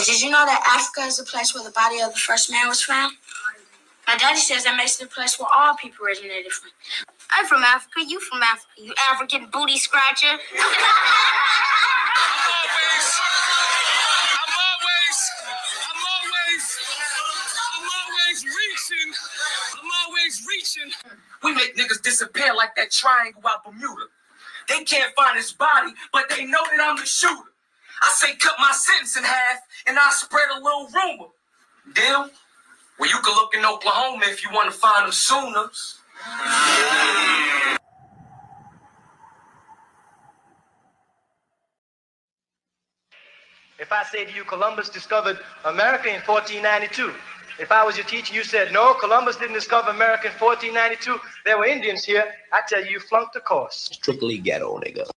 Did you know that Africa is the place where the body of the first man was found? My daddy says that makes it the place where all people originated from. I'm from Africa. You from Africa. You African booty scratcher. I'm always reaching. We make niggas disappear like that triangle out Bermuda. They can't find his body, but they know that I'm the shooter. I say cut my sentence in half, and I spread a little rumor. Deal? Well, you can look in Oklahoma if you want to find them Sooners. If I say to you, Columbus discovered America in 1492, if I was your teacher, you said, no, Columbus didn't discover America in 1492. There were Indians here. I tell you, you flunked the course. Strictly ghetto, nigga.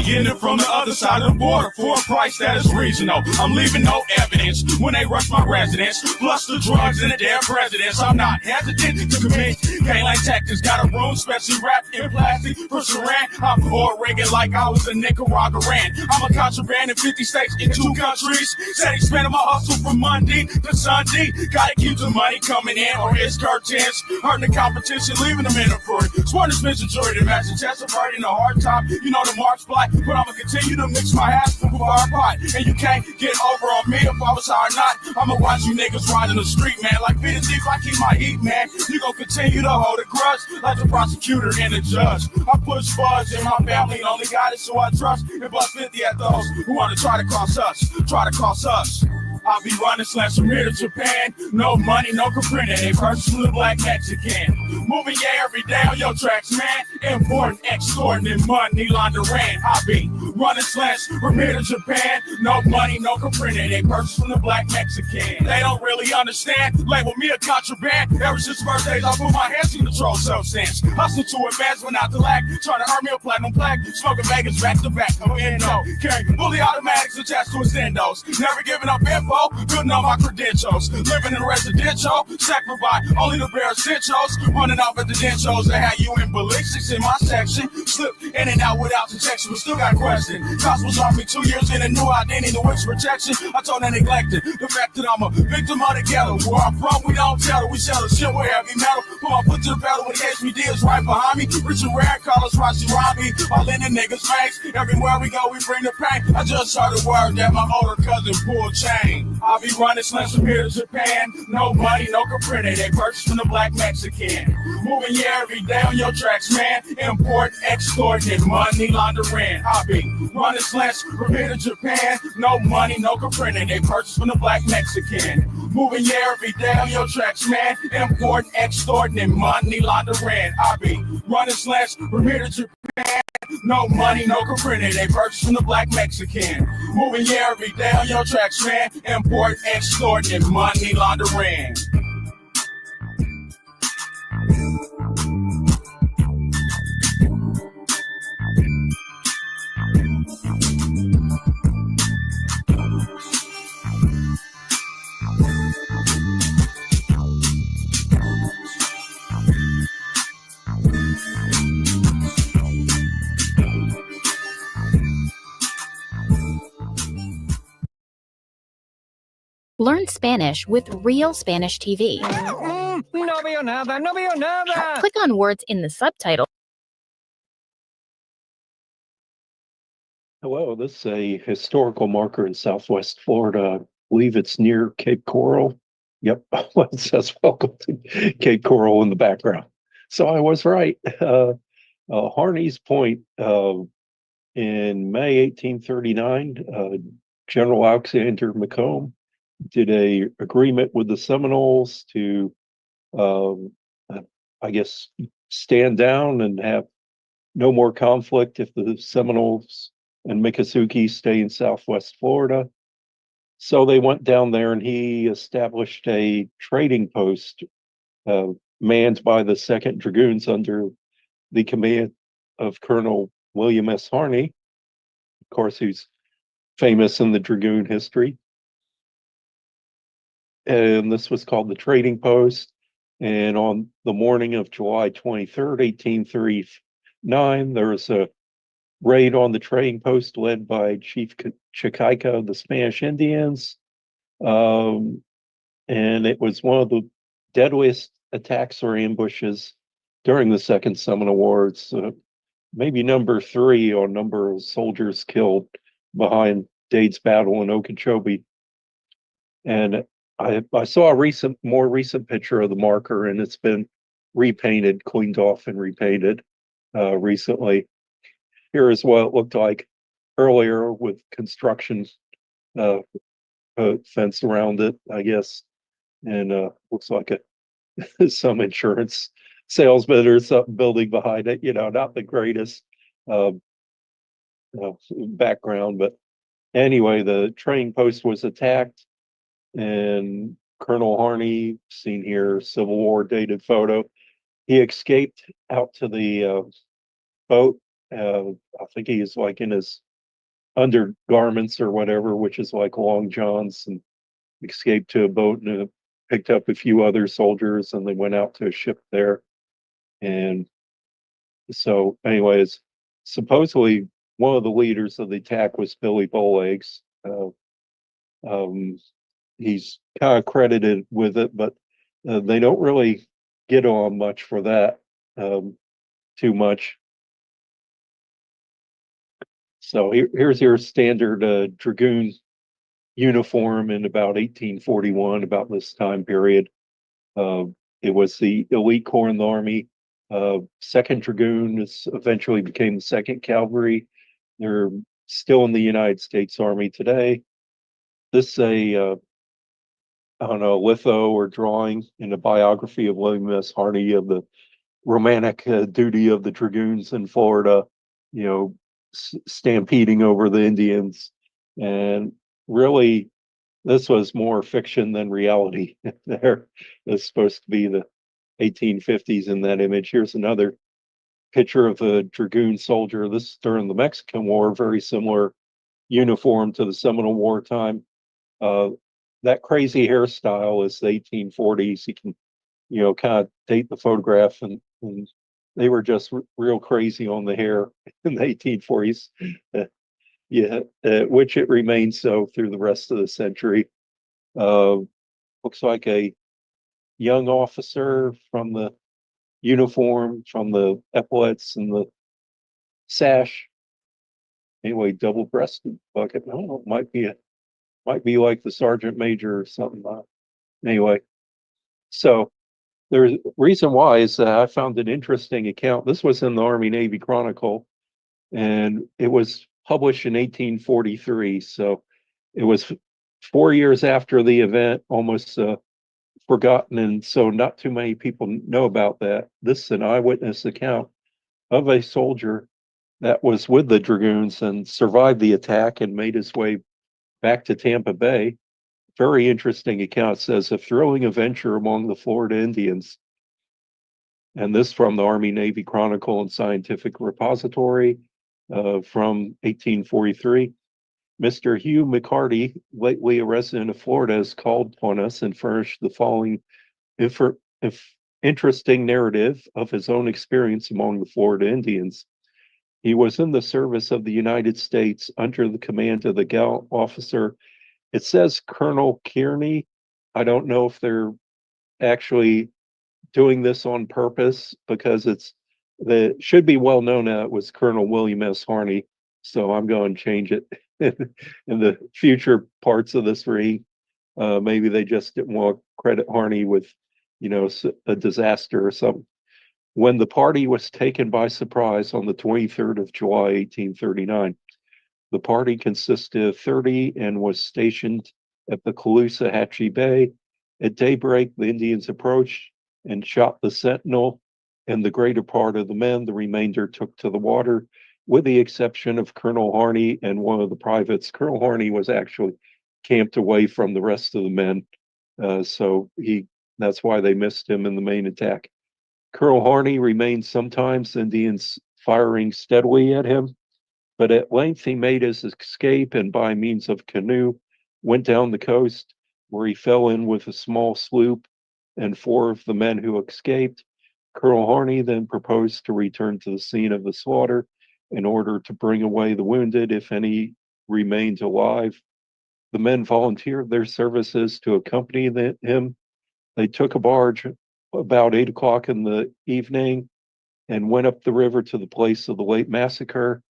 Getting it from the other side of the border for a price that is reasonable. I'm leaving no evidence when they rush my residence. Plus the drugs and the damn presidents. I'm not hesitant to commit canine tactics. Got a room specially wrapped in plastic for saran. I'm Oregon like I was a Nicaraguan. I'm a contraband in 50 states in 2 countries. Steady spending my hustle from Monday to Sunday. Gotta keep the money coming in or it's curtains. Hurting the competition, leaving them in a furry. Smartest majority to match the chest of hurting the hard top. You know the mark's black. But I'ma continue to mix my ass with our pot. And you can't get over on me if I was high or not. I'ma watch you niggas riding the street, man. Like Peter Thief, I keep my heat, man. You gon' continue to hold a grudge like the prosecutor and the judge. I push fudge and my family only got it, so I trust and bust 50 at those who wanna try to cross us. I'll be running slams from here to Japan. No money, no comprending. A personal black Mexican. Moving every day on your tracks, man. Important, extorting money laundering. I'll be running slams from here to Japan. No money, no comprending. A personal black Mexican. They don't really understand. Label me a contraband. Ever since birthdays, I put my hands in control substance. Hustle to advance, but not to lack. Trying to earn me a platinum plaque. Smoking Vegas back to back. I'm in, no. Carrying fully automatics attached to extendos. Never giving up info. Good on my credentials. Living in residential, sacrifice only the bare essentials. Running off at the dentals that had you in ballistics in my section. Slip in and out without detection, but still got question. Cops was on me 2 years in a new identity, which protection. I told that neglected. The fact that I'm a victim of the ghetto. Where I'm from, we don't tell it. We sell the shit with heavy metal. Put my foot to the pedal when the HBD is right behind me. Rich and rare, Carlos Rossi Robbie. All in the niggas' face. Everywhere we go, we bring the pain. I just heard a word that my older cousin pulled chain. I'll be running slams from here to Japan. No money, no comprende. They purchased from the black Mexican. Moving you every day on your tracks, man. Import, extorting, money laundering. I'll be running slams from here to Japan. No money, no comprende. They purchased from the black Mexican. Moving you every day on your tracks, man. Import, extorting, money laundering. I'll be running slams from here to Japan. No money, no comprende. They purchased from the black Mexican. Moving you every day on your tracks, man. Import, extorting, money laundering. Learn Spanish with Real Spanish TV. No veo nada, no veo nada. Click on words in the subtitle. Hello, this is a historical marker in Southwest Florida. I believe it's near Cape Coral. Yep, it says welcome to Cape Coral in the background. So I was right. Harney's Point, in May 1839, General Alexander Macomb did a agreement with the Seminoles to, I guess, stand down and have no more conflict if the Seminoles and Miccosukee stay in Southwest Florida. So they went down there and he established a trading post manned by the 2nd Dragoons under the command of Colonel William S. Harney, of course, who's famous in the Dragoon history. And this was called the Trading Post. And on the morning of July 23rd, 1839, there was a raid on the trading post led by Chief Chicaica of the Spanish Indians. And it was one of the deadliest attacks or ambushes during the Second Seminole War. It's maybe number 3 on number of soldiers killed behind Dade's battle in Okeechobee. And I saw a more recent picture of the marker, and it's been repainted, cleaned off, and repainted recently. Here is what it looked like earlier with construction fence around it, I guess, and looks like some insurance salesman or something building behind it. Not the greatest background, but anyway, the trading post was attacked, and Colonel Harney, seen here, Civil War dated photo, he escaped out to the boat. I think he's like in his undergarments or whatever, which is like long johns, and escaped to a boat and picked up a few other soldiers, and they went out to a ship there. And so, anyways, supposedly one of the leaders of the attack was Billy Bowlegs. He's kind of credited with it, but they don't really get on much for that, too much. So here's your standard dragoon uniform in about 1841, about this time period. It was the elite corps in the Army. 2nd Dragoons eventually became the 2nd Cavalry. They're still in the United States Army today. This is a, I don't know, litho or drawing in a biography of William S. Harney of the romantic duty of the Dragoons in Florida, stampeding over the Indians. And really, this was more fiction than reality. There is supposed to be the 1850s in that image. Here's another picture of a Dragoon soldier. This is during the Mexican War, very similar uniform to the Seminole War time. That crazy hairstyle is the 1840s. You can, kind of date the photograph, and they were just real crazy on the hair in the 1840s. Which it remains so through the rest of the century. Looks like a young officer from the uniform, from the epaulets and the sash. Anyway, double-breasted bucket. I don't know, might be like the sergeant major or something. Anyway, so there's reason why is that I found an interesting account. This was in the Army Navy Chronicle, and it was published in 1843. So it was 4 years after the event, almost forgotten, and so not too many people know about that. This is an eyewitness account of a soldier that was with the Dragoons and survived the attack and made his way back to Tampa Bay. Very interesting account. It says a thrilling adventure among the Florida Indians. And this from the Army Navy Chronicle and Scientific Repository from 1843. Mr. Hugh McCarty, lately a resident of Florida, has called upon us and furnished the following interesting narrative of his own experience among the Florida Indians. He was in the service of the United States under the command of the gallant officer It says Colonel Kearney. I don't know if they're actually doing this on purpose because should be well known that it was Colonel William S. Harney. So I'm going to change it in the future parts of this read. Maybe they just didn't want to credit Harney with, a disaster or something. When the party was taken by surprise on the 23rd of July, 1839, the party consisted of 30 and was stationed at the Caloosahatchee Bay. At daybreak, the Indians approached and shot the sentinel and the greater part of the men. The remainder took to the water, with the exception of Colonel Harney and one of the privates. Colonel Harney was actually camped away from the rest of the men, so that's why they missed him in the main attack. Colonel Harney remained sometimes, Indians firing steadily at him, but at length he made his escape and by means of canoe went down the coast, where he fell in with a small sloop and 4 of the men who escaped. Colonel Harney then proposed to return to the scene of the slaughter in order to bring away the wounded, if any remained alive. The men volunteered their services to accompany him. They took a barge about 8 o'clock in the evening and went up the river to the place of the late massacre.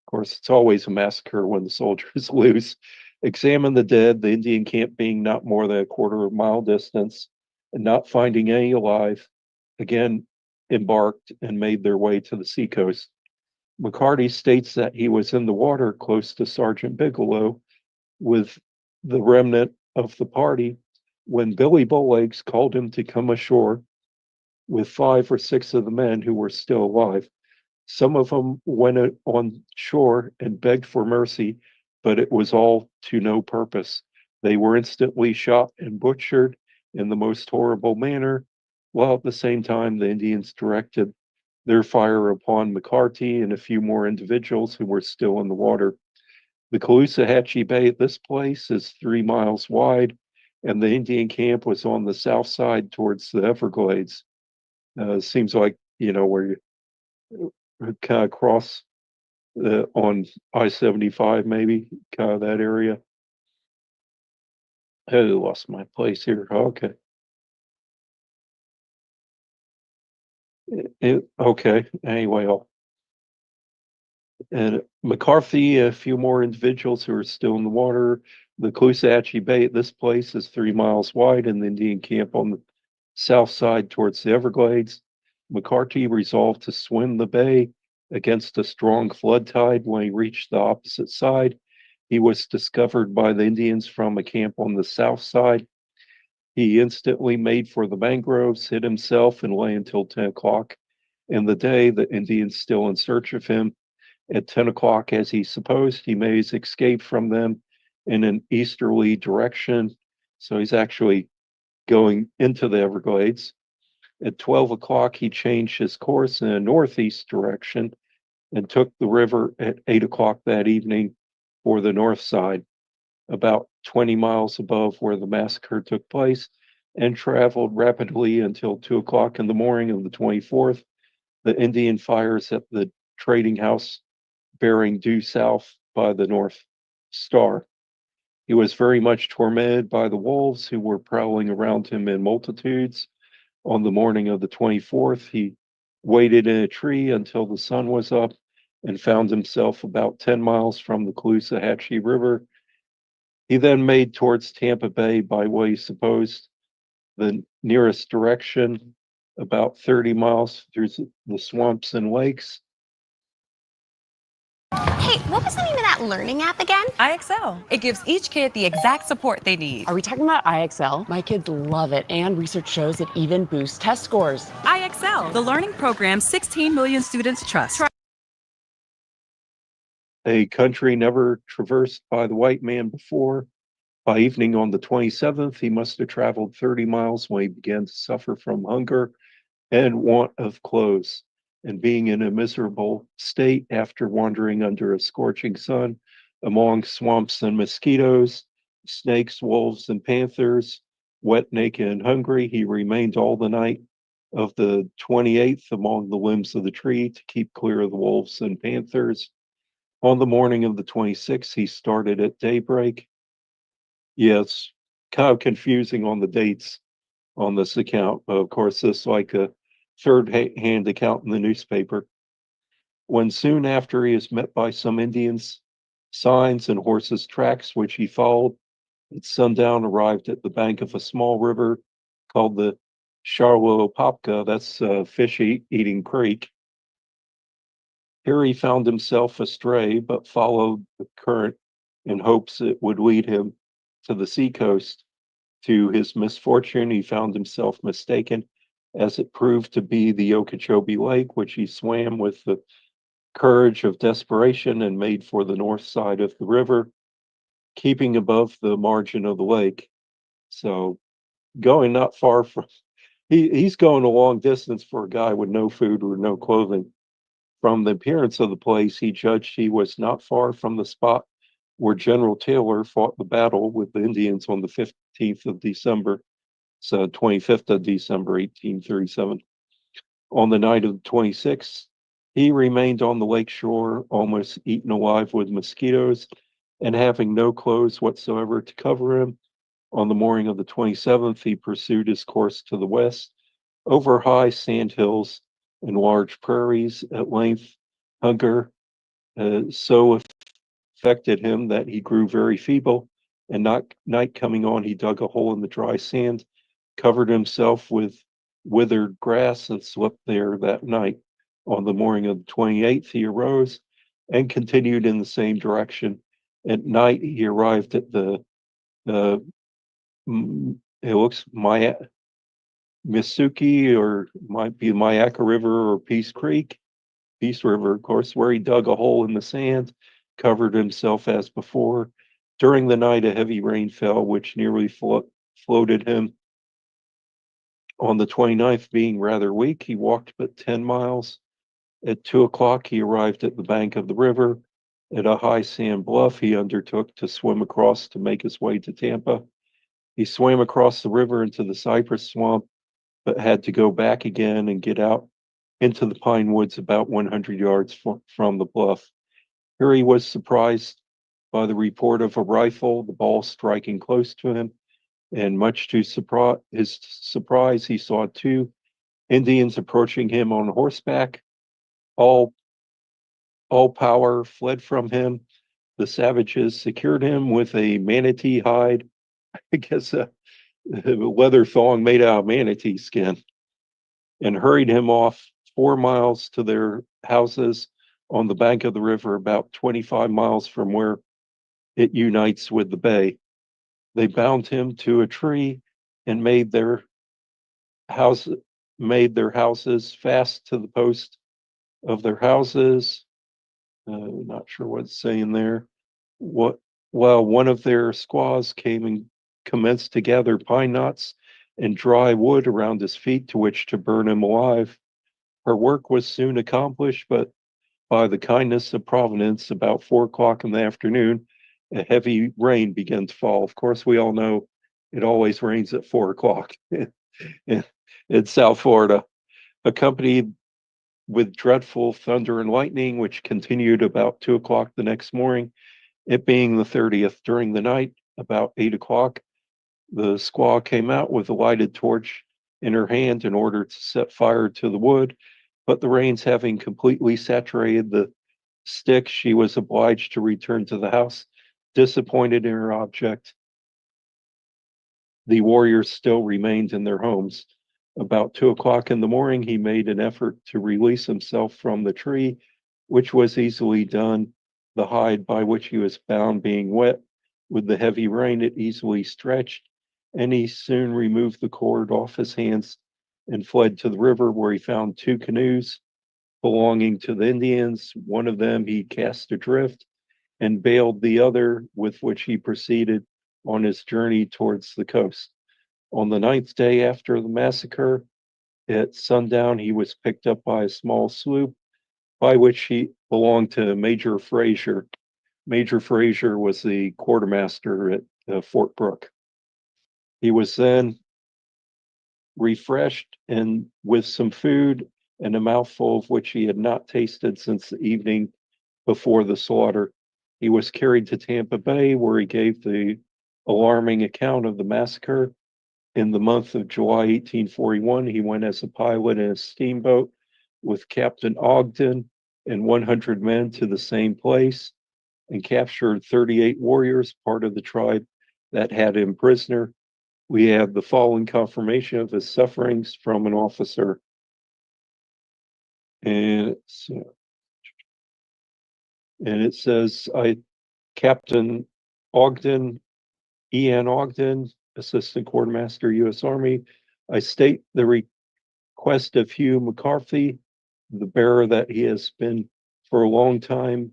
Of course, it's always a massacre when the soldiers lose. Examined the dead, the Indian camp being not more than a quarter of a mile distance, and not finding any alive, again embarked and made their way to the seacoast. McCarty states that he was in the water close to Sergeant Bigelow with the remnant of the party when Billy Bowlegs called him to come ashore with 5 or 6 of the men who were still alive. Some of them went on shore and begged for mercy, but it was all to no purpose. They were instantly shot and butchered in the most horrible manner, while at the same time the Indians directed their fire upon McCarty and a few more individuals who were still in the water. The Caloosahatchee Bay at this place is 3 miles wide, and the Indian camp was on the south side towards the Everglades. Seems like, where you kind of cross on I-75, maybe, kind of that area. I lost my place here. Okay. Okay. Anyway, and McCarthy, a few more individuals who are still in the water. The Caloosahatchee Bay at this place is 3 miles wide, and the Indian camp on the south side towards the Everglades. McCarthy resolved to swim the bay against a strong flood tide. When he reached the opposite side, he was discovered by the Indians from a camp on the south side. He instantly made for the mangroves, hid himself, and lay until 10 o'clock in the day. The Indians still in search of him. At 10 o'clock, as he supposed, he made his escape from them in an easterly direction. So he's actually going into the Everglades. At 12 o'clock, he changed his course in a northeast direction and took the river at 8 o'clock that evening for the north side, about 20 miles above where the massacre took place, and traveled rapidly until 2 o'clock in the morning of the 24th. The Indian fires at the trading house bearing due south by the North Star. He was very much tormented by the wolves who were prowling around him in multitudes. On the morning of the 24th, he waited in a tree until the sun was up and found himself about 10 miles from the Caloosahatchee River. He then made towards Tampa Bay by what he supposed the nearest direction, about 30 miles through the swamps and lakes. Hey, what was the name of that learning app again? IXL. It gives each kid the exact support they need. Are we talking about IXL? My kids love it, and research shows it even boosts test scores. IXL, the learning program 16 million students trust. A country never traversed by the white man before. By evening on the 27th, he must have traveled 30 miles when he began to suffer from hunger and want of clothes, and being in a miserable state after wandering under a scorching sun among swamps and mosquitoes, snakes, wolves, and panthers, wet, naked, and hungry, he remained all the night of the 28th among the limbs of the tree to keep clear of the wolves and panthers. On the morning of the 26th, he started at daybreak. Yeah, it's kind of confusing on the dates on this account. But of course, this is like a third-hand account in the newspaper. When soon after he is met by some Indians, signs and horses' tracks, which he followed at sundown, arrived at the bank of a small river called the Charlopopka, that's fish eating creek. Here he found himself astray, but followed the current in hopes it would lead him to the seacoast. To his misfortune, he found himself mistaken, as it proved to be the Okeechobee Lake, which he swam with the courage of desperation and made for the north side of the river, keeping above the margin of the lake. So going not far from he's going a long distance for a guy with no food or no clothing. From the appearance of the place, he judged he was not far from the spot where General Taylor fought the battle with the Indians on the 15th of December, so 25th of December, 1837. On the night of the 26th, he remained on the lake shore, almost eaten alive with mosquitoes and having no clothes whatsoever to cover him. On the morning of the 27th, he pursued his course to the west over high sand hills and large prairies. At length, hunger so affected him that he grew very feeble, and night coming on, he dug a hole in the dry sand, covered himself with withered grass, and slept there that night. On the morning of the 28th, he arose and continued in the same direction. At night, he arrived at the uh, it looks Misuki, or might be Mayaka River or Peace River, of course, where he dug a hole in the sand, covered himself as before. During the night, a heavy rain fell, which nearly floated him. On the 29th, being rather weak, he walked but 10 miles. At 2 o'clock, he arrived at the bank of the river. At a high sand bluff, he undertook to swim across to make his way to Tampa. He swam across the river into the cypress swamp, but had to go back again and get out into the pine woods about 100 yards from the bluff. Here he was surprised by the report of a rifle, the ball striking close to him, and much to his surprise, he saw two Indians approaching him on horseback. All power fled from him. The savages secured him with a manatee hide, I guess a leather thong made out of manatee skin, and hurried him off 4 miles to their houses on the bank of the river, about 25 miles from where it unites with the bay. They bound him to a tree and house made their houses fast to the post of their houses. Not sure what it's saying there. Well, one of their squaws came and commenced to gather pine knots and dry wood around his feet to which to burn him alive. Her work was soon accomplished, but by the kindness of Providence, about 4 o'clock in the afternoon, a heavy rain began to fall. Of course, we all know it always rains at 4 o'clock in South Florida, accompanied with dreadful thunder and lightning, which continued about 2 o'clock the next morning. It being the 30th, during the night, about 8 o'clock, the squaw came out with a lighted torch in her hand in order to set fire to the wood, but the rains having completely saturated the stick, she was obliged to return to the house, disappointed in her object. The warriors still remained in their homes. About 2 o'clock in the morning, he made an effort to release himself from the tree, which was easily done, the hide by which he was bound being wet with the heavy rain. It easily stretched, and he soon removed the cord off his hands and fled to the river, where he found two canoes belonging to the Indians. One of them he cast adrift and bailed the other, with which he proceeded on his journey towards the coast. On the 9th day after the massacre, at sundown, he was picked up by a small sloop by which he belonged to Major Frazier. Major Frazier was the quartermaster at Fort Brooke. He was then refreshed and with some food and a mouthful of which he had not tasted since the evening before the slaughter. He was carried to Tampa Bay, where he gave the alarming account of the massacre. In the month of July 1841, he went as a pilot in a steamboat with Captain Ogden and 100 men to the same place and captured 38 warriors, part of the tribe that had him prisoner. We have the following confirmation of his sufferings from an officer. And it says, Captain Ogden, E.N. Ogden, Assistant Quartermaster, U.S. Army. I state the request of Hugh McCarthy, the bearer that he has been for a long time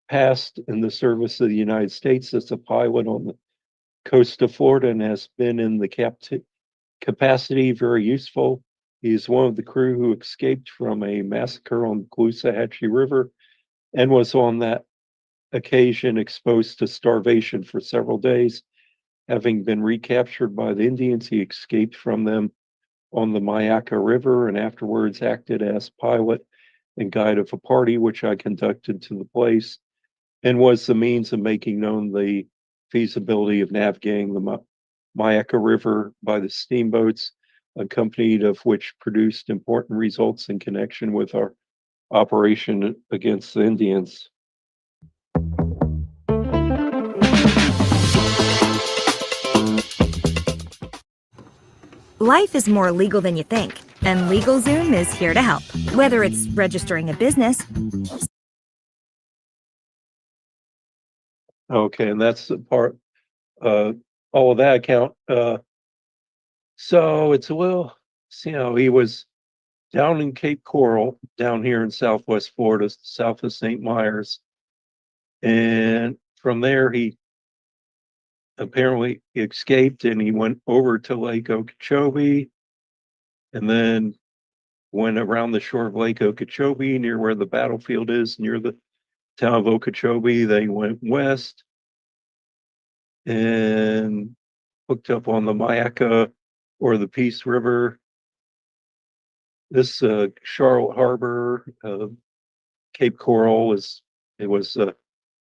past in the service of the United States as a pilot on the coast of Florida and has been in the capacity very useful. He is one of the crew who escaped from a massacre on the Caloosahatchee River and was on that occasion exposed to starvation for several days. Having been recaptured by the Indians, he escaped from them on the Mayaca River and afterwards acted as pilot and guide of a party which I conducted to the place and was the means of making known the feasibility of navigating the Mayaca River by the steamboats, accompanied of which produced important results in connection with our operation against the Indians. Life is more legal than you think, and LegalZoom is here to help. Whether it's registering a business. Okay, and that's the part, all of that account. So it's a little, he was down in Cape Coral, down here in Southwest Florida, south of St. Myers. And from there, he apparently escaped and he went over to Lake Okeechobee and then went around the shore of Lake Okeechobee near where the battlefield is, near the town of Okeechobee. They went west and hooked up on the Mayaca or the Peace River. This Charlotte Harbor, Cape Coral was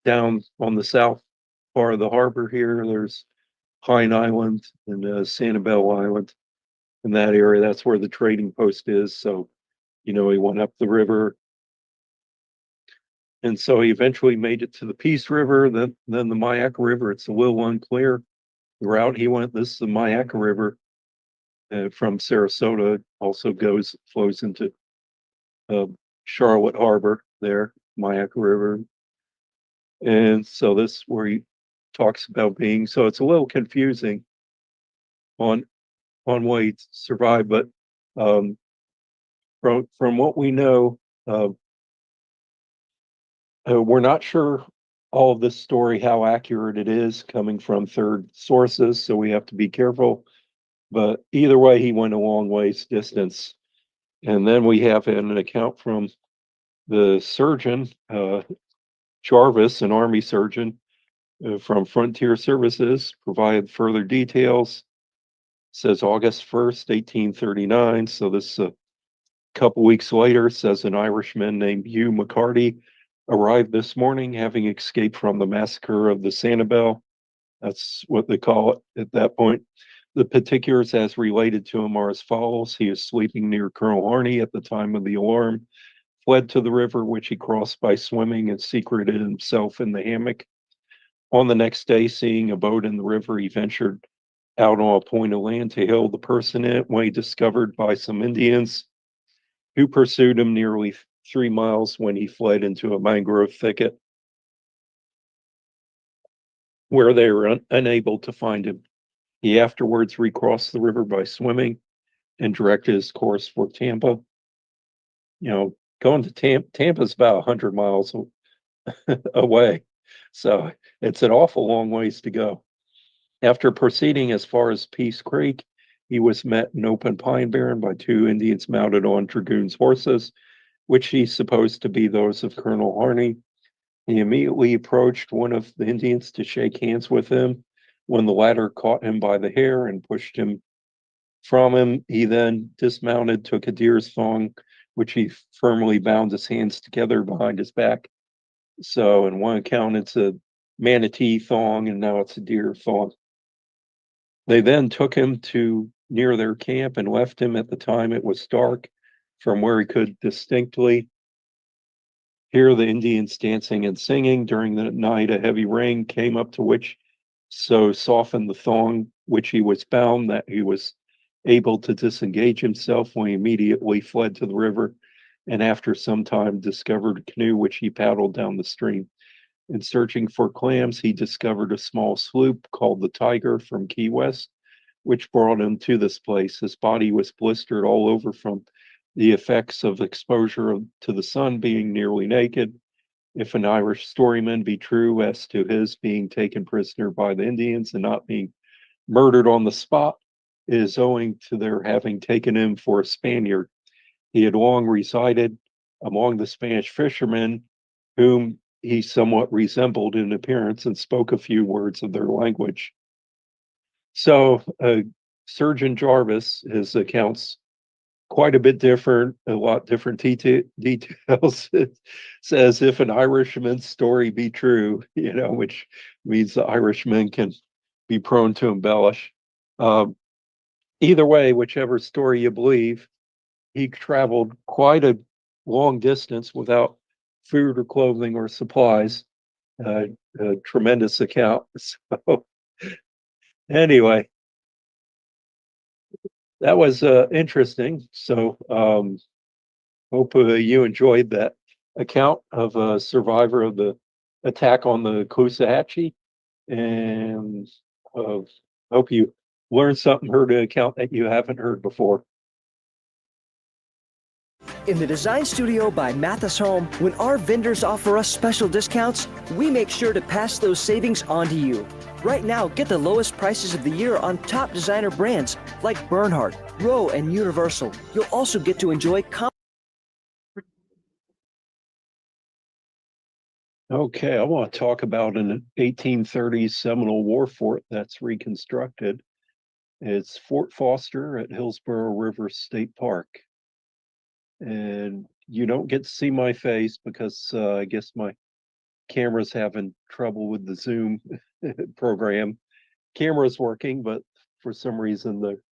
down on the south part of the harbor here. There's Pine Island and Sanibel Island in that area. That's where the trading post is. So, he went up the river. And so he eventually made it to the Peace River, then the Mayaca River. It's a little unclear. The route he went, this is the Mayaca River from Sarasota, also flows into Charlotte Harbor there, Mayaca River. And so this is where he talks about being, so it's a little confusing on what he survived, but from what we know, we're not sure all of this story, how accurate it is coming from third sources, so we have to be careful. But either way, he went a long ways distance. And then we have an account from the surgeon, Jarvis, an Army surgeon from Frontier Services, provided further details. Says August 1st, 1839. So this a couple weeks later, says an Irishman named Hugh McCarty arrived this morning, having escaped from the massacre of the Sanibel. That's what they call it at that point. The particulars as related to him are as follows. He is sleeping near Colonel Harney at the time of the alarm, fled to the river, which he crossed by swimming and secreted himself in the hammock. On the next day, seeing a boat in the river, he ventured out on a point of land to hail the person in it when he discovered by some Indians who pursued him nearly 3 miles when he fled into a mangrove thicket where they were unable to find him. He afterwards recrossed the river by swimming and directed his course for Tampa. Going to Tampa's about 100 miles away. So it's an awful long ways to go. After proceeding as far as Peace Creek, he was met in open pine barren by 2 Indians mounted on dragoons' horses, which he supposed to be those of Colonel Harney. He immediately approached one of the Indians to shake hands with him. When the latter caught him by the hair and pushed him from him, he then dismounted, took a deer's thong, which he firmly bound his hands together behind his back. So in one account, it's a manatee thong, and now it's a deer thong. They then took him to near their camp and left him. At the time it was dark, from where he could distinctly hear the Indians dancing and singing. During the night, a heavy rain came up, to which so softened the thong which he was bound that he was able to disengage himself, when he immediately fled to the river, and after some time discovered a canoe which he paddled down the stream. In searching for clams, he discovered a small sloop called the Tiger from Key West, which brought him to this place. His body was blistered all over from the effects of exposure to the sun, being nearly naked. If an Irish storyman be true as to his being taken prisoner by the Indians and not being murdered on the spot, it is owing to their having taken him for a Spaniard. He had long resided among the Spanish fishermen, whom he somewhat resembled in appearance, and spoke a few words of their language. So, Surgeon Jarvis, his accounts quite a bit different, a lot different details. It says, if an Irishman's story be true, which means the Irishmen can be prone to embellish. Either way, whichever story you believe, he traveled quite a long distance without food or clothing or supplies. A tremendous account. So, anyway, that was interesting. So, hope you enjoyed that account of a survivor of the attack on the Caloosahatchee, and hope you learned something, heard an account that you haven't heard before. In the Design Studio by Mathis Home, when our vendors offer us special discounts, we make sure to pass those savings on to you. Right now, get the lowest prices of the year on top designer brands like Bernhard, Rowe, and Universal. You'll also get to enjoy Okay, I want to talk about an 1830s Seminole War fort that's reconstructed. It's Fort Foster at Hillsborough River State Park. And you don't get to see my face because I guess my camera's having trouble with the Zoom program. Camera's working, but for some reason they're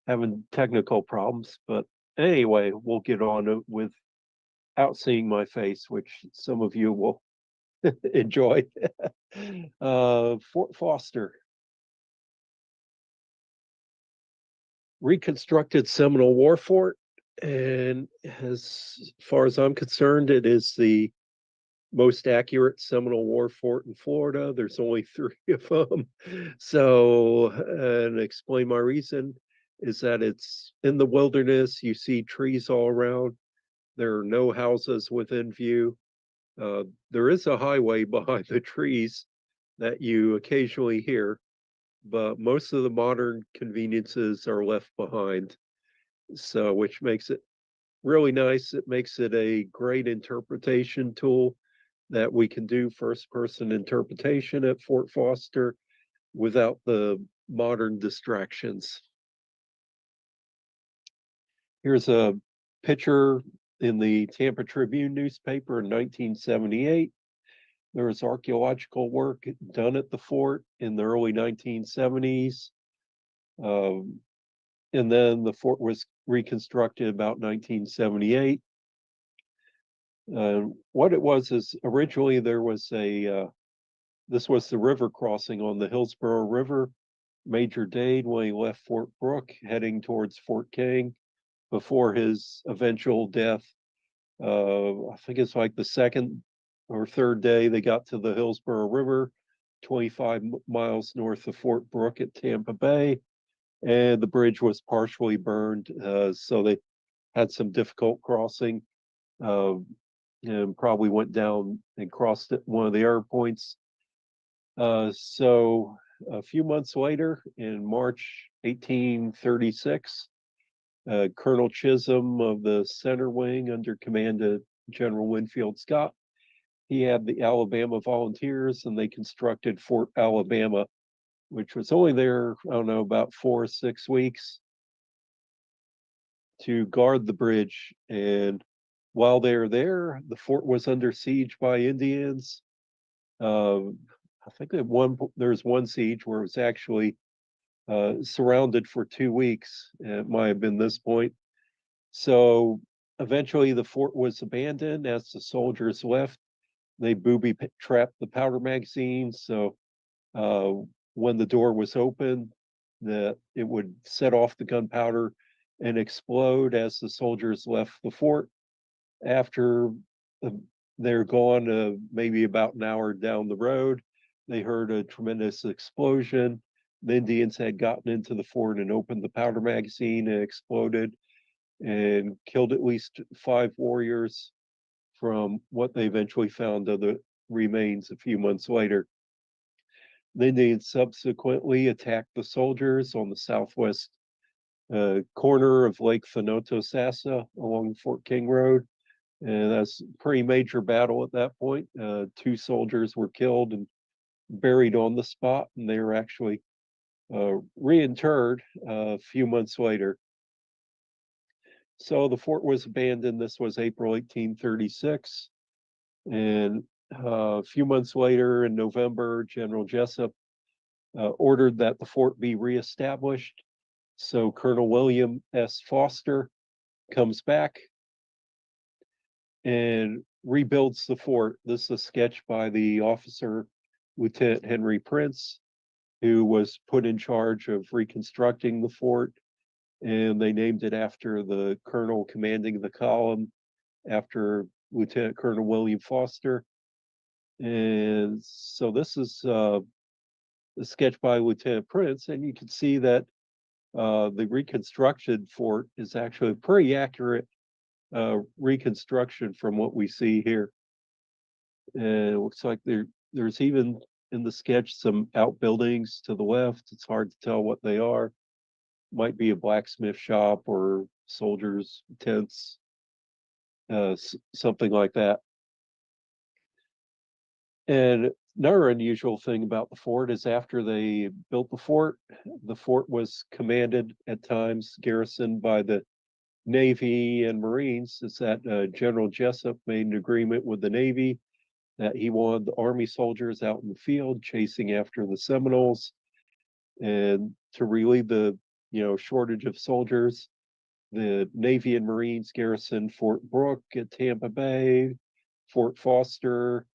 having technical problems. But anyway, we'll get on without seeing my face, which some of you will enjoy. Fort Foster. Reconstructed Seminole War Fort. And as far as I'm concerned, it is the most accurate Seminole War fort in Florida. There's only 3 of them. So, and explain my reason is that it's in the wilderness. You see trees all around. There are no houses within view. There is a highway behind the trees that you occasionally hear, but most of the modern conveniences are left behind. So, which makes it really nice. It makes it a great interpretation tool that we can do first person interpretation at Fort Foster without the modern distractions. Here's a picture in the Tampa Tribune newspaper in 1978. There was archaeological work done at the fort in the early 1970s. And then the fort was reconstructed about 1978. What it was is originally there was this was the river crossing on the Hillsborough River. Major Dade, when he left Fort Brooke, heading towards Fort King before his eventual death. I think it's like the second or third day they got to the Hillsborough River, 25 miles north of Fort Brooke at Tampa Bay, and the bridge was partially burned, so they had some difficult crossing, and probably went down and crossed at one of the error points. So a few months later, in March 1836, Colonel Chisholm of the Center Wing, under command of General Winfield Scott, he had the Alabama Volunteers, and they constructed Fort Alabama, which was only there, I don't know, about 4 or 6 weeks to guard the bridge. And while they were there, the fort was under siege by Indians. I think that there's one siege where it was actually surrounded for 2 weeks. It might have been this point. So eventually the fort was abandoned as the soldiers left. They booby trapped the powder magazine. So uh, when the door was open, it would set off the gunpowder and explode as the soldiers left the fort. After uh, they're gone, maybe about an hour down the road, they heard a tremendous explosion. The Indians had gotten into the fort and opened the powder magazine and exploded and killed at least 5 warriors from what they eventually found of the remains a few months later. The Indians subsequently attacked the soldiers on the southwest corner of Lake Thanoto-Sassa along Fort King Road. And that's a pretty major battle at that point. 2 soldiers were killed and buried on the spot, and they were actually reinterred a few months later. So the fort was abandoned. This was April 1836. And a few months later, in November, General Jessup ordered that the fort be reestablished. So Colonel William S. Foster comes back and rebuilds the fort. This is a sketch by the officer, Lieutenant Henry Prince, who was put in charge of reconstructing the fort. And they named it after the colonel commanding the column, after Lieutenant Colonel William Foster. And so this is a sketch by Lieutenant Prince, and you can see that the reconstructed fort is actually a pretty accurate reconstruction from what we see here. And it looks like there's even in the sketch some outbuildings to the left. It's hard to tell what they are. Might be a blacksmith shop or soldiers' tents, something like that. And another unusual thing about the fort is after they built the fort was commanded at times, garrisoned by the Navy and Marines. Is that General Jessup made an agreement with the Navy that he wanted the Army soldiers out in the field chasing after the Seminoles, and to relieve the shortage of soldiers, the Navy and Marines garrisoned Fort Brooke at Tampa Bay, Fort Foster,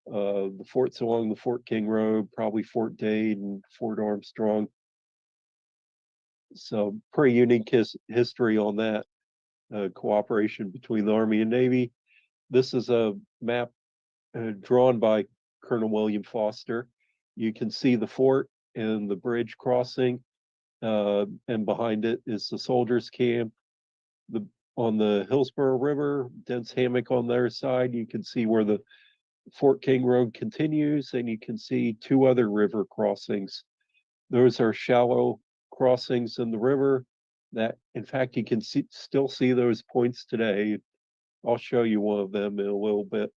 the forts along the Fort King Road, probably Fort Dade and Fort Armstrong. So pretty unique history on that cooperation between the Army and Navy. This is a map drawn by Colonel William Foster. You can see the fort and the bridge crossing, and behind it is the soldiers' camp. On the Hillsborough River, dense hammock on their side. You can see where the Fort King Road continues, and you can see 2 other river crossings. Those are shallow crossings in the river that, in fact, you can still see those points today. I'll show you one of them in a little bit.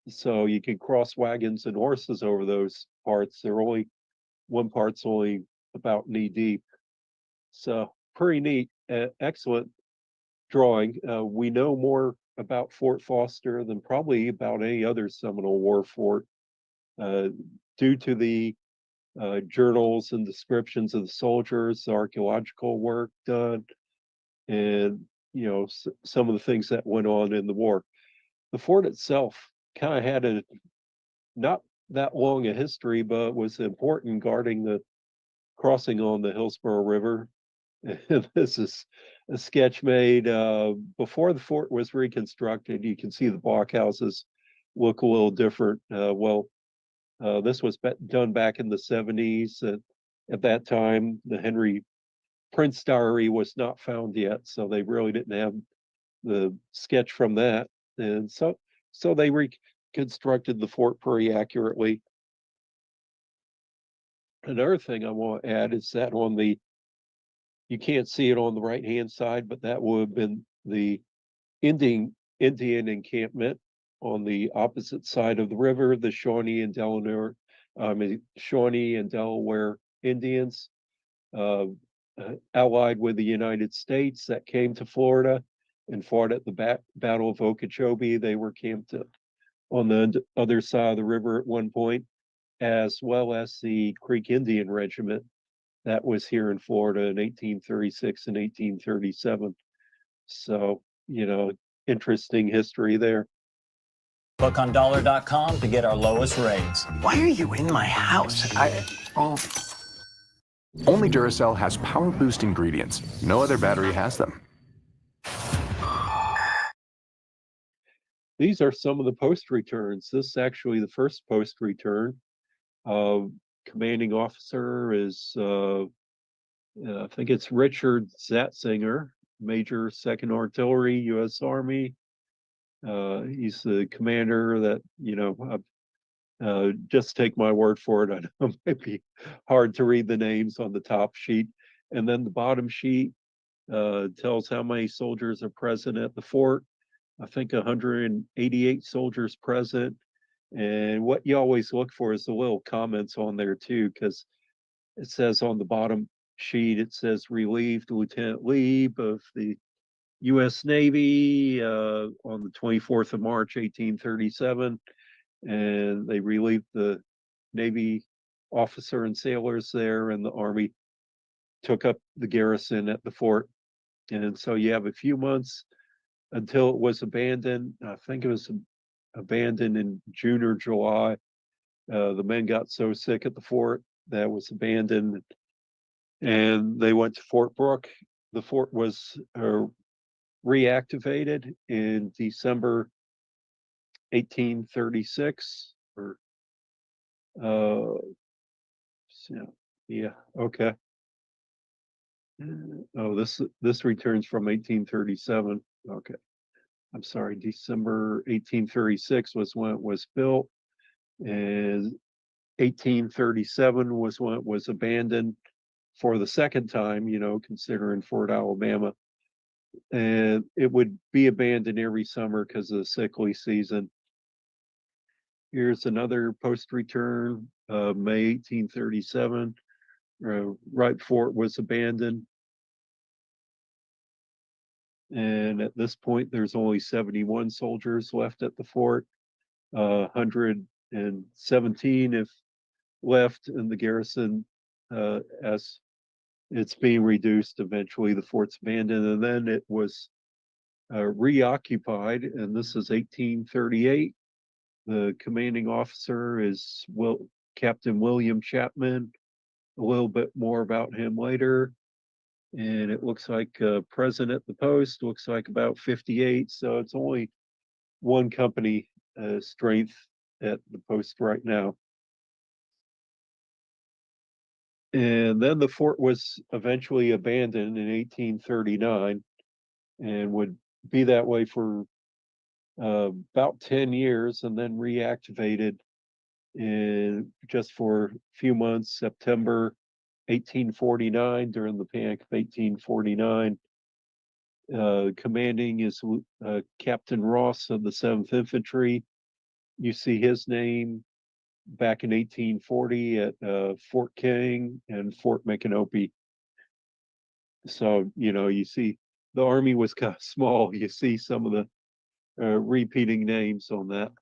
So you can cross wagons and horses over those parts. One part's only about knee deep. So pretty neat, excellent drawing. We know more about Fort Foster than probably about any other Seminole War fort, due to the journals and descriptions of the soldiers, the archaeological work done, and some of the things that went on in the war. The fort itself kind of had a not that long a history, but was important guarding the crossing on the Hillsborough River. This is a sketch made before the fort was reconstructed. You can see the blockhouses look a little different. This was done back in the 70s. At that time, the Henry Prince diary was not found yet, so they really didn't have the sketch from that. And so they reconstructed the fort pretty accurately. Another thing I want to add is that you can't see it on the right-hand side, but that would have been the Indian encampment on the opposite side of the river, the Shawnee and Delaware Indians, allied with the United States, that came to Florida and fought at the Battle of Okeechobee. They were camped on the other side of the river at one point. as well as the Creek Indian Regiment that was here in Florida in 1836 and 1837. So, interesting history there. Look on dollar.com to get our lowest rates. Why are you in my house? Only Duracell has power boost ingredients. No other battery has them. These are some of the post returns. This is actually the first post return. Commanding officer is, I think it's Richard Zatzinger, Major 2nd Artillery, U.S. Army. He's the commander that, just take my word for it. I know it might be hard to read the names on the top sheet. And then the bottom sheet tells how many soldiers are present at the fort. I think 188 soldiers present. And what you always look for is the little comments on there too, because it says on the bottom sheet, it says relieved Lieutenant Lieb of the U.S. Navy on the 24th of March, 1837. And they relieved the Navy officer and sailors there, and the Army took up the garrison at the fort. And so you have a few months until it was abandoned. I think it was abandoned in June or July. The men got so sick at the fort that it was abandoned, and they went to Fort Brooke. The fort was reactivated in December 1836. Or okay. Oh, this returns from 1837. Okay. I'm sorry, December 1836 was when it was built, and 1837 was when it was abandoned for the second time, considering Fort Alabama. And it would be abandoned every summer because of the sickly season. Here's another post return, May 1837, right before it was abandoned. And at this point, there's only 71 soldiers left at the fort. 117 have left in the garrison as it's being reduced. Eventually, the fort's abandoned, and then it was reoccupied, and this is 1838. The commanding officer is Captain William Chapman. A little bit more about him later. And it looks like present at the post looks like about 58. So it's only one company strength at the post right now. And then the fort was eventually abandoned in 1839 and would be that way for about 10 years, and then reactivated in just for a few months, September 1849, during the Panic of 1849. Commanding is Captain Ross of the 7th Infantry. You see his name back in 1840 at Fort King and Fort Micanopy. So, you see the Army was kind of small. You see some of the repeating names on that.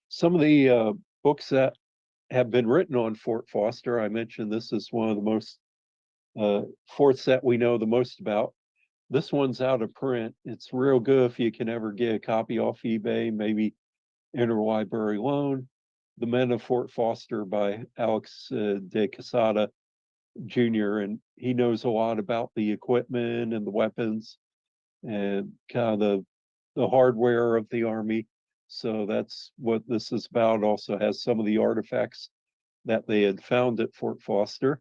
Some of the books that have been written on Fort Foster, I mentioned this is one of the most forts that we know the most about. This one's out of print. It's real good if you can ever get a copy off eBay, maybe interlibrary loan. The Men of Fort Foster by Alex de Quesada Jr. And he knows a lot about the equipment and the weapons and kind of the hardware of the Army. So that's what this is about. Also has some of the artifacts that they had found at Fort Foster.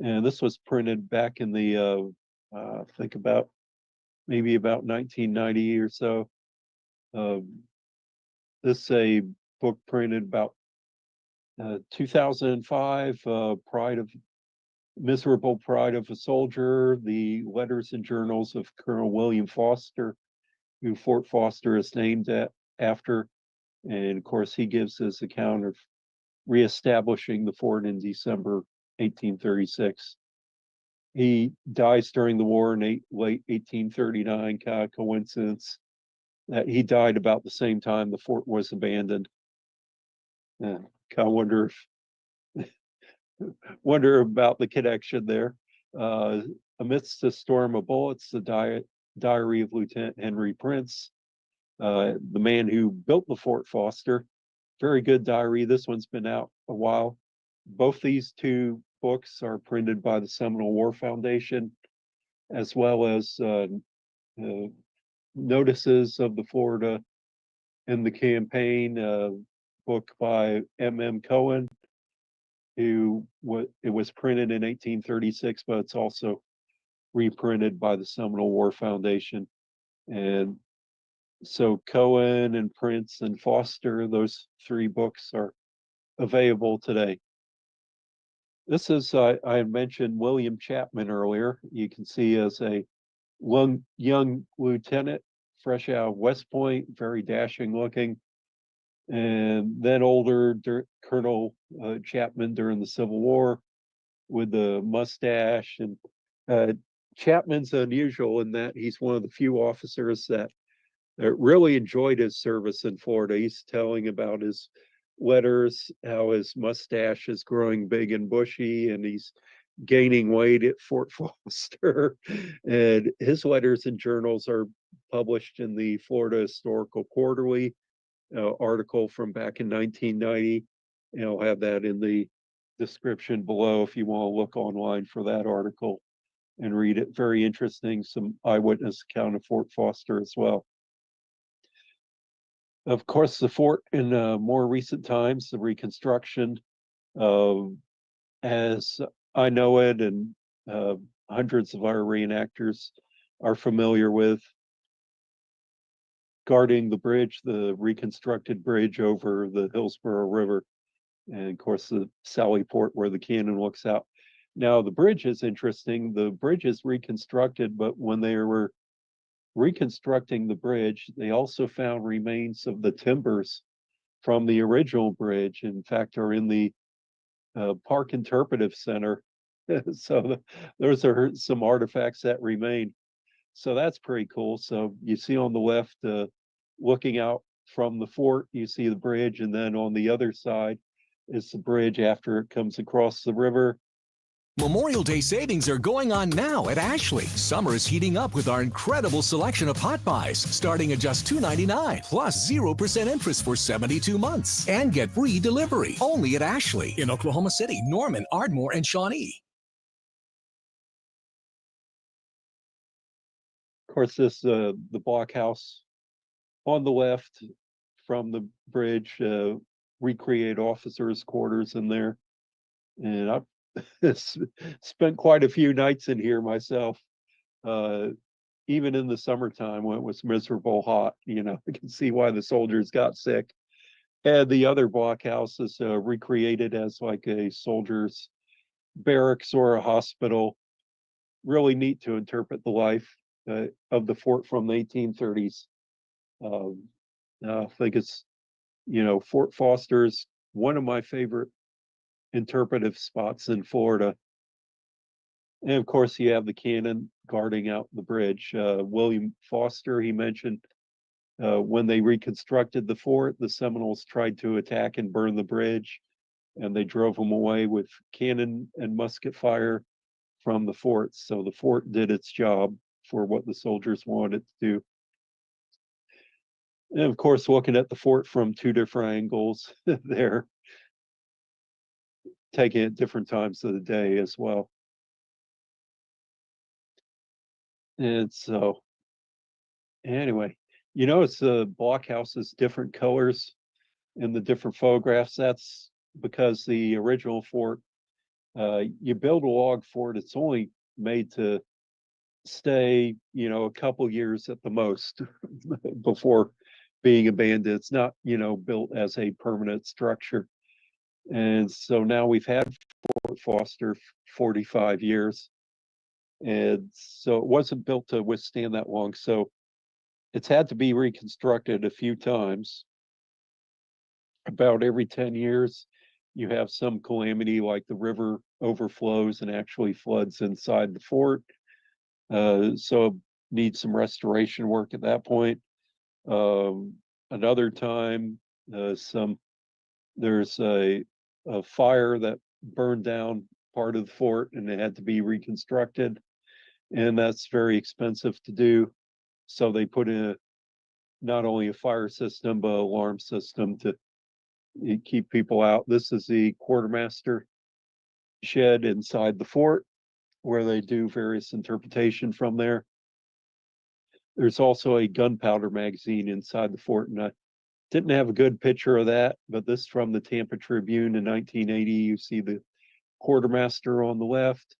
And this was printed back in the, I think maybe about 1990 or so. This is a book printed about 2005, Miserable Pride of a Soldier, the letters and journals of Colonel William Foster, who Fort Foster is named after. And of course, he gives his account of reestablishing the fort in December 1836. He dies during the war in late 1839, kind of coincidence. that he died about the same time the fort was abandoned. Yeah, I wonder about the connection there. Uh, Amidst a storm of bullets, the diary of Lieutenant Henry Prince, the man who built the Fort Foster. Very good diary. This one's been out a while. Both these two books are printed by the Seminole War Foundation, as well as notices of the Florida in the campaign, book by M.M. Cohen, it was printed in 1836, but it's also reprinted by the Seminole War Foundation. And so Cohen and Prince and Foster, those three books are available today. This is, I had mentioned William Chapman earlier. You can see as a young lieutenant, fresh out of West Point, very dashing looking. And then older Colonel Chapman during the Civil War with the mustache. And Chapman's unusual in that he's one of the few officers that really enjoyed his service in Florida. He's telling about his letters, how his mustache is growing big and bushy, and he's gaining weight at Fort Foster. And his letters and journals are published in the Florida Historical Quarterly article from back in 1990. And I'll have that in the description below if you want to look online for that article and read it. Very interesting, some eyewitness account of Fort Foster as well. Of course, the fort in more recent times, the reconstruction, as I know it, and hundreds of our reenactors are familiar with, guarding the bridge, the reconstructed bridge over the Hillsborough River, and of course the Sally Port where the cannon looks out. Now the bridge is interesting. The bridge is reconstructed, but when they were reconstructing the bridge, they also found remains of the timbers from the original bridge. In fact, are in the Park Interpretive Center. So those are some artifacts that remain. So that's pretty cool. So you see on the left, looking out from the fort, you see the bridge, and then on the other side is the bridge after it comes across the river. Memorial Day savings are going on now at Ashley. Summer is heating up with our incredible selection of hot buys, starting at just $2.99, plus 0% interest for 72 months. And get free delivery, only at Ashley in Oklahoma City, Norman, Ardmore, and Shawnee. Of course, this the blockhouse on the left from the bridge, recreate officers' quarters in there. And I've spent quite a few nights in here myself, even in the summertime when it was miserable hot. You know, you can see why the soldiers got sick. And the other blockhouse is recreated as like a soldier's barracks or a hospital. Really neat to interpret the life of the fort from the 1830s. I think it's, you know, Fort Foster's one of my favorite interpretive spots in Florida. And of course, you have the cannon guarding out the bridge. William Foster, he mentioned when they reconstructed the fort, the Seminoles tried to attack and burn the bridge, and they drove them away with cannon and musket fire from the fort. So the fort did its job for what the soldiers wanted to do. And of course, looking at the fort from two different angles there, taking it different times of the day as well. And so, anyway, you notice the blockhouse is different colors in the different photographs. That's because the original fort, you build a log fort, it's only made to stay, you know, a couple years at the most before being abandoned. It's not, you know, built as a permanent structure. And so now we've had Fort Foster 45 years. And so it wasn't built to withstand that long. So it's had to be reconstructed a few times. About every 10 years, you have some calamity like the river overflows and actually floods inside the fort. So it needs some restoration work at that point. Another time, there's a fire that burned down part of the fort and it had to be reconstructed, and that's very expensive to do. So they put in not only a fire system but alarm system to keep people out. This is the quartermaster shed inside the fort where they do various interpretation from there. There's also a gunpowder magazine inside the fort, and I didn't have a good picture of that, but this from the Tampa Tribune in 1980. You see the quartermaster on the left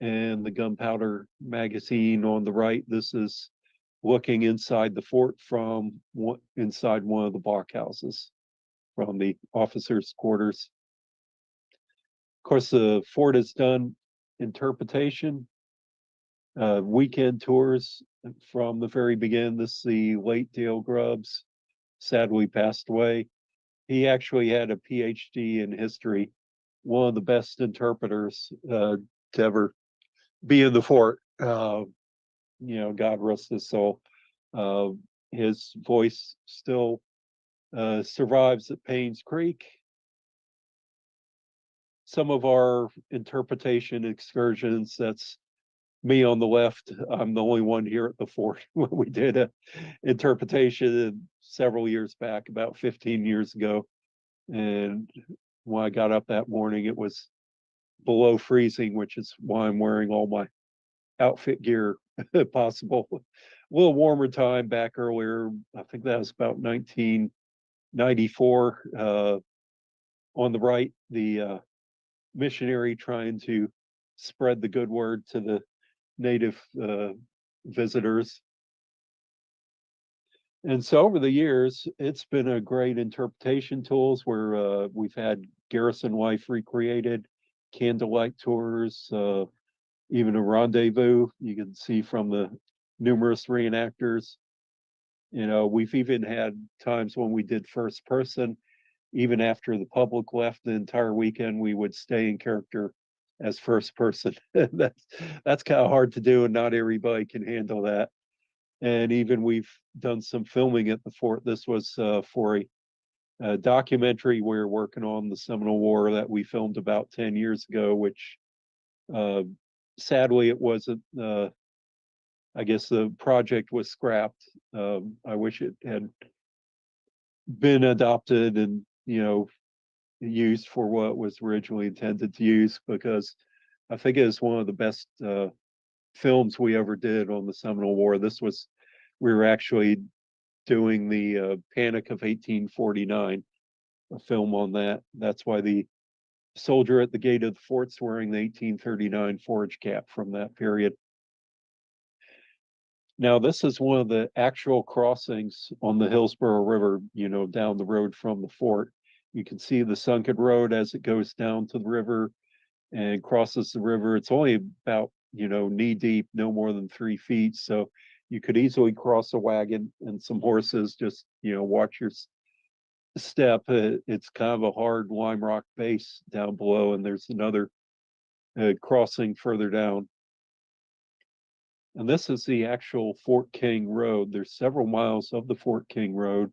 and the gunpowder magazine on the right. This is looking inside the fort from inside one of the blockhouses from the officers' quarters. Of course, the fort has done interpretation, weekend tours from the very beginning. This is the late Dale Grubbs, sadly passed away. He actually had a PhD in history, one of the best interpreters to ever be in the fort. God rest his soul. His voice still survives at Paynes Creek. Some of our interpretation excursions, that's me on the left. I'm the only one here at the fort when we did a interpretation several years back, about 15 years ago. And when I got up that morning, it was below freezing, which is why I'm wearing all my outfit gear possible. A little warmer time back earlier. I think that was about 1994. On the right, the missionary trying to spread the good word to the native visitors. And so over the years, it's been a great interpretation tools where we've had Garrison Life recreated, candlelight tours, even a rendezvous. You can see from the numerous reenactors. We've even had times when we did first person, even after the public left the entire weekend, we would stay in character as first person. That's kind of hard to do, and not everybody can handle that. And even we've done some filming at the fort. This was for a documentary we were working on, the Seminole War, that we filmed about 10 years ago, which sadly it wasn't. I guess the project was scrapped. I wish it had been adopted and used for what it was originally intended to use, because I think it was one of the best films we ever did on the Seminole War. We were actually doing the Panic of 1849, a film on that. That's why the soldier at the gate of the fort's wearing the 1839 forage cap from that period. Now, this is one of the actual crossings on the Hillsborough River, down the road from the fort. You can see the sunken road as it goes down to the river and crosses the river. It's only about, knee deep, no more than 3 feet. So you could easily cross a wagon and some horses. Just, watch your step. It's kind of a hard lime rock base down below, and there's another crossing further down. And this is the actual Fort King Road. There's several miles of the Fort King Road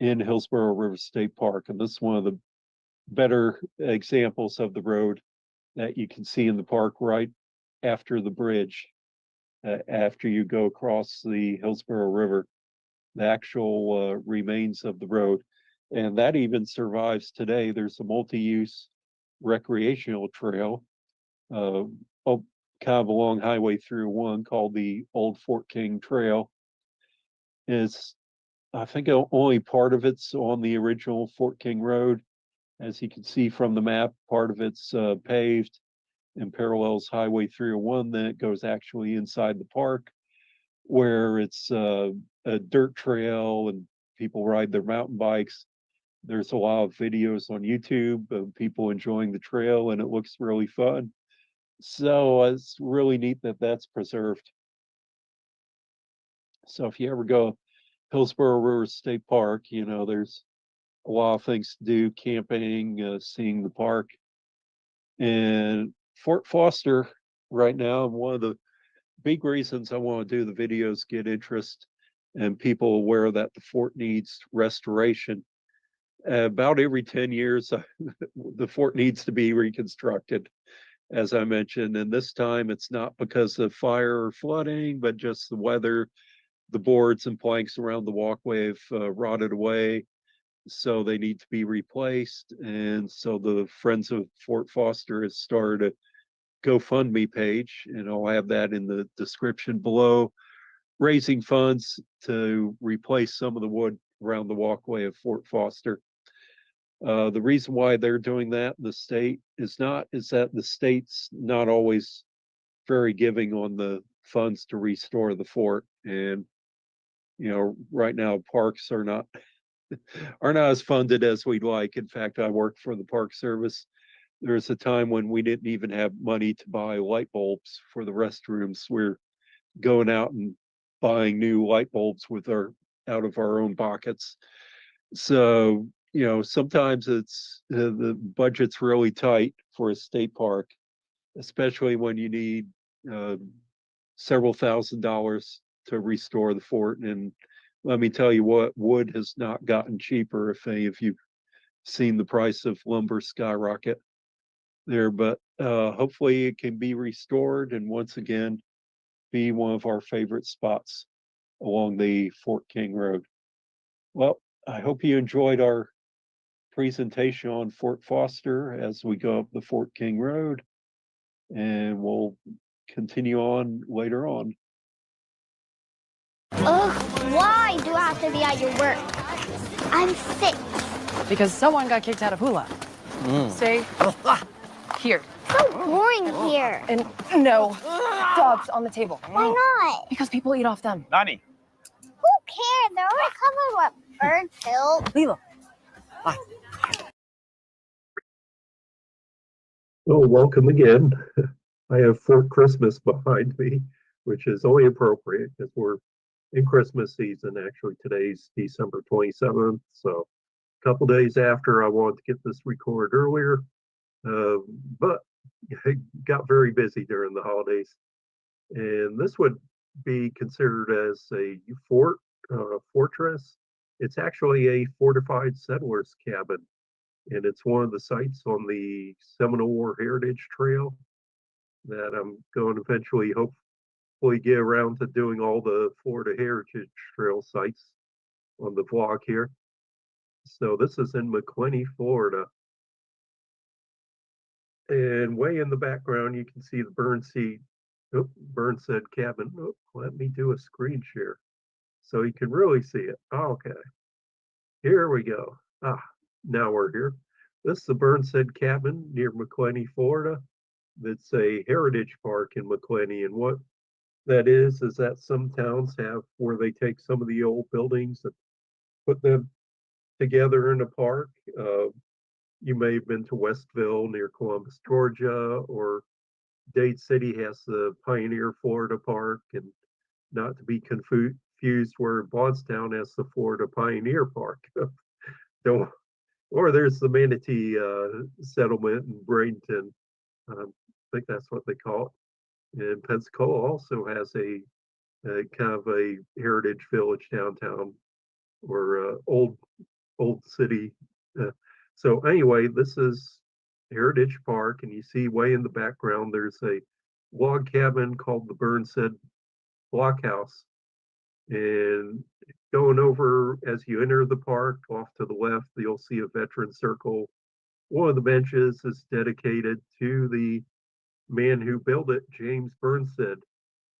in Hillsborough River State Park. And this is one of the better examples of the road that you can see in the park right after the bridge, after you go across the Hillsborough River, the actual remains of the road. And that even survives today. There's a multi-use recreational trail, kind of along Highway 301, called the Old Fort King Trail. I think only part of it's on the original Fort King Road. As you can see from the map, part of it's paved and parallels Highway 301. Then it goes actually inside the park, where it's a dirt trail and people ride their mountain bikes. There's a lot of videos on YouTube of people enjoying the trail, and it looks really fun. So it's really neat that that's preserved. So if you ever go Hillsborough River State Park, there's a lot of things to do: camping, seeing the park. And Fort Foster right now, one of the big reasons I want to do the videos, get interest and people aware that the fort needs restoration. About every 10 years, the fort needs to be reconstructed, as I mentioned. And this time it's not because of fire or flooding, but just the weather. The boards and planks around the walkway have rotted away, so they need to be replaced. And so the Friends of Fort Foster has started a GoFundMe page, and I'll have that in the description below, raising funds to replace some of the wood around the walkway of Fort Foster. The reason why they're doing that in the state is that the state's not always very giving on the funds to restore the fort. And right now parks are not as funded as we'd like. In fact, I work for the Park Service. There was a time when we didn't even have money to buy light bulbs for the restrooms. We're going out and buying new light bulbs out of our own pockets. So, sometimes it's the budget's really tight for a state park, especially when you need several $1,000s to restore the fort. And let me tell you what, wood has not gotten cheaper if any of you've seen the price of lumber skyrocket there. But hopefully it can be restored and once again be one of our favorite spots along the Fort King Road. Well, I hope you enjoyed our presentation on Fort Foster as we go up the Fort King Road, and we'll continue on later on. Ugh, why do I have to be at your work? I'm sick. Because someone got kicked out of hula. Stay here. So boring here. And no dogs on the table. Why not? Because people eat off them. Nani. Who cares? They're already covered with bird filth. Lila. Bye. Oh, welcome again. I have Fort Christmas behind me, which is only appropriate because we're in Christmas season. Actually, today's December 27th, so a couple days after. I wanted to get this recorded earlier, but it got very busy during the holidays. And this would be considered as a fortress. It's actually a fortified settlers cabin, and it's one of the sites on the Seminole War Heritage Trail that I'm going to eventually hopefully get around to doing all the Florida Heritage Trail sites on the vlog here. So this is in McClenny, Florida. And way in the background, you can see the Burnstead cabin. Oh, let me do a screen share so you can really see it. Okay, here we go. Now we're here. This is the Burnstead cabin near McClenny, Florida. It's a heritage park in McClenny, and what that is that some towns have where they take some of the old buildings and put them together in a park. You may have been to Westville near Columbus, Georgia, or Dade City has the Pioneer Florida Park, and not to be confused where Bardstown has the Florida Pioneer Park. Or there's the Manatee settlement in Bradenton. I think that's what they call it. And Pensacola also has a kind of a heritage village downtown, or old city. So anyway, this is Heritage Park, and you see way in the background there's a log cabin called the Burnstead Blockhouse. And going over as you enter the park, off to the left, you'll see a veteran circle. One of the benches is dedicated to the man who built it, James Burnstead.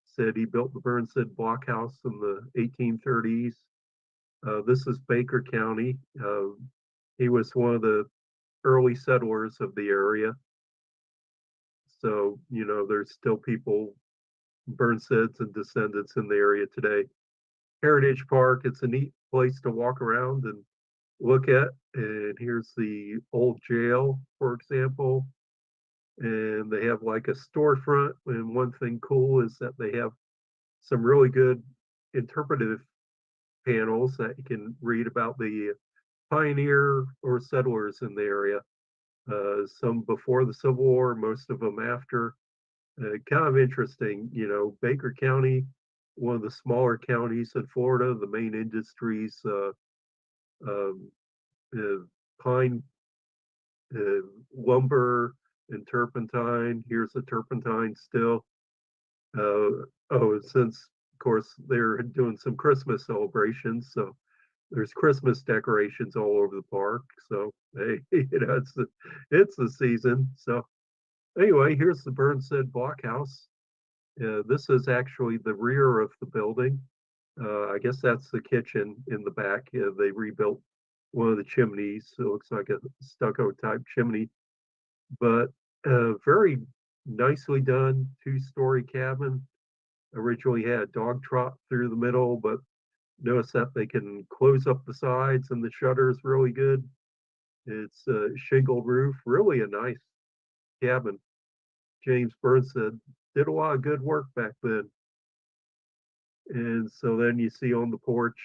Said he built the Burnstead Blockhouse in the 1830s. This is Baker County. He was one of the early settlers of the area. So, there's still people, Burnsteads and descendants in the area today. Heritage Park, it's a neat place to walk around and look at. And here's the old jail, for example. And they have like a storefront. And one thing cool is that they have some really good interpretive panels that you can read about the pioneer or settlers in the area. Some before the Civil War, most of them after. Kind of interesting, Baker County one of the smaller counties in Florida. The main industries, um, pine, lumber, and turpentine. Here's the turpentine still. Since of course they're doing some Christmas celebrations, so there's Christmas decorations all over the park. So hey, it's the season. So anyway, here's the Burnstead Blockhouse. This is actually the rear of the building. I guess that's the kitchen in the back. They rebuilt one of the chimneys. It looks like a stucco type chimney, but very nicely done 2-story cabin. Originally had a dog trot through the middle, but notice that they can close up the sides and the shutter is really good. It's a shingled roof, really a nice cabin. James Burnstead did a lot of good work back then. And so then you see on the porch,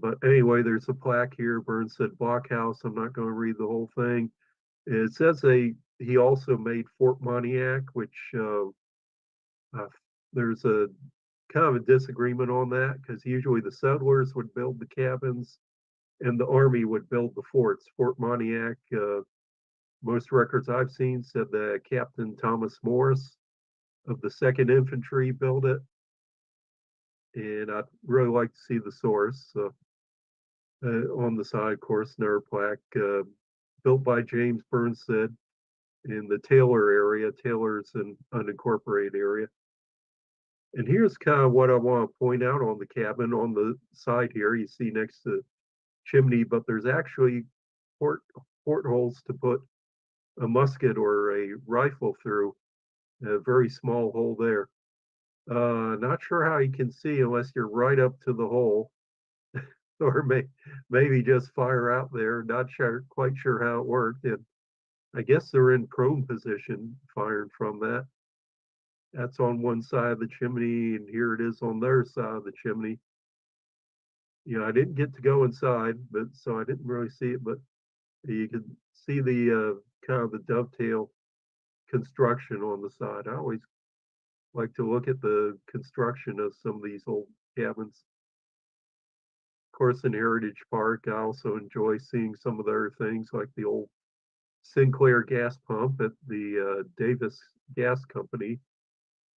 but anyway, there's a plaque here, Burnstead Blockhouse. I'm not going to read the whole thing. It says he also made Fort Pontiac, which there's a kind of a disagreement on that because usually the settlers would build the cabins and the army would build the forts. Fort Pontiac, most records I've seen said that Captain Thomas Morris of the 2nd Infantry built it. And I'd really like to see the source. On the side, of course, another plaque built by James Burnstead in the Taylor area. Taylor's an unincorporated area. And here's kind of what I want to point out on the cabin. On the side here, you see next to chimney, but there's actually portholes to put a musket or a rifle through. A very small hole there. Not sure how you can see unless you're right up to the hole, or maybe just fire out there. Not sure, quite sure how it worked. And I guess they're in prone position firing from that. That's on one side of the chimney, and here it is on their side of the chimney. I didn't get to go inside, but so I didn't really see it. But you can see the kind of the dovetail construction on the side. I always like to look at the construction of some of these old cabins. Of course, in Heritage Park, I also enjoy seeing some of the other things like the old Sinclair gas pump at the Davis Gas Company.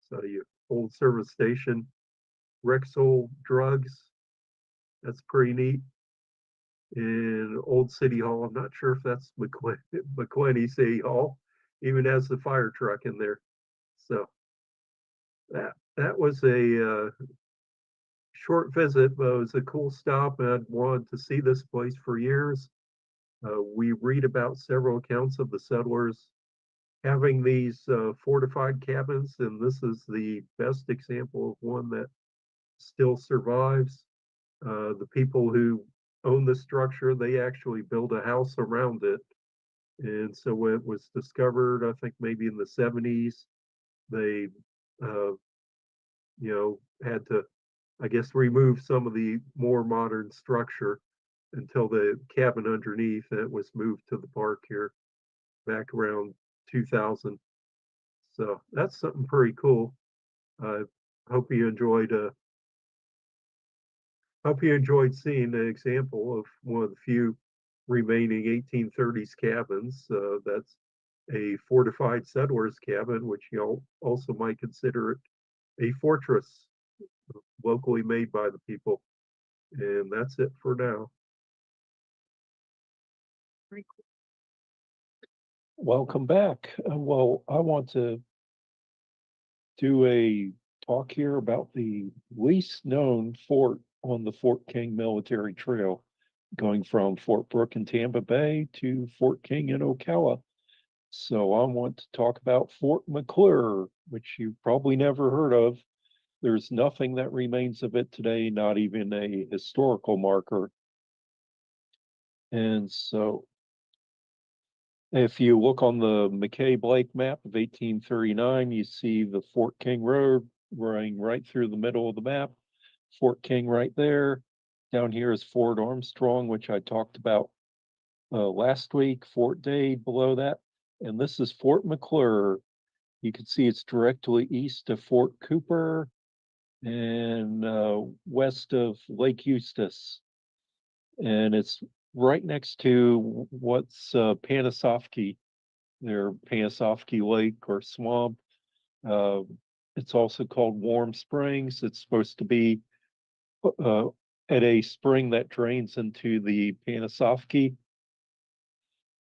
So you old service station, Rexall Drugs. That's pretty neat. In Old City Hall, I'm not sure if that's McClenny City Hall, even has the fire truck in there. So that was a short visit, but it was a cool stop, and I'd wanted to see this place for years. We read about several accounts of the settlers having these fortified cabins, and this is the best example of one that still survives. The people who own the structure, they actually built a house around it. And so when it was discovered, I think maybe in the 70s, they, had to, I guess, remove some of the more modern structure until the cabin underneath, and it was moved to the park here back around 2000. So that's something pretty cool. I hope you enjoyed seeing an example of one of the few remaining 1830s cabins. That's a fortified settlers cabin, which you also might consider it a fortress, locally made by the people. And that's it for now. Welcome back. Well, I want to do a talk here about the least known fort on the Fort King Military Trail, going from Fort Brooke in Tampa Bay to Fort King in Ocala. So I want to talk about Fort McClure, which you've probably never heard of. There's nothing that remains of it today, not even a historical marker. And so if you look on the McKay-Blake map of 1839, you see the Fort King Road running right through the middle of the map. Fort King right there. Down here is Fort Armstrong, which I talked about last week. Fort Dade below that. And this is Fort McClure. You can see it's directly east of Fort Cooper and west of Lake Eustis. And it's right next to what's Panisofsky, their Panisofsky Lake or swamp. Uh, it's also called Warm Springs. It's supposed to be at a spring that drains into the Panisofsky.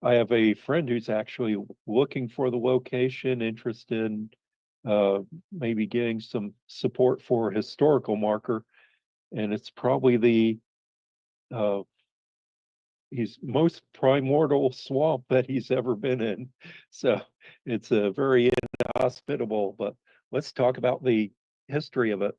I have a friend who's actually looking for the location, interested in maybe getting some support for a historical marker, and it's probably the he's most primordial swamp that he's ever been in. So it's a very inhospitable, but let's talk about the history of it.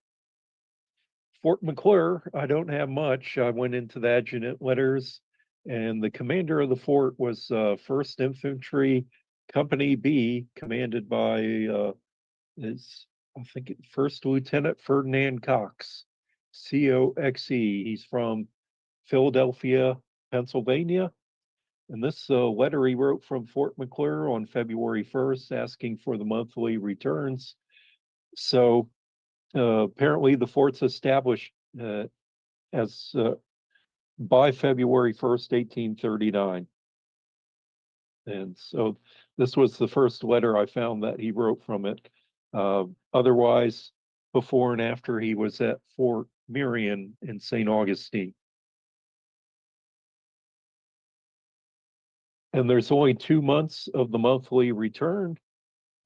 Fort McClure, I don't have much. I went into the adjutant letters, and the commander of the fort was 1st Infantry Company B, commanded by I think, First Lieutenant Ferdinand Cox, COXE. He's from Philadelphia, Pennsylvania. And this letter he wrote from Fort McClure on February 1st, asking for the monthly returns. So apparently the fort's established as by February 1st, 1839. And so this was the first letter I found that he wrote from it. Otherwise, before and after, he was at Fort Marion in St. Augustine. And there's only 2 months of the monthly return.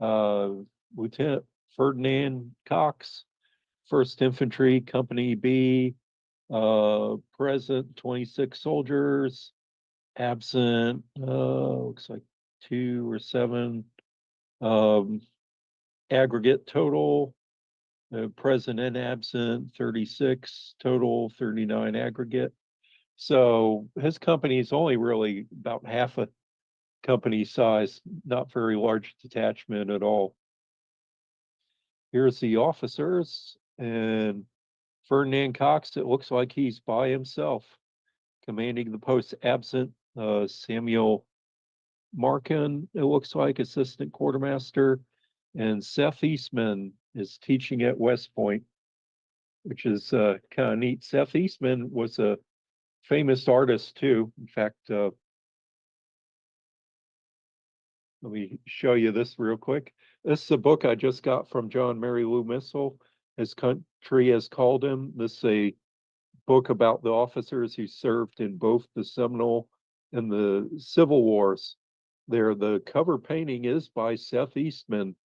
Lieutenant Ferdinand Cox, 1st Infantry Company B, present 26 soldiers, absent looks like 2 or 7, aggregate total present and absent 36, total 39 aggregate. So his company is only really about half a company size, not very large detachment at all. Here's the officers, and Ferdinand Cox, it looks like he's by himself, commanding the post. Absent Samuel Markin, it looks like, assistant quartermaster, and Seth Eastman is teaching at West Point, which is kind of neat. Seth Eastman was a famous artist too. In fact, let me show you this real quick. This is a book I just got from John Mary Lou Missile. His country has called him. This is a book about the officers who served in both the Seminole and the Civil Wars. There, the cover painting is by Seth Eastman.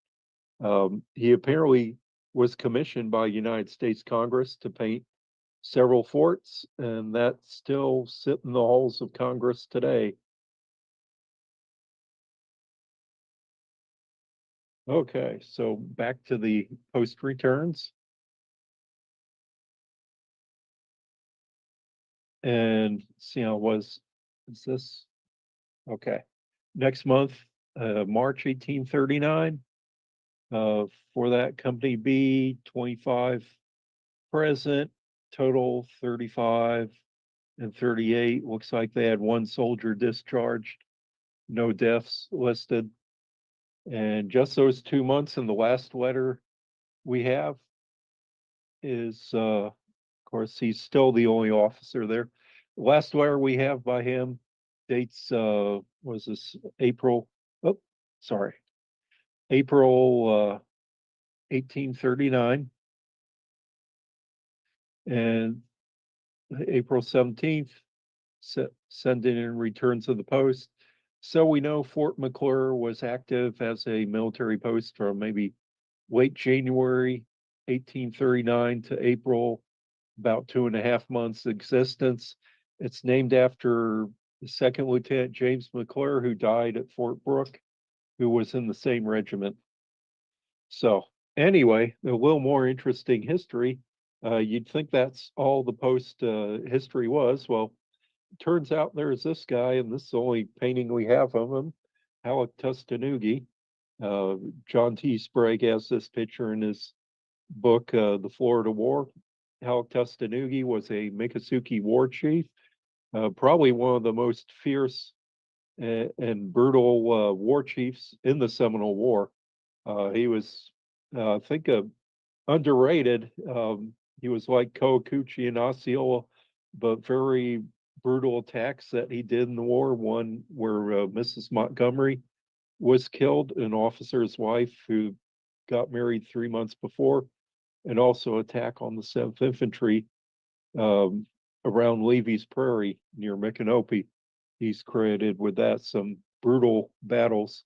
He apparently was commissioned by United States Congress to paint several forts, and that still sit in the halls of Congress today. Okay, so back to the post returns. And see how it was, is this? Okay. Next month, March 1839. For that, Company B, 25 present, total 35 and 38. Looks like they had 1 soldier discharged, no deaths listed. And just those 2 months, and the last letter we have is, of course, he's still the only officer there. The last letter we have by him dates, was this April, oh, sorry, April 1839. And April 17th, sending in returns of the post. So we know Fort McClure was active as a military post from maybe late January 1839 to April, about 2.5 months existence. It's named after the 2nd Lieutenant James McClure, who died at Fort Brooke, who was in the same regiment. So anyway, a little more interesting history. You'd think that's all the post history was. Well, turns out there's this guy, and this is the only painting we have of him, Halleck Tustenuggee. John T. Sprague has this picture in his book, The Florida War. Halleck Tustenuggee was a Miccosukee war chief, probably one of the most fierce and brutal war chiefs in the Seminole War. He was, I think, underrated. He was like Kowakuchi and Osceola, but very brutal attacks that he did in the war. One where Mrs. Montgomery was killed, an officer's wife who got married 3 months before, and also attack on the 7th Infantry um, around Levy's Prairie near Micanopy. He's credited with that, some brutal battles.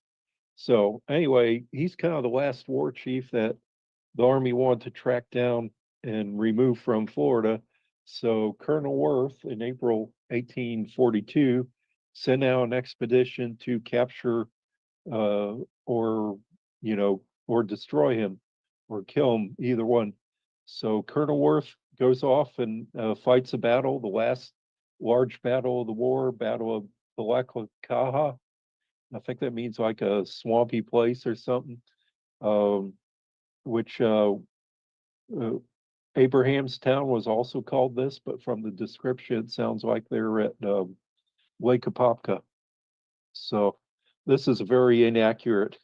So anyway, he's kind of the last war chief that the Army wanted to track down and remove from Florida. So Colonel Worth in April 1842 sent out an expedition to capture or, or destroy him or kill him, either one. So Colonel Worth goes off and fights a battle, the last large battle of the war, Battle of Balaclava. I think that means like a swampy place or something, which uh, Abrahamstown was also called this, but from the description, it sounds like they're at Lake Apopka. So this is a very inaccurate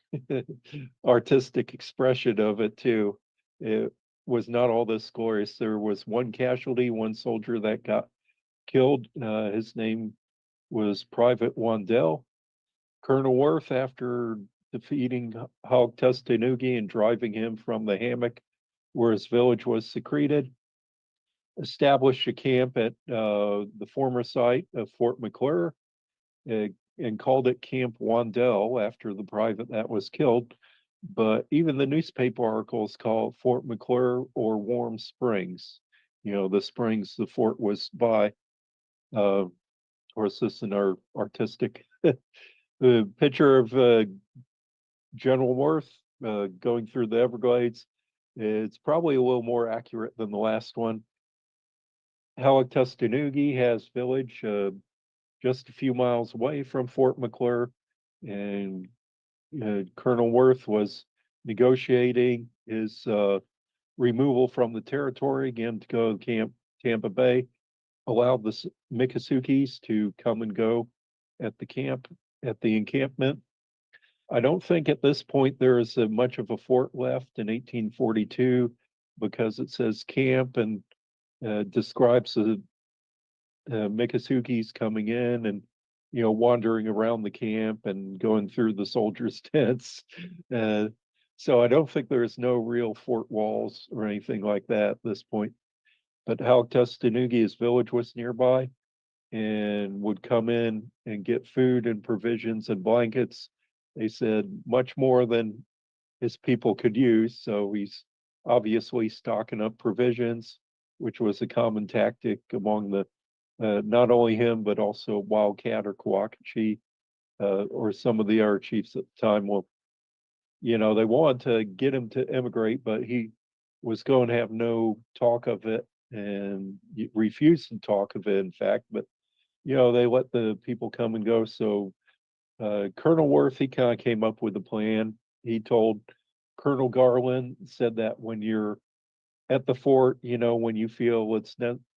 artistic expression of it too. It was not all this glorious. There was one casualty, one soldier that got killed. His name was Private Wandell. Colonel Worth, after defeating Hog Tustanugi and driving him from the hammock where his village was secreted, established a camp at the former site of Fort McClure and called it Camp Wandell after the private that was killed. But even the newspaper articles call it Fort McClure or Warm Springs. The springs the fort was by. Of course, this is an artistic the picture of General Worth going through the Everglades. It's probably a little more accurate than the last one. Hallock-Tustanugi has village just a few miles away from Fort McClure, and Colonel Worth was negotiating his removal from the territory again to go to Camp Tampa Bay, allowed the Miccosukes to come and go at the encampment. I don't think at this point there is much of a fort left in 1842 because it says camp and describes the Miccosukes coming in and wandering around the camp and going through the soldiers' tents. Uh, so I don't think there's no real fort walls or anything like that at this point. But Halk-Tustanugi's village was nearby and would come in and get food and provisions and blankets. They said much more than his people could use. So he's obviously stocking up provisions, which was a common tactic among the not only him, but also Wildcat or Kawakachi, or some of the other chiefs at the time. Well, they wanted to get him to emigrate, but he was going to have no talk of it and refused to talk of it, in fact. But, they let the people come and go. So Colonel Worth, he kind of came up with a plan. He told Colonel Garland, said that when you're at the fort, when you feel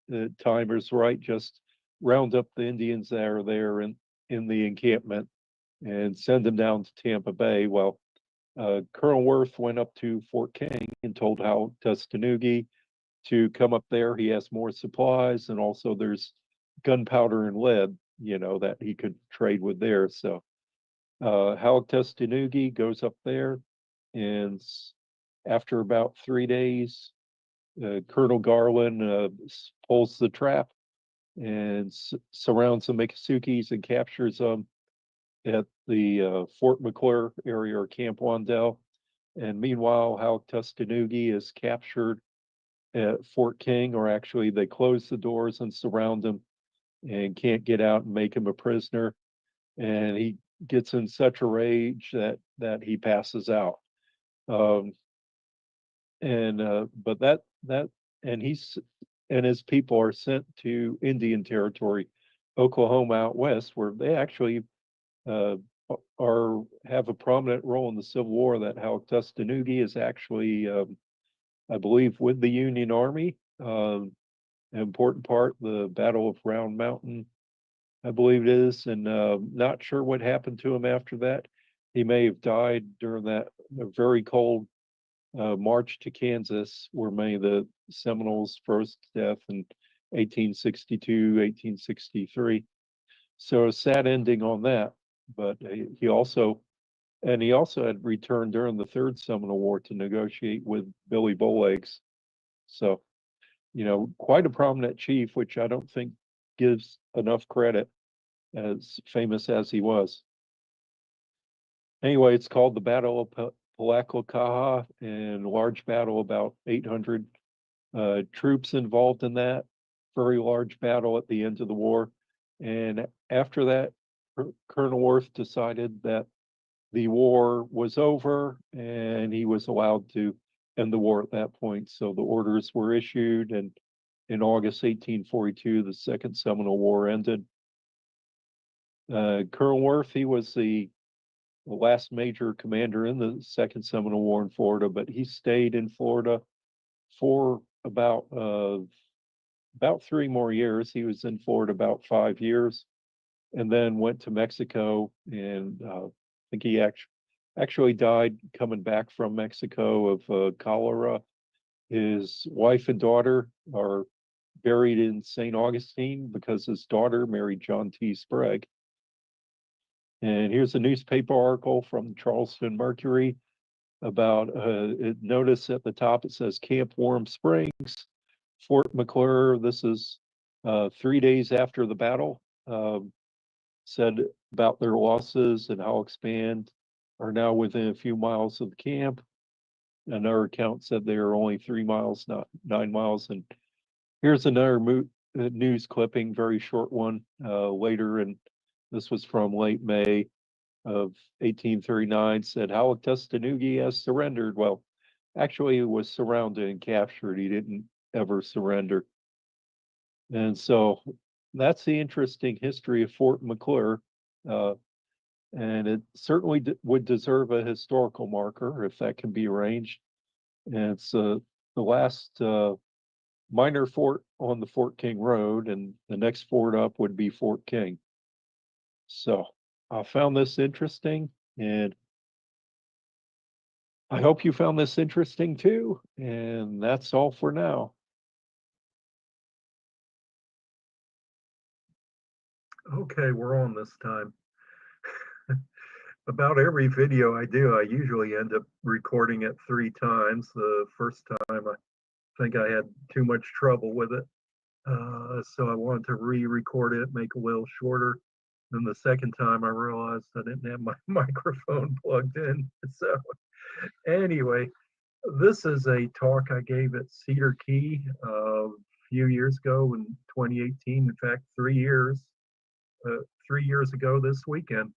the time is right, just round up the Indians that are there in the encampment and send them down to Tampa Bay. Well, Colonel Worth went up to Fort King and told Hal Tustanugi to come up there. He has more supplies, and also there's gunpowder and lead, that he could trade with there. So Hal Tustanugi goes up there, and after about 3 days, Colonel Garland pulls the trap and surrounds the Miccosukes and captures them at the Fort McClure area or Camp Wandell. And meanwhile, Hal Tustanugi is captured at Fort King, or actually they close the doors and surround him and can't get out and make him a prisoner. And he gets in such a rage that he passes out. But that and he's and his people are sent to Indian Territory, Oklahoma out west, where they actually have a prominent role in the Civil War. That Hal Tustanugi is actually, I believe, with the Union Army. An important part, the Battle of Round Mountain, I believe it is, and not sure what happened to him after that. he may have died during that very cold march to Kansas, where many of the Seminoles' first death in 1862, 1863. So a sad ending on that. But he also had returned during the Third Seminole War to negotiate with Billy Bowlegs. So, quite a prominent chief, which I don't think gives enough credit, as famous as he was. Anyway, it's called the Battle of Palacocaha, and large battle, about 800 troops involved in that. Very large battle at the end of the war. And after that, Colonel Worth decided that the war was over and he was allowed to end the war at that point. So the orders were issued, and in August 1842, the Second Seminole War ended. Colonel Worth, he was the last major commander in the Second Seminole War in Florida, but he stayed in Florida for about 3 more years. He was in Florida about 5 years, and then went to Mexico, and I think he actually died coming back from Mexico of cholera. His wife and daughter are buried in St. Augustine because his daughter married John T. Sprague. And here's a newspaper article from the Charleston Mercury about, notice at the top it says Camp Warm Springs, Fort McClure. This is 3 days after the battle. Said about their losses and how expand are now within a few miles of the camp. Another account said they are only 3 miles, not 9 miles. And here's another news clipping, very short one, later, and this was from late May of 1839, said Halleck Tustanugi has surrendered. Well, actually, he was surrounded and captured. He didn't ever surrender. And so that's the interesting history of Fort McClure. And it certainly would deserve a historical marker if that can be arranged. And it's the last minor fort on the Fort King Road, and the next fort up would be Fort King. So I found this interesting, and I hope you found this interesting too. And that's all for now. Okay, we're on this time. About every video I do, I usually end up recording it 3 times. The first time, I think I had too much trouble with it. So I wanted to re-record it, make it a little shorter. Then the second time I realized I didn't have my microphone plugged in. So anyway, this is a talk I gave at Cedar Key a few years ago in 2018. In fact, 3 years ago this weekend,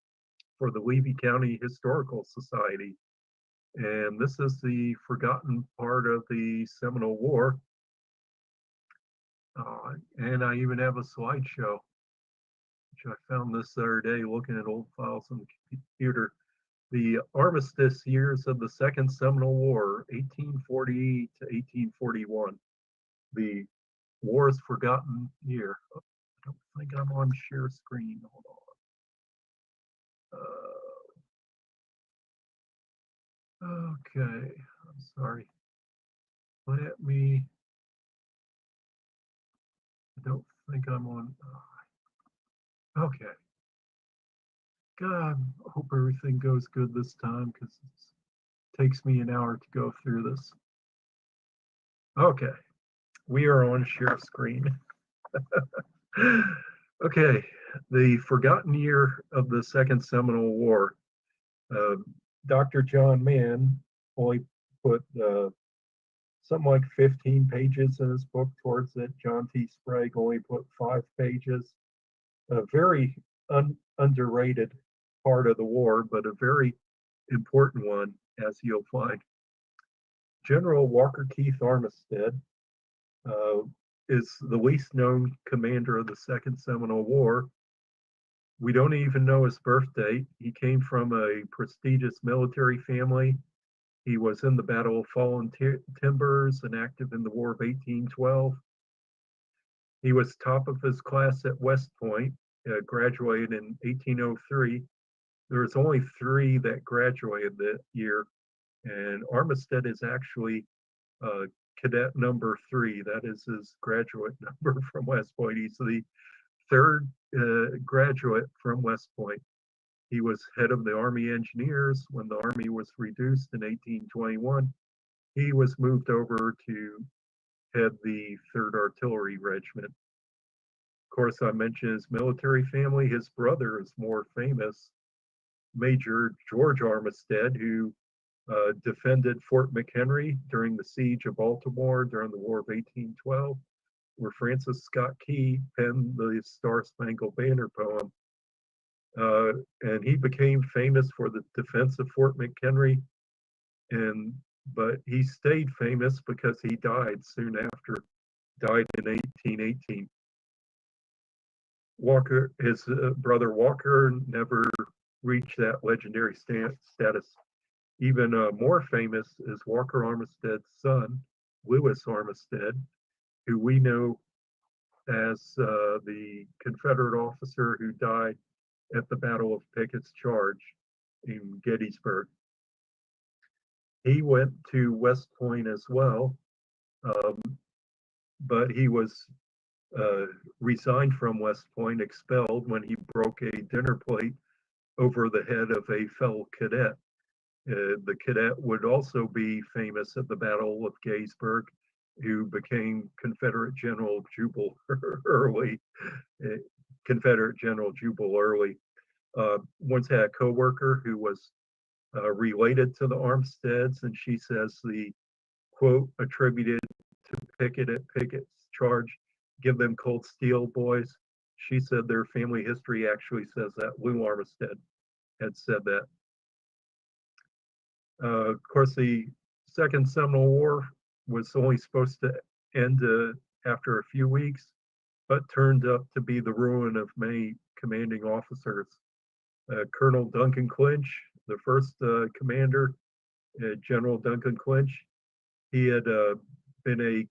for the Levy County Historical Society. And this is the forgotten part of the Seminole War. And I even have a slideshow, which I found this other day looking at old files on the computer. The armistice years of the Second Seminole War, 1840 to 1841. The war's forgotten year. I don't think I'm on share screen. Hold on. Okay, I'm sorry. I don't think I'm on. Okay. God, I hope everything goes good this time, because it takes me an hour to go through this. Okay, we are on share screen. Okay, the forgotten year of the Second Seminole War. Dr. John Mann only put something like 15 pages in his book towards it. John T. Sprague only put 5 pages. A very underrated part of the war, but a very important one, as you'll find. General Walker Keith Armistead is the least known commander of the Second Seminole War. We don't even know his birth date. He came from a prestigious military family. He was in the Battle of Fallen Timbers and active in the War of 1812. He was top of his class at West Point, graduated in 1803. There was only 3 that graduated that year, and Armistead is actually cadet number 3. That is his graduate number from West Point. He's the 3rd graduate from West Point. He was head of the Army Engineers when the Army was reduced in 1821. He was moved over to head the 3rd Artillery Regiment. Of course, I mentioned his military family. His brother is more famous, Major George Armistead, who defended Fort McHenry during the siege of Baltimore during the War of 1812, where Francis Scott Key penned the Star Spangled Banner poem. And he became famous for the defense of Fort McHenry, but he stayed famous because he died soon after, died in 1818. Walker, his brother Walker, never reached that legendary status. Even more famous is Walker Armistead's son, Lewis Armistead, who we know as the Confederate officer who died at the Battle of Pickett's Charge in Gettysburg. He went to West Point as well, but he was resigned from West Point, expelled when he broke a dinner plate over the head of a fellow cadet. The cadet would also be famous at the Battle of Gettysburg, who became Confederate General Jubal Early. Confederate General Jubal Early once had a co-worker who was related to the Armsteads, and she says the quote attributed to Pickett at Pickett's charge, "Give them cold steel, boys." She said their family history actually says that Lou Armistead had said that. Of course, the Second Seminole War was only supposed to end after a few weeks, but turned up to be the ruin of many commanding officers. Colonel Duncan Clinch, the first commander, General Duncan Clinch, he had been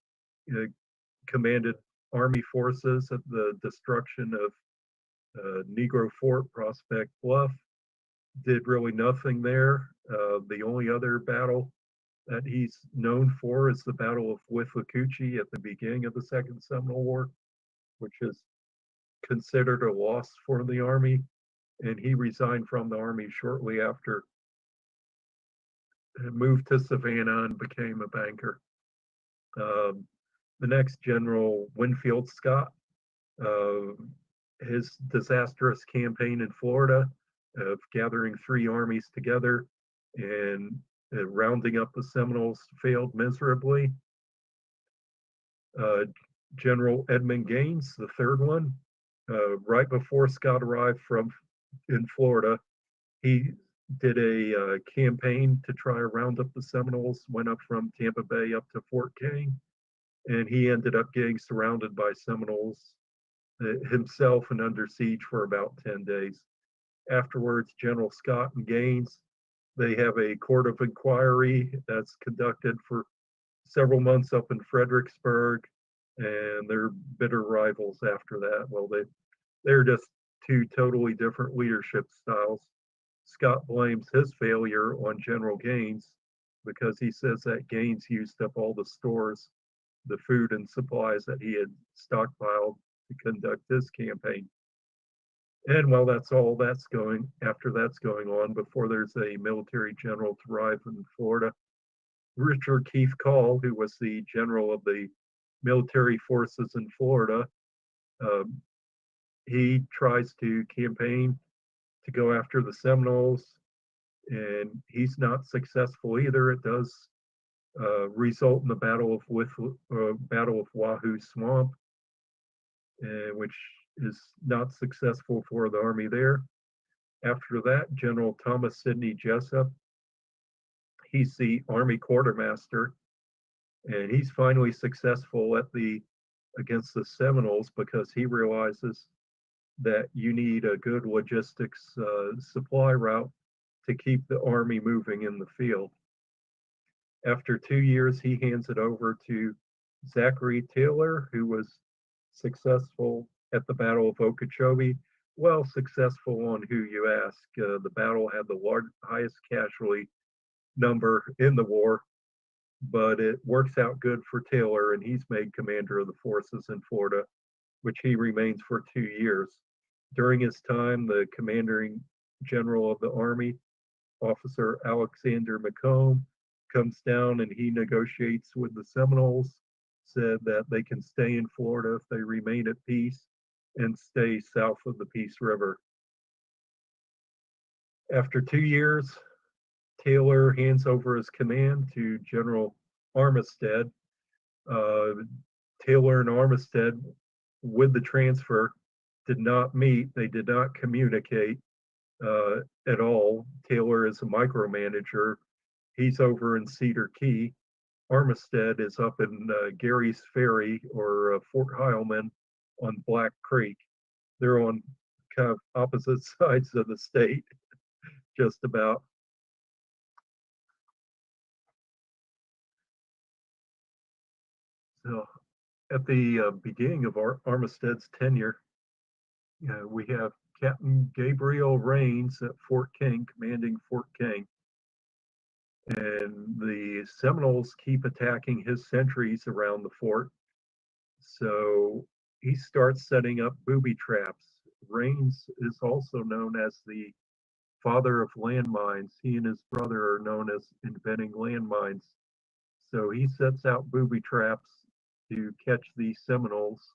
commanded Army forces at the destruction of Negro Fort, Prospect Bluff. Did really nothing there. The only other battle that he's known for is the Battle of Withlacoochee at the beginning of the Second Seminole War, which is considered a loss for the Army, and he resigned from the Army shortly after, moved to Savannah and became a banker. The next general, Winfield Scott, his disastrous campaign in Florida of gathering 3 armies together and rounding up the Seminoles failed miserably. General Edmund Gaines, the 3rd one, right before Scott arrived in Florida, he did a campaign to try to round up the Seminoles, went up from Tampa Bay up to Fort King, and he ended up getting surrounded by Seminoles himself and under siege for about 10 days. Afterwards, General Scott and Gaines, they have a court of inquiry that's conducted for several months up in Fredericksburg, and they're bitter rivals after that. Well, they're just 2 totally different leadership styles. Scott blames his failure on General Gaines because he says that Gaines used up all the stores, the food and supplies that he had stockpiled to conduct his campaign. And while that's going on, before there's a military general to arrive in Florida, Richard Keith Call, who was the general of the military forces in Florida, he tries to campaign to go after the Seminoles, and he's not successful either. It does result in the Battle of Wahoo Swamp, which is not successful for the Army there. After that, General Thomas Sidney Jessup, he's the Army quartermaster, and he's finally successful against the Seminoles because he realizes that you need a good logistics supply route to keep the Army moving in the field. After 2 years, he hands it over to Zachary Taylor, who was successful at the Battle of Okeechobee. well, successful on who you ask. The battle had the highest casualty number in the war, but it works out good for Taylor, and he's made commander of the forces in Florida, which he remains for 2 years. During his time, the commanding general of the Army, Officer Alexander McComb, comes down and he negotiates with the Seminoles, said that they can stay in Florida if they remain at peace and stay south of the Peace River. After 2 years, Taylor hands over his command to General Armistead. Taylor and Armistead, with the transfer, did not meet. They did not communicate at all. Taylor is a micromanager. He's over in Cedar Key. Armistead is up in Gary's Ferry or Fort Heilman on Black Creek. They're on kind of opposite sides of the state, just about. So at the beginning of Armistead's tenure, we have Captain Gabriel Rains at Fort King, commanding Fort King. And the Seminoles keep attacking his sentries around the fort. So he starts setting up booby traps. Rains is also known as the father of landmines. He and his brother are known as inventing landmines. So he sets out booby traps to catch these Seminoles.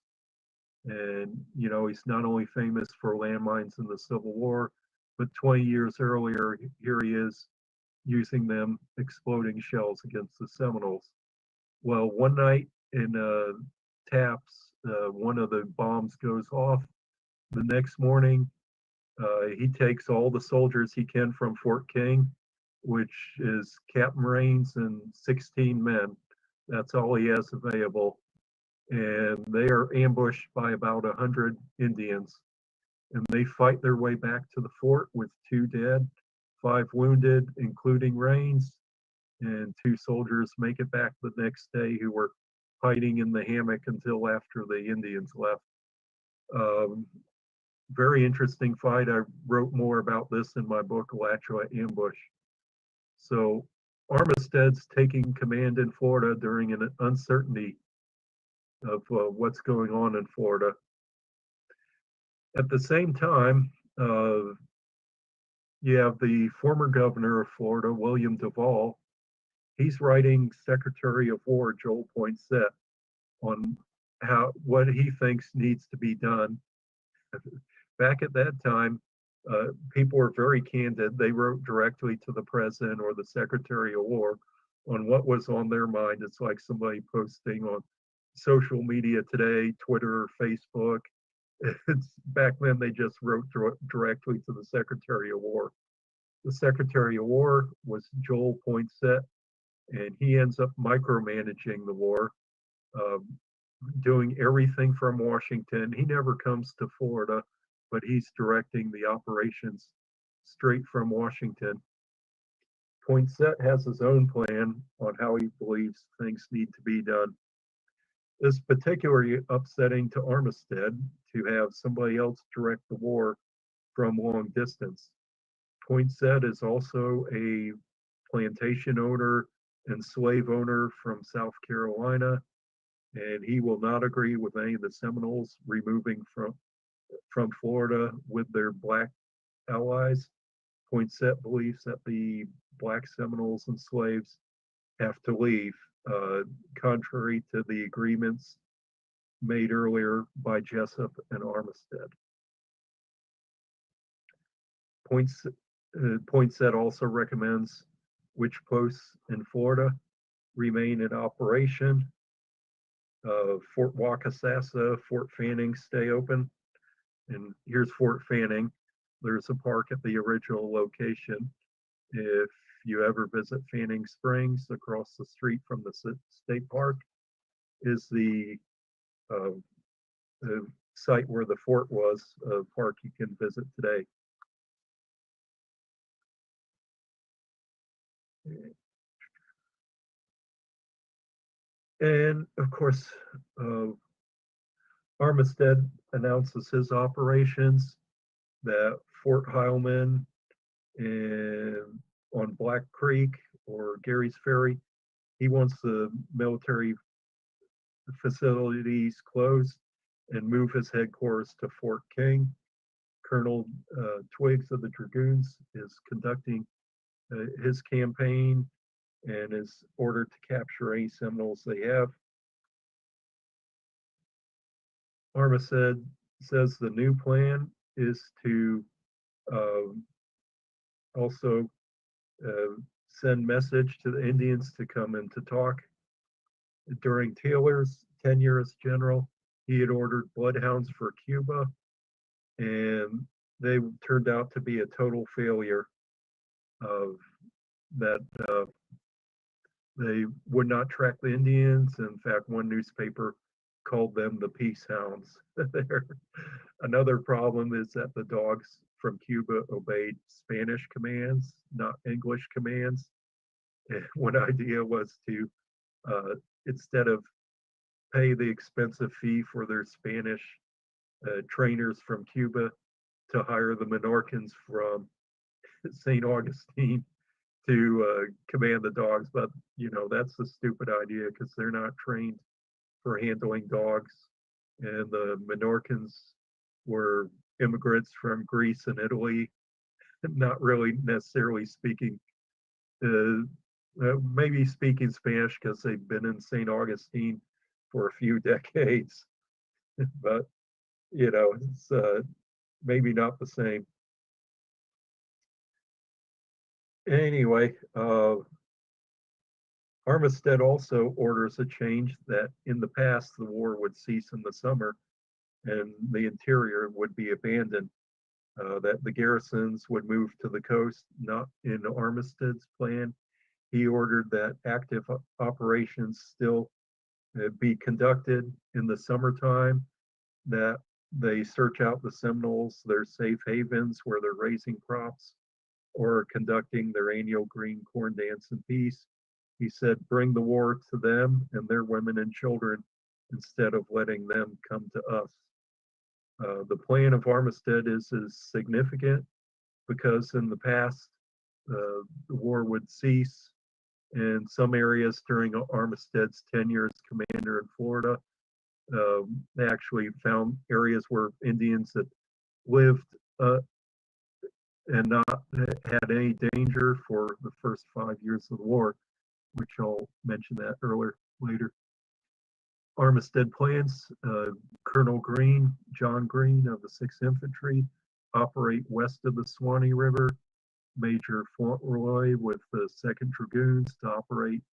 And, you know, he's not only famous for landmines in the Civil War, but 20 years earlier, here he is using them exploding shells against the Seminoles. Well, one night in Taps, one of the bombs goes off. The next morning, he takes all the soldiers he can from Fort King, which is Captain Rains and 16 men. That's all he has available. And they are ambushed by about 100 Indians. And they fight their way back to the fort with 2 dead, 5 wounded, including Rains, and 2 soldiers make it back the next day who were hiding in the hammock until after the Indians left. Very interesting fight. I wrote more about this in my book, Alachua Ambush. So Armistead's taking command in Florida during an uncertainty of what's going on in Florida. At the same time, you have the former governor of Florida, William Duvall. He's writing Secretary of War Joel Poinsett on what he thinks needs to be done. Back at that time, people were very candid. They wrote directly to the president or the Secretary of War on what was on their mind. It's like somebody posting on social media today, Twitter, Facebook. Back then, they just wrote directly to the Secretary of War. The Secretary of War was Joel Poinsett, and he ends up micromanaging the war, doing everything from Washington. He never comes to Florida, but he's directing the operations straight from Washington. Poinsett has his own plan on how he believes things need to be done. It's particularly upsetting to Armistead to have somebody else direct the war from long distance. Poinsett is also a plantation owner and slave owner from South Carolina, and he will not agree with any of the Seminoles removing from Florida with their black allies. Poinsett believes that the black Seminoles and slaves have to leave, contrary to the agreements made earlier by Jessup and Armistead. Poinsett also recommends which posts in Florida remain in operation. Fort Wakasasa, Fort Fanning stay open. And here's Fort Fanning. There's a park at the original location. If you ever visit Fanning Springs, across the street from the state park is the site where the fort was, a park you can visit today. And of course, Armistead announces his operations. that Fort Heilman and on Black Creek or Gary's Ferry, he wants the military facilities closed and move his headquarters to Fort King. Colonel Twiggs of the Dragoons is conducting his campaign and is ordered to capture any Seminoles they have. Armistead says the new plan is to also send message to the Indians to come in to talk. During Taylor's tenure as general, he had ordered bloodhounds for Cuba, and they turned out to be a total failure. Of that they would not track the Indians. In fact, one newspaper called them the peace hounds. Another problem is that the dogs from Cuba obeyed Spanish commands, not English commands. And one idea was to, instead of pay the expensive fee for their Spanish trainers from Cuba, to hire the Menorcans from St. Augustine to command the dogs. But, you know, that's a stupid idea because they're not trained for handling dogs. And the Menorcans were immigrants from Greece and Italy, not really necessarily speaking, maybe speaking Spanish because they've been in St. Augustine for a few decades. But, you know, it's maybe not the same. Anyway, Armistead also orders a change that in the past the war would cease in the summer and the interior would be abandoned, that the garrisons would move to the coast, not in Armistead's plan. He ordered that active operations still be conducted in the summertime, that they search out the Seminoles, their safe havens where they're raising crops or conducting their annual green corn dance in peace. He said, bring the war to them and their women and children instead of letting them come to us. The plan of Armistead is significant because in the past, the war would cease in some areas during Armistead's tenure as commander in Florida. They actually found areas where Indians that lived and not had any danger for the first 5 years of the war, which I'll mention that later. Armistead plans, Colonel Green, John Green of the 6th Infantry, operate west of the Swanee River. Major Fauntleroy with the 2nd Dragoons to operate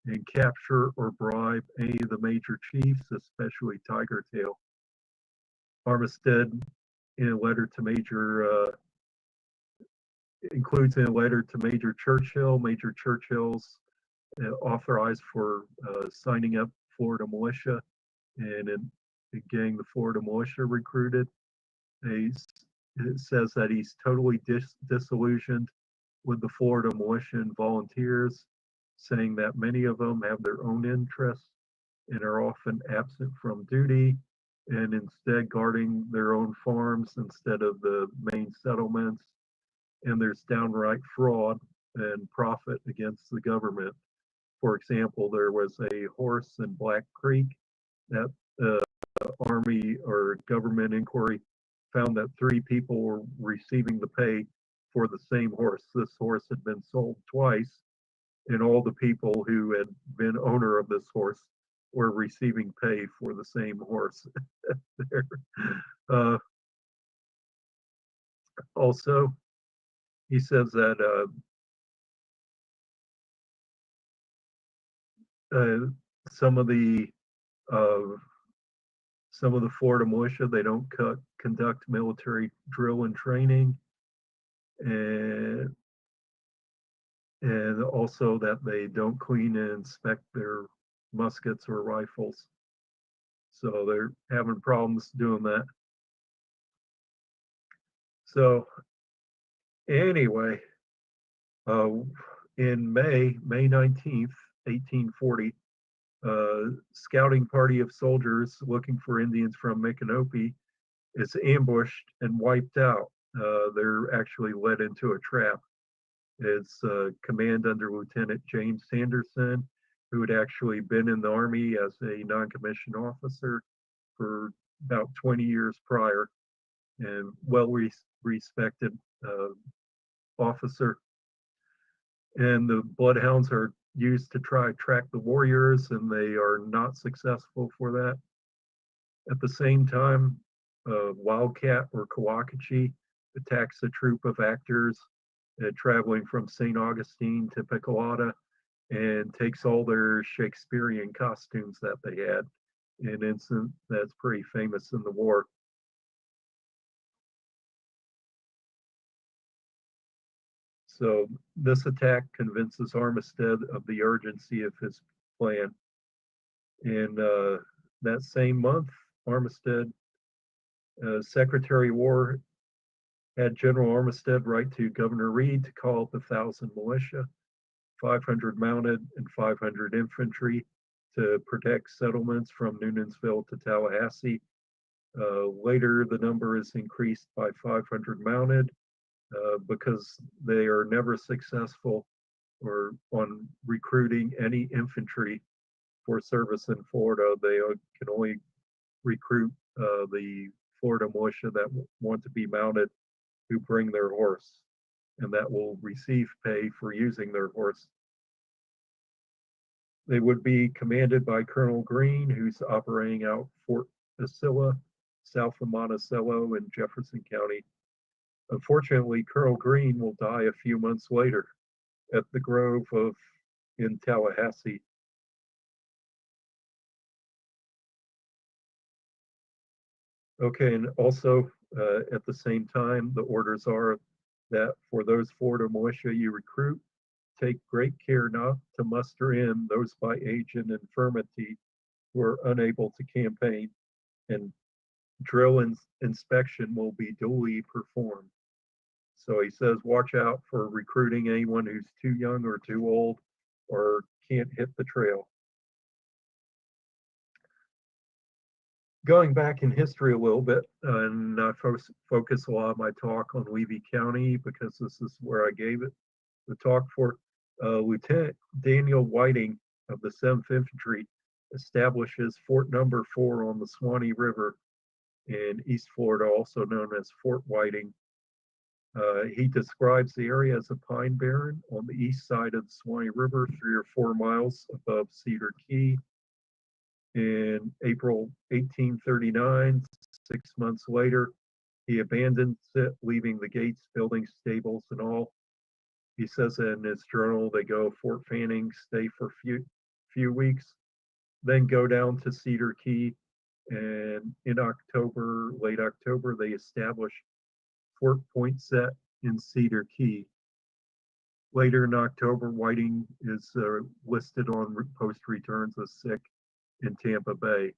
and capture or bribe any of the major chiefs, especially Tiger Tail. Armistead, in a letter to includes in a letter to Major Churchill's authorized for signing up Florida militia and getting the Florida militia recruited. It says that he's totally disillusioned with the Florida militia and volunteers, saying that many of them have their own interests and are often absent from duty and instead guarding their own farms instead of the main settlements. And there's downright fraud and profit against the government. For example, there was a horse in Black Creek that Army or government inquiry found that 3 people were receiving the pay for the same horse. This horse had been sold twice, and all the people who had been owner of this horse were receiving pay for the same horse. Also, he says that some of the Florida militia, they don't conduct military drill and training, and also that they don't clean and inspect their muskets or rifles. So they're having problems doing that. So anyway, in May 19th, 1840, scouting party of soldiers looking for Indians from Micanopy is ambushed and wiped out. they're actually led into a trap. It's command under Lieutenant James Sanderson, who had actually been in the Army as a non-commissioned officer for about 20 years prior, and respected officer. And the bloodhounds are used to try track the warriors, and they are not successful for that. At the same time, Wildcat or Kawakachi attacks a troop of actors traveling from St. Augustine to Piccolata and takes all their Shakespearean costumes that they had, an incident that's pretty famous in the war. So this attack convinces Armistead of the urgency of his plan. And that same month, Armistead, Secretary of War, had General Armistead write to Governor Reed to call up 1,000 militia, 500 mounted, and 500 infantry to protect settlements from Noonensville to Tallahassee. Later, the number is increased by 500 mounted because they are never successful or on recruiting any infantry for service in Florida. They can only recruit the Florida militia that want to be mounted, who bring their horse, and that will receive pay for using their horse. They would be commanded by Colonel Green, who's operating out Fort Isilla, south of Monticello in Jefferson County. Unfortunately, Colonel Green will die a few months later at the Grove in Tallahassee. Okay, and also at the same time, the orders are that for those Florida militia you recruit, take great care not to muster in those by age and infirmity who are unable to campaign, and drill inspection will be duly performed. So he says, watch out for recruiting anyone who's too young or too old or can't hit the trail. Going back in history a little bit, and I focus a lot of my talk on Levy County because this is where I gave it the talk for. Lieutenant Daniel Whiting of the 7th Infantry establishes Fort Number 4 on the Swanee River in East Florida, also known as Fort Whiting. He describes the area as a pine barren on the east side of the Swanee River, 3 or 4 miles above Cedar Key. In April 1839, 6 months later, he abandons it, leaving the gates, buildings, stables, and all. He says in his journal they go Fort Fanning, stay for few weeks, then go down to Cedar Key, and in October, late October, they establish Fort Poinsett in Cedar Key. Later in October, Whiting is listed on post returns as sick in Tampa Bay.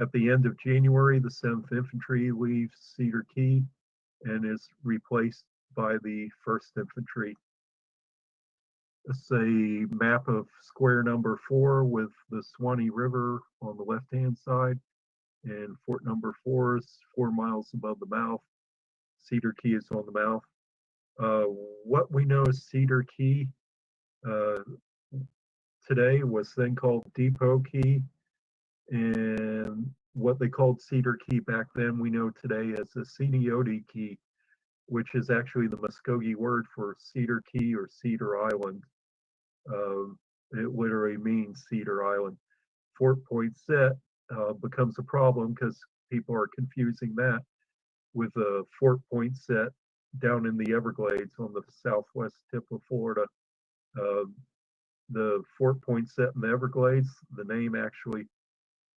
At the end of January, the 7th Infantry leaves Cedar Key and is replaced by the 1st Infantry. It's a map of square number 4 with the Swanee River on the left-hand side, and Fort Number 4 is 4 miles above the mouth. Cedar Key is on the mouth. What we know as Cedar Key today was then called Depot Key, and what they called Cedar Key back then we know today as the Senioti Key, which is actually the Muskogee word for Cedar Key or Cedar Island. It literally means Cedar Island. Fort Poinsett becomes a problem because people are confusing that with Fort Poinsett down in the Everglades on the southwest tip of Florida. The Fort Poinsett in the Everglades, the name actually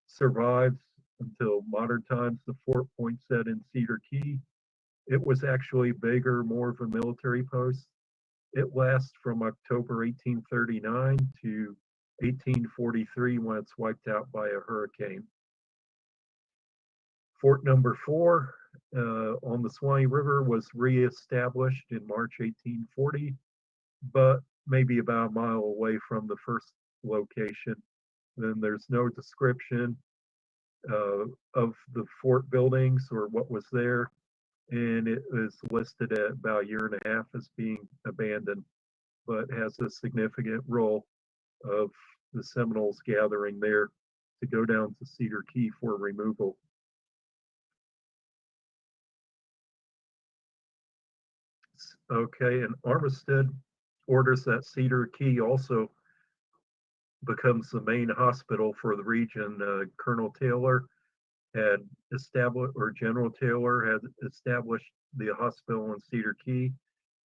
survives until modern times. The Fort Poinsett in Cedar Key, it was actually bigger, more of a military post. It lasts from October 1839 to 1843 when it's wiped out by a hurricane. Fort Number 4 on the Swanee River was reestablished in March 1840, but maybe about a mile away from the first location. Then there's no description of the fort buildings or what was there, and it is listed at about a year and a half as being abandoned, but has a significant role of the Seminoles gathering there to go down to Cedar Key for removal. Okay, and Armistead orders that Cedar Key also becomes the main hospital for the region. Colonel Taylor had established, or General Taylor had established the hospital in Cedar Key.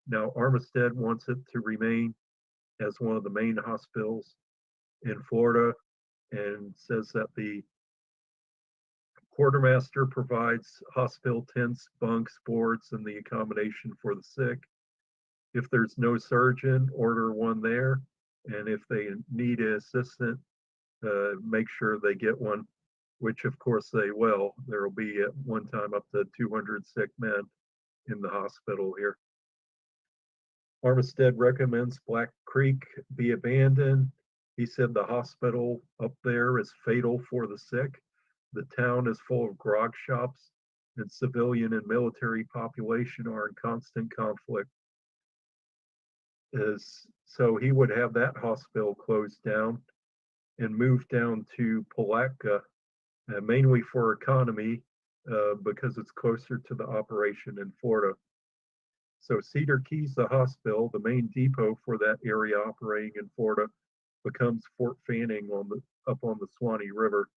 Now Armistead wants it to remain as one of the main hospitals in Florida, and says that the quartermaster provides hospital tents, bunks, boards, and the accommodation for the sick. If there's no surgeon, order one there. And if they need an assistant, make sure they get one, which of course they will. There will be at one time up to 200 sick men in the hospital here. Armistead recommends Black Creek be abandoned. He said the hospital up there is fatal for the sick. The town is full of grog shops, and civilian and military population are in constant conflict. So he would have that hospital closed down and move down to Palatka, mainly for economy, because it's closer to the operation in Florida. So Cedar Key's the hospital, the main depot for that area operating in Florida, becomes Fort Fanning up on the Swanee River.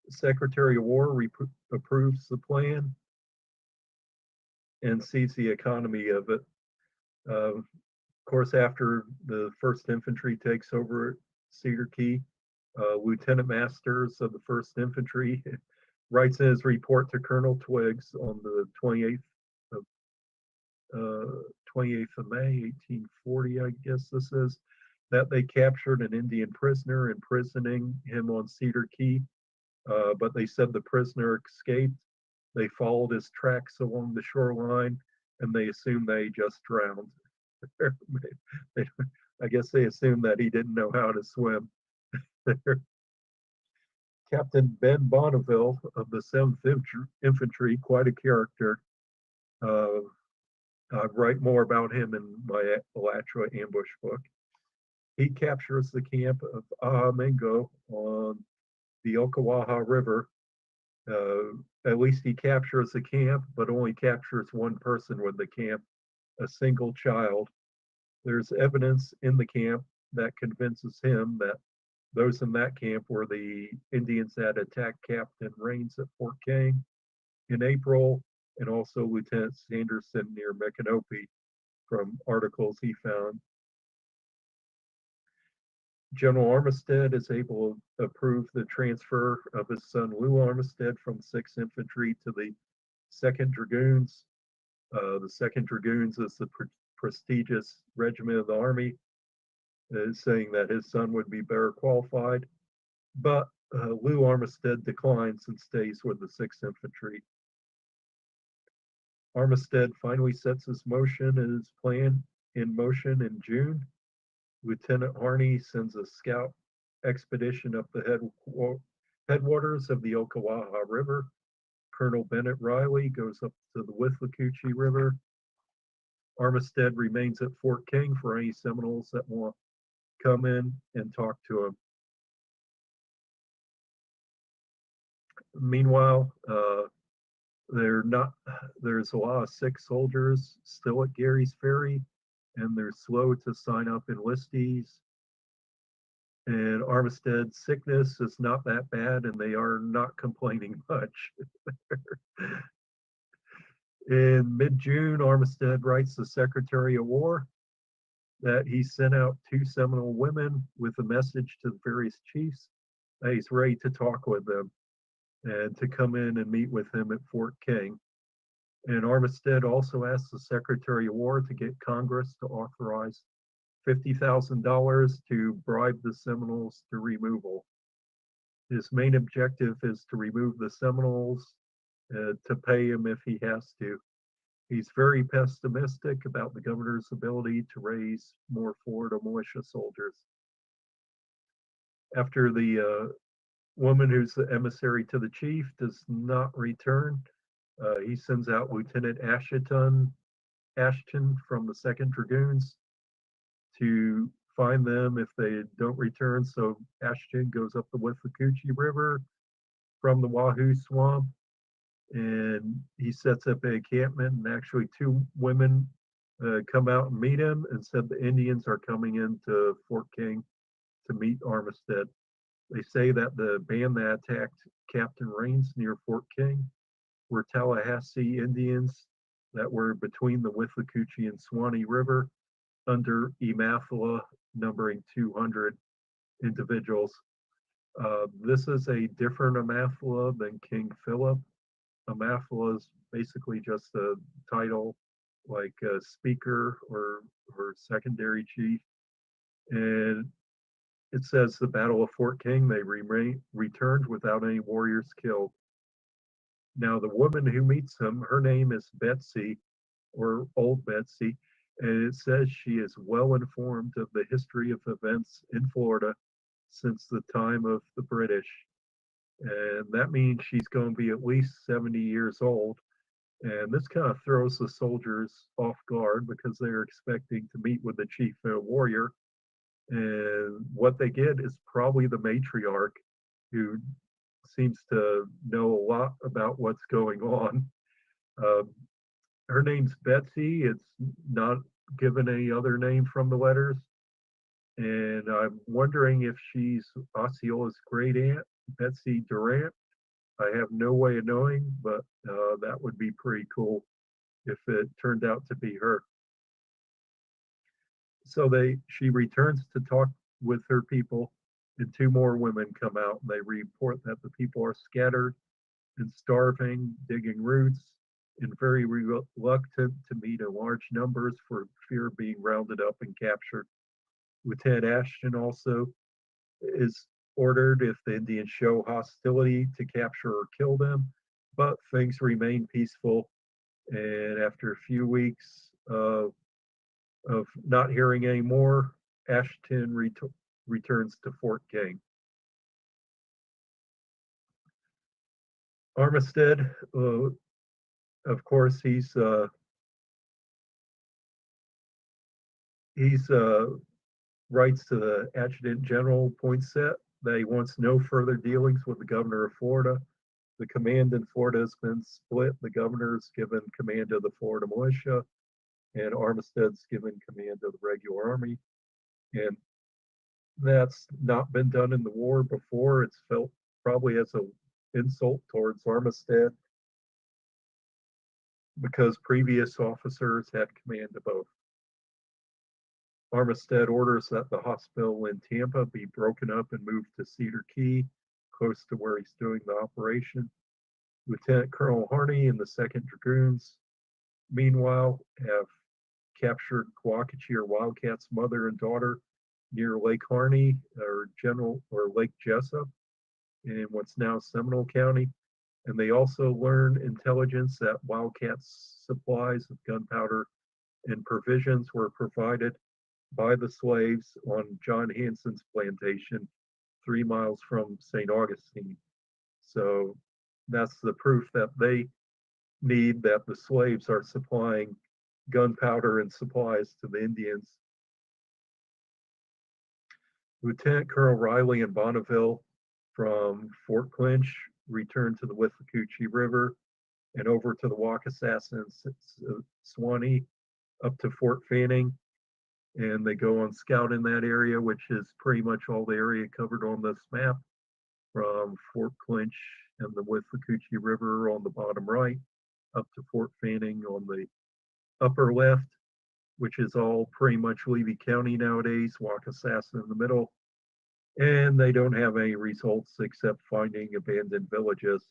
The Secretary of War approves the plan and sees the economy of it. Of course, after the 1st Infantry takes over Cedar Key, Lieutenant Masters of the 1st Infantry writes in his report to Colonel Twiggs on the 28th of May, 1840, I guess this is, that they captured an Indian prisoner, imprisoning him on Cedar Key, but they said the prisoner escaped. They followed his tracks along the shoreline, and they assumed they just drowned. I guess they assumed that he didn't know how to swim. Captain Ben Bonneville of the 7th Infantry, quite a character. I write more about him in my Alachua ambush book. He captures the camp of Ahamengo on the Okawaha River. At least he captures the camp, but only captures one person with the camp, a single child. There's evidence in the camp that convinces him that those in that camp were the Indians that attacked Captain Rains at Fort King in April, and also Lieutenant Sanderson near Micanopy from articles he found. General Armistead is able to approve the transfer of his son Lou Armistead from 6th Infantry to the 2nd Dragoons. The 2nd Dragoons is the prestigious regiment of the Army, saying that his son would be better qualified. But Lou Armistead declines and stays with the 6th Infantry. Armistead finally sets his plan in motion in June. Lieutenant Harney sends a scout expedition up the headwaters of the Okawaha River. Colonel Bennett Riley goes up to the Withlacoochee River. Armistead remains at Fort King for any Seminoles that want to come in and talk to him. Meanwhile, there's a lot of sick soldiers still at Gary's Ferry, and they're slow to sign up enlistees. And Armistead's sickness is not that bad, and they are not complaining much. In mid-June, Armistead writes the Secretary of War that he sent out 2 Seminole women with a message to the various chiefs that he's ready to talk with them and to come in and meet with him at Fort King. And Armistead also asked the Secretary of War to get Congress to authorize $50,000 to bribe the Seminoles to removal. His main objective is to remove the Seminoles, to pay him if he has to. He's very pessimistic about the governor's ability to raise more Florida militia soldiers. After the woman who's the emissary to the chief does not return. He sends out Lieutenant Ashton from the 2nd Dragoons to find them if they don't return. So Ashton goes up the Withlacoochee River from the Wahoo Swamp, and he sets up an encampment, and actually 2 women come out and meet him and said the Indians are coming into Fort King to meet Armistead. They say that the band that attacked Captain Rains near Fort King were Tallahassee Indians that were between the Withlacoochee and Swanee River under Emathla, numbering 200 individuals. This is a different Emathla than King Philip. Emathla is basically just a title like a speaker or secondary chief. And it says the Battle of Fort King, they returned without any warriors killed. Now, the woman who meets him, her name is Betsy, or Old Betsy, and it says she is well informed of the history of events in Florida since the time of the British. And that means she's going to be at least 70 years old. And this kind of throws the soldiers off guard because they're expecting to meet with the chief and a warrior. And what they get is probably the matriarch, who seems to know a lot about what's going on. Her name's Betsy. It's not given any other name from the letters. And I'm wondering if she's Osceola's great aunt, Betsy Durant. I have no way of knowing, but that would be pretty cool if it turned out to be her. So she returns to talk with her people, and 2 more women come out, and they report that the people are scattered and starving, digging roots, and very reluctant to meet in large numbers for fear of being rounded up and captured. Lieutenant Ashton also is ordered, if the Indians show hostility, to capture or kill them, but things remain peaceful. And after a few weeks of not hearing any more, Ashton returns to Fort King. Armistead, of course, he's writes to the Adjutant General Poinsett that he wants no further dealings with the governor of Florida. The command in Florida has been split. The governor's given command of the Florida militia, and Armistead's given command of the regular army. And that's not been done in the war before. It's felt probably as an insult towards Armistead because previous officers had command of both. Armistead orders that the hospital in Tampa be broken up and moved to Cedar Key, close to where he's doing the operation. Lieutenant Colonel Harney and the 2nd Dragoons, meanwhile, have captured Coacachee or Wildcat's mother and daughter near Lake Harney or Lake Jessup in what's now Seminole County. And they also learn intelligence that Wildcat's supplies of gunpowder and provisions were provided by the slaves on John Hanson's plantation 3 miles from St. Augustine. So that's the proof that they need, that the slaves are supplying gunpowder and supplies to the Indians. Lieutenant Colonel Riley and Bonneville from Fort Clinch returned to the Withlacoochee River and over to the Waukesassin and Swanee up to Fort Fanning. And they go on scout in that area, which is pretty much all the area covered on this map, from Fort Clinch and the Withlacoochee River on the bottom right up to Fort Fanning on the upper left, which is all pretty much Levy County nowadays, Waukesassin in the middle. And they don't have any results except finding abandoned villages.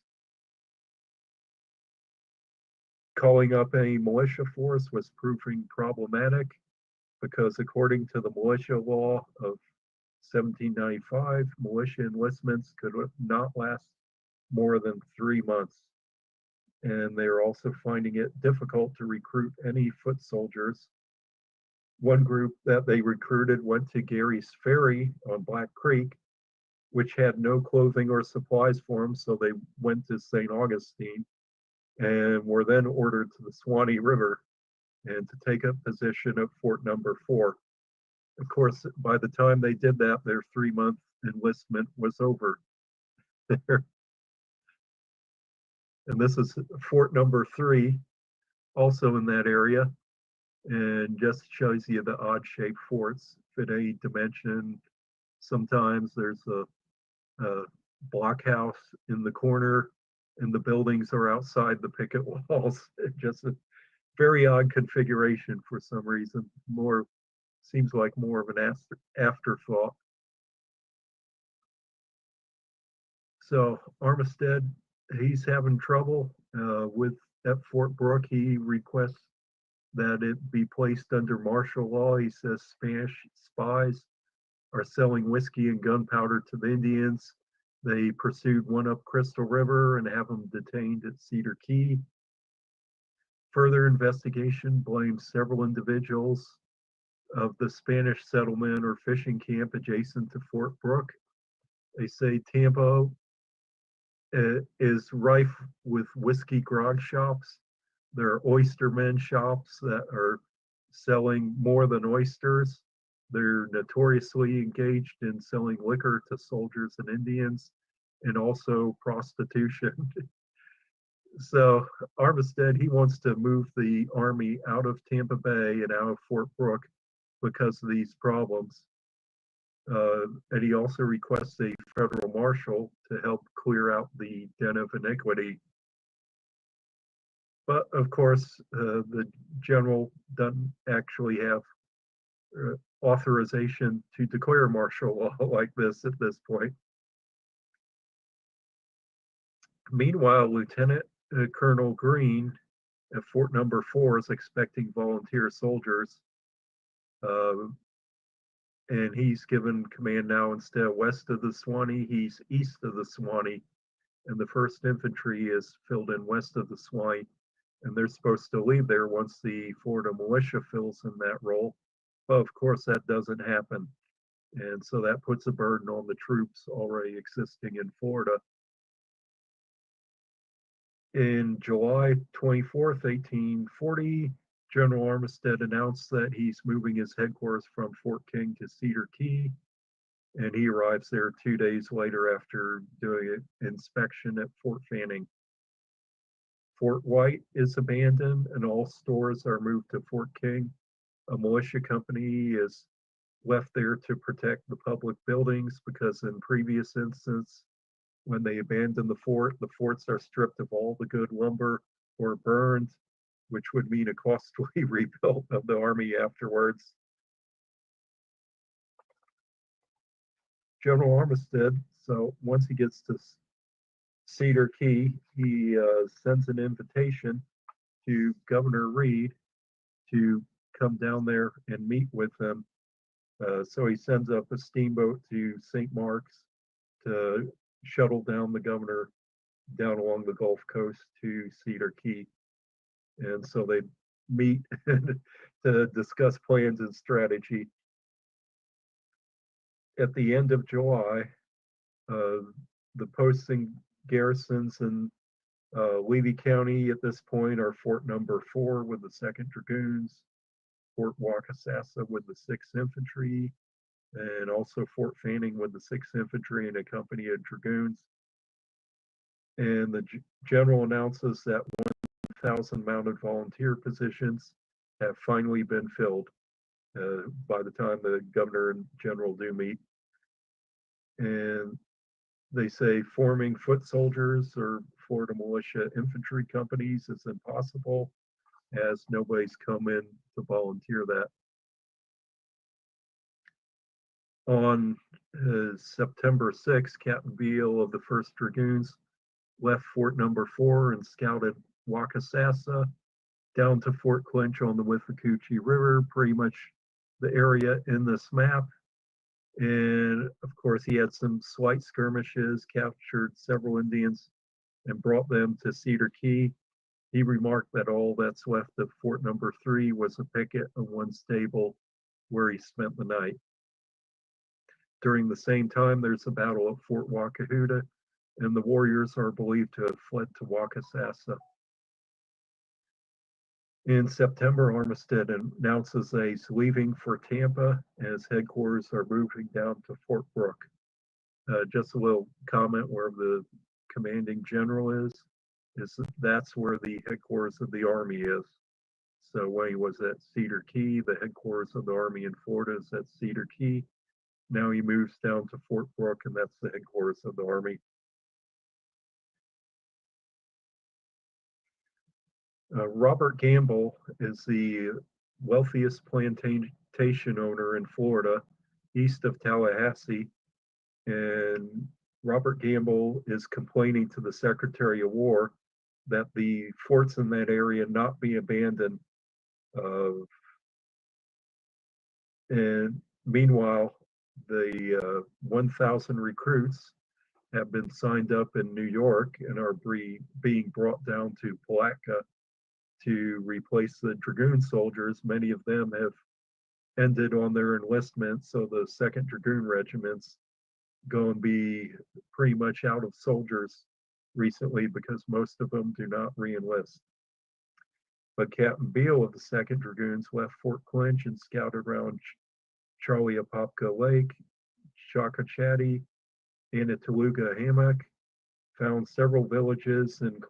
Calling up a militia force was proving problematic because according to the militia law of 1795, militia enlistments could not last more than 3 months. And they are also finding it difficult to recruit any foot soldiers. One group that they recruited went to Gary's Ferry on Black Creek, which had no clothing or supplies for them, so they went to St. Augustine and were then ordered to the Swanee River and to take up position at Fort Number 4. Of course, by the time they did that, their 3-month enlistment was over. And this is Fort Number 3, also in that area, and just shows you the odd-shaped forts fit a dimension. Sometimes there's a blockhouse in the corner, and the buildings are outside the picket walls. Just a very odd configuration for some reason. Seems like more of an afterthought. So Armistead, he's having trouble with at Fort Brooke. He requests that it be placed under martial law. He says Spanish spies are selling whiskey and gunpowder to the Indians. They pursued one up Crystal River and have them detained at Cedar Key. Further investigation blames several individuals of the Spanish settlement or fishing camp adjacent to Fort Brooke. They say Tampa is rife with whiskey grog shops. There are oystermen shops that are selling more than oysters. They're notoriously engaged in selling liquor to soldiers and Indians, and also prostitution. So Armistead, he wants to move the army out of Tampa Bay and out of Fort Brooke because of these problems. And he also requests a federal marshal to help clear out the den of iniquity. But of course, the general doesn't actually have authorization to declare martial law like this at this point. Meanwhile, Lieutenant Colonel Green at Fort Number 4 is expecting volunteer soldiers. And he's given command now. Instead of west of the Swanee, he's east of the Swanee. And the 1st Infantry is filled in west of the Swanee. And they're supposed to leave there once the Florida militia fills in that role. But of course, that doesn't happen. And so that puts a burden on the troops already existing in Florida. In July 24th, 1840, General Armistead announced that he's moving his headquarters from Fort King to Cedar Key, and he arrives there 2 days later after doing an inspection at Fort Fanning. Fort White is abandoned and all stores are moved to Fort King. A militia company is left there to protect the public buildings because in previous instances, when they abandon the forts are stripped of all the good lumber or burned, which would mean a costly rebuild of the army afterwards. General Armistead, so once he gets to Cedar Key, he sends an invitation to Governor Reed to come down there and meet with them. So he sends up a steamboat to St. Mark's to shuttle down the governor down along the Gulf Coast to Cedar Key. And so they meet to discuss plans and strategy. At the end of July, the posting garrisons in Levy County at this point are Fort Number 4 with the 2nd Dragoons, Fort Wakasasa with the 6th Infantry, and also Fort Fanning with the 6th Infantry and a company of Dragoons. And the general announces that 1,000 mounted volunteer positions have finally been filled by the time the governor and general do meet. And they say forming foot soldiers or Florida militia infantry companies is impossible, as nobody's come in to volunteer that. On September 6th, Captain Beale of the 1st Dragoons left Fort Number 4 and scouted Wakasasa down to Fort Clinch on the Withlacoochee River, pretty much the area in this map. And of course, he had some slight skirmishes, captured several Indians, and brought them to Cedar Key. He remarked that all that's left of Fort Number 3 was a picket and one stable where he spent the night. During the same time, there's a battle at Fort Wakahuta, and the warriors are believed to have fled to Wakasasa. In September, Armistead announces that he's leaving for Tampa, and his headquarters are moving down to Fort Brooke. Just a little comment where the commanding general is that's where the headquarters of the Army is. So when he was at Cedar Key, the headquarters of the Army in Florida is at Cedar Key. Now he moves down to Fort Brooke, and that's the headquarters of the Army. Robert Gamble is the wealthiest plantation owner in Florida, east of Tallahassee. And Robert Gamble is complaining to the Secretary of War that the forts in that area not be abandoned. And meanwhile, the 1,000 recruits have been signed up in New York and are being brought down to Palatka to replace the Dragoon soldiers. Many of them have ended on their enlistment, so the 2nd Dragoon Regiment's going to be pretty much out of soldiers recently because most of them do not re-enlist. But Captain Beale of the 2nd Dragoons left Fort Clinch and scouted around Charlie Apopka Lake, Shakachati, Anatoluga Hammock, found several villages and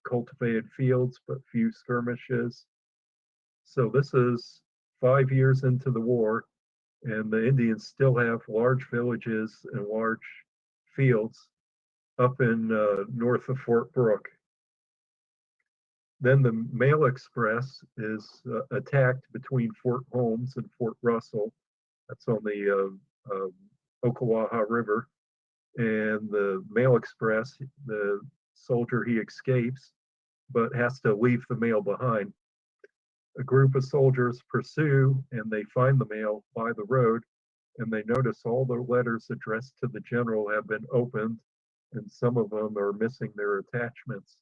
cultivated fields, but few skirmishes. So this is 5 years into the war, and the Indians still have large villages and large fields up in north of Fort Brooke. Then the Mail Express is attacked between Fort Holmes and Fort Russell. That's on the Ocklawaha River. And the Mail Express, the soldier, he escapes, but has to leave the mail behind. A group of soldiers pursue, and they find the mail by the road, and they notice all the letters addressed to the general have been opened, and some of them are missing their attachments.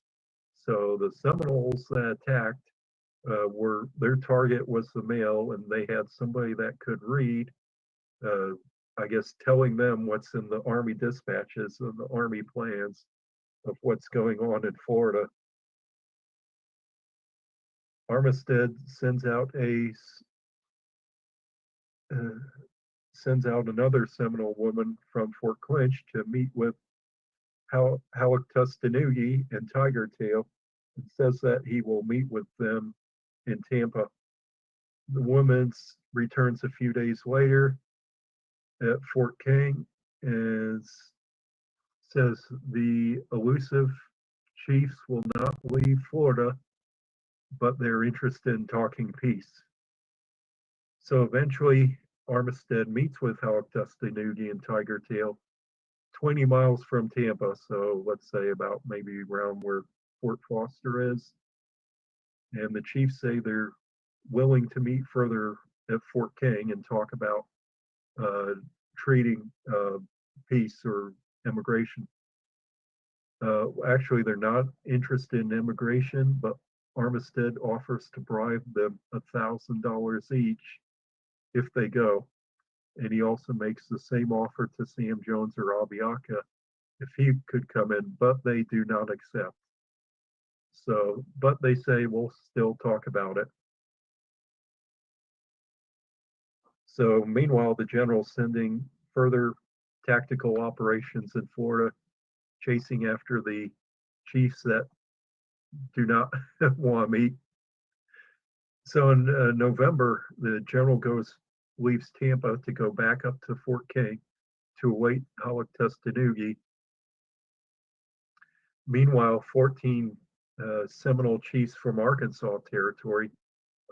So the Seminoles that attacked their target was the mail, and they had somebody that could read, I guess, telling them what's in the Army dispatches and the Army plans of what's going on in Florida. Armistead sends out another Seminole woman from Fort Clinch to meet with Hallock-Tustanugy and Tiger Tail, and says that he will meet with them in Tampa. The woman returns a few days later at Fort King and says the elusive chiefs will not leave Florida, but they're interested in talking peace. So eventually, Armistead meets with Hallock-Tustanugy and Tiger Tail 20 miles from Tampa, so let's say about maybe around where Fort Foster is. And the chiefs say they're willing to meet further at Fort King and talk about treating peace or immigration. Actually, they're not interested in immigration, but Armistead offers to bribe them $1,000 each if they go. And he also makes the same offer to Sam Jones or Abiaka if he could come in, but they do not accept. So, but they say we'll still talk about it. So meanwhile, the general sending further tactical operations in Florida, chasing after the chiefs that do not want to meet. So in November, the general leaves Tampa to go back up to Fort King to await Hallock-Tustanugy. Meanwhile, 14 Seminole chiefs from Arkansas Territory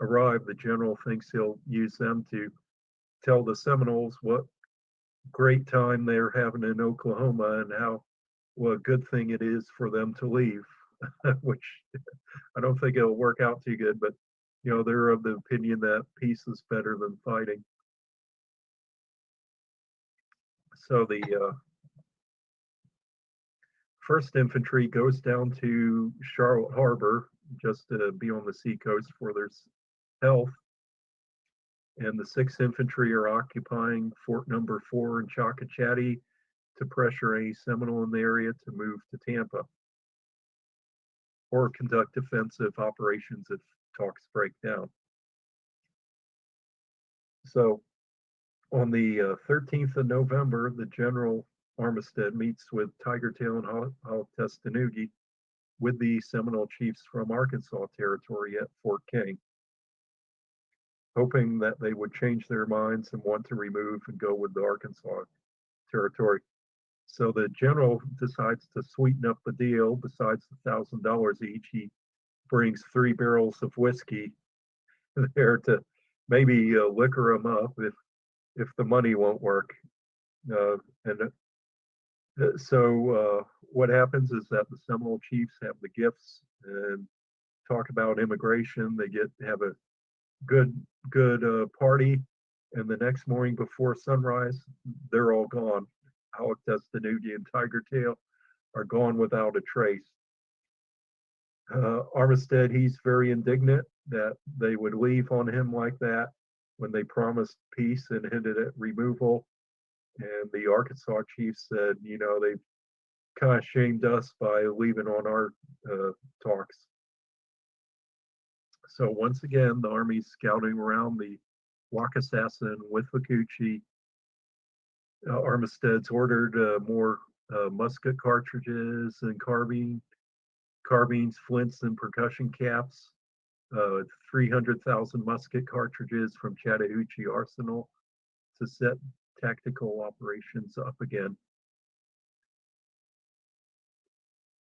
arrive. The general thinks he'll use them to tell the Seminoles what great time they're having in Oklahoma and what a good thing it is for them to leave, which I don't think it'll work out too good, but they're of the opinion that peace is better than fighting. So the 1st Infantry goes down to Charlotte Harbor just to be on the seacoast for their health. and the 6th Infantry are occupying Fort Number 4 in Chocochatty to pressure any Seminole in the area to move to Tampa or conduct offensive operations if talks break down. So on the 13th of November, the General Armistead meets with Tigertail and Hautestanugi with the Seminole chiefs from Arkansas Territory at Fort King, hoping that they would change their minds and want to remove and go with the Arkansas Territory. So the general decides to sweeten up the deal. Besides the $1,000 each, he brings 3 barrels of whiskey there to maybe liquor them up if the money won't work. So what happens is that the Seminole chiefs have the gifts and talk about immigration. They have a good party, and the next morning before sunrise, they're all gone. Hautestanugi and Tigertail are gone without a trace. Armistead, he's very indignant that they would leave on him like that when they promised peace and hinted at removal. And the Arkansas chief said, you know, they kind of shamed us by leaving on our talks. So once again, the army's scouting around the Wakkasassin with Wakuchi. Armistead's ordered more musket cartridges and carbines, flints, and percussion caps. 300,000 musket cartridges from Chattahoochee Arsenal to set tactical operations up again.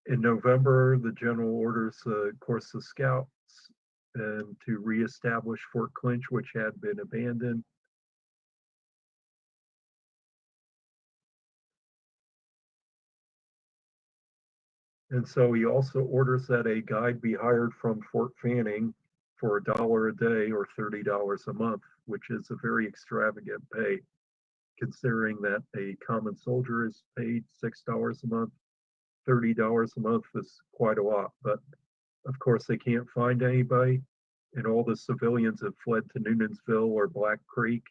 In November, the general orders a course of scouts and to reestablish Fort Clinch, which had been abandoned. And so he also orders that a guide be hired from Fort Fanning for $1 a day or $30 a month, which is a very extravagant pay, considering that a common soldier is paid $6 a month. $30 a month is quite a lot, but of course they can't find anybody, and all the civilians have fled to Noonensville or Black Creek,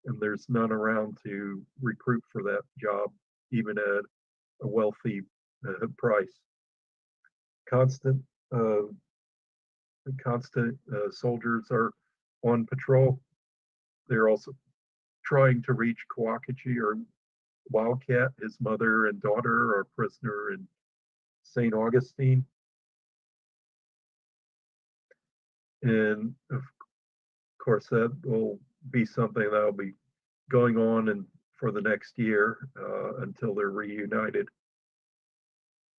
and there's none around to recruit for that job, even at a wealthy price. Constant soldiers are on patrol. They're also trying to reach Kawakuchi or Wildcat. His mother and daughter are prisoner in St. Augustine. And of course, that will be something that will be going on and for the next year until they're reunited.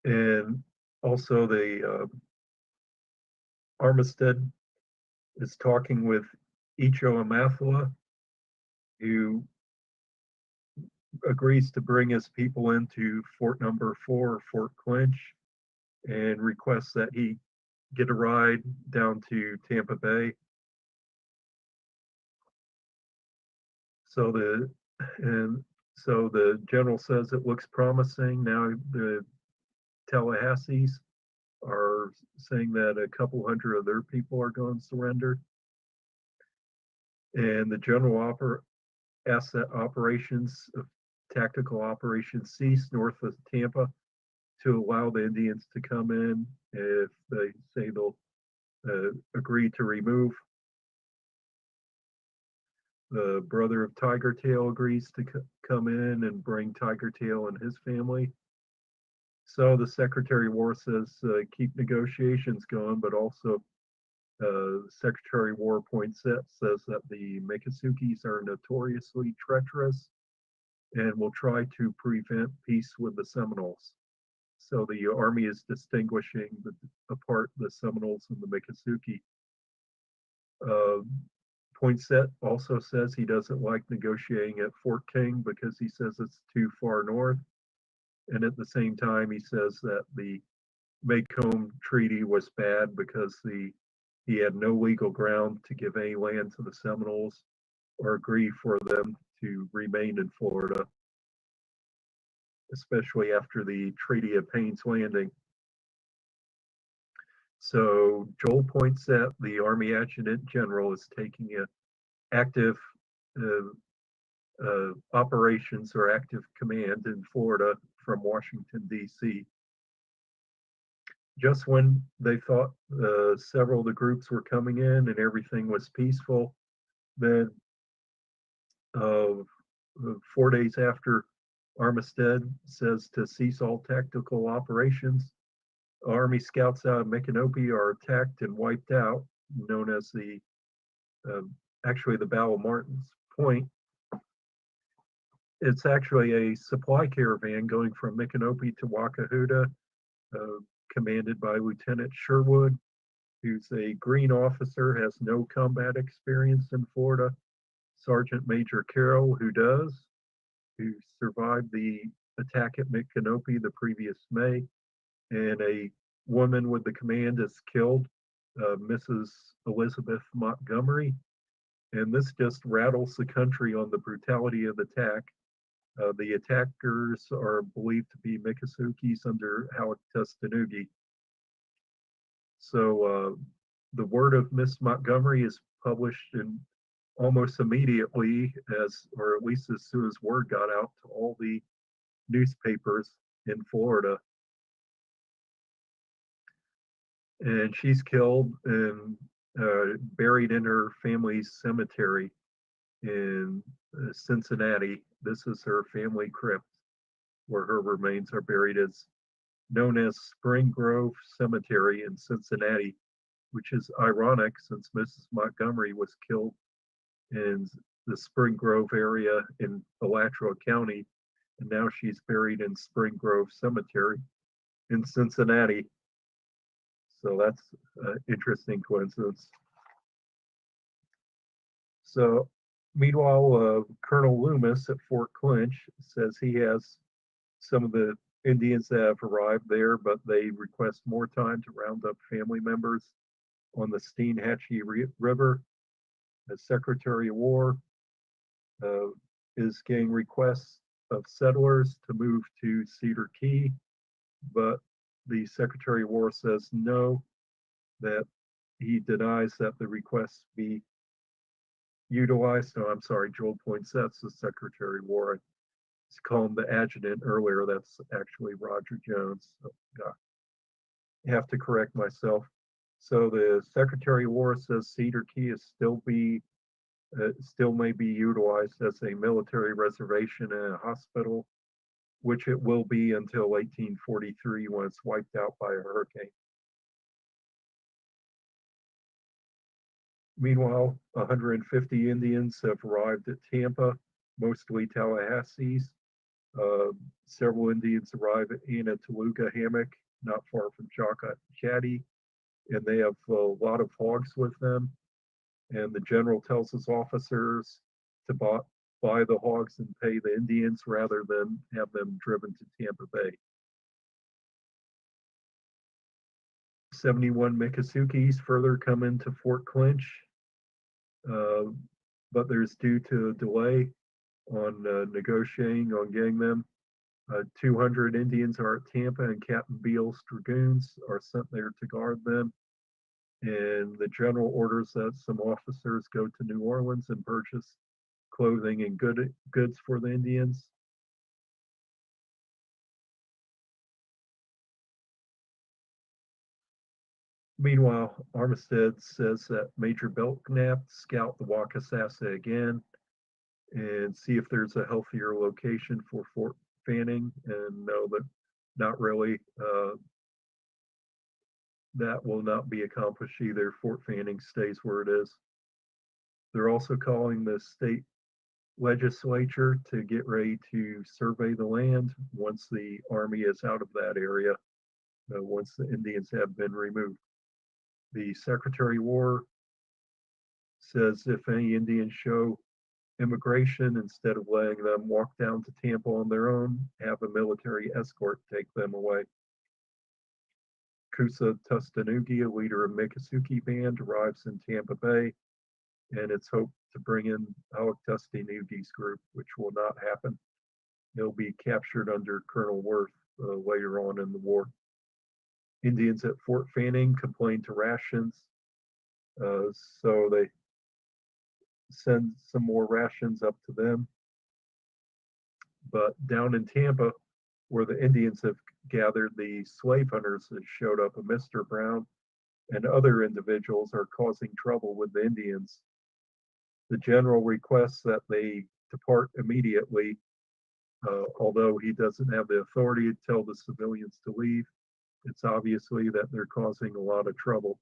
And also the Armistead is talking with Icho Amathua, who agrees to bring his people into Fort Number 4, Fort Clinch, and requests that he get a ride down to Tampa Bay. So the general says it looks promising. Now the Tallahassees are saying that a couple hundred of their people are going to surrender. And the general asset operations, tactical operations cease north of Tampa to allow the Indians to come in if they say they'll agree to remove. The brother of Tigertail agrees to come in and bring Tigertail and his family. So the Secretary of War says keep negotiations going, but also Secretary of War Poinsett says that the Miccosukes are notoriously treacherous and will try to prevent peace with the Seminoles. So the army is distinguishing apart the Seminoles and the Miccosukee. Poinsett also says he doesn't like negotiating at Fort King because he says it's too far north. And at the same time, he says that the Macomb Treaty was bad because he had no legal ground to give any land to the Seminoles or agree for them to remain in Florida, especially after the Treaty of Payne's Landing. So Joel Poinsett, the Army Adjutant General, is taking active operations or active command in Florida from Washington, D.C. Just when they thought several of the groups were coming in and everything was peaceful, then uh, 4 days after Armistead says to cease all tactical operations, Army scouts out of Micanopy are attacked and wiped out, known as actually the Battle of Martin's Point. It's actually a supply caravan going from Micanopy to Wakahuta, commanded by Lieutenant Sherwood, who's a Green officer, has no combat experience in Florida. Sergeant Major Carroll, who does, who survived the attack at Micanopy the previous May, and a woman with the command is killed, Mrs. Elizabeth Montgomery. And this just rattles the country on the brutality of the attack. The attackers are believed to be Miccosukes under Howard-Tustanugi. So the word of Miss Montgomery is published in almost immediately, or at least as soon as word got out to all the newspapers in Florida. And she's killed and buried in her family's cemetery in Cincinnati. This is her family crypt where her remains are buried, as known as Spring Grove Cemetery in Cincinnati, which is ironic since Mrs. Montgomery was killed in the Spring Grove area in Alachua County, and now she's buried in Spring Grove Cemetery in Cincinnati. So that's an interesting coincidence. So meanwhile, Colonel Loomis at Fort Clinch says he has some of the Indians that have arrived there, but they request more time to round up family members on the Steinhatchee River. The Secretary of War is getting requests of settlers to move to Cedar Key, but the Secretary of War says no, that he denies that the requests be utilized. No, I'm sorry, Joel Poinset's the Secretary of War. I called him the adjutant earlier. That's actually Roger Jones. So, I have to correct myself. So the Secretary of War says Cedar Key is still may be utilized as a military reservation and a hospital, which it will be until 1843 when it's wiped out by a hurricane. Meanwhile, 150 Indians have arrived at Tampa, mostly Tallahassee's. Several Indians arrive at Anataluga Hammock, not far from Chatty, and they have a lot of hogs with them. And the general tells his officers to buy the hogs and pay the Indians rather than have them driven to Tampa Bay. 71 Miccosukes further come into Fort Clinch, but there's due to a delay on negotiating on getting them. 200 Indians are at Tampa, and Captain Beale's dragoons are sent there to guard them. And the general orders that some officers go to New Orleans and purchase clothing and goods for the Indians. Meanwhile, Armistead says that Major Belknap scout the Wakasasa again and see if there's a healthier location for Fort Fanning, and know that not really. That will not be accomplished either. Fort Fanning stays where it is. They're also calling the state legislature to get ready to survey the land once the army is out of that area, once the Indians have been removed. The Secretary of War says if any Indians show immigration, instead of letting them walk down to Tampa on their own, have a military escort take them away. Kusa Tustanugi, a leader of Miccosukee Band, arrives in Tampa Bay, and it's hoped to bring in Howard-Tustanugi's group, which will not happen. They'll be captured under Colonel Worth later on in the war. Indians at Fort Fanning complain to rations, so send some more rations up to them. But down in Tampa, where the Indians have gathered, the slave hunters that showed up, and Mr. Brown and other individuals are causing trouble with the Indians. The general requests that they depart immediately, although he doesn't have the authority to tell the civilians to leave. It's obviously that they're causing a lot of trouble.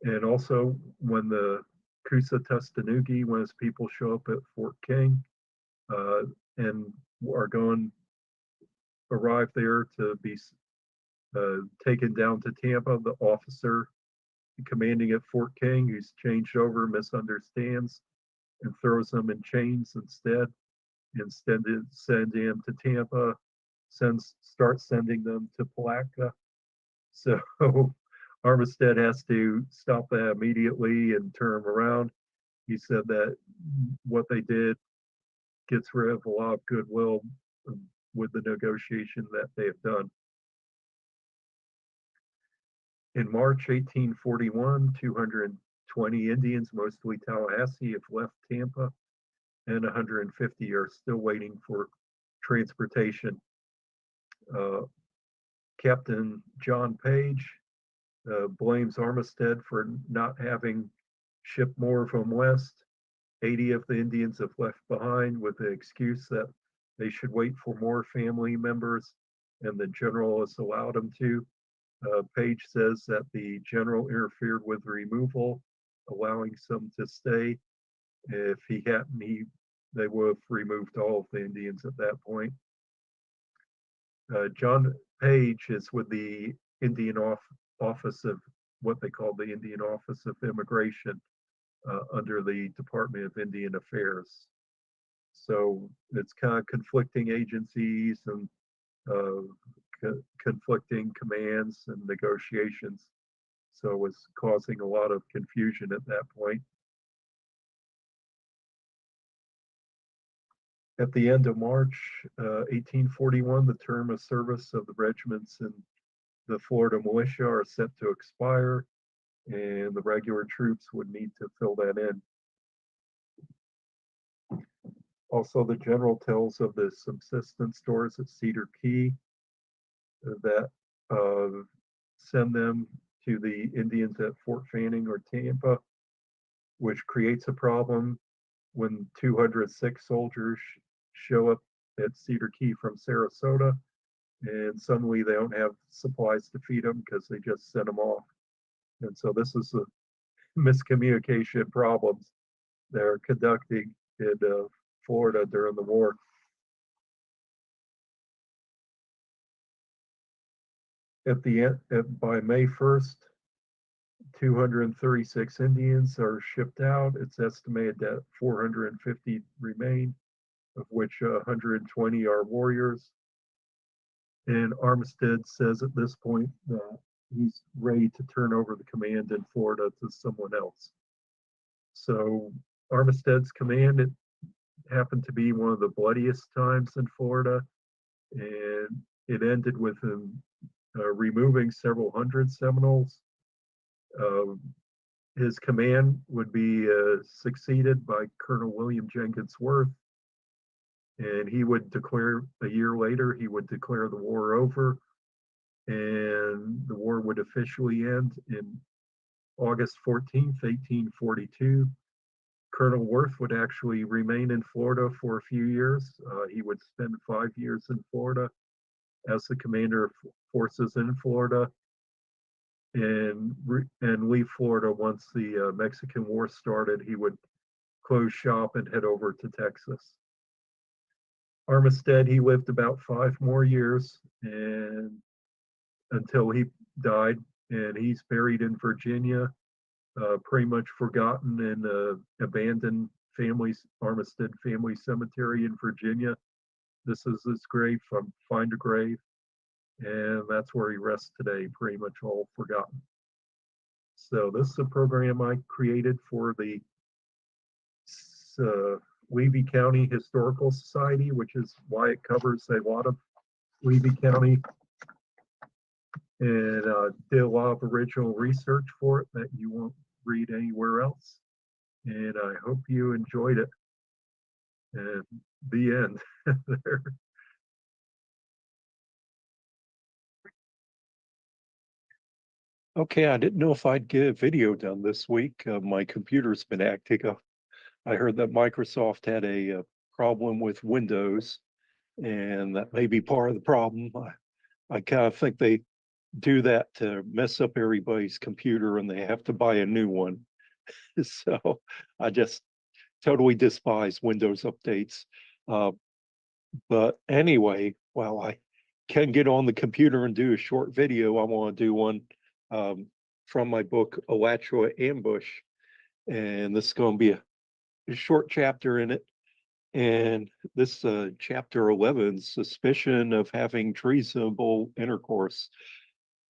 And also, when the Coosa-Tustanuki, when his people show up at Fort King and are arrive there to be taken down to Tampa, the officer commanding at Fort King, who's changed over, misunderstands and throws them in chains instead. Instead of sending them to Tampa, starts sending them to Palatka. So Armistead has to stop that immediately and turn them around. He said that what they did gets rid of a lot of goodwill with the negotiation that they have done. In March 1841, 220 Indians, mostly Tallahassee, have left Tampa, and 150 are still waiting for transportation. Captain John Page blames Armistead for not having shipped more of them west. 80 of the Indians have left behind with the excuse that they should wait for more family members, and the general has allowed them to. Page says that the general interfered with removal, allowing some to stay. If he hadn't, they would have removed all of the Indians at that point. John Page is with the Indian Office of what they call the Indian Office of Immigration under the Department of Indian Affairs. So it's kind of conflicting agencies and conflicting commands and negotiations. So it was causing a lot of confusion at that point. At the end of March 1841, the term of service of the regiments in the Florida militia are set to expire, and the regular troops would need to fill that in. Also, the general tells of the subsistence stores at Cedar Key that send them to the Indians at Fort Fanning or Tampa, which creates a problem when 206 soldiers show up at Cedar Key from Sarasota, and suddenly they don't have supplies to feed them because they just sent them off. And so this is a miscommunication problems they're conducting in Florida during the war. At the end, by May 1st, 236 Indians are shipped out. It's estimated that 450 remain, of which 120 are warriors. And Armistead says at this point that he's ready to turn over the command in Florida to someone else. So Armistead's command, it happened to be one of the bloodiest times in Florida, and it ended with him removing several hundred Seminoles. His command would be succeeded by Colonel William Jenkins Worth, and he would declare a year later, he would declare the war over, and the war would officially end in August 14th, 1842. Colonel Worth would actually remain in Florida for a few years. He would spend 5 years in Florida as the commander of forces in Florida, and leave Florida once the Mexican War started. He would close shop and head over to Texas. Armistead, he lived about 5 more years and until he died, and he's buried in Virginia, pretty much forgotten in an abandoned Armistead Family Cemetery in Virginia. This is his grave from Find a Grave, and that's where he rests today, pretty much all forgotten. So this is a program I created for the Levy County Historical Society, which is why it covers a lot of Levy County and did a lot of original research for it that you won't read anywhere else. And I hope you enjoyed it. And the end. There. Okay, I didn't know if I'd get a video done this week. My computer's been acting up. I heard that Microsoft had a problem with Windows, and that may be part of the problem. I kind of think they do that to mess up everybody's computer and they have to buy a new one. So I just totally despise Windows updates. Uh, but anyway, while I can get on the computer and do a short video, I want to do one from my book, Alachua Ambush. And this is going to be a short chapter in it. And this chapter 11, suspicion of having treasonable intercourse,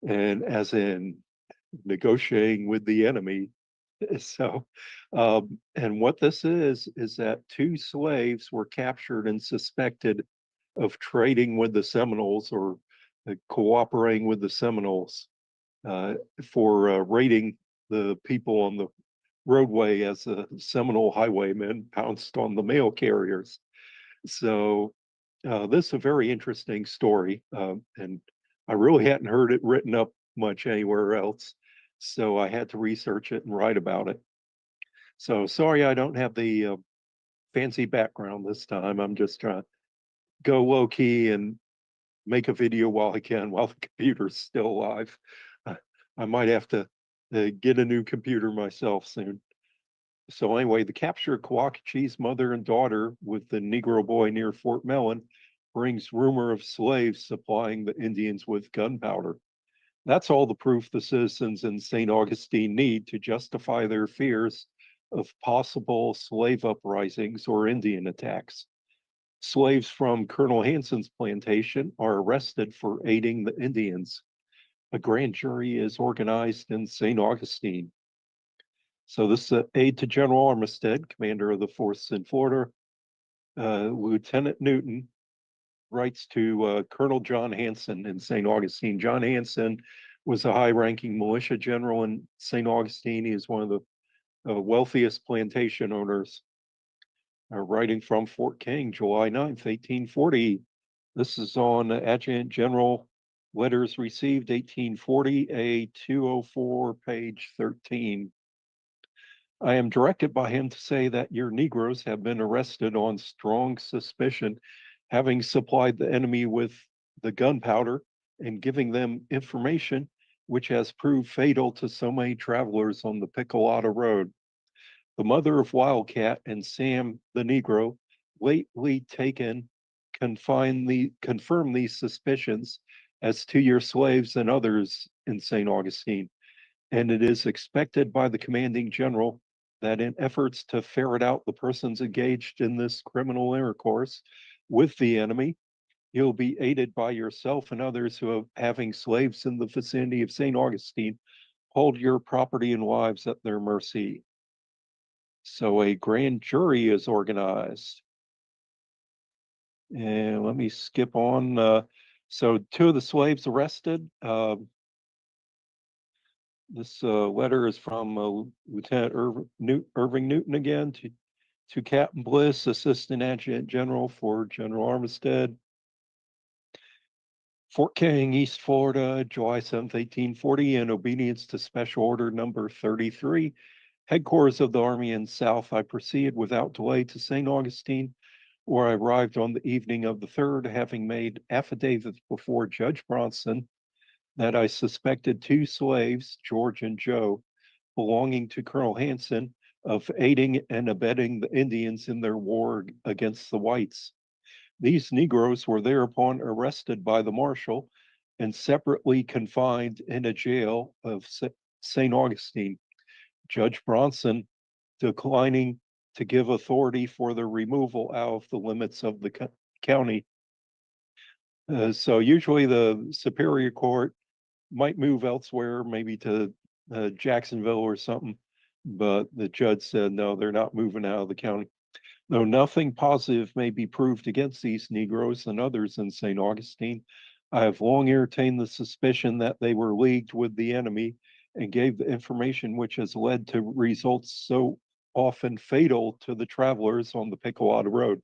and as in negotiating with the enemy. So, and what this is that two slaves were captured and suspected of trading with the Seminoles or cooperating with the Seminoles for raiding the people on the roadway as the Seminole highwaymen pounced on the mail carriers. So this is a very interesting story, and I really hadn't heard it written up much anywhere else. So I had to research it and write about it. So sorry I don't have the fancy background this time. I'm just trying to go low key and make a video while I can, while the computer's still alive. I might have to get a new computer myself soon. So anyway, the capture of Coacchee's mother and daughter with the Negro boy near Fort Mellon brings rumor of slaves supplying the Indians with gunpowder. That's all the proof the citizens in St. Augustine need to justify their fears of possible slave uprisings or Indian attacks. Slaves from Colonel Hanson's plantation are arrested for aiding the Indians. A grand jury is organized in St. Augustine. So this is aide to General Armistead, commander of the force in Florida. Lieutenant Newton writes to Colonel John Hanson in St. Augustine. John Hanson was a high-ranking militia general in St. Augustine. He is one of the wealthiest plantation owners. Writing from Fort King, July 9th, 1840. This is on Adjutant General Letters Received, 1840, A204, page 13. I am directed by him to say that your Negroes have been arrested on strong suspicion, having supplied the enemy with the gunpowder and giving them information which has proved fatal to so many travelers on the Piccolata Road. The mother of Wildcat and Sam the Negro, lately taken, confirm these suspicions as to your slaves and others in St. Augustine. And it is expected by the commanding general that in efforts to ferret out the persons engaged in this criminal intercourse with the enemy, you'll be aided by yourself and others who are having slaves in the vicinity of St. Augustine, hold your property and lives at their mercy. So a grand jury is organized. And let me skip on. So two of the slaves arrested. This letter is from Lieutenant Irving Newton again to Captain Bliss, Assistant Adjutant General for General Armistead. Fort King, East Florida, July 7th, 1840, in obedience to Special Order Number 33, Headquarters of the Army in South, I proceeded without delay to St. Augustine, where I arrived on the evening of the 3rd, having made affidavits before Judge Bronson that I suspected two slaves, George and Joe, belonging to Colonel Hanson, of aiding and abetting the Indians in their war against the whites. These Negroes were thereupon arrested by the marshal and separately confined in a jail of St. Augustine. Judge Bronson declining to give authority for their removal out of the limits of the county. So usually the Superior Court might move elsewhere, maybe to Jacksonville or something, but the judge said, no, they're not moving out of the county. Though nothing positive may be proved against these Negroes and others in St. Augustine, I have long entertained the suspicion that they were leagued with the enemy and gave the information which has led to results so often fatal to the travelers on the Piccolata Road.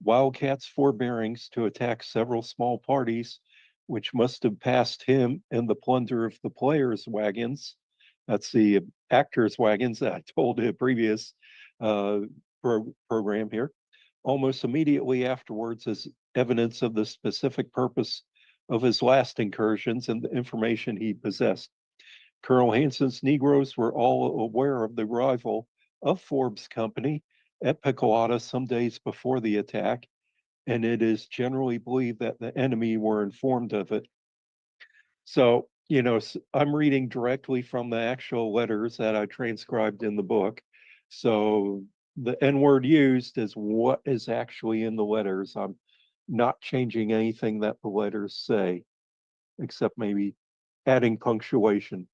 Wildcat's forbearings to attack several small parties, which must have passed him and the plunder of the players' wagons. That's the actors' wagons that I told in a previous program here. Almost immediately afterwards, as evidence of the specific purpose of his last incursions and the information he possessed. Colonel Hanson's Negroes were all aware of the arrival of Forbes' company at Piccolata some days before the attack, and it is generally believed that the enemy were informed of it. So, I'm reading directly from the actual letters that I transcribed in the book. So the N word used is what is actually in the letters. I'm not changing anything that the letters say, except maybe adding punctuation.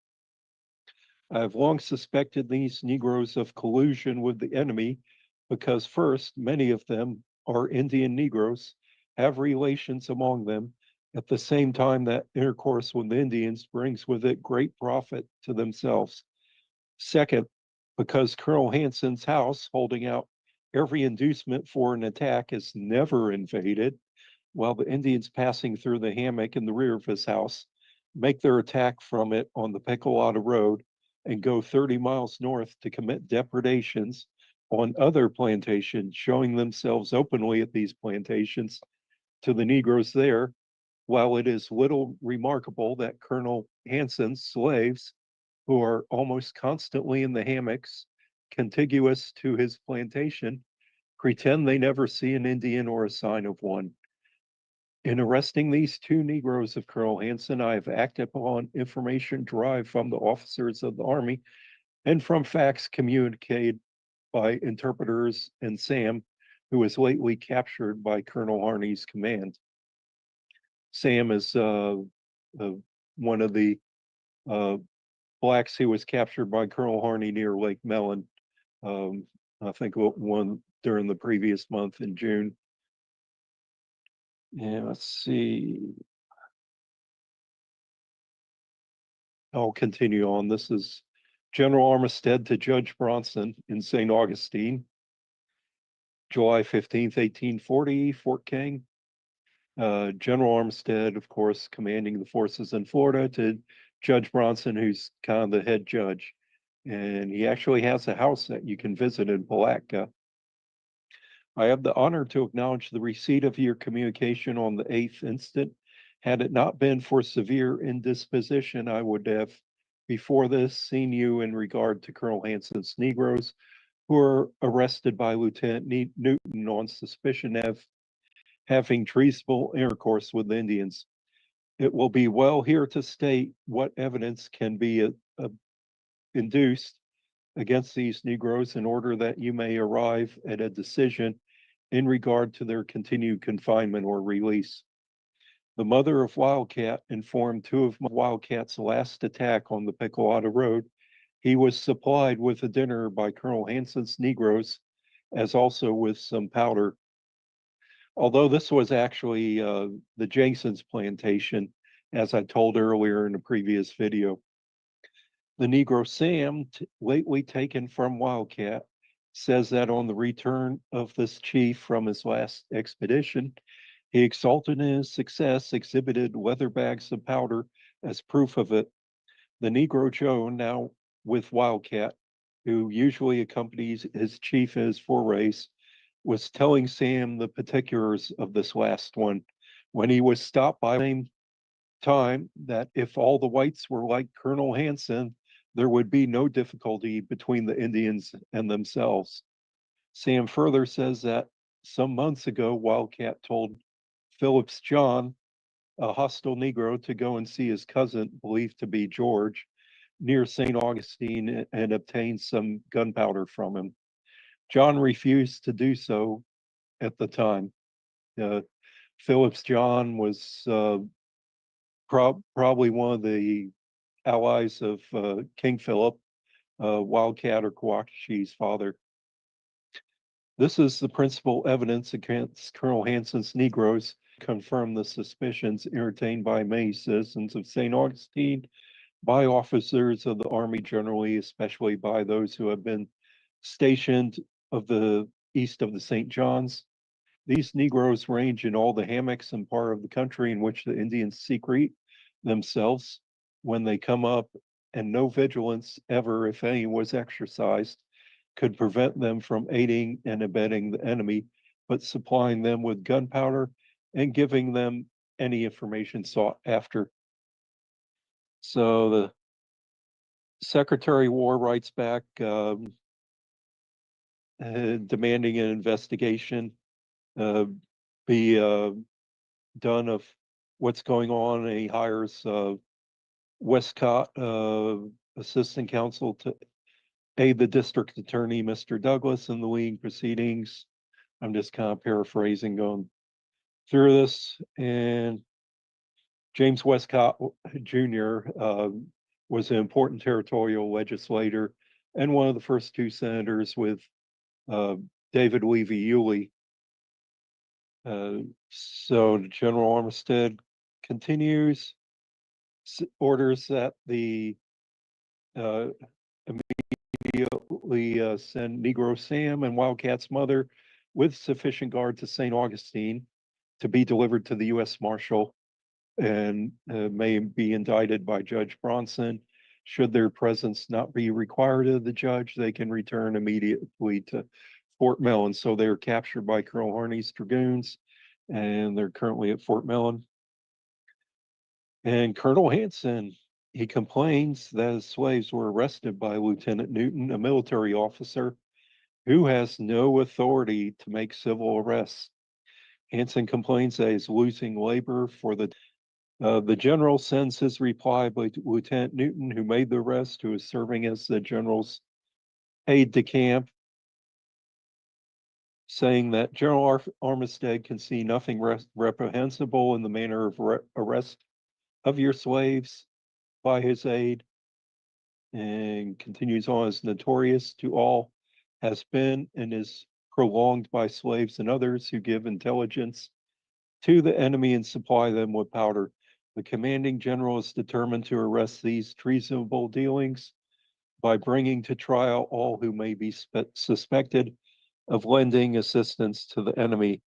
I've long suspected these Negroes of collusion with the enemy because, first, many of them are Indian Negroes, have relations among them, at the same time that intercourse with Indians brings with it great profit to themselves. Second, because Colonel Hanson's house, holding out every inducement for an attack, is never invaded, while the Indians passing through the hammock in the rear of his house make their attack from it on the Piccolata Road and go 30 miles north to commit depredations on other plantations, showing themselves openly at these plantations to the Negroes there. While it is little remarkable that Colonel Hanson's slaves, who are almost constantly in the hammocks contiguous to his plantation, pretend they never see an Indian or a sign of one. In arresting these two Negroes of Colonel Hanson, I have acted upon information derived from the officers of the Army and from facts communicated by interpreters and Sam, who was lately captured by Colonel Harney's command. Sam is one of the blacks who was captured by Colonel Harney near Lake Mellon. I think one during the previous month in June. And let's see. I'll continue on. This is General Armistead to Judge Bronson in St. Augustine, July 15th, 1840, Fort King. General Armistead, of course, commanding the forces in Florida, to Judge Bronson, who's kind of the head judge. And he actually has a house that you can visit in Palatka. I have the honor to acknowledge the receipt of your communication on the 8th instant. Had it not been for severe indisposition, I would have, before this, seen you in regard to Colonel Hanson's Negroes, who were arrested by Lieutenant Newton on suspicion of having treasonable intercourse with Indians. It will be well here to state what evidence can be induced against these Negroes in order that you may arrive at a decision in regard to their continued confinement or release. The mother of Wildcat informed two of Wildcat's last attack on the Piccolata Road. He was supplied with a dinner by Colonel Hanson's Negroes, as also with some powder. Although this was actually the Jason's plantation, as I told earlier in a previous video. The Negro Sam, lately taken from Wildcat, says that on the return of this chief from his last expedition, he exulted in his success, exhibited leather bags of powder as proof of it. The Negro Joe, now with Wildcat, who usually accompanies his chief in his forays, was telling Sam the particulars of this last one when he was stopped by the same time that if all the whites were like Colonel Hanson, there would be no difficulty between the Indians and themselves. Sam further says that some months ago, Wildcat told Phillips John, a hostile Negro, to go and see his cousin, believed to be George, near St. Augustine and obtain some gunpowder from him. John refused to do so at the time. Phillips John was probably one of the allies of King Philip, Wildcat or Kawakishi's father. This is the principal evidence against Colonel Hanson's Negroes confirmed the suspicions entertained by many citizens of St. Augustine, by officers of the Army generally, especially by those who have been stationed of the east of the St. Johns. These Negroes range in all the hammocks and part of the country in which the Indians secrete themselves when they come up, and no vigilance ever, if any, was exercised, could prevent them from aiding and abetting the enemy, but supplying them with gunpowder and giving them any information sought after. So the Secretary of War writes back, demanding an investigation be done of what's going on. And he hires Westcott, assistant counsel, to aid the district attorney, Mr. Douglas, in the leading proceedings. I'm just kind of paraphrasing, going through this. And James Westcott Jr. Was an important territorial legislator and one of the first two senators with David Levy Yulee. So General Armistead continues, orders that the immediately send Negro Sam and Wildcat's mother with sufficient guard to St. Augustine to be delivered to the U.S. Marshal and may be indicted by Judge Bronson. Should their presence not be required of the judge, they can return immediately to Fort Mellon. So they are captured by Colonel Harney's dragoons, and they're currently at Fort Mellon. And Colonel Hanson, he complains that his slaves were arrested by Lieutenant Newton, a military officer who has no authority to make civil arrests. Hanson complains that he's losing labor for the general sends his reply by Lieutenant Newton, who made the arrest, who is serving as the general's aide de camp, saying that General Armistead can see nothing reprehensible in the manner of arrest of your slaves by his aide, and continues on, as notorious to all has been and is prolonged by slaves and others who give intelligence to the enemy and supply them with powder. The commanding general is determined to arrest these treasonable dealings by bringing to trial all who may be suspected of lending assistance to the enemy.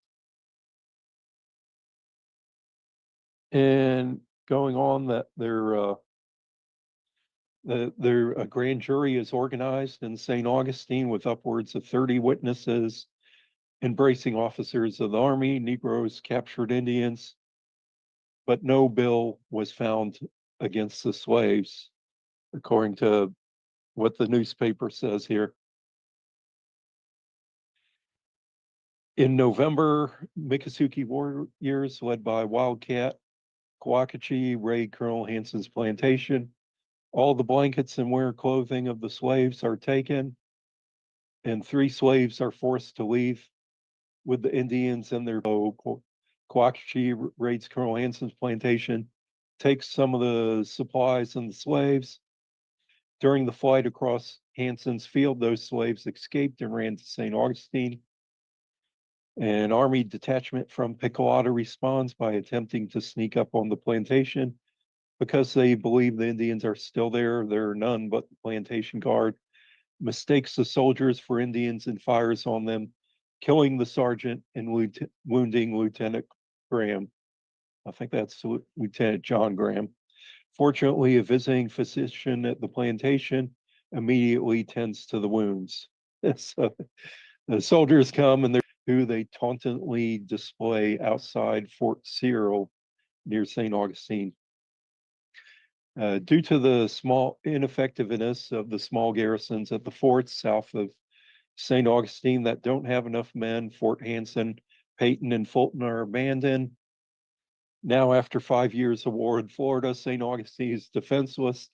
And going on, that a grand jury is organized in St. Augustine with upwards of 30 witnesses, embracing officers of the Army, Negroes, captured Indians, but no bill was found against the slaves, according to what the newspaper says here. In November, Miccosukee warriors led by Wildcat Coacachee raid Colonel Hanson's plantation. All the blankets and winter clothing of the slaves are taken, and 3 slaves are forced to leave with the Indians and their Coacachee raids Colonel Hanson's plantation, takes some of the supplies and the slaves. During the flight across Hanson's field, those slaves escaped and ran to St. Augustine. An Army detachment from Picolata responds by attempting to sneak up on the plantation. Because they believe the Indians are still there, there are none but the plantation guard mistakes the soldiers for Indians and fires on them, killing the sergeant and wounding Lieutenant Graham. I think that's Lieutenant John Graham. Fortunately, a visiting physician at the plantation immediately tends to the wounds. So the soldiers come, and who they tauntingly display outside Fort Cyril near St. Augustine. Due to the small ineffectiveness of the small garrisons at the forts south of St. Augustine that don't have enough men, Fort Hanson, Peyton, and Fulton are abandoned. Now, after 5 years of war in Florida, St. Augustine is defenseless,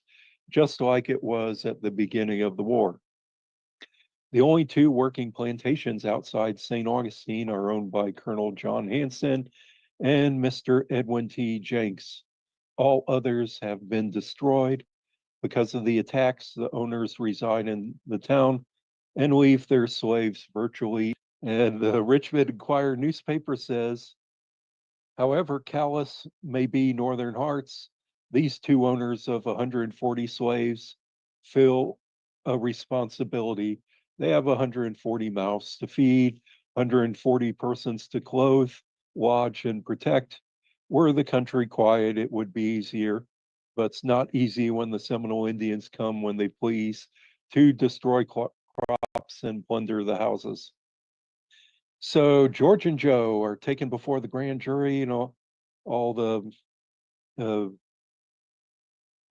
just like it was at the beginning of the war. The only 2 working plantations outside St. Augustine are owned by Colonel John Hanson and Mr. Edwin T. Jenks. All others have been destroyed. Because of the attacks, the owners reside in the town and leave their slaves virtually. And the Richmond Enquirer newspaper says, However callous may be Northern hearts, these two owners of 140 slaves feel a responsibility. They have 140 mouths to feed, 140 persons to clothe, lodge, and protect. Were the country quiet, it would be easier, but it's not easy when the Seminole Indians come when they please to destroy crops and plunder the houses. So George and Joe are taken before the grand jury, all the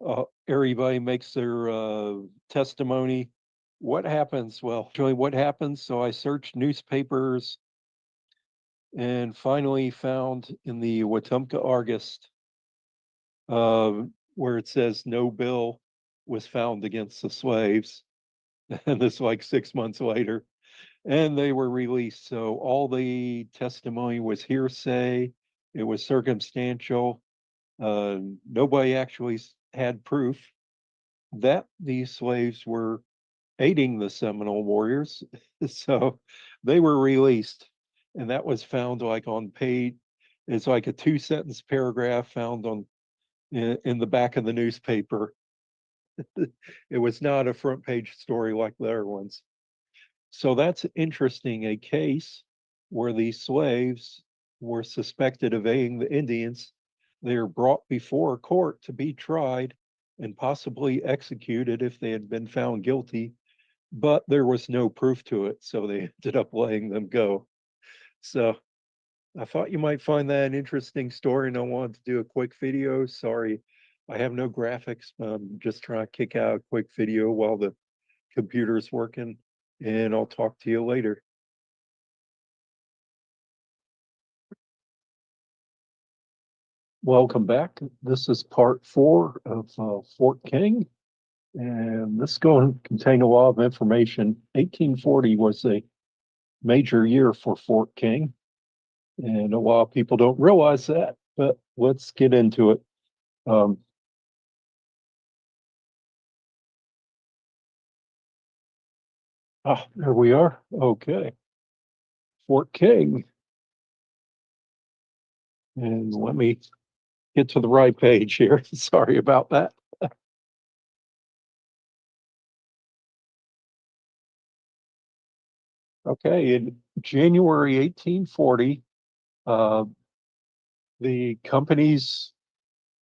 uh, everybody makes their testimony. What happens? Well, Joey, what happens? So I searched newspapers and finally found in the Wetumpka Argus where it says no bill was found against the slaves. And this like 6 months later, and they were released. So all the testimony was hearsay. It was circumstantial. Nobody actually had proof that these slaves were aiding the Seminole warriors. So they were released. And that was found like on page, it's like a 2 sentence paragraph found in the back of the newspaper. It was not a front page story like the other ones. So that's interesting, a case where these slaves were suspected of aiding the Indians. They are brought before a court to be tried and possibly executed if they had been found guilty, but there was no proof to it, so they ended up letting them go. So I thought you might find that an interesting story, and I wanted to do a quick video. Sorry, I have no graphics. I'm just trying to kick out a quick video while the computer's working, and I'll talk to you later. Welcome back. This is part 4 of Fort King, and this is going to contain a lot of information. 1840 was a major year for Fort King, and a lot of people don't realize that, but let's get into it. There we are. Okay. Fort King. And let me get to the right page here. Sorry about that. Okay, in January 1840, the companies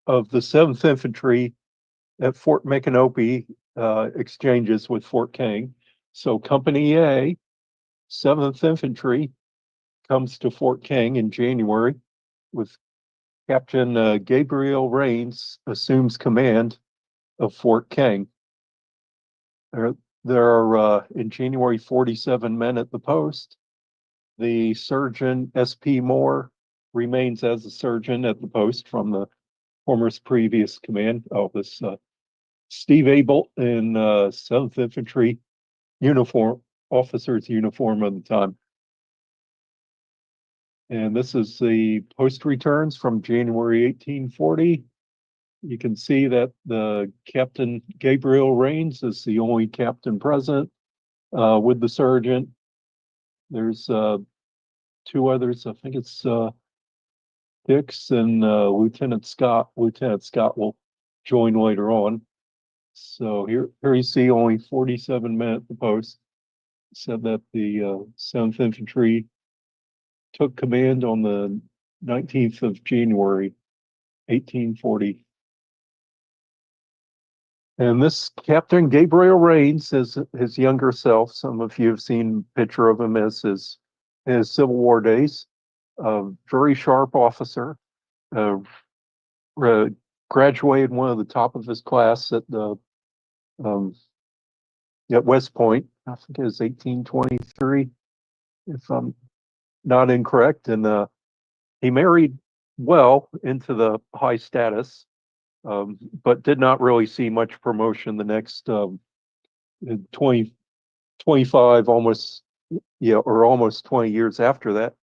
of the 7th Infantry at Fort Micanopy exchanges with Fort King. So Company A, 7th Infantry, comes to Fort King in January with Captain Gabriel Rains assumes command of Fort King. There are in January 47 men at the post. The surgeon S.P. Moore remains as a surgeon at the post from the former previous command. This Steve Abel in 7th Infantry uniform, officer's uniform of the time. And this is the post returns from January 1840. You can see that the Captain Gabriel Rains is the only captain present with the sergeant. There's 2 others. I think it's Dix and Lieutenant Scott. Lieutenant Scott will join later on. So here you see only 47 men at the post. Said that the 7th Infantry took command on the 19th of January, 1840. And this Captain Gabriel Rains is his younger self. Some of you have seen a picture of him as his Civil War days. Very sharp officer. Graduated one of the top of his class at the at West Point. I think it was 1823, if I'm not incorrect. And he married well into the high status, but did not really see much promotion the next 20, 25, almost, or almost 20 years after that.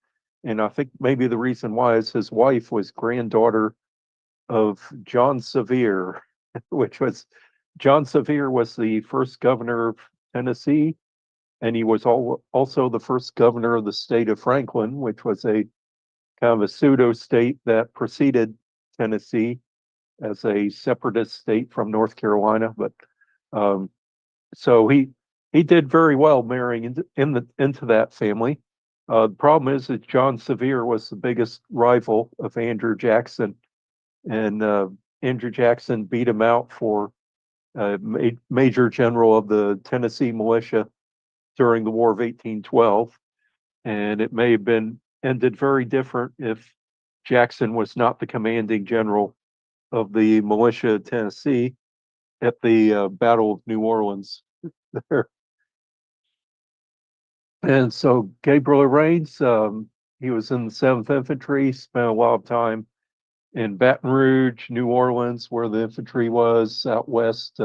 And I think maybe the reason why is his wife was granddaughter of John Sevier, which was John Sevier was the first governor of Tennessee, and he was also the first governor of the state of Franklin, which was a kind of a pseudo state that preceded Tennessee as a separatist state from North Carolina. But so he did very well marrying into that family. The problem is that John Sevier was the biggest rival of Andrew Jackson, and Andrew Jackson beat him out for major general of the Tennessee militia during the War of 1812. And it may have been ended very different if Jackson was not the commanding general of the militia of Tennessee at the Battle of New Orleans there. And so Gabriel Rains, he was in the 7th Infantry, spent a lot of time in Baton Rouge, New Orleans, where the infantry was out west.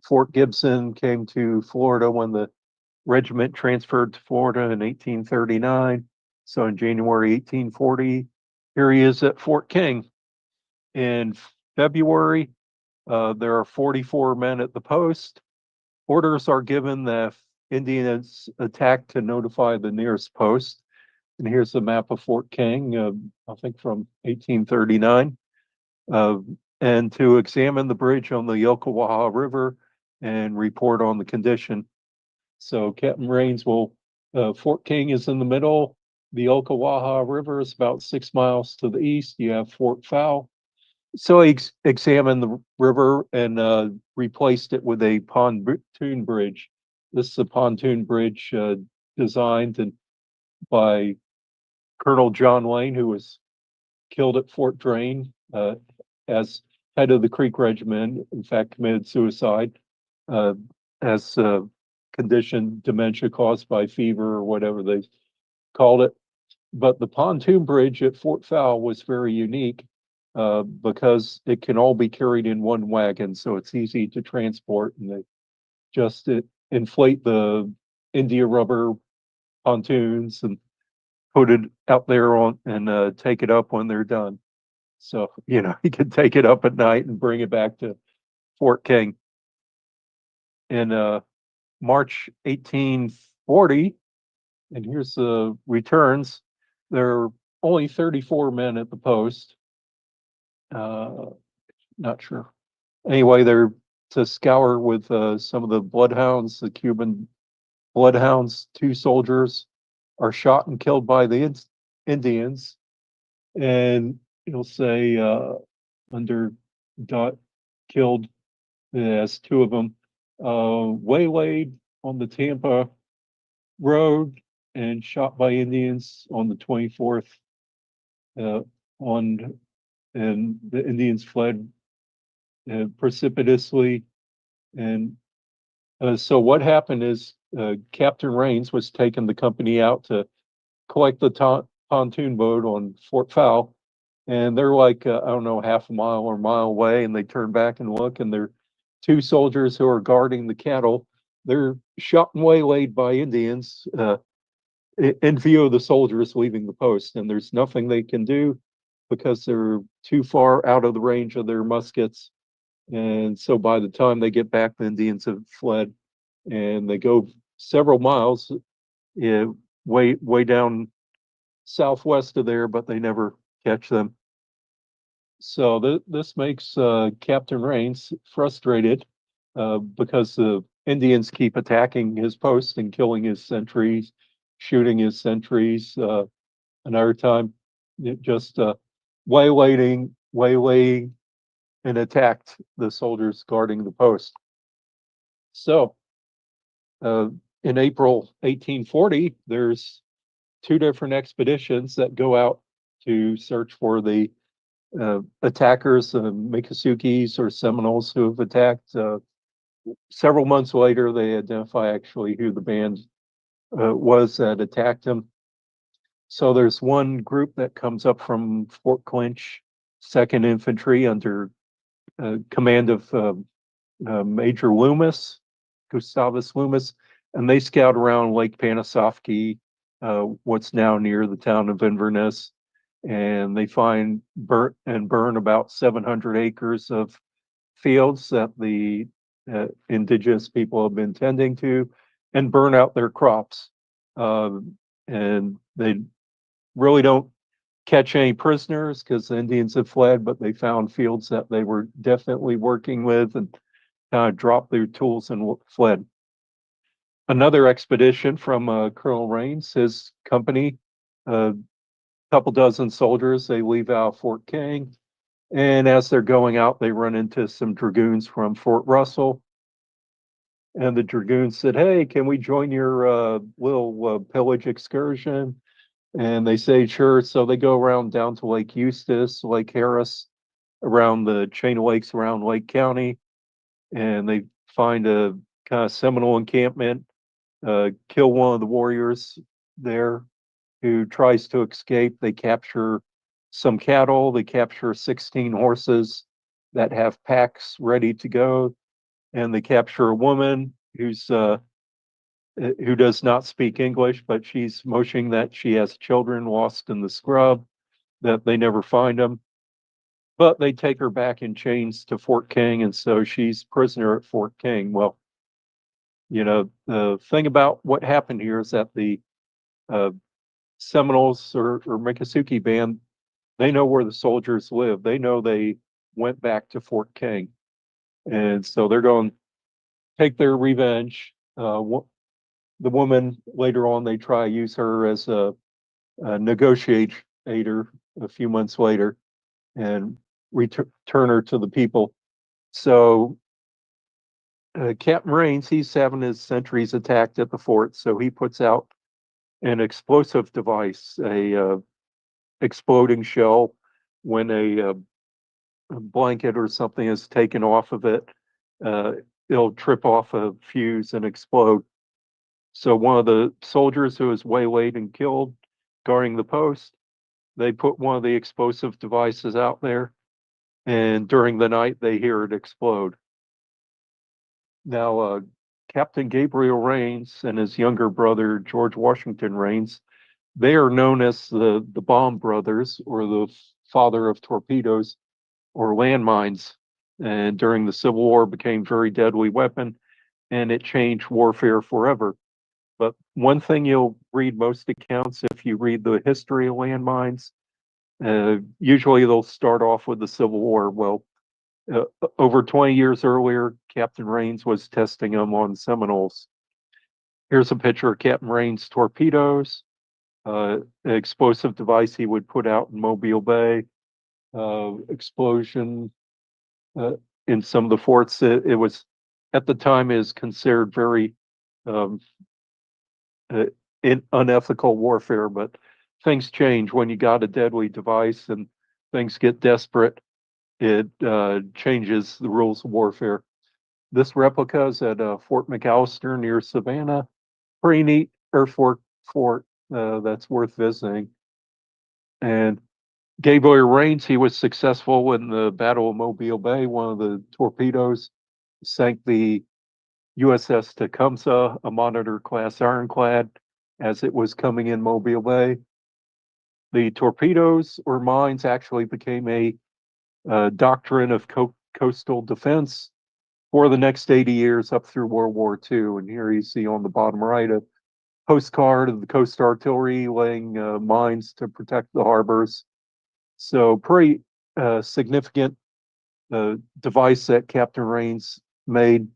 Fort Gibson came to Florida when the regiment transferred to Florida in 1839. So in January 1840, here he is at Fort King. In February, there are 44 men at the post. Orders are given that Indians attack to notify the nearest post. And here's a map of Fort King, I think from 1839, and to examine the bridge on the Ocklawaha River and report on the condition. So Captain Rains will, Fort King is in the middle. The Ocklawaha River is about 6 miles to the east. You have Fort Fowl. So he examined the river and replaced it with a pontoon bridge. This is a pontoon bridge designed by Colonel John Lane, who was killed at Fort Drane as head of the Creek Regiment. In fact, committed suicide as condition dementia caused by fever or whatever they called it. But the pontoon bridge at Fort Fowl was very unique because it can all be carried in one wagon, so it's easy to transport, and they just inflate the India rubber pontoons and put it out there on and take it up when they're done. So, you can take it up at night and bring it back to Fort King. In March 1840, and here's the returns. There are only 34 men at the post. Not sure. Anyway, they're to scour with some of the bloodhounds, the Cuban bloodhounds. 2 soldiers are shot and killed by the Indians. And you'll say under Dot killed as 2 of them waylaid on the Tampa Road and shot by Indians on the 24th. And the Indians fled precipitously. And so what happened is Captain Rains was taking the company out to collect the pontoon boat on Fort Fowl. And they're like, I don't know, half a mile or a mile away. And they turn back and look, and they're 2 soldiers who are guarding the cattle. They're shot and waylaid by Indians in view of the soldiers leaving the post. And there's nothing they can do because they're too far out of the range of their muskets. And so by the time they get back, the Indians have fled, and they go several miles way down southwest of there, but they never catch them. So this makes Captain Rains frustrated because the Indians keep attacking his post and killing his sentries, shooting his sentries. Another time, it just waylaying and attacked the soldiers guarding the post. So in April 1840, there's 2 different expeditions that go out to search for the attackers, Miccosukes or Seminoles who have attacked. Several months later, they identify actually who the band was that attacked them. So there's one group that comes up from Fort Clinch, 2nd Infantry under command of Major Loomis, Gustavus Loomis, and they scout around Lake Panasoffkee, what's now near the town of Inverness, and they find burn about 700 acres of fields that the indigenous people have been tending to, and burn out their crops. And they really don't catch any prisoners because the Indians had fled, but they found fields that they were definitely working with and dropped their tools and fled. Another expedition from Colonel Rains, his company, a couple dozen soldiers, they leave out Fort King. And as they're going out, they run into some dragoons from Fort Russell. And the dragoons said, "Hey, can we join your little pillage excursion?" And they say, "Sure." So they go around down to Lake Eustis, Lake Harris, around the chain of lakes around Lake County. And they find a kind of Seminole encampment, kill one of the warriors there who tries to escape. They capture some cattle, they capture 16 horses that have packs ready to go, and they capture a woman who does not speak English, but she's motioning that she has children lost in the scrub, that they never find them. But they take her back in chains to Fort King, and so she's prisoner at Fort King. Well, the thing about what happened here is that the uh, Seminoles or Miccosukee band, they know where the soldiers live. They know they went back to Fort King. And so they're going to take their revenge. The woman, later on, they try to use her as a negotiator a few months later and return her to the people. So Captain Rains, he's having his sentries attacked at the fort, so he puts out an explosive device, a exploding shell. When a blanket or something is taken off of it, uh, it'll trip off a fuse and explode. So one of the soldiers who was waylaid and killed guarding the post, they put one of the explosive devices out there, and during the night they hear it explode. Now, Captain Gabriel Rains and his younger brother George Washington Rains, they are known as the Bomb Brothers, or the father of torpedoes or landmines. And during the Civil War, became very deadly weapon, and it changed warfare forever. But one thing you'll read most accounts, if you read the history of landmines, usually they'll start off with the Civil War. Well, over 20 years earlier, Captain Rains was testing them on Seminoles. Here's a picture of Captain Rains' torpedoes, an explosive device he would put out in Mobile Bay, explosion in some of the forts. It was, at the time, is considered very um, unethical warfare, but things change when you got a deadly device and things get desperate. It changes the rules of warfare. This replica is at Fort McAllister near Savannah. Pretty neat fort that's worth visiting. And Gabriel Rains, he was successful in the Battle of Mobile Bay. One of the torpedoes sank the USS Tecumseh, a Monitor class ironclad, as it was coming in Mobile Bay. The torpedoes or mines actually became a doctrine of coastal defense for the next 80 years up through World War II. And here you see on the bottom right a postcard of the Coast Artillery laying mines to protect the harbors. So pretty significant device that Captain Rains made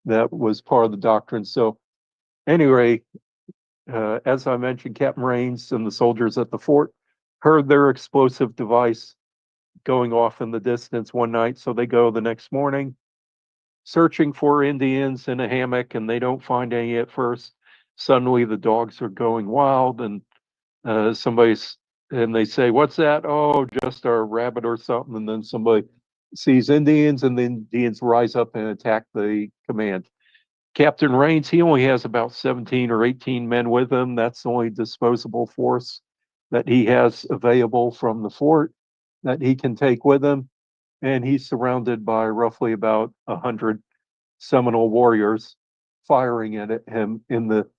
that was part of the doctrine. So anyway, as I mentioned, Captain Rains and the soldiers at the fort heard their explosive device going off in the distance one night. So they go the next morning searching for Indians in a hammock, and they don't find any at first. Suddenly the dogs are going wild, and and they say, "What's that?" "Oh, just a rabbit or something." And then somebody sees Indians, and the Indians rise up and attack the command. Captain Rains, he only has about 17 or 18 men with him. That's the only disposable force that he has available from the fort that he can take with him. And he's surrounded by roughly about 100 Seminole warriors firing at him in the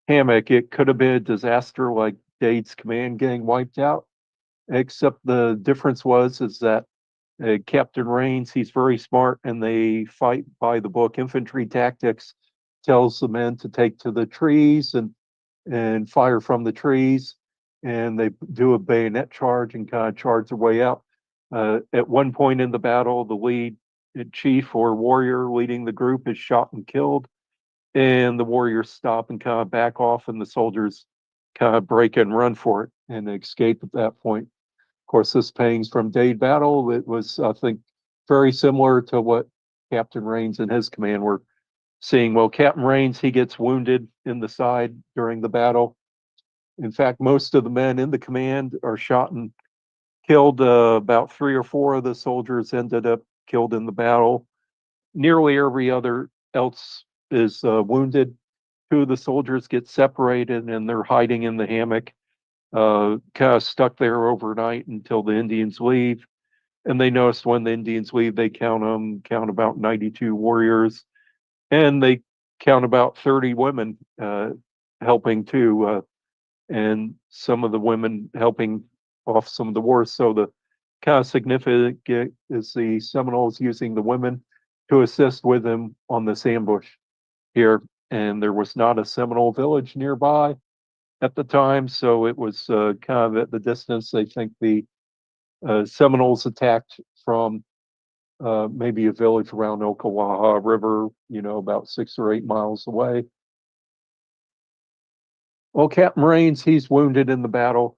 hammock. It could have been a disaster like Dade's command getting wiped out, except the difference is that Captain Rains, he's very smart, and they fight by the book. Infantry tactics tells the men to take to the trees and fire from the trees. and they do a bayonet charge and kind of charge their way out. At one point in the battle, the lead chief or warrior leading the group is shot and killed, and the warriors stop and kind of back off, and the soldiers kind of break and run for it and escape at that point. Of course, this pains from Dade battle. It was, I think, very similar to what Captain Rains and his command were seeing. Well, Captain Rains, he gets wounded in the side during the battle. In fact, most of the men in the command are shot and killed. About 3 or 4 of the soldiers ended up killed in the battle. Nearly every other else is wounded. 2 of the soldiers get separated and they're hiding in the hammock, kind of stuck there overnight until the Indians leave. And they notice when the Indians leave, they count about 92 warriors, and they count about 30 women helping too, and some of the women helping off some of the wars. So the kind of significant is the Seminoles using the women to assist with them on this ambush here. And there was not a Seminole village nearby at the time, so it was kind of at the distance. They think the Seminoles attacked from maybe a village around Okawaha River, about 6 or 8 miles away. Well, Captain Rains, he's wounded in the battle,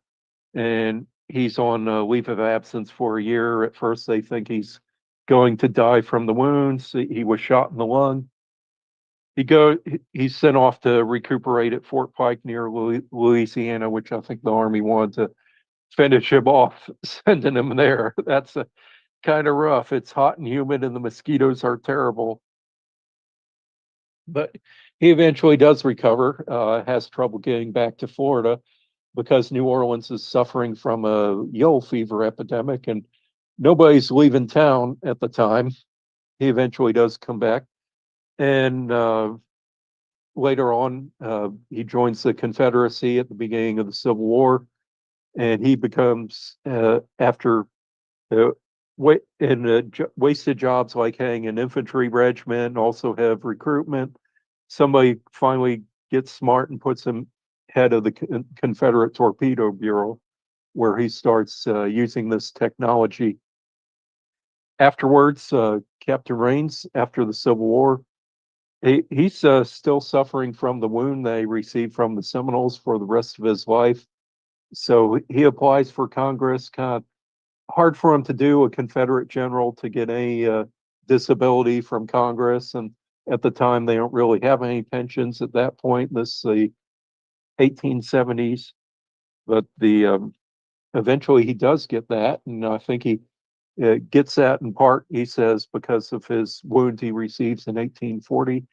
and he's on leave of absence for a year. At first, they think he's going to die from the wounds. He was shot in the lung. He's sent off to recuperate at Fort Pike near Louisiana, which I think the Army wanted to finish him off, sending him there. That's kind of rough. It's hot and humid, and the mosquitoes are terrible. But he eventually does recover, has trouble getting back to Florida because New Orleans is suffering from a yellow fever epidemic and nobody's leaving town at the time. He eventually does come back. And later on, he joins the Confederacy at the beginning of the Civil War. And he becomes, after wasted jobs like having an infantry regiment, also have recruitment, somebody finally gets smart and puts him head of the Confederate Torpedo Bureau, where he starts using this technology. Afterwards, Captain Rains, after the Civil War, he's still suffering from the wound they received from the Seminoles for the rest of his life. So he applies for Congress. Kind of hard for him to do, a Confederate general, to get any disability from Congress. And at the time, they don't really have any pensions at that point. This is the 1870s. But eventually he does get that. And I think he gets that in part, he says, because of his wound he receives in 1840.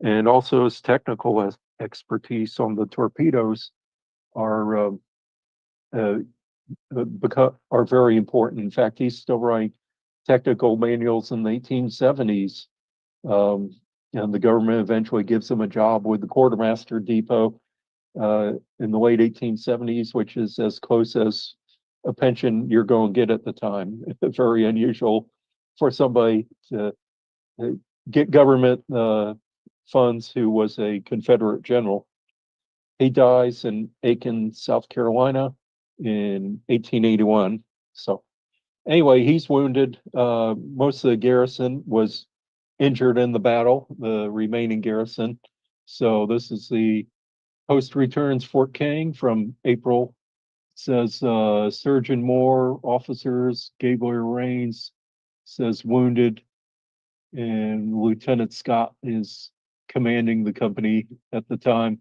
And also his technical expertise on the torpedoes are very important. In fact, he's still writing technical manuals in the 1870s. And the government eventually gives him a job with the Quartermaster Depot in the late 1870s, which is as close as a pension you're going to get at the time. Very unusual for somebody to get government funds who was a Confederate general. He dies in Aiken, South Carolina in 1881. So anyway, he's wounded. Most of the garrison was injured in the battle, the remaining garrison. So this is the post returns Fort King from April. It says Surgeon Moore, officers, Gabler Rains, says wounded, and Lieutenant Scott is commanding the company at the time.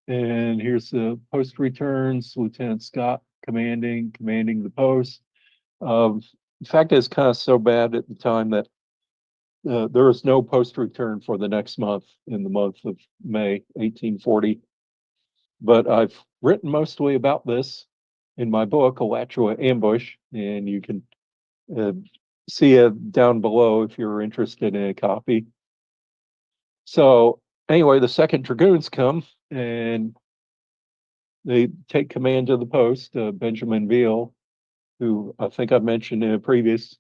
And here's the post returns, Lieutenant Scott commanding the post. In fact, it's kind of so bad at the time that there was no post return for the next month, in the month of May 1840. But I've written mostly about this in my book, Alachua Ambush, and you can see it down below if you're interested in a copy. So anyway, the 2nd Dragoons come and they take command of the post. Benjamin Veal, who I think I mentioned in a previous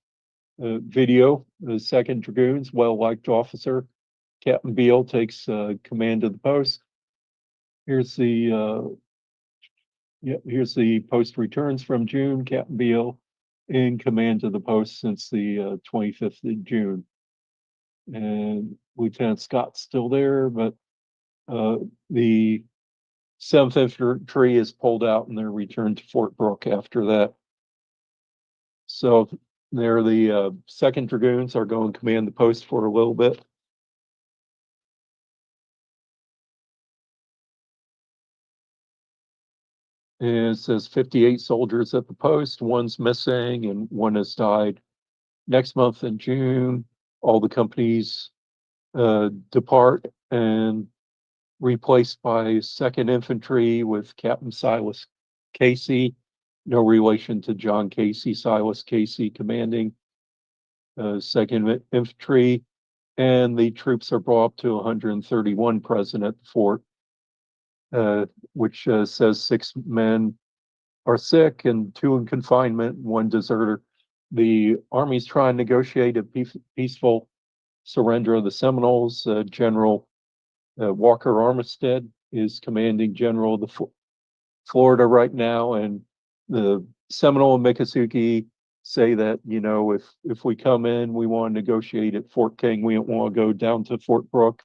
video, the 2nd Dragoons, well-liked officer. Captain Beal takes command of the post. Here's the Yep, here's the post returns from June. Captain Beal in command of the post since the 25th of June. And Lieutenant Scott's still there, but the 7th Infantry is pulled out and they're returned to Fort Brooke after that. So there, the 2nd Dragoons are going to command the post for a little bit. And it says 58 soldiers at the post, one's missing and one has died. Next month in June, all the companies depart and replaced by 2nd Infantry with Captain Silas Casey, no relation to John Casey, Silas Casey commanding 2nd Infantry, and the troops are brought up to 131 present at the fort, which says 6 men are sick and 2 in confinement, 1 deserter. The Army's trying to negotiate a peaceful surrender of the Seminoles. General Walker Armistead is commanding general of the Florida right now, and the Seminole and Miccosukee say that, you know, if we come in, we want to negotiate at Fort King. We don't want to go down to Fort Brooke.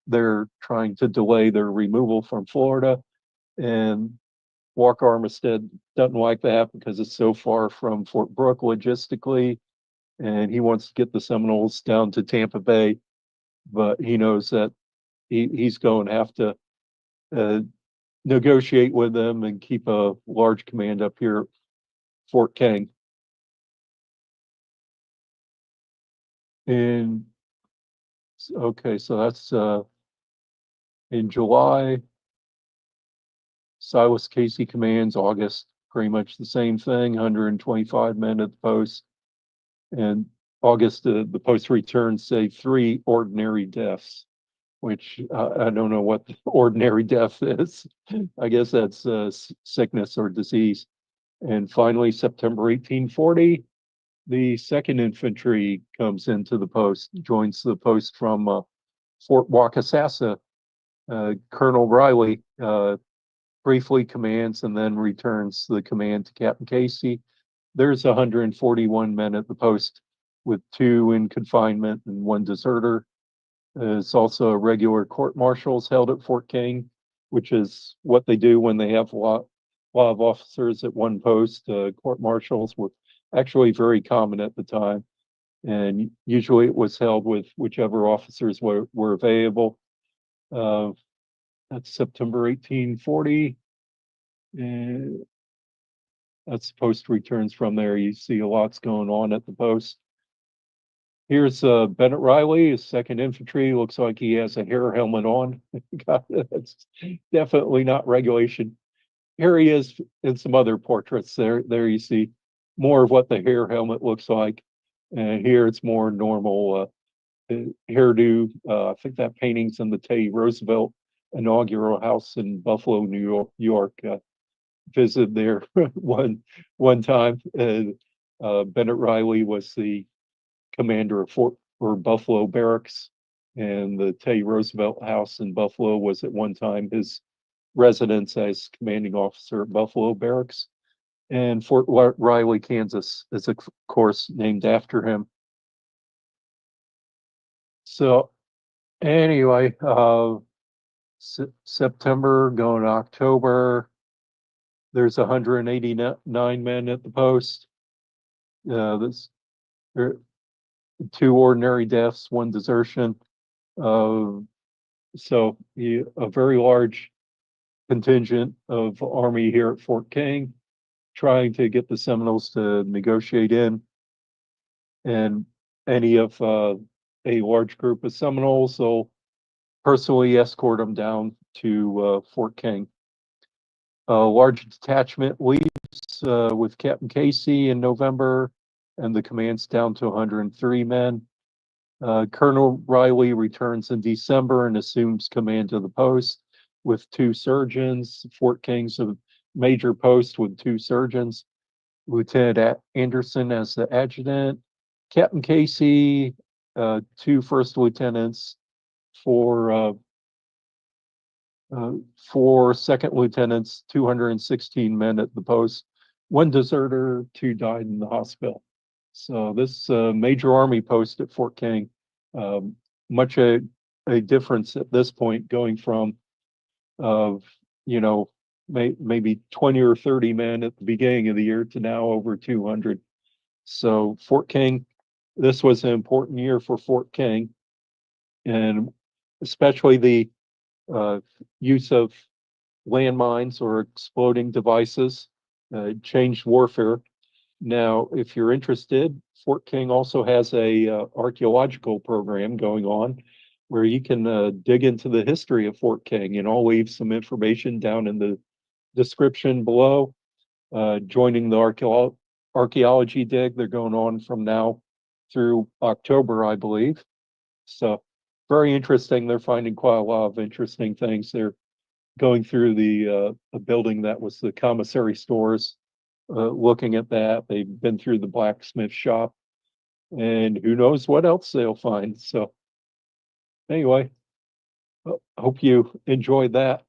They're trying to delay their removal from Florida, and Walker Armistead doesn't like that because it's so far from Fort Brooke logistically, and he wants to get the Seminoles down to Tampa Bay, but he knows that he's going to have to negotiate with them and keep a large command up here at Fort King. And okay, so that's in July. Silas Casey commands. August, pretty much the same thing, 125 men at the post. And August, the post returns say 3 ordinary deaths, which I don't know what the ordinary death is. I guess that's sickness or disease. And finally, September 1840, the 2nd Infantry comes into the post, joins the post from Fort Wakasasa. Colonel Riley briefly commands and then returns the command to Captain Casey. There's 141 men at the post, with 2 in confinement and 1 deserter. It's also a regular court-martials held at Fort King, which is what they do when they have a lot of officers at one post. Court-martials were actually very common at the time, and usually it was held with whichever officers were available. That's September 1840. And that's post returns from there. You see a lot's going on at the post. Here's Bennett Riley, his 2nd Infantry. Looks like he has a hair helmet on. That's definitely not regulation. Here he is in some other portraits. There you see more of what the hair helmet looks like. And here it's more normal hairdo. I think that painting's in the Teddy Roosevelt inaugural house in Buffalo, New York. Visited there one time. Bennett Riley was the commander of Buffalo Barracks, and the Teddy Roosevelt House in Buffalo was at one time his residence as commanding officer at Buffalo Barracks. And Fort Riley, Kansas is of course named after him. So anyway, September going to October, there's 189 men at the post. There 2 ordinary deaths, 1 desertion. So a very large contingent of Army here at Fort King, trying to get the Seminoles to negotiate in, and any of a large group of Seminoles will personally escort them down to Fort King. A large detachment leaves with Captain Casey in November, and the command's down to 103 men. Colonel Riley returns in December and assumes command of the post with 2 surgeons. Fort King's a major post with 2 surgeons. Lieutenant Anderson as the adjutant. Captain Casey, 2 first lieutenants, 4 4 second lieutenants, 216 men at the post, 1 deserter, 2 died in the hospital. So this major army post at Fort King, much a difference at this point, going from of maybe 20 or 30 men at the beginning of the year to now over 200. So Fort King, this was an important year for Fort King, and especially the use of landmines or exploding devices changed warfare. Now, if you're interested, Fort King also has a archaeological program going on where you can dig into the history of Fort King, and I'll leave some information down in the description below. Joining the archaeology dig, they're going on from now through October, I believe. So very interesting. They're finding quite a lot of interesting things. They're going through the building that was the commissary stores, looking at that. They've been through the blacksmith shop, and who knows what else they'll find. So anyway, I hope you enjoyed that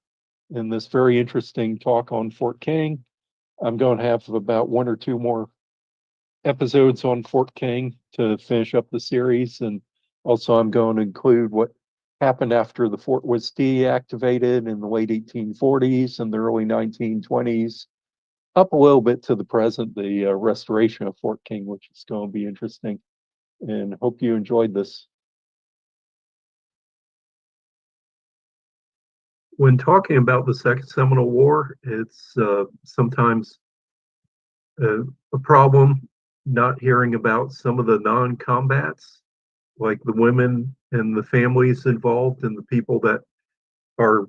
in this very interesting talk on Fort King. I'm going to have about 1 or 2 more episodes on Fort King to finish up the series, and also I'm going to include what happened after the fort was deactivated in the late 1840s and the early 1920s, up a little bit to the present, the restoration of Fort King, which is going to be interesting, and hope you enjoyed this. When talking about the Second Seminole War, it's sometimes a problem not hearing about some of the non-combats, like the women and the families involved and the people that are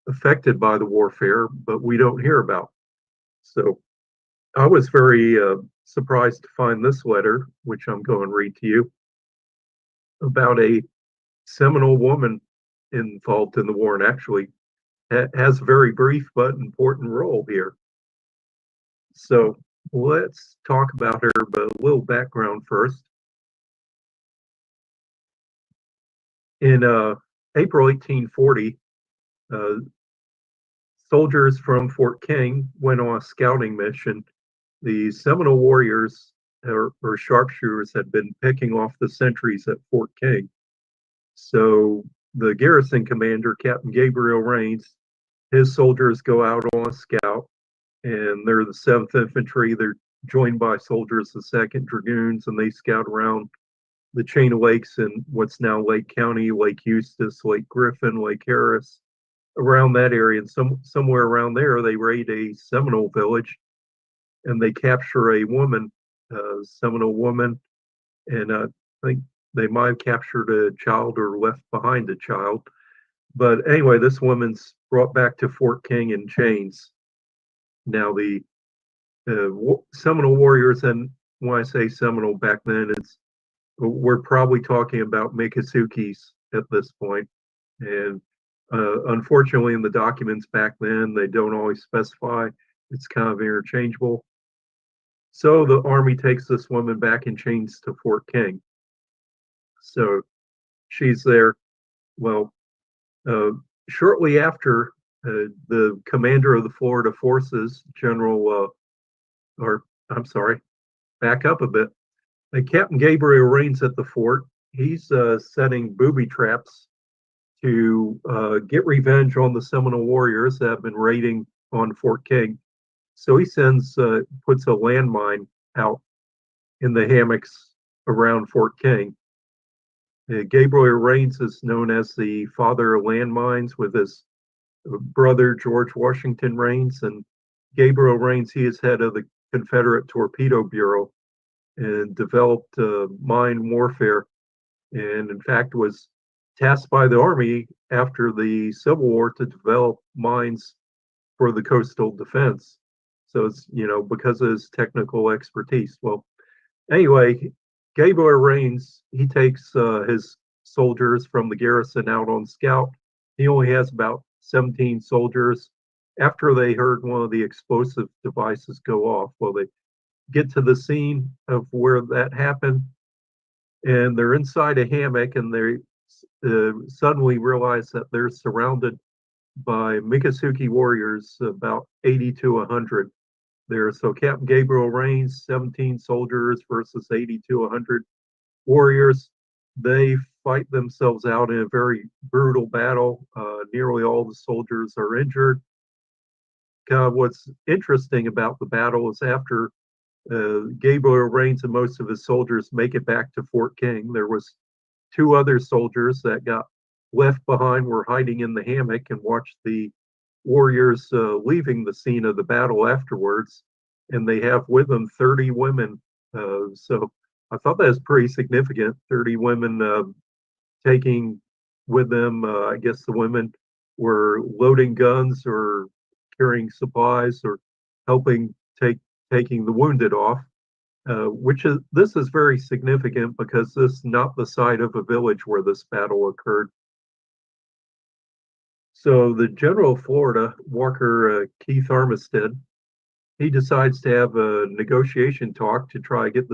affected by the warfare, but we don't hear about. So I was very surprised to find this letter, which I'm going to read to you, about a Seminole woman involved in the war, and actually has a very brief but important role here. So let's talk about her, but a little background first. In April 1840, soldiers from Fort King went on a scouting mission. The Seminole warriors or sharpshooters had been picking off the sentries at Fort King. So the garrison commander, Captain Gabriel Rains, his soldiers go out on a scout, and they're the 7th Infantry. They're joined by soldiers of the 2nd Dragoons, and they scout around the chain of lakes in what's now Lake County, Lake Eustis, Lake Griffin, Lake Harris, around that area. And somewhere around there, they raid a Seminole village, and they capture a woman, a Seminole woman, and I think they might have captured a child or left behind a child. But anyway, this woman's brought back to Fort King in chains. Now, the Seminole warriors, and when I say Seminole back then, we're probably talking about Miccosukes at this point. And unfortunately, in the documents back then, they don't always specify. It's kind of interchangeable. So the army takes this woman back in chains to Fort King. So she's there. Well, shortly after, the commander of the Florida forces, back up a bit. Captain Gabriel Rains at the fort. He's setting booby traps to get revenge on the Seminole warriors that have been raiding on Fort King. So he puts a landmine out in the hammocks around Fort King. Gabriel Rains is known as the father of landmines, with his brother George Washington Rains. And Gabriel Rains, he is head of the Confederate Torpedo Bureau and developed mine warfare, and in fact was tasked by the Army after the Civil War to develop mines for the coastal defense. So it's, because of his technical expertise. Well, anyway, Gabriel Rains, he takes his soldiers from the garrison out on scout. He only has about 17 soldiers. After they heard one of the explosive devices go off, well, they get to the scene of where that happened, and they're inside a hammock, and they suddenly realize that they're surrounded by Miccosukee warriors, about 80 to 100 there. So Captain Gabriel Rains, 17 soldiers versus 80 to 100 warriors. They fight themselves out in a very brutal battle. Nearly all the soldiers are injured. What's interesting about the battle is after Gabriel Rains and most of his soldiers make it back to Fort King, there was two other soldiers that got left behind, were hiding in the hammock and watched the warriors leaving the scene of the battle afterwards. And they have with them 30 women. So I thought that was pretty significant. 30 women taking with them, I guess the women were loading guns or carrying supplies or helping taking the wounded off. This is very significant because this is not the site of a village where this battle occurred. So the general of Florida, Walker Keith Armistead, he decides to have a negotiation talk to try to get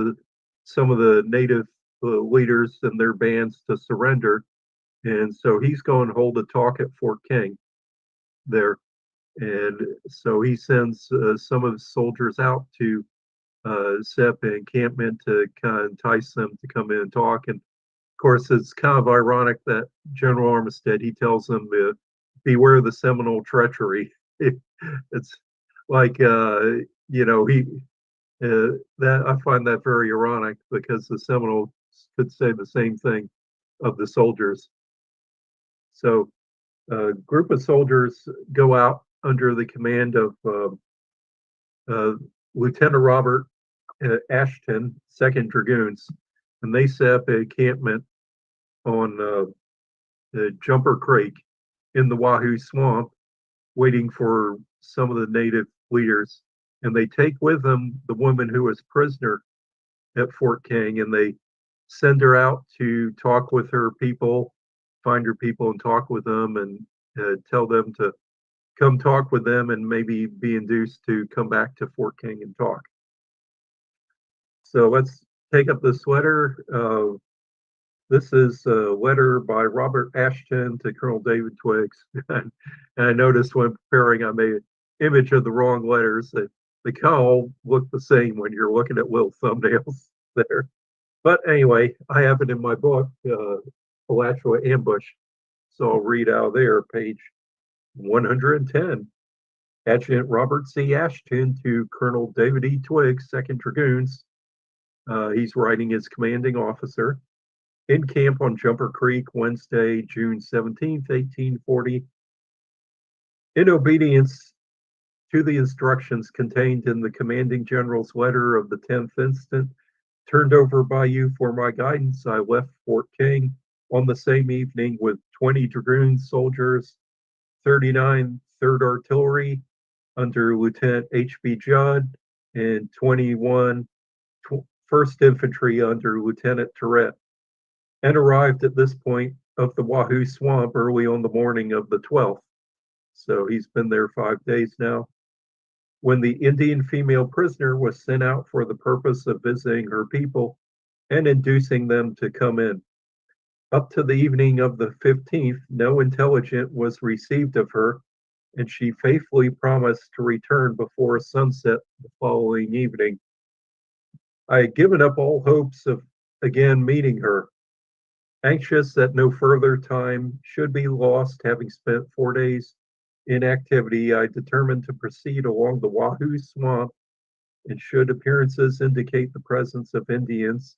some of the native leaders and their bands to surrender. And so he's going to hold a talk at Fort King there. And so he sends some of his soldiers out to set up an encampment to kind of entice them to come in and talk. And of course, it's kind of ironic that General Armistead, he tells them, beware the Seminole treachery. It's like, that I find that very ironic because the Seminoles could say the same thing of the soldiers. So a group of soldiers go out under the command of Lieutenant Robert Ashton, 2nd Dragoons, and they set up an encampment on Jumper Creek in the Wahoo Swamp, waiting for some of the native leaders. And they take with them the woman who was prisoner at Fort King, and they send her out to talk with her people, find her people and talk with them, and tell them to come talk with them and maybe be induced to come back to Fort King and talk. So let's take up the sweater. This is a letter by Robert Ashton to Colonel David Twiggs. And I noticed when preparing, I made an image of the wrong letters. They kind of all look the same when you're looking at little thumbnails there. But anyway, I have it in my book, Alachua Ambush. So I'll read out there, page 110. Adjutant Robert C. Ashton to Colonel David E. Twiggs, 2nd Dragoons. He's writing his commanding officer. In camp on Jumper Creek, Wednesday, June 17th, 1840. In obedience to the instructions contained in the commanding general's letter of the 10th instant, turned over by you for my guidance, I left Fort King on the same evening with 20 dragoon soldiers, 39 3rd Artillery under Lieutenant H.B. Judd, and 21 1st Infantry under Lieutenant Tourette, and arrived at this point of the Wahoo Swamp early on the morning of the 12th. So he's been there 5 days now. When the Indian female prisoner was sent out for the purpose of visiting her people and inducing them to come in. Up to the evening of the 15th, no intelligence was received of her, and she faithfully promised to return before sunset the following evening. I had given up all hopes of again meeting her. Anxious that no further time should be lost, having spent 4 days in activity, I determined to proceed along the Wahoo Swamp, and should appearances indicate the presence of Indians,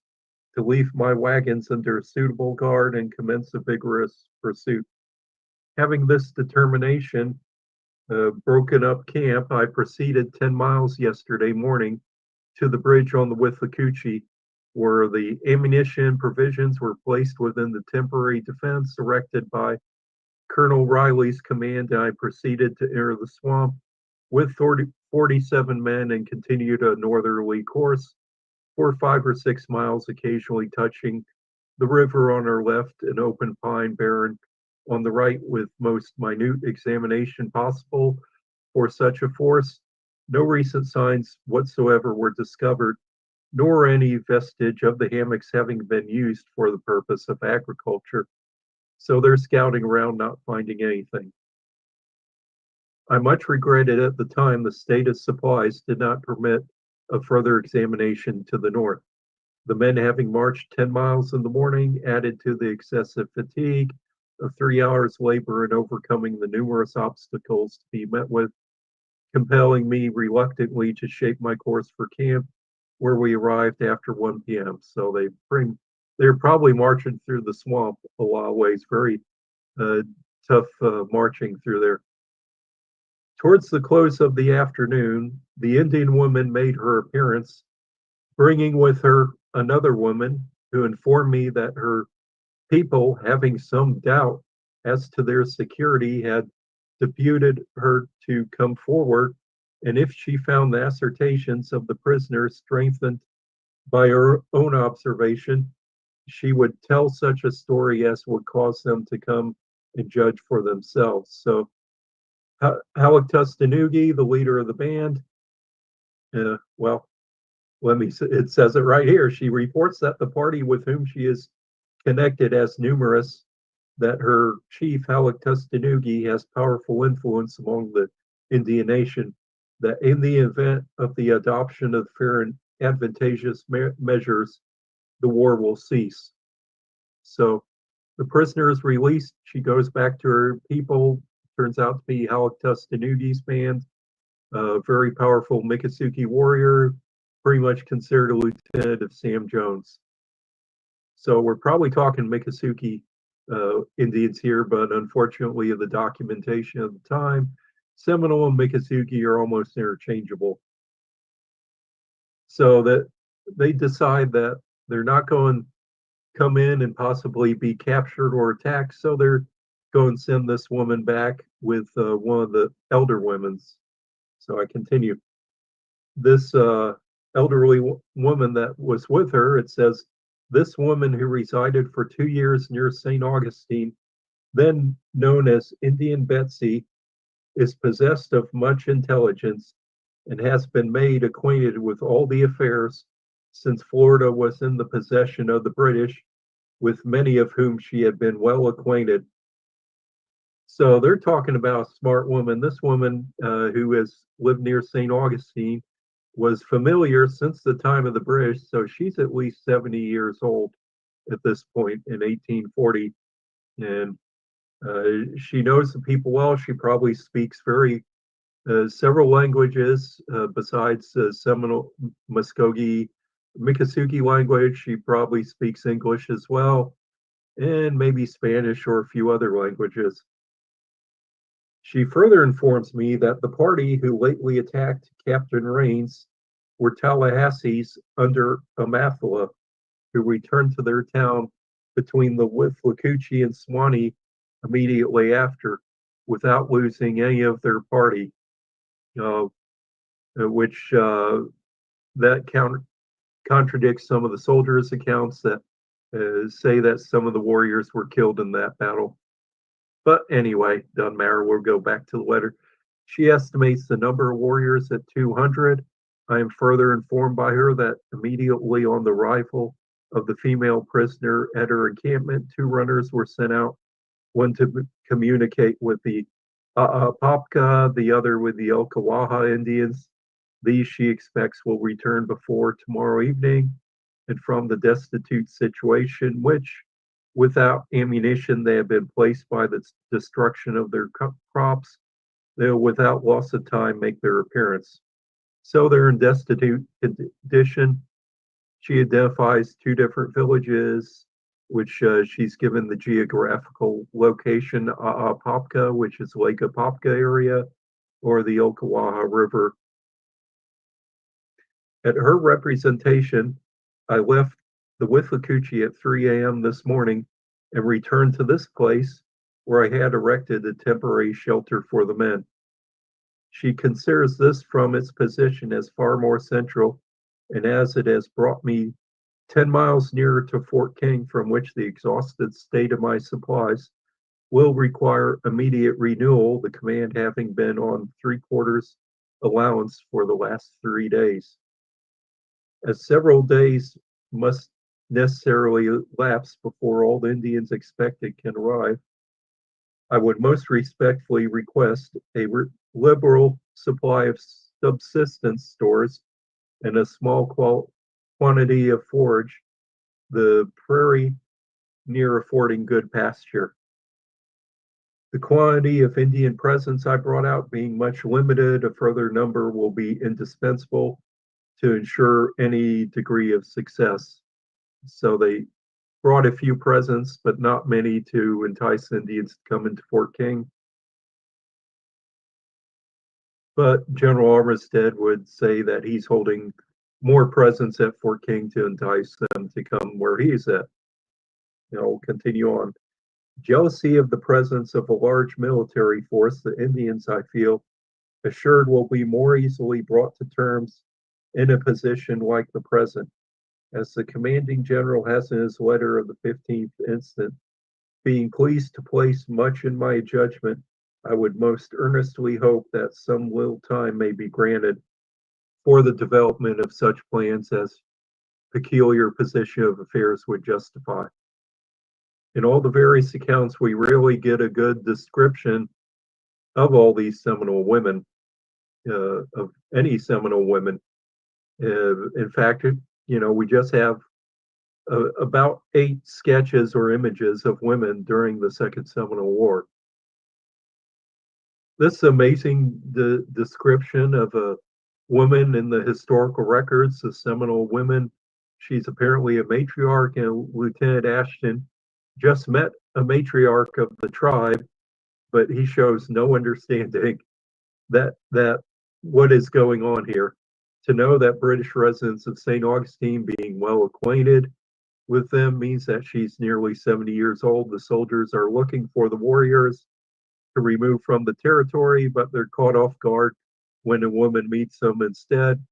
to leave my wagons under suitable guard and commence a vigorous pursuit. Having this determination, broken up camp, I proceeded 10 miles yesterday morning to the bridge on the Withlacoochee, where the ammunition and provisions were placed within the temporary defense erected by Colonel Riley's command, and I proceeded to enter the swamp with 47 men and continued a northerly course for 5 or 6 miles, occasionally touching the river on our left and open pine barren on the right, with most minute examination possible for such a force. No recent signs whatsoever were discovered, nor any vestige of the hammocks having been used for the purpose of agriculture. So they're scouting around, not finding anything. I much regretted at the time the state of supplies did not permit a further examination to the north. The men having marched 10 miles in the morning added to the excessive fatigue of 3 hours labor in overcoming the numerous obstacles to be met with, compelling me reluctantly to shape my course for camp, where we arrived after 1 p.m. So they're probably marching through the swamp a lot of ways, very tough marching through there. Towards the close of the afternoon, the Indian woman made her appearance, bringing with her another woman who informed me that her people, having some doubt as to their security, had deputed her to come forward, and if she found the assertions of the prisoners strengthened by her own observation, she would tell such a story as would cause them to come and judge for themselves. So Halleck Tustanugi, the leader of the band, well, it says it right here. She reports that the party with whom she is connected as numerous, that her chief, Halleck Tustanugi, has powerful influence among the Indian nation, that in the event of the adoption of fair and advantageous measures, the war will cease. So the prisoner is released. She goes back to her people. Turns out to be Halleck Tustanugi's band, a very powerful Miccosukee warrior, pretty much considered a lieutenant of Sam Jones. So we're probably talking Miccosukee Indians here, but unfortunately, the documentation of the time, Seminole and Miccosukee are almost interchangeable. So that they decide that they're not going to come in and possibly be captured or attacked, so they're going to send this woman back with one of the elder women's. So I continue. This elderly woman that was with her, it says, this woman who resided for 2 years near St. Augustine, then known as Indian Betsy, is possessed of much intelligence and has been made acquainted with all the affairs since Florida was in the possession of the British, with many of whom she had been well acquainted. So they're talking about a smart woman. This woman who has lived near St. Augustine was familiar since the time of the British, so she's at least 70 years old at this point in 1840. And she knows the people well. She probably speaks several languages besides Seminole, Muskogee, Miccosukee language. She probably speaks English as well, and maybe Spanish or a few other languages. She further informs me that the party who lately attacked Captain Rains were Tallahassee's under Amathla, who returned to their town between the Withlacoochee and Swanee immediately after, without losing any of their party, which that contradicts some of the soldiers' accounts that say that some of the warriors were killed in that battle. But anyway, doesn't matter. We'll go back to the letter. She estimates the number of warriors at 200. I am further informed by her that immediately on the arrival of the female prisoner at her encampment, 2 runners were sent out, one to communicate with the Apopka, the other with the Okawaha Indians. These she expects will return before tomorrow evening, and from the destitute situation, which without ammunition they have been placed by the destruction of their crops, they'll without loss of time make their appearance. So they're in destitute condition. She identifies 2 different villages, which she's given the geographical location, Apopka, which is Lake Apopka area, or the Okawaha River. At her representation, I left the Withlacoochee at 3 a.m. this morning and returned to this place where I had erected a temporary shelter for the men. She considers this from its position as far more central, and as it has brought me 10 miles nearer to Fort King, from which the exhausted state of my supplies will require immediate renewal, the command having been on 3/4 allowance for the last 3 days. As several days must necessarily lapse before all the Indians expected can arrive, I would most respectfully request a liberal supply of subsistence stores and a small quantity of forage, the prairie near affording good pasture. The quantity of Indian presence I brought out being much limited, a further number will be indispensable to ensure any degree of success. So they brought a few presents, but not many to entice Indians to come into Fort King. But General Armistead would say that he's holding more presents at Fort King to entice them to come where he's at. We'll continue on. Jealousy of the presence of a large military force, the Indians, I feel, assured will be more easily brought to terms in a position like the present. As the commanding general has in his letter of the 15th instant, being pleased to place much in my judgment, I would most earnestly hope that some little time may be granted for the development of such plans as peculiar position of affairs would justify. In all the various accounts, we rarely get a good description of all these Seminole women, of any Seminole women. In fact, we just have about 8 sketches or images of women during the Second Seminole War. This amazing description of a woman in the historical records, the Seminole women. She's apparently a matriarch, and Lieutenant Ashton just met a matriarch of the tribe, but he shows no understanding that what is going on here. To know that British residents of St. Augustine being well acquainted with them means that she's nearly 70 years old. The soldiers are looking for the warriors to remove from the territory, but they're caught off guard when a woman meets them instead.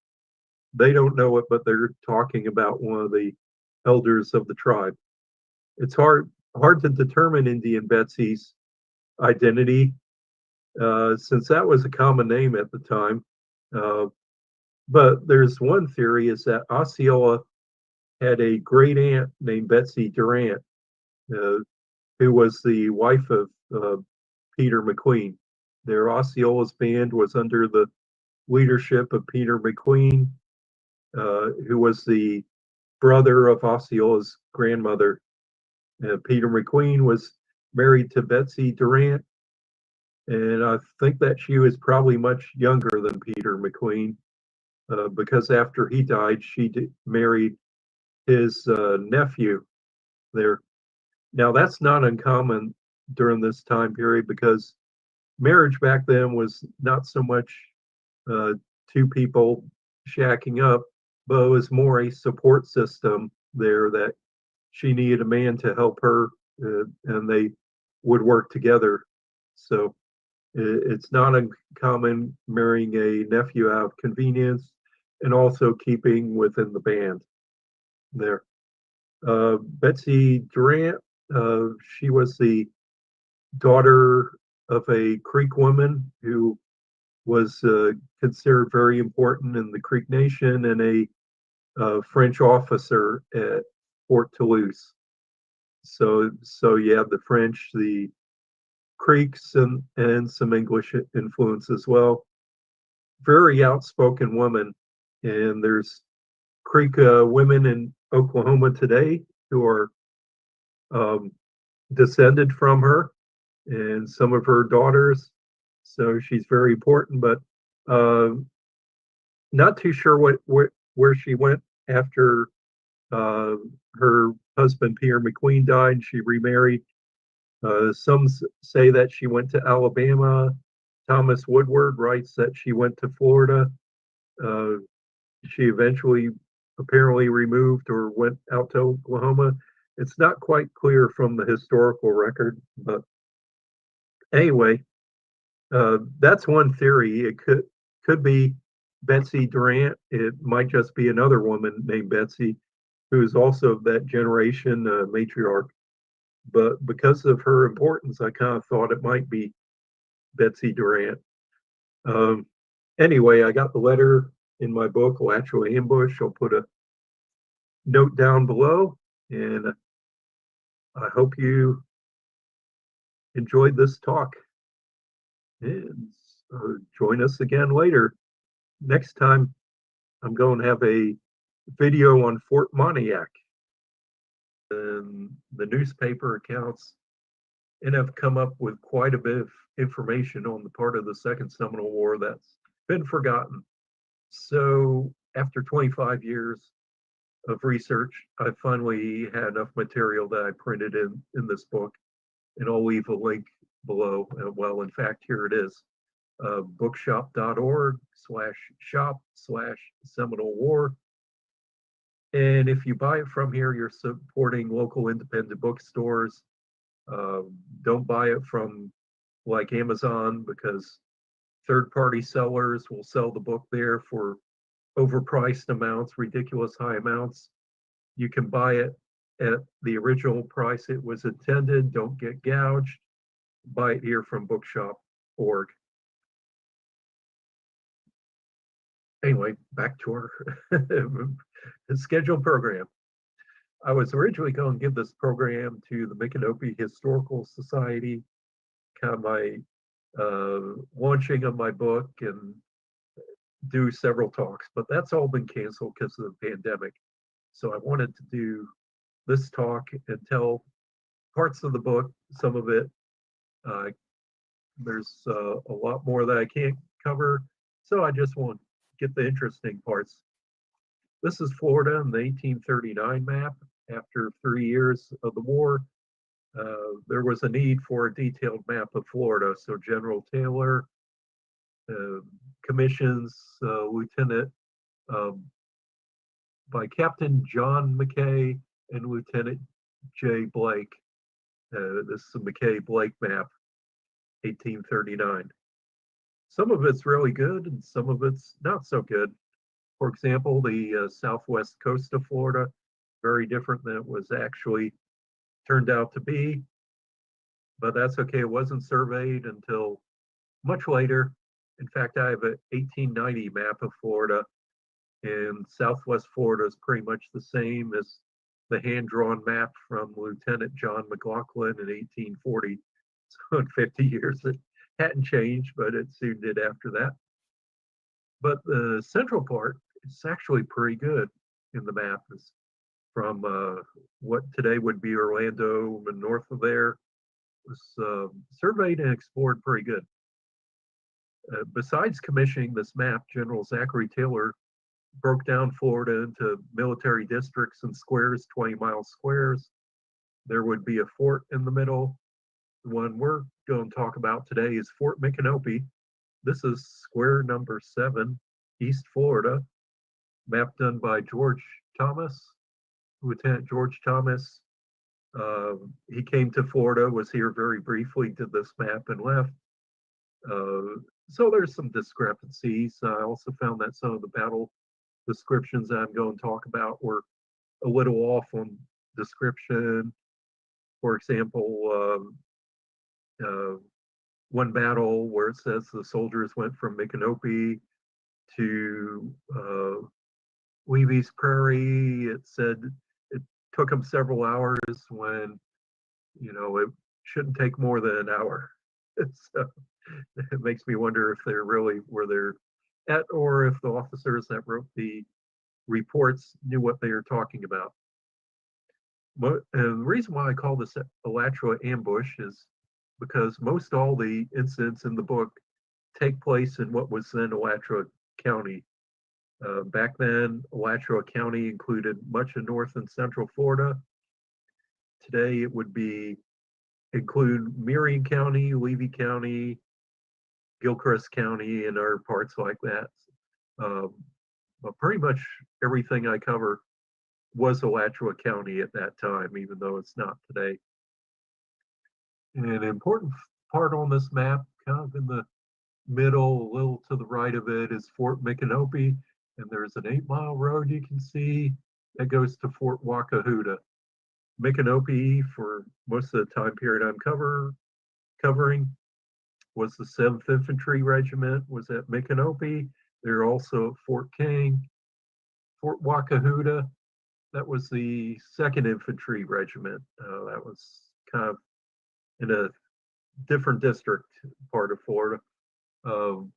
They don't know it, but they're talking about one of the elders of the tribe. It's hard to determine Indian Betsy's identity, since that was a common name at the time. But there's one theory is that Osceola had a great aunt named Betsy Durant, who was the wife of Peter McQueen. Their Osceola's band was under the leadership of Peter McQueen, who was the brother of Osceola's grandmother. Peter McQueen was married to Betsy Durant, and I think that she was probably much younger than Peter McQueen, because after he died, she married his nephew there. Now, that's not uncommon during this time period because marriage back then was not so much two people shacking up, but it was more a support system there that she needed a man to help her, and they would work together. So it's not uncommon marrying a nephew out of convenience and also keeping within the band there. Betsy Durant, she was the daughter of a Creek woman who was considered very important in the Creek Nation and a French officer at Fort Toulouse. So you have the French, the Creeks, and some English influence as well. Very outspoken woman, and there's Creek women in Oklahoma today who are descended from her and some of her daughters. So she's very important, but not too sure where she went after her husband Peter McQueen died. She remarried. Some say that she went to Alabama. Thomas Woodward writes that she went to Florida. She eventually apparently removed or went out to Oklahoma. It's not quite clear from the historical record, but anyway, that's one theory. It could be Betsy Durant. It might just be another woman named Betsy, who is also that generation matriarch. But because of her importance, I kind of thought it might be Betsy Durant. Anyway, I got the letter in my book, Lateral Ambush. I'll put a note down below, and I hope you enjoyed this talk. And join us again later. Next time, I'm going to have a video on Fort Pontiac and the newspaper accounts, and have come up with quite a bit of information on the part of the Second Seminole War that's been forgotten. So after 25 years of research, I finally had enough material that I printed in this book, and I'll leave a link below. Well, in fact, here it is, bookshop.org/shop/Seminole War. And if you buy it from here, you're supporting local independent bookstores. Don't buy it from like Amazon, because third-party sellers will sell the book there for overpriced amounts, ridiculous high amounts. You can buy it at the original price it was intended. Don't get gouged. Buy it here from bookshop.org. Anyway, back to our scheduled program. I was originally going to give this program to the Micanopy Historical Society, kind of my launching of my book, and do several talks, but that's all been canceled because of the pandemic. So I wanted to do this talk and tell parts of the book, some of it. There's a lot more that I can't cover, so I just want to get the interesting parts. This is Florida in the 1839 map. After 3 years of the war, there was a need for a detailed map of Florida. So General Taylor commissions Lieutenant by Captain John McKay and Lieutenant J. Blake. This is a McKay-Blake map, 1839. Some of it's really good and some of it's not so good. For example, the southwest coast of Florida, very different than it was actually turned out to be, but that's okay. It wasn't surveyed until much later. In fact, I have an 1890 map of Florida, and southwest Florida is pretty much the same as the hand-drawn map from Lieutenant John McLaughlin in 1840. So in 50 years, it hadn't changed, but it soon did after that. But the central part is actually pretty good in the map. Is from what today would be Orlando and north of there. Was surveyed and explored pretty good. Besides commissioning this map, General Zachary Taylor broke down Florida into military districts and squares, 20-mile squares. There would be a fort in the middle. The one we're going to talk about today is Fort Micanopy. This is square number 7, East Florida, map done by George Thomas, Lieutenant George Thomas. He came to Florida, was here very briefly, did this map and left. So there's some discrepancies. I also found that some of the battle descriptions I'm going to talk about were a little off on description. For example, one battle where it says the soldiers went from Micanopy to Levy's Prairie. It said it took them several hours when, it shouldn't take more than an hour. So it makes me wonder if they're really were there at, or if the officers that wrote the reports knew what they were talking about. And the reason why I call this Alachua ambush is because most all the incidents in the book take place in what was then Alachua County. Back then, Alachua County included much of North and Central Florida. Today, it would include Marion County, Levy County, Gilchrist County, and other parts like that. But pretty much everything I cover was Alachua County at that time, even though it's not today. And an important part on this map, kind of in the middle, a little to the right of it, is Fort Micanopy. And there's an 8-mile road you can see that goes to Fort Wakahuta. Micanopy, for most of the time period I'm covering, was the 7th Infantry Regiment, was at Micanopy. They're also at Fort King. Fort Wakahuta, that was the 2nd Infantry Regiment. That was kind of in a different district part of Florida. Um,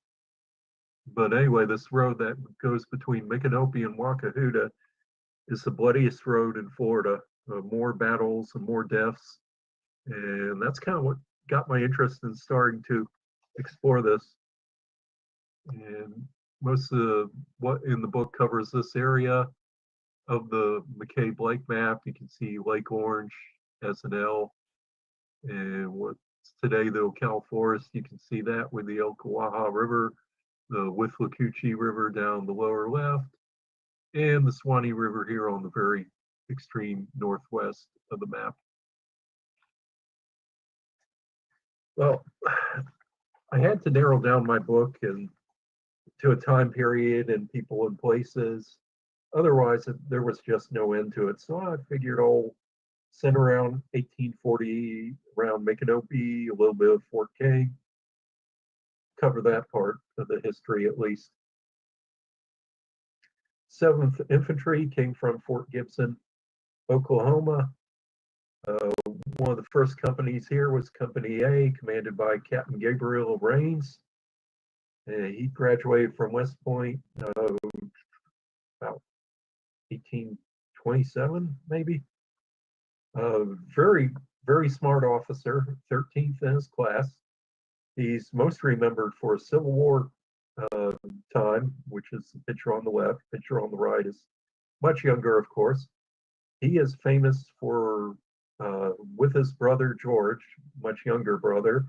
but anyway, this road that goes between Micanopy and Wakahuta is the bloodiest road in Florida. More battles and more deaths. And that's kind of what got my interest in starting to explore this. And most of what in the book covers this area of the McKay Lake map. You can see Lake Orange, SNL, and what's today the Ocala Forest. You can see that with the Ocklawaha River, the Withlacoochee River down the lower left, and the Swanee River here on the very extreme northwest of the map. Well, I had to narrow down my book and to a time period and people and places. Otherwise, there was just no end to it. So I figured I'll send around 1840, around Micanopy, a little bit of Fort King, cover that part of the history at least. 7th Infantry came from Fort Gibson, Oklahoma. One of the first companies here was Company A, commanded by Captain Gabriel Rains. He graduated from West Point about 1827, maybe. Very, very smart officer, 13th in his class. He's most remembered for a Civil War time, which is the picture on the left. Picture on the right is much younger, of course. He is famous for, with his brother George, much younger brother,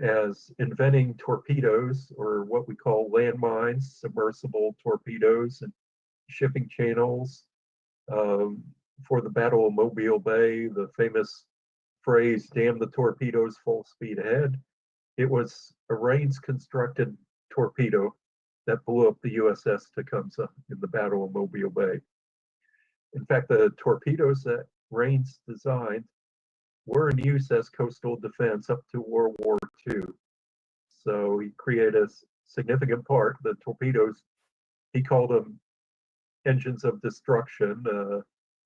as inventing torpedoes, or what we call landmines, submersible torpedoes, and shipping channels. For the Battle of Mobile Bay, the famous phrase, "damn the torpedoes, full speed ahead." It was a Rains constructed torpedo that blew up the USS Tecumseh in the Battle of Mobile Bay. In fact, the torpedoes that Rains designed were in use as coastal defense up to World War II. So he created a significant part. The torpedoes, he called them engines of destruction.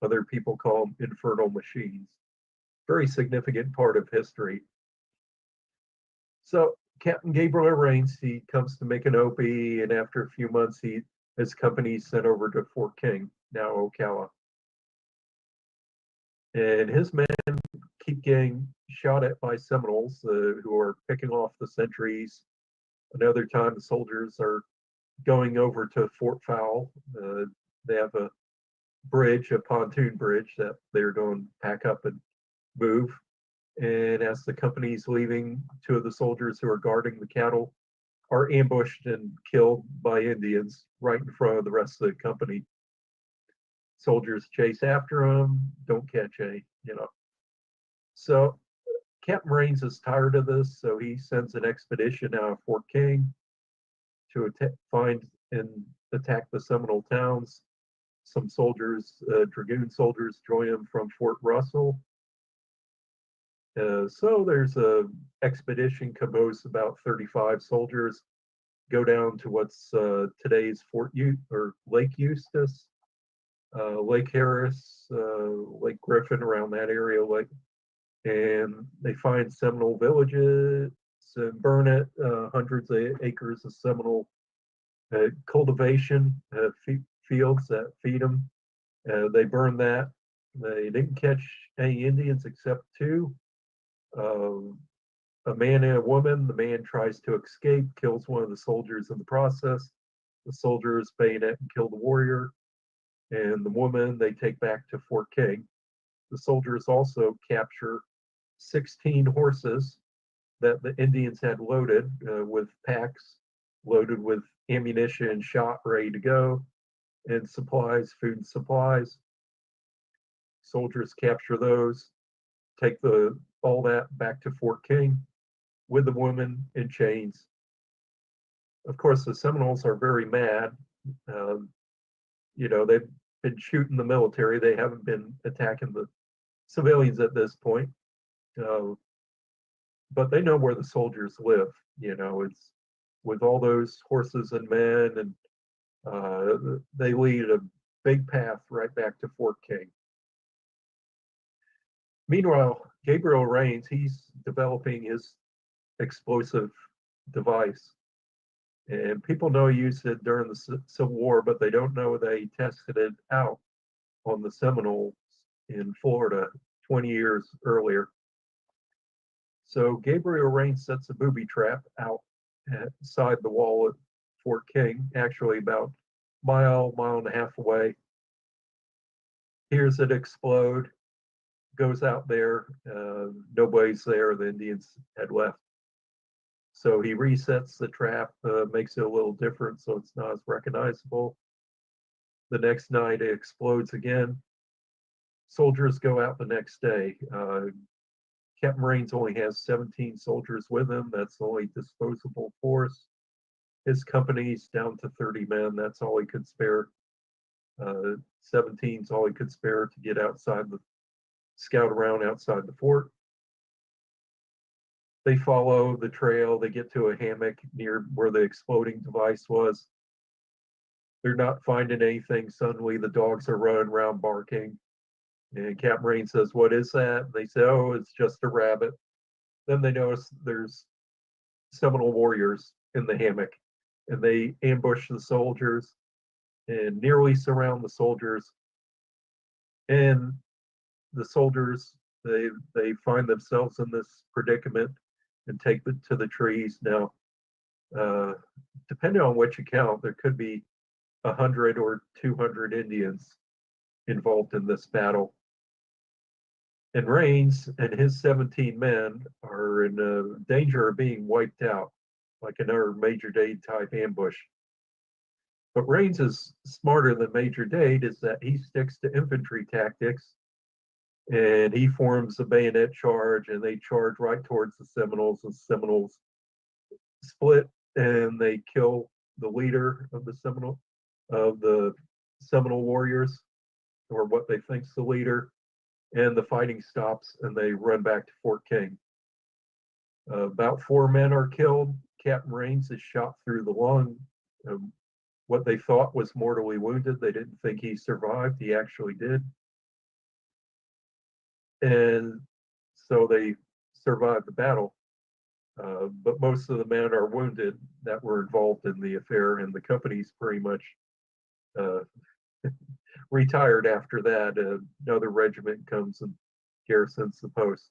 Other people call them infernal machines. Very significant part of history. So Captain Gabriel Rains, he comes to Micanopy, and after a few months, his company is sent over to Fort King, now Ocala. And his men keep getting shot at by Seminoles who are picking off the sentries. Another time, the soldiers are going over to Fort Fowle. They have a bridge, a pontoon bridge that they're going to pack up and move. And as the company's leaving, 2 of the soldiers who are guarding the cattle are ambushed and killed by Indians right in front of the rest of the company. Soldiers chase after them, don't catch any, So Captain Rains is tired of this, so he sends an expedition out of Fort King to find and attack the Seminole towns. Some soldiers, dragoon soldiers, join him from Fort Russell. So there's a expedition composed of about 35 soldiers, go down to what's today's Lake Eustis, Lake Harris, Lake Griffin, around that area, and they find Seminole villages and burn it. Hundreds of acres of Seminole cultivation fields that feed them. They burn that. They didn't catch any Indians except 2. A man and a woman. The man tries to escape, kills one of the soldiers in the process. The soldiers bayonet and kill the warrior. And the woman they take back to Fort King. The soldiers also capture 16 horses that the Indians had loaded with packs loaded with ammunition and shot ready to go, and supplies, food and supplies. Soldiers capture those, take all that back to Fort King with the woman in chains. Of course, the Seminoles are very mad. They've been shooting the military. They haven't been attacking the civilians at this point. But they know where the soldiers live. It's with all those horses and men, and they lead a big path right back to Fort King. Meanwhile, Gabriel Rains, he's developing his explosive device. And people know he used it during the Civil War, but they don't know they tested it out on the Seminoles in Florida 20 years earlier. So Gabriel Rains sets a booby trap outside the wall at Fort King, actually about mile and a half away. Hears it explode, goes out there, nobody's there, the Indians had left. So he resets the trap, makes it a little different so it's not as recognizable. The next night it explodes again. Soldiers go out the next day. Captain Rains only has 17 soldiers with him. That's the only disposable force. His company's down to 30 men. That's all he could spare. 17's all he could spare to get outside the scout around outside the fort. They follow the trail. They get to a hammock near where the exploding device was. They're not finding anything. Suddenly the dogs are running around barking. And Captain Rain says, "What is that?" And they say, "Oh, it's just a rabbit." Then they notice there's Seminole warriors in the hammock, and they ambush the soldiers and nearly surround the soldiers. And the soldiers, they find themselves in this predicament and take them to the trees. Now, depending on which account, there could be 100 or 200 Indians involved in this battle. And Rains and his 17 men are in danger of being wiped out, like another Major Dade type ambush. But Rains is smarter than Major Dade, is that he sticks to infantry tactics, and he forms a bayonet charge, and they charge right towards the Seminoles. The Seminoles split, and they kill the leader of the Seminole warriors, or what they think's the leader. And the fighting stops, and they run back to Fort King. About 4 men are killed. Captain Rains is shot through the lung. What they thought was mortally wounded. They didn't think he survived. He actually did. And so they survived the battle. But most of the men are wounded that were involved in the affair, and the company's pretty much retired after that. Another regiment comes and garrisons the post.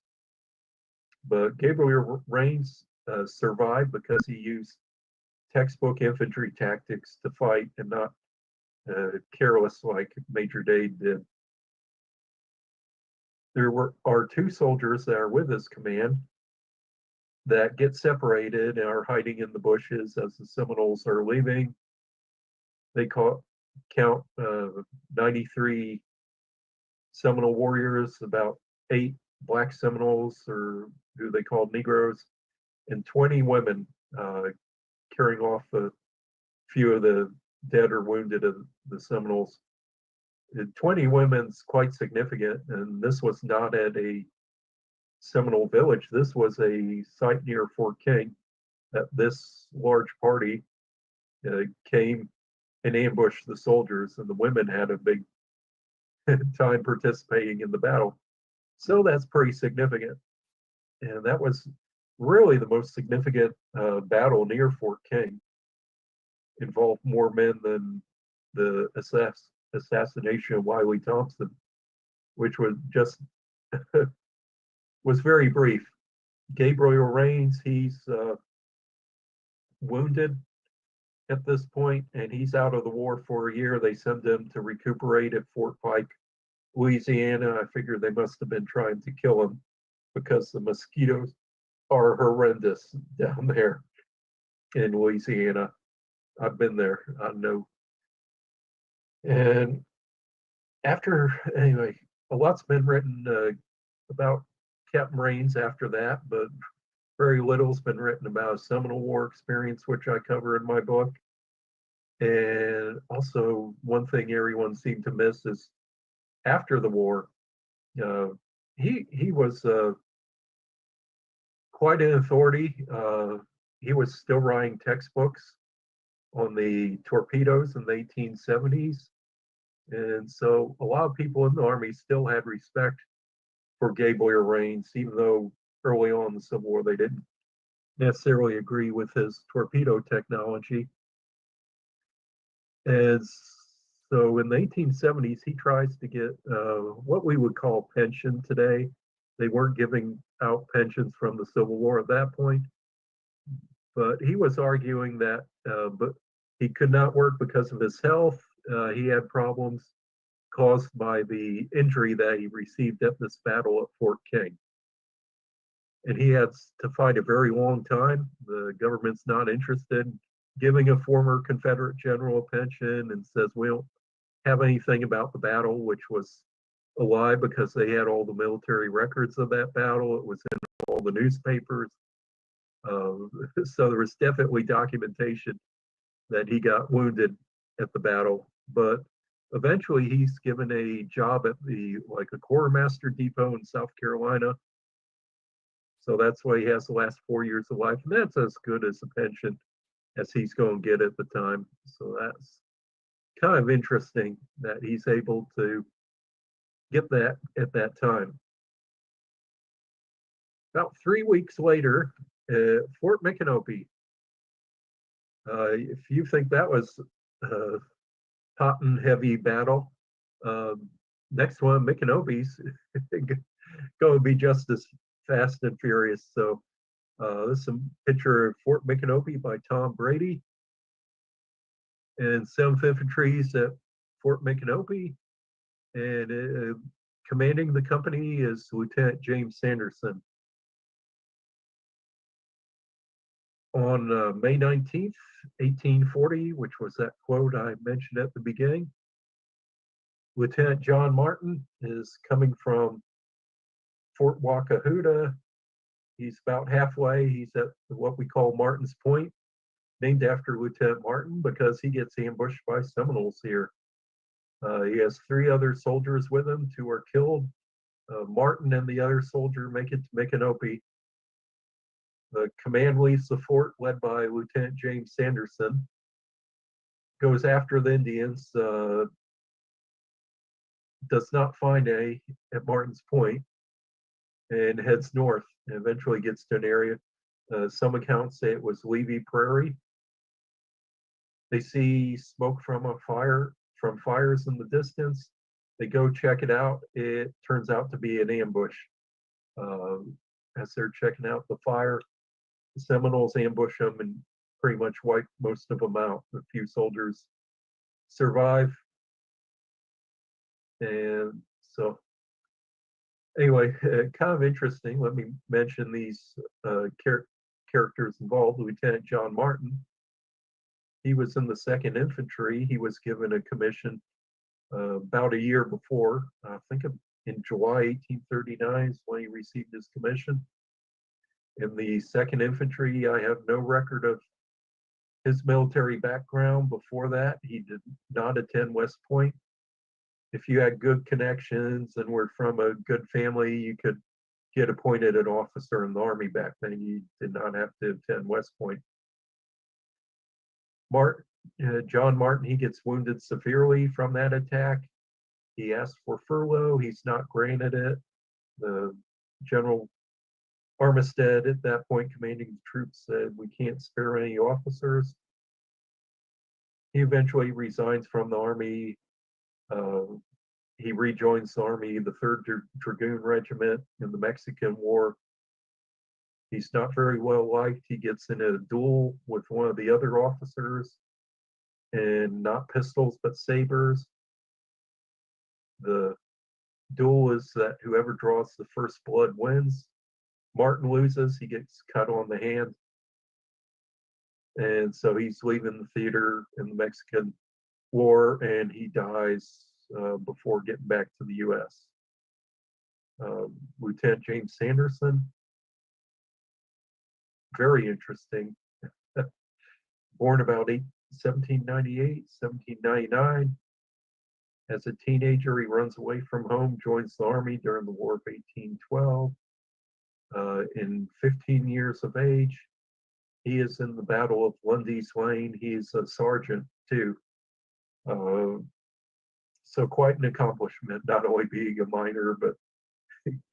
But Gabriel Rains survived because he used textbook infantry tactics to fight, and not careless like Major Dade did. There are 2 soldiers that are with his command that get separated and are hiding in the bushes as the Seminoles are leaving. They count 93 Seminole warriors, about 8 black Seminoles, or who they called Negroes, and 20 women, carrying off a few of the dead or wounded of the Seminoles. 20 women's quite significant, and this was not at a Seminole village. This was a site near Fort King that this large party came and ambushed the soldiers, and the women had a big time participating in the battle. So that's pretty significant. And that was really the most significant battle near Fort King. Involved more men than the assassination of Wiley Thompson, which was just was very brief. Gabriel Rains, he's wounded at this point, and he's out of the war for a year. They send him to recuperate at Fort Pike, Louisiana. I figure they must have been trying to kill him because the mosquitoes are horrendous down there in Louisiana. I've been there, I know. And anyway, a lot's been written about Captain Rains after that, but very little's been written about his Seminole War experience, which I cover in my book. And also, one thing everyone seemed to miss is after the war, he was quite an authority. He was still writing textbooks on the torpedoes in the 1870s. And so a lot of people in the Army still had respect for Gabriel Rains, even though early on in the Civil War they didn't necessarily agree with his torpedo technology. And so in the 1870s, he tries to get what we would call pension today. They weren't giving out pensions from the Civil War at that point, but he was arguing that but he could not work because of his health. He had problems caused by the injury that he received at this battle at Fort King. And he had to fight a very long time. The government's not interested in giving a former Confederate general a pension and says, we don't have anything about the battle, which was a lie because they had all the military records of that battle. It was in all the newspapers. So there was definitely documentation that he got wounded at the battle. But eventually he's given a job at a quartermaster depot in South Carolina. So that's why he has the last 4 years of life. And that's as good as a pension as he's going to get at the time. So that's kind of interesting that he's able to get that at that time. About 3 weeks later, Fort Micanopy. If you think that was a hot and heavy battle, next one, Micanopy's going to be just as fast and furious. So this is a picture of Fort Micanopy by Tom Brady. And 7th Infantry's at Fort Micanopy. And commanding the company is Lieutenant James Sanderson. On May 19th, 1840, which was that quote I mentioned at the beginning, Lieutenant John Martin is coming from Fort Wakahuta. He's about halfway. He's at what we call Martin's Point, named after Lieutenant Martin because he gets ambushed by Seminoles here. He has 3 other soldiers with him. 2 are killed. Martin and the other soldier make it to Micanopy. The command leaves the fort, led by Lieutenant James Sanderson, goes after the Indians, does not find at Martin's Point, and heads north, and eventually gets to an area. Some accounts say it was Levy Prairie. They see smoke from fires in the distance. They go check it out. It turns out to be an ambush. As they're checking out the fire, the Seminoles ambush them and pretty much wipe most of them out. A few soldiers survive. And so anyway, kind of interesting. Let me mention these characters involved. Lieutenant John Martin. He was in the 2nd Infantry. He was given a commission about a year before. I think in July 1839 is when he received his commission. In the 2nd Infantry, I have no record of his military background before that. He did not attend West Point. If you had good connections and were from a good family, you could get appointed an officer in the Army back then. You did not have to attend West Point. John Martin, he gets wounded severely from that attack. He asks for furlough. He's not granted it. The General Armistead, at that point commanding the troops, said, we can't spare any officers. He eventually resigns from the Army. He rejoins the Army, the 3rd Dragoon Regiment in the Mexican War. He's not very well liked. He gets in a duel with one of the other officers, and not pistols, but sabers. The duel is that whoever draws the first blood wins. Martin loses. He gets cut on the hand. And so he's leaving the theater in the Mexican War, and he dies before getting back to the U.S. Lieutenant James Sanderson, very interesting. Born about 1798, 1799. As a teenager, he runs away from home, joins the Army during the War of 1812. In 15 years of age, he is in the Battle of Lundy's Lane. He's a sergeant too. So quite an accomplishment, not only being a minor, but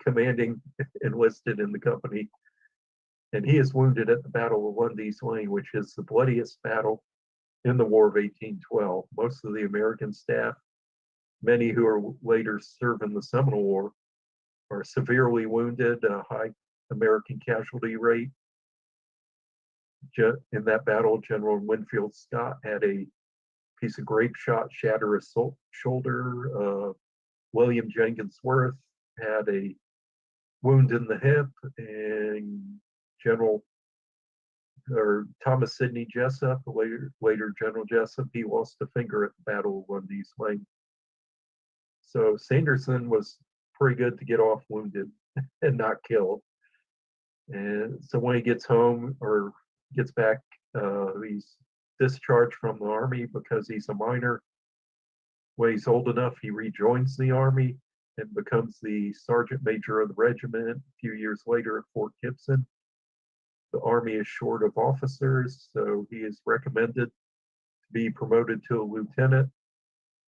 commanding enlisted in the company. and he is wounded at the Battle of Lundy's Lane, which is the bloodiest battle in the War of 1812. Most of the American staff, many who are later served in the Seminole War, are severely wounded, a high American casualty rate. In that battle, General Winfield Scott had a piece of grape shot shatter his shoulder. William Jenkins Worth had a wound in the hip, and Thomas Sidney Jessup, later General Jessup, he lost a finger at the Battle of Lundy's Lane. So Sanderson was pretty good to get off wounded and not killed. And so when he gets home or gets back, he's discharged from the Army because he's a minor. When he's old enough, he rejoins the Army and becomes the sergeant major of the regiment a few years later at Fort Gibson. The Army is short of officers, so he is recommended to be promoted to a lieutenant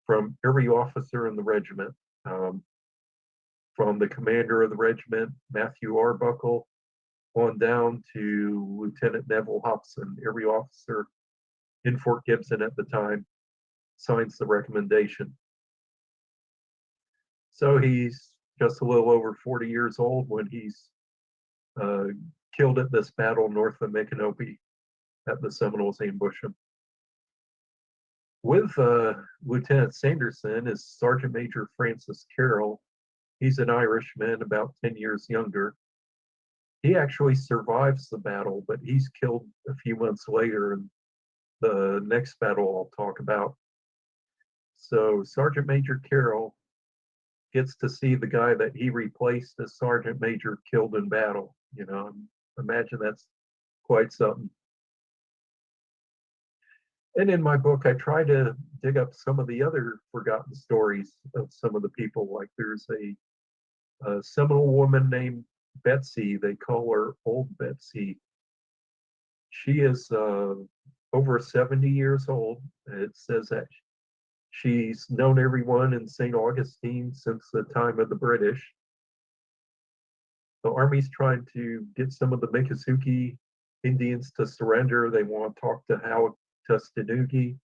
from every officer in the regiment, from the commander of the regiment, Matthew Arbuckle, on down to Lieutenant Neville Hobson. Every officer in Fort Gibson at the time signs the recommendation. So he's just a little over 40 years old when he's killed at this battle north of Micanopy that the Seminoles ambush him. With Lieutenant Sanderson is Sergeant Major Francis Carroll. He's an Irishman, about 10 years younger. He actually survives the battle, but he's killed a few months later in the next battle I'll talk about. So Sergeant Major Carroll gets to see the guy that he replaced as Sergeant Major killed in battle. Imagine that's quite something. And in my book, I try to dig up some of the other forgotten stories of some of the people. Like there's a Seminole woman named Betsy. They call her Old Betsy. She is over 70 years old. It says that she's known everyone in St. Augustine since the time of the British. The Army's trying to get some of the Miccosukee Indians to surrender. They want to talk to Howard Tustanugi.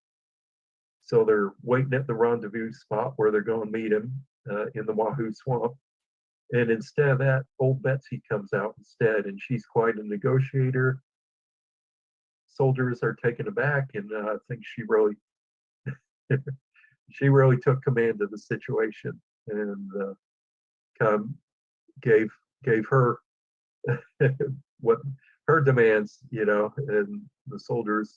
So they're waiting at the rendezvous spot where they're going to meet him in the Wahoo Swamp. And instead of that, Old Betsy comes out instead, and she's quite a negotiator. Soldiers are taken aback, and I think she really took command of the situation and kind of gave her what her demands, and the soldiers,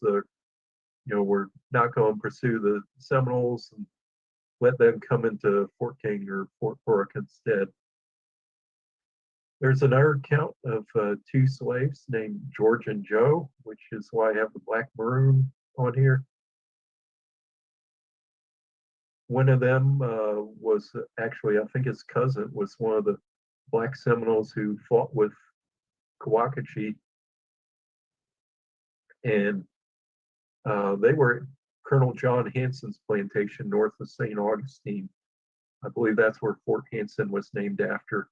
were not going to pursue the Seminoles and let them come into Fort King or Fort Brooke instead. There's another account of two slaves named George and Joe, which is why I have the black maroon on here. One of them was actually, I think his cousin was one of the black Seminoles who fought with Cowackachee. And they were at Colonel John Hanson's plantation north of St. Augustine. I believe that's where Fort Hanson was named after.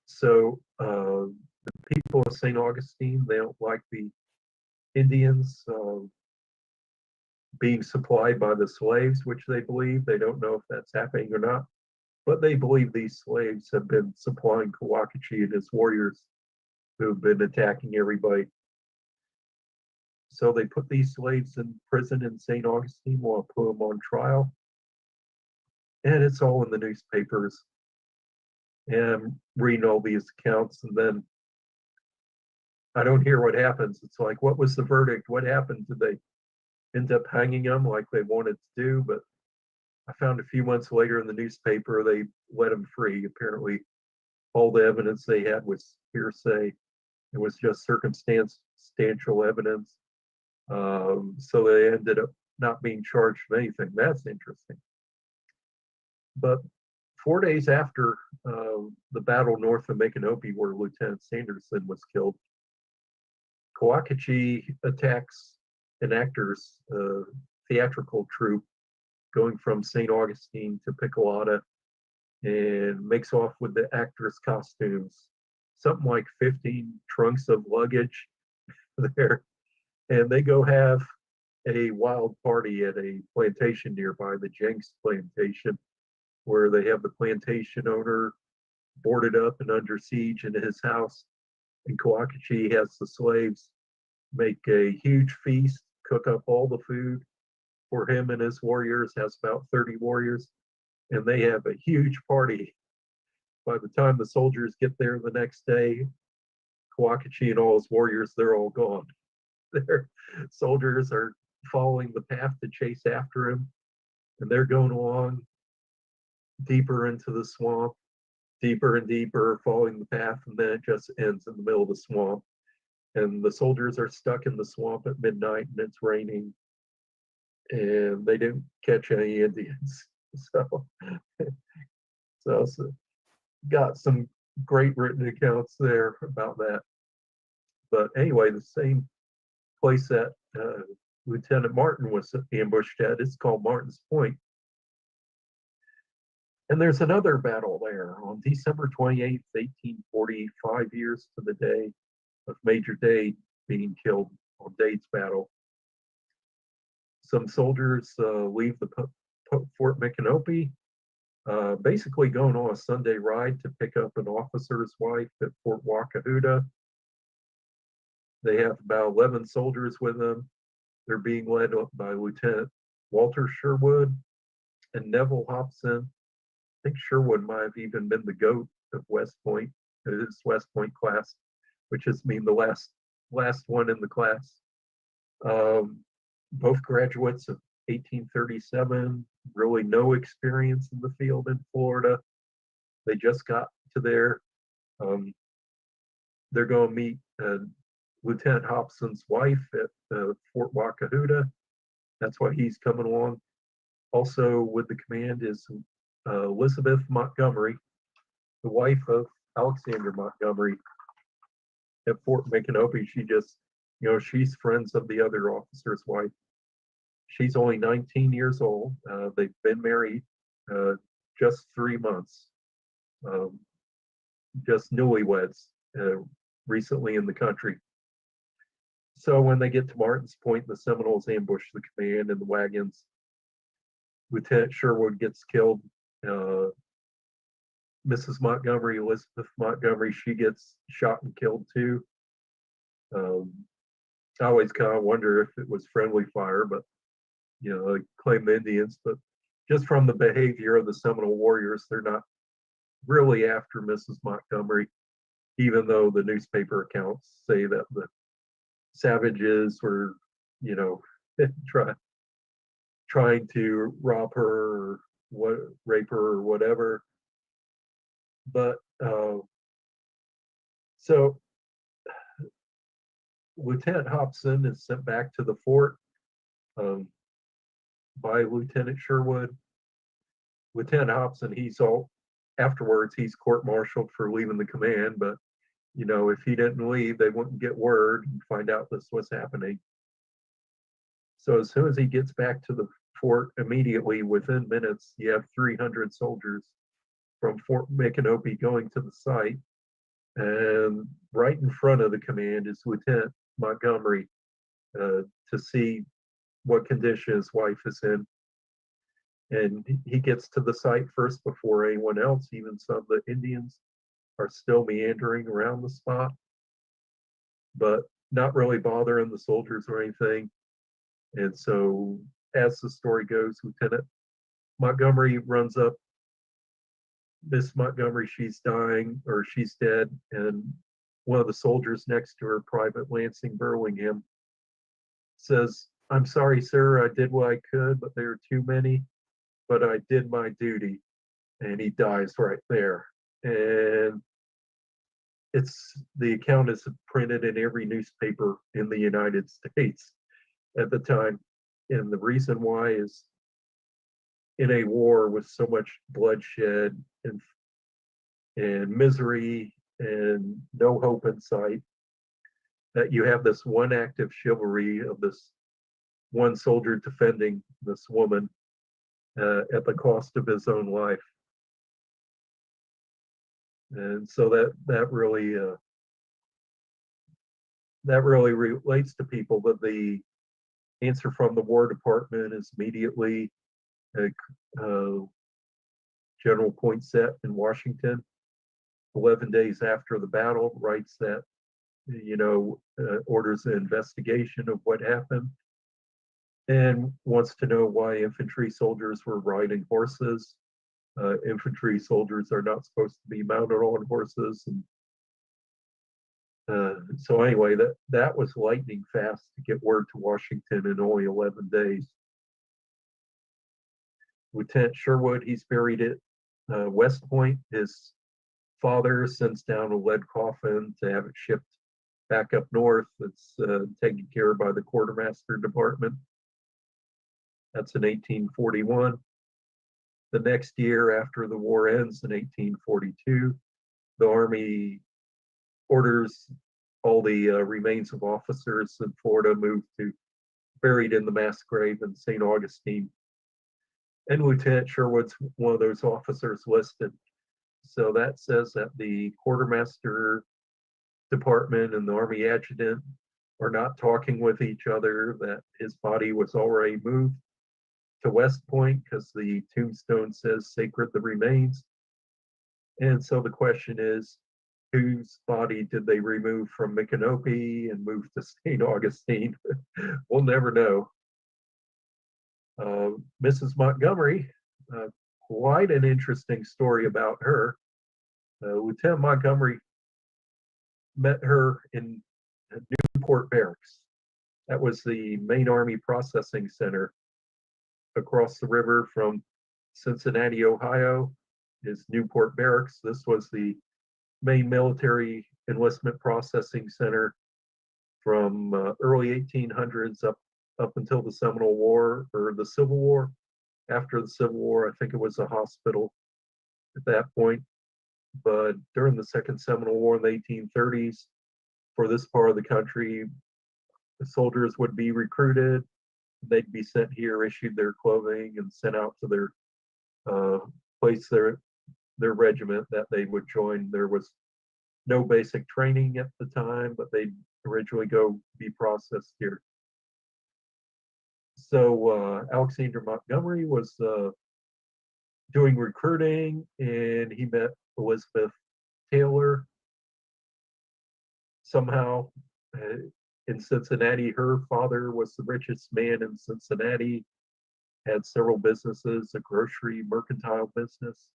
So the people of St. Augustine, they don't like the Indians being supplied by the slaves, which they believe. They don't know if that's happening or not, but they believe these slaves have been supplying Cowackachee and his warriors who've been attacking everybody. So they put these slaves in prison in St. Augustine while put them on trial. And it's all in the newspapers. And I'm reading all these accounts, and then I don't hear what happens. It's like, what was the verdict? What happened? Did they end up hanging them like they wanted to do? But I found a few months later in the newspaper, they let them free. Apparently, all the evidence they had was hearsay. It was just circumstantial evidence. So they ended up not being charged with anything. That's interesting. But 4 days after the battle north of Micanopy, where Lieutenant Sanderson was killed, Cowackachee attacks an actor's theatrical troupe going from St. Augustine to Piccolata and makes off with the actors' costumes. something like 15 trunks of luggage there, and they go have a wild party at a plantation nearby, the Jenks plantation, where they have the plantation owner boarded up and under siege in his house. And Coachy has the slaves make a huge feast, cook up all the food for him and his warriors, has about 30 warriors, and they have a huge party. By the time the soldiers get there the next day, Coachy and all his warriors, they're all gone. Their soldiers are following the path to chase after him, and they're going along deeper into the swamp, deeper and deeper, following the path, and then it just ends in the middle of the swamp. And the soldiers are stuck in the swamp at midnight, and it's raining, and they didn't catch any Indians. So got some great written accounts there about that. But anyway, the same place that Lieutenant Martin was ambushed at, it's called Martin's Point. And there's another battle there on December 28th, 1840, 5 years to the day of Major Dade being killed on Dade's battle. Some soldiers leave the Fort Micanopy, basically going on a Sunday ride to pick up an officer's wife at Fort Wakahuta. They have about 11 soldiers with them. They're being led up by Lieutenant Walter Sherwood and Neville Hobson. I think Sherwood might have even been the GOAT of West Point, his West Point class, which is the last one in the class. Both graduates of 1837, really no experience in the field in Florida. They just got to there. They're going to meet Lieutenant Hobson's wife at Fort Wakahuta. That's why he's coming along. Also with the command is Elizabeth Montgomery, the wife of Alexander Montgomery at Fort Micanopy. She just, she's friends of the other officer's wife. She's only 19 years old. They've been married just 3 months, just newlyweds, recently in the country. So when they get to Martin's Point, the Seminoles ambush the command and the wagons. Lieutenant Sherwood gets killed. Mrs. Montgomery, Elizabeth Montgomery, she gets shot and killed too. I always kind of wonder if it was friendly fire, but they claim the Indians. But just from the behavior of the Seminole warriors, they're not really after Mrs. Montgomery, even though the newspaper accounts say that the savages were, trying to rob her or rape her or whatever. But so Lieutenant Hobson is sent back to the fort by Lieutenant Sherwood. Lieutenant Hobson, afterwards he's court-martialed for leaving the command, but if he didn't leave, they wouldn't get word and find out this was happening. So as soon as he gets back to the fort, immediately within minutes, you have 300 soldiers from Fort Micanopy going to the site, and right in front of the command is Lieutenant Montgomery to see what condition his wife is in. And he gets to the site first before anyone else. Even some of the Indians are still meandering around the spot, but not really bothering the soldiers or anything. And so, as the story goes, Lieutenant Montgomery runs up. Miss Montgomery, she's dying, or she's dead, and one of the soldiers next to her, Private Lansing Burlingham, says, "I'm sorry, sir, I did what I could, but there are too many, but I did my duty." And he dies right there. And the account is printed in every newspaper in the United States at the time. And the reason why is, in a war with so much bloodshed and misery and no hope in sight, that you have this one act of chivalry of this one soldier defending this woman at the cost of his own life. And so that really relates to people. But the answer from the War Department is immediately General Poinsett in Washington, 11 days after the battle, writes that, orders an investigation of what happened and wants to know why infantry soldiers were riding horses. Infantry soldiers are not supposed to be mounted on horses. And so anyway, that was lightning fast to get word to Washington in only 11 days. Lieutenant Sherwood, he's buried at West Point. His father sends down a lead coffin to have it shipped back up north. It's taken care of by the quartermaster department. That's in 1841. The next year after the war ends in 1842, the Army orders all the remains of officers in Florida moved to buried in the mass grave in St. Augustine. And Lieutenant Sherwood's one of those officers listed. So that says that the quartermaster department and the Army adjutant are not talking with each other, that his body was already moved to West Point because the tombstone says sacred the remains. And so the question is, whose body did they remove from Micanopy and move to St. Augustine? We'll never know. Mrs. Montgomery, quite an interesting story about her. Lieutenant Montgomery met her in Newport Barracks. That was the main Army processing center across the river from Cincinnati, Ohio, is Newport Barracks. This was the main military enlistment processing center from early 1800s up until the Seminole War or the Civil War. After the Civil War, I think it was a hospital at that point. But during the Second Seminole War in the 1830s, for this part of the country, the soldiers would be recruited. They'd be sent here, issued their clothing, and sent out to their place, their regiment that they would join. There was no basic training at the time, but they'd originally go be processed here. So Alexander Montgomery was doing recruiting, and he met Elizabeth Taylor somehow in Cincinnati. Her father was the richest man in Cincinnati, had several businesses, a grocery, mercantile business,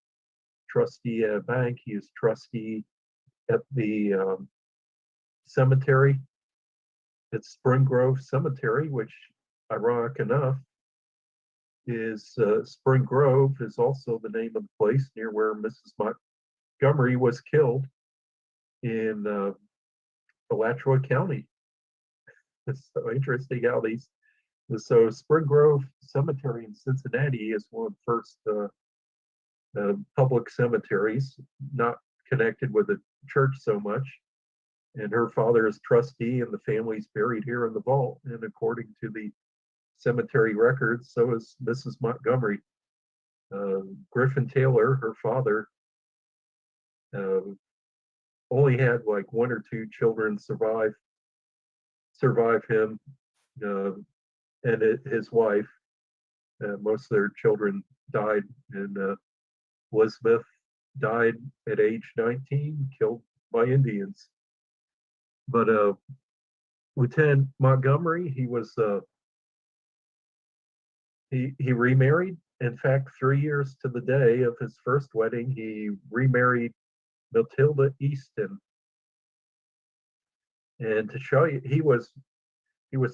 trustee at a bank. He was trustee at the cemetery at Spring Grove Cemetery, which, ironic enough, is Spring Grove is also the name of the place near where Mrs. Montgomery was killed in Alachua County. It's so interesting how these. So Spring Grove Cemetery in Cincinnati is one of the first public cemeteries, not connected with the church so much. And her father is trustee, and the family's buried here in the vault. And according to the cemetery records, so is Mrs. Montgomery. Griffin Taylor, her father, only had like one or two children survive him, and his wife. Most of their children died, and Elizabeth died at age 19, killed by Indians. But Lieutenant Montgomery, he was he remarried. In fact, 3 years to the day of his first wedding, he remarried Matilda Easton. And to show you, he was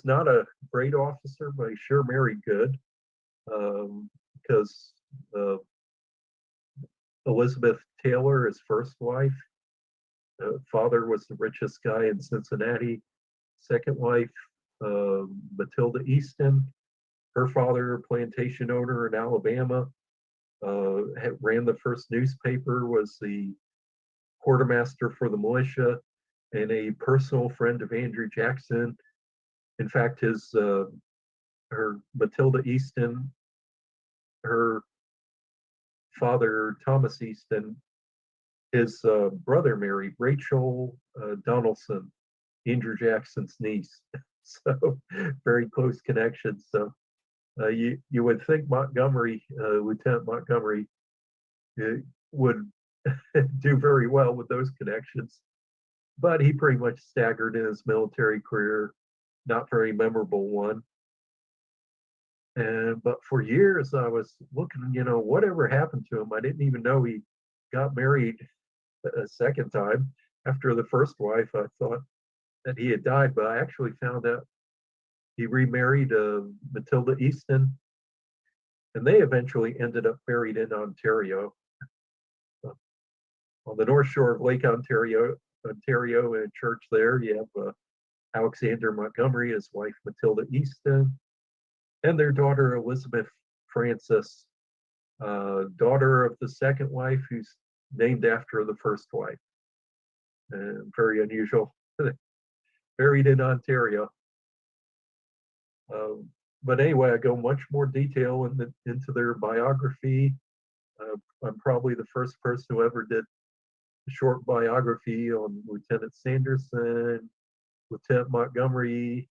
not a great officer, but he sure married good, because Elizabeth Taylor, his first wife, father was the richest guy in Cincinnati. Second wife, Matilda Easton, her father, a plantation owner in Alabama, ran the first newspaper, was the quartermaster for the militia, and a personal friend of Andrew Jackson. In fact, her Matilda Easton, her father Thomas Easton, his brother married Rachel Donaldson, Andrew Jackson's niece. So very close connections. So you would think Montgomery, Lieutenant Montgomery, would do very well with those connections, but he pretty much staggered in his military career, not very memorable one. But for years I was looking, whatever happened to him. I didn't even know he got married a second time. After the first wife, I thought that he had died, but I actually found out he remarried Matilda Easton, and they eventually ended up buried in Ontario, on the north shore of Lake Ontario. Ontario, in a church there, you have Alexander Montgomery, his wife Matilda Easton, and their daughter Elizabeth Frances, daughter of the second wife, who's named after the first wife. And very unusual. Buried in Ontario. But anyway, I go much more detail into their biography. I'm probably the first person who ever did a short biography on Lieutenant Sanderson, Lieutenant Montgomery.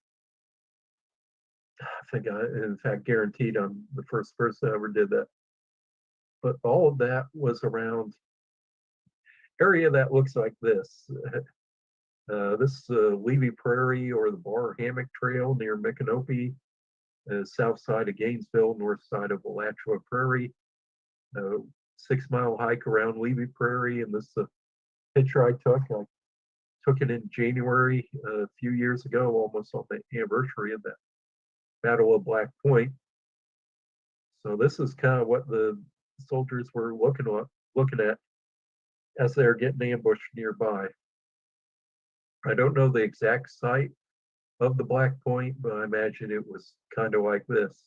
I think in fact, guaranteed I'm the first person who ever did that. But all of that was around area that looks like this. This is Levy Prairie, or the Bar Hammock Trail near Micanopy, south side of Gainesville, north side of Alachua Prairie. 6 mile hike around Levy Prairie, and this is a picture I took. I took it in January a few years ago, almost on the anniversary of that Battle of Black Point. So this is kind of what the soldiers were looking at as they're getting ambushed nearby. I don't know the exact site of the Black Point, but I imagine it was kind of like this.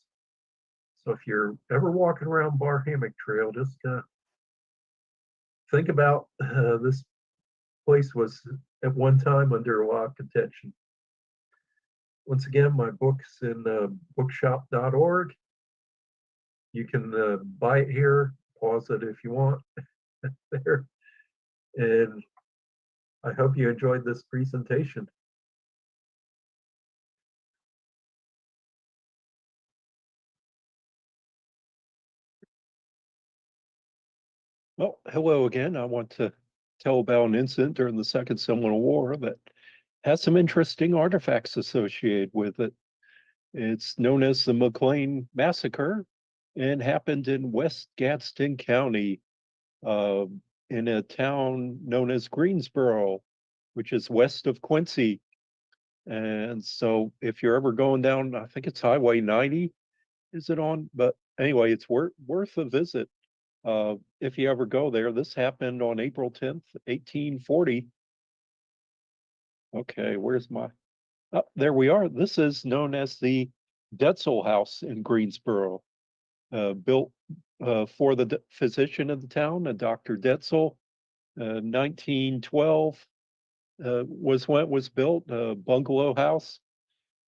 So if you're ever walking around Bar Hammock Trail, just think about this place was at one time under a lot of contention. Once again, my book's in bookshop.org. You can buy it here, pause it if you want there. And I hope you enjoyed this presentation. Well, hello again. I want to tell about an incident during the Second Seminole War that has some interesting artifacts associated with it. It's known as the McLean Massacre and happened in West Gadsden County, in a town known as Greensboro, which is west of Quincy. And so if you're ever going down, I think it's Highway 90, is it on? But anyway, it's worth a visit. If you ever go there. This happened on April 10th, 1840. Okay, where's my, oh, there we are. This is known as the Detzel House in Greensboro, built for the physician of the town, Dr. Detzel. 1912 was when it was built, a bungalow house.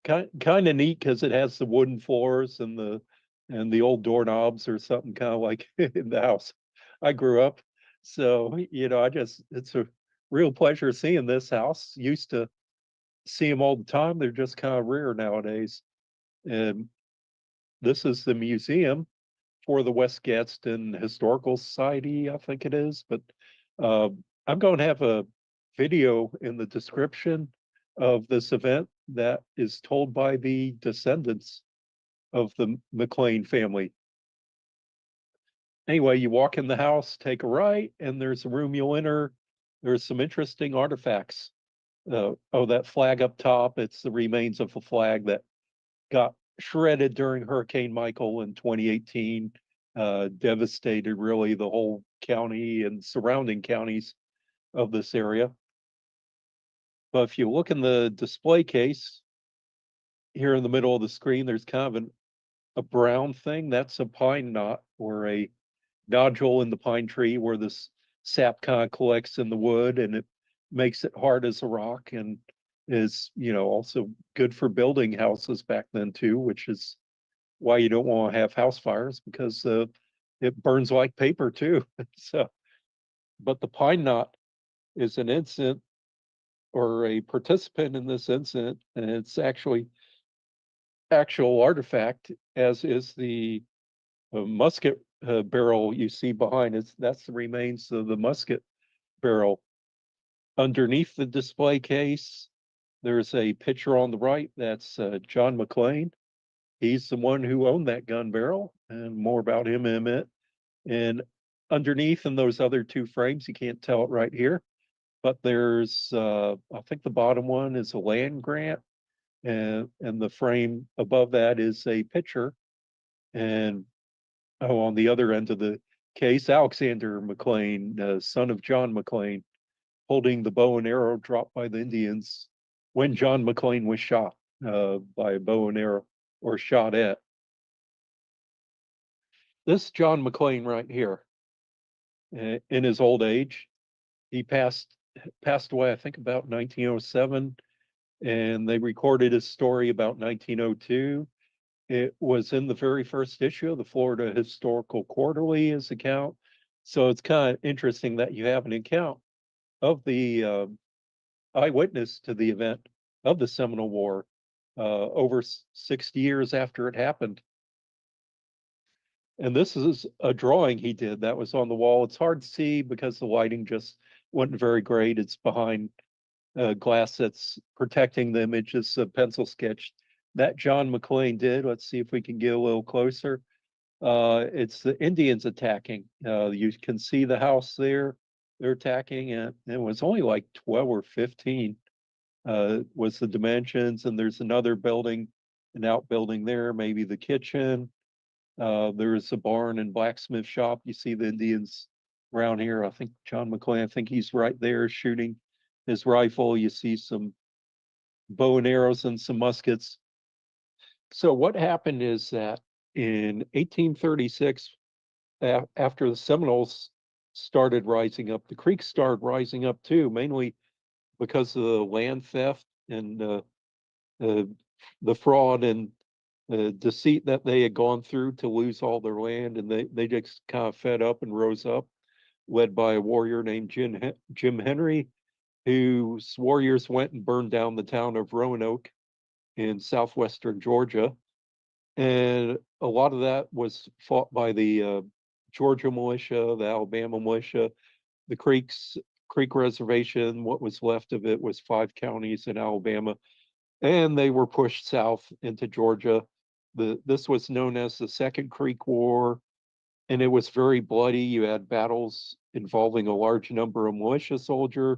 Kind of neat because it has the wooden floors and the old doorknobs or something, kind of like in the house I grew up. So, it's a real pleasure seeing this house. Used to see them all the time. They're just kind of rare nowadays. And this is the museum for the West Gadsden Historical Society, I think it is. But I'm going to have a video in the description of this event that is told by the descendants of the McLean family. Anyway, you walk in the house, take a right, and there's a room you'll enter. There's some interesting artifacts. That flag up top, it's the remains of a flag that got shredded during Hurricane Michael in 2018, devastated really the whole county and surrounding counties of this area. But if you look in the display case, here in the middle of the screen, there's kind of a brown thing. That's a pine knot, or a nodule in the pine tree where this sap kind of collects in the wood, and it makes it hard as a rock, and is, also good for building houses back then too, which is why you don't want to have house fires, because it burns like paper too. So but the pine knot is an incident or a participant in this incident, and it's actually actual artifact, as is the musket barrel you see behind it. That's the remains of the musket barrel. Underneath the display case, there's a picture on the right. That's John McClain. He's the one who owned that gun barrel, and more about him in a minute. And underneath in those other two frames, you can't tell it right here, but there's, I think the bottom one is a land grant, and the frame above that is a picture. And on the other end of the case, Alexander McLean, son of John McLean, holding the bow and arrow dropped by the Indians when John McLean was shot by a bow and arrow or shot at. This John McLean right here, in his old age, he passed away, I think, about 1907, and they recorded his story about 1902. It was in the very first issue of the Florida Historical Quarterly, his account. So it's kind of interesting that you have an account of the eyewitness to the event of the Seminole War over 60 years after it happened. And this is a drawing he did that was on the wall. It's hard to see because the lighting just wasn't very great. It's behind glass that's protecting the image. It's a pencil sketch that John McLean did. Let's see if we can get a little closer. It's the Indians attacking. You can see the house there. They're attacking, and it was only like 12 or 15 was the dimensions. And there's another building, an outbuilding there, maybe the kitchen. There's a barn and blacksmith shop. You see the Indians around here. I think John McLean, I think he's right there shooting his rifle. You see some bow and arrows and some muskets. So what happened is that in 1836, after the Seminoles started rising up, the Creeks started rising up too, mainly because of the land theft and the fraud and deceit that they had gone through to lose all their land, and they just kind of fed up and rose up, led by a warrior named Jim Henry, whose warriors went and burned down the town of Roanoke in southwestern Georgia. And a lot of that was fought by the Georgia militia, the Alabama militia, the Creek Reservation. What was left of it was 5 counties in Alabama, and they were pushed south into Georgia. This was known as the Second Creek War, and it was very bloody. You had battles involving a large number of militia soldiers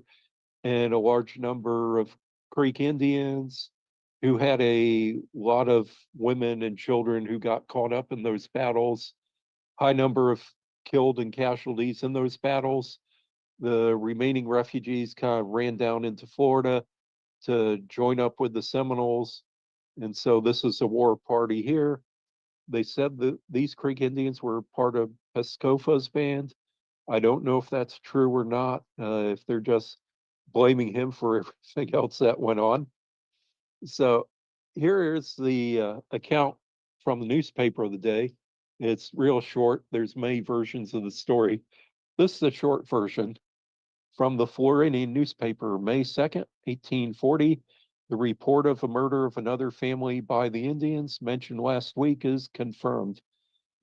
and a large number of Creek Indians who had a lot of women and children who got caught up in those battles. High number of killed and casualties in those battles. The remaining refugees kind of ran down into Florida to join up with the Seminoles. And so this is a war party here. They said that these Creek Indians were part of Pescofa's band. I don't know if that's true or not, if they're just blaming him for everything else that went on. So here is the account from the newspaper of the day. It's real short. There's many versions of the story. This is a short version from the Floridian newspaper, May 2nd, 1840. The report of a murder of another family by the Indians mentioned last week is confirmed.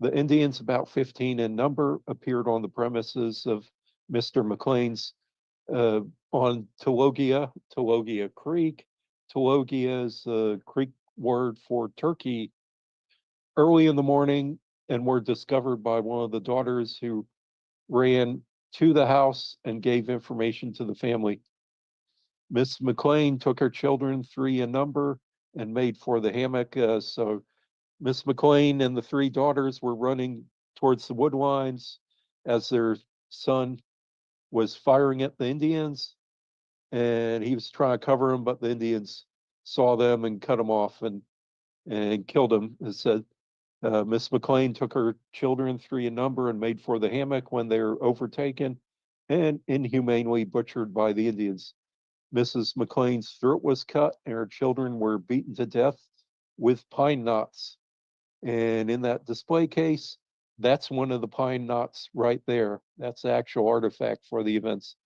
The Indians, about 15 in number, appeared on the premises of Mr. McLean's on Tologia Creek. Tologia is the Creek word for turkey. Early in the morning, and were discovered by one of the daughters, who ran to the house and gave information to the family. Miss McLean took her children, 3 in number, and made for the hammock. So Miss McLean and the 3 daughters were running towards the wood lines as their son was firing at the Indians, and he was trying to cover them, but the Indians saw them and cut them off and killed them. It said Miss McLean took her children, 3 in number, and made for the hammock when they were overtaken and inhumanely butchered by the Indians. Mrs. McLean's throat was cut, and her children were beaten to death with pine knots. And in that display case, That's one of the pine knots right there. That's the actual artifact for the events.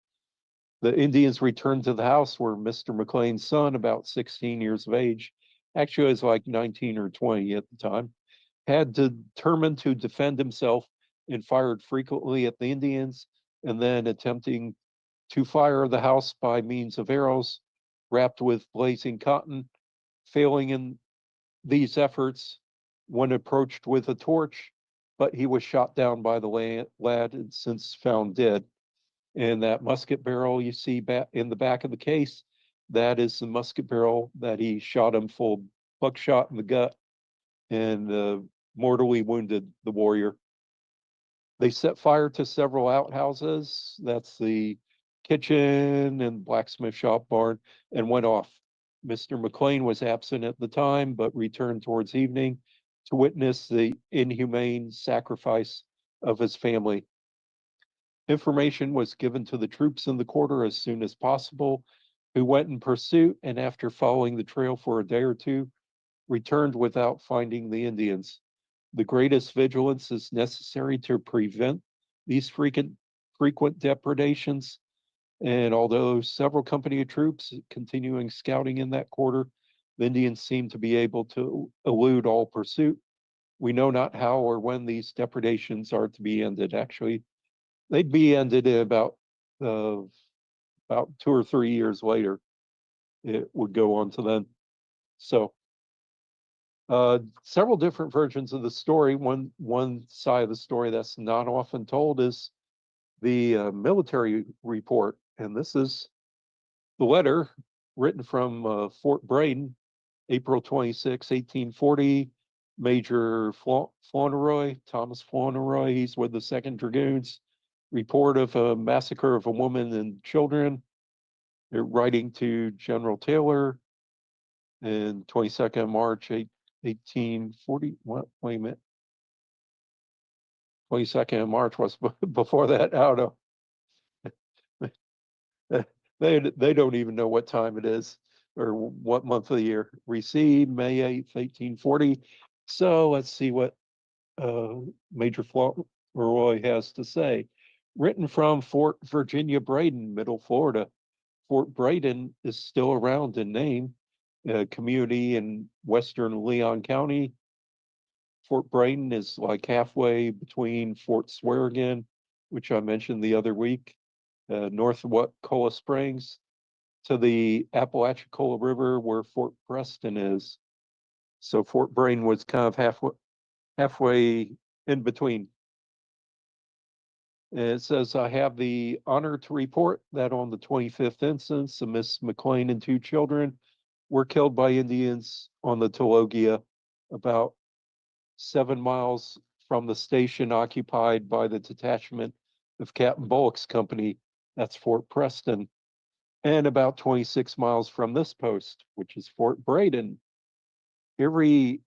The Indians returned to the house where Mr. McLean's son, about 16 years of age, actually was like 19 or 20 at the time, had determined to defend himself and fired frequently at the Indians, and then attempting to fire the house by means of arrows wrapped with blazing cotton. Failing in these efforts, one approached with a torch, but he was shot down by the lad and since found dead. And that musket barrel you see back in the back of the case, that is the musket barrel that he shot him full of buckshot in the gut and mortally wounded the warrior. They set fire to several outhouses. That's the kitchen and blacksmith shop barn, and went off. Mr. McLean was absent at the time, but returned towards evening to witness the inhumane sacrifice of his family. Information was given to the troops in the quarter as soon as possible, who went in pursuit, and after following the trail for a day or two, returned without finding the Indians. The greatest vigilance is necessary to prevent these frequent depredations. And although several company of troops continuing scouting in that quarter, the Indians seem to be able to elude all pursuit. We know not how or when these depredations are to be ended. Actually, they'd be ended in about 2 or 3 years later. It would go on to then. So several different versions of the story. One side of the story that's not often told is the military report, and this is the letter written from Fort Braden, April 26, 1840. Major Fauntleroy, Thomas Fauntleroy, he's with the 2nd Dragoons. Report of a massacre of a woman and children. They're writing to General Taylor in 22nd March 1840. What? Wait a minute. 22nd of March was before that. I don't know. They don't even know what time it is or what month of the year. Received May 8th, 1840. So let's see what Major Fauntleroy has to say. Written from Fort Virginia Braden, Middle Florida. Fort Braden is still around in name, a community in western Leon County. Fort Braden is like halfway between Fort Swearingen, which I mentioned the other week, north of Wakulla Springs, to the Apalachicola River where Fort Preston is. So Fort Braden was kind of halfway in between. And it says, I have the honor to report that on the 25th instance, Miss McLean and 2 children were killed by Indians on the Tologia, about 7 miles from the station occupied by the detachment of Captain Bullock's company. That's Fort Preston. And about 26 miles from this post, which is Fort Braden. Every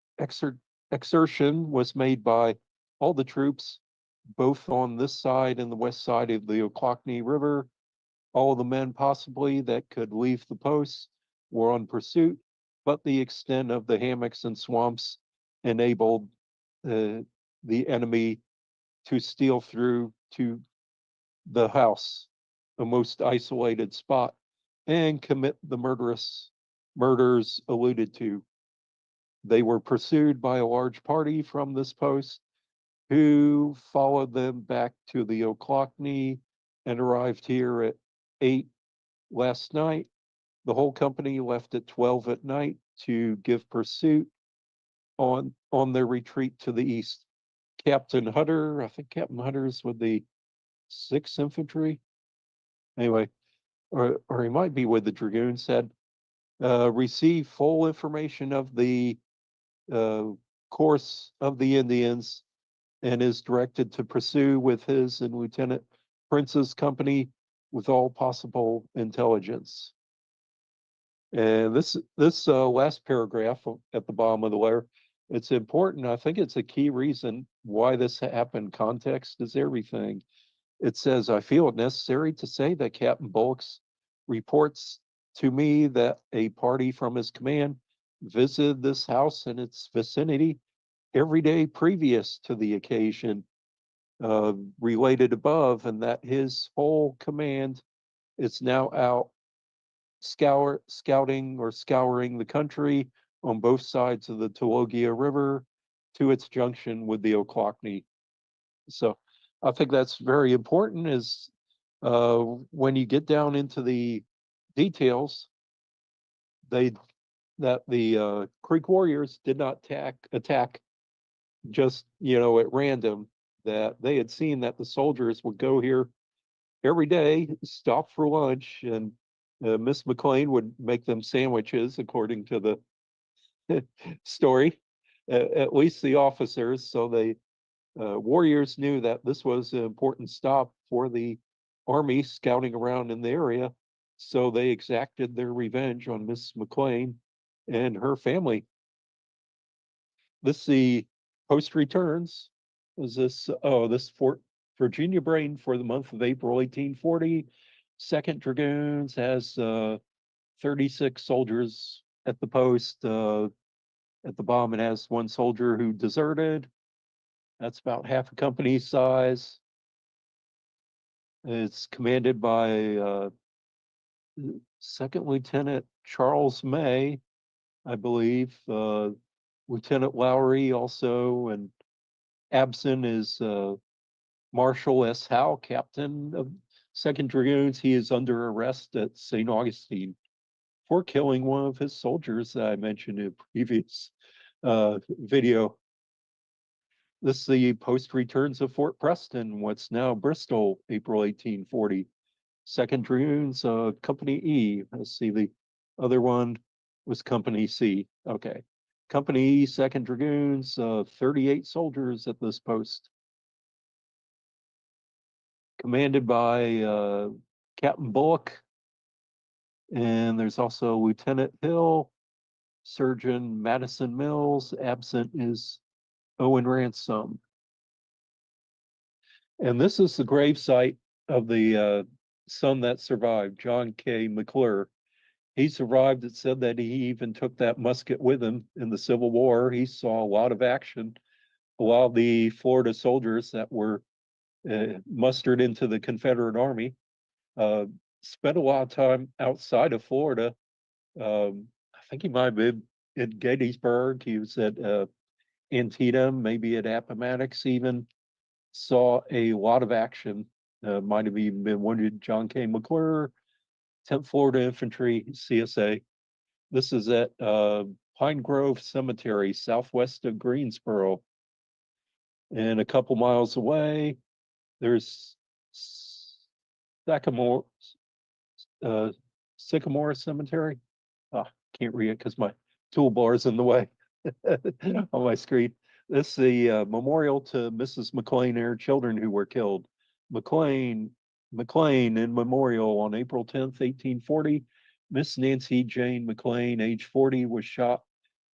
exertion was made by all the troops, both on this side and the west side of the Ochlockonee River. All of the men possibly that could leave the posts were on pursuit, but the extent of the hammocks and swamps enabled the enemy to steal through to the house, the most isolated spot, and commit the murders alluded to. They were pursued by a large party from this post, who followed them back to the Ochlockonee and arrived here at 8 last night. The whole company left at 12 at night to give pursuit on their retreat to the east. Captain Hutter, I think Captain Hutter is with the 6th Infantry. Anyway, or he might be with the Dragoons, said, receive full information of the course of the Indians and is directed to pursue with his and Lieutenant Prince's company with all possible intelligence. And this last paragraph at the bottom of the letter, it's important. I think it's a key reason why this happened. Context is everything. It says, I feel it necessary to say that Captain Bullock's reports to me that a party from his command visited this house and its vicinity every day previous to the occasion related above, and that his whole command is now out scouting or scouring the country on both sides of the Tuolgia River to its junction with the Ochlockonee. So I think that's very important is when you get down into the details, the Creek Warriors did not attack just, at random, that they had seen that the soldiers would go here every day, stop for lunch, and Miss McLean would make them sandwiches, according to the story, at least the officers. So the warriors knew that this was an important stop for the army scouting around in the area. So they exacted their revenge on Miss McLean and her family. The post returns. This Fort Virginia Brain for the month of April 1840. Second Dragoons has 36 soldiers at the post. At the bottom, it has one soldier who deserted. That's about half a company size. It's commanded by Second Lieutenant Charles May, I believe. Lieutenant Lowry also, and absent is Marshal S. Howe, captain of Second Dragoons. He is under arrest at St. Augustine for killing one of his soldiers that I mentioned in a previous video. This is the post returns of Fort Preston, what's now Bristol, April 1840. Second Dragoons, Company E. Let's see, the other one was Company C. Okay. Company E, Second Dragoons, 38 soldiers at this post. Commanded by Captain Bullock. And there's also Lieutenant Hill, Surgeon Madison Mills. Absent is Owen Ransom. And this is the grave site of the son that survived, John K. McClure. He survived. It said that he even took that musket with him in the Civil War. He saw a lot of action. A lot of the Florida soldiers that were mustered into the Confederate Army spent a lot of time outside of Florida. I think he might have been at Gettysburg. He was at Antietam, maybe at Appomattox even. Saw a lot of action. Might have even been wounded. John K. McClure, 10th Florida Infantry, CSA. This is at Pine Grove Cemetery, southwest of Greensboro. And a couple miles away, there's Sycamore Cemetery. Oh, can't read it because my toolbar is in the way on my screen. This is the memorial to Mrs. McLean and her children who were killed. McLean in memorial on April 10th, 1840. Miss Nancy Jane McLean, age 40, was shot.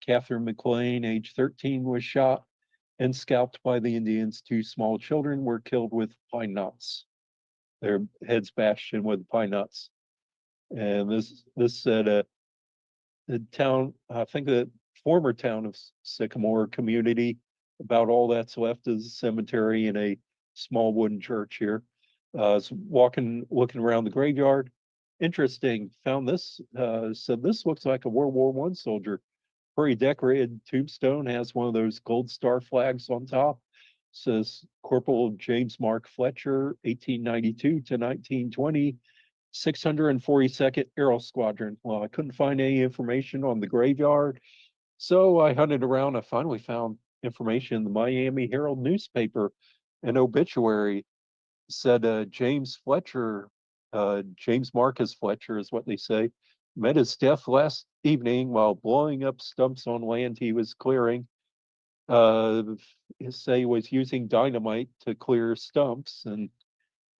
Catherine McLean, age 13, was shot and scalped by the Indians. Two small children were killed with pine knots. Their heads bashed in with pine knots. And this said the town, I think the former town of Sycamore community, about all that's left is a cemetery and a small wooden church here. Was looking around the graveyard. Interesting, found this, said this looks like a World War I soldier. Pretty decorated tombstone, has one of those gold star flags on top. Says Corporal James Mark Fletcher, 1892 to 1920, 642nd Aero Squadron. Well, I couldn't find any information on the graveyard, so I hunted around. I finally found information in the Miami Herald newspaper. An obituary said James Fletcher, James Marcus Fletcher is what they say, met his death last evening while blowing up stumps on land he was clearing. Say he was using dynamite to clear stumps, and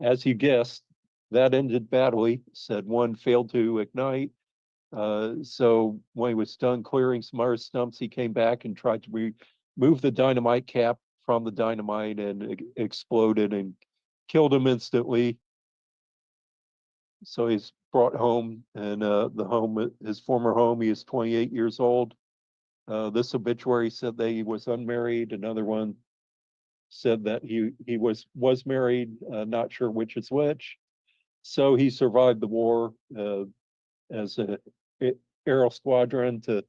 as you guessed, that ended badly. Said one failed to ignite. So when he was done clearing some other stumps, he came back and tried to remove the dynamite cap from the dynamite, and it exploded and killed him instantly. So he's brought home, and his former home, he is 28 years old. This obituary said that he was unmarried. Another one said that he was married, not sure which is which. So he survived the war as a aero squadron to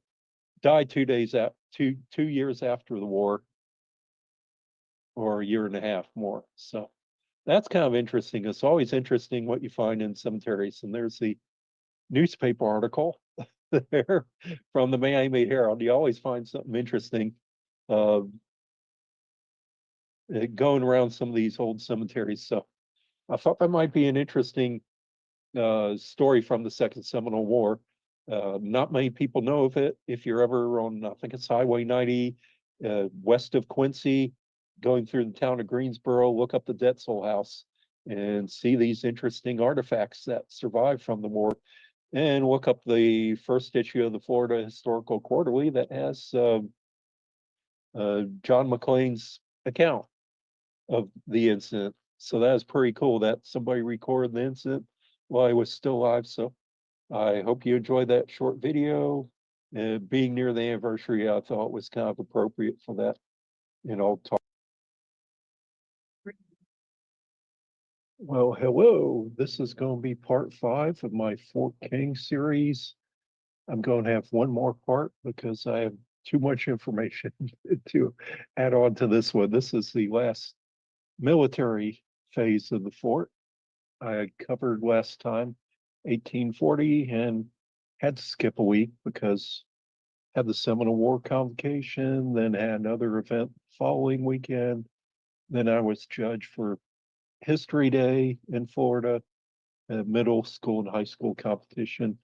die 2 days at 2 years after the war, or a year and a half more. So that's kind of interesting. It's always interesting what you find in cemeteries. And there's the newspaper article there from the Miami Herald. You always find something interesting uh, going around some of these old cemeteries. So I thought that might be an interesting story from the Second Seminole War. Not many people know of it. If you're ever on, I think it's Highway 90, west of Quincy, going through the town of Greensboro, look up the Detzel House and see these interesting artifacts that survived from the war. And look up the first issue of the Florida Historical Quarterly that has John McLean's account of the incident. So that was pretty cool that somebody recorded the incident while I was still alive. So I hope you enjoyed that short video. Being near the anniversary, I thought was kind of appropriate for that. I'll talk. Well, hello. This is going to be part 5 of my Fort King series. I'm going to have one more part because I have too much information to add on to this one. This is the last military phase of the fort. I covered last time 1840 and had to skip a week because had the Seminole War convocation, then had another event following weekend. Then I was judged for History Day in Florida, a middle school and high school competition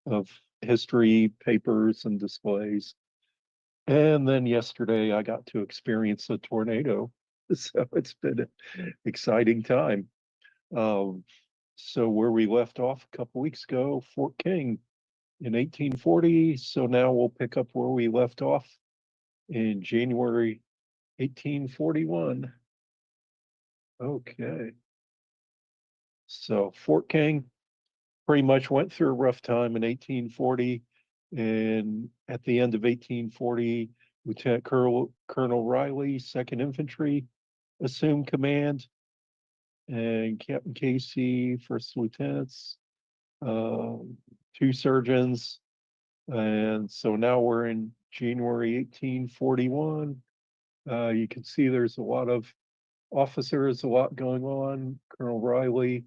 of history papers and displays. And then yesterday I got to experience a tornado. So it's been an exciting time. So where we left off a couple weeks ago, Fort King in 1840. So now we'll pick up where we left off in January 1841. Okay. So Fort King pretty much went through a rough time in 1840. And at the end of 1840, Lieutenant Colonel Riley, 2nd Infantry, assumed command, and Captain Casey, first lieutenants, 2 surgeons. And so now we're in January 1841. You can see there's a lot of officers, a lot going on. Colonel Riley,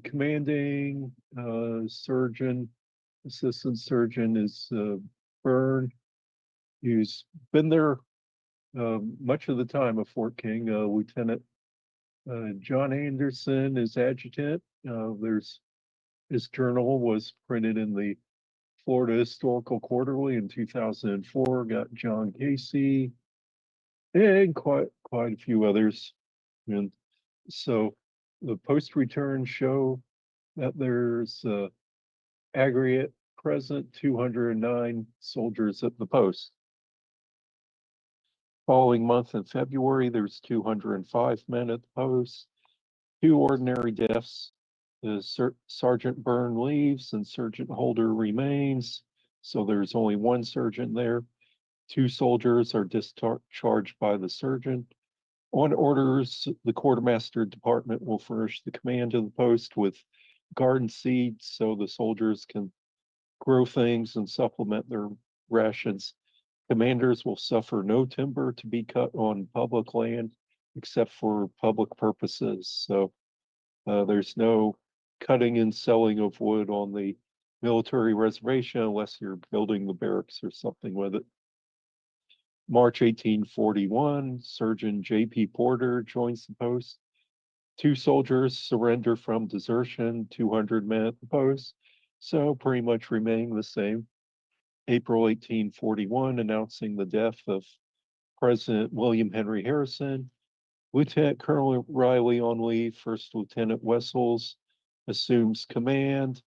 commanding, surgeon, assistant surgeon is Byrne, who's been there much of the time of Fort King. Lieutenant John Anderson is adjutant. There's his journal was printed in the Florida Historical Quarterly in 2004. Got John Casey and quite a few others. And so the post return show that there's aggregate present 209 soldiers at the post. Following month in February, there's 205 men at the post, 2 ordinary deaths. Sergeant Byrne leaves and Sergeant Holder remains. So there's only 1 sergeant there. 2 soldiers are discharged by the sergeant. On orders, the quartermaster department will furnish the command of the post with garden seeds so the soldiers can grow things and supplement their rations. Commanders will suffer no timber to be cut on public land except for public purposes. So there's no cutting and selling of wood on the military reservation unless you're building the barracks or something with it. March 1841, Surgeon J.P. Porter joins the post. 2 soldiers surrender from desertion, 200 men at the post, so pretty much remaining the same. April 1841, announcing the death of President William Henry Harrison. Lieutenant Colonel Riley on leave, First Lieutenant Wessels assumes command.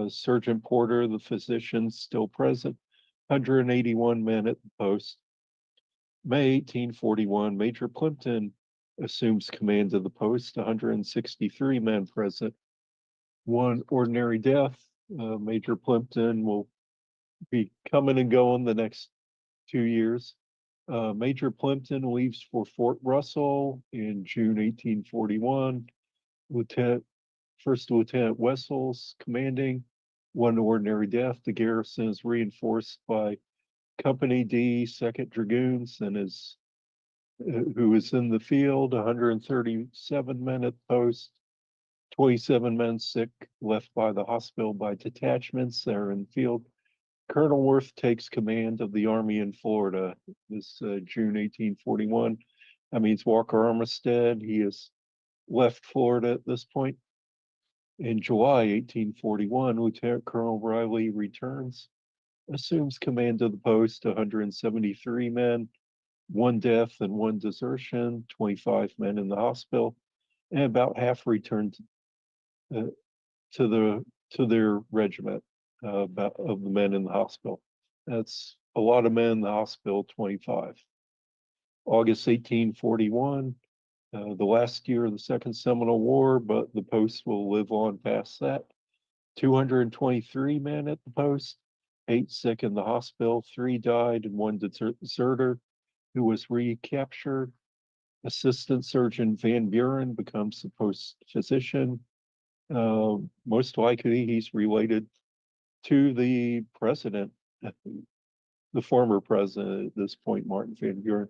Sergeant Porter, the physician, still present. 181 men at the post. May 1841, Major Plimpton assumes command of the post. 163 men present. 1 ordinary death. Major Plimpton will be coming and going the next 2 years. Major Plimpton leaves for Fort Russell in June 1841. Lieutenant, First Lieutenant Wessels commanding, one ordinary death. The garrison is reinforced by Company D, 2nd Dragoons, and who is in the field, 137 men at post, 27 men sick, left by the hospital by detachments. They're in the field. Colonel Worth takes command of the Army in Florida this June 1841. That means Walker Armistead. He has left Florida at this point. In July 1841, Lieutenant Colonel Riley returns, assumes command of the post, 173 men, one death and one desertion, 25 men in the hospital, and about half returned uh, to their regiment about of the men in the hospital. That's a lot of men in the hospital, 25. August 1841, the last year of the Second Seminole War, but the post will live on past that. 223 men at the post, 8 sick in the hospital, 3 died, and 1 deserter who was recaptured. Assistant Surgeon Van Buren becomes the post physician. Most likely he's related to the president, the former president at this point, Martin Van Buren.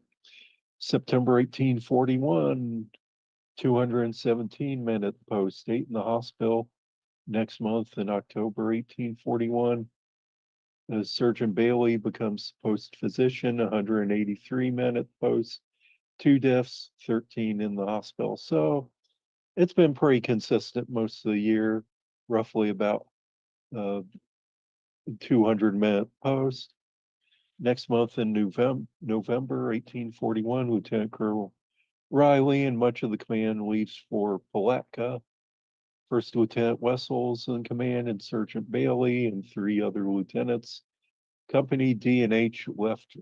September 1841, 217 men at the post, 8 in the hospital. Next month in October 1841, Surgeon Bailey becomes post physician, 183 men at the post, 2 deaths, 13 in the hospital. So it's been pretty consistent most of the year, roughly about 200 men at post. Next month in November 1841, Lieutenant Colonel Riley and much of the command leaves for Palatka. First Lieutenant Wessels in command and Sergeant Bailey and 3 other lieutenants. Company D and H left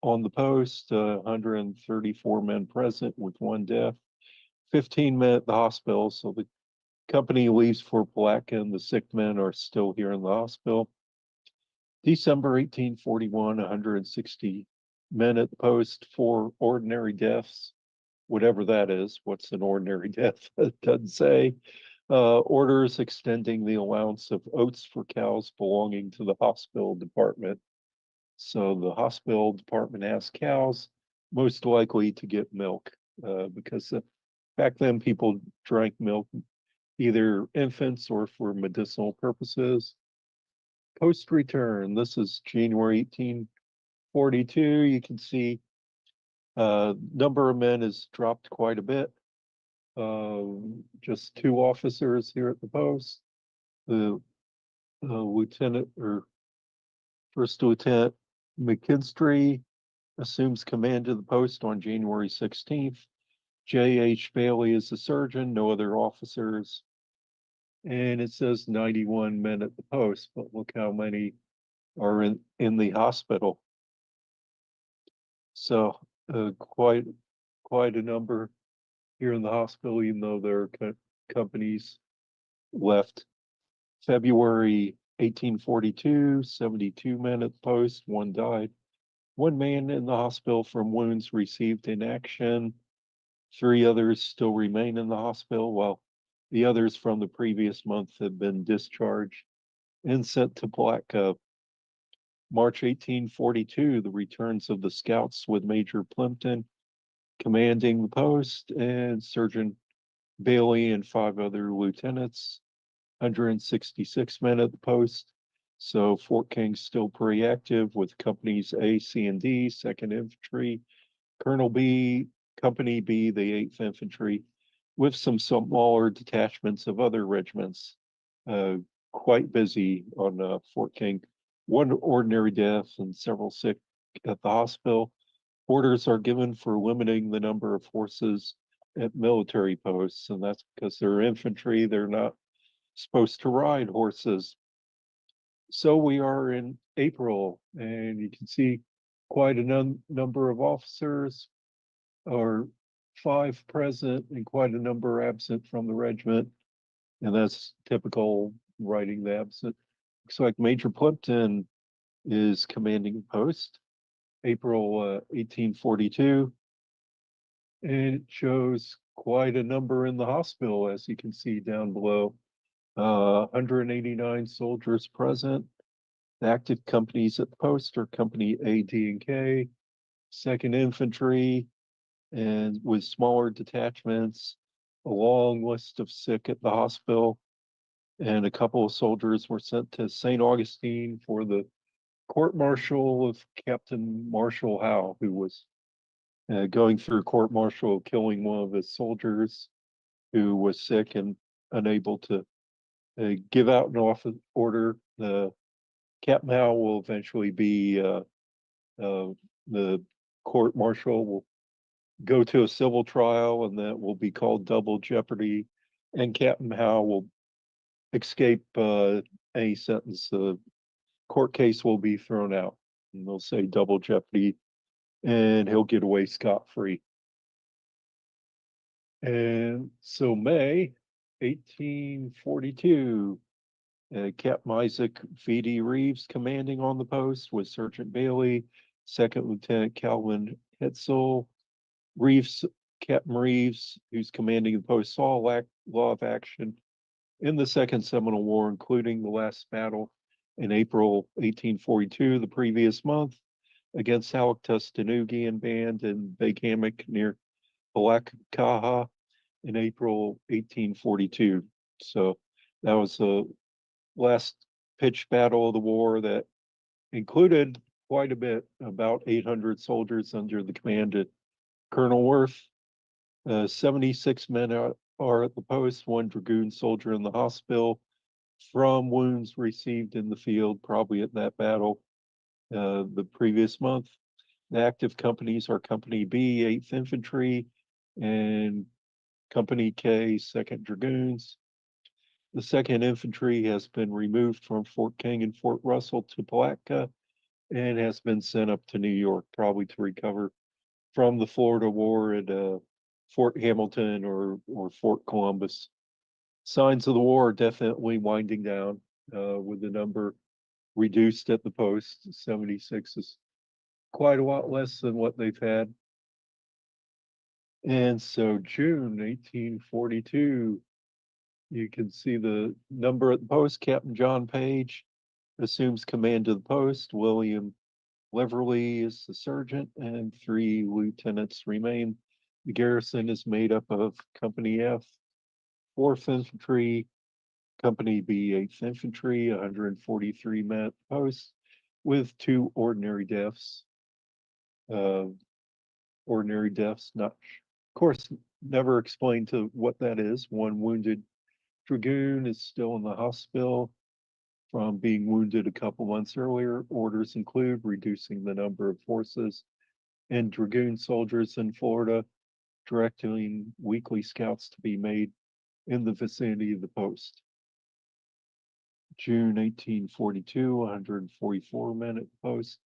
on the post, 134 men present with 1 death, 15 men at the hospital. So the company leaves for Palatka and the sick men are still here in the hospital. December 1841, 160 men at the post, 4 ordinary deaths, whatever that is. What's an ordinary death? It doesn't say. Orders extending the allowance of oats for cows belonging to the hospital department. So the hospital department has cows, most likely to get milk, because back then people drank milk, either infants or for medicinal purposes. Post return, this is January 1842. You can see number of men has dropped quite a bit. Just 2 officers here at the post. The lieutenant or first lieutenant McKinstry assumes command of the post on January 16th. J.H. Bailey is the surgeon, no other officers. And it says 91 men at the post, but look how many are in the hospital. So quite a number here in the hospital, even though there are companies left. February 1842, 72 men at the post, 1 died. 1 man in the hospital from wounds received in action. 3 others still remain in the hospital, while the others from the previous month have been discharged and sent to Palatka. March 1842, the returns of the scouts with Major Plimpton commanding the post and Sergeant Bailey and 5 other lieutenants, 166 men at the post. So Fort King's still pretty active with companies A, C, and D, 2nd Infantry, Colonel B, Company B, the 8th Infantry, with some smaller detachments of other regiments. Quite busy on Fort King. 1 ordinary death and several sick at the hospital. Orders are given for limiting the number of horses at military posts, and that's because they're infantry. They're not supposed to ride horses. So we are in April, and you can see quite a number of officers, or 5 present, and quite a number absent from the regiment. And that's typical, writing the absent. Looks like Major Plimpton is commanding post. April 1842. And it shows quite a number in the hospital, as you can see down below. 189 soldiers present. The active companies at the post are Company A, D, and K, 2nd Infantry, and with smaller detachments, a long list of sick at the hospital, and a couple of soldiers were sent to St. Augustine for the court-martial of Captain Marshall Howe, who was going through court-martial, killing one of his soldiers who was sick and unable to give out an order. Captain Howe will eventually be the court-martial will go to a civil trial, and that will be called double jeopardy. And Captain Howe will escape any sentence. The court case will be thrown out, and they'll say double jeopardy, and he'll get away scot-free. And so May 1842, Captain Isaac V.D. Reeves commanding on the post with Sergeant Bailey, 2nd Lieutenant Calvin Hetzel. Captain Reeves, who's commanding the post, saw a law of action in the Second Seminole War, including the last battle in April 1842, the previous month, against Halleck-Tustenugian Band in Big Hammock near Balakaha in April 1842. So that was the last pitched battle of the war that included quite a bit, about 800 soldiers under the command of Colonel Worth. 76 men are at the post, 1 dragoon soldier in the hospital from wounds received in the field, probably at that battle the previous month. The active companies are Company B, 8th Infantry, and Company K, 2nd Dragoons. The 2nd Infantry has been removed from Fort King and Fort Russell to Palatka and has been sent up to New York, probably to recover from the Florida War at Fort Hamilton or Fort Columbus. Signs of the war are definitely winding down, with the number reduced at the post. 76 is quite a lot less than what they've had. And so June 1842, you can see the number at the post. Captain John Page assumes command of the post. William Leverly is the sergeant, and 3 lieutenants remain. The garrison is made up of Company F, 4th Infantry, Company B, 8th Infantry, 143 men at the post, with 2 ordinary deaths. Ordinary deaths, not, of course, never explained to what that is. 1 wounded dragoon is still in the hospital from being wounded a couple months earlier. Orders include reducing the number of forces and dragoon soldiers in Florida, directing weekly scouts to be made in the vicinity of the post. June 1842, 144 men at the post,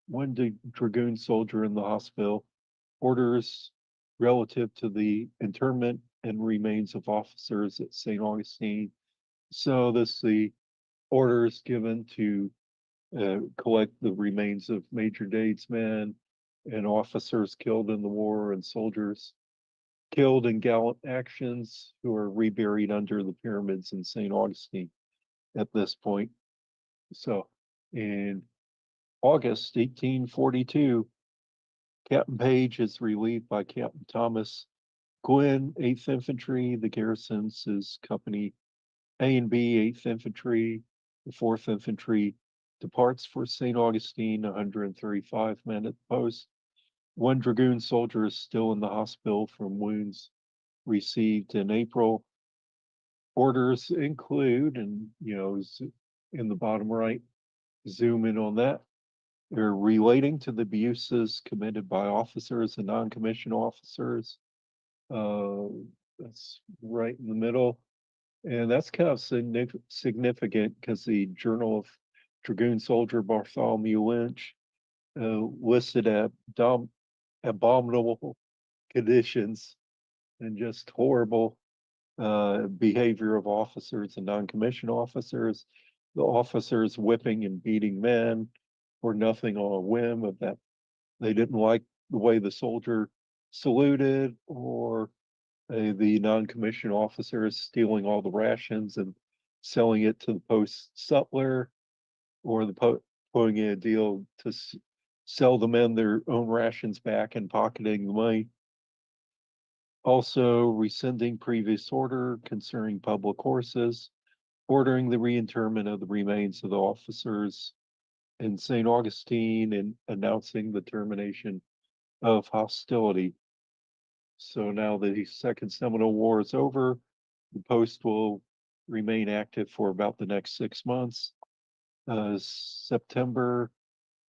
1 dragoon soldier in the hospital. Orders relative to the interment and remains of officers at St. Augustine. So this the orders given to collect the remains of Major Dade's men and officers killed in the war and soldiers killed in gallant actions who are reburied under the pyramids in St. Augustine at this point. So in August 1842, Captain Page is relieved by Captain Thomas Gwynn, 8th Infantry. The garrisons is Company A and B, 8th Infantry. The 4th Infantry departs for St. Augustine, 135 men at the post. 1 dragoon soldier is still in the hospital from wounds received in April. Orders include, and in the bottom right, zoom in on that. They're relating to the abuses committed by officers and non-commissioned officers. That's right in the middle. And that's kind of significant because the Journal of Dragoon Soldier Bartholomew Lynch listed abominable conditions and just horrible behavior of officers and non-commissioned officers. The officers whipping and beating men for nothing on a whim of that they didn't like the way the soldier saluted, or the non-commissioned officers stealing all the rations and selling it to the post sutler, or putting in a deal to sell the men their own rations back and pocketing the money. Also rescinding previous order concerning public horses, ordering the reinterment of the remains of the officers in St. Augustine, and announcing the termination of hostility. So now the Second Seminole War is over, the post will remain active for about the next 6 months. September,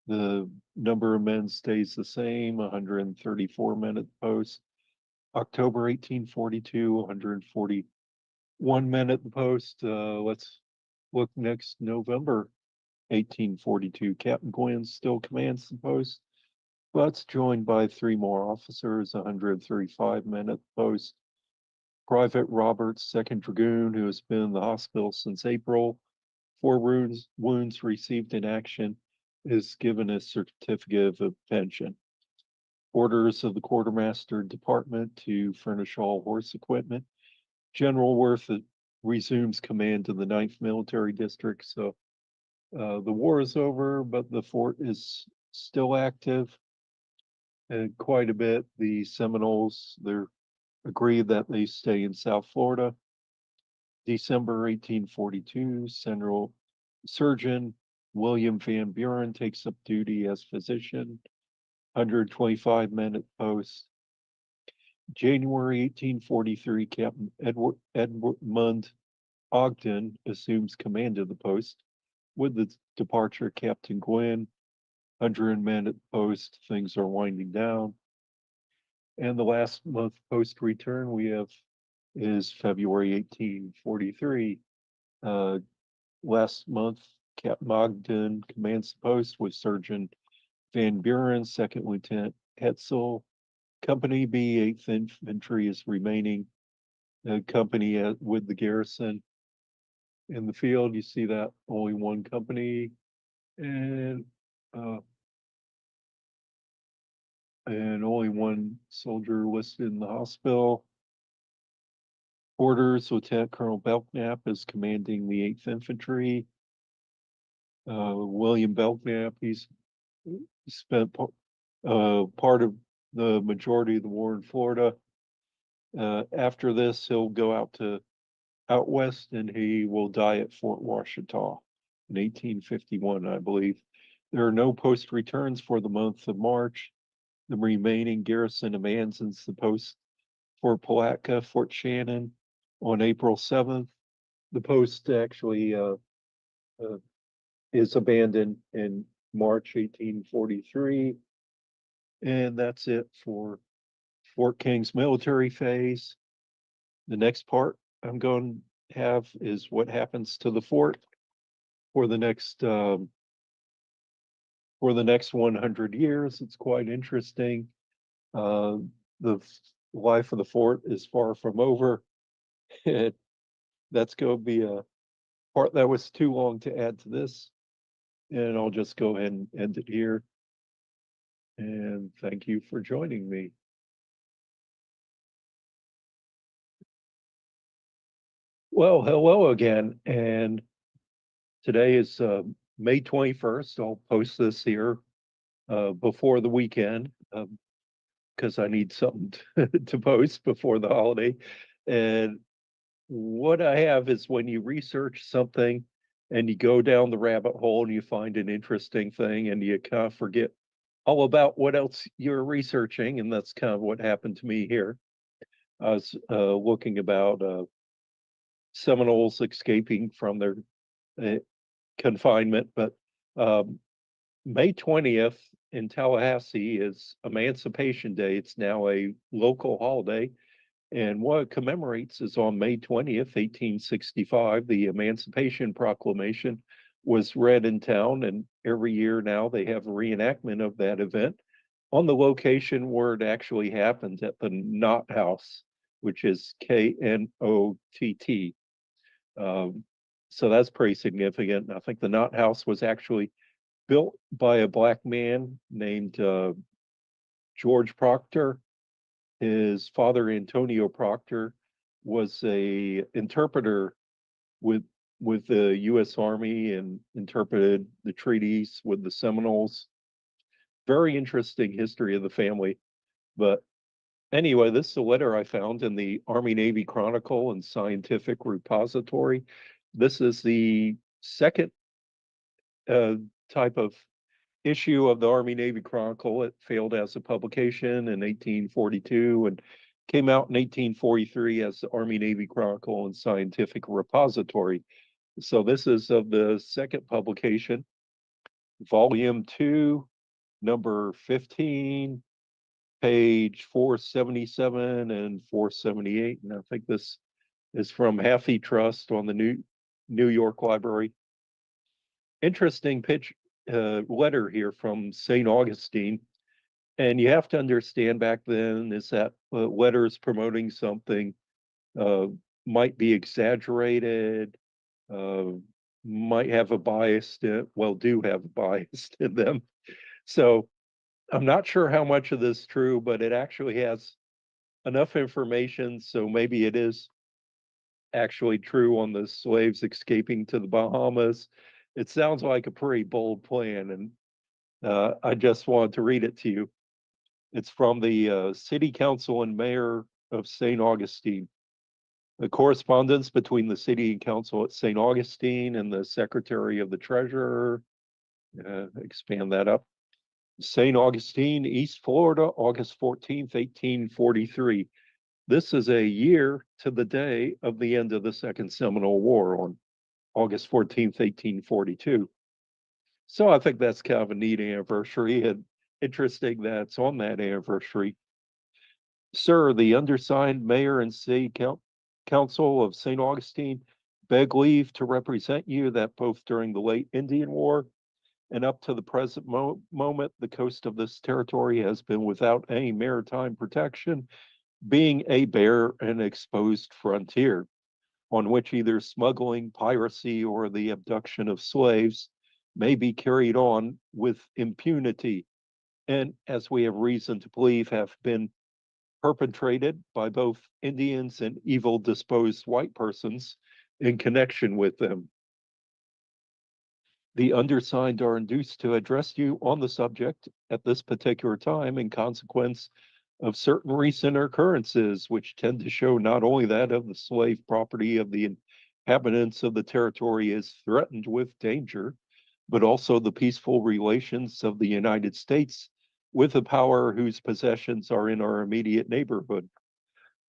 the number of men stays the same, 134 men at the post. October 1842, 141 men at the post. Let's look next November 1842. Captain Gwynn still commands the post, but joined by 3 more officers, 135 men at the post. Private Roberts, 2nd Dragoon, who has been in the hospital since April, 4 wounds received in action, is given a certificate of pension. Orders of the Quartermaster Department to furnish all horse equipment. General Worth resumes command of the 9th Military District. So the war is over, but the fort is still active. And quite a bit. The Seminoles, they're agreed that they stay in South Florida. December 1842, Central Surgeon William Van Buren takes up duty as physician, 125 men at post. January 1843, Captain Edmund Ogden assumes command of the post. With the departure, Captain Gwynn, 100 men at post, things are winding down. And the last month post return we have is February 1843. Last month, Captain Ogden commands the post with Sergeant Van Buren, 2nd Lieutenant Hetzel. Company B, 8th Infantry is remaining. Company with the garrison. In the field, you see that only 1 company, and only 1 soldier listed in the hospital. Orders, Lieutenant Colonel Belknap is commanding the 8th Infantry. William Belknap, he's spent part of the majority of the war in Florida. After this, he'll go out west, and he will die at Fort Washita in 1851, I believe. There are no post returns for the month of March. The remaining garrison abandons the post Fort Palatka, Fort Shannon on April 7th. The post actually is abandoned in March 1843. And that's it for Fort King's military phase. The next part I'm going to have is what happens to the fort for the next 100 years. It's quite interesting. The life of the fort is far from over. That's going to be a part that was too long to add to this. And I'll just go ahead and end it here. And thank you for joining me. Well, hello again. And today is May 21st. I'll post this here before the weekend because I need something to post before the holiday. And what I have is when you research something and you go down the rabbit hole and you find an interesting thing and you kind of forget all about what else you're researching. And that's kind of what happened to me here. I was looking about Seminoles escaping from their confinement, but May 20th in Tallahassee is Emancipation Day. It's now a local holiday. And what it commemorates is on May 20th, 1865, the Emancipation Proclamation was read in town. And every year now they have a reenactment of that event on the location where it actually happened at the Knott House, which is Knott. So that's pretty significant. I think the Knott House was actually built by a Black man named George Proctor. His father, Antonio Proctor, was a interpreter with the U.S. Army and interpreted the treaties with the Seminoles. Very interesting history of the family. But anyway, this is a letter I found in the Army Navy Chronicle and Scientific Repository. This is the second type of issue of the Army Navy Chronicle. It failed as a publication in 1842 and came out in 1843 as the Army Navy Chronicle and Scientific Repository. So this is of the second publication, volume 2, number 15, page 477 and 478. And I think this is from Haffey Trust on the New York Library. Interesting letter here from St. Augustine. And you have to understand back then is that letters promoting something might be exaggerated, might have a bias, do have a bias in them. So I'm not sure how much of this is true, but it actually has enough information. So maybe it is actually true on the slaves escaping to the Bahamas. It sounds like a pretty bold plan. And I just wanted to read it to you. It's from the City Council and Mayor of St. Augustine. The correspondence between the City and Council at St. Augustine and the Secretary of the Treasurer. Expand that up. St. Augustine, East Florida, August 14th, 1843. This is a year to the day of the end of the Second Seminole War on August 14th, 1842. So I think that's kind of a neat anniversary and interesting that it's on that anniversary. Sir, the undersigned mayor and city council of St. Augustine beg leave to represent you that both during the late Indian War and up to the present moment, the coast of this territory has been without any maritime protection, being a bare and exposed frontier on which either smuggling, piracy, or the abduction of slaves may be carried on with impunity, and as we have reason to believe have been perpetrated by both Indians and evil disposed white persons in connection with them. The undersigned are induced to address you on the subject at this particular time in consequence of certain recent occurrences which tend to show not only that of the slave property of the inhabitants of the territory is threatened with danger, but also the peaceful relations of the United States with a power whose possessions are in our immediate neighborhood,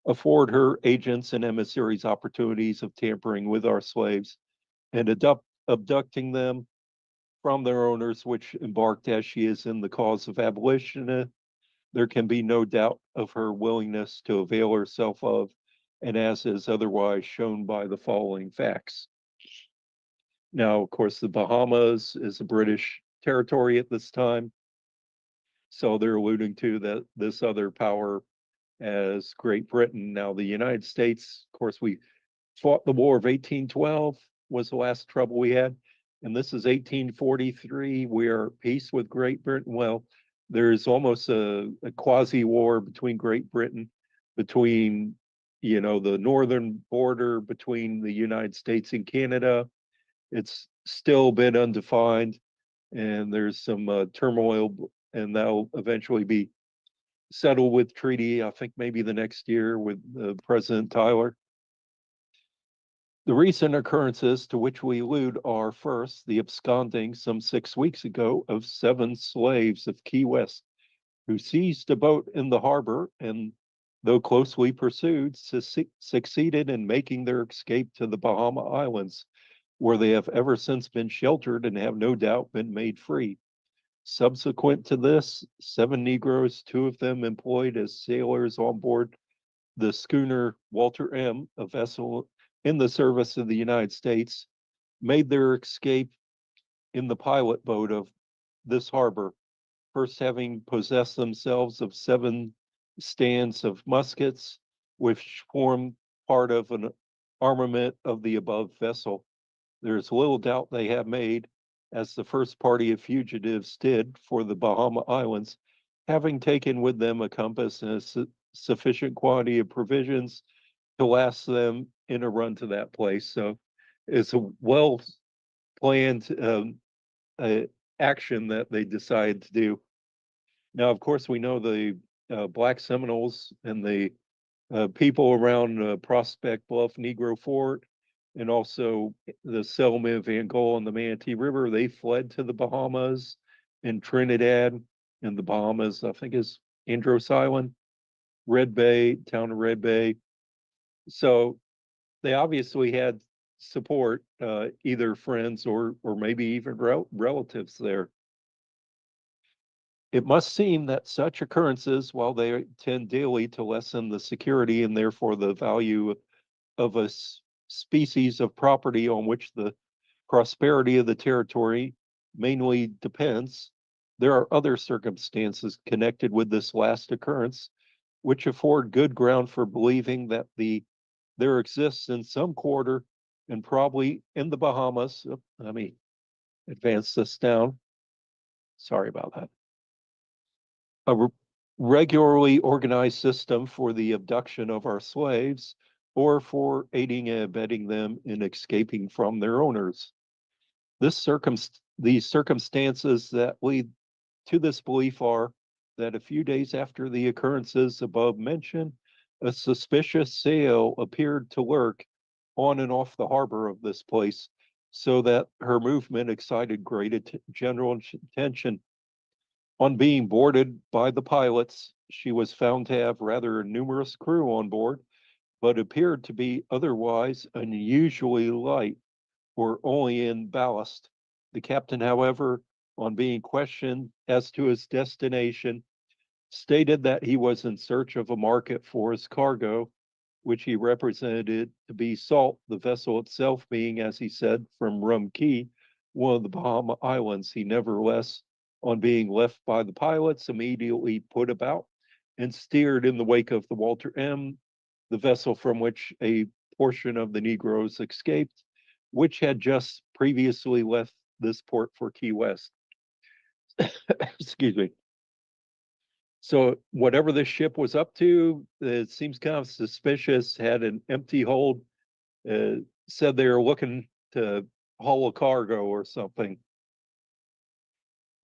afford her agents and emissaries opportunities of tampering with our slaves and abducting them from their owners, which embarked as she is in the cause of abolition. There can be no doubt of her willingness to avail herself of, and as is otherwise shown by the following facts. Now, of course, the Bahamas is a British territory at this time. So they're alluding to that this other power as Great Britain. Now, the United States, of course, we fought the War of 1812 was the last trouble we had. And this is 1843. We are at peace with Great Britain. Well, there's almost a quasi-war between Great Britain, between, the northern border between the United States and Canada. It's still been undefined, and there's some turmoil, and that'll eventually be settled with treaty, I think maybe the next year with President Tyler. The recent occurrences to which we allude are first, the absconding some 6 weeks ago of 7 slaves of Key West who seized a boat in the harbor and, though closely pursued, succeeded in making their escape to the Bahama Islands, where they have ever since been sheltered and have no doubt been made free. Subsequent to this, 7 Negroes, 2 of them employed as sailors on board the schooner Walter M., a vessel in the service of the United States, made their escape in the pilot boat of this harbor, first having possessed themselves of 7 stands of muskets, which formed part of an armament of the above vessel. There is little doubt they have made, as the first party of fugitives did for the Bahama Islands, having taken with them a compass and a sufficient quantity of provisions to last them in a run to that place. So it's a well planned action that they decided to do. Now, of course, we know the Black Seminoles and the people around Prospect Bluff Negro Fort and also the settlement of Angola and the Manatee River, they fled to the Bahamas and Trinidad and the Bahamas, I think is Andros Island, Red Bay, town of Red Bay. So they obviously had support, either friends or maybe even relatives there. It must seem that such occurrences, while they tend daily to lessen the security and therefore the value of a species of property on which the prosperity of the territory mainly depends, there are other circumstances connected with this last occurrence which afford good ground for believing that there exists in some quarter and probably in the Bahamas. Let me advance this down. Sorry about that. A regularly organized system for the abduction of our slaves or for aiding and abetting them in escaping from their owners. These circumstances that lead to this belief are that a few days after the occurrences above mentioned, a suspicious sail appeared to lurk on and off the harbor of this place, so that her movement excited great general attention. On being boarded by the pilots, she was found to have rather a numerous crew on board, but appeared to be otherwise unusually light or only in ballast. The captain, however, on being questioned as to his destination, stated that he was in search of a market for his cargo, which he represented to be salt, the vessel itself being, as he said, from Rum Key, one of the Bahama Islands. He nevertheless, on being left by the pilots, immediately put about and steered in the wake of the Walter M., the vessel from which a portion of the Negroes escaped, which had just previously left this port for Key West. Excuse me. So whatever this ship was up to, it seems kind of suspicious, had an empty hold, said they were looking to haul a cargo or something.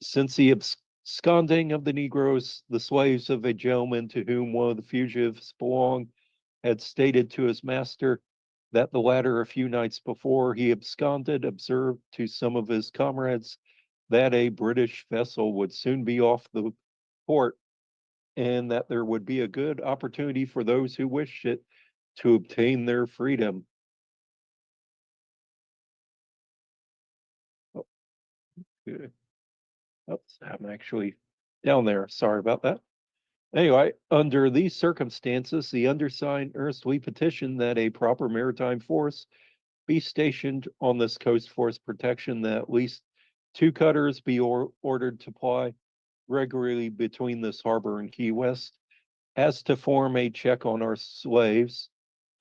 Since the absconding of the Negroes, the slaves of a gentleman to whom one of the fugitives belonged had stated to his master that the latter, a few nights before he absconded, observed to some of his comrades that a British vessel would soon be off the port and that there would be a good opportunity for those who wished it to obtain their freedom. Oh, good. Oops, I'm actually down there. Sorry about that. Anyway, under these circumstances, the undersigned earnestly petitioned that a proper maritime force be stationed on this coast for its protection, that at least 2 cutters be ordered to ply regularly between this harbor and Key West, as to form a check on our slaves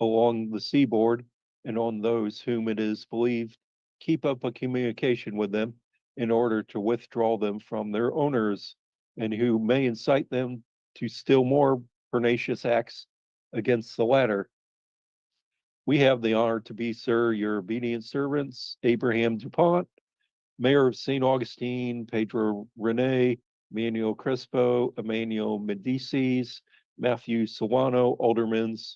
along the seaboard and on those whom it is believed keep up a communication with them in order to withdraw them from their owners, and who may incite them to still more pernicious acts against the latter. We have the honor to be, sir, your obedient servants, Abraham Dupont, Mayor of St. Augustine, Pedro Rene, Manuel Crespo, Emmanuel Medicis, Matthew Solano, aldermans,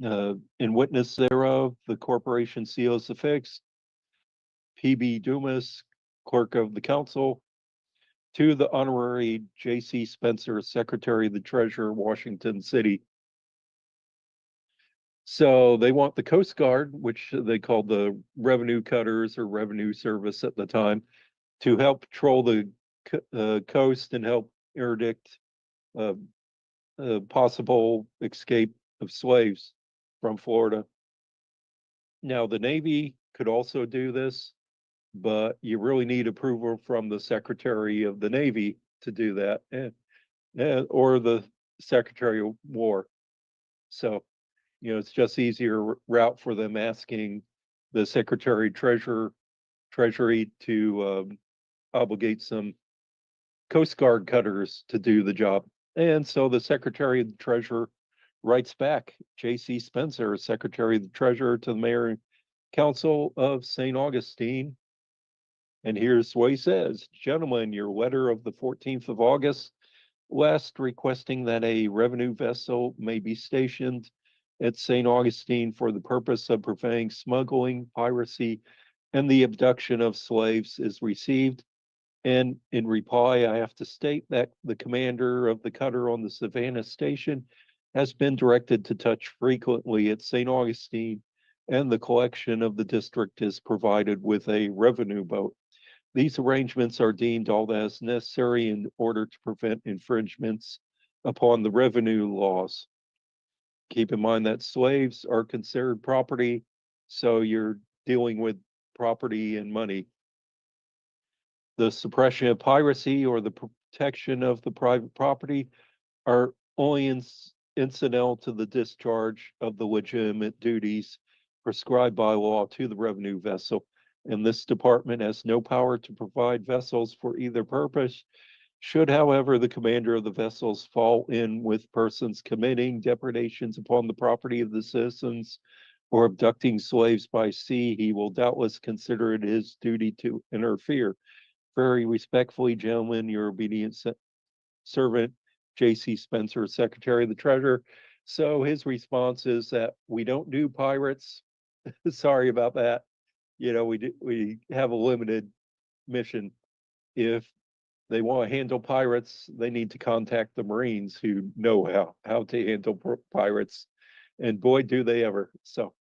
in witness thereof, the corporation seal is affixed. P.B. Dumas, clerk of the council, to the honorary J.C. Spencer, secretary of the treasurer, Washington City. So they want the Coast Guard, which they called the revenue cutters or revenue service at the time, to help patrol the coast and help interdict possible escape of slaves from Florida. Now, the Navy could also do this, but you really need approval from the Secretary of the Navy to do that, or the Secretary of War. So, it's just easier route for them asking the Secretary Treasury to obligate some Coast Guard cutters to do the job. And so the Secretary of the Treasurer writes back, J.C. Spencer, Secretary of the Treasurer, to the Mayor and Council of St. Augustine. And here's what he says. Gentlemen, your letter of the 14th of August last requesting that a revenue vessel may be stationed at St. Augustine for the purpose of preventing smuggling, piracy, and the abduction of slaves is received. And in reply, I have to state that the commander of the cutter on the Savannah station has been directed to touch frequently at St. Augustine, and the collection of the district is provided with a revenue boat. These arrangements are deemed all that is necessary in order to prevent infringements upon the revenue laws. Keep in mind that slaves are considered property, so you're dealing with property and money. The suppression of piracy or the protection of the private property are only incidental to the discharge of the legitimate duties prescribed by law to the revenue vessel. And this department has no power to provide vessels for either purpose. Should, however, the commander of the vessels fall in with persons committing depredations upon the property of the citizens or abducting slaves by sea, he will doubtless consider it his duty to interfere. Very respectfully, gentlemen, your obedient servant, J.C. Spencer, Secretary of the Treasurer. So his response is that we don't do pirates. Sorry about that. You know, we have a limited mission. If they want to handle pirates, they need to contact the Marines who know how to handle pirates. And boy, do they ever. So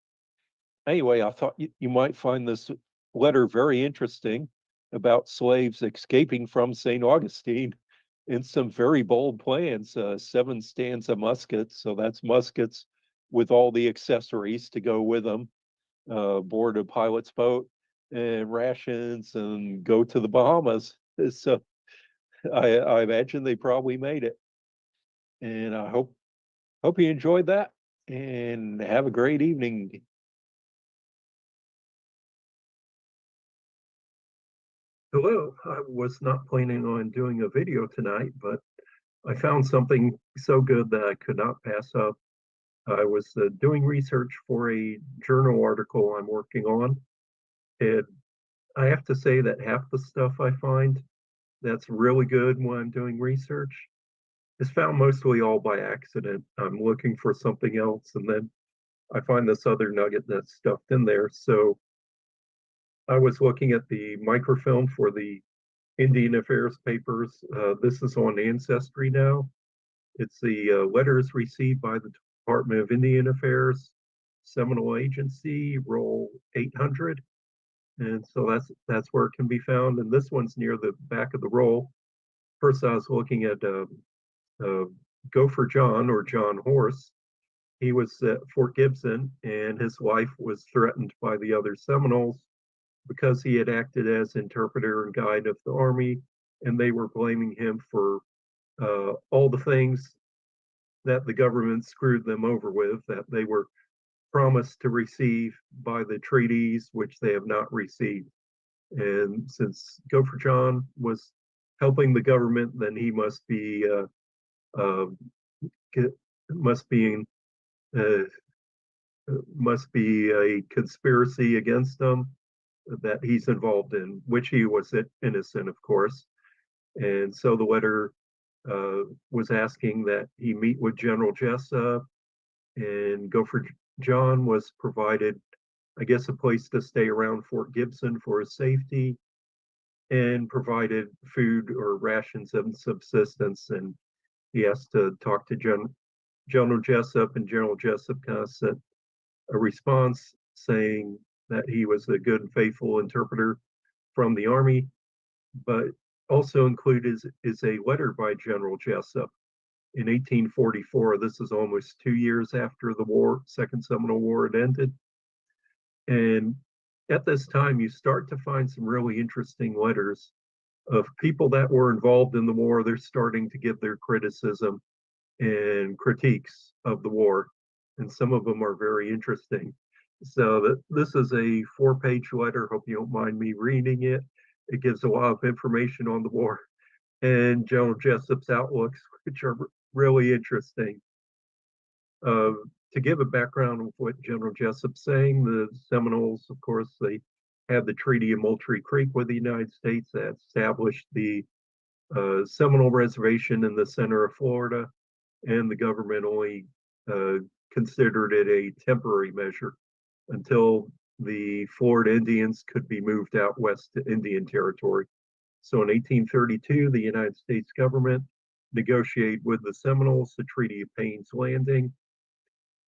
anyway, I thought you might find this letter very interesting about slaves escaping from St. Augustine in some very bold plans, 7 stanza muskets. So that's muskets with all the accessories to go with them, board a pilot's boat and rations and go to the Bahamas. So I imagine they probably made it. And I hope you enjoyed that and have a great evening. Hello, I was not planning on doing a video tonight, but I found something so good that I could not pass up. I was doing research for a journal article I'm working on, and I have to say that half the stuff I find that's really good when I'm doing research is found mostly all by accident. I'm looking for something else, and then I find this other nugget that's stuffed in there. So I was looking at the microfilm for the Indian Affairs papers. This is on Ancestry now. It's the letters received by the Department of Indian Affairs, Seminole Agency, roll 800. And so that's where it can be found. And this one's near the back of the roll. First, I was looking at Gopher John or John Horse. He was at Fort Gibson, and his wife was threatened by the other Seminoles because he had acted as interpreter and guide of the army, and they were blaming him for all the things that the government screwed them over with, that they were promised to receive by the treaties, which they have not received. And since Gopher John was helping the government, then he must be must be a conspiracy against them that he's involved in, which he was innocent, of course. And so the letter was asking that he meet with General Jessup, and Gopher John was provided, I guess, a place to stay around Fort Gibson for his safety, and provided food or rations and subsistence. And he has to talk to General Jessup, and General Jessup kind of sent a response saying that he was a good and faithful interpreter from the Army, but also included is a letter by General Jessup in 1844. This is almost 2 years after the war, Second Seminole War had ended. And at this time, you start to find some really interesting letters of people that were involved in the war. They're starting to give their criticism and critiques of the war, and some of them are very interesting. So this is a 4-page letter. Hope you don't mind me reading it. It gives a lot of information on the war. and General Jessup's outlooks, which are really interesting. To give a background of what General Jessup's saying, the Seminoles, of course, they had the Treaty of Moultrie Creek with the United States that established the Seminole Reservation in the center of Florida, and the government only considered it a temporary measure until the Florida Indians could be moved out west to Indian Territory. So in 1832, the United States government negotiated with the Seminoles the Treaty of Payne's Landing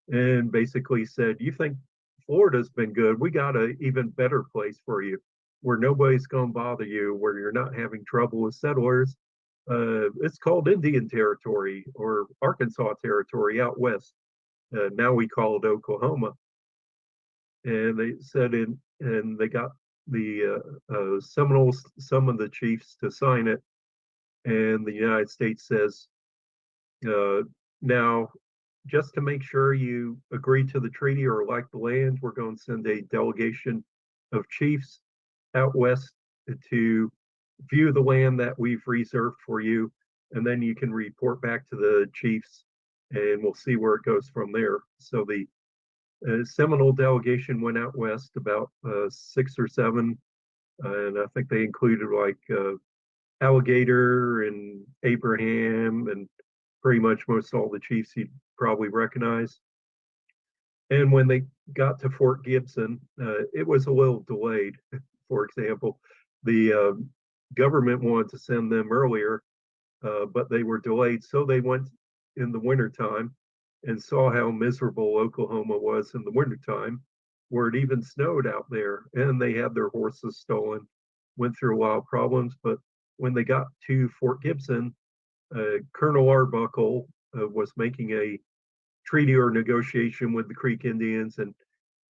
and basically said, you think Florida's been good, we got an even better place for you where nobody's going to bother you, where you're not having trouble with settlers. It's called Indian Territory or Arkansas Territory out west. Now we call it Oklahoma. And they said and they got the Seminoles, some of the chiefs to sign it. And the United States says, now, just to make sure you agree to the treaty or like the land, we're going to send a delegation of chiefs out west to view the land that we've reserved for you, and then you can report back to the chiefs, and we'll see where it goes from there. So the Seminole delegation went out west, about 6 or 7, and I think they included like Alligator and Abraham and pretty much most all the chiefs you'd probably recognize. And when they got to Fort Gibson, it was a little delayed. For example, the government wanted to send them earlier, but they were delayed. So they went in the wintertime and saw how miserable Oklahoma was in the wintertime, where it even snowed out there, and they had their horses stolen, went through a lot of problems. But when they got to Fort Gibson, Colonel Arbuckle was making a treaty or negotiation with the Creek Indians, and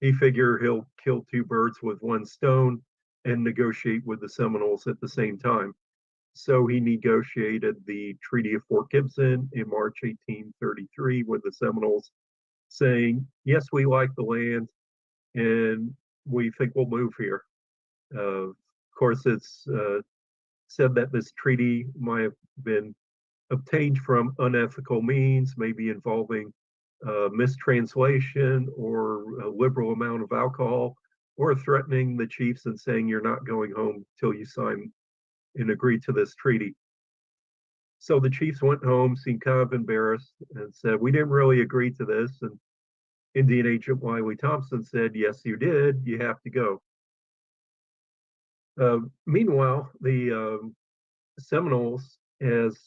he figured he'll kill 2 birds with 1 stone and negotiate with the Seminoles at the same time. So he negotiated the Treaty of Fort Gibson in March 1833 with the Seminoles, saying, yes, we like the land and we think we'll move here. Of course, it's said that this treaty might have been obtained from unethical means, maybe involving mistranslation or a liberal amount of alcohol, or threatening the chiefs and saying you're not going home till you sign and agree to this treaty. So the chiefs went home, seemed kind of embarrassed, and said, we didn't really agree to this. And Indian Agent Wiley Thompson said, yes, you did. You have to go. Meanwhile, the Seminoles, as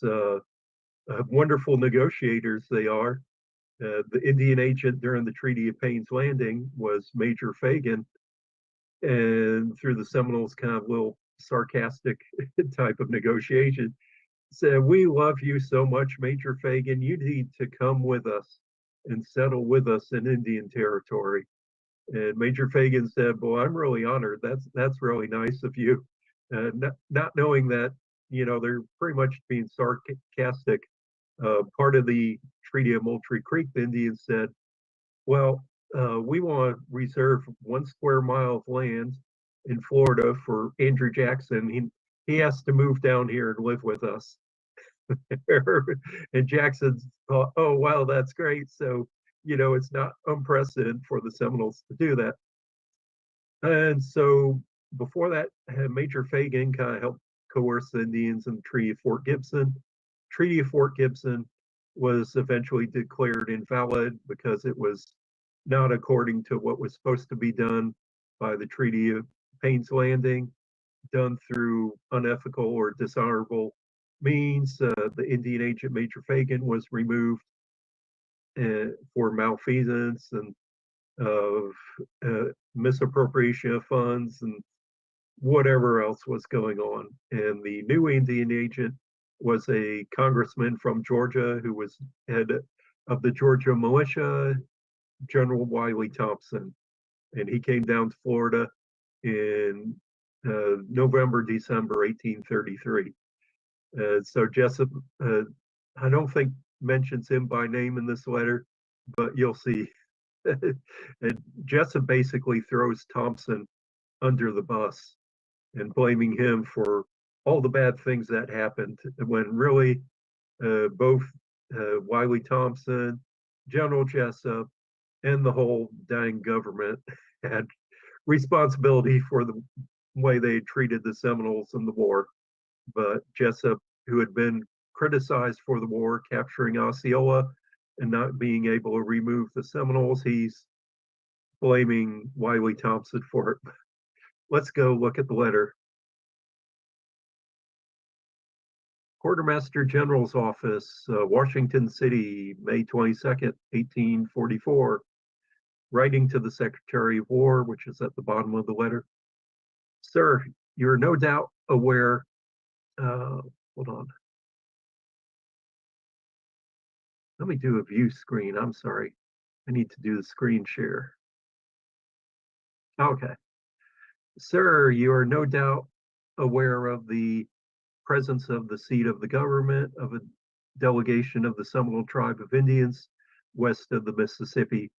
wonderful negotiators they are, the Indian agent during the Treaty of Payne's Landing was Major Fagan, and through the Seminoles' kind of little sarcastic type of negotiation, said, we love you so much, Major Fagan, you need to come with us and settle with us in Indian Territory. And Major Fagan said, well, I'm really honored. That's really nice of you. Not knowing that, they're pretty much being sarcastic. Part of the Treaty of Moultrie Creek, the Indians said, well, we want to reserve 1 square mile of land in Florida for Andrew Jackson. He has to move down here and live with us. And Jackson thought, oh, wow, that's great. So, it's not unprecedented for the Seminoles to do that. And so before that, Major Fagan kind of helped coerce the Indians in the Treaty of Fort Gibson. Treaty of Fort Gibson was eventually declared invalid because it was not according to what was supposed to be done by the Treaty of Payne's Landing, done through unethical or dishonorable means. The Indian agent Major Fagan was removed for malfeasance and misappropriation of funds and whatever else was going on. And the new Indian agent was a congressman from Georgia who was head of the Georgia militia, General Wiley Thompson. And he came down to Florida in November, December 1833. So Jessup, I don't think mentions him by name in this letter, but you'll see. And Jessup basically throws Thompson under the bus and blaming him for all the bad things that happened when really both Wiley Thompson, General Jessup, and the whole dang government had responsibility for the way they treated the Seminoles in the war. But Jessup, who had been criticized for the war, capturing Osceola and not being able to remove the Seminoles, he's blaming Wiley Thompson for it. Let's go look at the letter. Quartermaster General's Office, Washington City, May 22nd, 1844. Writing to the Secretary of War, which is at the bottom of the letter. Sir, you're no doubt aware, hold on. Let me do a view screen. I'm sorry. I need to do the screen share. Okay. Sir, you are no doubt aware of the presence of the seat of the government of a delegation of the Seminole tribe of Indians west of the Mississippi.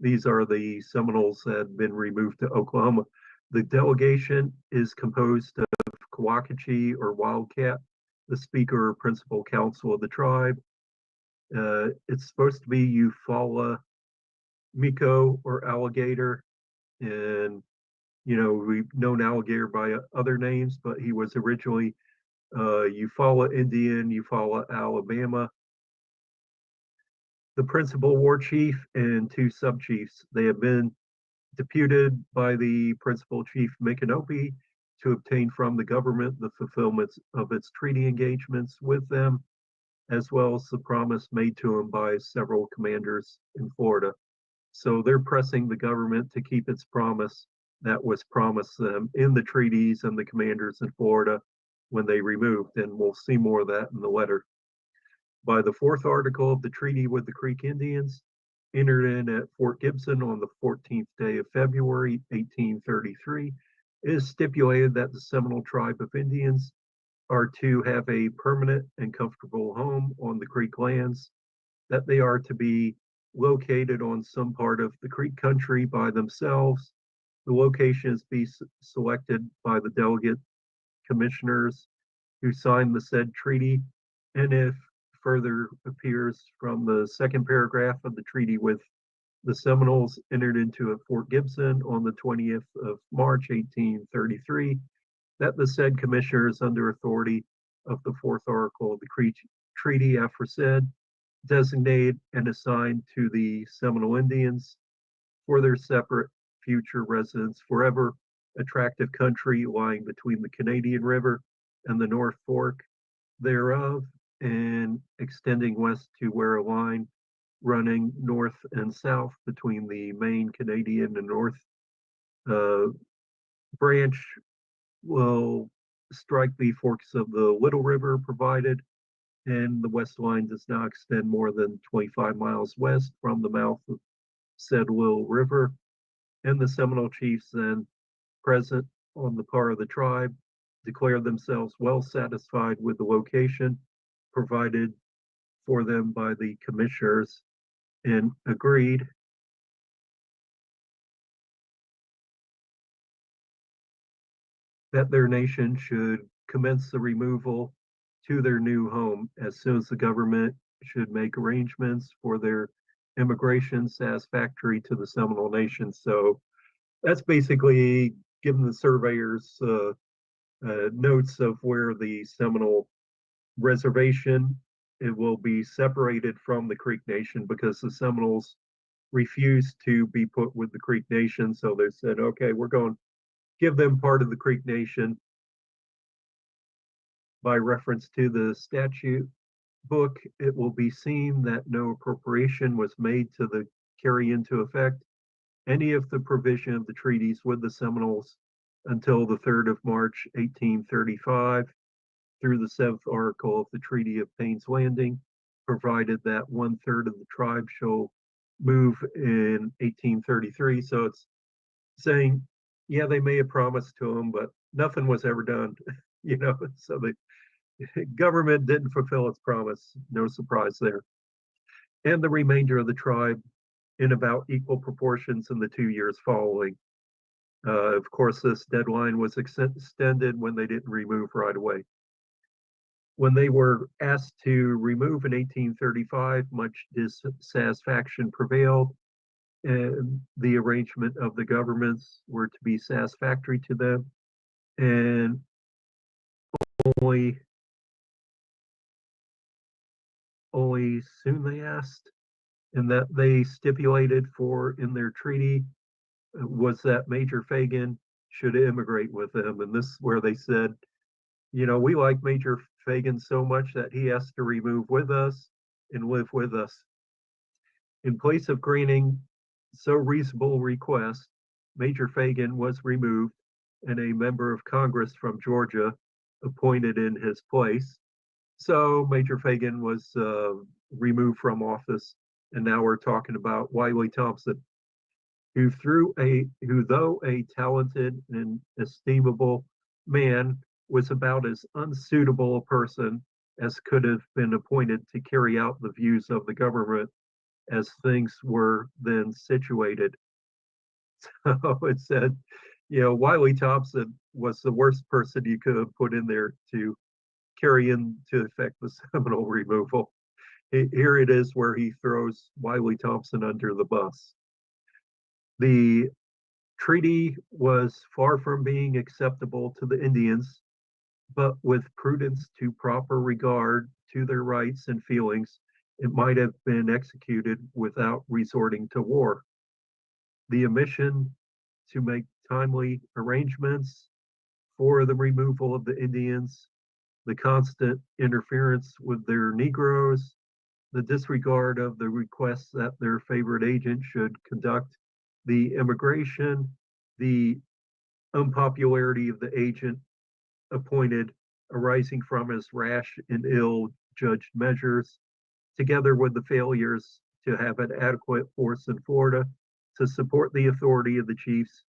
These are the Seminoles that had been removed to Oklahoma. The delegation is composed of Kawakachi or Wildcat, the speaker or principal council of the tribe. It's supposed to be Eufaula Miko or Alligator. And, you know, we've known Alligator by other names, but he was originally Eufaula Indian, Eufaula, Alabama. The principal war chief and two sub chiefs. They have been deputed by the principal chief Micanopy to obtain from the government the fulfillment of its treaty engagements with them, as well as the promise made to him by several commanders in Florida. So they're pressing the government to keep its promise that was promised them in the treaties and the commanders in Florida when they removed, and we'll see more of that in the letter. By the fourth article of the treaty with the Creek Indians, entered in at Fort Gibson on the 14th day of February, 1833, it is stipulated that the Seminole tribe of Indians are to have a permanent and comfortable home on the Creek lands, that they are to be located on some part of the Creek country by themselves. The locations be selected by the delegate commissioners who signed the said treaty, and if further appears from the second paragraph of the treaty with the Seminoles entered into at Fort Gibson on the 20th of March, 1833, that the said commissioners under authority of the fourth article of the treaty aforesaid designate and assign to the Seminole Indians for their separate future residence forever attractive country lying between the Canadian River and the North Fork thereof, and extending west to where a line running north and south between the main Canadian and North branch will strike the forks of the Little River provided, and the west line does not extend more than 25 miles west from the mouth of said Little River, and the Seminole chiefs then present on the part of the tribe declare themselves well satisfied with the location provided for them by the commissioners and agreed that their nation should commence the removal to their new home as soon as the government should make arrangements for their immigration satisfactory to the Seminole Nation. So that's basically giving the surveyors notes of where the Seminole reservation, it will be separated from the Creek Nation because the Seminoles refused to be put with the Creek Nation. So they said, okay, we're going to give them part of the Creek Nation. By reference to the statute book, it will be seen that no appropriation was made to the carry into effect any of the provision of the treaties with the Seminoles until the 3rd of March, 1835, through the 7th article of the Treaty of Payne's Landing, provided that 1/3 of the tribe shall move in 1833. So it's saying, yeah, they may have promised to them, but nothing was ever done, you know, so the government didn't fulfill its promise. No surprise there. And the remainder of the tribe in about equal proportions in the 2 years following. Of course, this deadline was extended when they didn't remove right away. When they were asked to remove in 1835, much dissatisfaction prevailed, and the arrangement of the governments were to be satisfactory to them, and only only soon they asked, and that they stipulated for in their treaty was that Major Fagan should immigrate with them. And this is where they said, you know, we like Major Fagan so much that he has to remove with us and live with us. In place of granting so reasonable request, Major Fagan was removed and a member of Congress from Georgia appointed in his place. So Major Fagan was removed from office, and now we're talking about Wiley Thompson, who though a talented and estimable man, was about as unsuitable a person as could have been appointed to carry out the views of the government as things were then situated. So it said, you know, Wiley Thompson was the worst person you could have put in there to carry into effect the Seminole removal. Here it is where he throws Wiley Thompson under the bus. The treaty was far from being acceptable to the Indians, but with prudence to proper regard to their rights and feelings, it might have been executed without resorting to war. The omission to make timely arrangements for the removal of the Indians, the constant interference with their Negroes, the disregard of the requests that their favorite agent should conduct the immigration, the unpopularity of the agent appointed arising from his rash and ill-judged measures, together with the failures to have an adequate force in Florida to support the authority of the chiefs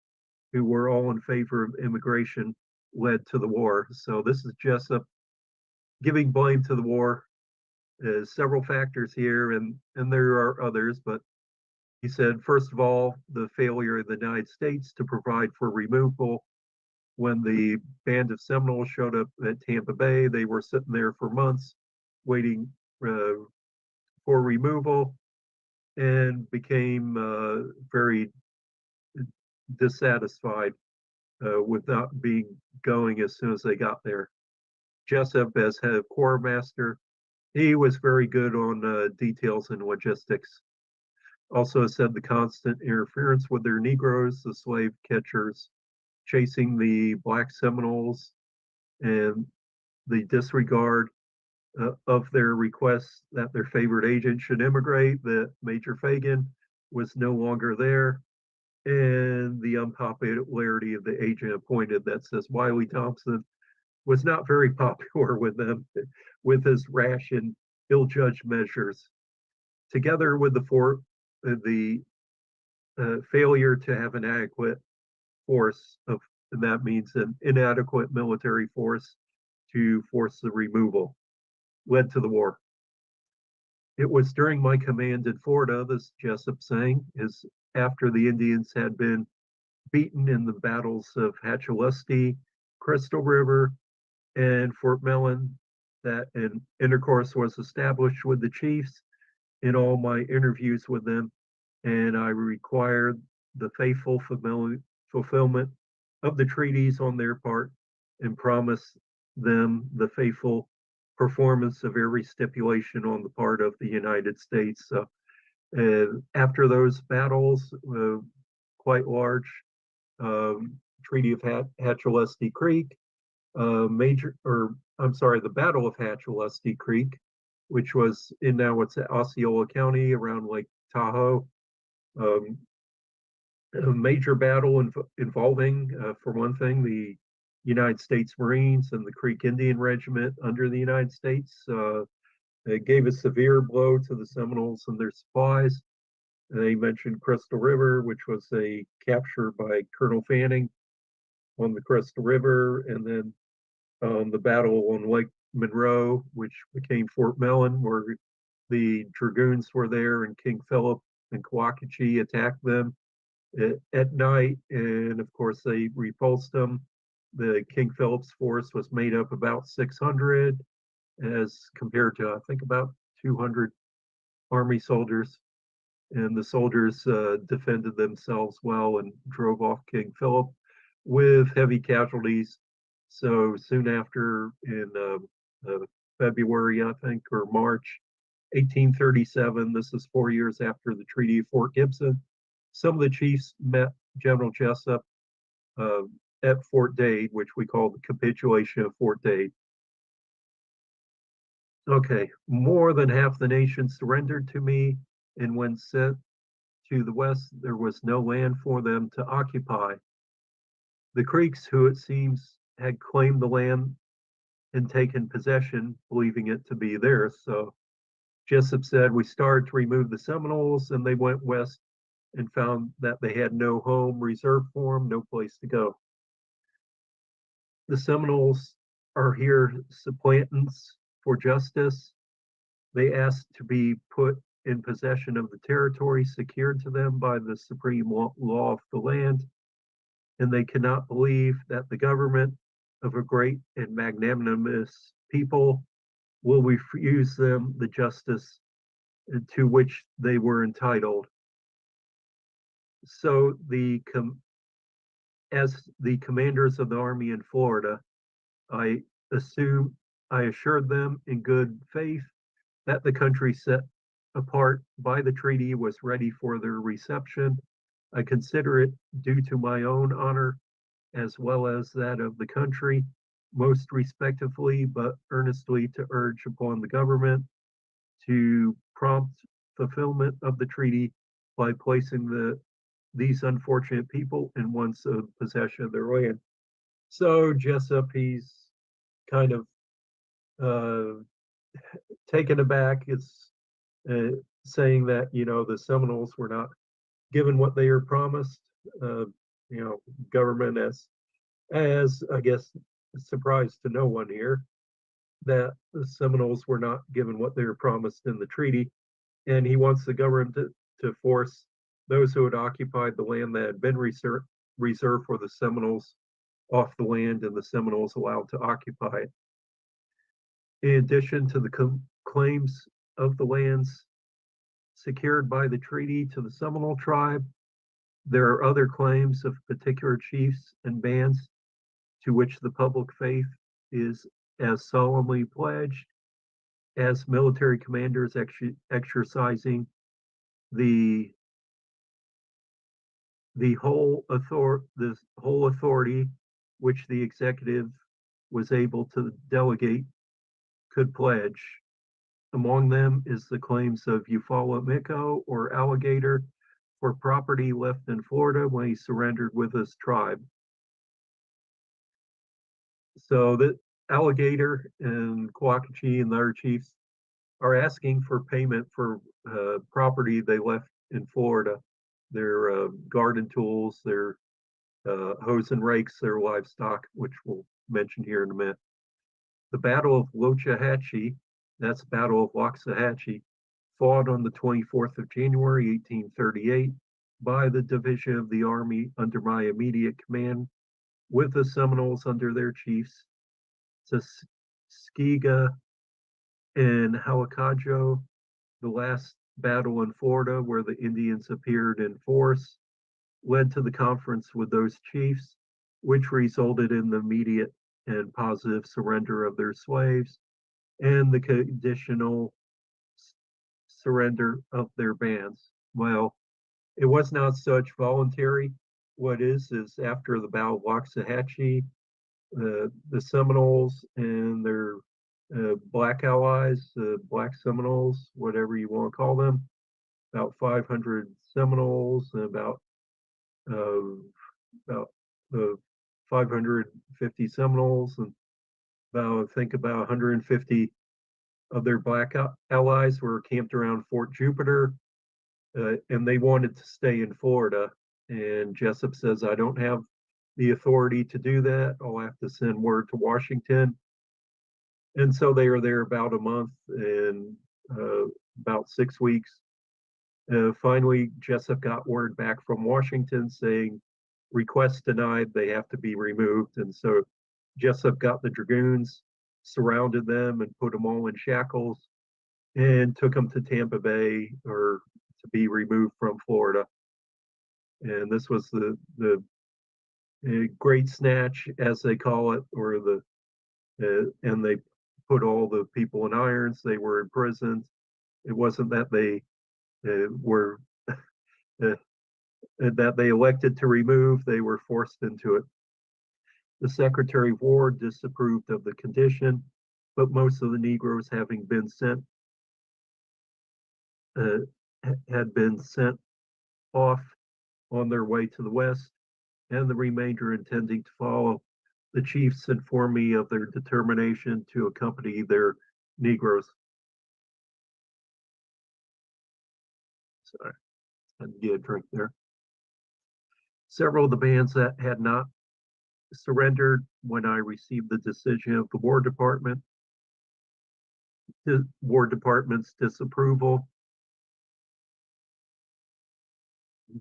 who were all in favor of immigration, led to the war. So this is Jessup giving blame to the war. There's several factors here, and there are others, but he said, first of all, the failure of the United States to provide for removal. When the band of Seminoles showed up at Tampa Bay, they were sitting there for months waiting for removal and became very dissatisfied with not being going as soon as they got there. Jessup, as head of quartermaster, he was very good on details and logistics. Also said the constant interference with their Negroes, the slave catchers chasing the black Seminoles, and the disregard of their requests that their favorite agent should immigrate, that Major Fagan was no longer there, and the unpopularity of the agent appointed that says Wiley Thompson was not very popular with them, with his rash and ill-judged measures, together with the failure to have an adequate force of, and that means an inadequate military force to force the removal, led to the war. It was during my command in Florida, this Jessup saying, is after the Indians had been beaten in the battles of Hatchelesty, Crystal River, and Fort Mellon, that an intercourse was established with the chiefs in all my interviews with them, and I required the faithful fulfillment of the treaties on their part and promised them the faithful performance of every stipulation on the part of the United States. After those battles, quite large, Treaty of Hatchelesty Creek, the Battle of Hatchelesty Creek, which was in now it's Osceola County around Lake Tahoe. A major battle involving, for one thing, the United States Marines and the Creek Indian Regiment under the United States. It gave a severe blow to the Seminoles and their supplies. They mentioned Crystal River, which was a capture by Colonel Fanning on the Crystal River, and then the battle on Lake Monroe, which became Fort Mellon, where the dragoons were there and King Philip and Coacachee attacked them at night, and of course they repulsed them. The King Philip's force was made up about 600 as compared to, I think, about 200 army soldiers. And the soldiers defended themselves well and drove off King Philip with heavy casualties. So soon after, in February, I think, or March 1837, this is 4 years after the Treaty of Fort Gibson, some of the chiefs met General Jessup at Fort Dade, which we call the capitulation of Fort Dade. Okay, more than half the nation surrendered to me, and when sent to the west, there was no land for them to occupy. The Creeks, who it seems had claimed the land and taken possession, believing it to be theirs. So Jessup said, we started to remove the Seminoles, and they went west and found that they had no home reserved for them, no place to go. The Seminoles are here supplicants for justice. They asked to be put in possession of the territory secured to them by the supreme law of the land, and they cannot believe that the government of a great and magnanimous people will refuse them the justice to which they were entitled. So as the commanders of the army in Florida, I assured them in good faith that the country set apart by the treaty was ready for their reception. I consider it due to my own honor as well as that of the country, most respectfully but earnestly to urge upon the government to prompt fulfillment of the treaty by placing these unfortunate people in once possession of their land. So Jessup, he's kind of taken aback. It's saying that, the Seminoles were not given what they were promised. Government as I guess a surprise to no one here, that the Seminoles were not given what they were promised in the treaty, and he wants the government to force those who had occupied the land that had been reserved for the Seminoles off the land, and the Seminoles allowed to occupy it. In addition to the claims of the lands secured by the treaty to the Seminole tribe, there are other claims of particular chiefs and bands to which the public faith is as solemnly pledged as military commanders exercising the whole authority which the executive was able to delegate could pledge. Among them is the claims of Eufaula Miko, or Alligator, for property left in Florida when he surrendered with his tribe. So the Alligator and Coacachee and the other chiefs are asking for payment for property they left in Florida, their garden tools, their hoes and rakes, their livestock, which we'll mention here in a minute. The Battle of Lochahatchee, that's Battle of Waxahachie, fought on the 24th of January, 1838, by the division of the Army under my immediate command, with the Seminoles under their chiefs, Tuskegee and Hawakajo, the last battle in Florida where the Indians appeared in force, led to the conference with those chiefs, which resulted in the immediate and positive surrender of their slaves and the conditional surrender of their bands. Well, it was not such voluntary. What is after the Battle of Waxahachie, the Seminoles and their black allies, black Seminoles, whatever you want to call them, about 500 Seminoles and about 550 Seminoles, and I think about 150 of their black allies were camped around Fort Jupiter, and they wanted to stay in Florida. And Jessup says, I don't have the authority to do that. I'll have to send word to Washington. And so they were there about a month and about 6 weeks. Finally, Jessup got word back from Washington saying, request denied, they have to be removed. And so Jessup got the dragoons, surrounded them, and put them all in shackles, and took them to Tampa Bay or to be removed from Florida. And this was the Great Snatch, as they call it, or and they put all the people in irons. They were imprisoned. It wasn't that they were that they elected to remove; they were forced into it. The Secretary of War disapproved of the condition, but most of the Negroes, having been sent, had been sent off on their way to the west, and the remainder intending to follow. The chiefs informed me of their determination to accompany their Negroes. Sorry, I had to get a drink there. Several of the bands that had not surrendered when I received the decision of the War Department, the War Department's disapproval,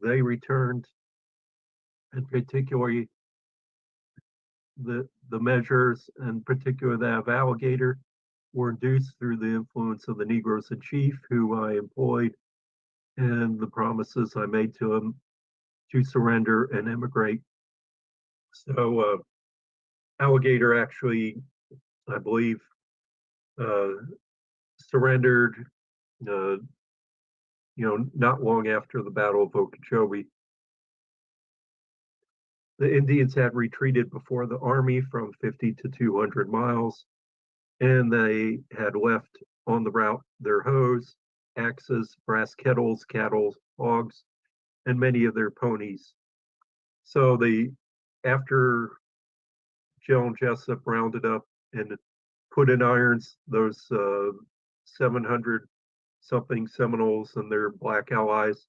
they returned, and particularly the measures, and particularly that of Alligator, were induced through the influence of the Negroes in Chief, who I employed, and the promises I made to them to surrender and immigrate. So Alligator actually, I believe, surrendered, not long after the Battle of Okeechobee. The Indians had retreated before the army from 50 to 200 miles, and they had left on the route their hoes, axes, brass kettles, cattle, hogs, and many of their ponies. So after General Jessup rounded up and put in irons those 700 something Seminoles and their black allies,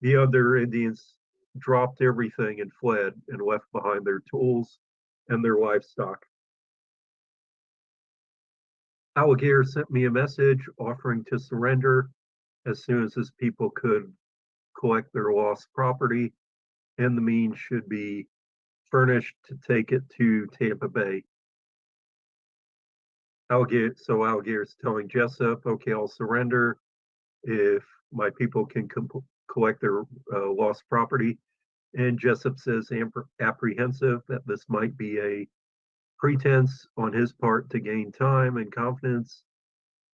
the other Indians dropped everything and fled and left behind their tools and their livestock. Alligator sent me a message offering to surrender as soon as his people could collect their lost property, and the means should be furnished to take it to Tampa Bay. Alligator's telling Jessup, okay, I'll surrender if my people can collect their lost property. And Jessup says, apprehensive that this might be a pretense on his part to gain time and confidence,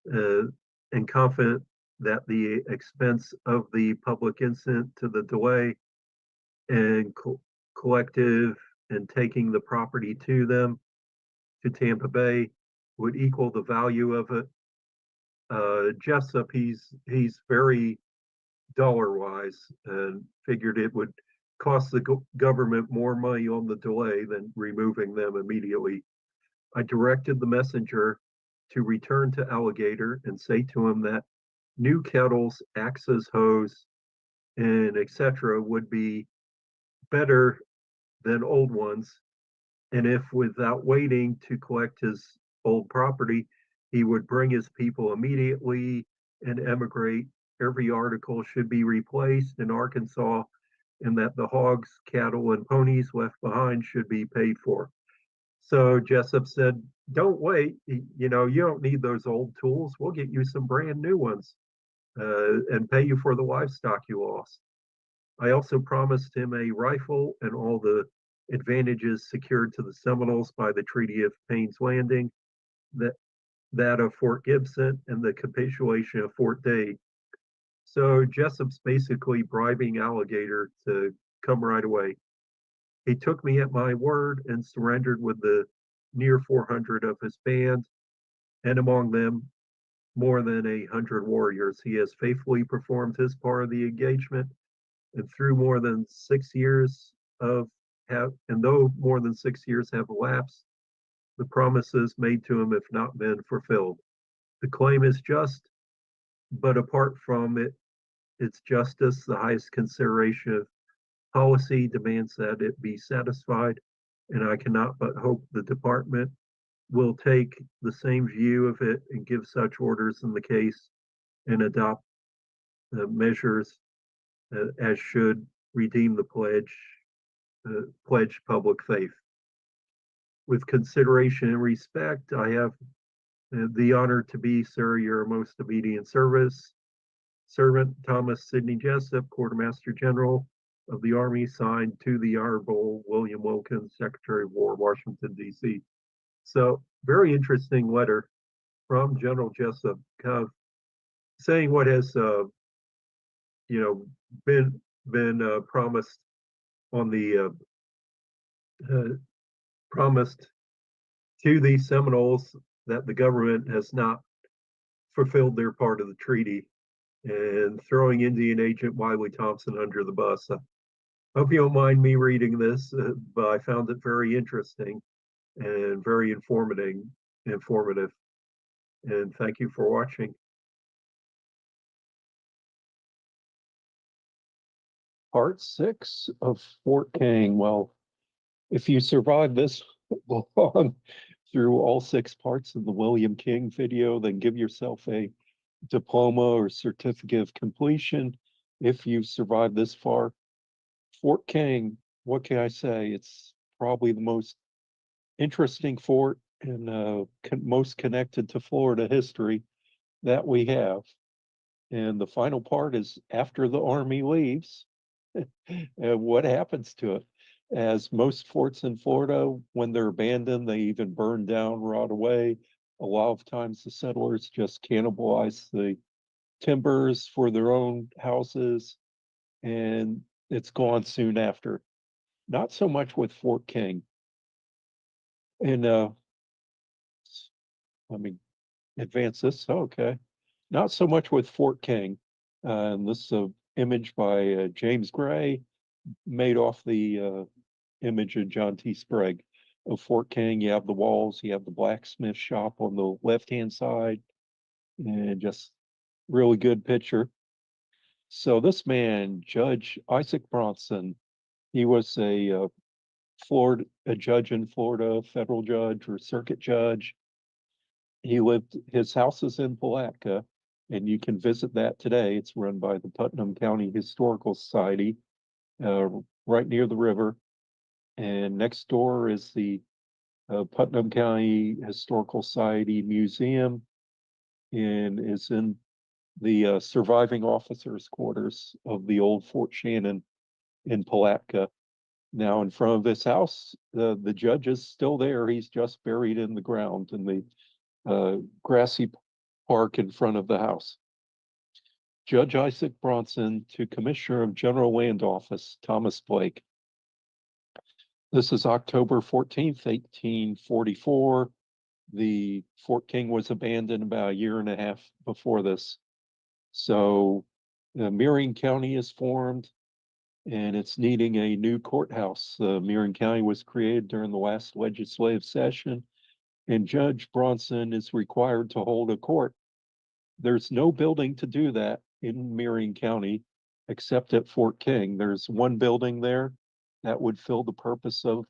and confident that the expense of the public instant to the delay and collective and taking the property to them to Tampa Bay would equal the value of it. Jessup, he's very dollar wise, and figured it would cost the government more money on the delay than removing them immediately. I directed the messenger to return to Alligator and say to him that new kettles, axes, hoes, and etc. would be better than old ones, and if without waiting to collect his old property, he would bring his people immediately and emigrate. Every article should be replaced in Arkansas, and that the hogs, cattle, and ponies left behind should be paid for. So Jessup said, don't wait. You don't need those old tools. We'll get you some brand new ones and pay you for the livestock you lost. I also promised him a rifle and all the advantages secured to the Seminoles by the Treaty of Payne's Landing, that of Fort Gibson, and the capitulation of Fort Dade. So Jessup's basically bribing Alligator to come right away. He took me at my word and surrendered with the near 400 of his band, and among them more than 100 warriors. He has faithfully performed his part of the engagement, and through more than 6 years though more than 6 years have elapsed, the promises made to him have not been fulfilled. The claim is just, but apart from its justice, the highest consideration of policy demands that it be satisfied, and I cannot but hope the department will take the same view of it and give such orders in the case and adopt the measures as should redeem the pledge public faith. With consideration and respect, I have the honor to be, sir, your most obedient servant, Thomas Sidney Jessup, Quartermaster General of the Army, signed to the Honorable William Wilkins, Secretary of War, Washington, D.C. So, very interesting letter from General Jessup, kind of saying what has, been promised on the promised to the Seminoles, that the government has not fulfilled their part of the treaty, and throwing Indian agent Wiley Thompson under the bus. I hope you don't mind me reading this, but I found it very interesting and very informative. And thank you for watching. Part 6 of Fort King. Well, if you survive this long through all 6 parts of the William King video, then give yourself a diploma or certificate of completion. If you've survived this far, Fort King, what can I say? It's probably the most interesting fort and most connected to Florida history that we have. And the final part is after the Army leaves, what happens to it? As most forts in Florida, when they're abandoned, they even burn down, rot away. A lot of times the settlers just cannibalize the timbers for their own houses, and it's gone soon after. Not so much with Fort King. And let me advance this. Okay. Not so much with Fort King. And this is an image by James Gray, made off the image of John T. Sprague of Fort King. You have the walls, you have the blacksmith shop on the left-hand side, and just really good picture. So this man, Judge Isaac Bronson, he was a judge in Florida, federal judge or circuit judge. His house is in Palatka, and you can visit that today. It's run by the Putnam County Historical Society, right near the river. And next door is the Putnam County Historical Society Museum, and is in the surviving officers' quarters of the old Fort Shannon in Palatka. Now, in front of this house, the judge is still there. He's just buried in the ground in the grassy park in front of the house. Judge Isaac Bronson to Commissioner of General Land Office, Thomas Blake. This is October 14th, 1844. The Fort King was abandoned about a year and a half before this. So Marion County is formed, and it's needing a new courthouse. Marion County was created during the last legislative session, and Judge Bronson is required to hold a court. There's no building to do that in Marion County except at Fort King. There's one building there that would fill the purpose of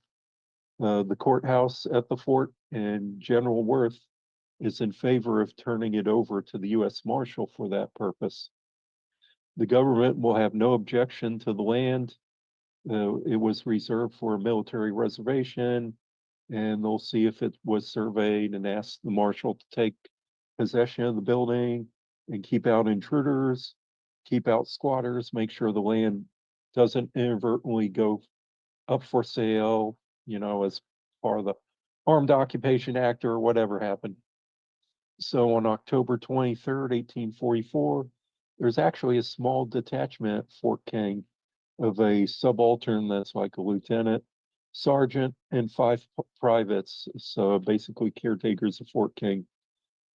the courthouse at the fort, and General Worth is in favor of turning it over to the U.S. Marshal for that purpose. The government will have no objection to the land. It was reserved for a military reservation, and they'll see if it was surveyed and ask the marshal to take possession of the building and keep out intruders, keep out squatters, make sure the land doesn't inadvertently go up for sale, as part of the Armed Occupation Act or whatever happened. So on October 23rd, 1844, there's actually a small detachment at Fort King of a subaltern that's like a lieutenant, sergeant, and 5 privates. So basically caretakers of Fort King,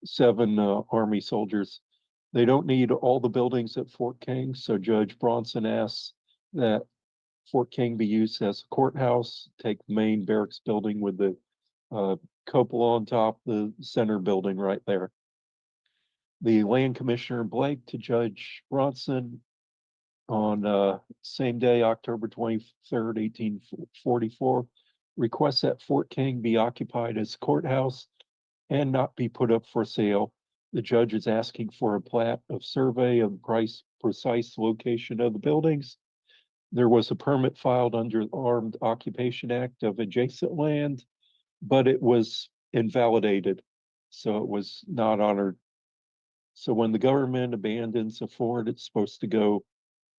7 Army soldiers. They don't need all the buildings at Fort King, so Judge Bronson asks that Fort King be used as a courthouse, take the main barracks building with the cupola on top, the center building right there. The Land Commissioner Blake to Judge Bronson on same day, October 23rd, 1844, requests that Fort King be occupied as courthouse and not be put up for sale. The judge is asking for a plat of survey of precise location of the buildings. There was a permit filed under the Armed Occupation Act of adjacent land, but it was invalidated, so it was not honored. So when the government abandons a fort, it's supposed to go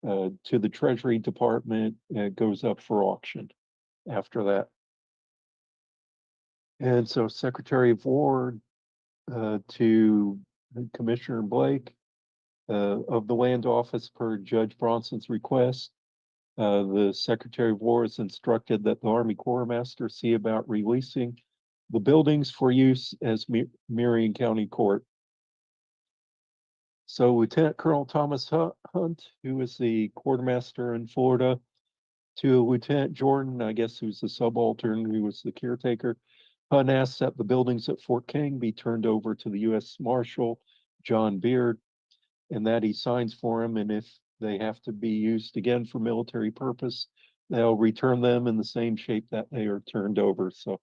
to the Treasury Department, and it goes up for auction after that. And so Secretary of War to Commissioner Blake of the Land Office per Judge Bronson's request. The Secretary of War is instructed that the Army Quartermaster see about releasing the buildings for use as Marion County Court. So Lieutenant Colonel Thomas Hunt, who was the quartermaster in Florida, to Lieutenant Jordan, I guess who's the subaltern, who was the caretaker, Hunt asks that the buildings at Fort King be turned over to the U.S. Marshal John Beard, and that he signs for him, and if they have to be used again for military purpose, they'll return them in the same shape that they are turned over. So,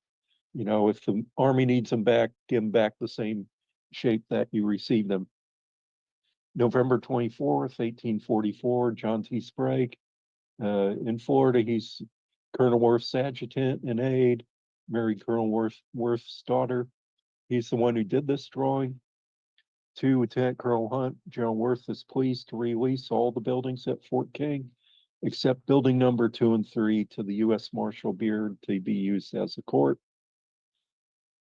you know, if the Army needs them back, give them back the same shape that you received them. November 24th, 1844, John T. Sprague. In Florida, he's Colonel Worth's adjutant and aide, married Colonel Worth's daughter. He's the one who did this drawing. To Lieutenant Colonel Hunt, General Worth is pleased to release all the buildings at Fort King, except building number 2 and 3 to the U.S. Marshal Beard to be used as a court.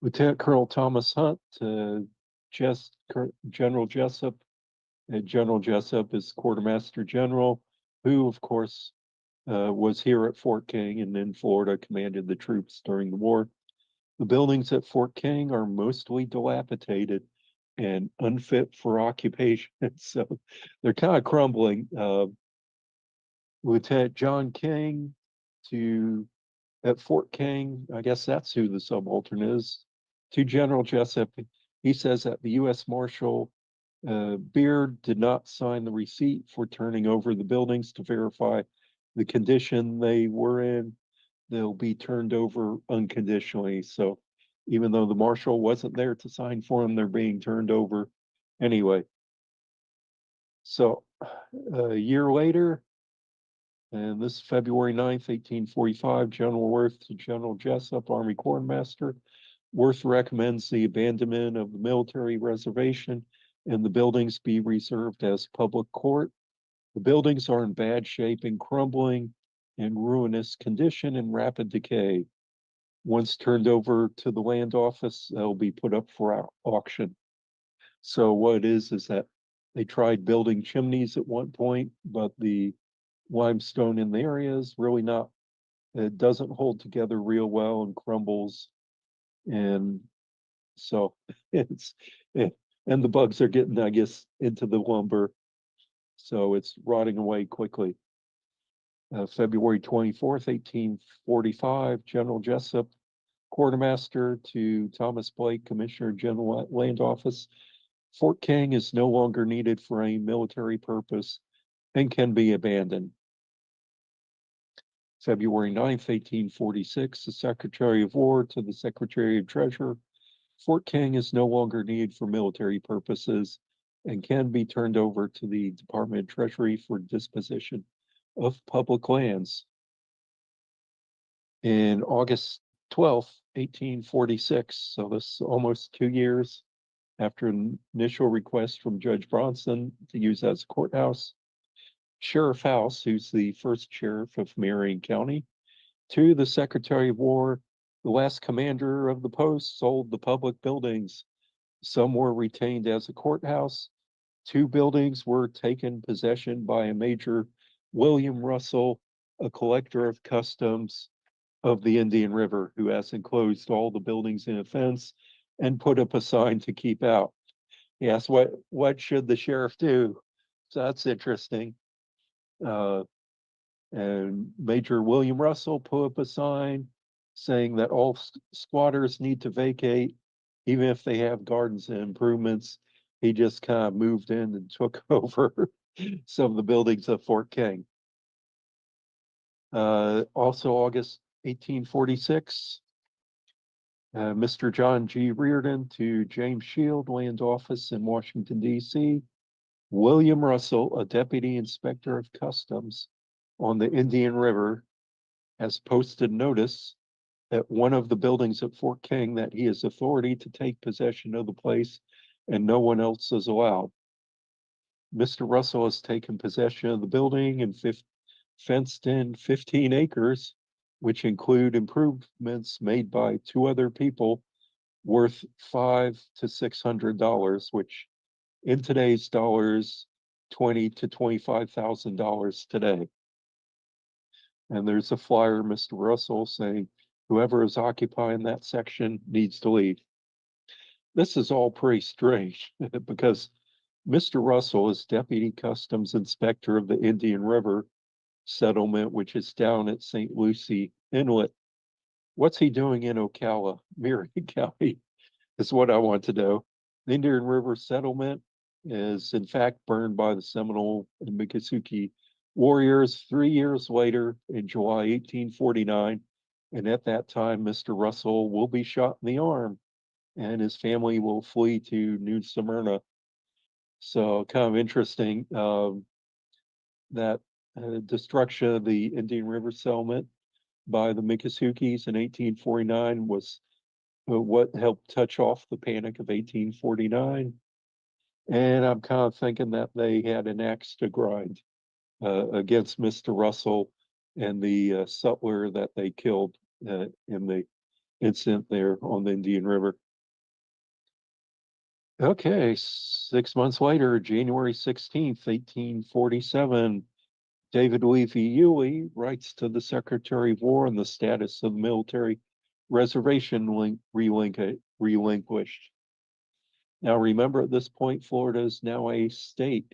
Lieutenant Colonel Thomas Hunt, General Jessup. General Jessup is Quartermaster General, who, of course, was here at Fort King and in Florida commanded the troops during the war. The buildings at Fort King are mostly dilapidated and unfit for occupation, so they're kind of crumbling. Lieutenant John King at Fort King, I guess that's who the subaltern is, to General Jessup. He says that the U.S. Marshal Beard did not sign the receipt for turning over the buildings to verify the condition they were in. They'll be turned over unconditionally. So even though the marshal wasn't there to sign for them, they're being turned over anyway. So a year later, and this is February 9th, 1845, General Worth to General Jessup, Army Quartermaster. Worth recommends the abandonment of the military reservation and the buildings be reserved as public court. The buildings are in bad shape and crumbling in ruinous condition and rapid decay. Once turned over to the land office, they'll be put up for auction. So what it is that they tried building chimneys at one point, but the limestone in the area is really not, it doesn't hold together real well and crumbles. And so and the bugs are getting, I guess, into the lumber. So it's rotting away quickly. February 24th, 1845, General Jessup, Quartermaster to Thomas Blake, Commissioner General Land Office. Fort King is no longer needed for any military purpose and can be abandoned. February 9th, 1846, the Secretary of War to the Secretary of Treasury. Fort King is no longer needed for military purposes and can be turned over to the Department of Treasury for disposition of public lands. In August 12th, 1846, so this is almost 2 years after an initial request from Judge Bronson to use as a courthouse, Sheriff House, who's the first sheriff of Marion County, to the Secretary of War, the last commander of the post, sold the public buildings. Some were retained as a courthouse. 2 buildings were taken possession by a Major William Russell, a collector of customs of the Indian River, who has enclosed all the buildings in a fence and put up a sign to keep out. He asked, what should the sheriff do? So that's interesting. And Major William Russell put up a sign saying that all squatters need to vacate, even if they have gardens and improvements. He just kind of moved in and took over some of the buildings of Fort King. Also August 1846, Mr. John G. Reardon to James Shield, Land Office in Washington, D.C. William Russell, a Deputy Inspector of Customs on the Indian River, has posted notice at one of the buildings at Fort King that he has authority to take possession of the place and no one else is allowed. Mr. Russell has taken possession of the building and fenced in 15 acres, which include improvements made by two other people worth $500 to $600, which in today's dollars, $20,000 to $25,000 today. And there's a flyer, Mr. Russell, saying whoever is occupying that section needs to leave. This is all pretty strange because Mr. Russell is Deputy Customs Inspector of the Indian River settlement, which is down at St. Lucie Inlet. What's he doing in Ocala, Marion County, is what I want to know. The Indian River settlement is in fact burned by the Seminole and Miccosukee warriors 3 years later in July 1849. And at that time, Mr. Russell will be shot in the arm and his family will flee to New Smyrna. So kind of interesting that destruction of the Indian River settlement by the Miccosukees in 1849 was what helped touch off the Panic of 1849. And I'm kind of thinking that they had an axe to grind against Mr. Russell and the sutler that they killed in the incident there on the Indian River. Okay, 6 months later, January 16th, 1847, David Levy Yulee writes to the Secretary of War on the status of the military reservation relinquished. Now, remember, at this point, Florida is now a state.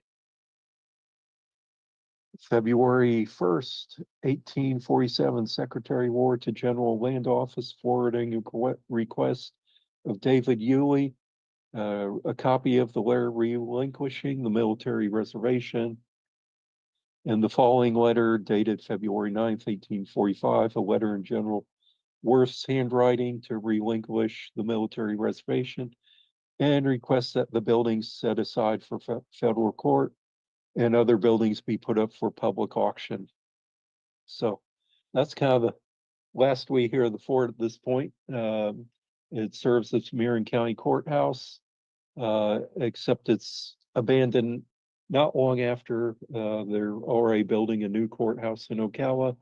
February 1st, 1847, Secretary of War to General Land Office forwarding a request of David Yulee, a copy of the letter relinquishing the military reservation. And the following letter, dated February 9th, 1845, a letter in General Worth's handwriting to relinquish the military reservation and request that the buildings set aside for federal court and other buildings be put up for public auction. So that's kind of the last we hear of the fort at this point. It serves as Marion County Courthouse, except it's abandoned not long after they're already building a new courthouse in Ocala,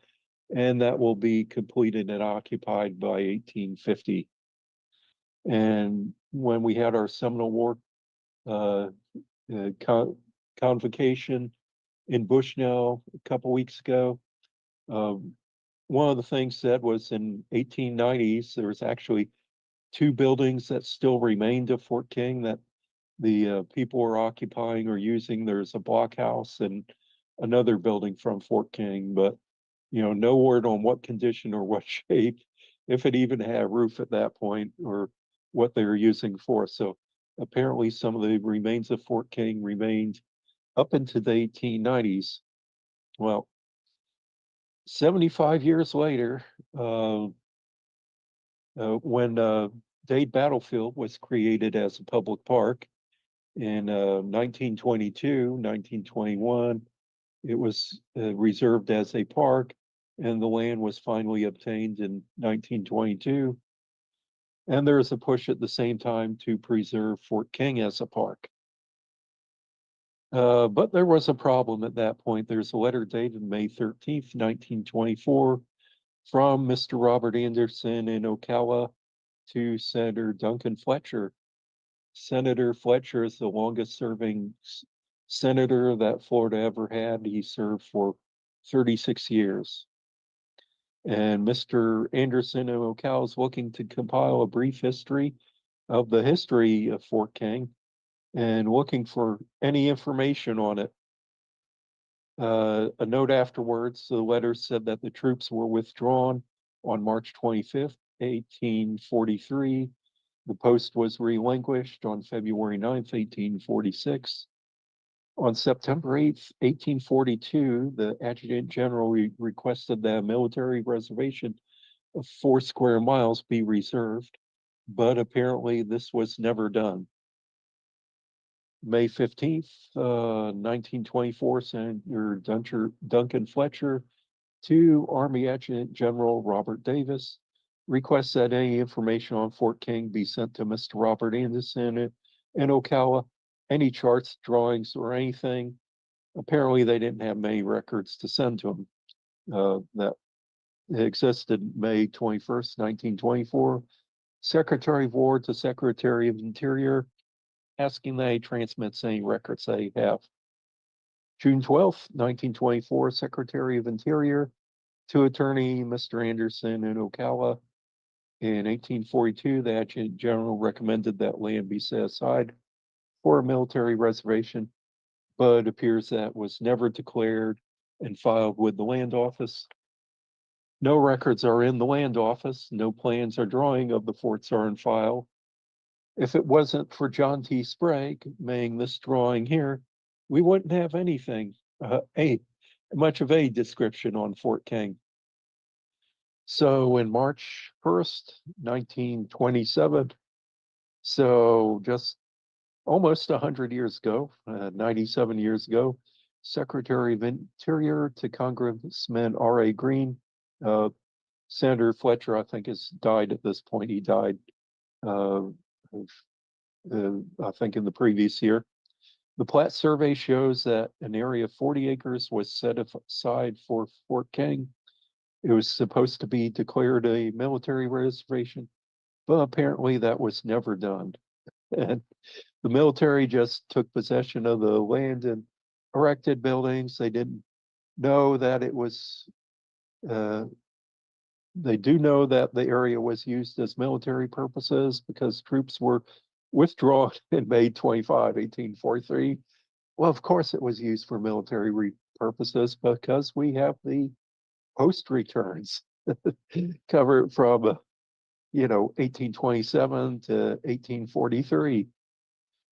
and that will be completed and occupied by 1850. And when we had our Seminole War convocation in Bushnell a couple weeks ago, one of the things said was in 1890s, there was actually two buildings that still remained of Fort King that the people were occupying or using. There's a blockhouse and another building from Fort King, but no word on what condition or what shape, if it even had a roof at that point, or what they were using for. So apparently some of the remains of Fort King remained up into the 1890s. Well, 75 years later, when Dade Battlefield was created as a public park in 1922, 1921, it was reserved as a park, and the land was finally obtained in 1922. And there is a push at the same time to preserve Fort King as a park. But there was a problem at that point. There's a letter dated May 13th, 1924, from Mr. Robert Anderson in Ocala to Senator Duncan Fletcher. Senator Fletcher is the longest serving senator that Florida ever had. He served for 36 years. And Mr. Anderson in Ocala is looking to compile a brief history of the history of Fort King and looking for any information on it. A note afterwards, the letter said that the troops were withdrawn on March 25th, 1843. The post was relinquished on February 9th, 1846. On September 8th, 1842, the Adjutant General requested that a military reservation of 4 square miles be reserved but apparently this was never done. May 15th, 1924, Senator Duncan Fletcher to Army Adjutant General Robert Davis requests that any information on Fort King be sent to Mr. Robert Anderson in Ocala, any charts, drawings, or anything. Apparently, they didn't have many records to send to him. That existed May 21st, 1924. Secretary of War to Secretary of Interior, asking that he transmits any records they have. June 12th, 1924, Secretary of Interior to Attorney Mr. Anderson in Ocala. In 1842, the Adjutant General recommended that land be set aside for a military reservation, but it appears that was never declared and filed with the Land Office. No records are in the Land Office. No plans or drawing of the forts are in file. If it wasn't for John T. Sprague making this drawing here, we wouldn't have anything, much of a description on Fort King. So in March 1st, 1927, so just almost 100 years ago, 97 years ago, Secretary of Interior to Congressman R.A. Green, Senator Fletcher, I think, has died at this point. He died, I think, in the previous year. The plat survey shows that an area of 40 acres was set aside for Fort King. It was supposed to be declared a military reservation, but apparently that was never done. And the military just took possession of the land and erected buildings. They didn't know that it was, they do know that the area was used as military purposes because troops were withdrawn in May 25, 1843. Well, of course it was used for military purposes because we have the post returns covered from 1827 to 1843.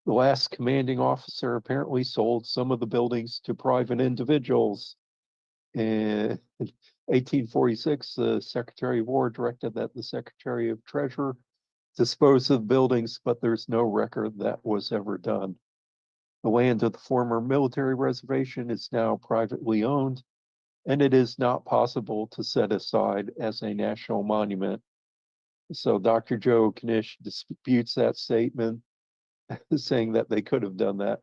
The last commanding officer apparently sold some of the buildings to private individuals. In 1846, the Secretary of War directed that the Secretary of Treasury dispose of the buildings, but there's no record that was ever done. The land of the former military reservation is now privately owned, and it is not possible to set aside as a national monument. So Dr. Joe Knish disputes that statement, saying that they could have done that.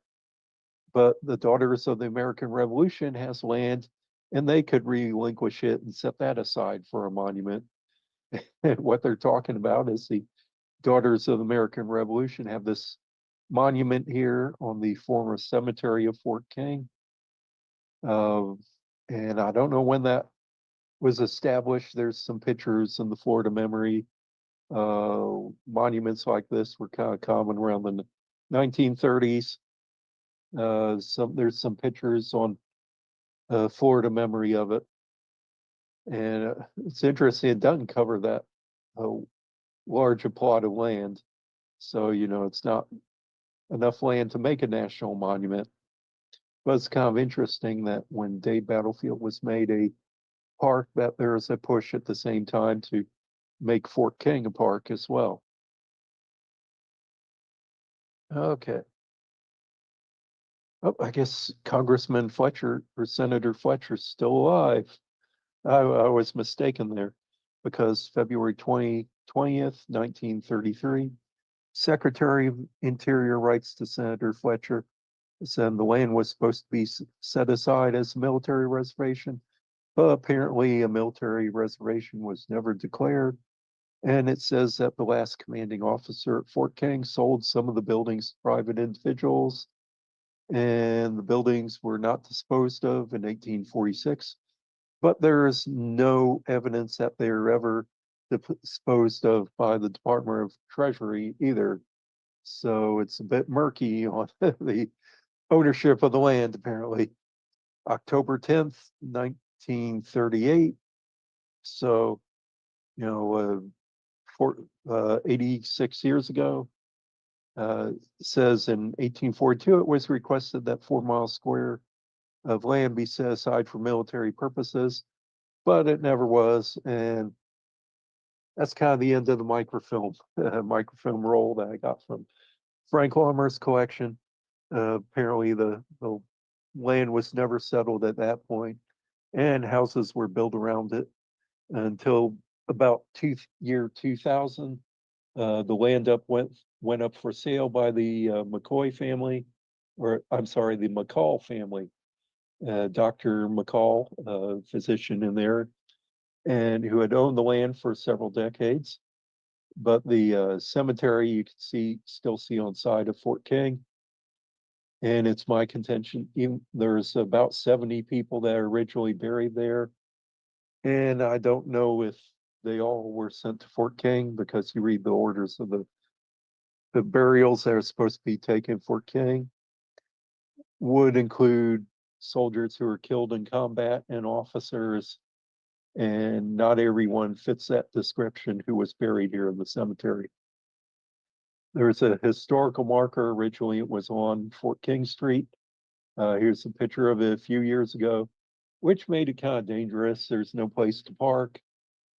But the Daughters of the American Revolution has land, and they could relinquish it and set that aside for a monument. And what they're talking about is the Daughters of the American Revolution have this monument here on the former cemetery of Fort King. And I don't know when that was established. There's some pictures in the Florida Memory. Monuments like this were kind of common around the 1930s. There's some pictures on Florida Memory of it. And it's interesting, it doesn't cover that large a plot of land. So, it's not enough land to make a national monument. But it's kind of interesting that when Dade Battlefield was made a park, that there was a push at the same time to make Fort King a park as well. Okay. Oh, I guess Congressman Fletcher or Senator Fletcher's still alive. I was mistaken there because February 20th, 1933, Secretary of Interior writes to Senator Fletcher, said the land was supposed to be set aside as a military reservation, but apparently a military reservation was never declared. And it says that the last commanding officer at Fort King sold some of the buildings to private individuals, and the buildings were not disposed of in 1846. But there is no evidence that they were ever disposed of by the Department of Treasury either. So it's a bit murky on the ownership of the land, apparently. October 10th, 1938. So, 86 years ago, says in 1842, it was requested that 4 miles square of land be set aside for military purposes, but it never was. And that's kind of the end of the microfilm microfilm roll that I got from Frank Laumer's collection. Apparently, the land was never settled at that point, and houses were built around it until about year 2000. The land went up for sale by the McCoy family, or I'm sorry, the McCall family. Dr. McCall, a physician in there, and who had owned the land for several decades. But the cemetery you can still see on side of Fort King. And it's my contention, there's about 70 people that are originally buried there. And I don't know if they all were sent to Fort King, because you read the orders of the burials that are supposed to be taken. Fort King would include soldiers who were killed in combat and officers, and not everyone fits that description who was buried here in the cemetery. There's a historical marker. Originally, it was on Fort King Street. Here's a picture of it a few years ago, which made it kind of dangerous. There's no place to park.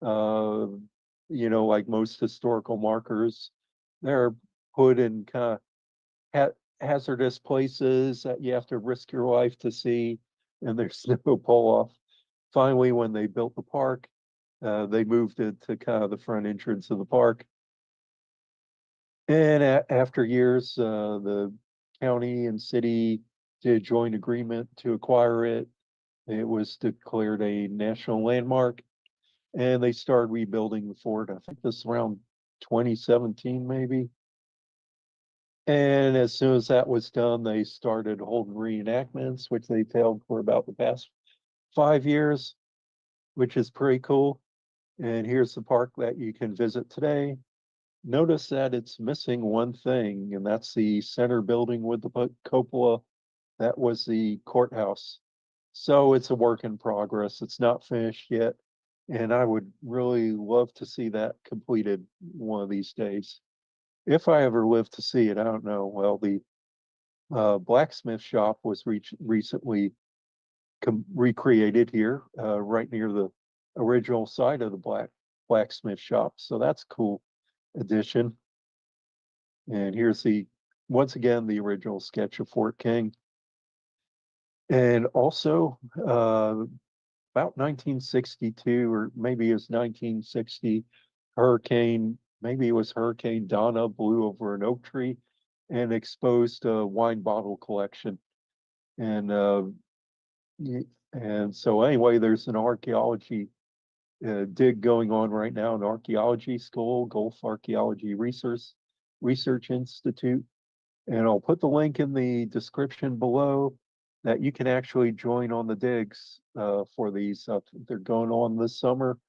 Like most historical markers, they're put in kind of hazardous places that you have to risk your life to see, and there's no pull off. Finally, when they built the park, they moved it to kind of the front entrance of the park. And after years, the county and city did a joint agreement to acquire it. It was declared a national landmark, and they started rebuilding the fort. I think this is around 2017, maybe. And as soon as that was done, they started holding reenactments, which they've held for about the past 5 years, which is pretty cool. And here's the park that you can visit today. Notice that it's missing one thing, and that's the center building with the cupola. That was the courthouse. So it's a work in progress. It's not finished yet, and I would really love to see that completed one of these days. If I ever live to see it, I don't know. Well, the blacksmith shop was recently recreated here, right near the original site of the blacksmith shop. So that's a cool addition. And here's once again, the original sketch of Fort King. And also, about 1962, or maybe it was 1960, maybe it was Hurricane Donna, blew over an oak tree and exposed a wine bottle collection. And so anyway, there's an archaeology dig going on right now, an archaeology school, Gulf Archaeology Research Institute. And I'll put the link in the description below that you can actually join on the digs for these. They're going on this summer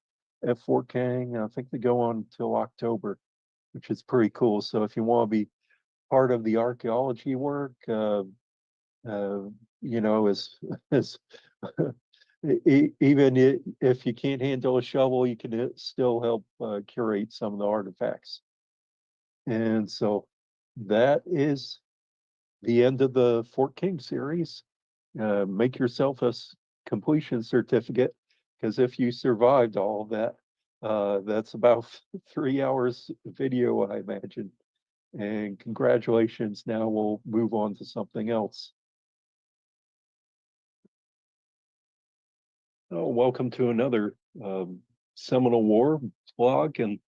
at Fort King. I think they go on till October, which is pretty cool. So if you want to be part of the archaeology work, as even if you can't handle a shovel, you can still help curate some of the artifacts. And so that is the end of the Fort King series. Make yourself a completion certificate, because if you survived all of that, that's about 3 hours video, I imagine. And congratulations. Now we'll move on to something else. Oh, welcome to another Seminole War blog. And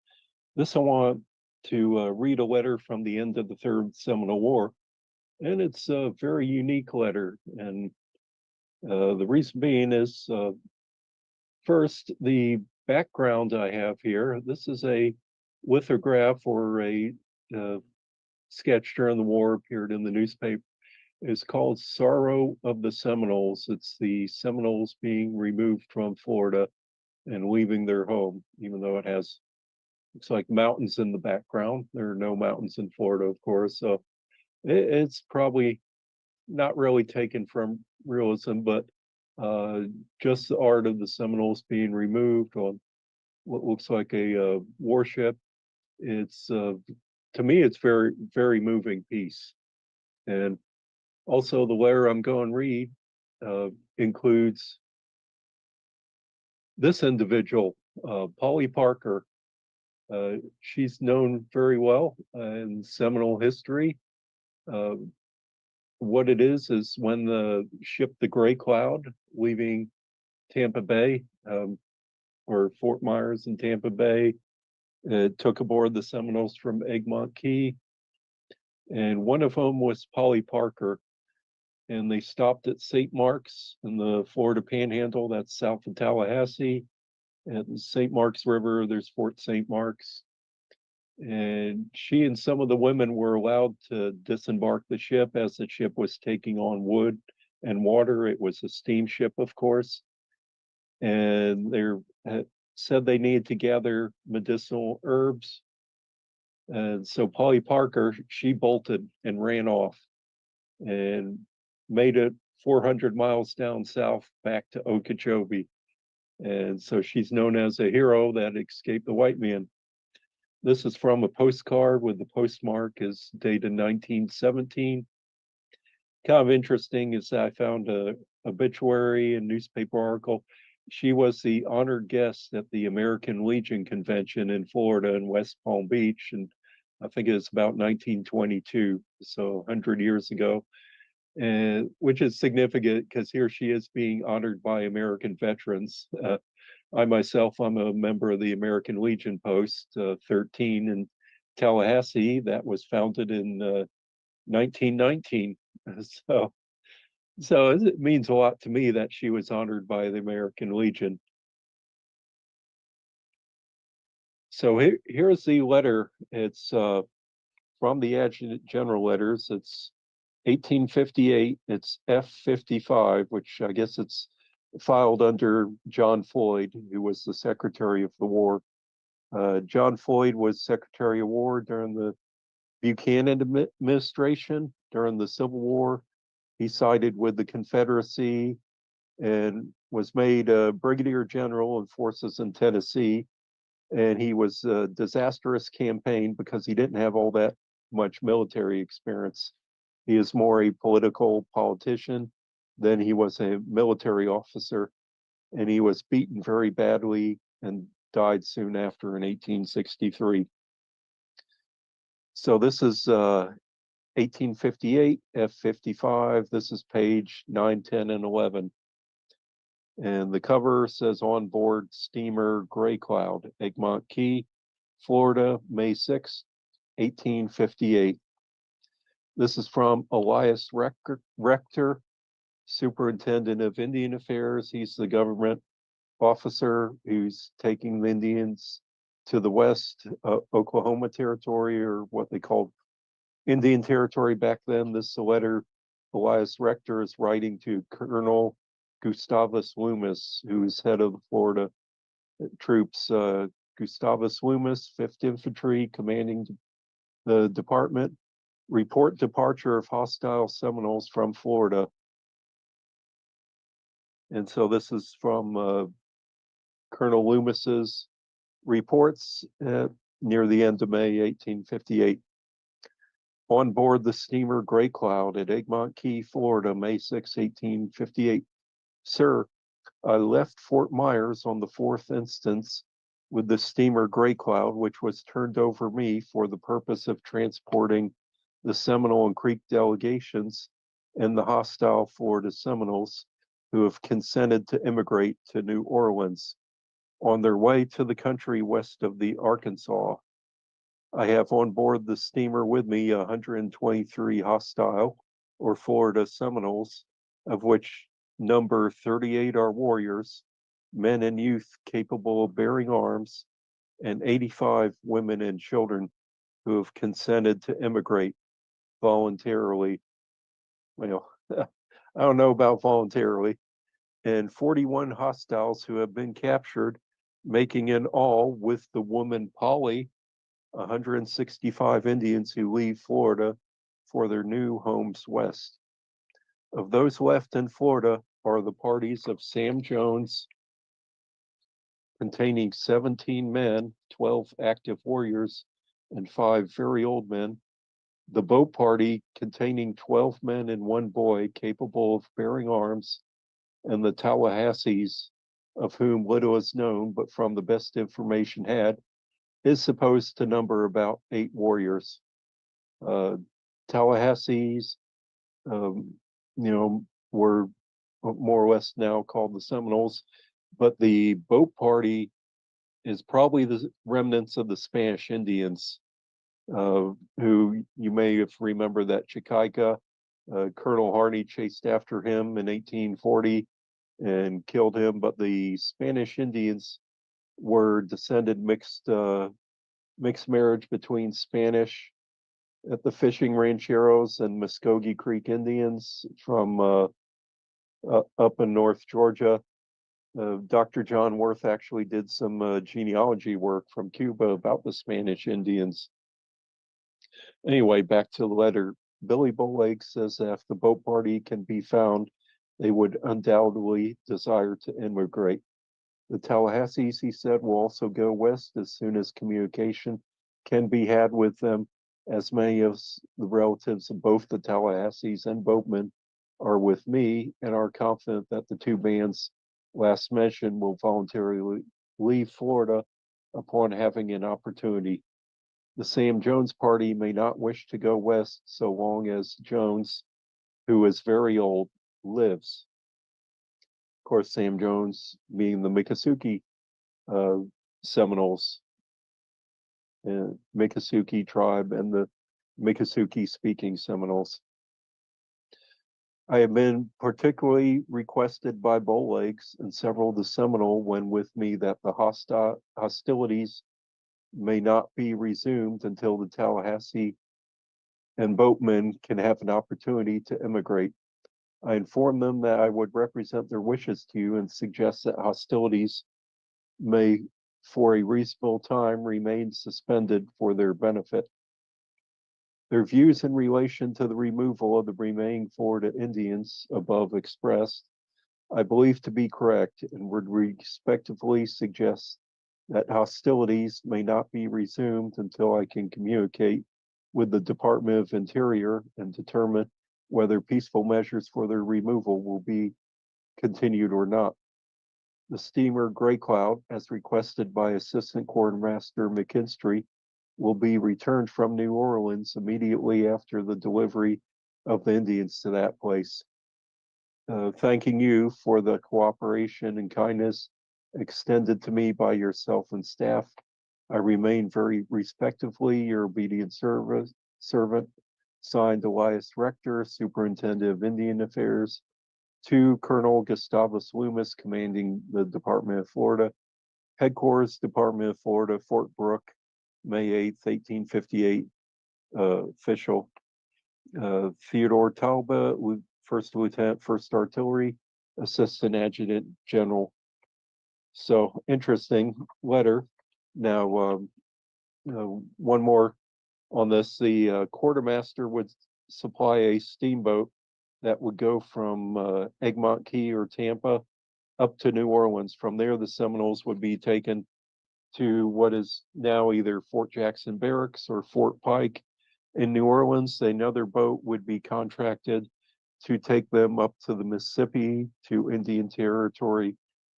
this I want to read a letter from the end of the Third Seminole War. And it's a very unique letter. And the reason being is, first, the background I have here. This is a lithograph or a sketch during the war, appeared in the newspaper. It's called Sorrow of the Seminoles. It's the Seminoles being removed from Florida and leaving their home, even though it looks like mountains in the background. There are no mountains in Florida, of course. So it's probably not really taken from realism, but just the art of the Seminoles being removed on what looks like a warship. It's to me, it's very, very moving piece. And also, the letter I'm going to read includes this individual, Polly Parker. She's known very well in Seminole history. Uh, what it is when the ship, the Gray Cloud, leaving Tampa Bay, or Fort Myers in Tampa Bay, took aboard the Seminoles from Egmont Key, and one of them was Polly Parker, and they stopped at St. Mark's in the Florida Panhandle, that's south of Tallahassee. At the St. Mark's River, there's Fort St. Mark's. And she and some of the women were allowed to disembark the ship as the ship was taking on wood and water. It was a steamship, of course. And they said they needed to gather medicinal herbs. And so Polly Parker, she bolted and ran off and made it 400 miles down south back to Okeechobee. And so she's known as a hero that escaped the white man. This is from a postcard with the postmark is dated 1917. Kind of interesting is that I found a obituary and newspaper article. She was the honored guest at the American Legion convention in Florida in West Palm Beach, and I think it was about 1922, so 100 years ago, and which is significant because here she is being honored by American veterans. I myself, I'm a member of the American Legion Post 13 in Tallahassee that was founded in 1919. So it means a lot to me that she was honored by the American Legion. So here's the letter. It's from the Adjutant General letters. It's 1858. It's F-55, which I guess it's filed under John Floyd, who was the Secretary of the War. John Floyd was Secretary of War during the Buchanan administration. During the Civil War, he sided with the Confederacy and was made a brigadier general in forces in Tennessee. And he was a disastrous campaign because he didn't have all that much military experience. He is more a political politician than he was a military officer, and he was beaten very badly and died soon after in 1863. So this is 1858, F-55. This is page 9, 10, and 11. And the cover says on board steamer Gray Cloud, Egmont Key, Florida, May 6, 1858. This is from Elias Rector, Superintendent of Indian Affairs. He's the government officer who's taking the Indians to the west, Oklahoma Territory, or what they called Indian Territory back then. This is a letter Elias Rector is writing to Colonel Gustavus Loomis, who's head of the Florida troops. Gustavus Loomis, 5th Infantry, commanding the department. Report departure of hostile Seminoles from Florida. And so this is from Colonel Loomis's reports near the end of May 1858. On board the steamer Gray Cloud at Egmont Key, Florida, May 6, 1858. Sir, I left Fort Myers on the 4th instance with the steamer Gray Cloud, which was turned over me for the purpose of transporting the Seminole and Creek delegations and the hostile Florida Seminoles who have consented to immigrate to New Orleans on their way to the country west of the Arkansas. I have on board the steamer with me 123 hostile or Florida Seminoles, of which number 38 are warriors, men and youth capable of bearing arms, and 85 women and children who have consented to immigrate voluntarily. Well, I don't know about voluntarily. And 41 hostiles who have been captured, making in all, with the woman Polly, 165 Indians who leave Florida for their new homes west. Of those left in Florida are the parties of Sam Jones, containing 17 men, 12 active warriors, and 5 very old men. The boat party containing 12 men and 1 boy capable of bearing arms, and the Tallahassees, of whom little is known, but from the best information had, is supposed to number about 8 warriors. Tallahassee's, were more or less now called the Seminoles, but the boat party is probably the remnants of the Spanish Indians, who you may have remembered that Chicaica, Colonel Harney chased after him in 1840 and killed him, but the Spanish Indians were descended mixed marriage between Spanish at the fishing rancheros and Muskogee Creek Indians from up in North Georgia. Dr. John Worth actually did some genealogy work from Cuba about the Spanish Indians. Anyway, back to the letter. Billy Bowleg says that if the boat party can be found, they would undoubtedly desire to immigrate. The Tallahassees, he said, will also go west as soon as communication can be had with them, as many of the relatives of both the Tallahassees and boatmen are with me and are confident that the two bands last mentioned will voluntarily leave Florida upon having an opportunity. The Sam Jones party may not wish to go west so long as Jones, who is very old, lives. Of course, Sam Jones being the Miccosukee Seminoles, Miccosukee tribe, and the Miccosukee speaking Seminoles. I have been particularly requested by Bowlegs and several of the Seminole when with me that the hostilities may not be resumed until the Tallahassee and boatmen can have an opportunity to immigrate. I informed them that I would represent their wishes to you and suggest that hostilities may, for a reasonable time, remain suspended for their benefit. Their views in relation to the removal of the remaining Florida Indians above expressed, I believe to be correct, and would respectively suggest that hostilities may not be resumed until I can communicate with the Department of Interior and determine whether peaceful measures for their removal will be continued or not. The steamer Gray Cloud, as requested by Assistant Quartermaster McKinstry, will be returned from New Orleans immediately after the delivery of the Indians to that place. Thanking you for the cooperation and kindness extended to me by yourself and staff. I remain very respectfully your obedient servant, signed Elias Rector, Superintendent of Indian Affairs, to Colonel Gustavus Loomis, commanding the Department of Florida, Headquarters, Department of Florida, Fort Brooke, May 8th, 1858, official. Theodore Talbot, First Lieutenant, First Artillery, Assistant Adjutant General. So interesting letter. Now, one more on this. The quartermaster would supply a steamboat that would go from Egmont Key or Tampa up to New Orleans. From there, the Seminoles would be taken to what is now either Fort Jackson Barracks or Fort Pike in New Orleans. Another boat would be contracted to take them up to the Mississippi, to Indian Territory,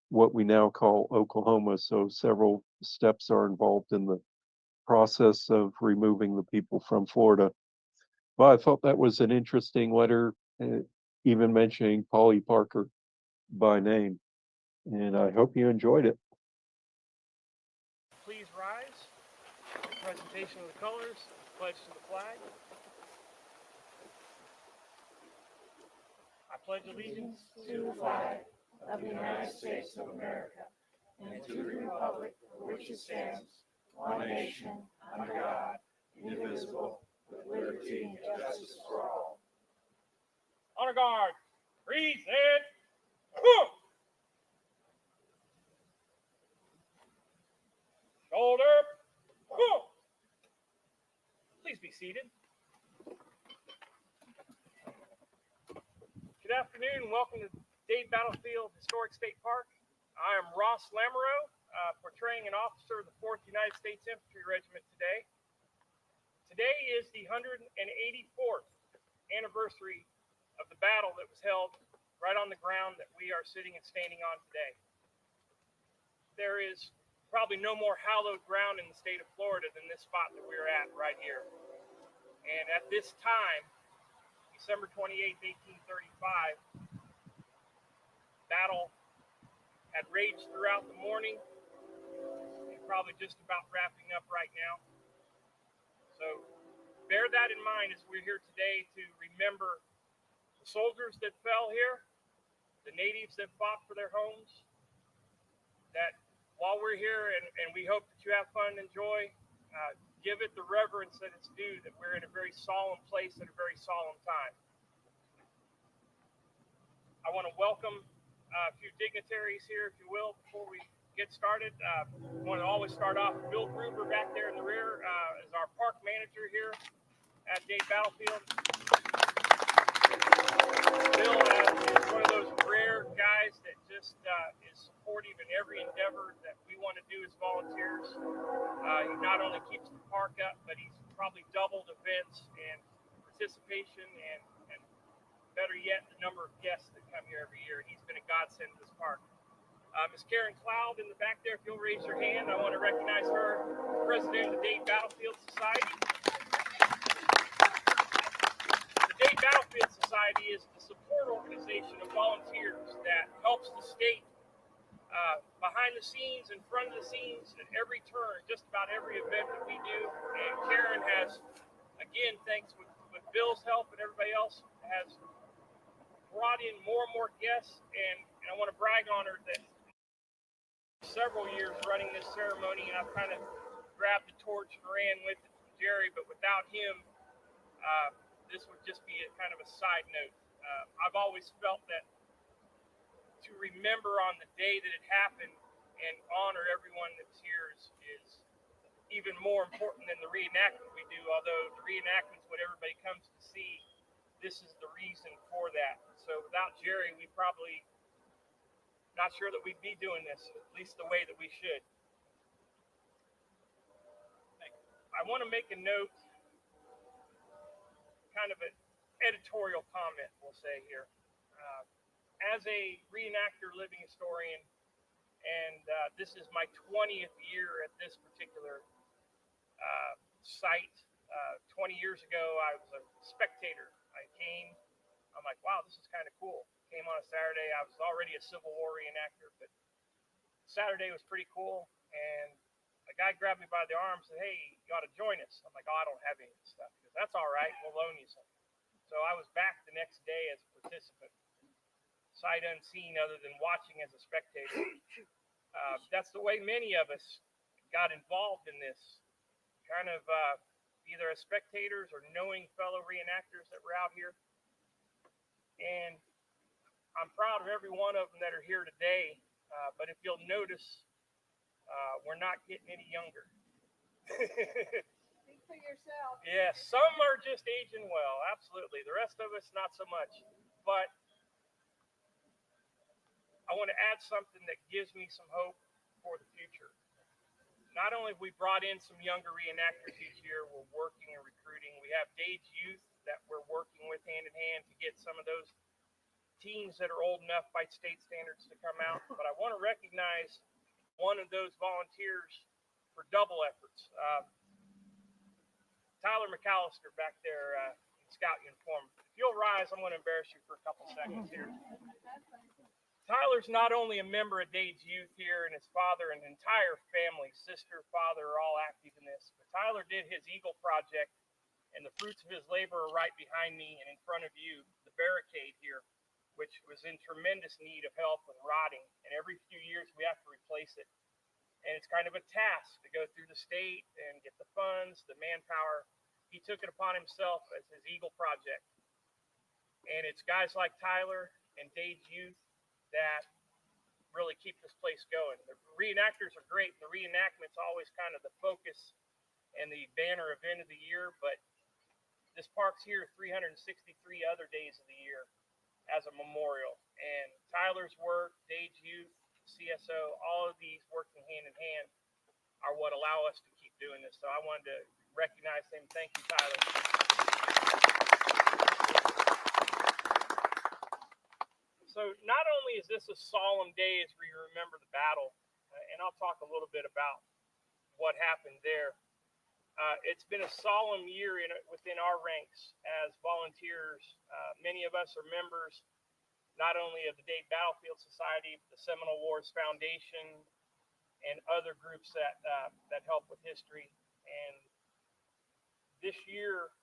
what we now call Oklahoma. So several steps are involved in the process of removing the people from Florida. But I thought that was an interesting letter, even mentioning Polly Parker by name. And I hope you enjoyed it. Please rise. Presentation of the colors, pledge to the flag. I pledge allegiance to the flag of the United States of America and to the republic for which it stands, one nation, under God, indivisible, with liberty and justice for all. Honor guard, present. Shoulder. Please be seated. Good afternoon and welcome to Dade Battlefield Historic State Park. I am Ross Lamoureux, portraying an officer of the 4th United States Infantry Regiment today. Today is the 184th anniversary of the battle that was held right on the ground that we are sitting and standing on today. There is probably no more hallowed ground in the state of Florida than this spot that we're at right here. And at this time, December 28th, 1835, battle had raged throughout the morning and probably just about wrapping up right now. So bear that in mind as we're here today to remember the soldiers that fell here, the natives that fought for their homes, that while we're here and we hope that you have fun and enjoy, give it the reverence that it's due, that we're in a very solemn place at a very solemn time. I want to welcome a few dignitaries here, if you will, before we get started. I want to always start off with Bill Gruber back there in the rear as our park manager here at Dade Battlefield. Bill is one of those rare guys that just is supportive in every endeavor that we want to do as volunteers. He not only keeps the park up, but he's probably doubled events and participation and better yet, the number of guests that come here every year. He's been a godsend to this park. Ms. Karen Cloud in the back there, if you'll raise your hand, I want to recognize her, president of the Dade Battlefield Society. The Dade Battlefield Society is the support organization of volunteers that helps the state behind the scenes, in front of the scenes, at every turn, just about every event that we do. And Karen has, again, thanks with Bill's help and everybody else, has brought in more and more guests, and I want to brag on her that several years running this ceremony, and I've kind of grabbed the torch and ran with it from Jerry, but without him, this would just be a kind of a side note. I've always felt that to remember on the day that it happened and honor everyone that's here is even more important than the reenactment we do, although the reenactment's what everybody comes to see. This is the reason for that. So without Jerry, we probably not sure that we'd be doing this, at least the way that we should. I want to make a note, kind of an editorial comment, we'll say here. As a reenactor, living historian, and this is my 20th year at this particular site. 20 years ago, I was a spectator. I came, I'm like, wow, this is kind of cool. Came on a Saturday. I was already a Civil War reenactor, but Saturday was pretty cool. And a guy grabbed me by the arm and said, hey, you ought to join us. I'm like, oh, I don't have any of this stuff. He goes, that's all right. We'll loan you some. So I was back the next day as a participant, sight unseen other than watching as a spectator. That's the way many of us got involved in this, kind of either as spectators or knowing fellow reenactors that were out here. And I'm proud of every one of them that are here today, but if you'll notice, we're not getting any younger. Speak for yourself. Yeah, some are just aging well, absolutely. The rest of us, not so much. But I want to add something that gives me some hope for the future. Not only have we brought in some younger reenactors each year, we're working and recruiting. We have Dade's youth that we're working with hand in hand to get some of those teens that are old enough by state standards to come out. But I want to recognize one of those volunteers for double efforts. Tyler McAllister back there in scout uniform. If you'll rise, I'm going to embarrass you for a couple seconds here. Tyler's not only a member of Dade's youth here, and his father and entire family, sister, father, are all active in this. But Tyler did his Eagle project, and the fruits of his labor are right behind me and in front of you, the barricade here, which was in tremendous need of help and rotting. And every few years we have to replace it. And it's kind of a task to go through the state and get the funds, the manpower. He took it upon himself as his Eagle project. And it's guys like Tyler and Dade's youth that really keep this place going. The reenactors are great. The reenactment's always kind of the focus and the banner event of the year, but this park's here 363 other days of the year as a memorial. And Tyler's work, Dade's youth, CSO, all of these working hand in hand are what allow us to keep doing this. So I wanted to recognize them. Thank you, Tyler. So not only is this a solemn day as we remember the battle, and I'll talk a little bit about what happened there. It's been a solemn year within our ranks as volunteers. Many of us are members not only of the Dade Battlefield Society, but the Seminole Wars Foundation, and other groups that help with history. And this year,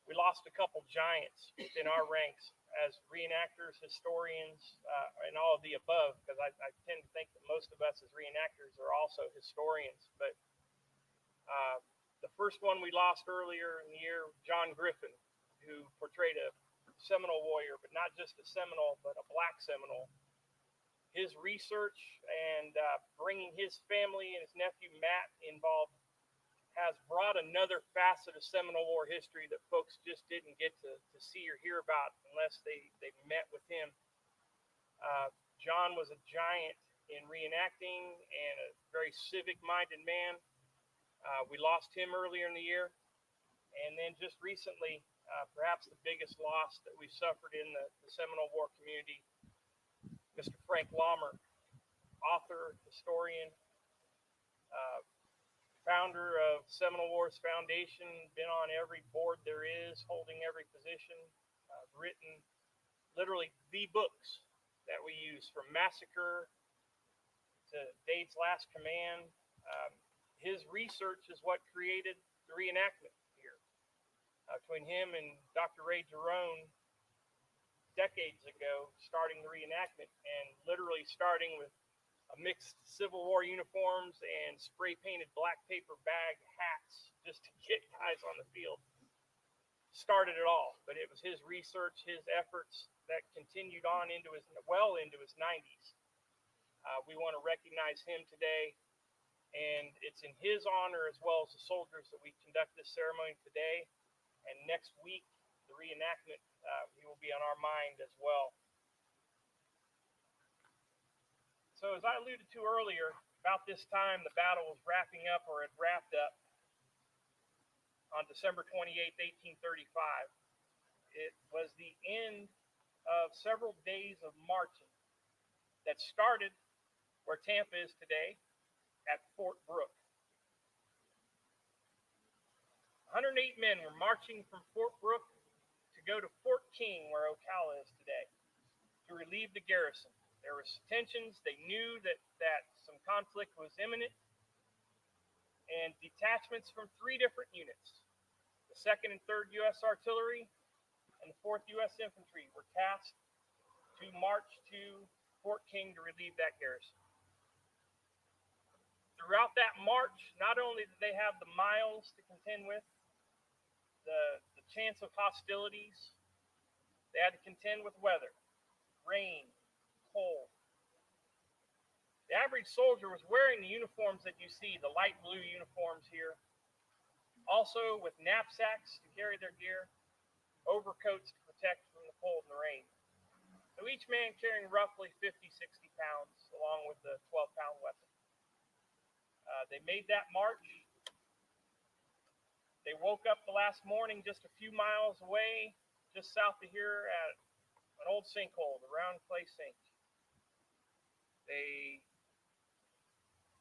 we lost a couple giants within our ranks as reenactors, historians, and all of the above, because I tend to think that most of us as reenactors are also historians. But the first one we lost earlier in the year, John Griffin, who portrayed a Seminole warrior, but not just a Seminole, but a Black Seminole. His research and bringing his family and his nephew Matt involved has brought another facet of Seminole War history that folks just didn't get to see or hear about unless they met with him. John was a giant in reenacting and a very civic-minded man. We lost him earlier in the year. And then just recently, perhaps the biggest loss that we suffered in the Seminole War community, Mr. Frank Laumer, author, historian, founder of Seminole Wars Foundation, been on every board there is, holding every position, written literally the books that we use, from Massacre to Dade's Last Command. His research is what created the reenactment here. Between him and Dr. Ray Jerome, decades ago, starting the reenactment, and literally starting with mixed Civil War uniforms and spray painted black paper bag hats just to get guys on the field. Started it all, but it was his research, his efforts that continued on into his 90s. We want to recognize him today, and it's in his honor as well as the soldiers that we conduct this ceremony today. And next week, the reenactment, he will be on our mind as well. So as I alluded to earlier, about this time the battle was wrapping up or had wrapped up on December 28, 1835. It was the end of several days of marching that started where Tampa is today at Fort Brooke. 108 men were marching from Fort Brooke to go to Fort King, where Ocala is today, to relieve the garrison. There was tensions. They knew that some conflict was imminent, and detachments from 3 different units, the 2nd and 3rd U.S. Artillery and the 4th U.S. Infantry, were tasked to march to Fort King to relieve that garrison. Throughout that march, not only did they have the miles to contend with, the chance of hostilities, they had to contend with weather, rain, cold. The average soldier was wearing the uniforms that you see, the light blue uniforms here, also with knapsacks to carry their gear, overcoats to protect from the cold and the rain. So each man carrying roughly 50, 60 pounds, along with the 12-pound weapon. They made that march. They woke up the last morning just a few miles away, just south of here at an old sinkhole, the Round Clay Sink. They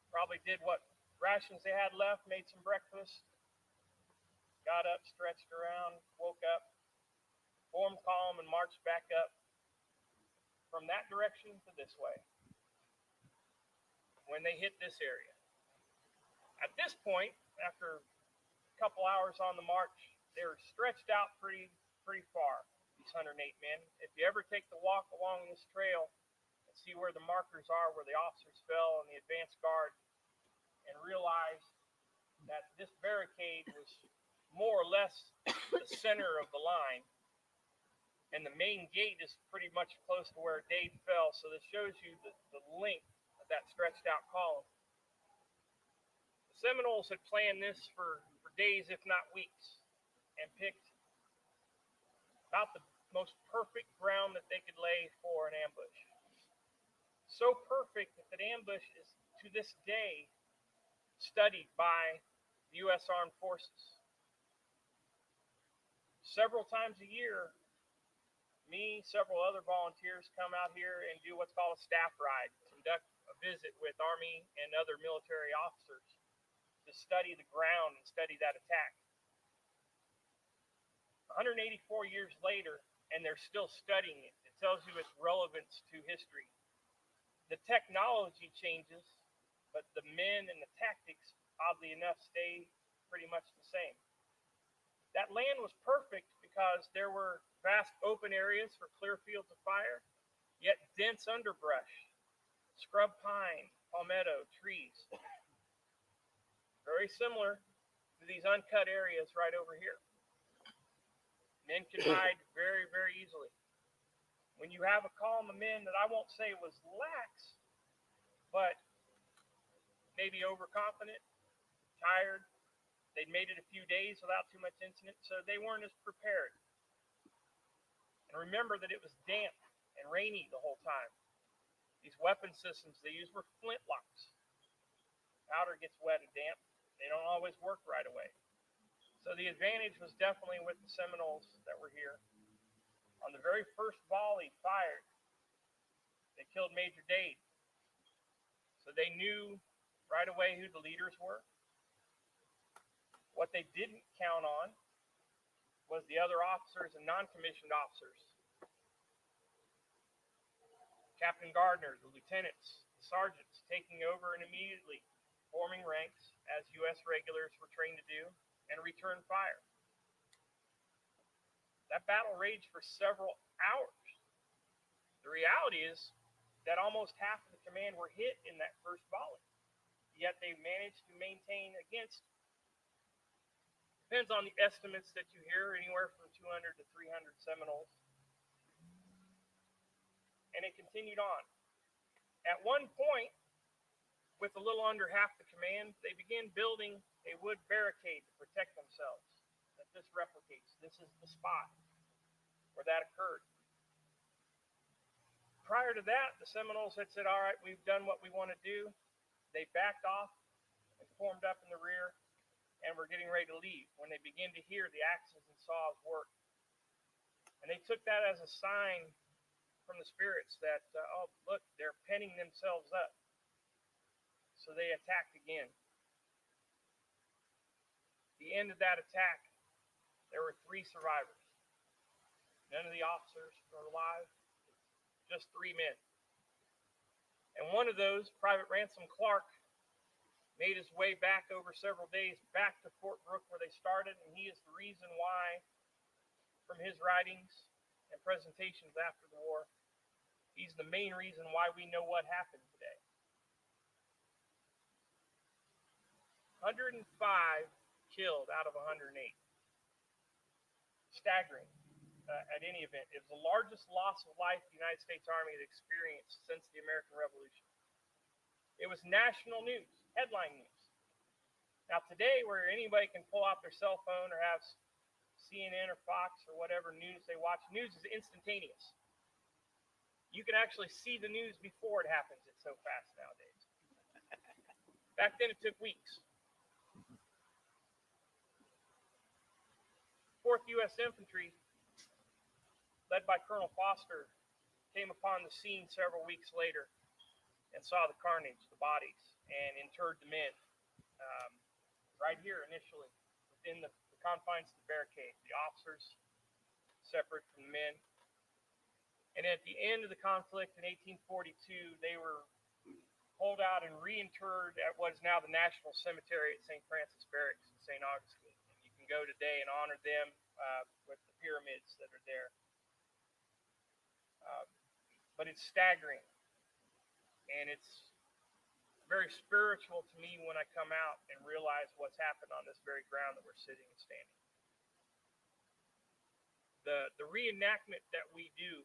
probably did what rations they had left, made some breakfast, got up, stretched around, woke up, formed column, and marched back up from that direction to this way when they hit this area. At this point, after a couple hours on the march, they were stretched out pretty far, these 108 men. If you ever take the walk along this trail and see where the markers are, where the officers fell and the advance guard, and realize that this barricade was more or less the center of the line, and the main gate is pretty much close to where Dade fell, so this shows you the length of that stretched out column. The Seminoles had planned this for days, if not weeks, and picked about the most perfect ground that they could lay for an ambush. So perfect that that ambush is, to this day, studied by the U.S. Armed Forces. Several times a year, me, several other volunteers come out here and do what's called a staff ride, conduct a visit with Army and other military officers to study the ground and study that attack. 184 years later, and they're still studying it. It tells you its relevance to history. The technology changes, but the men and the tactics, oddly enough, stay pretty much the same. That land was perfect because there were vast open areas for clear fields of fire, yet dense underbrush, scrub pine, palmetto, trees. Very similar to these uncut areas right over here. Men can hide very, very easily. When you have a column of men that I won't say was lax, but maybe overconfident, tired, they'd made it a few days without too much incident, so they weren't as prepared. And remember that it was damp and rainy the whole time. These weapon systems they used were flintlocks. Powder gets wet and damp. They don't always work right away. So the advantage was definitely with the Seminoles that were here. On the very first volley fired, they killed Major Dade. So they knew right away who the leaders were. What they didn't count on was the other officers and non-commissioned officers. Captain Gardner, the lieutenants, the sergeants taking over and immediately forming ranks as U.S. regulars were trained to do and return fire. That battle raged for several hours. The reality is that almost half of the command were hit in that first volley, yet they managed to maintain against, depends on the estimates that you hear, anywhere from 200 to 300 Seminoles. And it continued on. At one point, with a little under half the command, they began building a wood barricade to protect themselves. That this replicates. This is the spot where that occurred. Prior to that, the Seminoles had said, all right, we've done what we want to do. They backed off and formed up in the rear and were getting ready to leave when they began to hear the axes and saws work. And they took that as a sign from the spirits that, oh, look, they're penning themselves up. So they attacked again. The end of that attack, there were 3 survivors. None of the officers were alive, just 3 men. And one of those, Private Ransom Clark, made his way back over several days back to Fort Brooke where they started, and he is the reason why, from his writings and presentations after the war, he's the main reason why we know what happened today. 105 killed out of 108. Staggering at any event. It was the largest loss of life the United States Army had experienced since the American Revolution. It was national news, headline news. Now today, where anybody can pull out their cell phone or have CNN or Fox or whatever news they watch, news is instantaneous. You can actually see the news before it happens. It's so fast nowadays. Back then, it took weeks. 4th U.S. Infantry, led by Colonel Foster, came upon the scene several weeks later and saw the carnage, the bodies, and interred the men right here initially within the confines of the barricade. The officers separate from the men. And at the end of the conflict in 1842, they were pulled out and reinterred at what is now the National Cemetery at St. Francis Barracks in St. Augustine. And you can go today and honor them with the pyramids that are there. But it's staggering. And it's very spiritual to me when I come out and realize what's happened on this very ground that we're sitting and standing. The reenactment that we do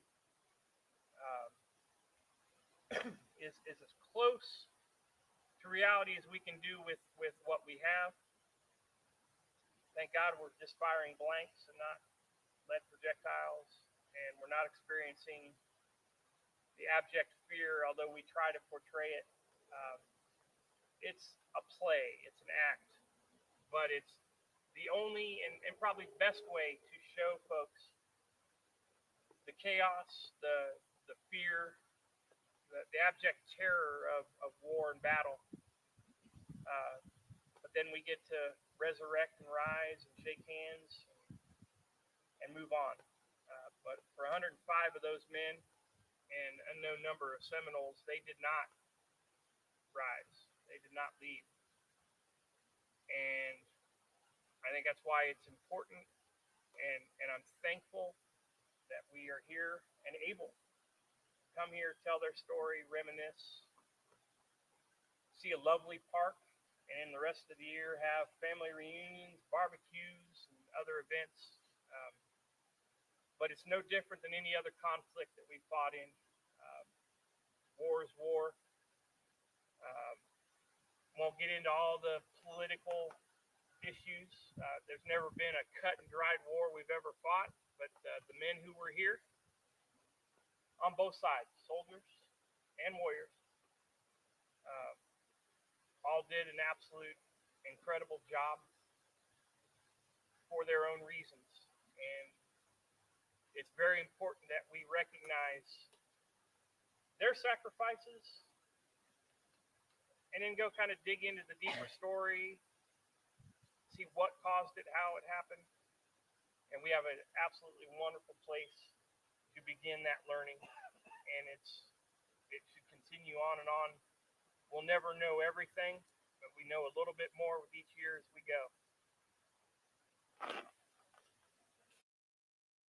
is as close to reality as we can do with what we have. Thank God we're just firing blanks and not lead projectiles, and we're not experiencing the abject fear, although we try to portray it. It's a play, it's an act, but it's the only and probably best way to show folks the chaos, the fear, the abject terror of war and battle. But then we get to resurrect and rise and shake hands and move on. But for 105 of those men and an unknown number of Seminoles, they did not rise. They did not leave. And I think that's why it's important, and I'm thankful that we are here and able to come here, tell their story, reminisce, see a lovely park, and in the rest of the year have family reunions, barbecues, and other events. But it's no different than any other conflict that we fought in. War is war. Won't get into all the political issues. There's never been a cut and dried war we've ever fought, but the men who were here on both sides, soldiers and warriors, all did an absolute incredible job for their own reasons. And it's very important that we recognize their sacrifices and then go kind of dig into the deeper story, see what caused it, how it happened. And we have an absolutely wonderful place to begin that learning. And it should continue on and on. We'll never know everything, but we know a little bit more with each year as we go.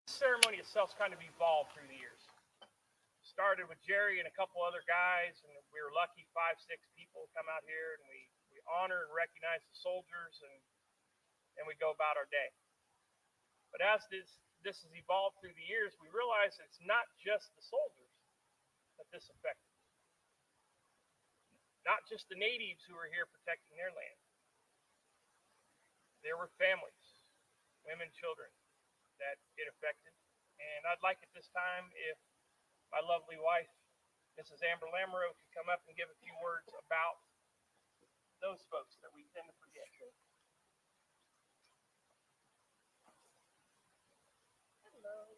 The ceremony itself's kind of evolved through the years. Started with Jerry and a couple other guys, and we were lucky 5, 6 people come out here, and we honor and recognize the soldiers, and we go about our day. But as this has evolved through the years, we realize it's not just the soldiers that this affected. Not just the natives who were here protecting their land. There were families, women, children that it affected. And I'd like at this time if my lovely wife, Mrs. Amber Lamoureux, could come up and give a few words about those folks that we tend to forget. Hello.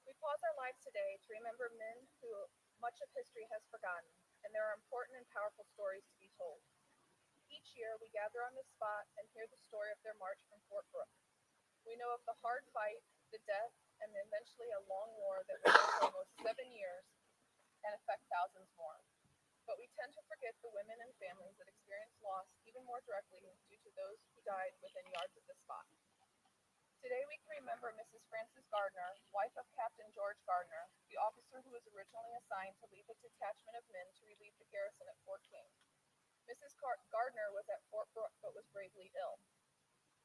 We pause our lives today to remember men who much of history has forgotten, and there are important and powerful stories to be told. Each year, we gather on this spot and hear the story of their march from Fort Brooke. We know of the hard fight, the death, and eventually a long war that went for almost 7 years and affect thousands more. But we tend to forget the women and families that experienced loss even more directly due to those who died within yards of this spot. Today we can remember Mrs. Frances Gardner, wife of Captain George Gardner, the officer who was originally assigned to lead a detachment of men to relieve the garrison at Fort King. Mrs. Gardner was at Fort Brooke but was gravely ill.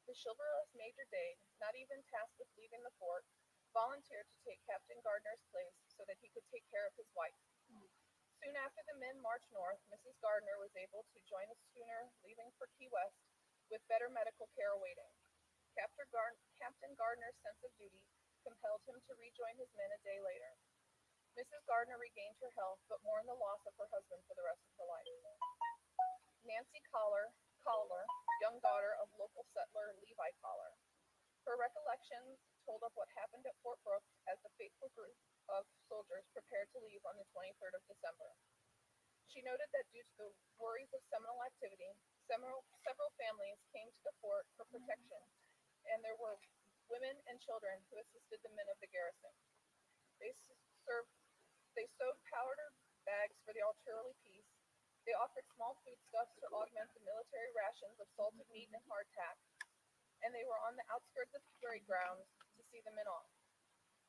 The chivalrous Major Dade, not even tasked with leaving the fort, volunteered to take Captain Gardner's place so that he could take care of his wife. Soon after the men marched north, Mrs. Gardner was able to join a schooner leaving for Key West with better medical care awaiting. Captain Gardner's sense of duty compelled him to rejoin his men a day later. Mrs. Gardner regained her health, but mourned the loss of her husband for the rest of her life. Nancy Collar, young daughter of local settler Levi Collar. Her recollections told of what happened at Fort Brooke as the faithful group of soldiers prepared to leave on the 23rd of December. She noted that due to the worries of Seminole activity, several families came to the fort for protection, and there were women and children who assisted the men of the garrison. They sewed powder bags for the artillery piece. They offered small foodstuffs to augment the military rations of salted meat and hardtack, and they were on the outskirts of the parade grounds to see the men off.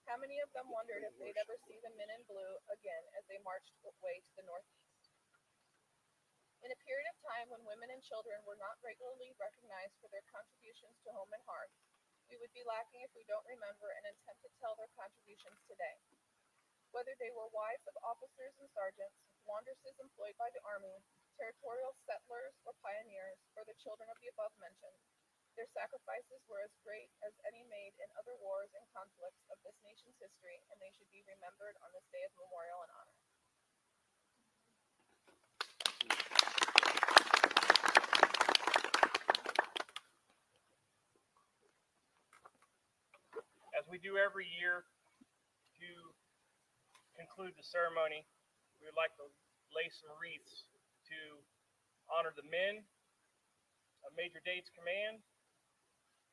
How many of them wondered if they'd ever see the men in blue again as they marched away to the northeast? In a period of time when women and children were not regularly recognized for their contributions to home and hearth, we would be lacking if we don't remember and attempt to tell their contributions today. Whether they were wives of officers and sergeants, laundresses employed by the Army, territorial settlers or pioneers, or the children of the above mentioned, their sacrifices were as great as any made in other wars and conflicts of this nation's history, and they should be remembered on this day of memorial and honor. As we do every year, to conclude the ceremony, we would like to lay some wreaths to honor the men of Major Dade's command,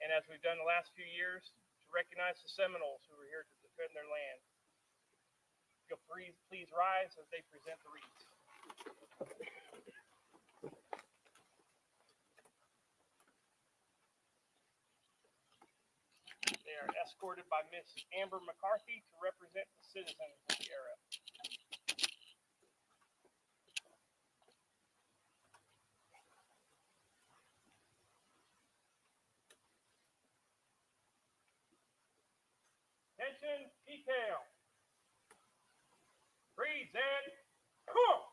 and as we've done the last few years, to recognize the Seminoles who were here to defend their land. You'll please rise as they present the wreaths. They are escorted by Miss Amber McCarthy to represent the citizens of the era. Attention, detail. Present. Cool.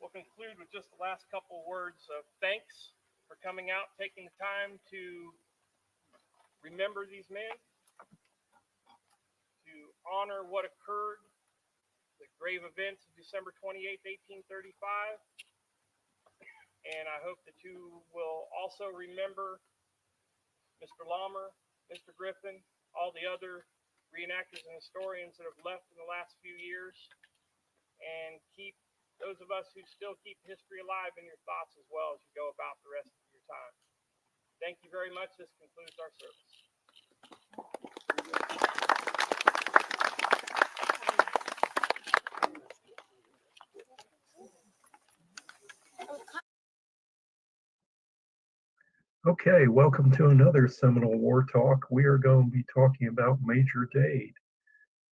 We'll conclude with just the last couple words of thanks for coming out, taking the time to remember these men, to honor what occurred, the grave events of December 28th, 1835. And I hope that you will also remember Mr. Laumer, Mr. Griffin, all the other reenactors and historians that have left in the last few years, and keep those of us who still keep history alive in your thoughts as well as you go about the rest of your time. Thank you very much. This concludes our service. Okay, welcome to another Seminole War Talk. We are going to be talking about Major Dade,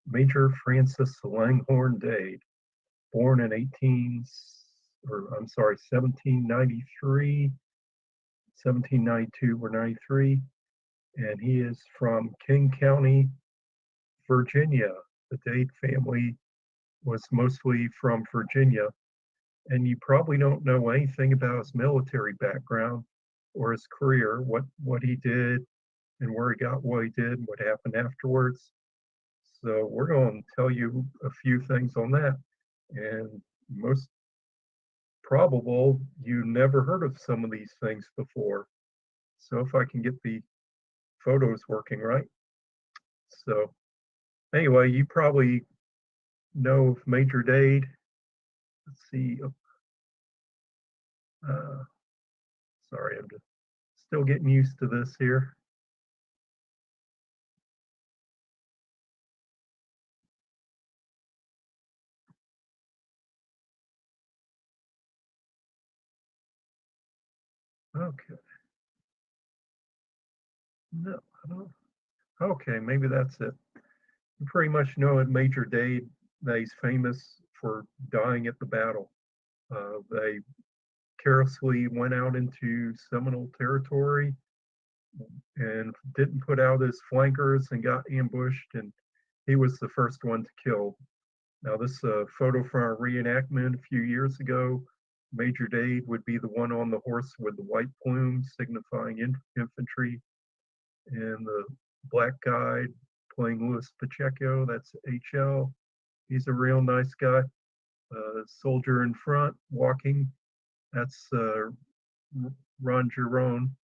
Major Francis Langhorne Dade, born in 1793, 1792 or 93, and he is from King County, Virginia. The Dade family was mostly from Virginia, and you probably don't know anything about his military background or his career, what he did and where he got what he did and what happened afterwards. So we're going to tell you a few things on that. And most probable, you never heard of some of these things before. So if I can get the photos working right. So anyway, you probably know of Major Dade. Let's see. Sorry, I'm just still getting used to this here. Okay. No, I don't. Okay, maybe that's it. You pretty much know at Major Dade that he's famous for dying at the battle. They carelessly went out into Seminole territory and didn't put out his flankers and got ambushed, and he was the first one to kill. Now, this photo from a reenactment a few years ago. Major Dade would be the one on the horse with the white plume signifying infantry, and the black guy playing Louis Pacheco, that's HL. He's a real nice guy. Soldier in front walking, that's Ron Giron.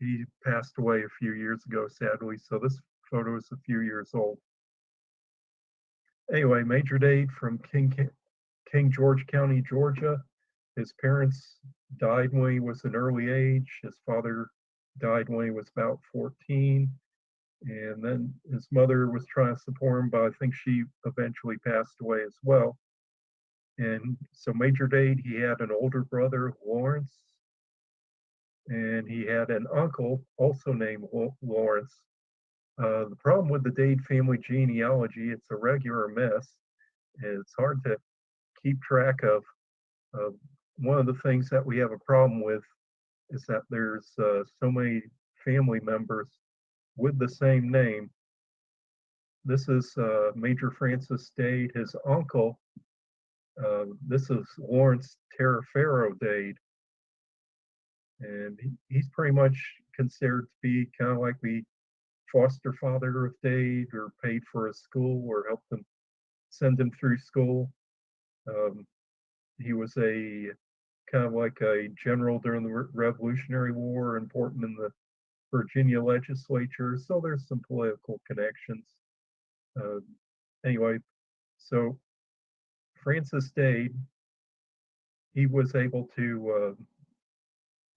He passed away a few years ago, sadly, so this photo is a few years old. Anyway, Major Dade from King George County, Georgia. His parents died when he was an early age. His father died when he was about 14. And then his mother was trying to support him, but I think she eventually passed away as well. And so Major Dade, he had an older brother, Lawrence, and he had an uncle also named Lawrence. The problem with the Dade family genealogy, it's a regular mess. It's hard to keep track of. One of the things that we have a problem with is that there's so many family members with the same name. This is Major Francis Dade, his uncle. This is Lawrence Terrifero Dade. And he's pretty much considered to be kind of like the foster father of Dade, or paid for his school or helped him send him through school. He was a kind of like a general during the Revolutionary War, important in the Virginia legislature. So there's some political connections. Anyway, so Francis Dade, he was able to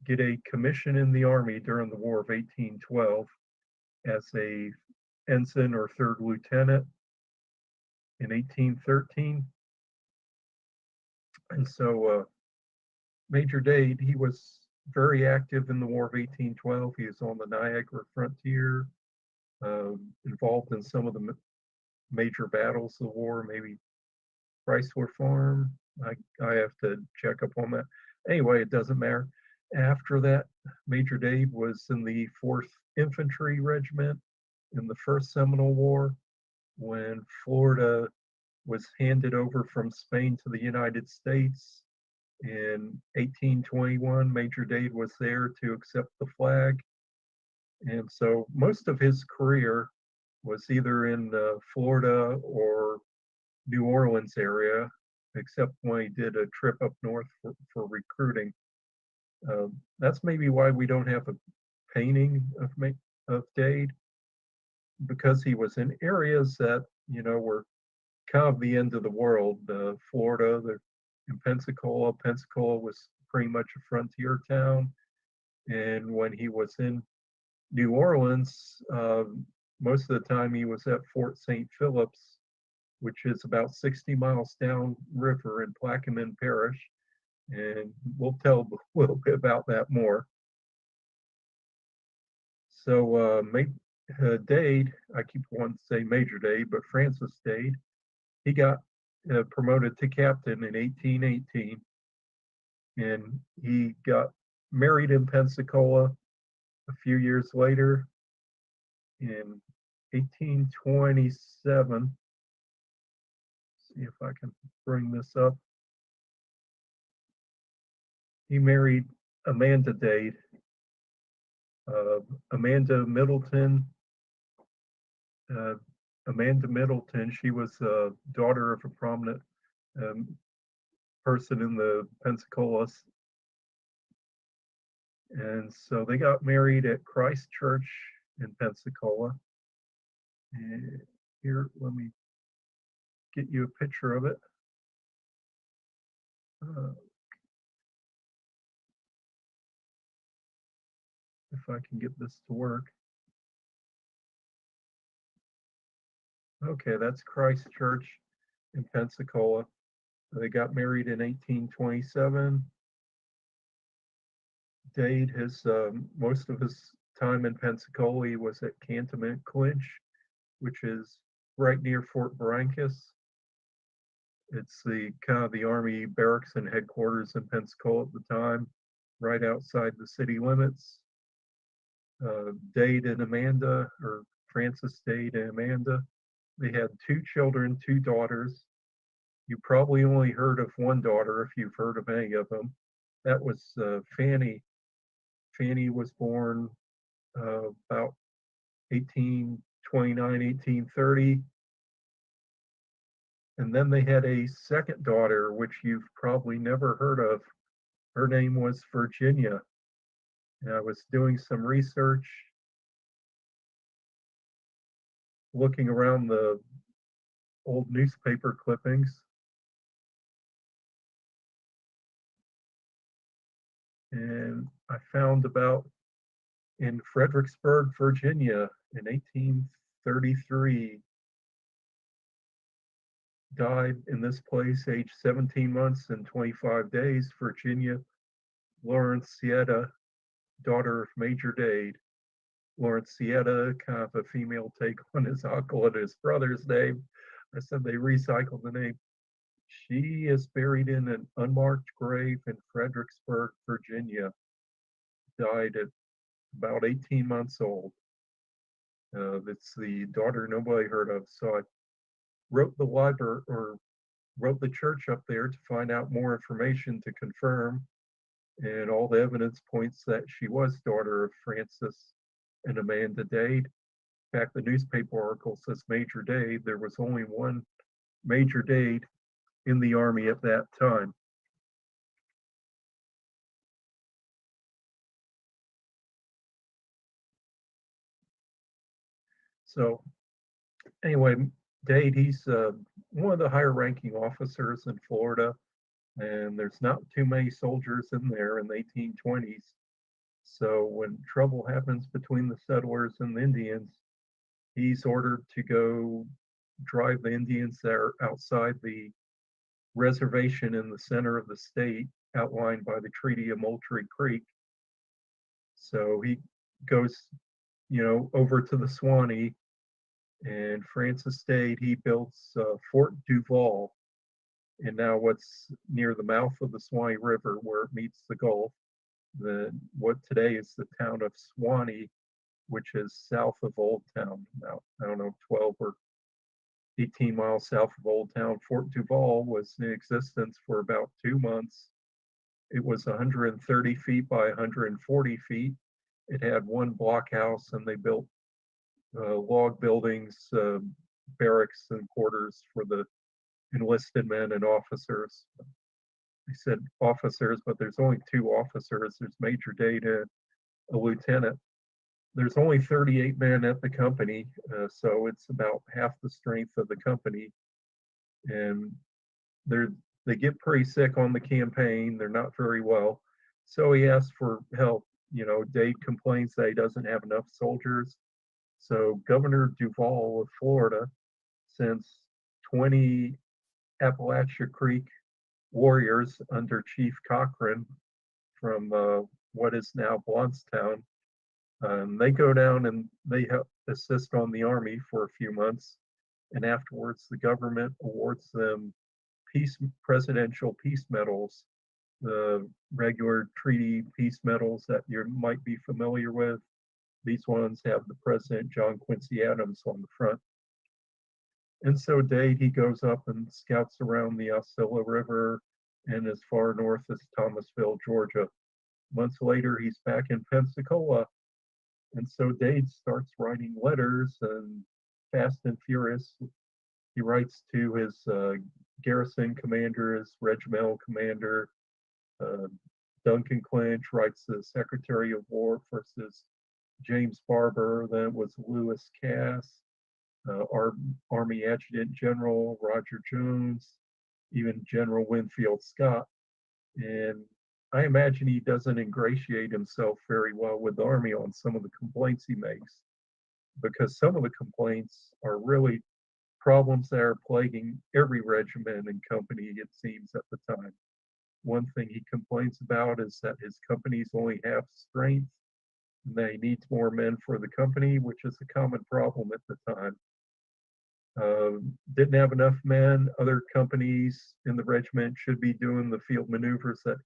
get a commission in the Army during the War of 1812 as a ensign or third lieutenant in 1813. And so Major Dade, he was very active in the War of 1812. He was on the Niagara frontier, involved in some of the major battles of the war, maybe Chrysler Farm. I have to check up on that. Anyway, it doesn't matter. After that, Major Dade was in the 4th Infantry Regiment in the First Seminole War, when Florida was handed over from Spain to the United States. In 1821, Major Dade was there to accept the flag. And so most of his career was either in Florida or New Orleans area, except when he did a trip up north for recruiting. That's maybe why we don't have a painting of Dade, because he was in areas that, were kind of the end of the world. Florida, in Pensacola. Pensacola was pretty much a frontier town. And when he was in New Orleans, most of the time he was at Fort St. Phillips, which is about 60 miles downriver in Plaquemine Parish. And we'll tell a little bit about that more. So Dade, I keep wanting to say Major Dade, but Francis Dade, he got promoted to captain in 1818, and he got married in Pensacola a few years later in 1827. See if I can bring this up. He married Amanda Dade. Amanda Middleton, she was a daughter of a prominent person in the Pensacola. And so they got married at Christ Church in Pensacola. And here, let me get you a picture of it. If I can get this to work. Okay, that's Christ Church in Pensacola. They got married in 1827. Dade, most of his time in Pensacola, he was at Cantonment Clinch, which is right near Fort Barrancas. It's the kind of the Army barracks and headquarters in Pensacola at the time, right outside the city limits. Dade and Amanda, or Francis Dade and Amanda, they had 2 children, 2 daughters. You probably only heard of one daughter if you've heard of any of them. That was Fanny. Fanny was born about 1829, 1830. And then they had a second daughter, which you've probably never heard of. Her name was Virginia. And I was doing some research, looking around the old newspaper clippings. And I found about in Fredericksburg, Virginia in 1833, died in this place, age 17 months and 25 days, Virginia Lawrence Sietta. daughter of Major Dade. Lawrence Sietta, kind of a female take on his uncle and his brother's name. I said they recycled the name. She is buried in an unmarked grave in Fredericksburg, Virginia. Died at about 18 months old. It's the daughter nobody heard of. So I wrote the library or wrote the church up there to find out more information to confirm. And all the evidence points that she was daughter of Francis and Amanda Dade. In fact, the newspaper article says Major Dade. There was only one Major Dade in the Army at that time. So anyway, Dade, he's one of the higher ranking officers in Florida, and there's not too many soldiers in there in the 1820s. So when trouble happens between the settlers and the Indians, he's ordered to go drive the Indians that are outside the reservation in the center of the state outlined by the Treaty of Moultrie Creek. So he goes, over to the Swanee, and Francis Dade, he builds Fort Duval, and now what's near the mouth of the Swanee River where it meets the Gulf. What today is the town of Swanee, which is south of Old Town, about, 12 or 18 miles south of Old Town. Fort Duval was in existence for about 2 months. It was 130 feet by 140 feet. It had one blockhouse, and they built log buildings, barracks, and quarters for the enlisted men and officers. I said officers, but there's only 2 officers. There's Major Dade and a lieutenant. There's only 38 men at the company, so it's about half the strength of the company. And they get pretty sick on the campaign. They're not very well. So he asks for help. Dade complains that he doesn't have enough soldiers. So Governor Duval of Florida sends 20 Appalachia Creek warriors under Chief Cochran from what is now Blountstown. They go down and they help assist on the army for a few months, and afterwards the government awards them presidential peace medals, the regular treaty peace medals that you might be familiar with. These ones have the President John Quincy Adams on the front. And so Dade, he goes up and scouts around the Osceola River and as far north as Thomasville, Georgia. Months later, he's back in Pensacola. And so Dade starts writing letters, and fast and furious, he writes to his garrison commander, his regimental commander. Duncan Clinch writes to the Secretary of War versus James Barber. Then it was Lewis Cass, Army Adjutant General Roger Jones, even General Winfield Scott. And I imagine he doesn't ingratiate himself very well with the Army on some of the complaints he makes, because some of the complaints are really problems that are plaguing every regiment and company, it seems, at the time. One thing he complains about is that his company's only half strength, and that he needs more men for the company, which is a common problem at the time. Didn't have enough men. Other companies in the regiment should be doing the field maneuvers that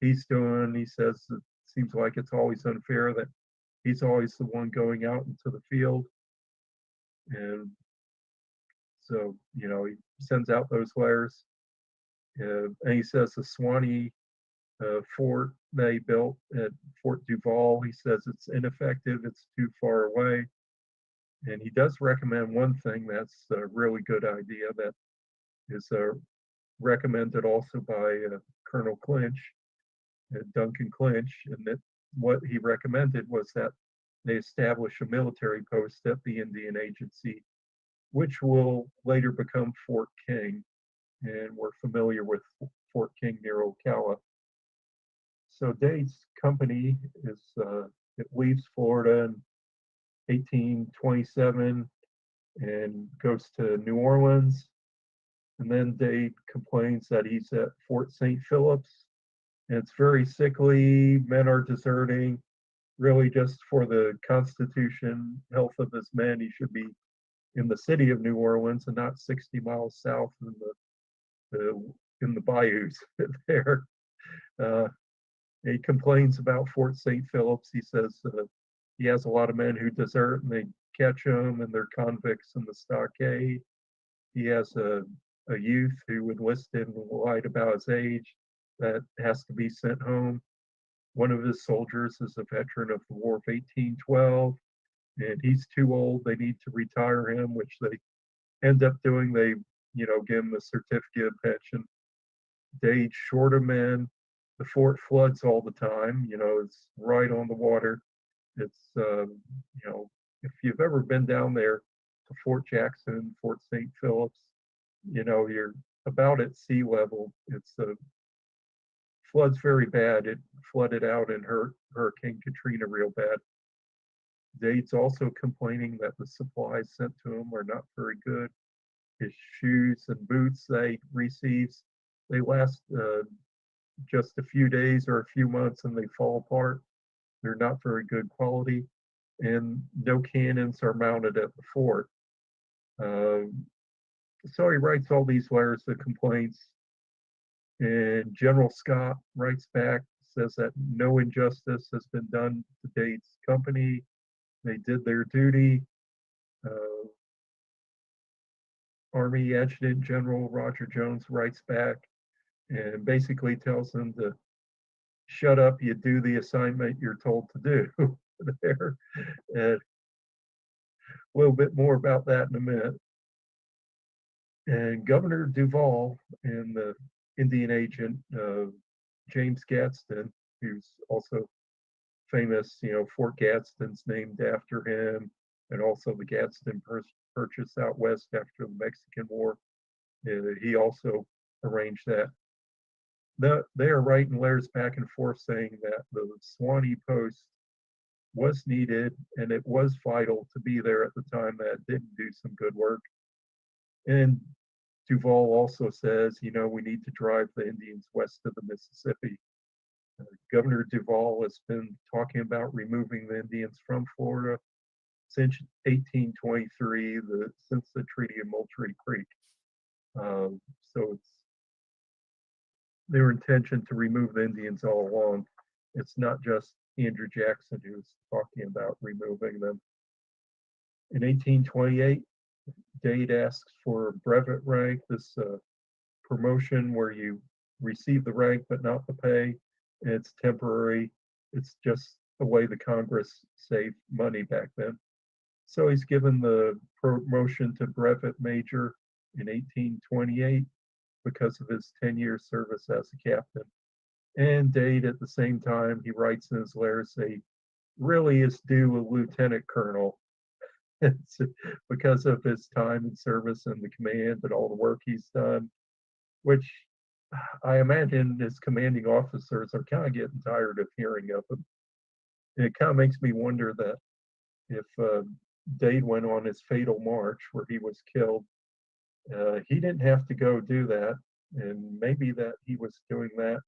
he's doing. He says it seems like it's always unfair that he's always the one going out into the field. And so, he sends out those letters. And he says the Swanee fort they built at Fort Duval, he says it's ineffective, it's too far away. And he does recommend one thing that's a really good idea that is recommended also by Colonel Clinch, Duncan Clinch, and that what he recommended was that they establish a military post at the Indian Agency, which will later become Fort King, and we're familiar with Fort King near Ocala. So Dade's company it leaves Florida in 1827 and goes to New Orleans. And then Dade complains that he's at Fort St. Phillips, and it's very sickly, men are deserting. really just for the Constitution, health of his men, he should be in the city of New Orleans and not 60 miles south in the bayous there. Uh, he complains about Fort St. Phillips. He says he has a lot of men who desert and they catch them and they're convicts in the stockade. He has a youth who enlisted and lied about his age that has to be sent home. One of his soldiers is a veteran of the War of 1812, and he's too old. They need to retire him, which they end up doing. They, give him a certificate of pension. Dade short of men. The fort floods all the time. It's right on the water. It's, if you've ever been down there to Fort Jackson, Fort St. Phillips, you're about at sea level. It's floods very bad. It flooded out in Hurricane Katrina real bad. Dade's also complaining that the supplies sent to him are not very good. His shoes and boots they receives, they last just a few days or a few months and they fall apart. They're not very good quality, and no cannons are mounted at the fort. So he writes all these letters of complaints, and General Scott writes back, says that no injustice has been done to Dade's company. They did their duty. Army Adjutant General Roger Jones writes back and basically tells them to shut up, you do the assignment you're told to do there. And a little bit more about that in a minute. And Governor Duval and the Indian agent, James Gadsden, who's also famous, Fort Gadsden's named after him, and also the Gadsden Purchase out west after the Mexican War. He also arranged that. They are writing letters back and forth saying that the Suwannee post was needed and it was vital to be there at the time, that it didn't do some good work. And Duval also says, we need to drive the Indians west of the Mississippi. Governor Duval has been talking about removing the Indians from Florida since 1823, since the Treaty of Moultrie Creek. So it's their intention to remove the Indians all along. It's not just Andrew Jackson who's talking about removing them. In 1828, Dade asks for a brevet rank, this promotion where you receive the rank but not the pay, and it's temporary. It's just the way the Congress saved money back then. So he's given the promotion to brevet major in 1828 because of his 10-year service as a captain. And Dade, at the same time, he writes in his letters, say, really is due a lieutenant colonel. It's because of his time in service and the command and all the work he's done, which I imagine his commanding officers are kind of getting tired of hearing of him. And it kind of makes me wonder that if Dade went on his fatal march where he was killed, he didn't have to go do that. And maybe that he was doing that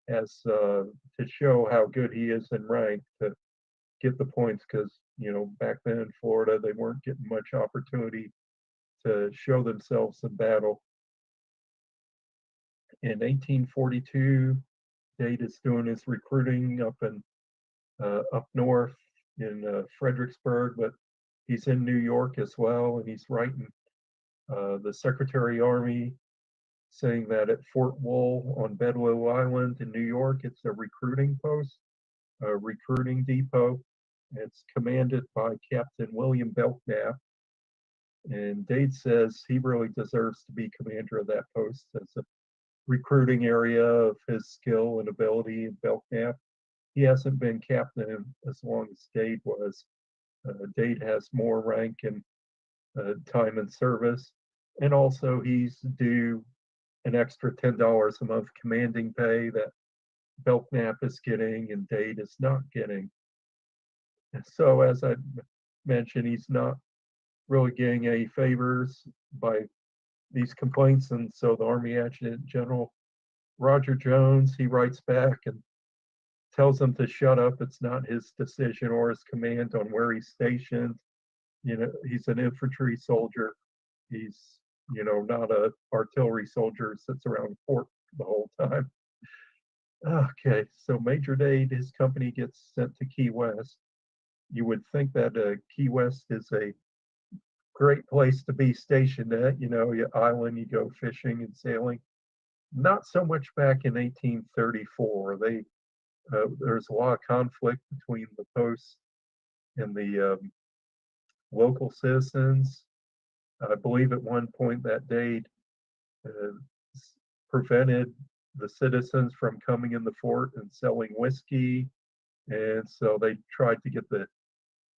as to show how good he is in rank, to get the points, because back then in Florida they weren't getting much opportunity to show themselves in battle. In 1842, Dade is doing his recruiting up north in Fredericksburg, but he's in New York as well, and he's writing the Secretary of Army saying that at Fort Wool on Bedloe Island in New York, it's a recruiting post, a recruiting depot. It's commanded by Captain William Belknap. And Dade says he really deserves to be commander of that post as a recruiting area of his skill and ability. And Belknap, he hasn't been captain as long as Dade was. Dade has more rank and time in service. And also he's due an extra $10 a month commanding pay that Belknap is getting and Dade is not getting. And so, as I mentioned, he's not really getting any favors by these complaints. And so the Army Adjutant General Roger Jones, he writes back and tells him to shut up. It's not his decision or his command on where he's stationed. You know, he's an infantry soldier. He's, you know, not a artillery soldier who sits around the fort the whole time. Okay, so Major Dade, his company gets sent to Key West. You would think that Key West is a great place to be stationed at, you know, your island, you go fishing and sailing. Not so much back in 1834. There's a lot of conflict between the post and the local citizens. I believe at one point that Dade uh, prevented the citizens from coming in the fort and selling whiskey. And so they tried to get the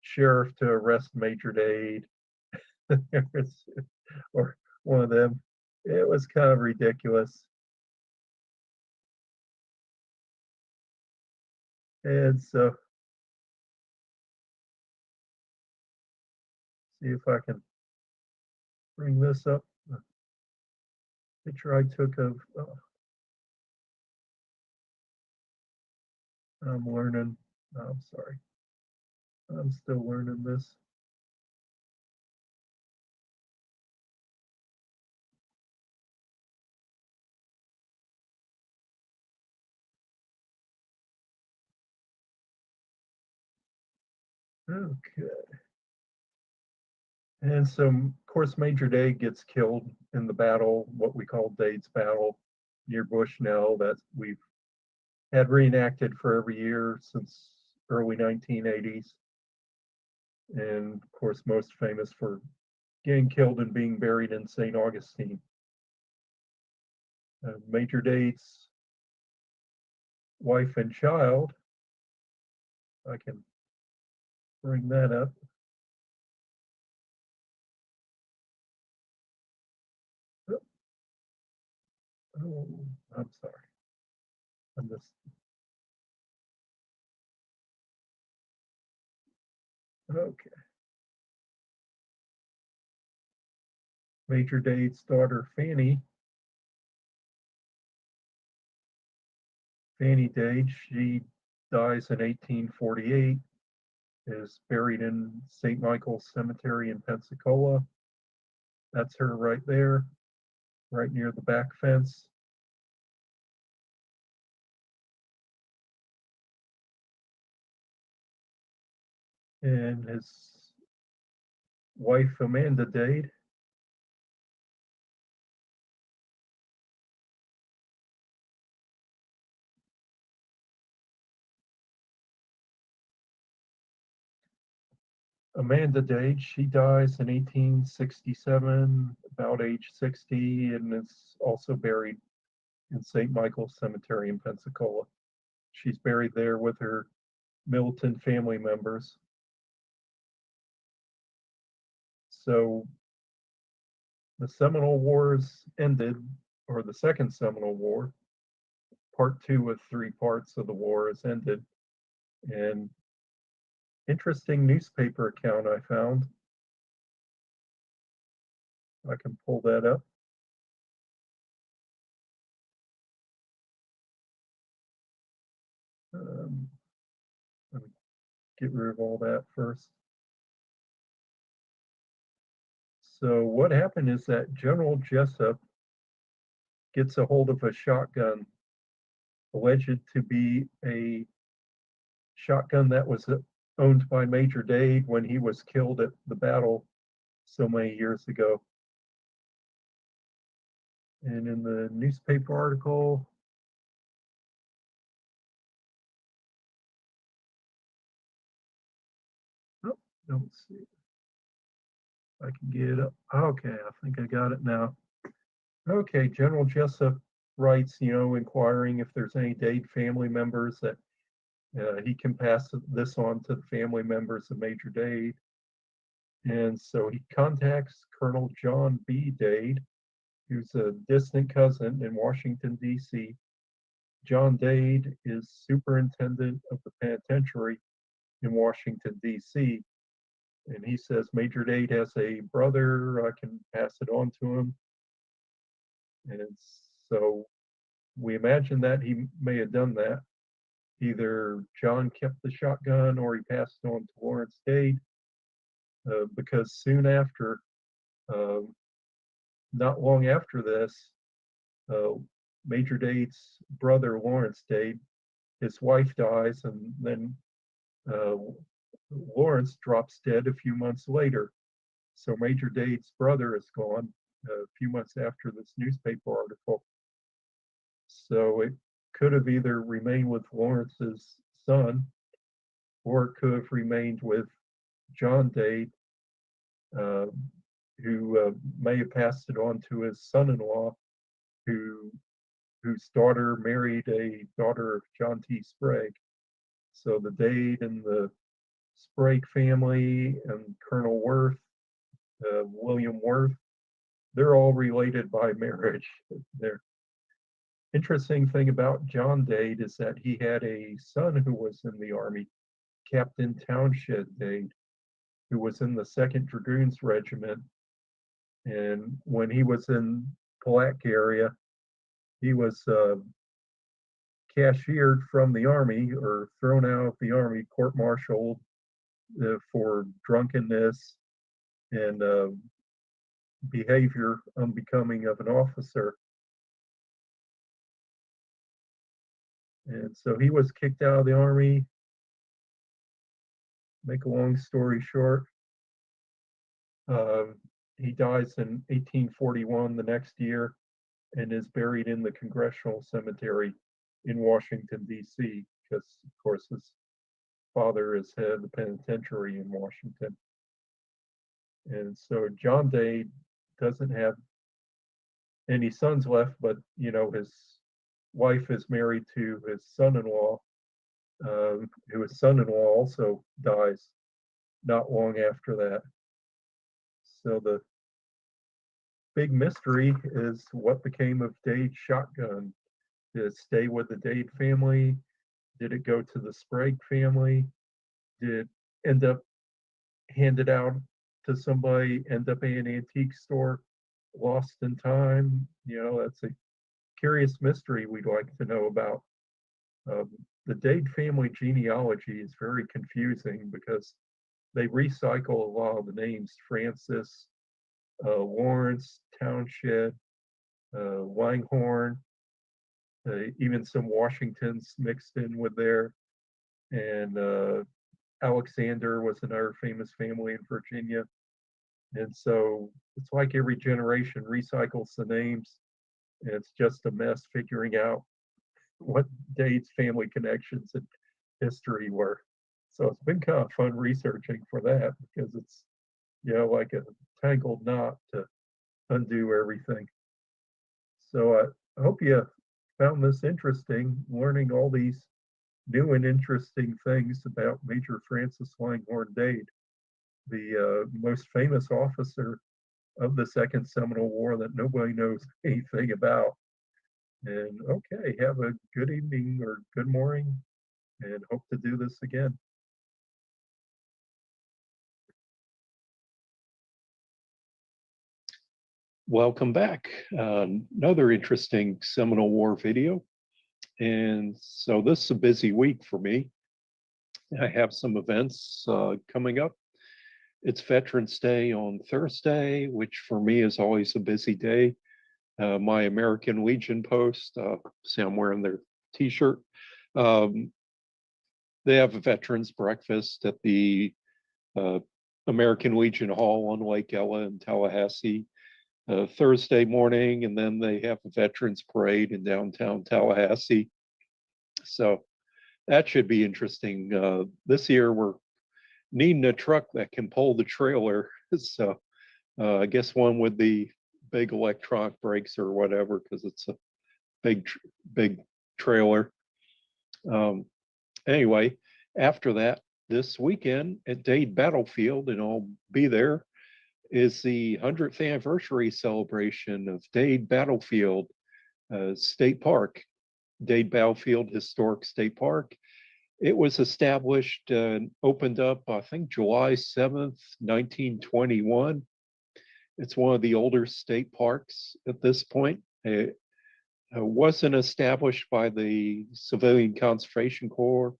sheriff to arrest Major Dade or one of them. It was kind of ridiculous. And so, see if I can bring this up. A picture I took of, I'm learning, I'm sorry. I'm still learning this. Okay. And so, of course, Major Dade gets killed in the battle, what we call Dade's Battle near Bushnell, that we've had reenacted for every year since early 1980s. And of course, most famous for getting killed and being buried in St. Augustine. Major Dade's wife and child, I can bring that up. Oh, I'm sorry. I missed. Okay. Major Dade's daughter, Fanny Dade, she dies in 1848, is buried in St. Michael's Cemetery in Pensacola. That's her right there, right near the back fence. And his wife, Amanda Dade. Amanda Dade, she dies in 1867, about age 60, and is also buried in St. Michael's Cemetery in Pensacola. She's buried there with her Milton family members. So the Seminole Wars ended, or the Second Seminole War, part 2 of 3 parts of the war has ended. And interesting newspaper account I found. I can pull that up. Let me get rid of all that first. So what happened is that General Jessup gets a hold of a shotgun alleged to be a shotgun that was owned by Major Dade when he was killed at the battle so many years ago. And in the newspaper article, oh, don't see it. I can get it up. Okay, I think I got it now. Okay, General Jessup writes, you know, inquiring if there's any Dade family members that he can pass this on to the family members of Major Dade. And so he contacts Colonel John B. Dade, who's a distant cousin in Washington, D.C. John Dade is superintendent of the penitentiary in Washington, D.C. And he says Major Dade has a brother, I can pass it on to him. And so we imagine that he may have done that. either John kept the shotgun or he passed it on to Lawrence Dade, because soon after, not long after this, Major Dade's brother, Lawrence Dade, his wife dies, and then Lawrence drops dead a few months later. So Major Dade's brother is gone a few months after this newspaper article. So it could have either remained with Lawrence's son, or it could have remained with John Dade, who may have passed it on to his son-in-law, whose daughter married a daughter of John T. Sprague. So the Dade and the Sprague family and Colonel Worth, William Worth, they're all related by marriage. The interesting thing about John Dade is that he had a son who was in the Army, Captain Townshend Dade, who was in the 2nd Dragoons Regiment. And when he was in Pulaski area, he was cashiered from the Army, or thrown out of the Army, court-martialed for drunkenness and behavior unbecoming of an officer. And so he was kicked out of the Army. Make a long story short, he dies in 1841, the next year, and is buried in the Congressional Cemetery in Washington, D.C., because, of course, his father is head of the penitentiary in Washington. And so John Dade doesn't have any sons left, but, his wife is married to his son-in-law, his son-in-law also dies not long after that. So the big mystery is what became of Dade's shotgun. Did it stay with the Dade family? Did it go to the Sprague family? Did it end up handed out to somebody, end up in an antique store, lost in time? That's a curious mystery we'd like to know about. The Dade family genealogy is very confusing because they recycle a lot of the names: Francis, Lawrence, Townshend, Langhorne, even some Washingtons mixed in with there. And Alexander was another famous family in Virginia. And so it's like every generation recycles the names, and it's just a mess figuring out what Dade's family connections and history were. So it's been kind of fun researching for that, because it's, like a tangled knot to undo everything. So I hope you found this interesting, learning all these new and interesting things about Major Francis Langhorne Dade, the most famous officer of the Second Seminole War that nobody knows anything about. And okay, have a good evening or good morning, and hope to do this again. Welcome back. Another interesting Seminole War video. And so this is a busy week for me. I have some events coming up. It's Veterans Day on Thursday, which for me is always a busy day. My American Legion post, see I'm wearing their t-shirt. They have a veterans breakfast at the American Legion Hall on Lake Ella in Tallahassee Thursday morning, and then they have a veterans parade in downtown Tallahassee. So that should be interesting. This year we're needing a truck that can pull the trailer. So I guess one with the big electronic brakes or whatever, because it's a big trailer. Anyway, after that, this weekend at Dade Battlefield, and I'll be there, is the 100th anniversary celebration of Dade Battlefield State Park, Dade Battlefield Historic State Park. It was established and opened up, I think, July 7th, 1921. It's one of the older state parks at this point. wasn't established by the Civilian Conservation Corps,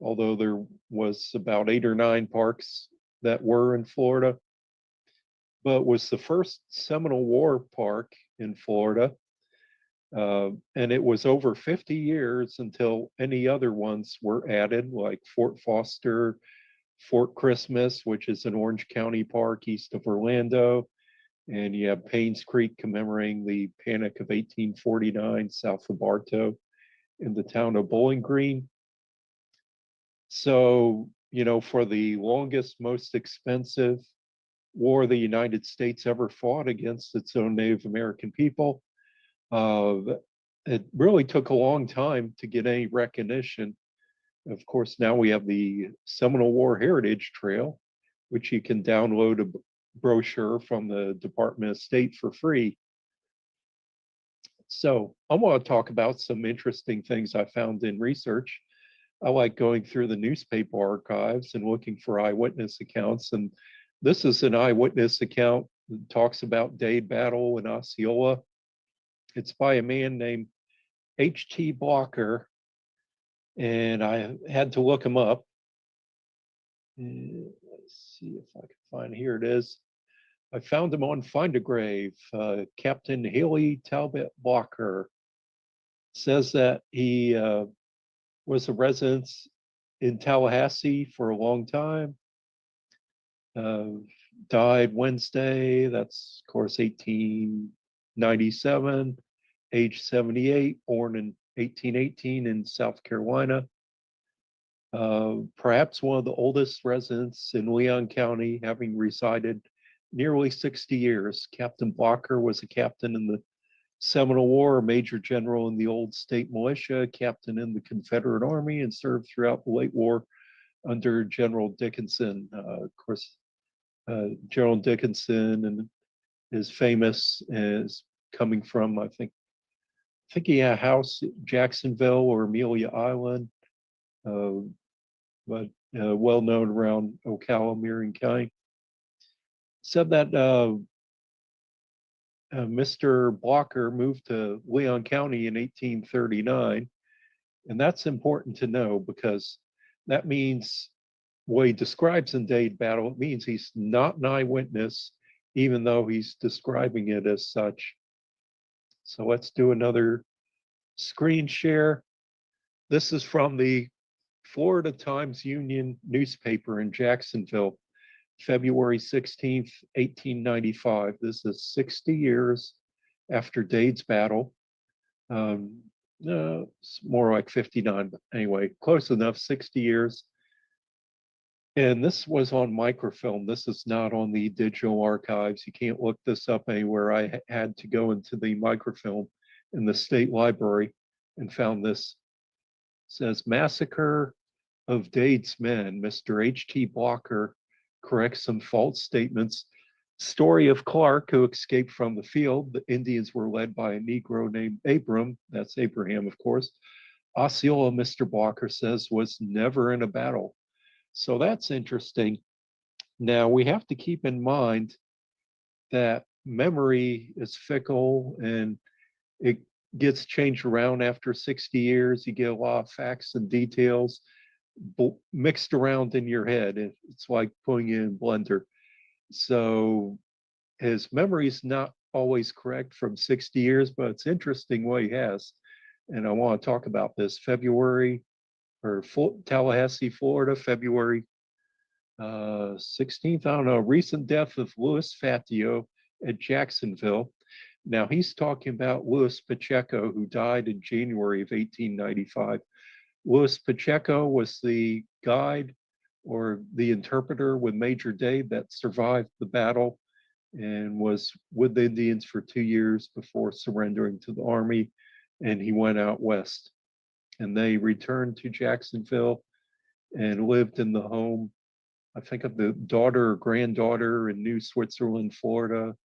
although there was about 8 or 9 parks that were in Florida, but was the first Seminole War park in Florida. And it was over 50 years until any other ones were added, like Fort Foster, Fort Christmas, which is an Orange County park east of Orlando, and you have Paynes Creek commemorating the Panic of 1849 south of Bartow in the town of Bowling Green. So, for the longest, most expensive war the United States ever fought against its own Native American people, it really took a long time to get any recognition. Of course, now we have the Seminole War Heritage Trail, which you can download a brochure from the Department of State for free. So I want to talk about some interesting things I found in research. I like going through the newspaper archives and looking for eyewitness accounts. And this is an eyewitness account that talks about Dade Battle in Osceola. It's by a man named H.T. Blocker, and I had to look him up. Let's see if I can find, here it is. I found him on Find a Grave. Captain Haley Talbot Blocker says that he was a resident in Tallahassee for a long time. Died Wednesday, that's of course 1897, age 78, born in 1818 in South Carolina. Perhaps one of the oldest residents in Leon County, having resided nearly 60 years. Captain Blocker was a captain in the Seminole War, a major general in the old state militia, captain in the Confederate Army, and served throughout the late war under General Dickinson. Of course, General Dickinson is famous as coming from, I think he had a house at Jacksonville or Amelia Island, but well known around Ocala, Marion County. Said that Mr. Blocker moved to Leon County in 1839. And that's important to know because that means what he describes in Dade Battle, it means he's not an eyewitness, even though he's describing it as such. So let's do another screen share. This is from the Florida Times-Union newspaper in Jacksonville, February 16th, 1895. This is 60 years after Dade's battle. It's more like 59, but anyway, close enough, 60 years. And this was on microfilm. This is not on the digital archives. You can't look this up anywhere. I had to go into the microfilm in the state library and found this. It says, Massacre of Dade's Men. Mr. H.T. Blocker corrects some false statements. Story of Clark, who escaped from the field. The Indians were led by a Negro named Abram. That's Abraham, of course. Osceola, Mr. Blocker says, was never in a battle. So that's interesting. Now, we have to keep in mind that memory is fickle and it gets changed around after 60 years. You get a lot of facts and details mixed around in your head. It's like putting it in a blender. So his memory is not always correct from 60 years, but it's interesting what he has. And I want to talk about this. Tallahassee, Florida, February 16th. I don't know, recent death of Louis Fatio at Jacksonville. Now he's talking about Louis Pacheco, who died in January of 1895. Louis Pacheco was the guide or the interpreter with Major Dade that survived the battle and was with the Indians for 2 years before surrendering to the Army, and he went out west. And they returned to Jacksonville and lived in the home, I think, of the daughter or granddaughter in New Switzerland, Florida.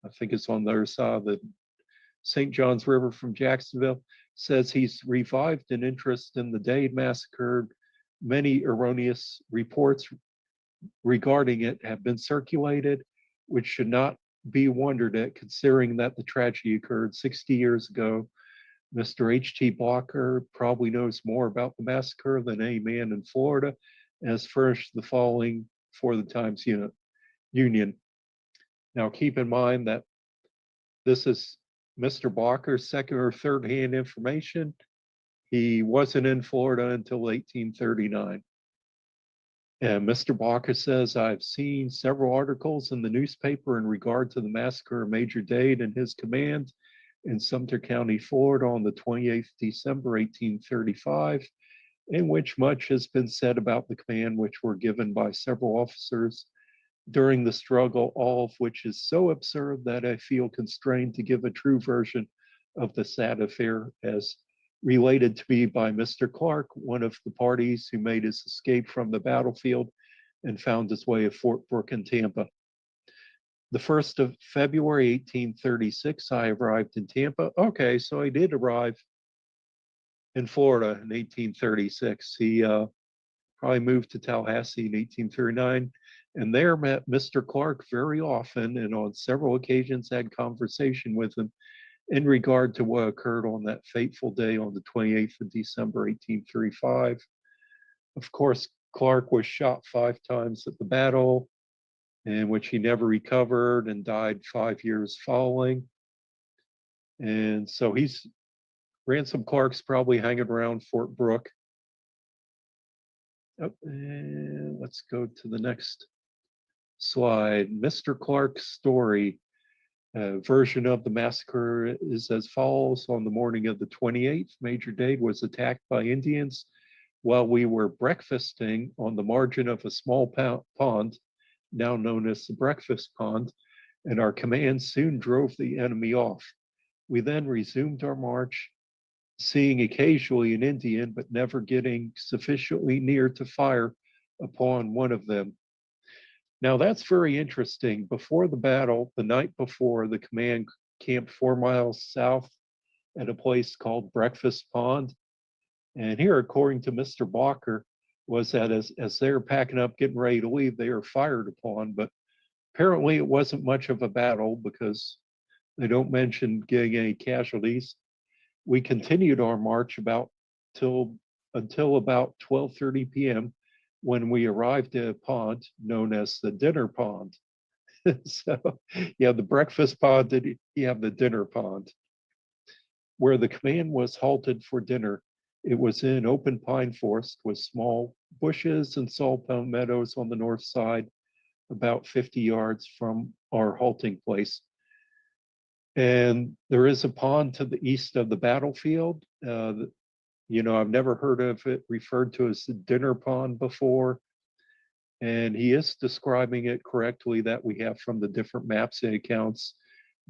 I think it's on the other side of the St. Johns River from Jacksonville. Says he's revived an interest in the Dade Massacre. Many erroneous reports regarding it have been circulated, which should not be wondered at, considering that the tragedy occurred 60 years ago. Mr. H.T. Blocker probably knows more about the massacre than any man in Florida and has furnished the following for the Times Union. Now, keep in mind that this is Mr. Blocker's second or third hand information. He wasn't in Florida until 1839. And Mr. Blocker says, I've seen several articles in the newspaper in regard to the massacre of Major Dade and his command in Sumter County, Florida on the 28th December, 1835, in which much has been said about the command which were given by several officers during the struggle, all of which is so absurd that I feel constrained to give a true version of the sad affair as related to me by Mr. Clark, one of the parties who made his escape from the battlefield and found his way at Fort Brooke in Tampa. The 1st of February, 1836, I arrived in Tampa. Okay, so I did arrive in Florida in 1836. He probably moved to Tallahassee in 1839 and there met Mr. Clark very often and on several occasions had conversation with him in regard to what occurred on that fateful day on the 28th of December, 1835. Of course, Clark was shot 5 times at the battle, in which he never recovered and died 5 years following. And so Ransom Clark's probably hanging around Fort Brooke. Oh, and let's go to the next slide. Mr. Clark's story. Version of the massacre is as follows. On the morning of the 28th, Major Dade was attacked by Indians while we were breakfasting on the margin of a small pond, now known as the Breakfast Pond, and our command soon drove the enemy off. We then resumed our march, seeing occasionally an Indian, but never getting sufficiently near to fire upon one of them. Now that's very interesting. Before the battle, the night before, the command camped 4 miles south at a place called Breakfast Pond. And here, according to Mr. Blocker, was that as they were packing up, getting ready to leave, they were fired upon. But apparently it wasn't much of a battle because they don't mention getting any casualties. We continued our march until about 12:30 p.m. when we arrived at a pond known as the Dinner Pond. So you have the breakfast pond and you have the dinner pond, where the command was halted for dinner. It was in open pine forest with small bushes and salt meadows on the north side, about 50 yards from our halting place. And there is a pond to the east of the battlefield. I've never heard of it referred to as the dinner pond before. And he is describing it correctly that we have from the different maps and accounts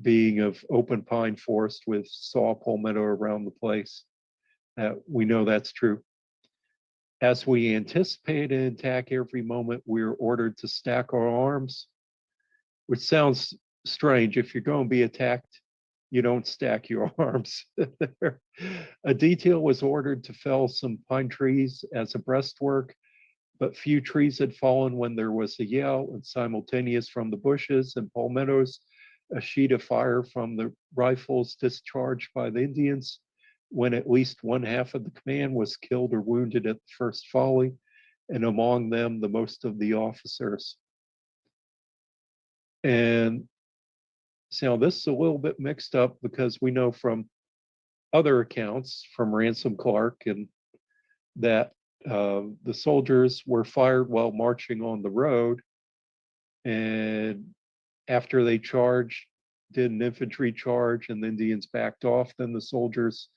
being of open pine forest with saw palmetto around the place. We know that's true. As we anticipate an attack every moment, we are ordered to stack our arms, which sounds strange. If you're going to be attacked, you don't stack your arms. A detail was ordered to fell some pine trees as a breastwork, but few trees had fallen when there was a yell, and simultaneous from the bushes and palmettos, a sheet of fire from the rifles discharged by the Indians, when at least one half of the command was killed or wounded at the first volley, and among them the most of the officers. And so this is a little bit mixed up because we know from other accounts from Ransom Clark and that the soldiers were fired while marching on the road, and after they charged, did an infantry charge, and the Indians backed off. Then the soldiers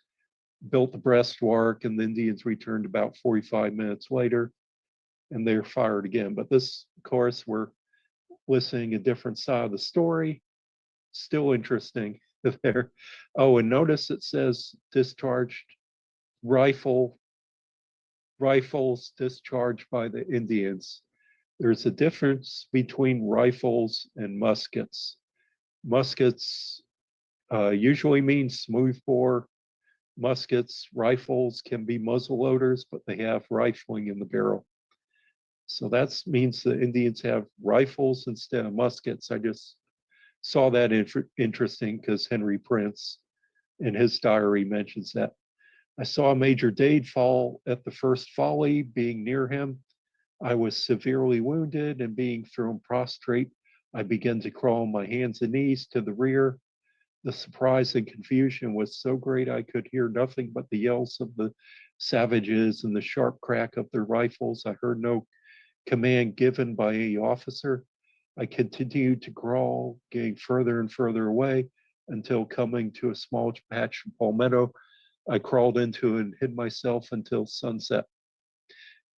built the breastwork, and the Indians returned about 45 minutes later, and they were fired again. But this, of course, we're listening a different side of the story. Still interesting there. Oh, and notice it says discharged rifles discharged by the Indians. There's a difference between rifles and muskets. Muskets usually mean smoothbore muskets. Rifles can be muzzle loaders, but they have rifling in the barrel. So that means the Indians have rifles instead of muskets. I just saw that interesting because Henry Prince in his diary mentions that. I saw Major Dade fall at the first volley, being near him. I was severely wounded and being thrown prostrate. I began to crawl on my hands and knees to the rear. The surprise and confusion was so great I could hear nothing but the yells of the savages and the sharp crack of their rifles. I heard no command given by any officer. I continued to crawl, getting further and further away until coming to a small patch of palmetto. I crawled into and hid myself until sunset.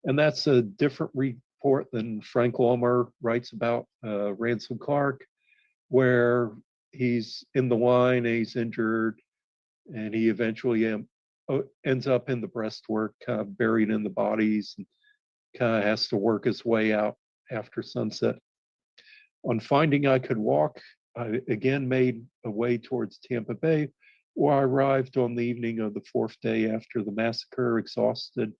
And that's a different report than Frank Ulmer writes about Ransom Clark, where he's in the line and he's injured, and he eventually ends up in the breastwork, kind of buried in the bodies, and kind of has to work his way out after sunset. On finding I could walk, I again made a way towards Tampa Bay, where I arrived on the evening of the fourth day after the massacre, exhausted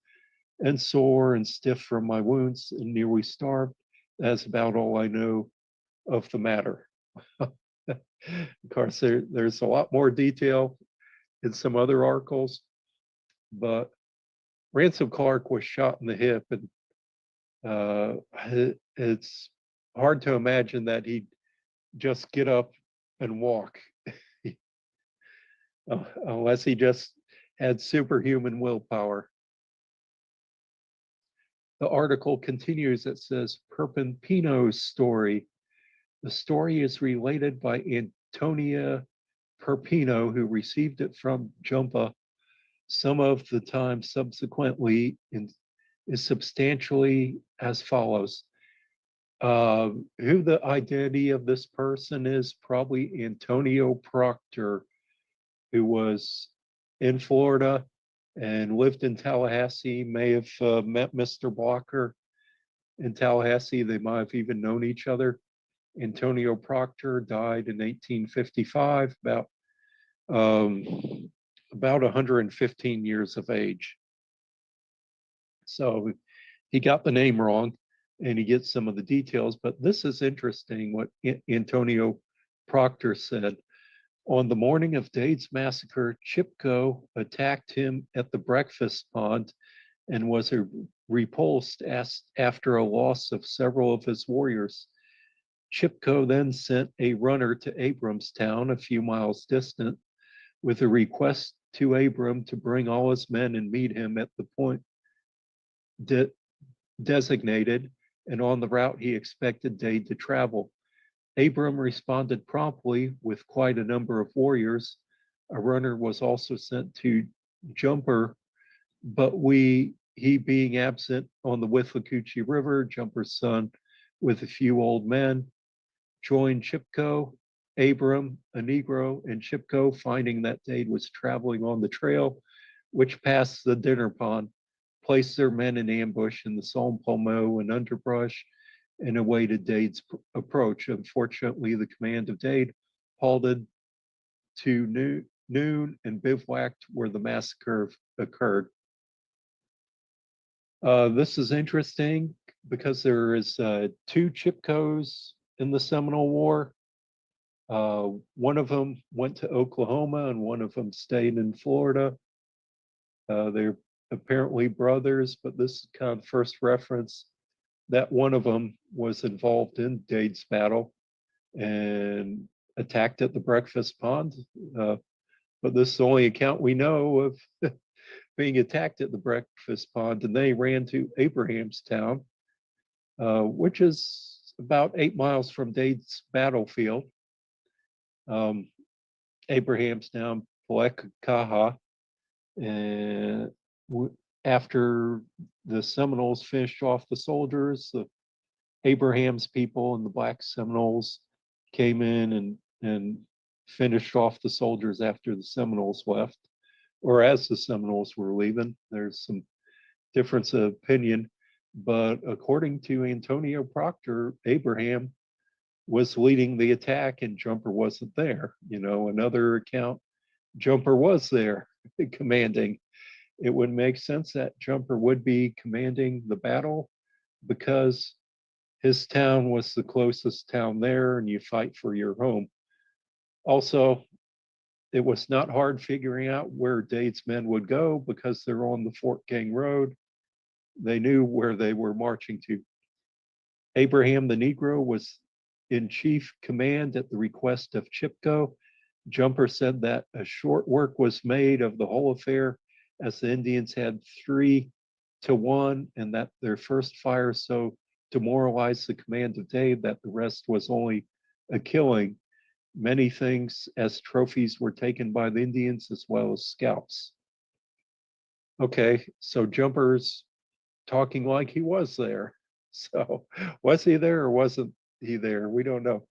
and sore and stiff from my wounds and nearly starved. That's about all I know of the matter. Of course, there's a lot more detail in some other articles, but Ransom Clark was shot in the hip, and it's hard to imagine that he'd just get up and walk, unless he just had superhuman willpower. The article continues. It says, Perpempino's story. The story is related by Antonia Perpino, who received it from Jumpa some of the time subsequently, is substantially as follows. Who the identity of this person is, probably Antonio Proctor, who was in Florida and lived in Tallahassee, may have met Mr. Blocker in Tallahassee. They might have even known each other. Antonio Proctor died in 1855, about 115 years of age. So he got the name wrong, and he gets some of the details, but this is interesting what Antonio Proctor said. On the morning of Dade's massacre, Chipko attacked him at the breakfast pond and was repulsed after a loss of several of his warriors. Chipko then sent a runner to Abramstown, a few miles distant, with a request to Abram to bring all his men and meet him at the point designated, and on the route he expected Dade to travel. Abram responded promptly with quite a number of warriors. A runner was also sent to Jumper, but he being absent on the Withlacoochee River, Jumper's son, with a few old men, joined Chipko, Abram, a Negro, and Chipko, finding that Dade was traveling on the trail, which passed the dinner pond, placed their men in ambush in the Salm Palmo and underbrush, and awaited Dade's approach. Unfortunately, the command of Dade halted to noon and bivouacked where the massacre occurred. This is interesting because there is two Chipkos in the Seminole War. One of them went to Oklahoma and one of them stayed in Florida. They're apparently brothers, but this is kind of the first reference that one of them was involved in Dade's battle and attacked at the breakfast pond. But this is the only account we know of being attacked at the breakfast pond. And they ran to Abrahamstown, which is about 8 miles from Dade's battlefield. Abrahamstown, Palekakaha. And after the Seminoles finished off the soldiers, the Abraham's people and the Black Seminoles came in and finished off the soldiers after the Seminoles left, or as the Seminoles were leaving. There's some difference of opinion, but according to Antonio Proctor, Abraham was leading the attack and Jumper wasn't there. Another account, Jumper was there commanding. It would make sense that Jumper would be commanding the battle because his town was the closest town there and you fight for your home. Also, It was not hard figuring out where Dade's men would go because they're on the Fort King Road. They knew where they were marching to. Abraham the Negro was in chief command at the request of Chipko. Jumper said that a short work was made of the whole affair as the Indians had 3-1 and that their first fire so demoralized the command of Dade that the rest was only a killing. Many things as trophies were taken by the Indians as well as scalps. Okay, so Jumper's talking like he was there. So was he there or wasn't he there? We don't know.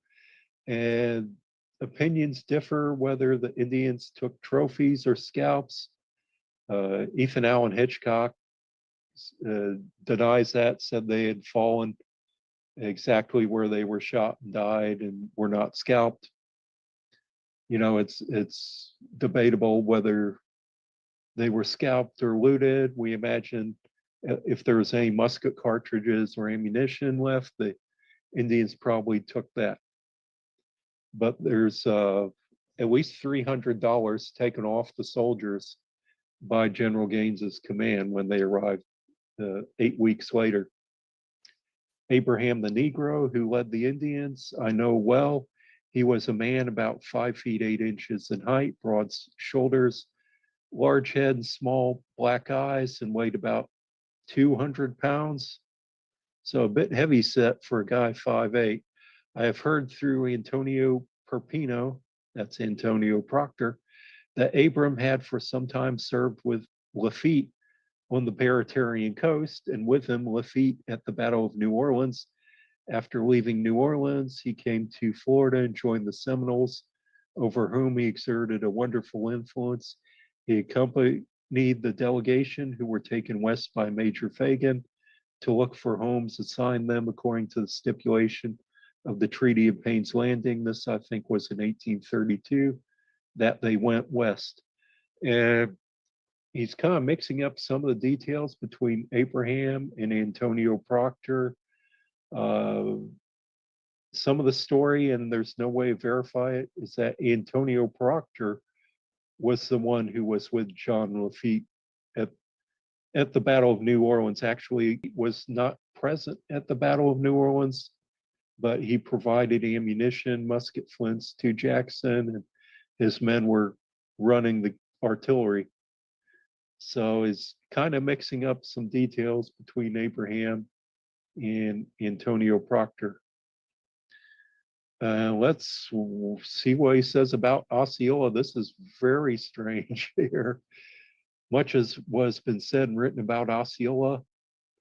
And opinions differ whether the Indians took trophies or scalps. Ethan Allen Hitchcock denies that, said they had fallen exactly where they were shot and died and were not scalped. You know, it's debatable whether they were scalped or looted. We imagine if there was any musket cartridges or ammunition left, the Indians probably took that. But there's at least $300 taken off the soldiers by General Gaines's command when they arrived 8 weeks later. Abraham the Negro, who led the Indians, I know well. He was a man about 5 feet 8 inches in height, broad shoulders, large head, small black eyes, and weighed about 200 pounds. So a bit heavy set for a guy 5'8". I have heard through Antonio Perpino, that's Antonio Proctor, that Abram had for some time served with Lafitte on the Baratarian coast, and with him Lafitte at the Battle of New Orleans. After leaving New Orleans, he came to Florida and joined the Seminoles, over whom he exerted a wonderful influence. He accompanied the delegation who were taken west by Major Fagan to look for homes assigned them according to the stipulation of the Treaty of Payne's Landing. This, I think, was in 1832, that they went west. And he's kind of mixing up some of the details between Abraham and Antonio Proctor. Some of the story, and there's no way to verify it, is that Antonio Proctor was the one who was with John Lafitte at the Battle of New Orleans. Actually, he was not present at the Battle of New Orleans, but he provided ammunition, musket flints to Jackson, and his men were running the artillery. So he's kind of mixing up some details between Abraham and Antonio Proctor. Let's see what he says about Osceola. This is very strange here. Much as was been said and written about Osceola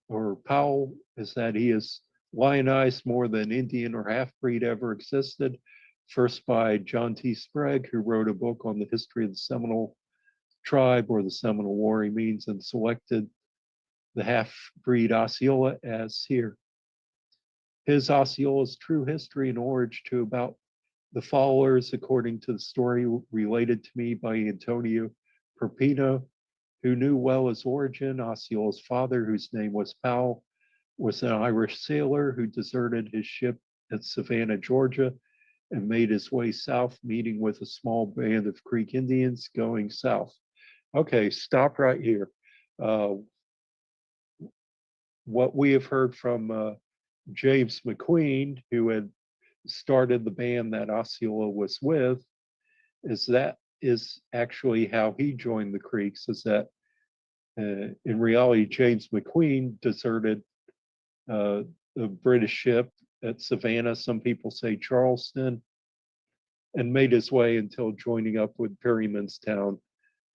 or Powell is that he is lionized more than Indian or half-breed ever existed. First by John T. Sprague, who wrote a book on the history of the Seminole tribe or the Seminole War, he means, and selected the half-breed Osceola as here. His Osceola's true history and origin to about the followers, according to the story related to me by Antonio Perpino, who knew well his origin. Osceola's father, whose name was Powell, was an Irish sailor who deserted his ship at Savannah, Georgia, and made his way south, meeting with a small band of Creek Indians going south. Okay, stop right here. What we have heard from James McQueen, who had started the band that Osceola was with, is actually how he joined the Creeks, is that in reality, James McQueen deserted the British ship at Savannah, some people say Charleston, and made his way until joining up with Perrymanstown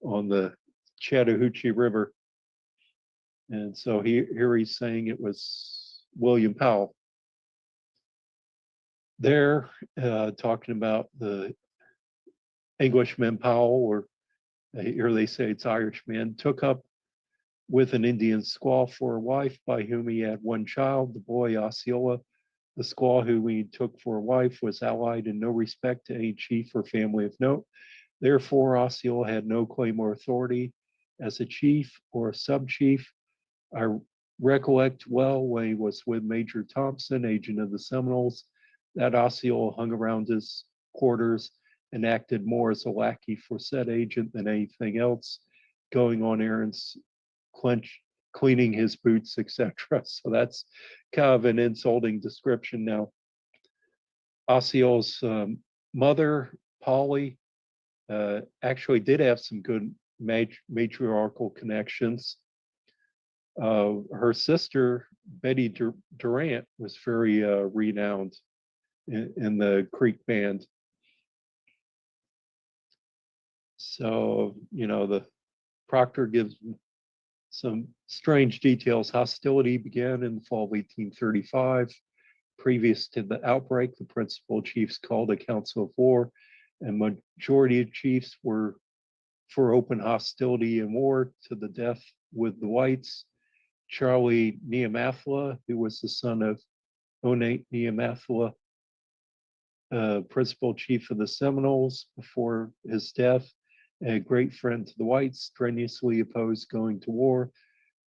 on the Chattahoochee River. And so here he's saying it was William Powell. They're talking about the Englishman Powell, or here they say it's Irishman, took up with an Indian squaw for a wife, by whom he had one child, the boy Osceola. The squaw who he took for a wife was allied in no respect to any chief or family of note. Therefore, Osceola had no claim or authority as a chief or a sub-chief. I recollect well when he was with Major Thompson, agent of the Seminoles, that Osceola hung around his quarters and acted more as a lackey for said agent than anything else, going on errands, cleaning his boots, etc. So that's kind of an insulting description. Now, Osceola's mother, Polly, actually did have some good matriarchal connections. Her sister, Betty Durant, was very renowned in the Creek band. So, the Proctor gives some strange details. Hostility began in the fall of 1835. Previous to the outbreak, the principal chiefs called a council of war, and majority of chiefs were for open hostility and war to the death with the whites. Charlie Neamathla, who was the son of Onate Neamathla, principal chief of the Seminoles before his death, and a great friend to the whites, strenuously opposed going to war.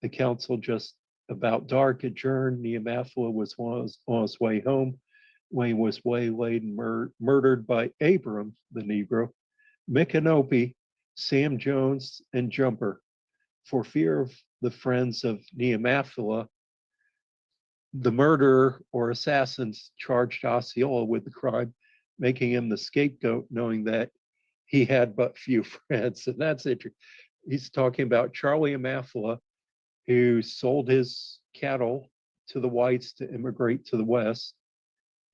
The council just about dark adjourned. Neamathla was on his way home when he was waylaid and murdered by Abram, the Negro, Micanopy, Sam Jones, and Jumper. For fear of the friends of Neamathla, the murderer or assassins charged Osceola with the crime, making him the scapegoat, knowing that he had but few friends. And that's interesting. He's talking about Charlie Amathla, who sold his cattle to the whites to immigrate to the West.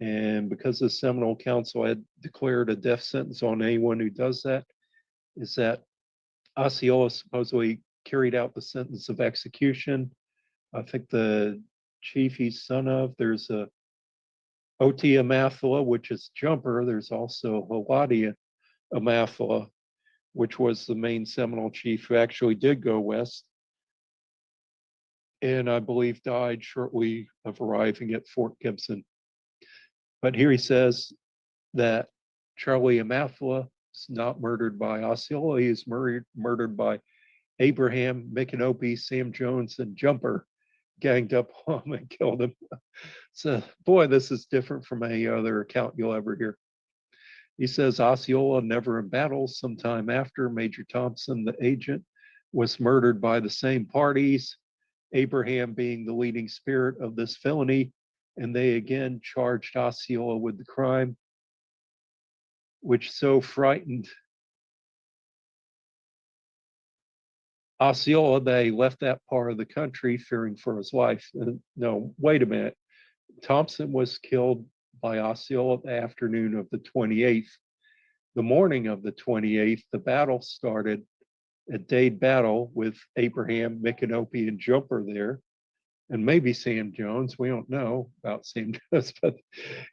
And because the Seminole Council had declared a death sentence on anyone who does that, is that Osceola supposedly carried out the sentence of execution. I think the chief he's son of, there's a Oti Amathla, which is Jumper. There's also Haladi Amathla, which was the main Seminole chief who actually did go west, and I believe died shortly of arriving at Fort Gibson. But here he says that Charlie Amathla is not murdered by Osceola. He is murdered by Abraham, Micanopy, Sam Jones, and Jumper ganged up on him and killed him. So, boy, this is different from any other account you'll ever hear. He says Osceola never in battle. Sometime after, Major Thompson, the agent, was murdered by the same parties, Abraham being the leading spirit of this felony, and they again charged Osceola with the crime, which so frightened Osceola that he left that part of the country fearing for his life. No, wait a minute. Thompson was killed by Osceola the afternoon of the 28th. The morning of the 28th, the battle started, a Dade battle with Abraham, Micanopy, and Jumper there, and maybe Sam Jones. We don't know about Sam Jones, but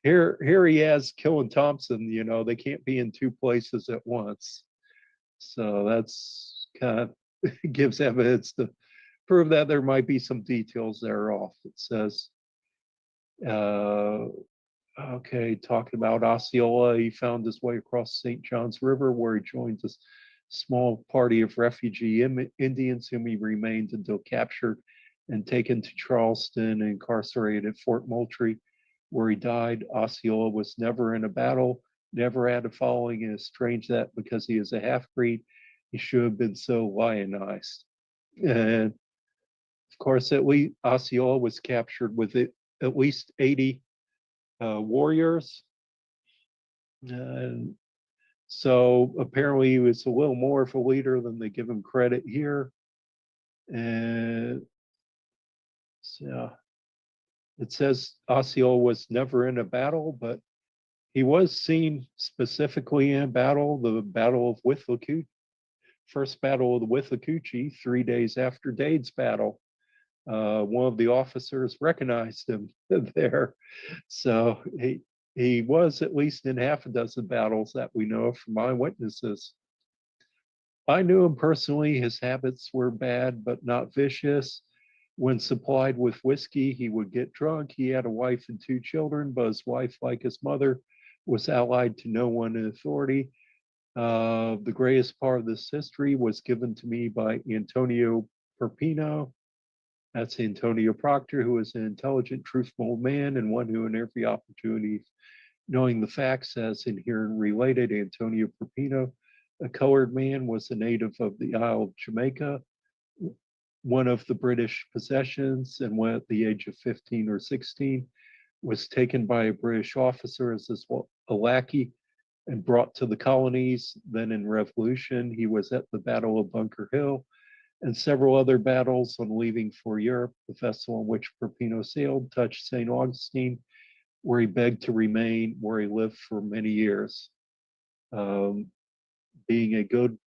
here he has killing Thompson. They can't be in two places at once. So that's kind of gives evidence to prove that there might be some details that are off. It says, talking about Osceola, he found his way across St. John's River, where he joined a small party of refugee Indians whom he remained until captured and taken to Charleston and incarcerated at Fort Moultrie, where he died. Osceola was never in a battle, never had a following, and it's strange that because he is a half-breed, he should have been so lionized. And of course, Osceola was captured with at least 80 warriors. And so apparently he was a little more of a leader than they give him credit here. And so it says Osceola was never in a battle, but he was seen specifically in a battle, the Battle of Withlacoochee, first Battle of the Withlacoochee, 3 days after Dade's battle. One of the officers recognized him there. So he was at least in half a dozen battles that we know of from eyewitnesses. I knew him personally. His habits were bad, but not vicious. When supplied with whiskey, he would get drunk. He had a wife and 2 children, but his wife, like his mother, was allied to no one in authority. The greatest part of this history was given to me by Antonio Perpino. That's Antonio Proctor, who was an intelligent, truthful man and one who, in every opportunity, Knowing the facts as in here and related, Antonio Pepino, a colored man, was a native of the Isle of Jamaica, one of the British possessions, and when at the age of 15 or 16, was taken by a British officer as a lackey and brought to the colonies. Then in Revolution, he was at the Battle of Bunker Hill and several other battles. On leaving for Europe, the vessel on which Pepino sailed touched St. Augustine, where he begged to remain, where he lived for many years. Being a good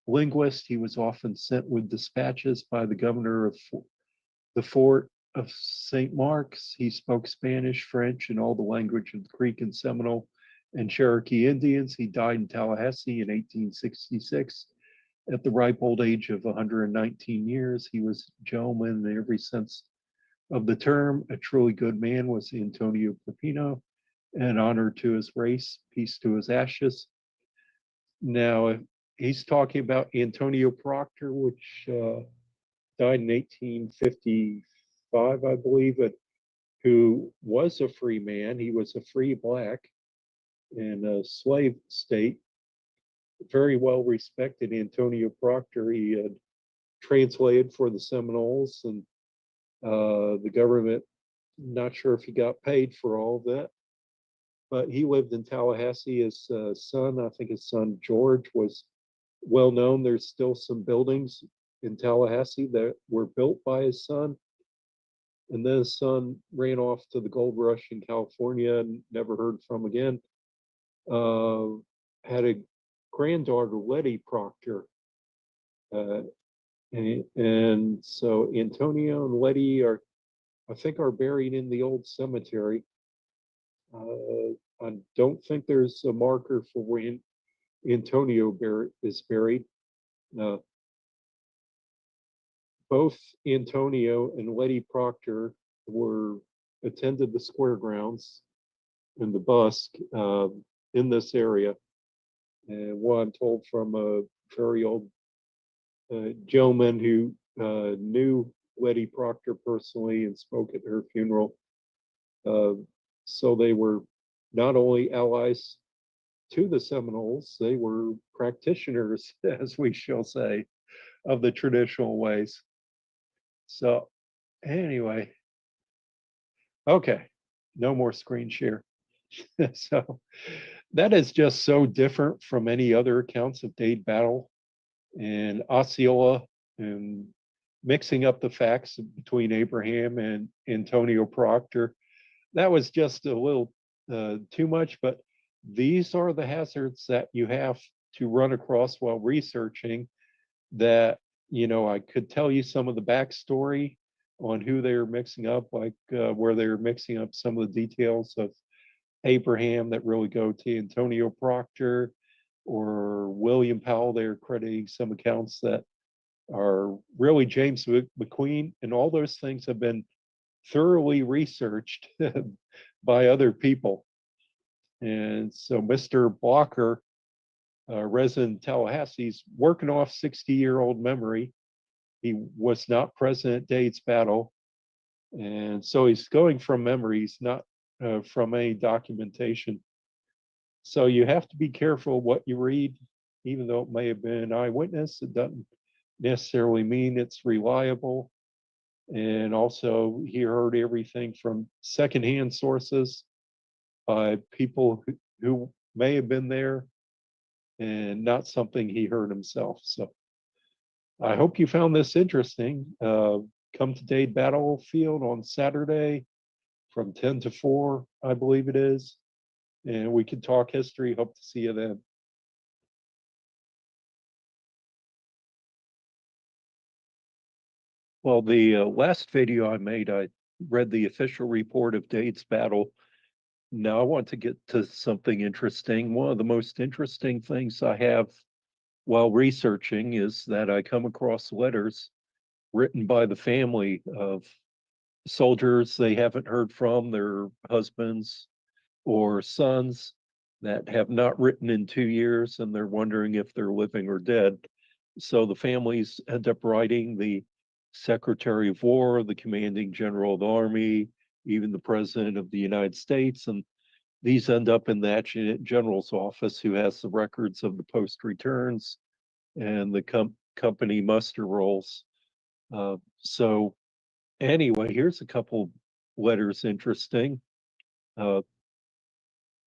linguist, he was often sent with dispatches by the governor of the fort of St. Mark's. He spoke Spanish, French, and all the language of the Creek and Seminole and Cherokee Indians. He died in Tallahassee in 1866 at the ripe old age of 119 years. He was a gentleman in every sense of the term. A truly good man was Antonio Pepino, and honor to his race, peace to his ashes. Now, he's talking about Antonio Proctor, which died in 1855, I believe, who was a free man. He was a free black in a slave state, very well respected. Antonio Proctor, he had translated for the Seminoles, and the government, not sure if he got paid for all of that, but he lived in Tallahassee. His son, I think his son George, was well known. There's still some buildings in Tallahassee that were built by his son. And then his son ran off to the gold rush in California and never heard from again. Had a granddaughter, Letty Proctor. And so Antonio and Letty are, I think, are buried in the old cemetery. I don't think there's a marker for where Antonio is buried. Both Antonio and Letty Proctor attended the square grounds in the Busk in this area. And what I'm told from a very old gentleman who knew Letty Proctor personally and spoke at her funeral. So they were not only allies to the Seminoles, they were practitioners, as we shall say, of the traditional ways. So anyway, okay, no more screen share. So that is just so different from any other accounts of Dade Battle and Osceola, and mixing up the facts between Abraham and Antonio Proctor. That was just a little too much, but these are the hazards that you have to run across while researching. That, I could tell you some of the backstory on who they were mixing up, like where they were mixing up some of the details of Abraham that really go to Antonio Proctor, or William Powell. They're crediting some accounts that are really James McQueen, and all those things have been thoroughly researched by other people. And so Mr. Blocker, resident in Tallahassee, is working off 60-year-old memory. He was not present at Dade's battle. And so he's going from memories, not from any documentation. So you have to be careful what you read, even though it may have been an eyewitness. It doesn't necessarily mean it's reliable. And also, he heard everything from secondhand sources by people who may have been there, and not something he heard himself. So I hope you found this interesting. Come to Dade Battlefield on Saturday from 10 to 4, I believe it is. And we can talk history. Hope to see you then. Well, the last video I made, I read the official report of Dade's battle. Now I want to get to something interesting. One of the most interesting things I have while researching is that I come across letters written by the family of soldiers they haven't heard from, their husbands or sons that have not written in 2 years, and they're wondering if they're living or dead. So the families end up writing the Secretary of War, the commanding general of the army, even the president of the United States, and these end up in the adjutant general's office, who has the records of the post returns and the company muster rolls. So anyway, here's a couple letters interesting.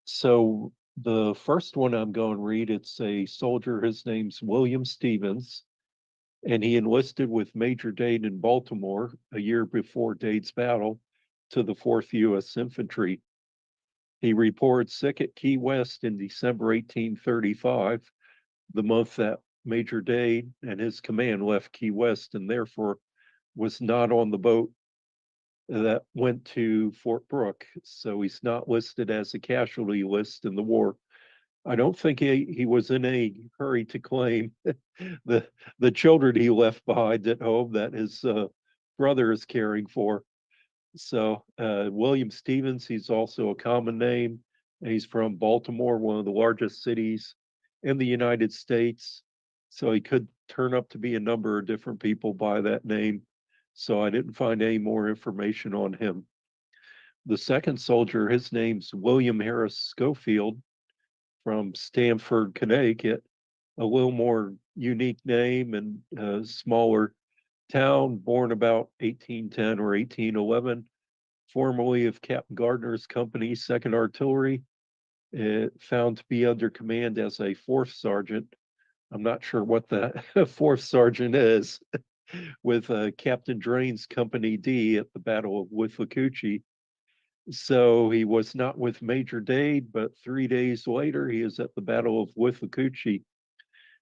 So the first one I'm going to read, it's a soldier, his name's William Stevens, and he enlisted with Major Dade in Baltimore a year before Dade's battle to the 4th U.S. Infantry. He reported sick at Key West in December 1835, the month that Major Dade and his command left Key West, and therefore was not on the boat that went to Fort Brooke. So he's not listed as a casualty list in the war. I don't think he was in a hurry to claim the children he left behind at home that his brother is caring for. So William Stevens, he's also a common name. And he's from Baltimore, one of the largest cities in the United States. So he could turn up to be a number of different people by that name. So I didn't find any more information on him. The second soldier, his name's William Harris Schofield from Stamford, Connecticut, a little more unique name and a smaller town, born about 1810 or 1811, formerly of Captain Gardner's company, 2nd Artillery, found to be under command as a 4th sergeant. I'm not sure what the 4th sergeant is, with Captain Drain's Company D at the Battle of Withlacoochee. So he was not with Major Dade, but 3 days later, he is at the Battle of Withlacoochee.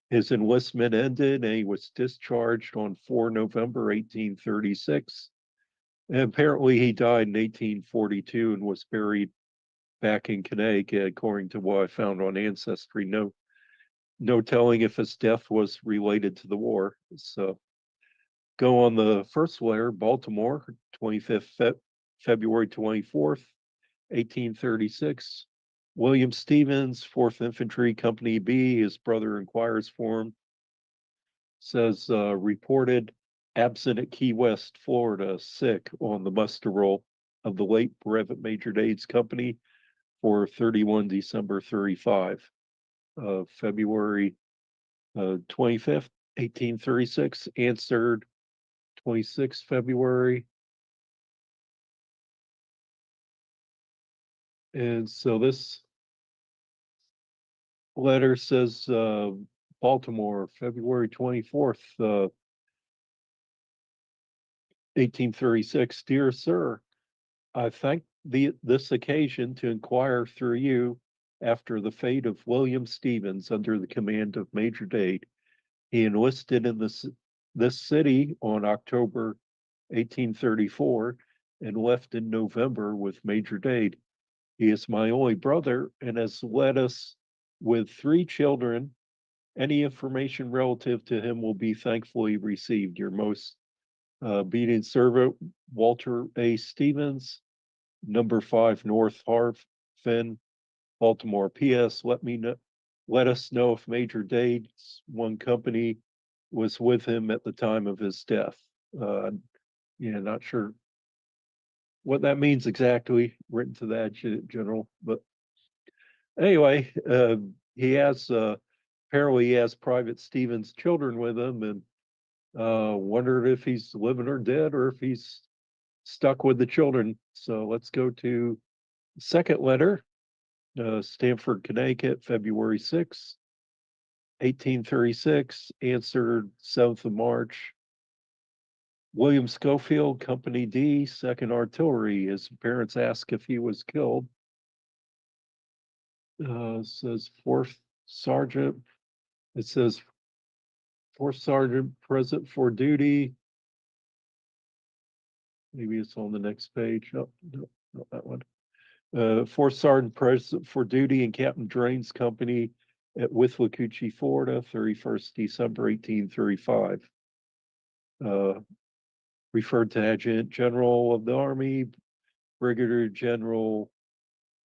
His enlistment ended and he was discharged on 4 November 1836. And apparently he died in 1842 and was buried back in Connecticut, according to what I found on Ancestry. No telling if his death was related to the war. So go on the first letter, Baltimore, 25th February 24th, 1836. William Stevens, 4th Infantry, Company B, his brother inquires for him, says reported absent at Key West, Florida, sick on the muster roll of the late Brevet Major Dade's company for 31 December 35. February 25th, 1836, answered 26th February. And so this letter says Baltimore, February 24th, 1836. Dear Sir, I thank this occasion to inquire through you after the fate of William Stevens under the command of Major Dade. He enlisted in this city on October 1834 and left in November with Major Dade. He is my only brother and has led us with 3 children. Any information relative to him will be thankfully received. Your most obedient servant, Walter A. Stevens, number 5 North Harv, Finn, Baltimore. P.S. Let us know if Major Dade's 1 company was with him at the time of his death. Not sure what that means exactly, written to the adjutant general, but anyway, he has apparently he has Private Stevens' children with him, and wondered if he's living or dead, or if he's stuck with the children. So let's go to the second letter, Stamford, Connecticut, February 6, 1836, answered 7th of March. William Schofield, Company D, 2nd Artillery. His parents asked if he was killed. Says 4th Sergeant. It says 4th Sergeant present for duty. Maybe it's on the next page. Oh, no, not that one. 4th Sergeant present for duty in Captain Drain's company at Withlacoochee, Florida, 31st December 1835. Referred to Adjutant General of the Army, Brigadier General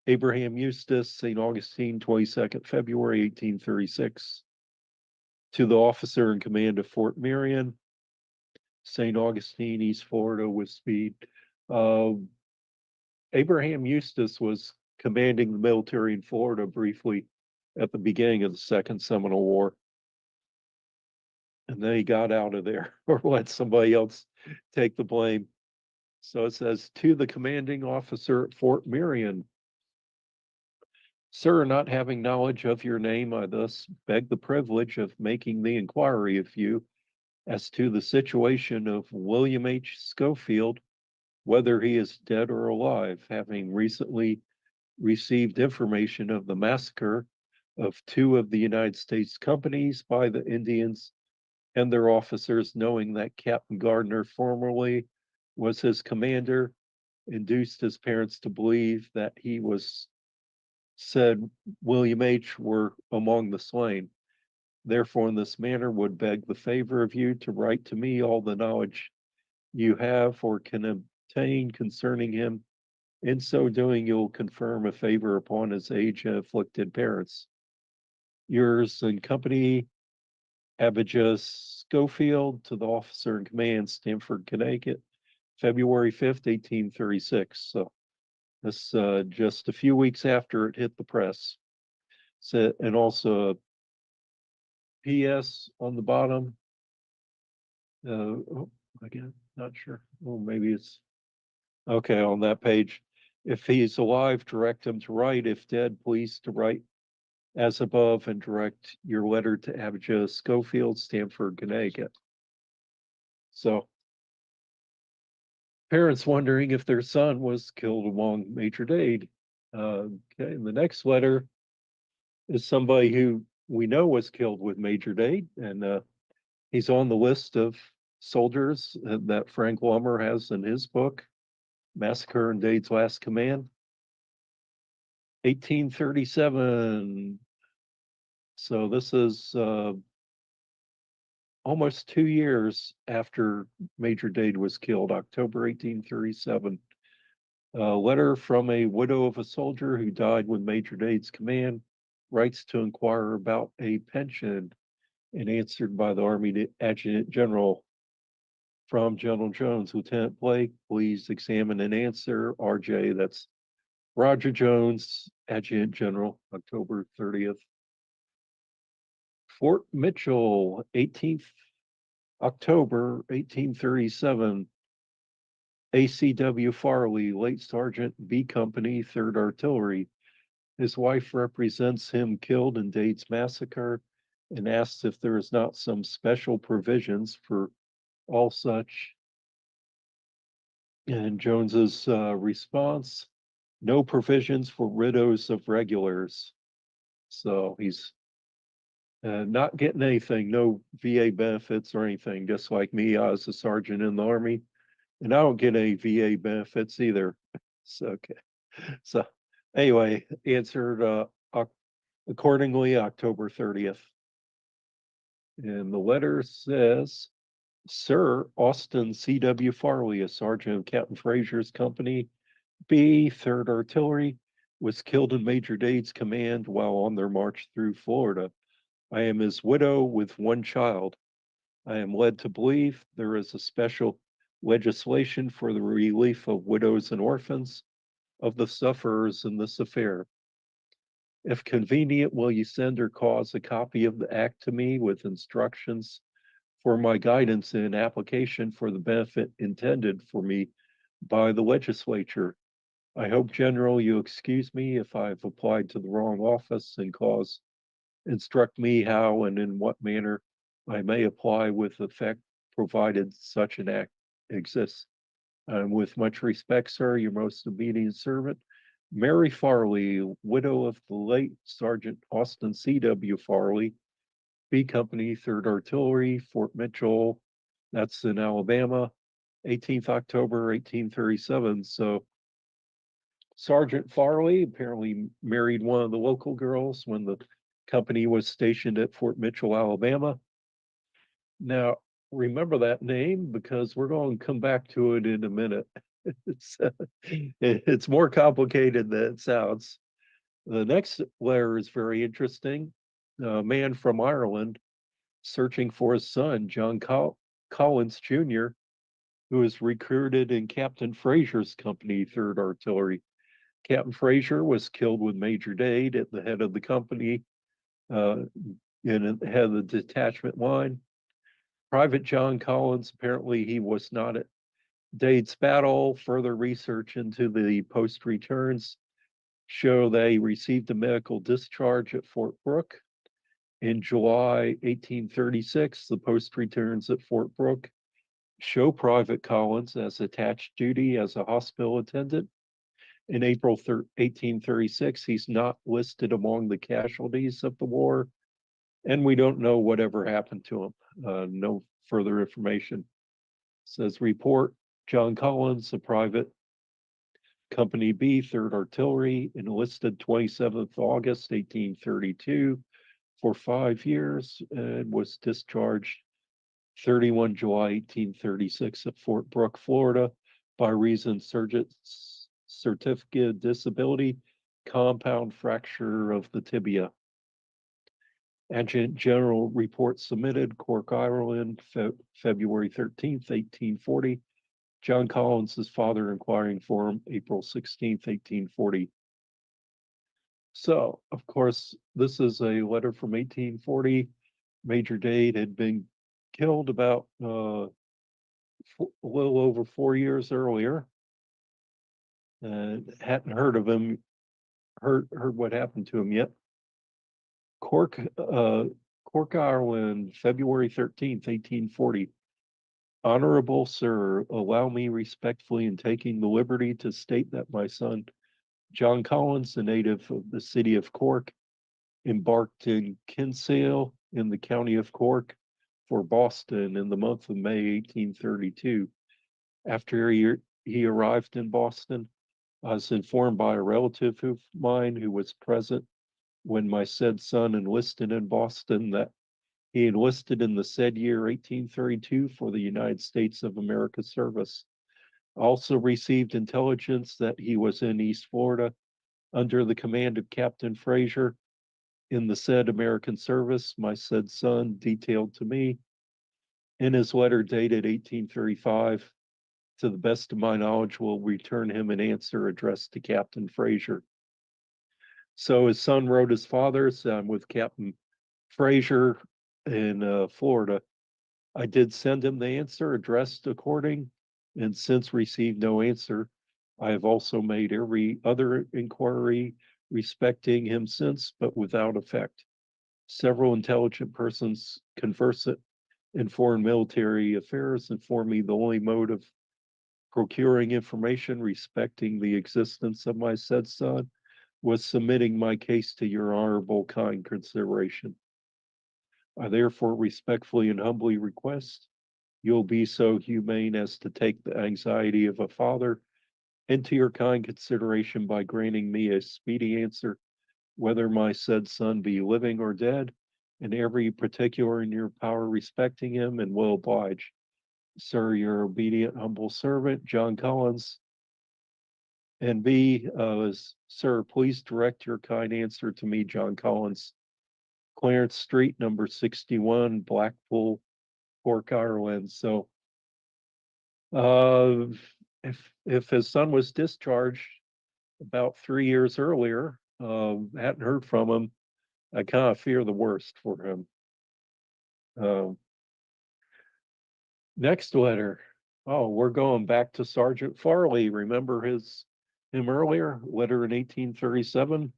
Abraham Eustace, St. Augustine, 22nd February 1836. To the officer in command of Fort Marion, St. Augustine, East Florida, with speed. Abraham Eustace was commanding the military in Florida briefly at the beginning of the Second Seminole War. And then he got out of there or let somebody else take the blame. So it says, to the commanding officer at Fort Marion, sir, not having knowledge of your name, I thus beg the privilege of making the inquiry of you as to the situation of William H. Schofield, whether he is dead or alive, having recently received information of the massacre of 2 of the United States companies by the Indians and their officers, knowing that Captain Gardner formerly was his commander, induced his parents to believe that he was said William H. were among the slain. Therefore, in this manner, would beg the favor of you to write to me all the knowledge you have or can obtain concerning him. In so doing, you'll confirm a favor upon his age and afflicted parents. Yours in company, Abijah Schofield, to the officer in command, Stamford, Connecticut, February 5th, 1836. So this just a few weeks after it hit the press. So, and also a PS on the bottom. Again, not sure. Oh, maybe it's okay on that page. If he's alive, direct him to write. If dead, please to write as above and direct your letter to Abijah Schofield, Stamford, Connecticut. So, parents wondering if their son was killed among Major Dade. Okay, and the next letter is somebody who we know was killed with Major Dade, and he's on the list of soldiers that Frank Lummer has in his book, Massacre in Dade's Last Command. 1837. So this is almost 2 years after Major Dade was killed, October 1837. A letter from a widow of a soldier who died with Major Dade's command, writes to inquire about a pension, and answered by the Army Adjutant General from General Jones. Lieutenant Blake, please examine and answer. RJ, that's Roger Jones, Adjutant General, October 30th. Fort Mitchell, 18th October 1837. ACW Farley, late Sergeant, B Company, 3rd Artillery. His wife represents him killed in Dade's massacre and asks if there is not some special provisions for all such. And Jones's response, no provisions for widows of regulars. So he's not getting anything, no VA benefits or anything, just like me. I was a sergeant in the Army, and I don't get any VA benefits either. So, okay. So anyway, answered accordingly, October 30th. And the letter says, Sir Austin C.W. Farley, a sergeant of Captain Fraser's company, B, 3rd Artillery, was killed in Major Dade's command while on their march through Florida. I am his widow with 1 child. I am led to believe there is a special legislation for the relief of widows and orphans of the sufferers in this affair. If convenient, will you send or cause a copy of the act to me with instructions for my guidance in application for the benefit intended for me by the legislature? I hope, General, you excuse me if I've applied to the wrong office and instruct me how and in what manner I may apply with effect, provided such an act exists. With much respect, sir, your most obedient servant, Mary Farley, widow of the late Sergeant Austin C.W. Farley, B Company, 3rd Artillery, Fort Mitchell, that's in Alabama, 18th October, 1837. So Sergeant Farley apparently married one of the local girls when the company was stationed at Fort Mitchell, Alabama. Now, remember that name because we're going to come back to it in a minute. It's more complicated than it sounds. The next letter is very interesting. A man from Ireland searching for his son, John Collins Jr., who was recruited in Captain Fraser's company, 3rd Artillery. Captain Frazier was killed with Major Dade at the head of the company, and at the head of the detachment line. Private John Collins, apparently he was not at Dade's battle. Further research into the post returns show they received a medical discharge at Fort Brooke. In July 1836, the post returns at Fort Brooke show Private Collins as attached duty as a hospital attendant. In April 1836, he's not listed among the casualties of the war, and we don't know whatever happened to him. No further information. It says report John Collins, a private Company B, 3rd Artillery, enlisted 27th August 1832 for 5 years and was discharged 31 July 1836 at Fort Brooke, Florida, by reason certificate of disability, compound fracture of the tibia. Adjutant General report submitted, Cork, Ireland, February 13th, 1840. John Collins' father inquiring for him, April 16th, 1840. So, of course, this is a letter from 1840. Major Dade had been killed about a little over 4 years earlier. Hadn't heard of him, heard what happened to him yet. Cork, Ireland, February 13th, 1840. Honorable Sir, allow me respectfully in taking the liberty to state that my son, John Collins, a native of the city of Cork, embarked in Kinsale in the county of Cork for Boston in the month of May 1832. After he arrived in Boston, I was informed by a relative of mine who was present when my said son enlisted in Boston that he enlisted in the said year 1832 for the United States of America service. Also received intelligence that he was in East Florida under the command of Captain Frazier in the said American service. My said son detailed to me in his letter dated 1835, to the best of my knowledge, will return him an answer addressed to Captain Frazier. So his son wrote his father, so I'm with Captain Frazier in Florida. I did send him the answer addressed according, and since received no answer, I have also made every other inquiry respecting him since, but without effect. Several intelligent persons conversant in foreign military affairs inform me the only mode of procuring information respecting the existence of my said son was submitting my case to your honorable kind consideration. I therefore respectfully and humbly request you'll be so humane as to take the anxiety of a father into your kind consideration by granting me a speedy answer, whether my said son be living or dead, and every particular in your power respecting him, and will oblige, sir, your obedient humble servant, John Collins. And B, sir, please direct your kind answer to me, John Collins, Clarence Street, number 61, Blackpool, Cork, Ireland. So if his son was discharged about 3 years earlier, hadn't heard from him, I kind of fear the worst for him. Next letter. Oh, we're going back to Sergeant Farley. Remember him earlier? Letter in 1837.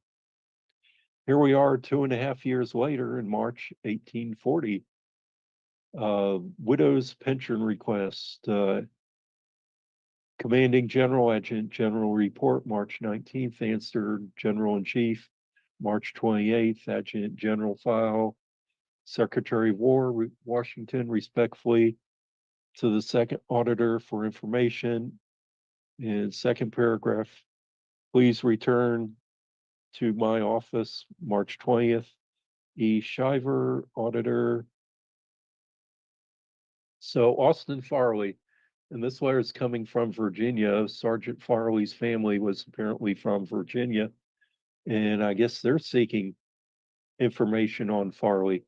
Here we are 2.5 years later in March 1840. Widow's pension request. Commanding General, Adjutant General report, March 19th. Answer, General in Chief, March 28th. Adjutant General file. Secretary of War, Washington, respectfully to the second auditor for information. In second paragraph, please return to my office, March 20th. E. Shiver, auditor. So Austin Farley, and this letter is coming from Virginia. Sergeant Farley's family was apparently from Virginia, and I guess they're seeking information on Farley.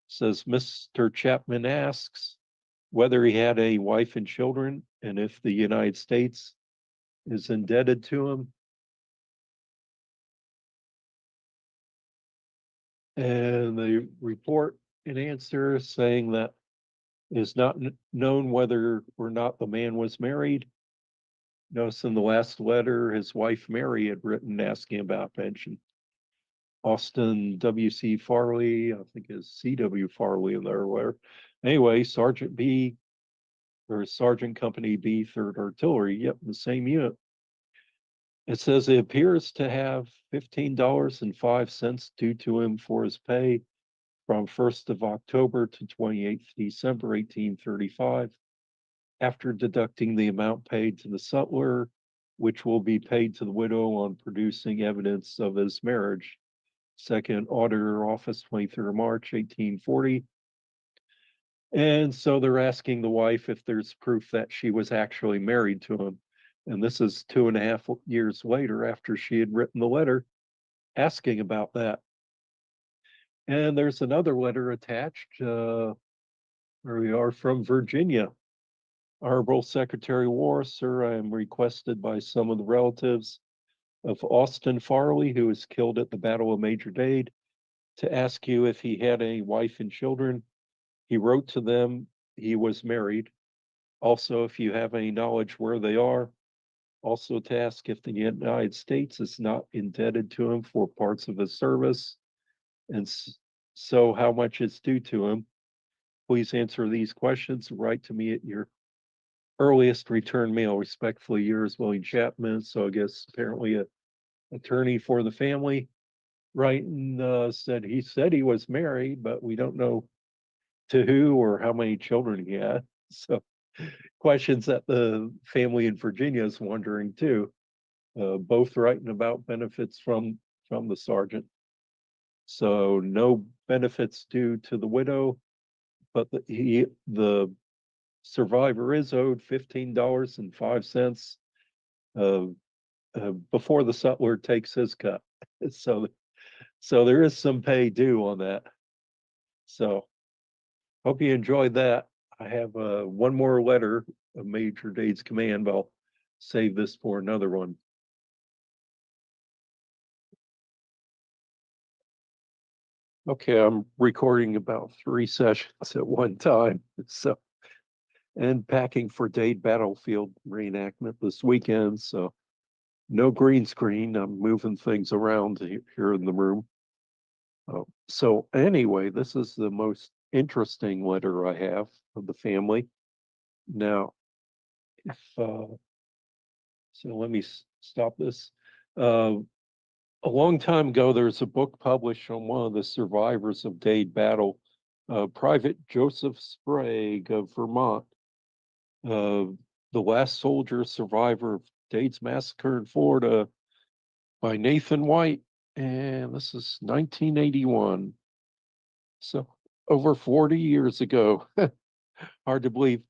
Says Mr. Chapman asks whether he had a wife and children, and if the United States is indebted to him. And the report in answer saying that it is not known whether or not the man was married. Notice in the last letter, his wife Mary had written asking about pension. Austin W.C. Farley, I think is C.W. Farley in there, where anyway, Sergeant B or Sergeant Company B, 3rd Artillery, yep, the same unit. It says it appears to have $15.05 due to him for his pay from 1st of October to 28th December 1835, after deducting the amount paid to the sutler, which will be paid to the widow on producing evidence of his marriage. Second Auditor Office, 23rd March 1840. And so they're asking the wife if there's proof that she was actually married to him. And this is 2.5 years later after she had written the letter asking about that. And there's another letter attached. Where we are from Virginia. Honorable Secretary of War, sir, I am requested by some of the relatives of Austin Farley, who was killed at the Battle of Major Dade, to ask you if he had any wife and children. He wrote to them he was married. Also, if you have any knowledge where they are. Also to ask if the United States is not indebted to him for parts of his service, and so how much is due to him. Please answer these questions. Write to me at your earliest return mail. Respectfully yours, William Chapman. So I guess apparently a attorney for the family. Writing said he was married, but we don't know to who or how many children he had. So questions that the family in Virginia is wondering too. Both writing about benefits from the sergeant. So no benefits due to the widow, but the survivor is owed $15.05 before the sutler takes his cut. So there is some pay due on that. So hope you enjoyed that. I have one more letter of Major Dade's command, but I'll save this for another one. Okay, I'm recording about 3 sessions at one time. So, and packing for Dade Battlefield reenactment this weekend. So no green screen. I'm moving things around here in the room. So anyway, this is the most interesting letter I have of the family. Now, if so let me stop this. A long time ago, there's a book published on one of the survivors of Dade Battle, Private Joseph Sprague of Vermont, the last soldier survivor of Dade's massacre in Florida, by Nathan White, and this is 1981. So over 40 years ago. Hard to believe.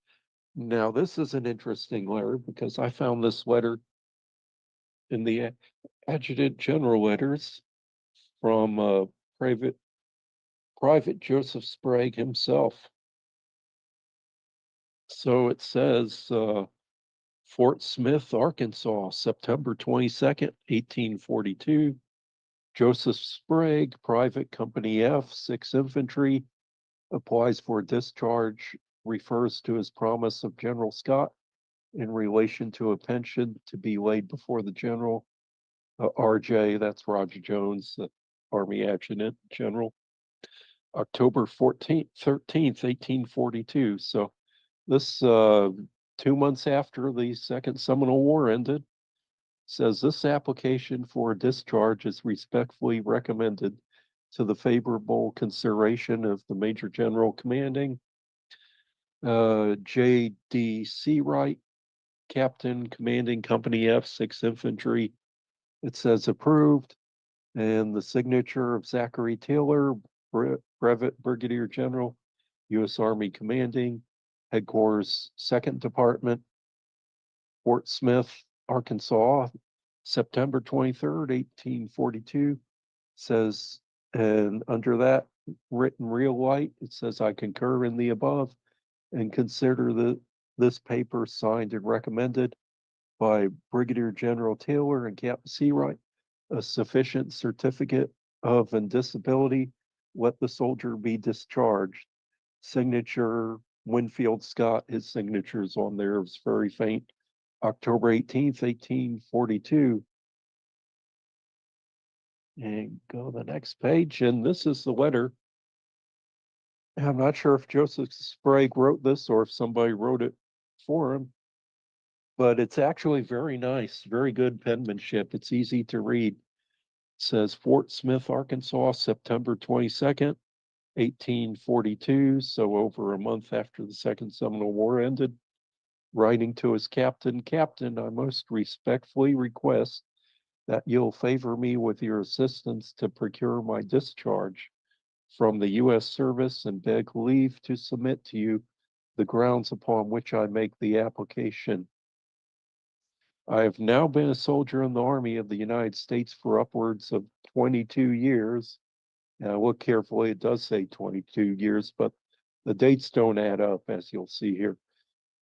Now, this is an interesting letter because I found this letter in the Adjutant General letters from Private Joseph Sprague himself. So it says, Fort Smith, Arkansas, September 22nd, 1842. Joseph Sprague, Private Company F, 6th Infantry, applies for discharge, refers to his promise of General Scott in relation to a pension to be laid before the General. RJ, that's Roger Jones, the Army Adjutant General. October 13th, 1842. So this 2 months after the Second Seminole War ended, says this application for discharge is respectfully recommended to the favorable consideration of the Major General Commanding J.D. Seawright, Captain Commanding Company F, 6th Infantry. It says approved, and the signature of Zachary Taylor, Brevet Brigadier General, U.S. Army Commanding, Headquarters, 2nd Department, Fort Smith, Arkansas, September 23rd, 1842. Says, and under that written real light, it says, I concur in the above and consider this paper signed and recommended by Brigadier General Taylor and Captain Seawright a sufficient certificate of indisability let the soldier be discharged. Signature Winfield Scott, his signature's on there. It's very faint. October 18th, 1842. And go to the next page. And this is the letter. I'm not sure if Joseph Sprague wrote this or if somebody wrote it for him, but it's actually very nice, very good penmanship. It's easy to read. It says Fort Smith, Arkansas, September 22nd, 1842. So over a month after the Second Seminole War ended. Writing to his captain, Captain, I most respectfully request that you'll favor me with your assistance to procure my discharge from the U.S. service and beg leave to submit to you the grounds upon which I make the application. I have now been a soldier in the Army of the United States for upwards of 22 years. Now, look carefully, it does say 22 years, but the dates don't add up, as you'll see here.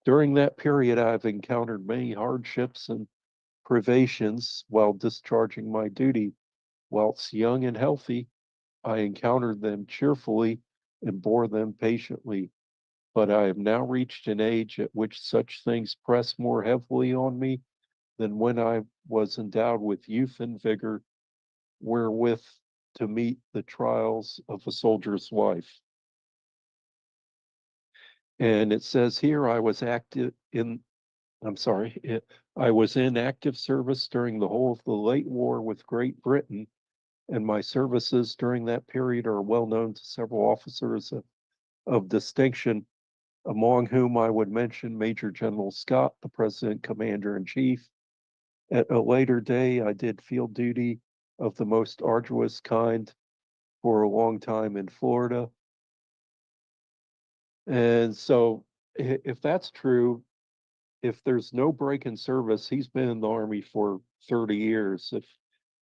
During that period, I've encountered many hardships and privations while discharging my duty. Whilst young and healthy, I encountered them cheerfully and bore them patiently. But I have now reached an age at which such things press more heavily on me than when I was endowed with youth and vigor, wherewith to meet the trials of a soldier's life. And it says here, I was in active service during the whole of the late war with Great Britain, and my services during that period are well known to several officers of distinction, among whom I would mention Major General Scott, the President Commander in Chief. At a later day, I did field duty of the most arduous kind for a long time in Florida. And so, if that's true, if there's no break in service, he's been in the Army for 30 years. If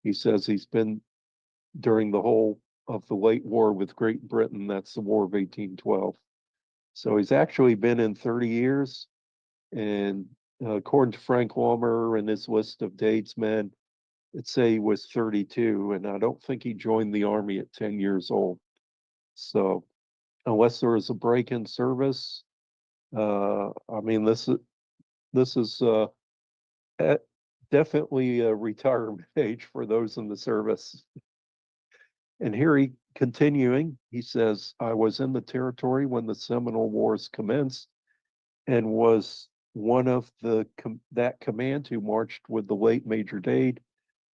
he says he's been during the whole of the late war with Great Britain, that's the War of 1812. So he's actually been in 30 years. And according to Frank Walmer and his list of dates, man, it say he was 32. And I don't think he joined the Army at 10 years old. So unless there was a break in service, I mean, this is definitely a retirement age for those in the service. And here he says, I was in the territory when the Seminole Wars commenced and was one of that command who marched with the late Major Dade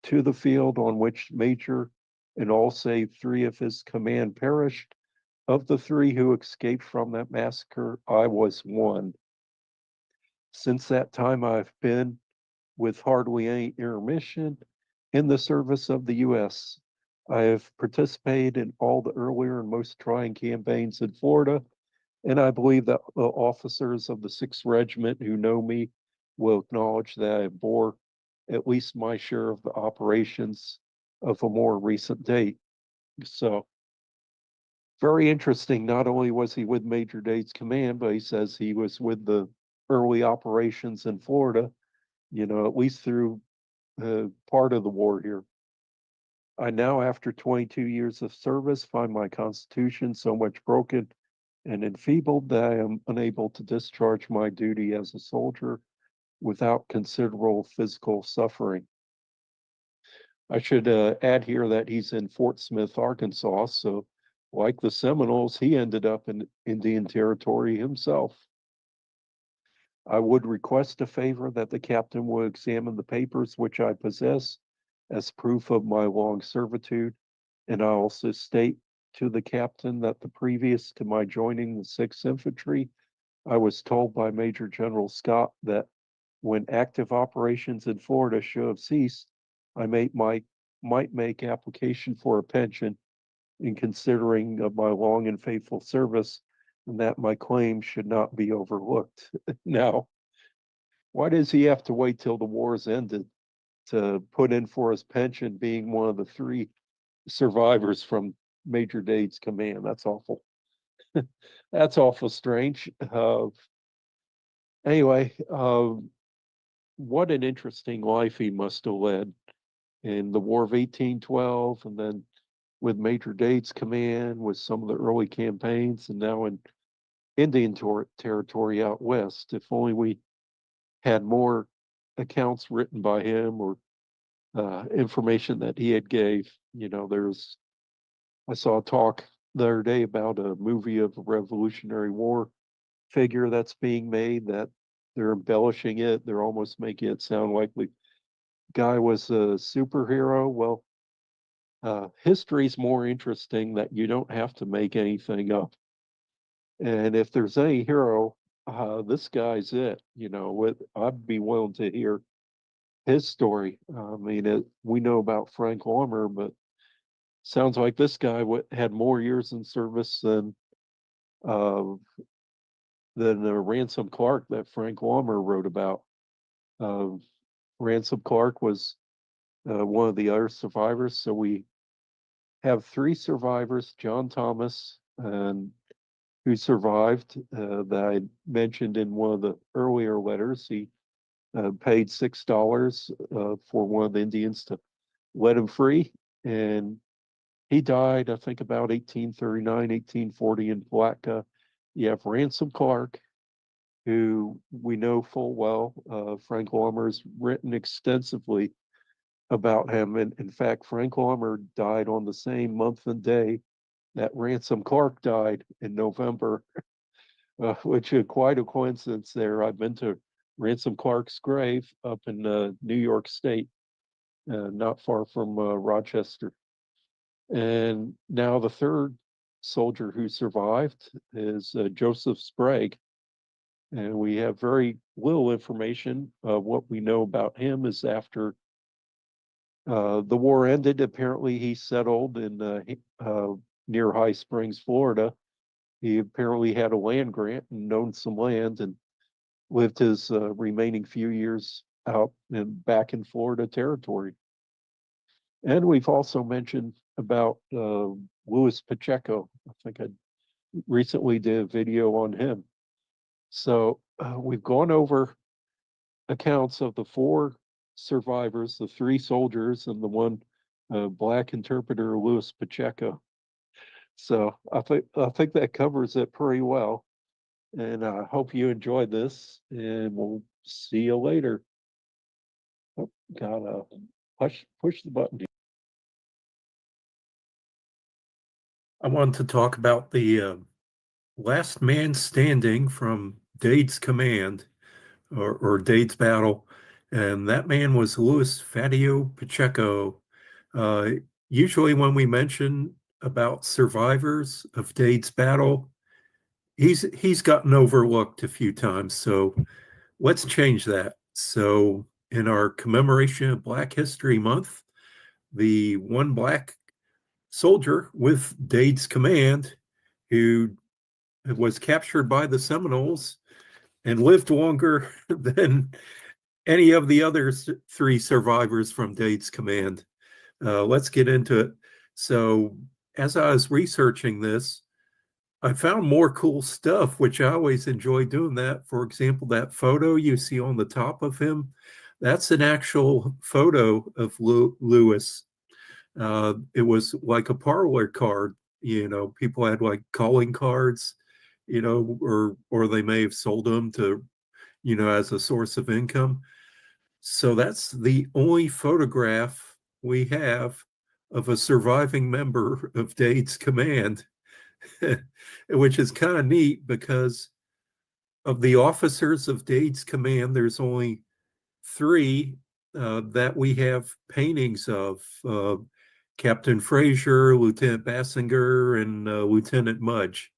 to the field on which Major and all save 3 of his command perished. Of the 3 who escaped from that massacre, I was one. Since that time, I've been, with hardly any intermission, in the service of the U.S. I have participated in all the earlier and most trying campaigns in Florida, and I believe that the officers of the 6th Regiment who know me will acknowledge that I bore at least my share of the operations of a more recent date. So, very interesting. Not only was he with Major Dade's command, but he says he was with the early operations in Florida, at least through part of the war here. I now, after 22 years of service, find my constitution so much broken and enfeebled that I am unable to discharge my duty as a soldier without considerable physical suffering. I should add here that he's in Fort Smith, Arkansas, so like the Seminoles, he ended up in Indian Territory himself. I would request a favor that the captain will examine the papers which I possess as proof of my long servitude, and I also state to the captain that previous to my joining the 6th Infantry, I was told by Major General Scott that when active operations in Florida should have ceased, I might make application for a pension in considering of my long and faithful service, and that my claim should not be overlooked. Now, why does he have to wait till the war's ended to put in for his pension, being one of the 3 survivors from Major Dade's command? That's awful. That's awful strange. Anyway, what an interesting life he must have led in the War of 1812, and then with Major Dade's command, with some of the early campaigns, and now in Indian territory out west. If only we had more accounts written by him or information that he had gave. I saw a talk the other day about a movie of a Revolutionary War figure that's being made, that they're embellishing it. They're almost making it sound like the guy was a superhero. Well, history's more interesting, that you don't have to make anything up. And if there's any hero, this guy's it. I'd be willing to hear his story. I mean, we know about Frank Laumer, but sounds like this guy had more years in service uh, than Ransom Clark that Frank Laumer wrote about. Uh, Ransom Clark was one of the other survivors. So we have three survivors: John Thomas, who survived, that I mentioned in one of the earlier letters. He paid $6 for one of the Indians to let him free, and he died, I think, about 1839, 1840 in Palatka. You have Ransom Clark, who we know full well. Frank Laumer's written extensively about him. And in fact, Frank Laumer died on the same month and day that Ransom Clark died, in November, which is quite a coincidence there. I've been to Ransom Clark's grave up in New York State, not far from Rochester. And now the third soldier who survived is Joseph Sprague. And we have very little information. What we know about him is after the war ended, apparently he settled in near High Springs, Florida. He apparently had a land grant and owned some land, and lived his remaining few years out and back in Florida territory. And we've also mentioned about Louis Pacheco. I think I recently did a video on him. So we've gone over accounts of the four survivors, the three soldiers, and the one black interpreter, Louis Pacheco. So I think that covers it pretty well. And I hope you enjoyed this, and we'll see you later. Oh, gotta push the button. I wanted to talk about the last man standing from Dade's command, or Dade's battle, and that man was Louis Fatio Pacheco. Usually when we mention about survivors of Dade's battle, he's gotten overlooked a few times, so let's change that. So in our commemoration of Black History Month, the one black soldier with Dade's command who was captured by the Seminoles and lived longer than any of the other three survivors from Dade's command. Let's get into it. So as I was researching this, I found more cool stuff, which I always enjoy doing that. For example, that photo you see on the top of him, that's an actual photo of Louis. It was like a parlor card. People had like calling cards, or they may have sold them to, as a source of income. So that's the only photograph we have of a surviving member of Dade's command, which is kind of neat because of the officers of Dade's command, there's only three that we have paintings of. Captain Fraser, Lieutenant Bassinger, and Lieutenant Mudge.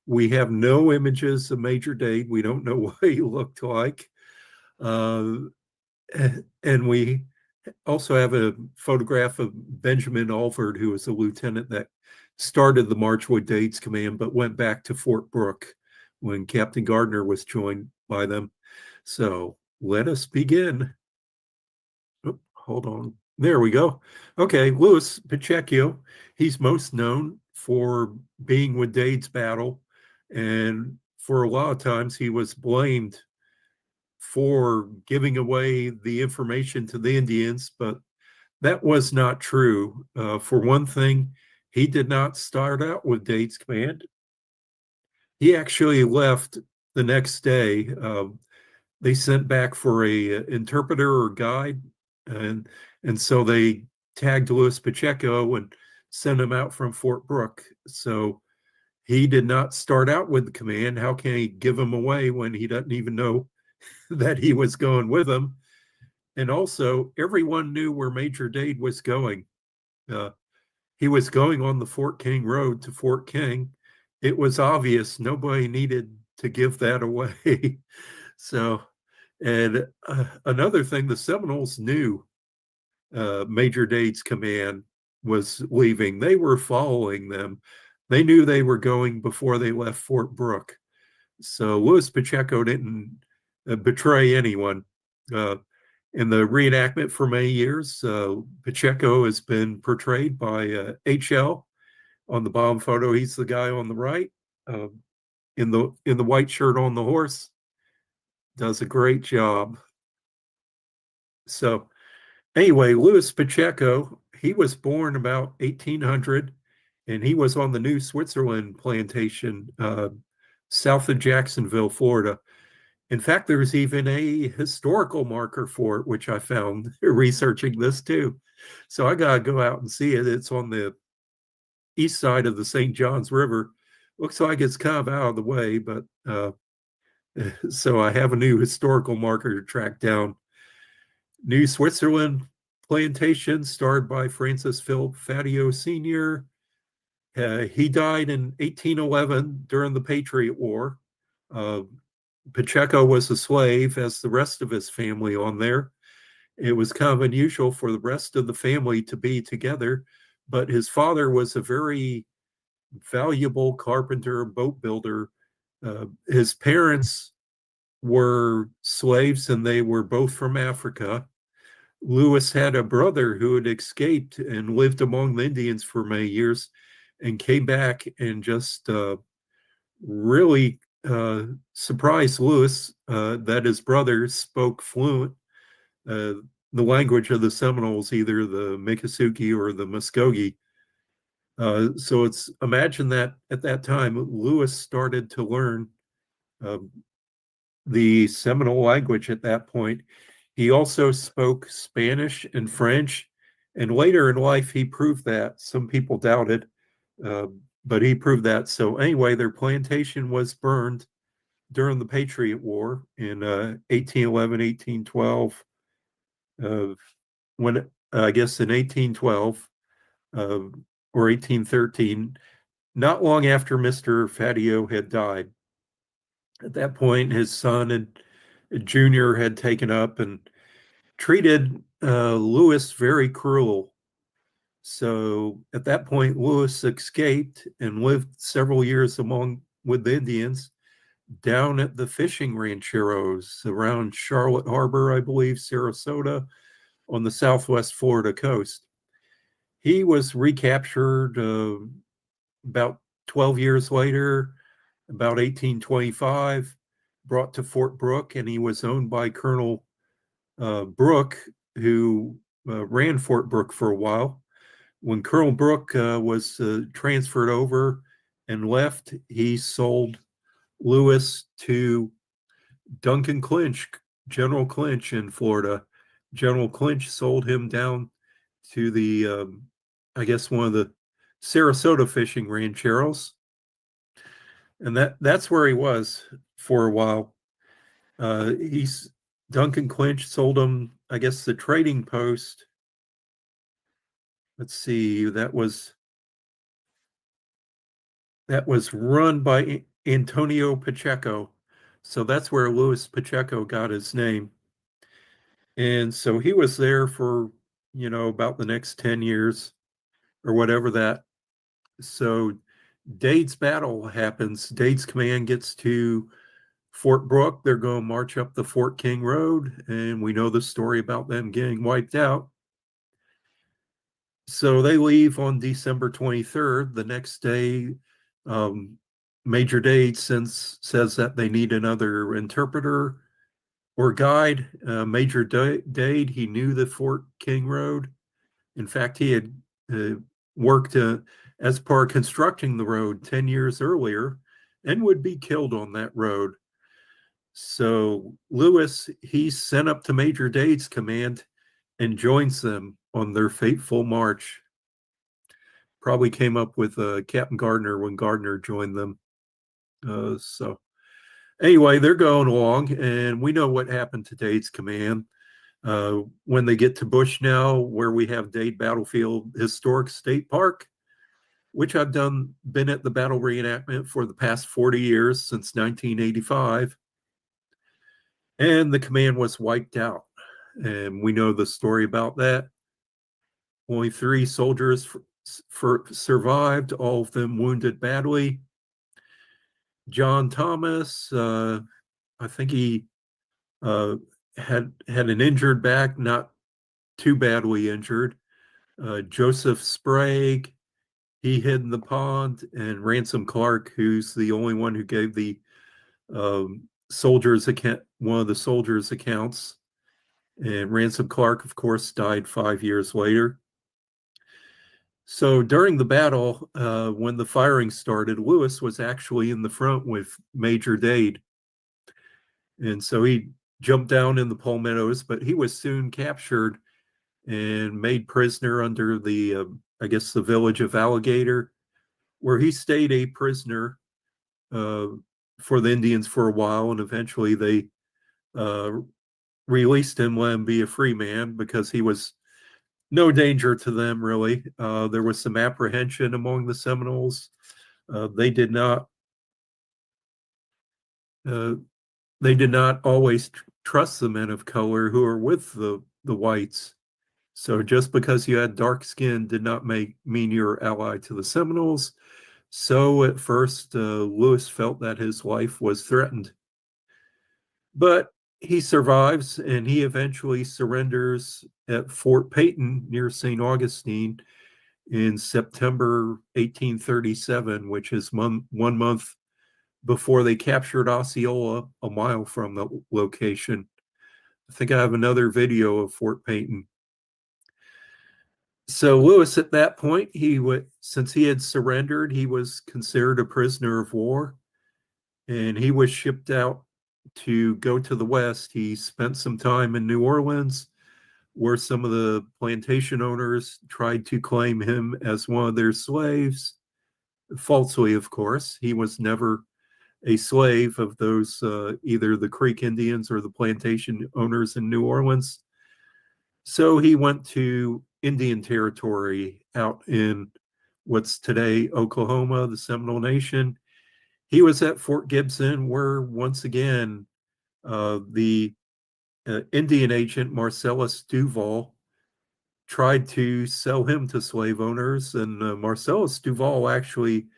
We have no images of Major Dade. We don't know what he looked like. And we also have a photograph of Benjamin Alford, who was a lieutenant that started the march with Dade's command, but went back to Fort Brooke when Captain Gardner was joined by them. So let us begin. Oh, hold on. There we go. Okay, Louis Pacheco, he's most known for being with Dade's battle, and for a lot of times he was blamed for giving away the information to the Indians, but that was not true. For one thing, he did not start out with Dade's command. He actually left the next day. They sent back for a interpreter or guide, and so they tagged Luis Pacheco and sent him out from Fort Brooke. So he did not start out with the command. How can he give him away when he doesn't even know that he was going with him? And also, everyone knew where Major Dade was going. Uh, he was going on the Fort King Road to Fort King. It was obvious. Nobody needed to give that away. So, and another thing, the Seminoles knew Major Dade's command was leaving. They were following them. They knew they were going before they left Fort Brooke. So Luis Pacheco didn't betray anyone. In the reenactment for many years, Pacheco has been portrayed by HL on the bomb photo. He's the guy on the right, in the white shirt on the horse. Does a great job. So anyway, Luis Pacheco, he was born about 1800, and he was on the New Switzerland plantation south of Jacksonville, Florida. In fact, there's even a historical marker for it, which I found researching this too. So I got to go out and see it. It's on the east side of the St. Johns River. Looks like it's kind of out of the way, but so I have a new historical marker to track down. New Switzerland plantation started by Francis Philip Fatio Sr. He died in 1811 during the Patriot War. Pacheco was a slave, as the rest of his family on there. It was kind of unusual for the rest of the family to be together, but his father was a very valuable carpenter, boat builder. His parents were slaves, and they were both from Africa. Lewis had a brother who had escaped and lived among the Indians for many years and came back and just really surprised Lewis that his brother spoke fluent the language of the Seminoles, either the Miccosukee or the Muskogee. So it's imagine that at that time, Lewis started to learn the Seminole language at that point. He also spoke Spanish and French, and later in life, he proved that. Some people doubted, but he proved that. So anyway, their plantation was burned during the Patriot War in 1811, 1812. When I guess in 1812 or 1813, not long after Mr. Fatio had died. At that point, his son and Junior had taken up and treated Lewis very cruel. So at that point, Lewis escaped and lived several years with the Indians down at the fishing rancheros around Charlotte Harbor, I believe, Sarasota, on the southwest Florida coast. He was recaptured about 12 years later, about 1825, brought to Fort Brooke, and he was owned by Colonel Brooke, who ran Fort Brooke for a while. When Colonel Brooke was transferred over and left, he sold Lewis to Duncan Clinch, General Clinch in Florida. General Clinch sold him down to the, I guess, one of the Sarasota fishing rancheros. And that's where he was for a while. Duncan Clinch sold him, I guess, the trading post. Let's see, that was run by Antonio Pacheco. So that's where Luis Pacheco got his name. And so he was there for, about the next 10 years or whatever that. So Dade's battle happens. Dade's command gets to Fort Brooke. They're going to march up the Fort King Road, and we know the story about them getting wiped out. So they leave on December 23rd. The next day, Major Dade says that they need another interpreter or guide. Major Dade, he knew the Fort King Road. In fact, he had worked as part of constructing the road 10 years earlier and would be killed on that road. So Lewis, he's sent up to Major Dade's command and joins them on their fateful march. Probably came up with Captain Gardner when Gardner joined them. So anyway, they're going along, and we know what happened to Dade's command. When they get to Bushnell, where we have Dade Battlefield Historic State Park, which I've been at the battle reenactment for the past 40 years, since 1985. And the command was wiped out. And we know the story about that. Only 3 soldiers survived, all of them wounded badly. John Thomas, I think he had an injured back, not too badly injured. Joseph Sprague, he hid in the pond, and Ransom Clark, who's the only one who gave the soldiers account, one of the soldiers' accounts. And Ransom Clark, of course, died 5 years later. So during the battle, when the firing started, Lewis was actually in the front with Major Dade. And so he jumped down in the palmettos, but he was soon captured and made prisoner under the, I guess, the village of Alligator, where he stayed a prisoner for the Indians for a while. And eventually they released him, let him be a free man, because he was no danger to them, really. There was some apprehension among the Seminoles. They did not always trust the men of color who were with the whites. So just because you had dark skin did not mean you're allied to the Seminoles. So at first, Lewis felt that his life was threatened. But he survives, and he eventually surrenders at Fort Peyton near St. Augustine in September 1837, which is 1 month before they captured Osceola, a mile from the location. I think I have another video of Fort Peyton. So Lewis, at that point, since he had surrendered, he was considered a prisoner of war, and he was shipped out to go to the West. He spent some time in New Orleans, where some of the plantation owners tried to claim him as one of their slaves, falsely, of course. He was never a slave of those, either the Creek Indians or the plantation owners in New Orleans. So he went to Indian Territory out in what's today Oklahoma, the Seminole Nation. He was at Fort Gibson, where once again the Indian agent Marcellus Duval tried to sell him to slave owners, and Marcellus Duval actually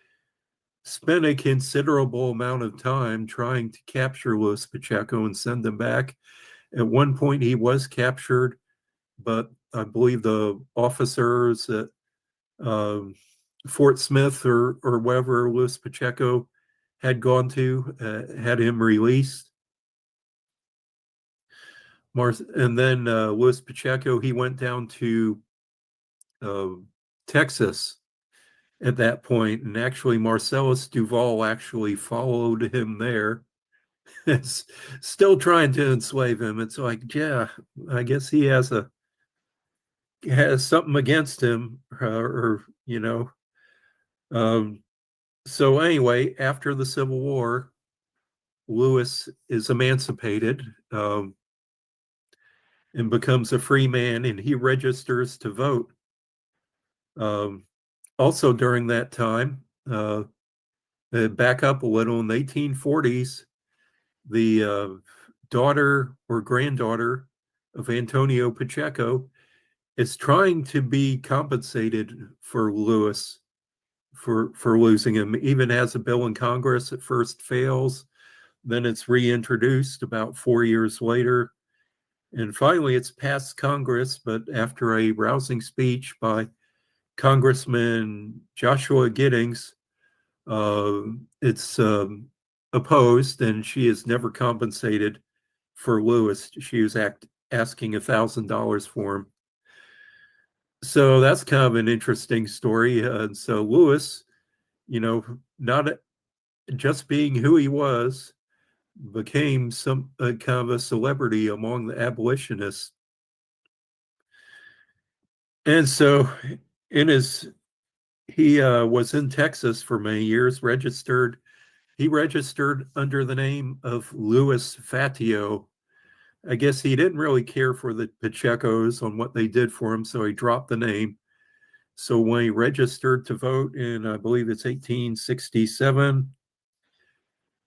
spent a considerable amount of time trying to capture Louis Pacheco and send him back. At one point, he was captured, but I believe the officers at Fort Smith or wherever Louis Pacheco had gone to had him released. And then Louis Pacheco, he went down to Texas at that point, and actually Marcellus Duval actually followed him there. It's still trying to enslave him. It's like, yeah, I guess he has something against him, or you know. So anyway, after the Civil War, Lewis is emancipated and becomes a free man, and he registers to vote. Also during that time, back up a little, in the 1840s, the daughter or granddaughter of Antonio Pacheco is trying to be compensated for Lewis for losing him. Even has a bill in Congress. At first fails, then it's reintroduced about 4 years later, and finally it's passed Congress. But after a rousing speech by Congressman Joshua Giddings, it's opposed, and she is never compensated for Lewis. She was asking $1,000 for him. So that's kind of an interesting story. And so Lewis, not just being who he was, became some kind of a celebrity among the abolitionists. And so in his he was in Texas for many years, he registered under the name of Louis Fatio. I guess he didn't really care for the Pachecos on what they did for him, so he dropped the name. So when he registered to vote in, I believe it's 1867,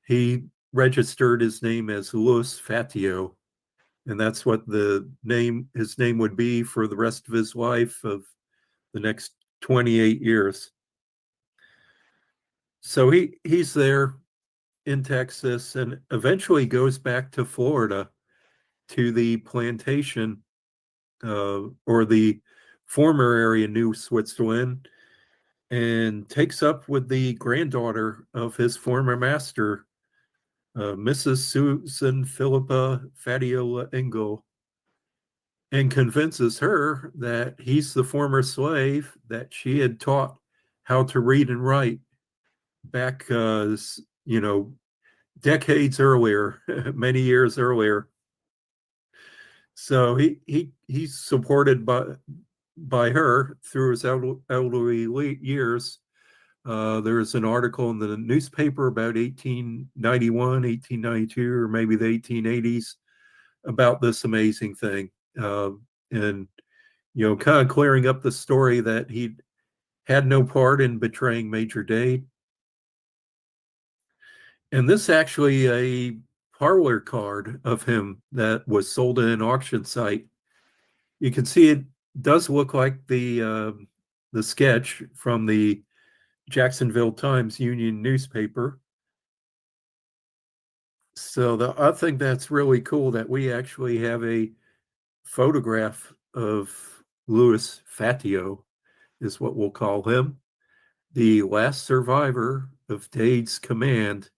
he registered his name as Louis Fatio, and that's what his name would be for the rest of his life of the next 28 years. So he's there in Texas and eventually goes back to Florida to the plantation or the former area New Switzerland and takes up with the granddaughter of his former master, Mrs. Susan Philippa Fadiola Engel, and convinces her that he's the former slave that she had taught how to read and write back, decades earlier, many years earlier. So he's supported by her through his elderly years. There's an article in the newspaper about 1891, 1892, or maybe the 1880s about this amazing thing. And, kind of clearing up the story that he had no part in betraying Major Dade. And this actually a parlor card of him that was sold at an auction site. You can see it does look like the sketch from the Jacksonville Times Union newspaper. So I think that's really cool that we actually have a photograph of Louis Fatio, is what we'll call him, the last survivor of Dade's command.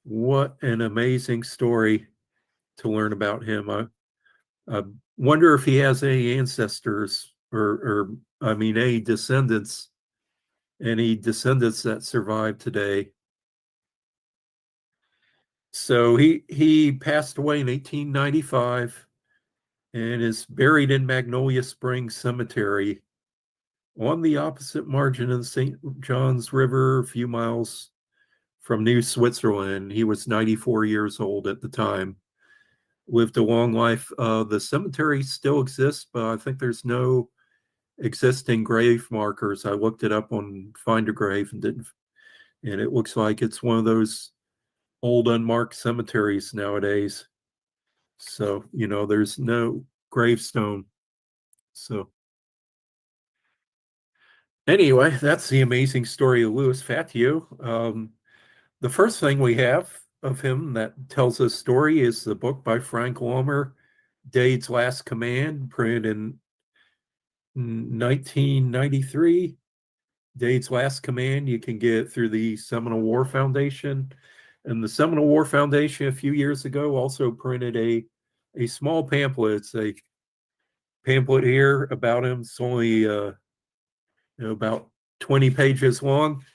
What an amazing story to learn about him. I wonder if he has any ancestors or any descendants, that survive today. So he passed away in 1895 and is buried in Magnolia Springs Cemetery on the opposite margin of the St. Johns River, a few miles from New Switzerland. He was 94 years old at the time. Lived a long life. The cemetery still exists, but I think there's no existing grave markers. I looked it up on Find a Grave and it looks like it's one of those old unmarked cemeteries nowadays. So, there's no gravestone. So anyway, that's the amazing story of Louis Fatio. The first thing we have of him that tells us story is the book by Frank Laumer, Dade's Last Command, printed in 1993. Dade's Last Command, you can get through the Seminole War Foundation. And the Seminole War Foundation a few years ago also printed a small pamphlet. It's a pamphlet here about him. It's only about 20 pages long.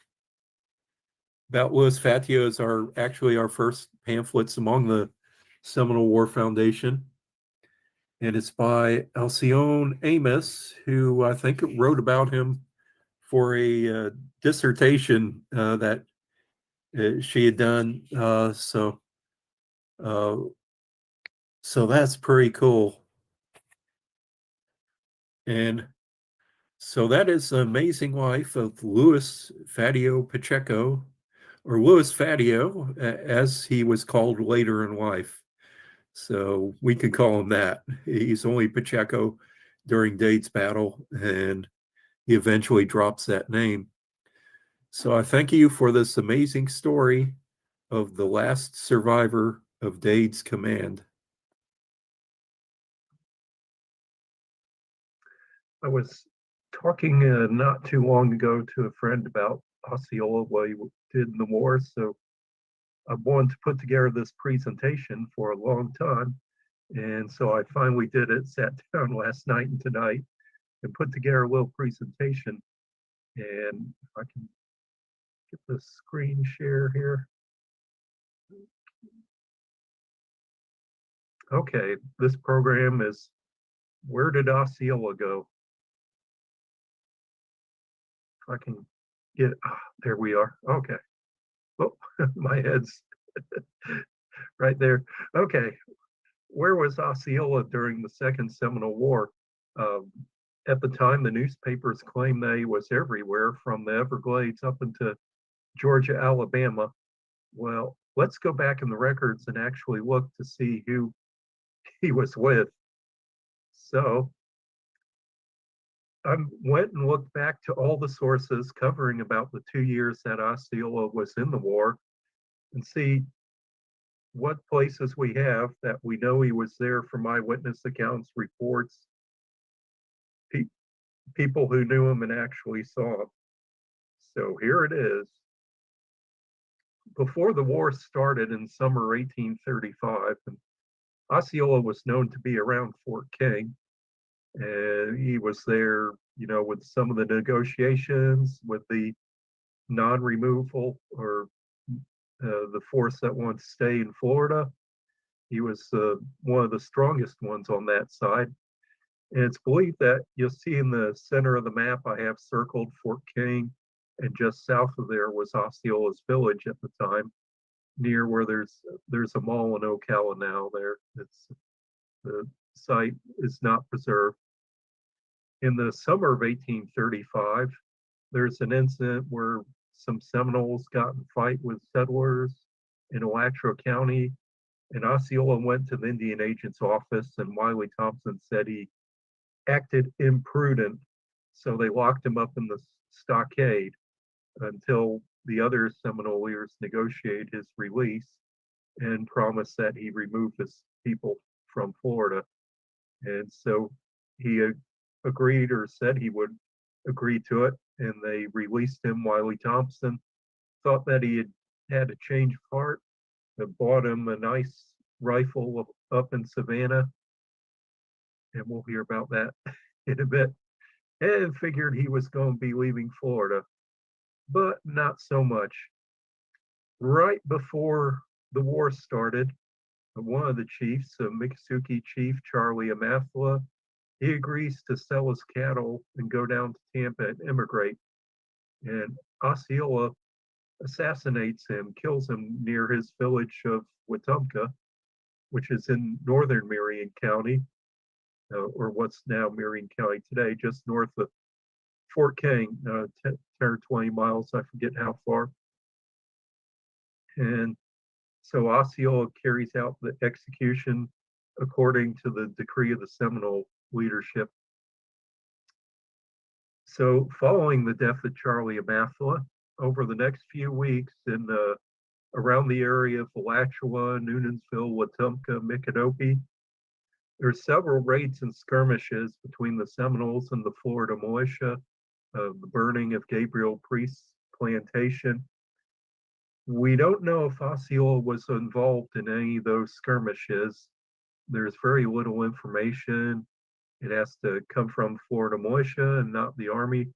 About Louis Fatio is actually our first pamphlets among the Seminole War Foundation. And it's by Alcyone Amos, who I think wrote about him for a dissertation that she had done. So that's pretty cool. And so that is the amazing life of Louis Fatio Pacheco, or Louis Fatio, as he was called later in life. So we could call him that. He's only Pacheco during Dade's battle, and he eventually drops that name. So I thank you for this amazing story of the last survivor of Dade's command. I was talking not too long ago to a friend about Osceola, what he did in the war. So I wanted to put together this presentation for a long time. And so I finally did it, sat down last night and tonight, and put together a little presentation. And if I can get the screen share here. Okay, this program is Where Did Osceola Go? If I can get, there we are. Okay. Oh, my head's right there. Okay, where was Osceola during the Second Seminole War? At the time, the newspapers claimed that he was everywhere from the Everglades up into Georgia, Alabama. Well, let's go back in the records and actually look to see who he was with. So I went and looked back to all the sources covering about the 2 years that Osceola was in the war and see what places we have that we know he was there from eyewitness accounts, reports, people who knew him and actually saw him. So here it is. Before the war started in summer 1835, and Osceola was known to be around Fort King, and he was there, with some of the negotiations with the non-removal or the force that wanted to stay in Florida. He was one of the strongest ones on that side. And it's believed that you'll see in the center of the map, I have circled Fort King, and just south of there was Osceola's village at the time, near where there's a mall in Ocala now. There, the site is not preserved. In the summer of 1835, there's an incident where some Seminoles got in a fight with settlers in Alachua County, and Osceola went to the Indian agent's office, and Wiley Thompson said he acted imprudent, so they locked him up in the stockade until the other Seminole leaders negotiate his release and promised that he removed his people from Florida. And so he agreed, or said he would agree to it, and they released him. Wiley Thompson thought that he had a change of heart, bought him a nice rifle up in Savannah, and we'll hear about that in a bit, and figured he was going to be leaving Florida, but not so much. Right before the war started, one of the chiefs, Miccosukee Chief Charlie Amathla, he agrees to sell his cattle and go down to Tampa and immigrate. And Osceola assassinates him, kills him near his village of Wetumpka, which is in northern Marion County, or what's now Marion County today, just north of Fort King, 10 or 20 miles, I forget how far. And so Osceola carries out the execution according to the decree of the Seminole leadership. So following the death of Charlie Amathla, over the next few weeks in around the area of Alachua, Noonanville, Wetumpka, Micanopy, there's several raids and skirmishes between the Seminoles and the Florida militia, the burning of Gabriel Priest's plantation. We don't know if Osceola was involved in any of those skirmishes. There's very little information. It has to come from Florida militia and not the Army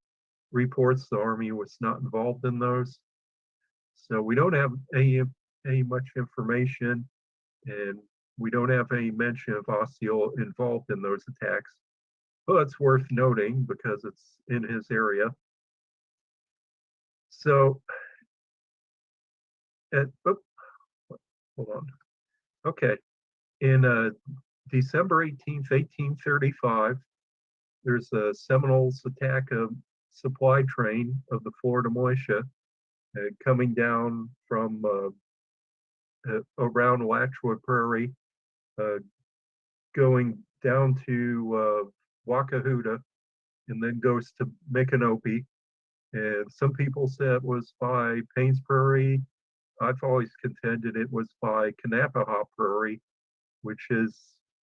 reports. The Army was not involved in those. So we don't have any much information, and we don't have any mention of Osceola involved in those attacks. But it's worth noting because it's in his area. So, hold on. Okay, in December 18th, 1835, there's a Seminoles attack a supply train of the Florida militia coming down from around Alachua Prairie, going down to Wakahuta, and then goes to Micanopy. And some people said it was by Paynes Prairie. I've always contended it was by Kanapaha Prairie, which is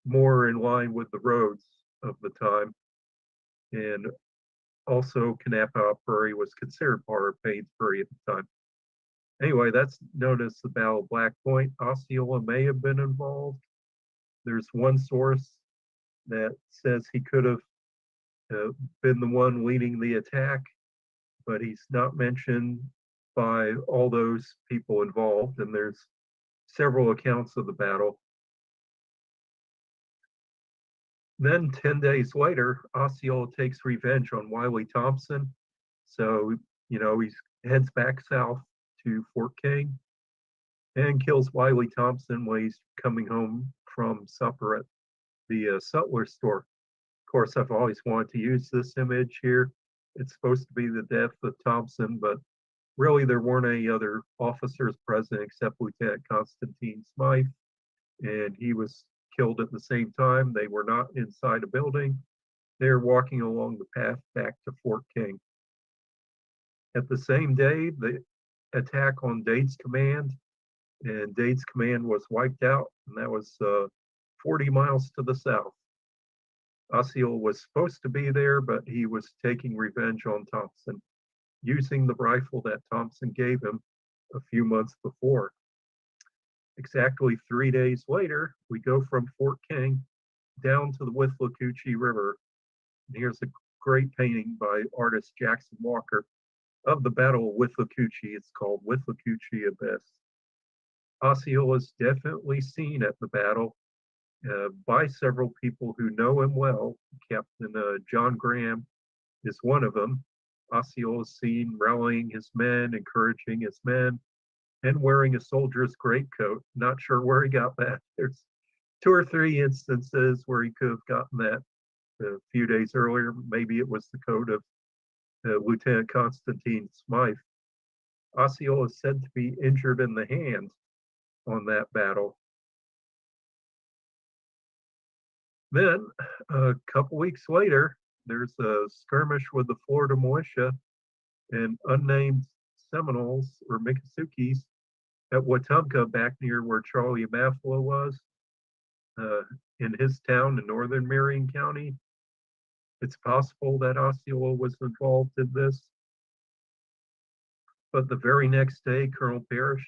more in line with the roads of the time. And also Kanapaha Prairie was considered part of Paynes Prairie at the time. Anyway, that's known as the Battle of Black Point. Osceola may have been involved. There's one source that says he could have been the one leading the attack, but he's not mentioned by all those people involved, and there's several accounts of the battle. Then 10 days later, Osceola takes revenge on Wiley Thompson. So, he heads back south to Fort King and kills Wiley Thompson when he's coming home from supper at the sutler store. Of course, I've always wanted to use this image here. It's supposed to be the death of Thompson, but really there weren't any other officers present except Lieutenant Constantine Smythe, and he was killed at the same time. They were not inside a building. They're walking along the path back to Fort King. At the same day, the attack on Dade's command, and Dade's command was wiped out, and that was 40 miles to the south. Osceola was supposed to be there, but he was taking revenge on Thompson, using the rifle that Thompson gave him a few months before. Exactly 3 days later, we go from Fort King down to the Withlacoochee River. And here's a great painting by artist Jackson Walker of the Battle of Withlacoochee. It's called Withlacoochee Abyss. Osceola is definitely seen at the battle by several people who know him well. Captain John Graham is one of them. Osceola is seen rallying his men, encouraging his men, and wearing a soldier's greatcoat. Not sure where he got that. There's 2 or 3 instances where he could have gotten that a few days earlier. Maybe it was the coat of Lieutenant Constantine Smythe. Osceola is said to be injured in the hand on that battle. Then, a couple weeks later, there's a skirmish with the Florida militia and unnamed Seminoles or Miccosukee at Wetumpka, back near where Charlie Maffalo was, in his town in northern Marion County. It's possible that Osceola was involved in this. But the very next day, Colonel Parrish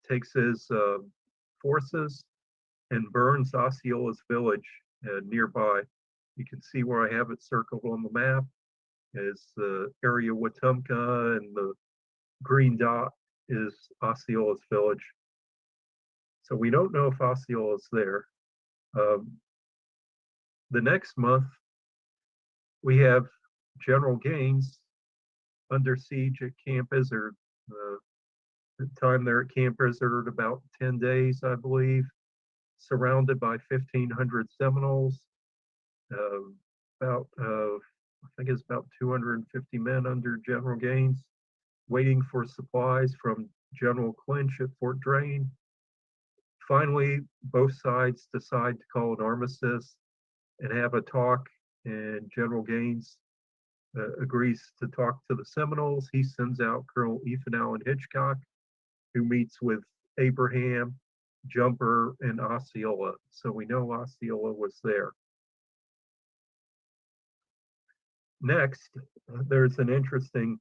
takes his forces and burns Osceola's village nearby. You can see where I have it circled on the map is the area Wetumpka, and the green dot is Osceola's village. So we don't know if Osceola is there. The next month, we have General Gaines under siege at Camp Izard. The time they're at Camp Izard, about 10 days, I believe, surrounded by 1,500 Seminoles. I think it's about 250 men under General Gaines, waiting for supplies from General Clinch at Fort Drane. Finally, both sides decide to call an armistice and have a talk, and General Gaines agrees to talk to the Seminoles. He sends out Colonel Ethan Allen Hitchcock, who meets with Abraham, Jumper, and Osceola. So we know Osceola was there. Next, there's an interesting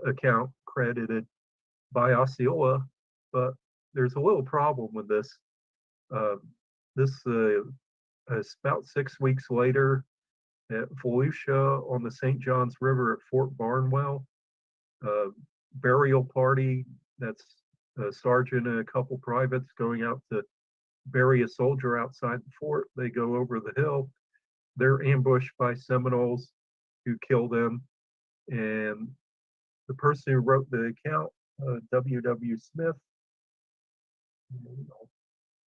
account credited by Osceola, but there's a little problem with this. This is about 6 weeks later at Volusia on the St. Johns River at Fort Barnwell. Burial party, that's a sergeant and a couple privates going out to bury a soldier outside the fort. They go over the hill. They're ambushed by Seminoles who kill them. And the person who wrote the account, W.W. Smith,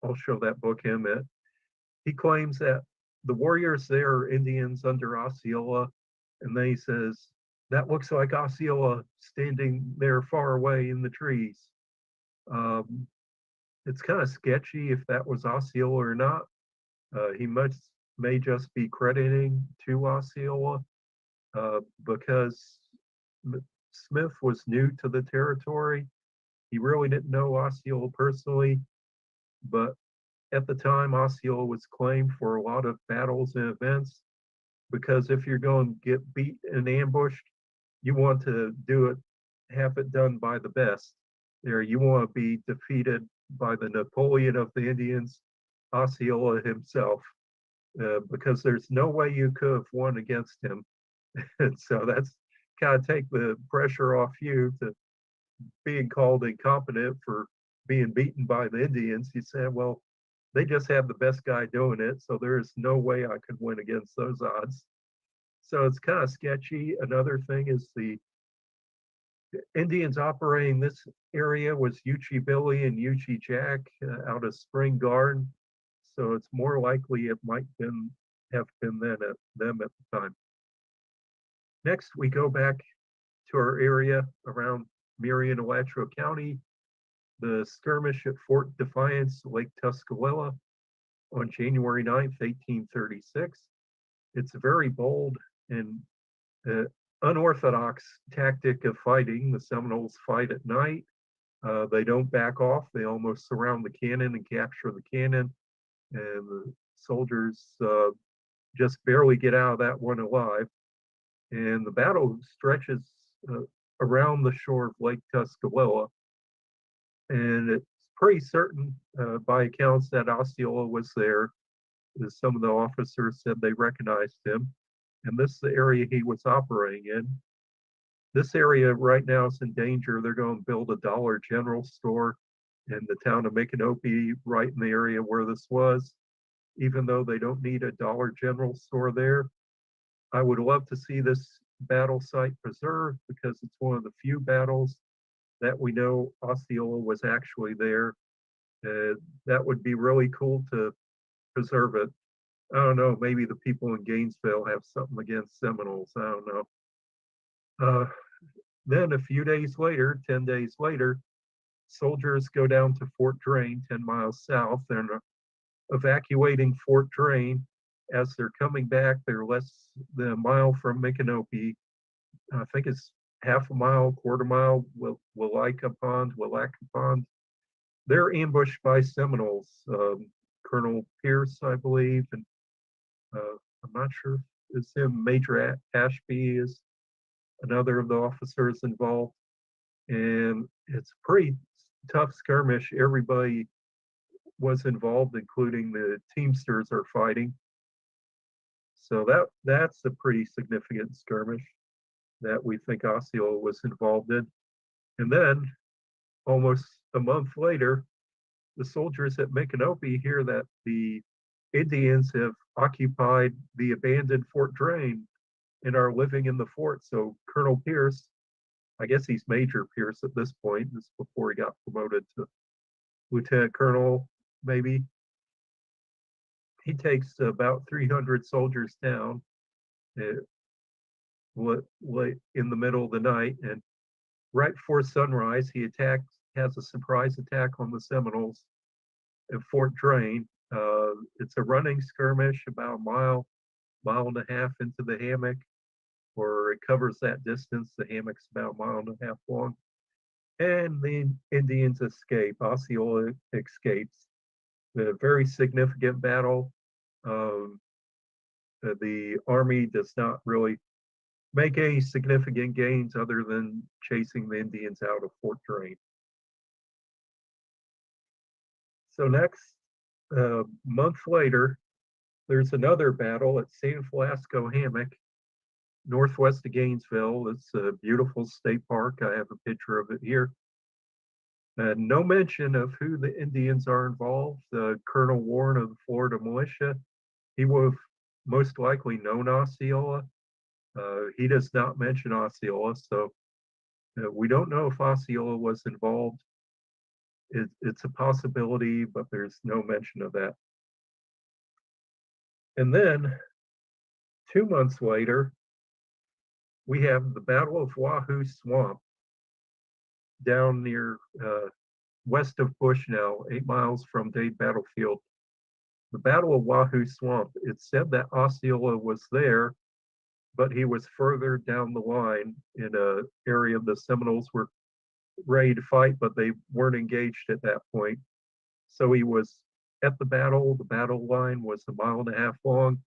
I'll show that book him it. He claims that the warriors there are Indians under Osceola, and then he says, that looks like Osceola standing there far away in the trees. It's kind of sketchy if that was Osceola or not. He may just be crediting to Osceola because Smith was new to the territory. He really didn't know Osceola personally, but at the time, Osceola was claimed for a lot of battles and events, because if you're going to get beat and ambushed, you want to have it done by the best. There, you want to be defeated by the Napoleon of the Indians, Osceola himself. because there's no way you could have won against him. And so that's kind of take the pressure off you to being called incompetent for being beaten by the Indians. He said, well, they just have the best guy doing it, so there is no way I could win against those odds. So it's kind of sketchy. Another thing is the Indians operating this area was Uchee Billy and Uchee Jack out of Spring Garden. So it's more likely it might have been them at the time. Next, we go back to our area around Marion, Alachua County, the skirmish at Fort Defiance, Lake Tuscaloosa on January 9th, 1836. It's a very bold and unorthodox tactic of fighting. The Seminoles fight at night. They don't back off. They almost surround the cannon and capture the cannon. And the soldiers just barely get out of that one alive. And the battle stretches around the shore of Lake Tuscaloosa. And it's pretty certain by accounts that Osceola was there. Some of the officers said they recognized him. And this is the area he was operating in. This area right now is in danger. They're going to build a Dollar General store in the town of Micanopy, right in the area where this was. Even though they don't need a Dollar General store there, I would love to see this battle site preserved because it's one of the few battles that we know Osceola was actually there. That would be really cool to preserve it. I don't know, maybe the people in Gainesville have something against Seminoles. I don't know. Then a few days later, 10 days later, soldiers go down to Fort Drane, 10 miles south. They're evacuating Fort Drane. As they're coming back, they're less than a mile from Micanopy. I think it's half a mile, quarter mile, Willaca Pond. They're ambushed by Seminoles. Colonel Pierce, I believe, and I'm not sure if it's him. Major Ashby is another of the officers involved. And it's a pretty tough skirmish. Everybody was involved, including the Teamsters are fighting. So that's a pretty significant skirmish that we think Osceola was involved in. And then almost a month later, the soldiers at Micanopy hear that the Indians have occupied the abandoned Fort Drane and are living in the fort. So Colonel Pierce, I guess he's Major Pierce at this point, this is before he got promoted to Lieutenant Colonel, maybe. He takes about 300 soldiers down in the middle of the night, and right before sunrise, he has a surprise attack on the Seminoles at Fort Drane. It's a running skirmish about a mile and a half into the hammock, or it covers that distance. The hammock's about a mile and a half long. And the Indians escape. Osceola escapes. A very significant battle. The army does not really make any significant gains other than chasing the Indians out of Fort Drane. So next, a month later, there's another battle at San Velasco Hammock, northwest of Gainesville. It's a beautiful state park. I have a picture of it here. No mention of who the Indians are involved. Colonel Warren of the Florida Militia, he would have most likely known Osceola. He does not mention Osceola, so we don't know if Osceola was involved. It's a possibility, but there's no mention of that. And then 2 months later, we have the Battle of Wahoo Swamp down near west of Bushnell, 8 miles from Dade Battlefield. The Battle of Wahoo Swamp, it's said that Osceola was there, but he was further down the line in an area the Seminoles were ready to fight, but they weren't engaged at that point. So he was at the battle. The battle line was a mile and a half long.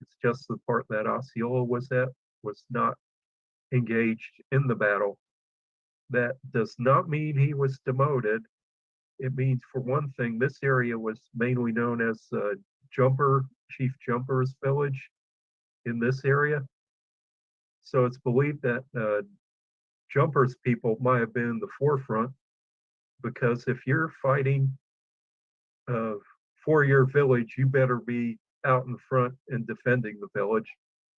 It's just the part that Osceola was at was not engaged in the battle. That does not mean he was demoted. It means, for one thing, this area was mainly known as Jumper Chief Jumper's village in this area. So it's believed that Jumper's people might have been in the forefront, because if you're fighting for your village, you better be out in front and defending the village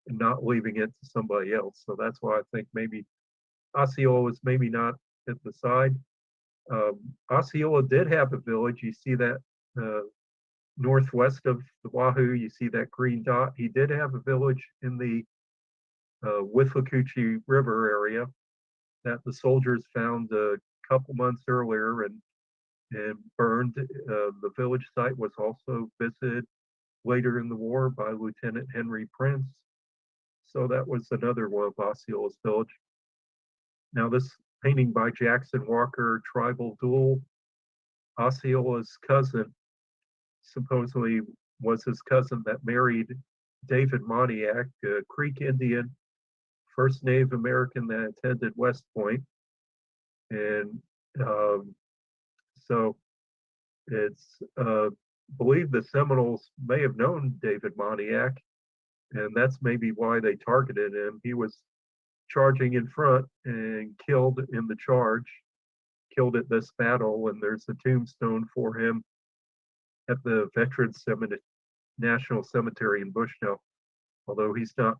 and not leaving it to somebody else. So that's why I think maybe Osceola was maybe not at the side. Osceola did have a village. You see that northwest of the Wahoo, you see that green dot. He did have a village in the Withlacoochee River area that the soldiers found a couple months earlier and burned. The village site was also visited later in the war by Lieutenant Henry Prince. So that was another one of Osceola's village. Now this painting by Jackson Walker, Tribal Duel, Osceola's cousin supposedly was his cousin that married David Moniac, a Creek Indian, first Native American that attended West Point. And so it's believed the Seminoles may have known David Moniac, and that's maybe why they targeted him. He was charging in front and killed in the charge, killed at this battle, and there's a tombstone for him at the Veterans National Cemetery in Bushnell, although he's not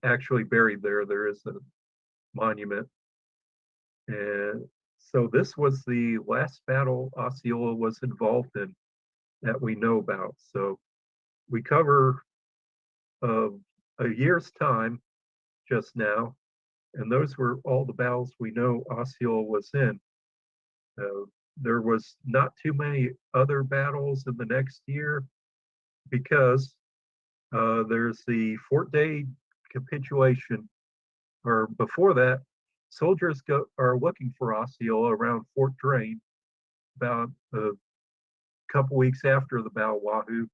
actually buried there. There is a monument. And so this was the last battle Osceola was involved in that we know about. So we cover a year's time just now, and those were all the battles we know Osceola was in. There was not too many other battles in the next year, because there's the Fort Dade capitulation, or before that, soldiers are looking for Osceola around Fort Drane, about a couple weeks after the Battle of Wahoo.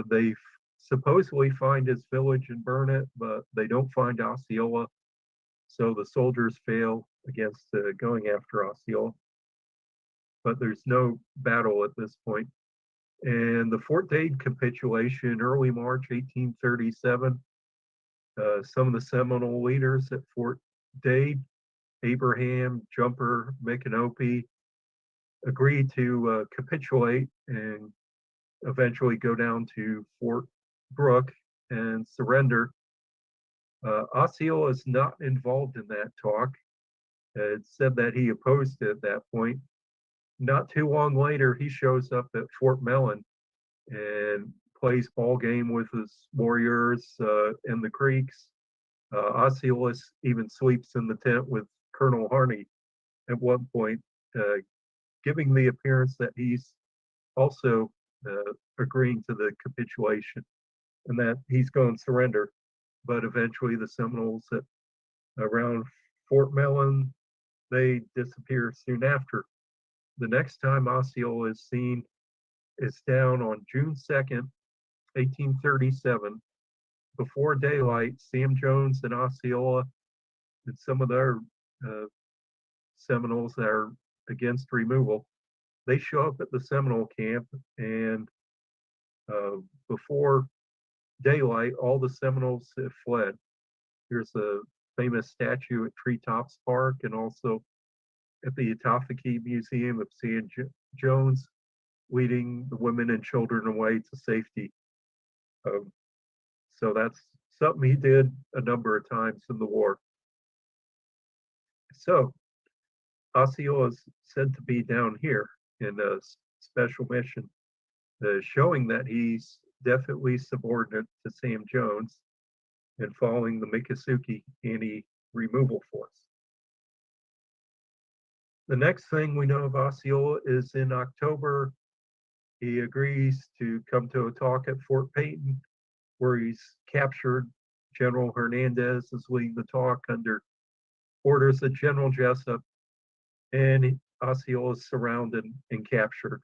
They supposedly find his village and burn it, but they don't find Osceola. So the soldiers fail against going after Osceola. But there's no battle at this point. And the Fort Dade capitulation, early March 1837, some of the Seminole leaders at Fort Dade, Abraham, Jumper, Micanopy, agreed to capitulate and eventually go down to Fort Brooke and surrender. Osceola is not involved in that talk. It said that he opposed it at that point. Not too long later, he shows up at Fort Mellon and plays ball game with his warriors in the creeks. Osceola even sleeps in the tent with Colonel Harney at one point, giving the appearance that he's also agreeing to the capitulation and that he's going to surrender. But eventually the Seminoles at around Fort Mellon, they disappear soon after. The next time Osceola is seen is down on June 2nd, 1837. Before daylight, Sam Jones and Osceola and some of their Seminoles that are against removal, they show up at the Seminole camp, and before daylight, all the Seminoles have fled. There's a famous statue at Treetops Park and also at the Atofakee Museum of Sam Jones leading the women and children away to safety. So that's something he did a number of times in the war. So Osceola is said to be down here in a special mission, showing that he's definitely subordinate to Sam Jones and following the Miccosukee anti-removal force. The next thing we know of Osceola is in October, he agrees to come to a talk at Fort Peyton, where he's captured. General Hernandez is leading the talk under orders of General Jessup, and Osceola is surrounded and captured.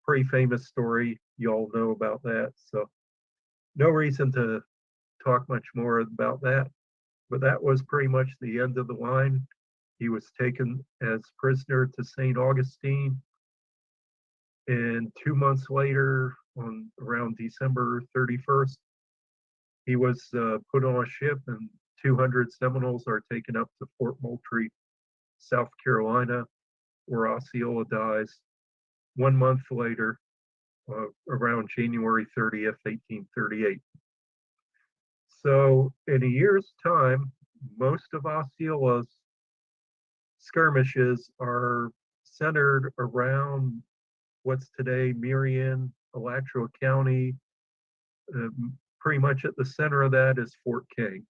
Pretty famous story. You all know about that. So no reason to talk much more about that. But that was pretty much the end of the line. He was taken as prisoner to St. Augustine And 2 months later, on around December 31st, he was put on a ship, and 200 Seminoles are taken up to Fort Moultrie, South Carolina, where Osceola dies 1 month later, around January 30th, 1838. So, in a year's time, most of Osceola's skirmishes are centered around what's today Marion, Alachua County. Pretty much at the center of that is Fort King.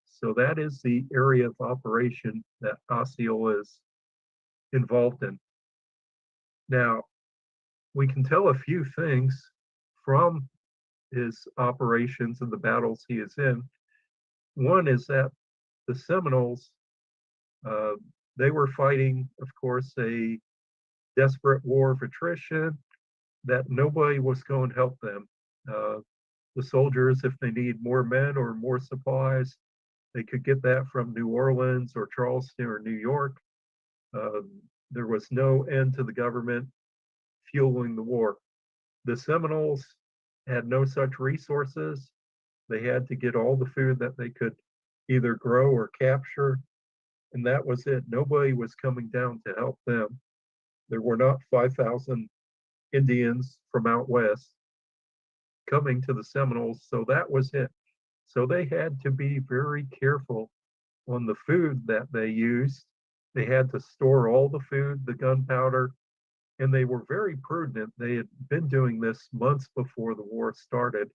So that is the area of operation that Osceola is involved in. Now, we can tell a few things from his operations and the battles he is in. One is that the Seminoles, they were fighting, of course, a desperate war of attrition, that nobody was going to help them. The soldiers, if they need more men or more supplies, they could get that from New Orleans or Charleston or New York. There was no end to the government fueling the war. The Seminoles had no such resources. They had to get all the food that they could either grow or capture, and that was it. Nobody was coming down to help them. There were not 5,000 Indians from out west coming to the Seminoles, so that was it. So they had to be very careful on the food that they used. They had to store all the food, the gunpowder, and they were very prudent. They had been doing this months before the war started,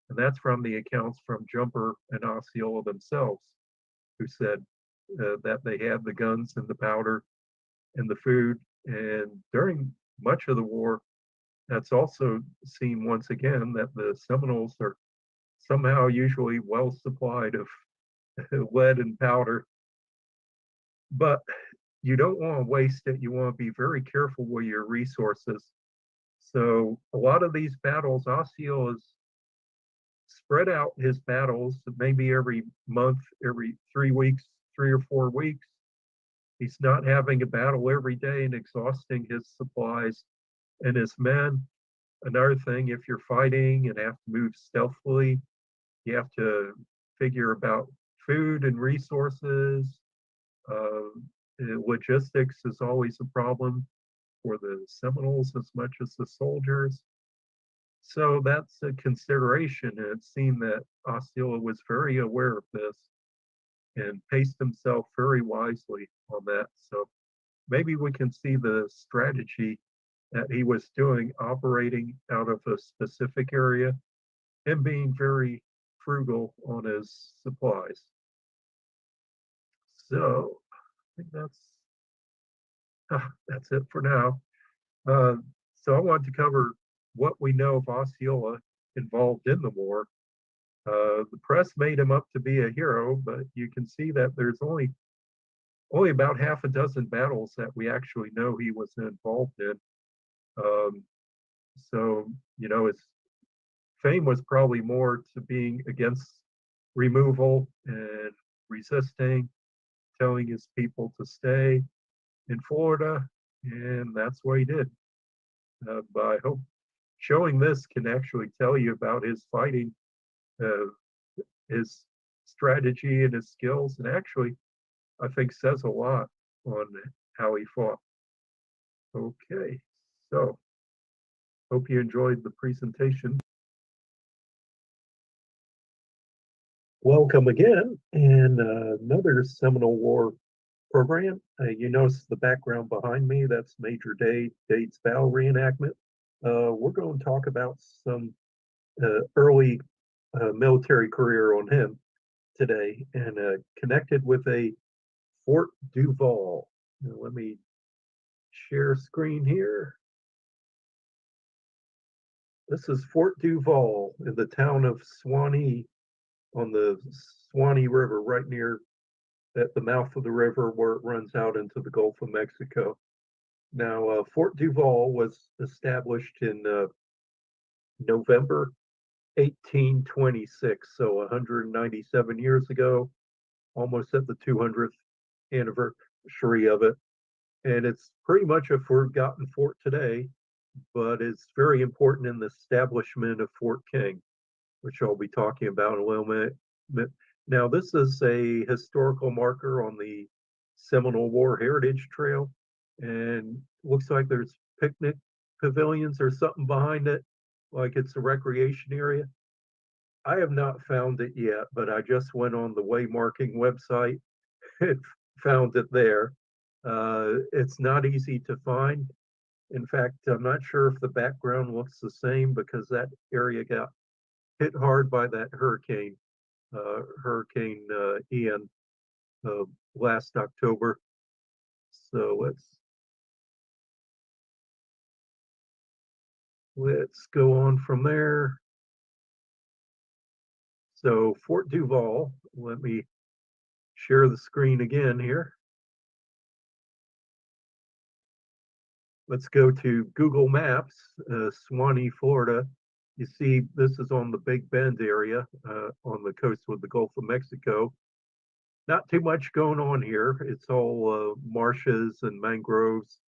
and that's from the accounts from Jumper and Osceola themselves, who said that they had the guns and the powder and the food. And during much of the war, that's also seen once again that the Seminoles are somehow usually well supplied of lead and powder. But you don't want to waste it. You want to be very careful with your resources. So a lot of these battles, Osceola has spread out his battles maybe every month, every 3 weeks, 3 or 4 weeks. He's not having a battle every day and exhausting his supplies and his men. Another thing, if you're fighting and have to move stealthily, you have to figure about food and resources. Logistics is always a problem for the Seminoles as much as the soldiers. So that's a consideration. And it seemed that Osceola was very aware of this and paced himself very wisely on that. So maybe we can see the strategy that he was doing, operating out of a specific area and being very frugal on his supplies. So I think that's it for now. So I wanted to cover what we know of Osceola involved in the war. The press made him up to be a hero, but you can see that there's only about half a dozen battles that we actually know he was involved in. So, his fame was probably more to being against removal and resisting, telling his people to stay in Florida, and that's what he did. But I hope showing this can actually tell you about his fighting, his strategy and his skills, and actually, I think says a lot on how he fought. Okay, so hope you enjoyed the presentation. Welcome again, and another Seminole War program. You notice the background behind me, that's Major Dade's battle reenactment. We're going to talk about some early military career on him today, and connected with a Fort Duval. Now, let me share screen here. This is Fort Duval in the town of Suwanee on the Suwanee River, right near at the mouth of the river where it runs out into the Gulf of Mexico. Now, Fort Duval was established in November 1826, so 197 years ago, almost at the 200th anniversary of it. And it's pretty much a forgotten fort today. but it's very important in the establishment of Fort King, which I'll be talking about in a little minute. Now, this is a historical marker on the Seminole War Heritage Trail, and looks like there's picnic pavilions or something behind it, like it's a recreation area. I have not found it yet, but I just went on the waymarking website and found it there. It's not easy to find. In fact, I'm not sure if the background looks the same because that area got hit hard by that hurricane, Hurricane Ian, last October. So let's go on from there. So Fort Duval, let me share the screen again here. Let's go to Google Maps, Swanee, Florida. You see, this is on the Big Bend area, on the coast of the Gulf of Mexico. Not too much going on here. It's all marshes and mangroves.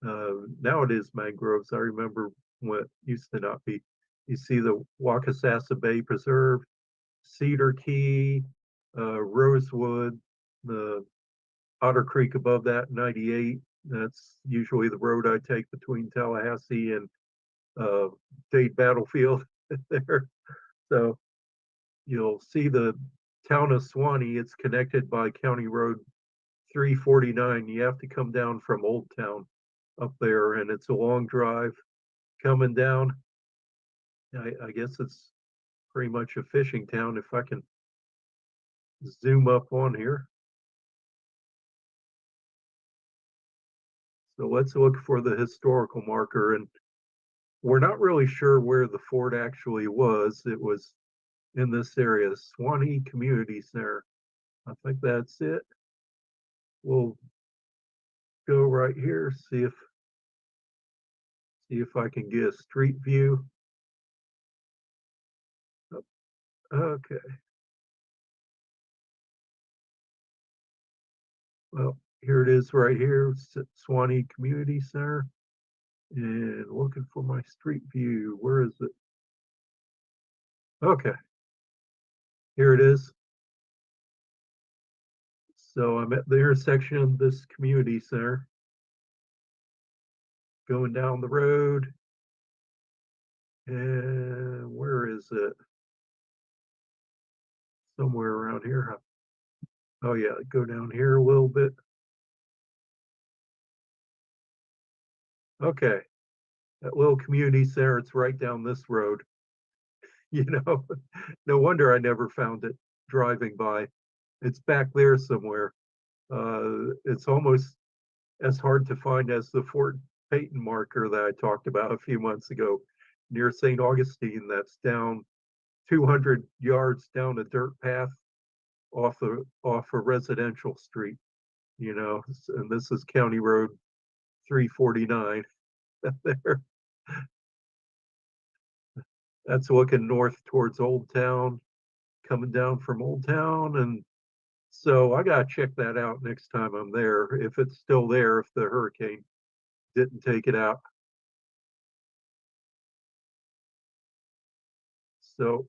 Now it is mangroves. I remember what used to not be. You see the Wakasasa Bay Preserve, Cedar Key, Rosewood, the Otter Creek above that, 98. That's usually the road I take between Tallahassee and Dade Battlefield there. So you'll see the town of Swanee. It's connected by County Road 349. You have to come down from Old Town up there, and it's a long drive coming down. I guess it's pretty much a fishing town if I can zoom up on here. So let's look for the historical marker, and we're not really sure where the fort actually was. It was in this area, Swanee Community Center. I think that's it. We'll go right here, see if I can get a street view. Okay. Well, here it is right here, Swanee Community Center. And looking for my street view. Where is it? Okay. Here it is. So I'm at the intersection of this community center. Going down the road. And where is it? Somewhere around here. Oh yeah, go down here a little bit. Okay. That little community center, it's right down this road. You know, no wonder I never found it driving by. It's back there somewhere. It's almost as hard to find as the Fort Peyton marker that I talked about a few months ago near St. Augustine. That's down 200 yards down a dirt path off a residential street, you know, and this is County Road 349 there. That's looking north towards Old Town, coming down from Old Town. And so I got to check that out next time I'm there, if it's still there, if the hurricane didn't take it out. So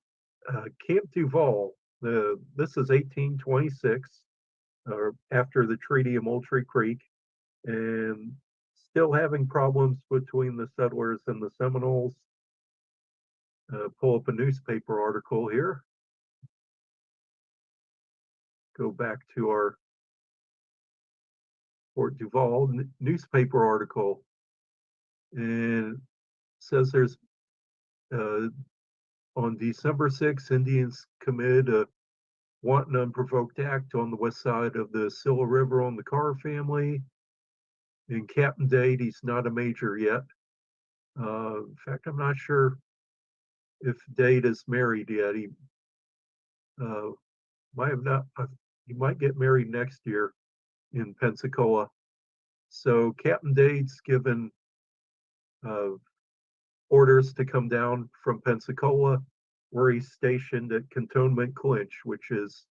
Camp Duval, this is 1826, after the Treaty of Moultrie Creek, and still having problems between the settlers and the Seminoles. Pull up a newspaper article here. Go back to our Fort Duval newspaper article, and says there's on December 6th, Indians committed a wanton unprovoked act on the west side of the Scylla River on the Carr family. In Captain Dade, he's not a major yet. In fact, I'm not sure if Dade is married yet. He might have not. He might get married next year in Pensacola. So Captain Dade's given orders to come down from Pensacola, where he's stationed at Cantonment Clinch, which is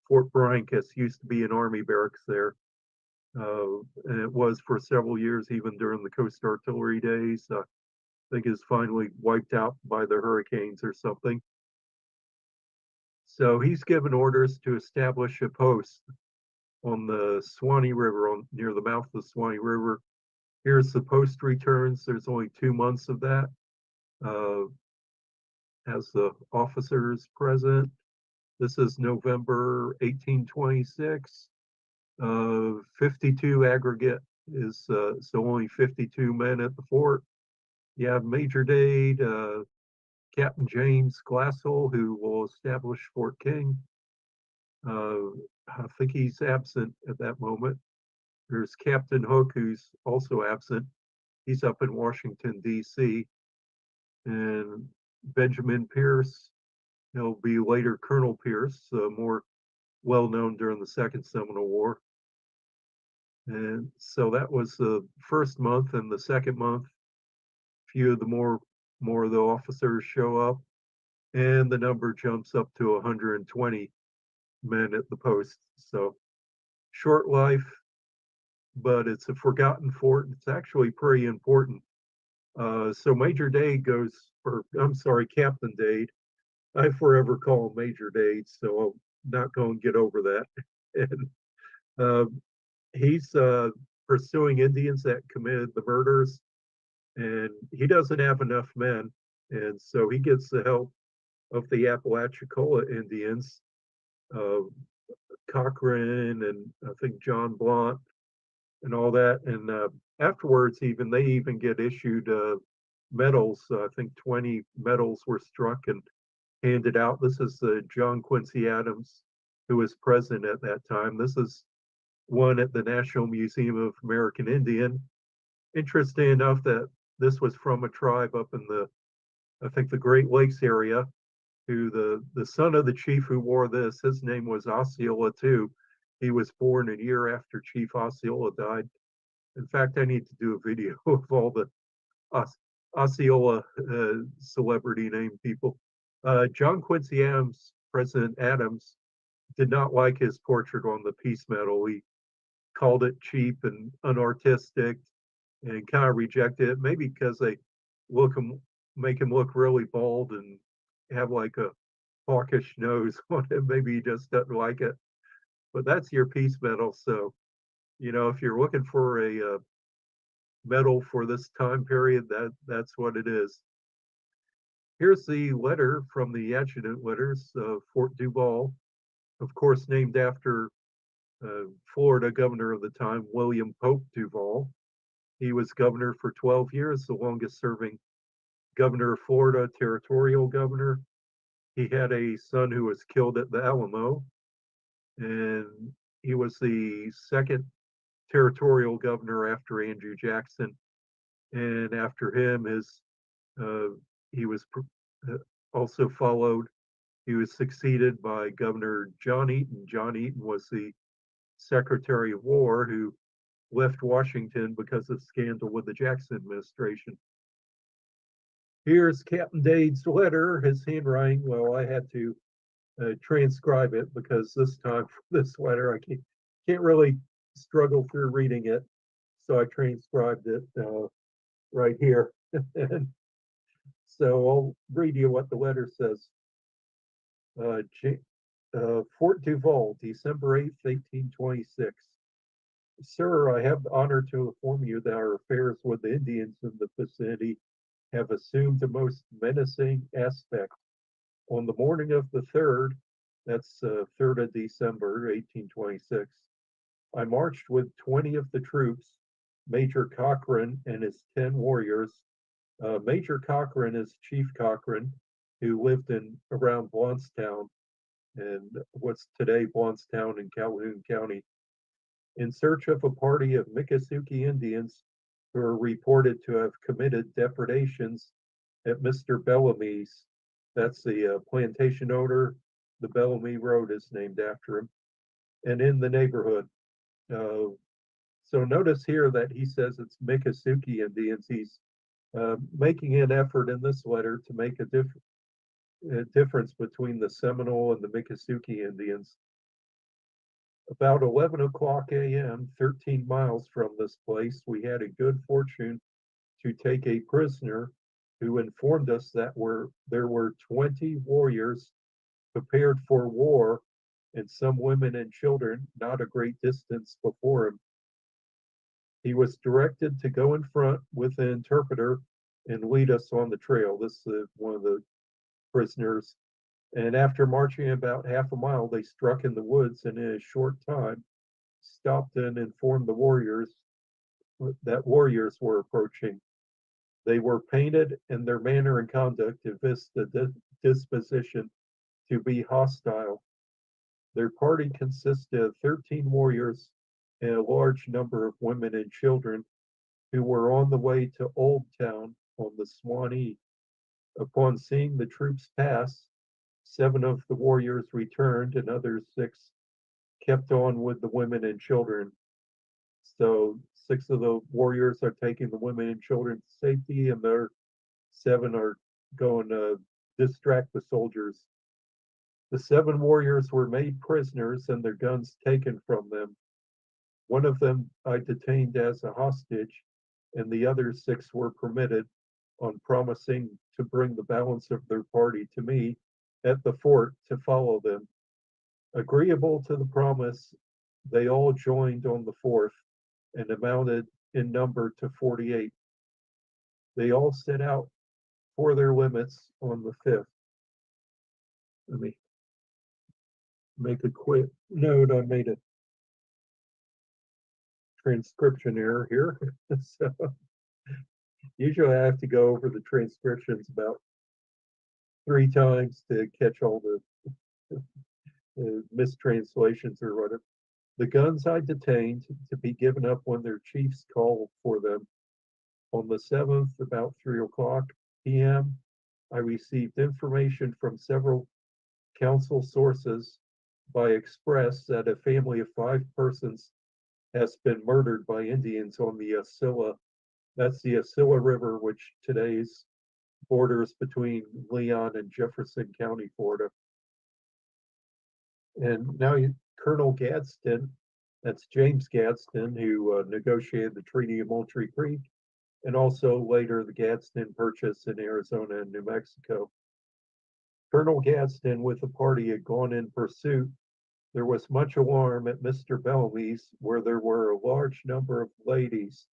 Fort Barancas. Used to be an army barracks there. And it was for several years, even during the Coast Artillery days. think is finally wiped out by the hurricanes or something. So he's given orders to establish a post on the Swanee River, near the mouth of the Swanee River. Here's the post returns. There's only 2 months of that. As the officers present. This is November 1826. 52 aggregate is so only 52 men at the fort. You have Major Dade, Captain James Glassell, who will establish Fort King. I think he's absent at that moment. There's Captain Hook, who's also absent. He's up in Washington, D.C. And Benjamin Pierce, he'll be later Colonel Pierce, more well known during the Second Seminole War. And so that was the first month, and the second month, few of the more of the officers show up, and the number jumps up to 120 men at the post. So short life, but it's a forgotten fort. It's actually pretty important. So Major Dade goes, or I'm sorry, Captain Dade. I forever call him Major Dade, so I'm not going to get over that. And he's pursuing Indians that committed the murders, and he doesn't have enough men, and so he gets the help of the Apalachicola Indians, Cochrane, and I think John Blount, and all that. And afterwards, they even get issued medals. I think 20 medals were struck and handed out. This is John Quincy Adams, who was president at that time. This is one at the National Museum of American Indian. Interesting enough that this was from a tribe up in I think the Great Lakes area, who the son of the chief who wore this, his name was Osceola too. He was born a year after Chief Osceola died. In fact, I need to do a video of all the Osceola celebrity name people. John Quincy Adams, President Adams, did not like his portrait on the peace medal. He called it cheap and unartistic and kind of rejected it, maybe because they make him look really bald and have like a hawkish nose on him. Maybe he just doesn't like it. But that's your peace medal. So, if you're looking for a medal for this time period, that's what it is. Here's the letter from the adjutant letters of Fort Duval, of course, named after Florida governor of the time, William Pope Duval. He was governor for 12 years, the longest serving governor of Florida, territorial governor. He had a son who was killed at the Alamo, and he was the second territorial governor after Andrew Jackson. And after him, he was also followed. He was succeeded by Governor John Eaton. John Eaton was the Secretary of War who left Washington because of scandal with the Jackson administration. Here's Captain Dade's letter, his handwriting. Well, I had to transcribe it because this time for this letter, I can't really struggle through reading it. So I transcribed it right here. So I'll read you what the letter says. Fort Duval, December 8th, 1826. Sir, I have the honor to inform you that our affairs with the Indians in the vicinity have assumed a most menacing aspect. On the morning of the 3rd, that's 3rd of December, 1826, I marched with 20 of the troops, Major Cochrane and his 10 warriors. Major Cochrane is Chief Cochrane, who lived around Blountstown, and what's today Blountstown in Calhoun County, in search of a party of Miccosukee Indians who are reported to have committed depredations at Mr. Bellamy's. That's the plantation owner. The Bellamy Road is named after him, and in the neighborhood. So notice here that he says it's Miccosukee Indians. He's making an effort in this letter to make a difference between the Seminole and the Miccosukee Indians. About 11 o'clock a.m., 13 miles from this place, we had a good fortune to take a prisoner who informed us that there were 20 warriors prepared for war and some women and children not a great distance before him. He was directed to go in front with an interpreter and lead us on the trail. This is one of the prisoners. And after marching about half a mile, they struck in the woods and in a short time stopped and informed the warriors that warriors were approaching. They were painted, and their manner and conduct evinced the disposition to be hostile. Their party consisted of 13 warriors and a large number of women and children who were on the way to Old Town on the Swanee. Upon seeing the troops pass, 7 of the warriors returned and others 6 kept on with the women and children. So 6 of the warriors are taking the women and children to safety, and their 7 are going to distract the soldiers. The 7 warriors were made prisoners and their guns taken from them. One of them I detained as a hostage, and the other 6 were permitted, on promising to bring the balance of their party to me at the fort to follow them. Agreeable to the promise, they all joined on the 4th and amounted in number to 48. They all set out for their limits on the 5th. Let me make a quick note. I made a transcription error here. So usually I have to go over the transcriptions about 3 times to catch all the mistranslations or whatever. The guns I detained to be given up when their chiefs called for them. On the 7th, about 3:00 p.m., I received information from several council sources by express that a family of 5 persons has been murdered by Indians on the Osceola. That's the Osceola River, which today's borders between Leon and Jefferson County, Florida. And now Colonel Gadsden, that's James Gadsden, who negotiated the Treaty of Moultrie Creek, and also later the Gadsden Purchase in Arizona and New Mexico. Colonel Gadsden with the party had gone in pursuit. There was much alarm at Mr. Bellamy's, where there were a large number of ladies.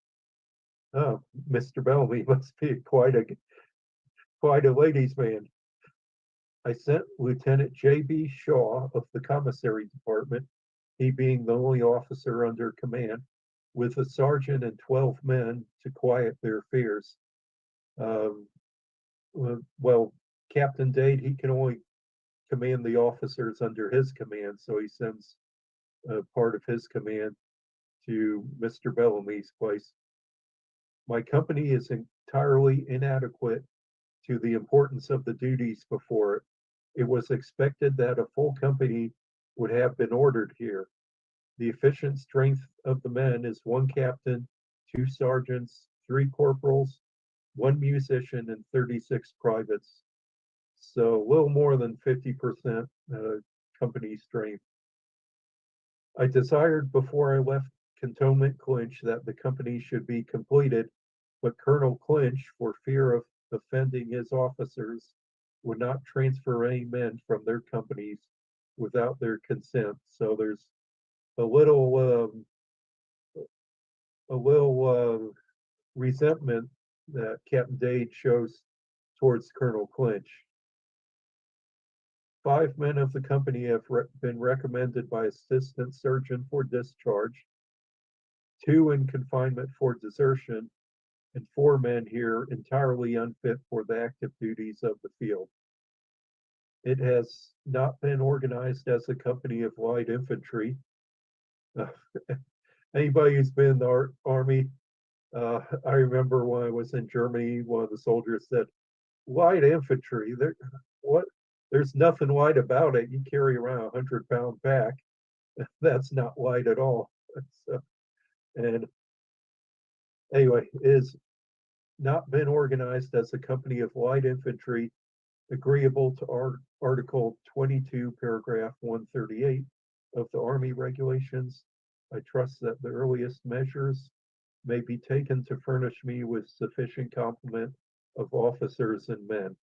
Oh, Mr. Bellamy must be quite a ladies' man. I sent Lieutenant J.B. Shaw of the Commissary Department, he being the only officer under command, with a sergeant and 12 men to quiet their fears. Well, Captain Dade, he can only command the officers under his command, so he sends part of his command to Mr. Bellamy's place. My company is entirely inadequate to the importance of the duties before it. It was expected that a full company would have been ordered here. The efficient strength of the men is 1 captain, 2 sergeants, 3 corporals, 1 musician, and 36 privates. So a little more than 50% company strength. I desired before I left Cantonment Clinch that the company should be completed, but Colonel Clinch, for fear of offending his officers, would not transfer any men from their companies without their consent. So there's a little resentment that Captain Dade shows towards Colonel Clinch. 5 men of the company have been recommended by assistant surgeon for discharge, 2 in confinement for desertion, and 4 men here entirely unfit for the active duties of the field. It has not been organized as a company of light infantry. Anybody who's been in the Army, I remember when I was in Germany, one of the soldiers said, light infantry, there's nothing light about it. You carry around a 100-pound pack. That's not light at all. So, and anyway, it has not been organized as a company of light infantry agreeable to Article 22, paragraph 138 of the Army regulations. I trust that the earliest measures may be taken to furnish me with sufficient complement of officers and men.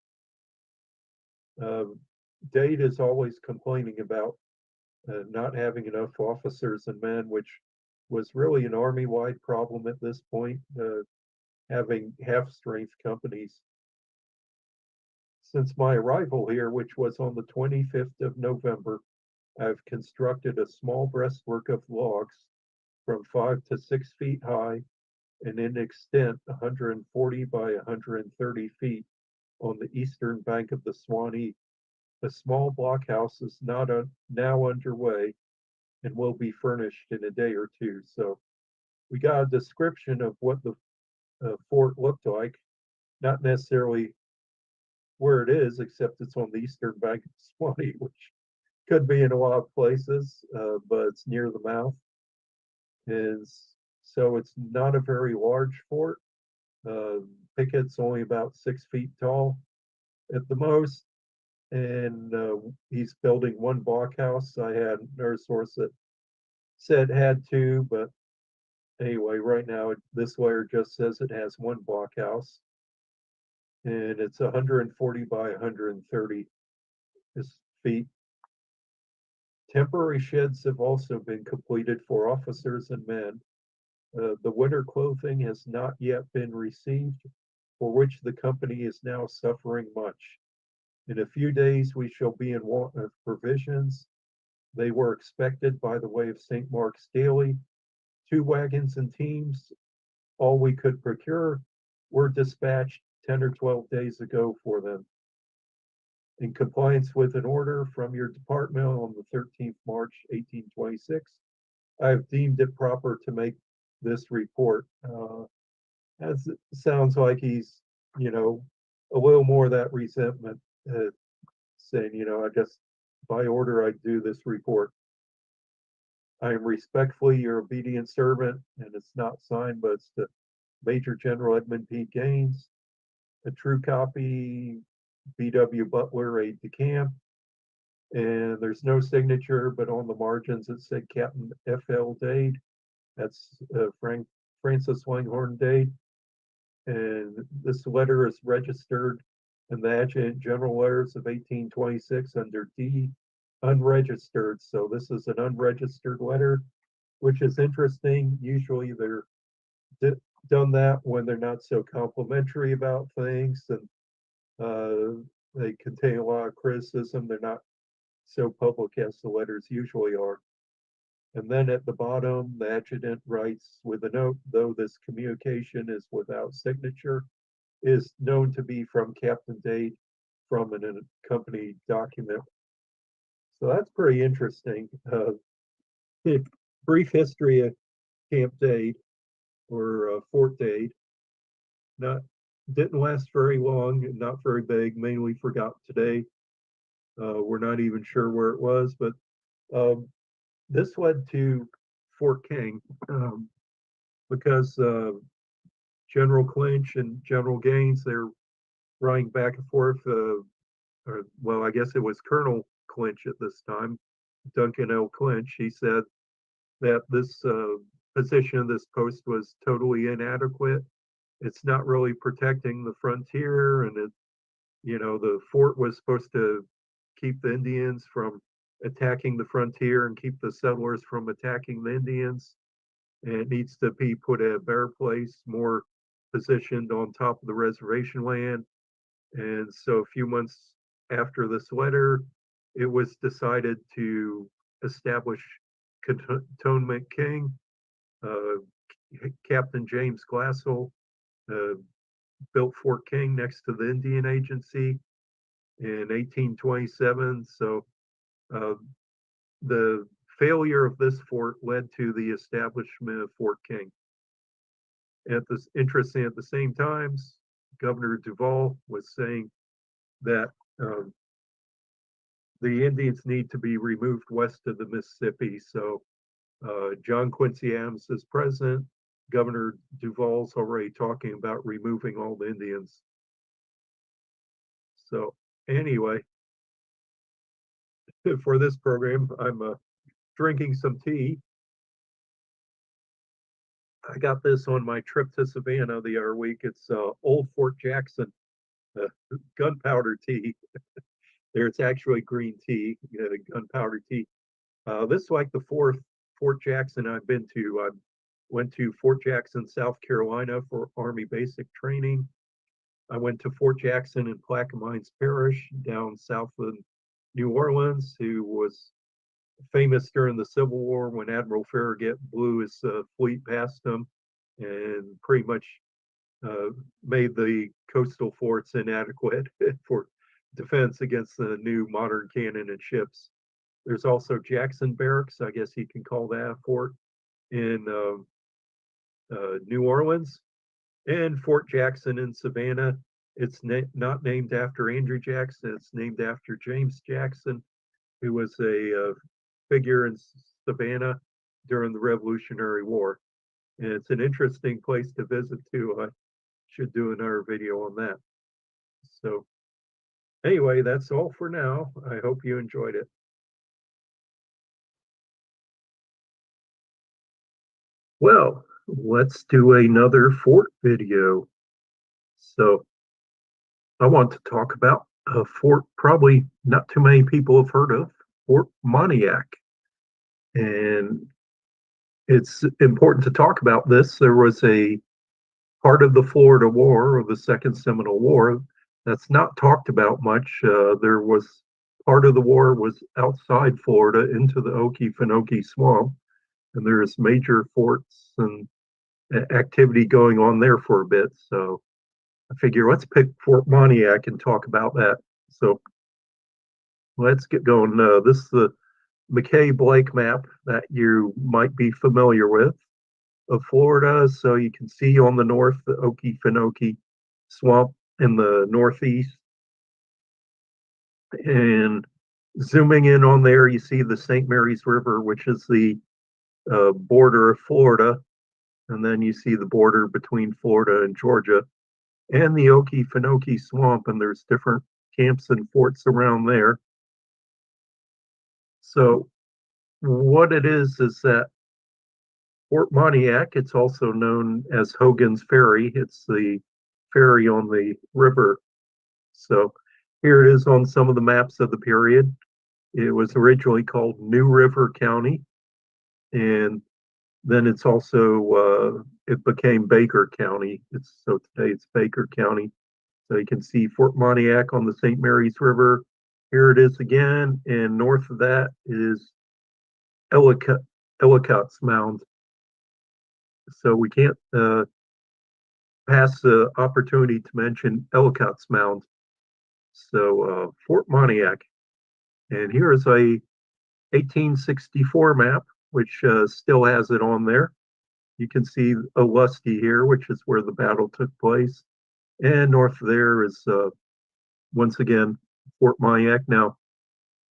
Dade is always complaining about not having enough officers and men, which was really an army-wide problem at this point, having half-strength companies. Since my arrival here, which was on the 25th of November, I've constructed a small breastwork of logs from 5 to 6 feet high and in extent 140 by 130 feet on the eastern bank of the Swanee. A small blockhouse is now underway and will be furnished in a day or two. So we got a description of what the fort looked like, not necessarily where it is, except it's on the eastern bank of the Swanee, which could be in a lot of places, but it's near the mouth. So it's not a very large fort. Picket's only about 6 feet tall at the most, and he's building one blockhouse. I had another source that said had two, but anyway, right now this letter just says it has one blockhouse, and it's 140 by 130 feet. Temporary sheds have also been completed for officers and men. The winter clothing has not yet been received, for which the company is now suffering much. In a few days, we shall be in want of provisions. They were expected by the way of St. Mark's daily. 2 wagons and teams, all we could procure, were dispatched 10 or 12 days ago for them. In compliance with an order from your department on the 13th March 1826, I have deemed it proper to make this report. As it sounds like he's, a little more of that resentment, saying, I just by order I do this report. I am respectfully your obedient servant, and it's not signed, but it's to Major General Edmund P. Gaines. A true copy, B.W. Butler, aide de camp. And there's no signature, but on the margins it said Captain F.L. Dade. That's Francis Langhorne Dade. And this letter is registered in the Adjutant General Letters of 1826 under D, unregistered. So this is an unregistered letter, which is interesting. Usually they're done that when they're not so complimentary about things, and they contain a lot of criticism. They're not so public as the letters usually are. And then at the bottom, the adjutant writes with a note, though this communication is without signature, is known to be from Captain Dade from an accompanied document. So that's pretty interesting. Brief history of Camp Dade, or Fort Dade. Didn't last very long, not very big, mainly forgot today. We're not even sure where it was, but this led to Fort King, because General Clinch and General Gaines, they're running back and forth. Well, I guess it was Colonel Clinch at this time, Duncan L. Clinch. He said that this position of this post was totally inadequate. It's not really protecting the frontier, and the fort was supposed to keep the Indians from attacking the frontier and keep the settlers from attacking the Indians. And it needs to be put at a better place, more positioned on top of the reservation land. And so a few months after this letter, it was decided to establish Cantonment King. Captain James Glassell built Fort King next to the Indian Agency in 1827. So the failure of this fort led to the establishment of Fort King. Interesting, at the same times, Governor Duval was saying that the Indians need to be removed west of the Mississippi. So John Quincy Adams is president. Governor Duval's already talking about removing all the Indians. So anyway, for this program, I'm drinking some tea. I got this on my trip to Savannah the other week. It's Old Fort Jackson gunpowder tea. There, it's actually green tea, gunpowder tea. This is like the fourth Fort Jackson I've been to. I went to Fort Jackson, South Carolina for Army basic training. I went to Fort Jackson in Plaquemines Parish down south of New Orleans, who was famous during the Civil War when Admiral Farragut blew his fleet past him and pretty much made the coastal forts inadequate for defense against the new modern cannon and ships. There's also Jackson Barracks, I guess you can call that a fort, in New Orleans, and Fort Jackson in Savannah. It's not named after Andrew Jackson, it's named after James Jackson, who was a figure in Savannah during the Revolutionary War. And it's an interesting place to visit too. I should do another video on that. So anyway, that's all for now. I hope you enjoyed it. Well, let's do another fort video. So I want to talk about a fort probably not too many people have heard of, Fort Pontiac. And it's important to talk about this. There was a part of the Florida War, or the Second Seminole War, that's not talked about much. There was part of the war was outside Florida into the Okefenokee Swamp, and there's major forts and activity going on there for a bit. So I figure let's pick Fort Pontiac and talk about that. So let's get going. This is the McKay Blake map that you might be familiar with of Florida. So you can see on the north the Okefenokee Swamp in the northeast. And zooming in on there, you see the St. Mary's River, which is the border of Florida. And then you see the border between Florida and Georgia, and the Okefenokee Swamp, and there's different camps and forts around there. So what it is that Fort Pontiac, it's also known as Hogan's Ferry. It's the ferry on the river. So here it is on some of the maps of the period. It was originally called New River County, and then it's also it became Baker County. So today it's Baker County. So you can see Fort Pontiac on the St. Mary's River. Here it is again, and north of that is Ellicott's Mound. So we can't pass the opportunity to mention Ellicott's Mound. So Fort Pontiac, and here is a 1864 map, which still has it on there. You can see Olustee here, which is where the battle took place, and north there is once again Fort Pontiac. Now,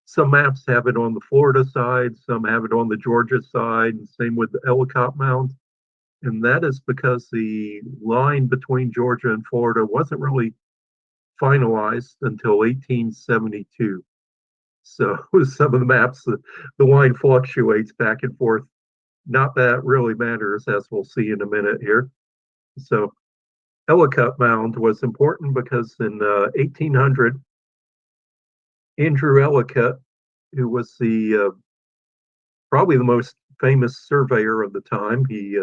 some maps have it on the Florida side, some have it on the Georgia side, and same with the Ellicott Mound. And that is because the line between Georgia and Florida wasn't really finalized until 1872. So some of the maps, the line fluctuates back and forth. Not that really matters, as we'll see in a minute here. So Ellicott Mound was important because in 1800, Andrew Ellicott, who was the probably the most famous surveyor of the time, he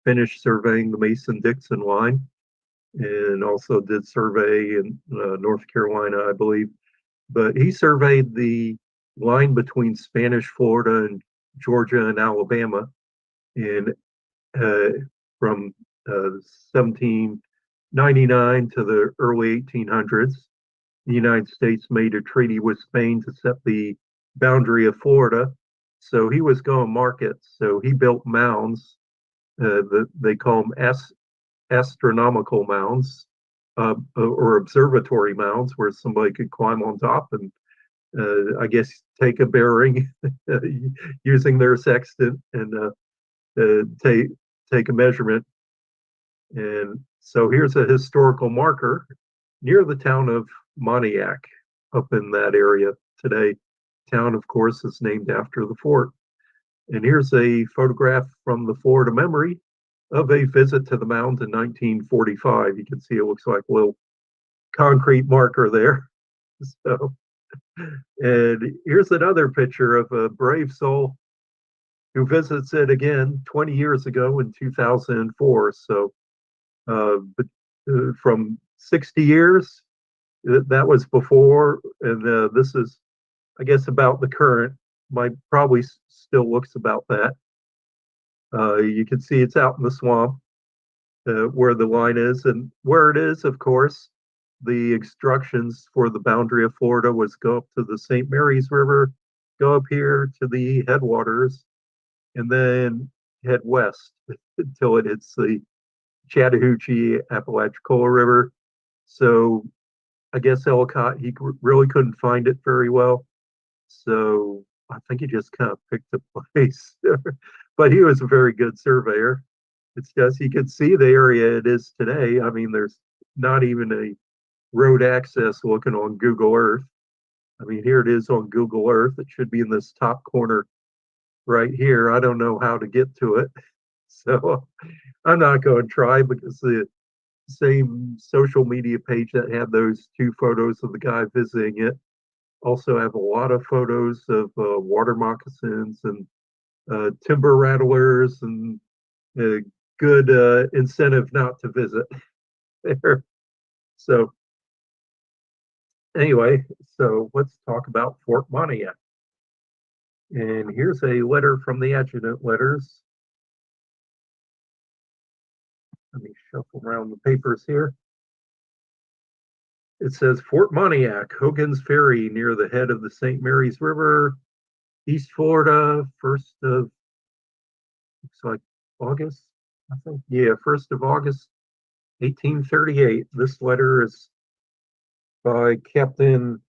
finished surveying the Mason-Dixon line, and also did survey in North Carolina, I believe. But he surveyed the line between Spanish Florida and Georgia and Alabama in from 1799 to the early 1800s. The United States made a treaty with Spain to set the boundary of Florida. So he was going to market. So he built mounds. They call them astronomical mounds, or observatory mounds, where somebody could climb on top and I guess take a bearing using their sextant and take a measurement. And so here's a historical marker near the town of Pontiac, up in that area today. Town, of course, is named after the fort. And here's a photograph from the Florida Memory of a visit to the mound in 1945. You can see it looks like a little concrete marker there. So, and here's another picture of a brave soul who visits it again 20 years ago in 2004. So, from 60 years, that was before, and this is, I guess, about the current. Probably still looks about that. You can see it's out in the swamp where the line is, and where it is, of course, the instructions for the boundary of Florida was go up to the St. Mary's River, go up here to the headwaters, and then head west until it hits the Chattahoochee Apalachicola River. So I guess Ellicott, he really couldn't find it very well. So I think he just kind of picked a place. But he was a very good surveyor. It's just he could see the area it is today. I mean, there's not even a road access looking on Google Earth. I mean, here it is on Google Earth. It should be in this top corner right here. I don't know how to get to it. So I'm not going to try, because the same social media page that had those two photos of the guy visiting it also have a lot of photos of water moccasins and timber rattlers, and good incentive not to visit there. So anyway, so let's talk about Fort Pontiac. And here's a letter from the adjutant letters. Let me shuffle around the papers here. It says Fort Pontiac, Hogan's Ferry, near the head of the St. Mary's River, East Florida, 1st of, looks like August, I think. Yeah, 1st of August, 1838. This letter is by Captain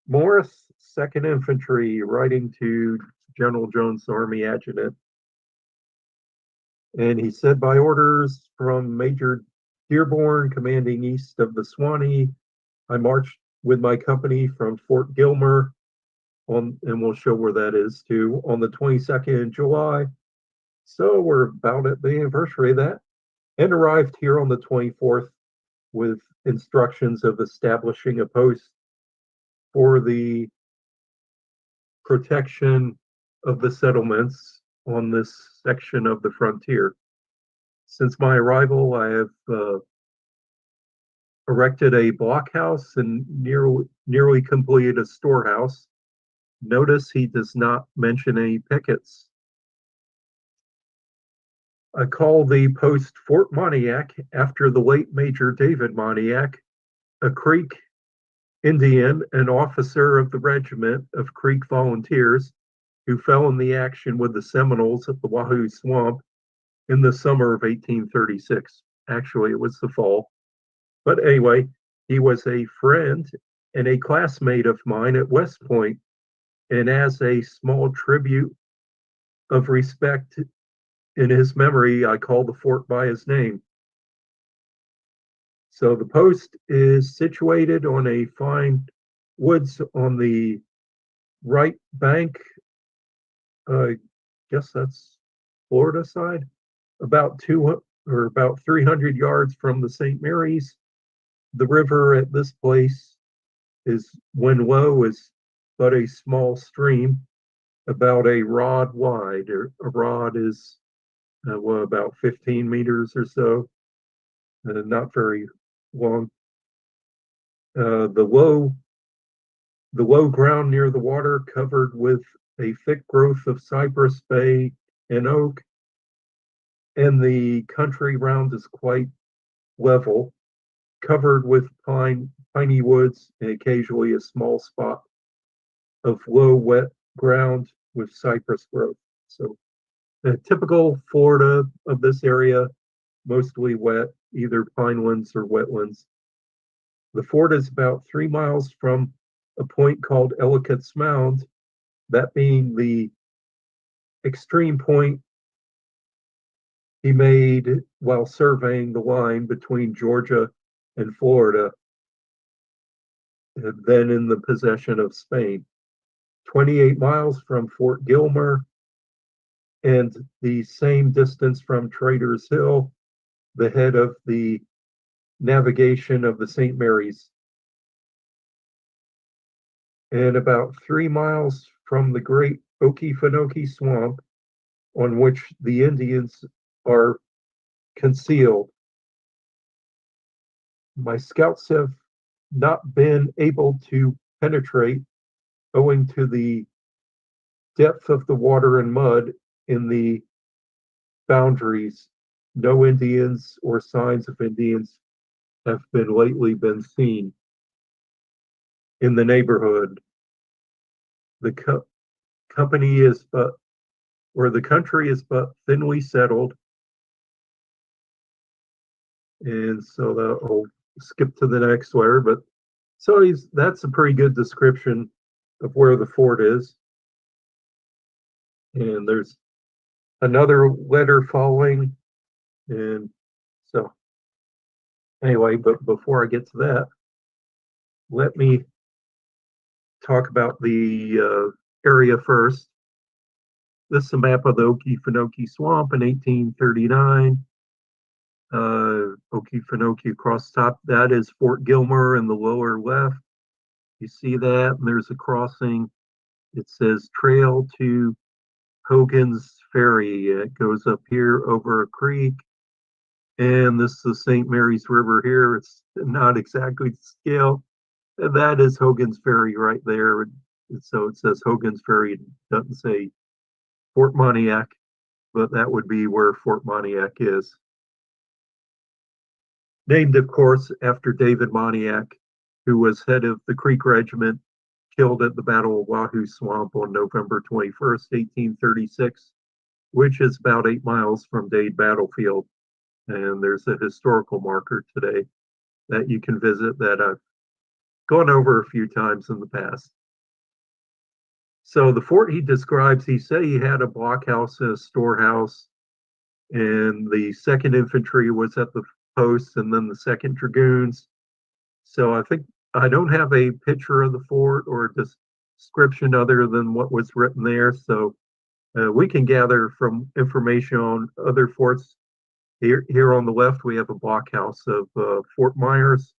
Morris, 2nd Infantry, writing to General Jones, Army Adjutant. And he said, by orders from Major Dearborn, commanding east of the Swanee, I marched with my company from Fort Gilmer and we'll show where that is too, on the 22nd of July. So we're about at the anniversary of that, and arrived here on the 24th with instructions of establishing a post for the protection of the settlements on this section of the frontier. Since my arrival, I have erected a blockhouse and nearly completed a storehouse. Notice he does not mention any pickets. I call the post Fort Pontiac after the late Major David Pontiac, a Creek Indian, an officer of the regiment of Creek Volunteers, who fell in the action with the Seminoles at the Wahoo Swamp in the summer of 1836. Actually, it was the fall. But anyway, he was a friend and a classmate of mine at West Point, and as a small tribute of respect in his memory, I call the fort by his name. So the post is situated on a fine woods on the right bank. I guess that's Florida side, about 300 yards from the St. Mary's. The river at this place is, when low, is but a small stream, about a rod wide. A rod is about 15 meters or so, not very long. The low ground near the water, covered with a thick growth of cypress, bay, and oak, and the country round is quite level, covered with piney woods, and occasionally a small spot of low, wet ground with cypress growth. So the typical Florida of this area, mostly wet, either pinelands or wetlands. The fort is about 3 miles from a point called Ellicott's Mound, that being the extreme point he made while surveying the line between Georgia and Florida, then in the possession of Spain. 28 miles from Fort Gilmer, and the same distance from Trader's Hill, the head of the navigation of the St. Mary's. And about 3 miles from the Great Okefenokee Swamp, on which the Indians are concealed. My scouts have not been able to penetrate owing to the depth of the water and mud in the boundaries. No Indians or signs of Indians have been seen in the neighborhood. The company is but, or the country is but thinly settled. And so I'll skip to the next letter, but so that's a pretty good description of where the fort is. And there's another letter following. And so anyway, but before I get to that, let me talk about the area first. This is a map of the Okefenokee Swamp in 1839. Okefenokee across top, that is Fort Gilmer in the lower left. You see that, and there's a crossing. It says Trail to Hogan's Ferry. It goes up here over a creek. And this is the St. Mary's River here. It's not exactly to scale. And that is Hogan's Ferry right there. And so it says Hogan's Ferry. It doesn't say Fort Pontiac, but that would be where Fort Pontiac is. Named, of course, after David Pontiac, who was head of the Creek Regiment, killed at the Battle of Wahoo Swamp on November 21st, 1836, which is about 8 miles from Dade Battlefield. And there's a historical marker today that you can visit that I've gone over a few times in the past. So the fort he describes, he said he had a blockhouse and a storehouse, and the 2nd Infantry was at the posts, and then the 2nd Dragoons. So I don't have a picture of the fort or a description other than what was written there. So we can gather from information on other forts. Here on the left, we have a blockhouse of Fort Myers,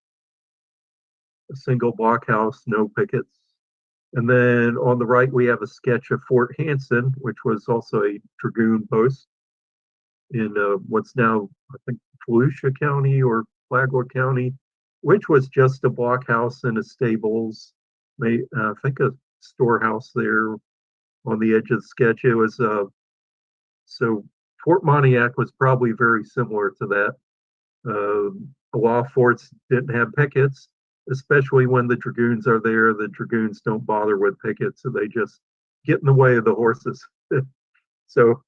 a single blockhouse, no pickets. And then on the right, we have a sketch of Fort Hanson, which was also a dragoon post in what's now, I think, Volusia County or Flagler County, which was just a blockhouse and a stables, I think a storehouse there on the edge of the sketch. It was so Fort Pontiac was probably very similar to that. A lot of forts didn't have pickets, especially when the dragoons are there. The dragoons don't bother with pickets, so they just get in the way of the horses. So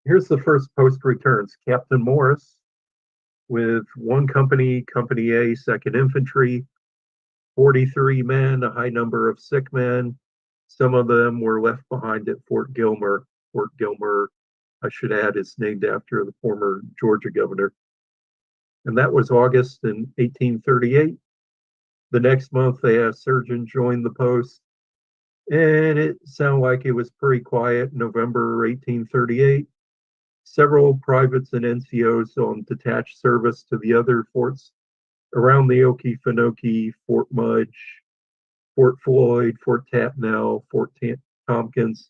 here's the first post returns. Captain Morris with one company, Company A, 2nd Infantry, 43 men, a high number of sick men. Some of them were left behind at Fort Gilmer. Fort Gilmer, I should add, is named after the former Georgia governor. And that was August in 1838. The next month, they had a surgeon join the post. And it sounded like it was pretty quiet. November 1838. Several privates and NCOs on detached service to the other forts around the Okefenokee, Fort Mudge, Fort Floyd, Fort Tattnall, Fort Tompkins.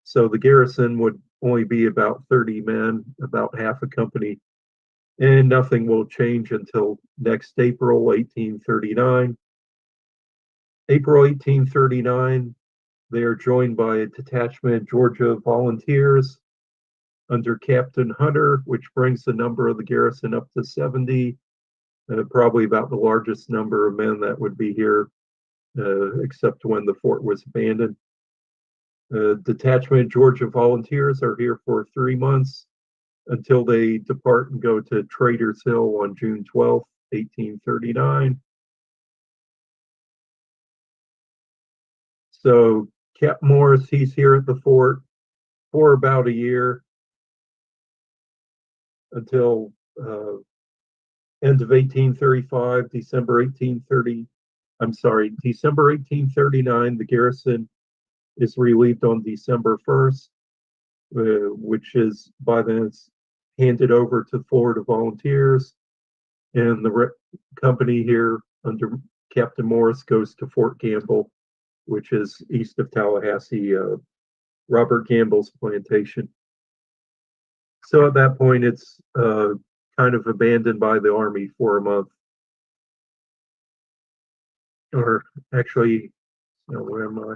So the garrison would only be about 30 men, about half a company. And nothing will change until next April 1839. April 1839, they are joined by a detachment of Georgia volunteers under Captain Hunter, which brings the number of the garrison up to 70, probably about the largest number of men that would be here, except when the fort was abandoned. Detachment of Georgia volunteers are here for 3 months until they depart and go to Trader's Hill on June 12th, 1839. So Cap Morris, he's here at the fort for about a year until end of 1835, December 1839, the garrison is relieved on December 1st, which is by then it's handed over to Florida volunteers. And the company here under Captain Morris goes to Fort Campbell, which is east of Tallahassee, Robert Campbell's plantation. So at that point, it's kind of abandoned by the Army for a month. Or actually, no, where am I?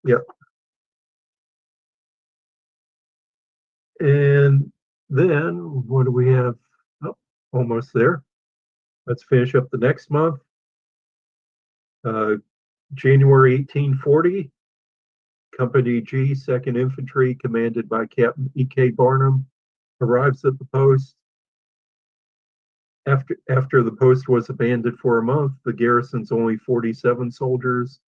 Yep. And then what do we have? Oh, almost there. Let's finish up the next month. January 1840, Company G, 2nd Infantry, commanded by Captain E.K. Barnum, arrives at the post. After the post was abandoned for a month, the garrison's only 47 soldiers.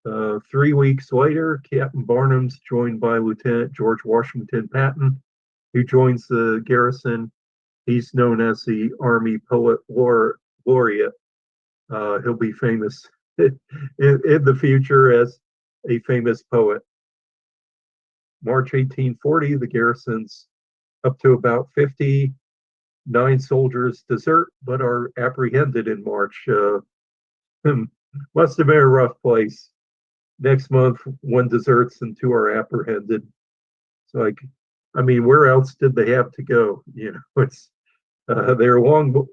3 weeks later, Captain Barnum's joined by Lieutenant George Washington Patton, who joins the garrison. He's known as the Army Poet Laureate. He'll be famous in the future as a famous poet. March 1840, the garrison's up to about 50. 9 soldiers desert, but are apprehended in March. Must have been a rough place. Next month, 1 deserts and 2 are apprehended. It's like, I mean, where else did they have to go? You know, it's they're a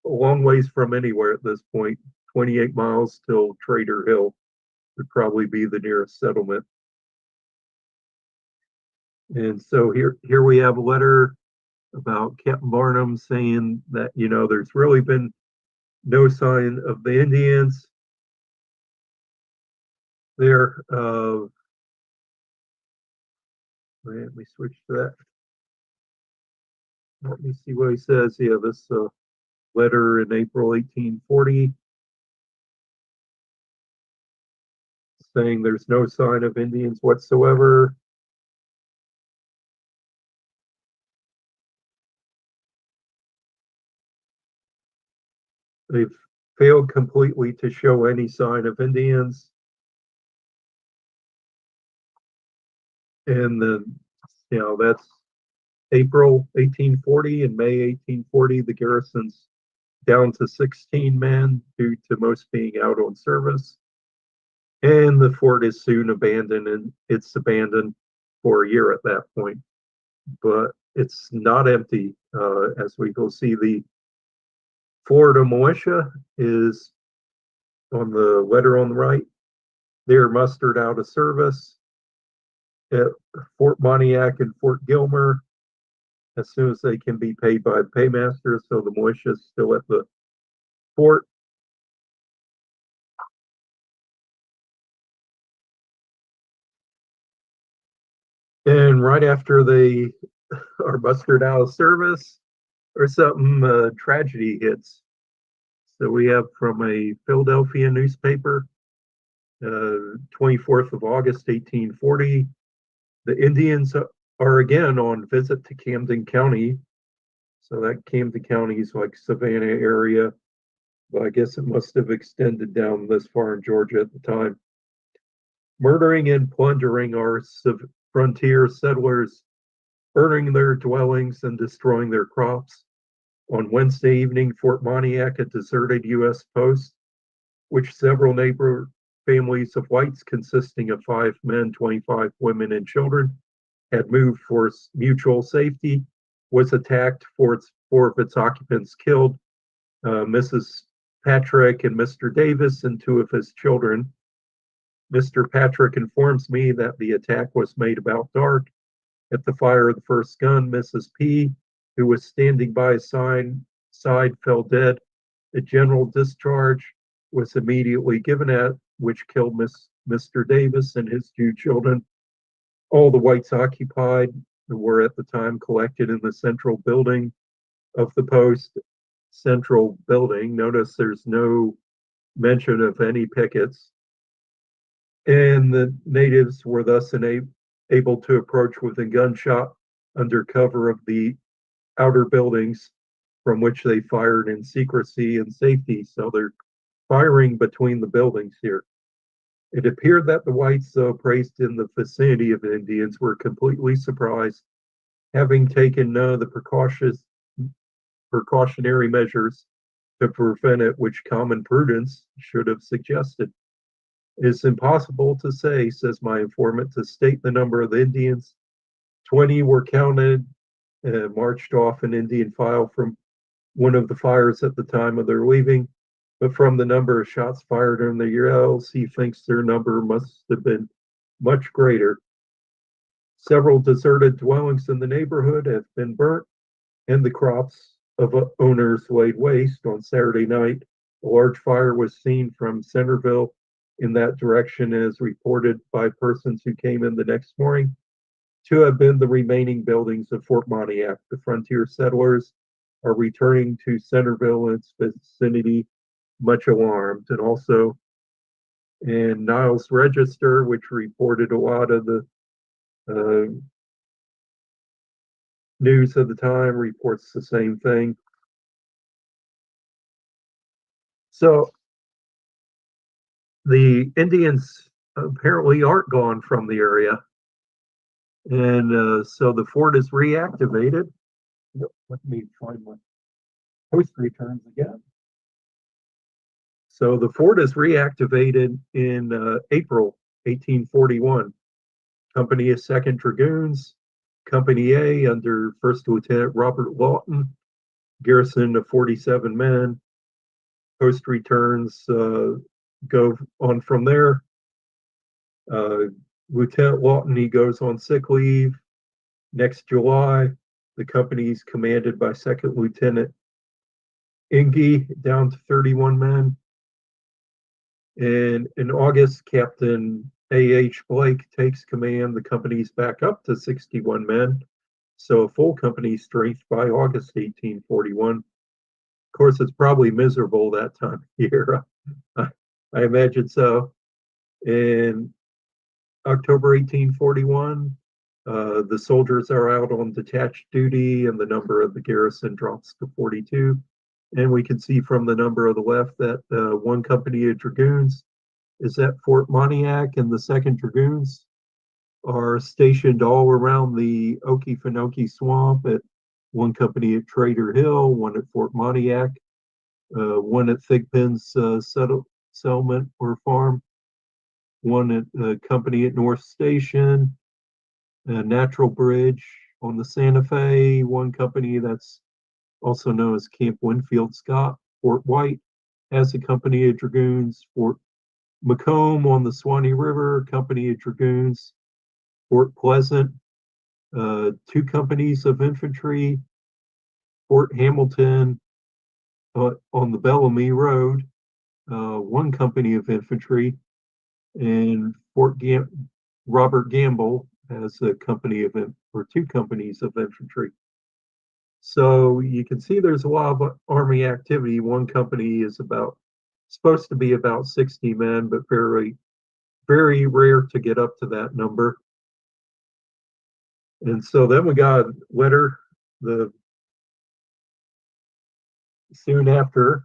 long ways from anywhere at this point. 28 miles till Trader Hill would probably be the nearest settlement. And so here we have a letter about Captain Barnum saying that, you know, there's really been no sign of the Indians there. Let me switch to that. Let me see what he says. Yeah, this letter in April 1840 saying there's no sign of Indians whatsoever. They've failed completely to show any sign of Indians. And then, you know, that's April 1840 and May 1840. The garrison's down to 16 men due to most being out on service. And the fort is soon abandoned, and it's abandoned for a year at that point. But it's not empty. As we will see, the Florida militia is on the letter on the right. They're mustered out of service at Fort Pontiac and Fort Gilmer as soon as they can be paid by the paymaster. So the militia is still at the fort. And right after they are mustered out of service or something, tragedy hits. So we have from a Philadelphia newspaper, 24th of August, 1840, the Indians are again on visit to Camden County. So that Camden County is like Savannah area, but I guess it must have extended down this far in Georgia at the time. Murdering and plundering our frontier settlers, burning their dwellings and destroying their crops. On Wednesday evening, Fort Pontiac, a deserted U.S. post, which several neighbor families of whites consisting of 5 men, 25 women, and children had moved for mutual safety, was attacked, 4 of its occupants killed, Mrs. Patrick and Mr. Davis and 2 of his children. Mr. Patrick informs me that the attack was made about dark. At the fire of the first gun, Mrs. P, who was standing by his side, fell dead. A general discharge was immediately given at which killed Mr. Davis and his 2 children. All the whites occupied were at the time collected in the central building of the post. Central building. Notice there's no mention of any pickets. And the natives were thus able to approach within gunshot under cover of the outer buildings from which they fired in secrecy and safety. So they're firing between the buildings here. It appeared that the whites, though placed in the vicinity of the Indians, were completely surprised, having taken none of the precautionary measures to prevent it, which common prudence should have suggested. It's impossible to say, says my informant, to state the number of the Indians. 20 were counted and marched off in Indian file from one of the fires at the time of their leaving. But from the number of shots fired and the yells, he thinks their number must have been much greater. Several deserted dwellings in the neighborhood have been burnt, and the crops of owners laid waste. On Saturday night, a large fire was seen from Centerville in that direction, as reported by persons who came in the next morning to have been the remaining buildings of Fort Pontiac. The frontier settlers are returning to Centerville and its vicinity, much alarmed. And also in Niles Register, which reported a lot of the news of the time, reports the same thing. So the Indians apparently aren't gone from the area. And so the fort is reactivated. Let me find my post returns again. So the fort is reactivated in April 1841. Company of 2nd Dragoons, Company A under First Lieutenant Robert Lawton, garrison of 47 men. Post returns go on from there. Lieutenant Lawton, he goes on sick leave. Next July, the company is commanded by 2nd Lieutenant Inge, down to 31 men. And in August, Captain A.H. Blake takes command. The company's back up to 61 men, so a full company strength by August 1841. Of course, it's probably miserable that time of year. I imagine so. In October 1841, the soldiers are out on detached duty, and the number of the garrison drops to 42. And we can see from the number of the left that one company of dragoons is at Fort Pontiac, and the 2nd Dragoons are stationed all around the Okefenokee Swamp, at one company at Trader Hill, one at Fort Pontiac, one at Thigpen's settlement or farm, one at company at North Station, Natural Bridge on the Santa Fe, one company that's also known as Camp Winfield Scott. Fort White has a company of dragoons. Fort Macomb on the Swanee River, company of dragoons. Fort Pleasant, 2 companies of infantry. Fort Hamilton on the Bellamy Road, 1 company of infantry. And Robert Gamble has a company of or 2 companies of infantry. So you can see there's a lot of Army activity. One company is supposed to be about 60 men, but very, very rare to get up to that number. And so then we got a letter soon after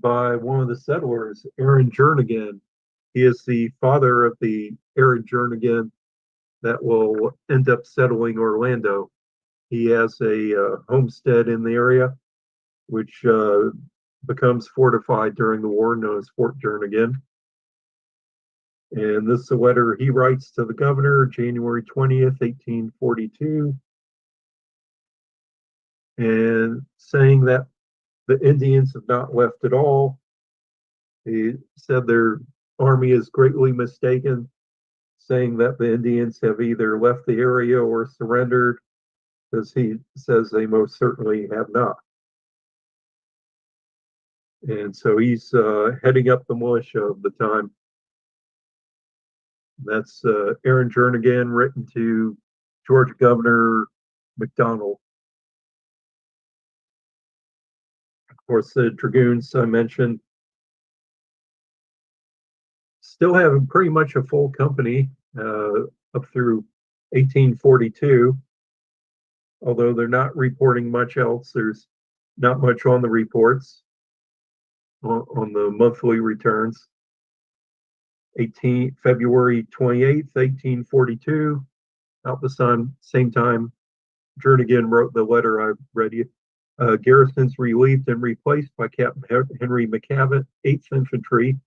by one of the settlers, Aaron Jernigan. He is the father of the Aaron Jernigan that will end up settling Orlando. He has a homestead in the area, which becomes fortified during the war, known as Fort Jernigan. And this is a letter he writes to the governor, January 20th, 1842, and saying that the Indians have not left at all. He said their army is greatly mistaken, saying that the Indians have either left the area or surrendered, because he says they most certainly have not. And so he's heading up the militia of the time. That's Aaron Jernigan, written to Georgia Governor McDonald. Of course, the dragoons I mentioned still having pretty much a full company up through 1842. Although they're not reporting much else, there's not much on the reports, on the monthly returns. February 28th, 1842, about the same time Jernigan wrote the letter I read you. Garrison's relieved and replaced by Captain Henry McCavitt, 8th Infantry.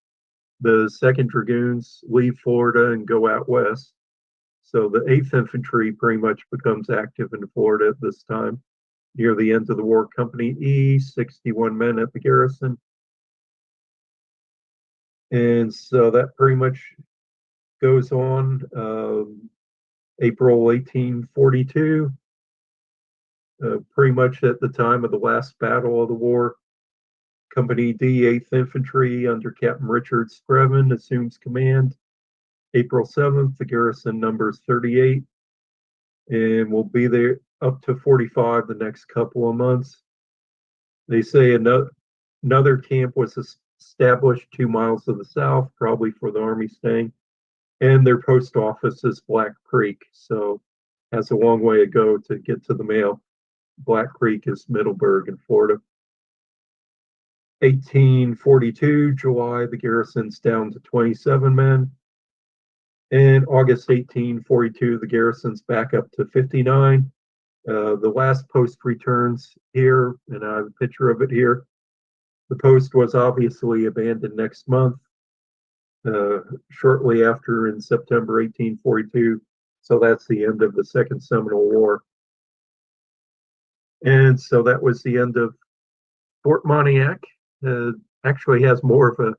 The 2nd Dragoons leave Florida and go out west. So the 8th Infantry pretty much becomes active in Florida at this time. Near the end of the war, Company E, 61 men at the garrison. And so that pretty much goes on. April 1842, pretty much at the time of the last battle of the war, Company D, 8th Infantry under Captain Richard Spreven assumes command. April 7th, the garrison numbers 38 and will be there up to 45 the next couple of months. They say another camp was established 2 miles to the south, probably for the Army staying, and their post office is Black Creek, so has a long way to go to get to the mail. Black Creek is Middleburg in Florida. 1842, July, the garrison's down to 27 men. In August 1842, the garrison's back up to 59. The last post returns here, and I have a picture of it here. The post was obviously abandoned next month, shortly after in September 1842. So that's the end of the Second Seminole War. And so that was the end of Fort Pontiac. Actually has more of a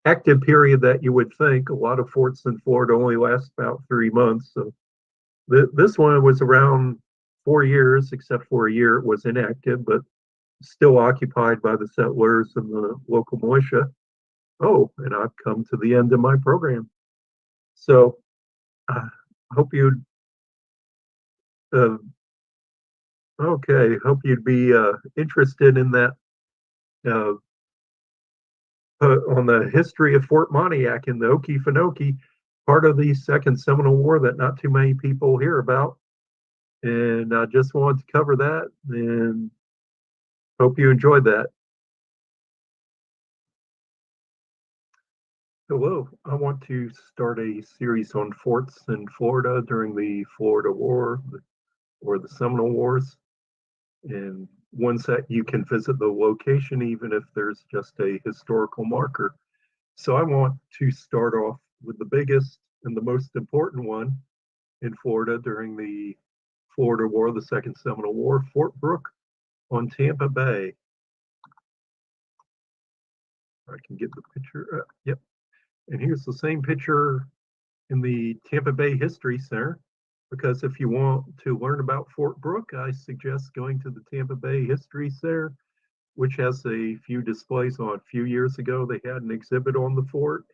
active period that you would think. A lot of forts in Florida only last about 3 months. So this one was around 4 years, except for a year it was inactive, but still occupied by the settlers and the local militia. Oh, and I've come to the end of my program. So I hope you'd hope you'd be interested in that on the history of Fort Pontiac and the Okefenokee, part of the Second Seminole War that not too many people hear about. And I just wanted to cover that and hope you enjoyed that. Hello, I want to start a series on forts in Florida during the Florida War or the Seminole Wars, and ones that you can visit the location even if there's just a historical marker. So I want to start off with the biggest and the most important one in Florida during the Florida War, the Second Seminole War, Fort Brooke on Tampa Bay. I can get the picture. Yep. And here's the same picture in the Tampa Bay History Center, because if you want to learn about Fort Brooke, I suggest going to the Tampa Bay History Center, which has a few displays on. A few years ago, they had an exhibit on the fort.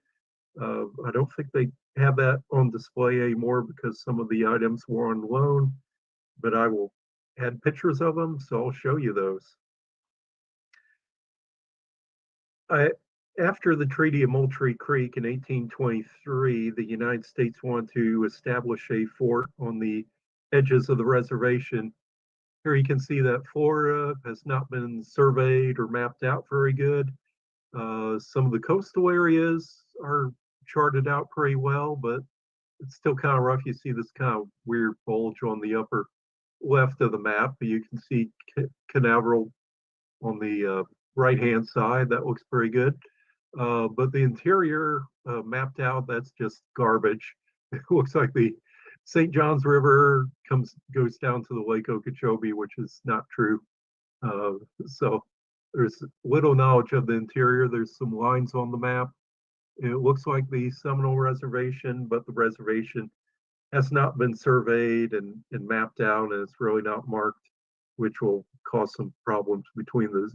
I don't think they have that on display anymore because some of the items were on loan, but I will add pictures of them, so I'll show you those. After the Treaty of Moultrie Creek in 1823, the United States wanted to establish a fort on the edges of the reservation. Here you can see that Florida has not been surveyed or mapped out very good. Some of the coastal areas are charted out pretty well, but it's still kind of rough. You see this kind of weird bulge on the upper left of the map. You can see Canaveral on the right-hand side. That looks pretty good. But the interior mapped out, that's just garbage. It looks like the St. Johns River goes down to the Lake Okeechobee, which is not true. So there's little knowledge of the interior. There's some lines on the map. It looks like the Seminole Reservation, but the reservation has not been surveyed and mapped out, and it's really not marked, which will cause some problems between the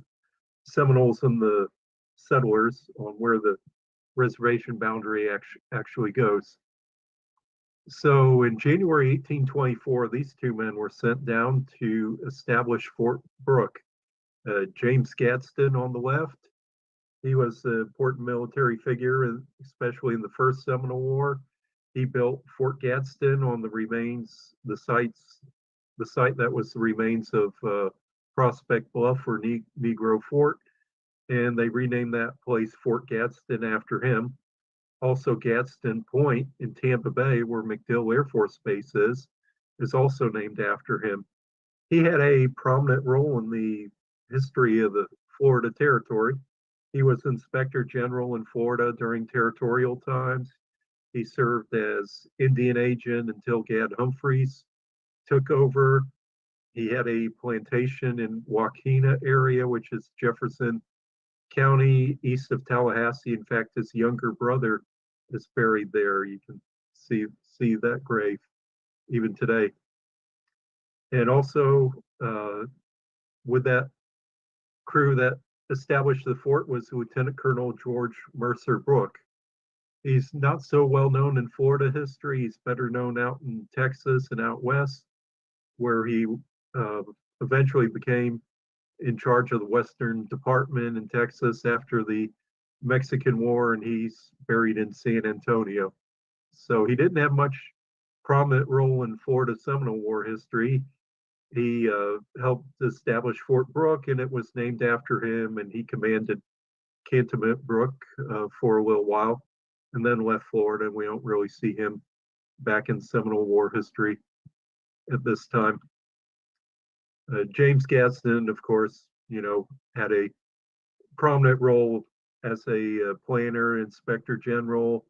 Seminoles and the settlers on where the reservation boundary actually goes. So in January 1824, these two men were sent down to establish Fort Brooke. James Gadsden on the left, he was an important military figure, especially in the First Seminole War. He built Fort Gadsden on the remains, the site that was the remains of Prospect Bluff or Negro Fort, and they renamed that place Fort Gadsden after him. Also, Gadsden Point in Tampa Bay, where MacDill Air Force Base is also named after him. He had a prominent role in the history of the Florida Territory. He was Inspector General in Florida during territorial times. He served as Indian agent until Gad Humphreys took over. He had a plantation in Wakena area, which is Jefferson County, east of Tallahassee. In fact, his younger brother is buried there. You can see that grave even today. And also, with that crew that established the fort was Lieutenant Colonel George Mercer Brooke. He's not so well known in Florida history. He's better known out in Texas and out west, where he eventually became in charge of the Western Department in Texas after the Mexican War, and he's buried in San Antonio. So he didn't have much prominent role in Florida Seminole War history. He helped establish Fort Brooke, and it was named after him, and he commanded Cantonment Brook for a little while, and then left Florida, and we don't really see him back in Seminole War history at this time. James Gadsden, of course, had a prominent role as a planner, inspector general,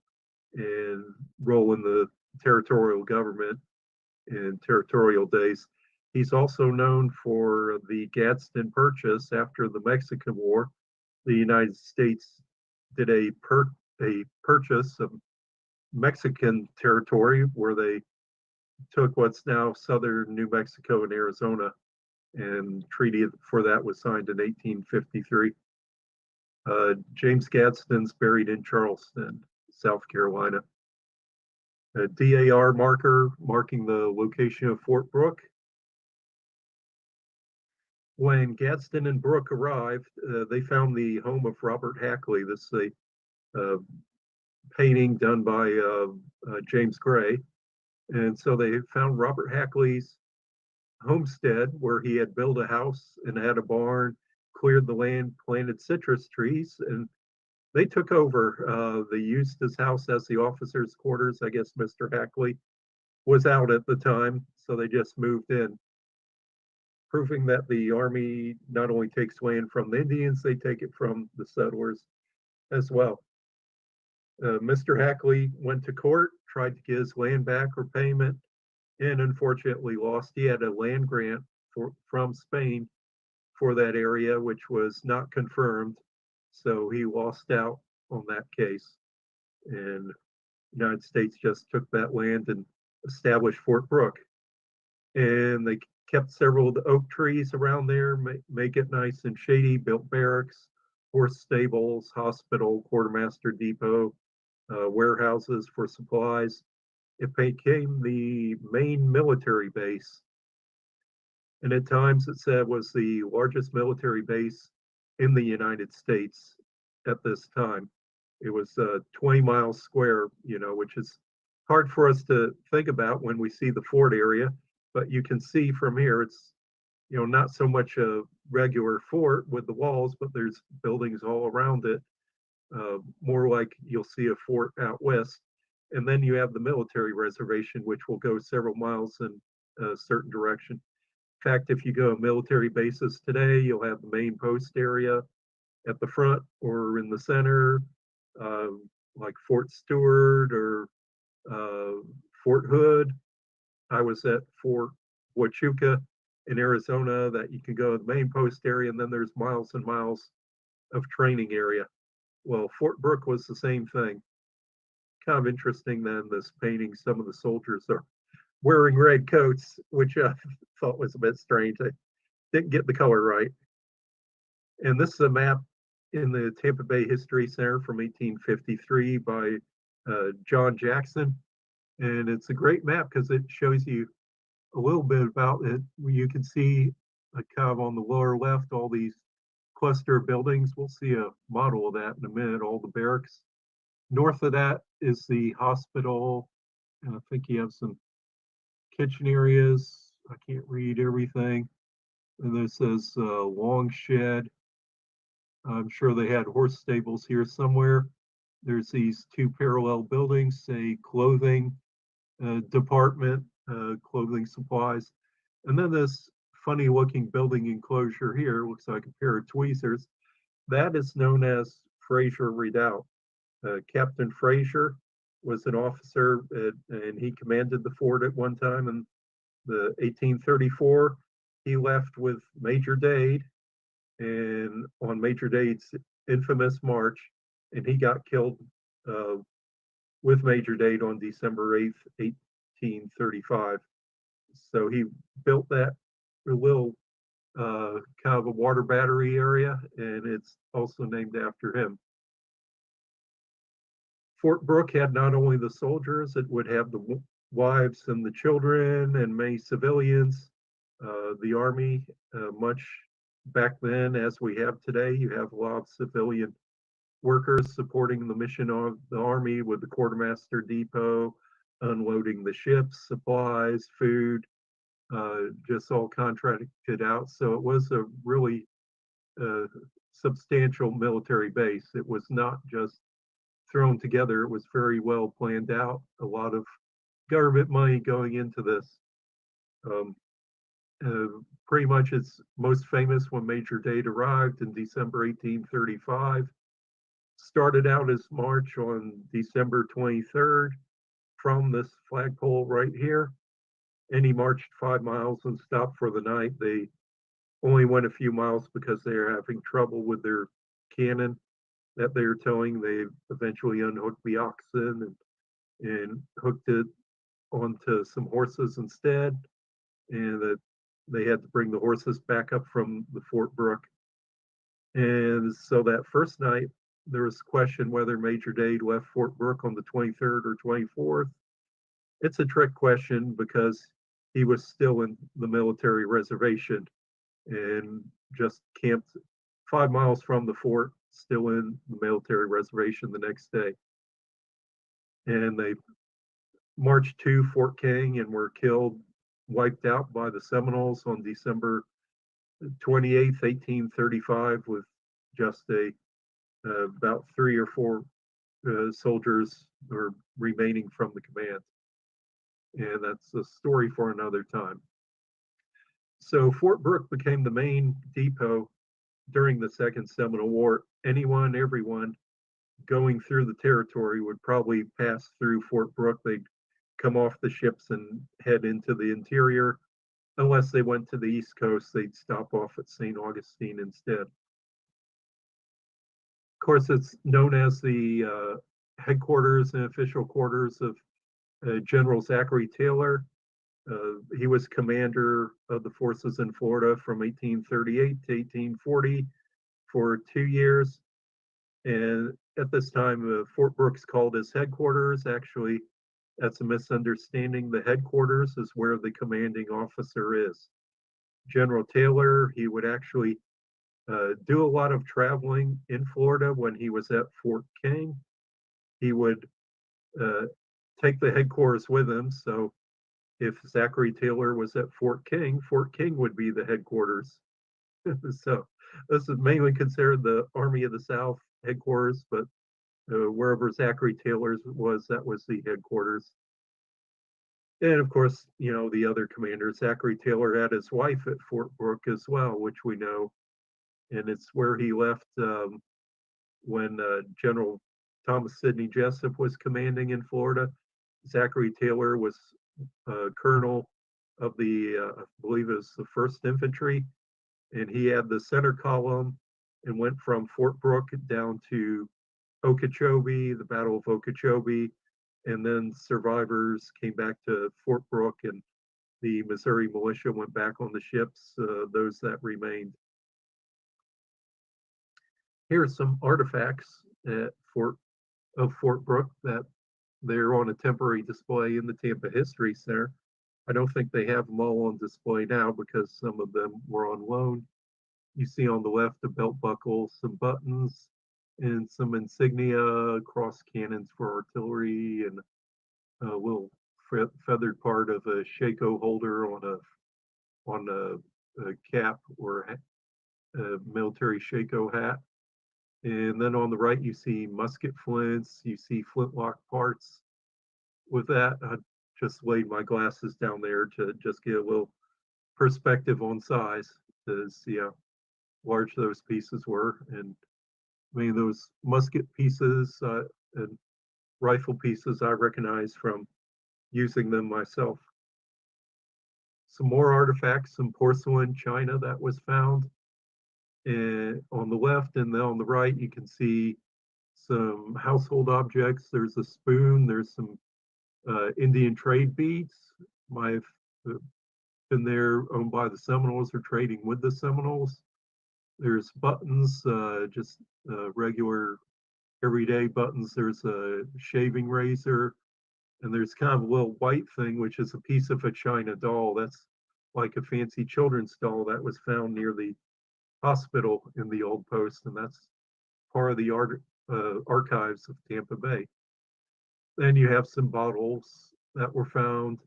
and role in the territorial government in territorial days. He's also known for the Gadsden Purchase after the Mexican War. The United States did a purchase of Mexican territory where they took what's now southern New Mexico and Arizona, and treaty for that was signed in 1853. James Gadsden's buried in Charleston, South Carolina. A DAR marker marking the location of Fort Brooke. When Gadsden and Brooke arrived, they found the home of Robert Hackley. This is a painting done by James Gray. And so they found Robert Hackley's homestead where he had built a house and had a barn, cleared the land, planted citrus trees, and they took over. They used his house as the officers' quarters. I guess Mr. Hackley was out at the time, so they just moved in, proving that the Army not only takes land from the Indians, they take it from the settlers as well. Mr. Hackley went to court, tried to get his land back or payment, and unfortunately lost. He had a land grant from Spain for that area, which was not confirmed. So he lost out on that case. And the United States just took that land and established Fort Brooke. And they kept several of the oak trees around there, make it nice and shady, built barracks, horse stables, hospital, quartermaster depot, warehouses for supplies. It became the main military base. And at times it said was the largest military base in the United States at this time. It was 20 miles square, which is hard for us to think about when we see the fort area, but you can see from here it's, not so much a regular fort with the walls, but there's buildings all around it, more like you'll see a fort out west. And then you have the military reservation, which will go several miles in a certain direction. In fact, if you go to military bases today, you'll have the main post area at the front or in the center, like Fort Stewart or Fort Hood. I was at Fort Huachuca in Arizona that you can go to the main post area, and then there's miles and miles of training area. Well, Fort Brooke was the same thing. Kind of interesting then, this painting, some of the soldiers are wearing red coats, which I thought was a bit strange. I didn't get the color right. And this is a map in the Tampa Bay History Center from 1853 by John Jackson. And it's a great map because it shows you a little bit about it. You can see kind of on the lower left, all these cluster of buildings. We'll see a model of that in a minute, all the barracks. North of that is the hospital. And I think you have some kitchen areas. I can't read everything. And this is Long Shed. I'm sure they had horse stables here somewhere. There's these two parallel buildings, a clothing department, clothing supplies. And then this funny looking building enclosure here, looks like a pair of tweezers. That is known as Fraser Redoubt. Captain Fraser was an officer and he commanded the fort at one time in the 1834. He left with Major Dade and on Major Dade's infamous march, and he got killed with Major Dade on December 8th, 1835. So he built that little kind of a water battery area, and it's also named after him. Fort Brooke had not only the soldiers, it would have the wives and the children and many civilians. The Army, much back then as we have today, you have a lot of civilian workers supporting the mission of the Army with the quartermaster depot, unloading the ships, supplies, food, just all contracted out. So it was a really substantial military base. It was not just thrown together, it was very well planned out. A lot of government money going into this. Pretty much it's most famous when Major Dade arrived in December 1835. Started out his march on December 23rd from this flagpole right here, and he marched 5 miles and stopped for the night. They only went a few miles because they were having trouble with their cannon that they were towing. They eventually unhooked the oxen and hooked it onto some horses instead, and that they had to bring the horses back up from the Fort Brooke. And so that first night, there was a question whether Major Dade left Fort Brooke on the 23rd or 24th. It's a trick question because he was still in the military reservation and just camped 5 miles from the fort, still in the military reservation the next day. And they marched to Fort King and were killed, wiped out by the Seminoles on December 28th, 1835, with just about 3 or 4 soldiers were remaining from the command. And that's a story for another time. So Fort Brooke became the main depot during the Second Seminole War. Anyone, everyone going through the territory would probably pass through Fort Brooke. They'd come off the ships and head into the interior. Unless they went to the East Coast, they'd stop off at St. Augustine instead. Of course, it's known as the headquarters and official quarters of General Zachary Taylor. He was commander of the forces in Florida from 1838 to 1840 for 2 years. And at this time, Fort Brooke's called his headquarters. Actually, that's a misunderstanding. The headquarters is where the commanding officer is. General Taylor, he would actually do a lot of traveling in Florida when he was at Fort King. He would take the headquarters with him. So if Zachary Taylor was at Fort King would be the headquarters. So this is mainly considered the Army of the South headquarters, but wherever Zachary Taylor's was, that was the headquarters. And of course, you know, the other commander, Zachary Taylor, had his wife at Fort Brooke as well, which we know. And it's where he left when General Thomas Sidney Jessup was commanding in Florida. Zachary Taylor was colonel of the, I believe it was the 1st Infantry, and he had the center column and went from Fort Brooke down to Okeechobee, the Battle of Okeechobee, and then survivors came back to Fort Brooke, and the Missouri militia went back on the ships, those that remained. Here are some artifacts at Fort Brooke that they're on a temporary display in the Tampa History Center. I don't think they have them all on display now because some of them were on loan. You see on the left a belt buckle, some buttons, and some insignia, cross cannons for artillery, and a little feathered part of a shako holder on a cap or a military shako hat. And then on the right, you see musket flints, you see flintlock parts. With that, I just laid my glasses down there to just get a little perspective on size to see how large those pieces were. And I mean, those musket pieces and rifle pieces I recognize from using them myself. Some more artifacts, some porcelain china that was found. And on the left and then on the right, you can see some household objects. There's a spoon, there's some Indian trade beads. I've been there, owned by the Seminoles or trading with the Seminoles. There's buttons, just regular everyday buttons. There's a shaving razor, and there's kind of a little white thing, which is a piece of a china doll. That's like a fancy children's doll that was found near the hospital in the old post, and that's part of the archives of Tampa Bay. Then you have some bottles that were found,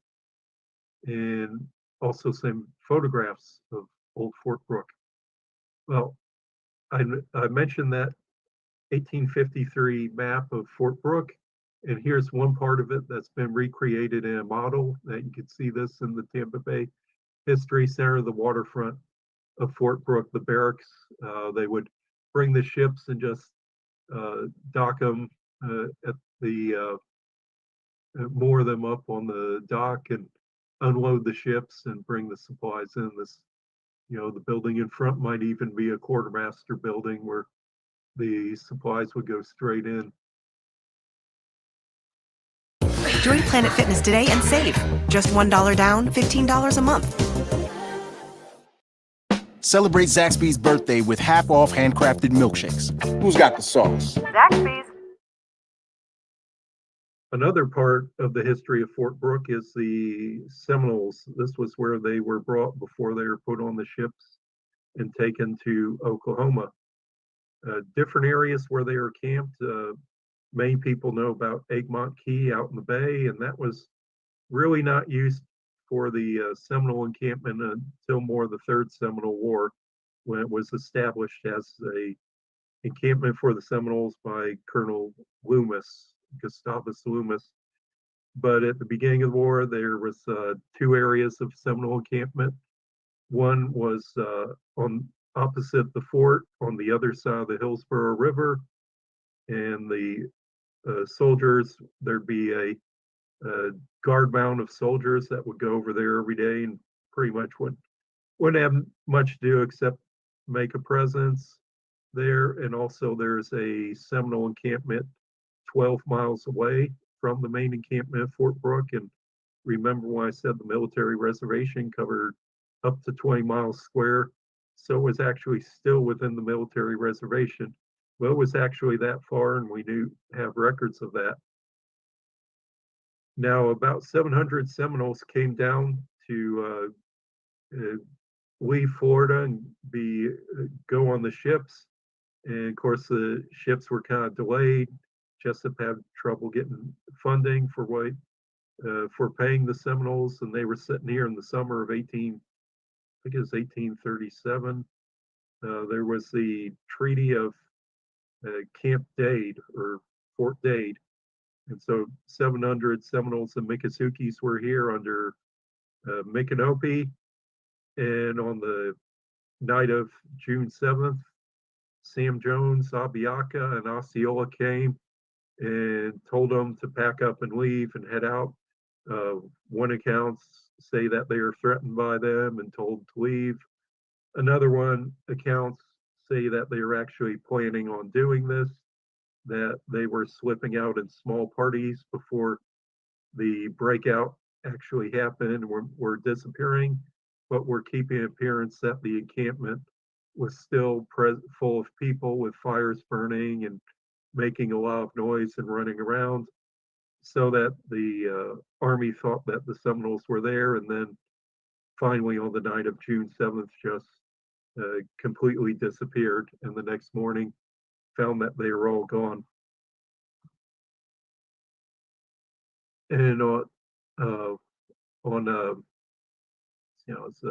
and also some photographs of old Fort Brooke. Well, I mentioned that 1853 map of Fort Brooke, and here's one part of it that's been recreated in a model that you can see this in the Tampa Bay History Center, the waterfront of Fort Brooke, the barracks. They would bring the ships and just dock them at the moor them up on the dock and unload the ships and bring the supplies in. This, the building in front might even be a quartermaster building where the supplies would go straight in. Join Planet Fitness today and save. Just $1 down, $15 a month. Celebrate Zaxby's birthday with half-off handcrafted milkshakes. Who's got the sauce? Zaxby's. Another part of the history of Fort Brooke is the Seminoles. This was where they were brought before they were put on the ships and taken to Oklahoma. Different areas where they were camped. Many people know about Egmont Key out in the bay, and that was really not used for the Seminole encampment until more the Third Seminole War, when it was established as a encampment for the Seminoles by Colonel Loomis, Gustavus Loomis. But at the beginning of the war, there was two areas of Seminole encampment. One was on opposite the fort on the other side of the Hillsborough River, and the soldiers, there'd be a guard mount of soldiers that would go over there every day and pretty much wouldn't have much to do except make a presence there. And also there's a Seminole encampment 12 miles away from the main encampment at Fort Brooke. And remember when I said the military reservation covered up to 20 miles square, so it was actually still within the military reservation. Well, it was actually that far, and we have records of that. Now, about 700 Seminoles came down to leave Florida and go on the ships. And of course, the ships were kind of delayed. Jessup had trouble getting funding for paying the Seminoles, and they were sitting here in the summer of 1837. There was the Treaty of Camp Dade or Fort Dade. And so 700 Seminoles and Miccosukee were here under Micanopy. And on the night of June 7th, Sam Jones, Abiaka, and Osceola came and told them to pack up and leave and head out. One accounts say that they are threatened by them and told to leave. Another one accounts say that they were actually planning on doing this, that they were slipping out in small parties before the breakout actually happened and were disappearing, but were keeping an appearance that the encampment was still full of people with fires burning and making a lot of noise and running around, so that the Army thought that the Seminoles were there, and then finally on the night of June 7th just completely disappeared, and the next morning found that they were all gone. And it's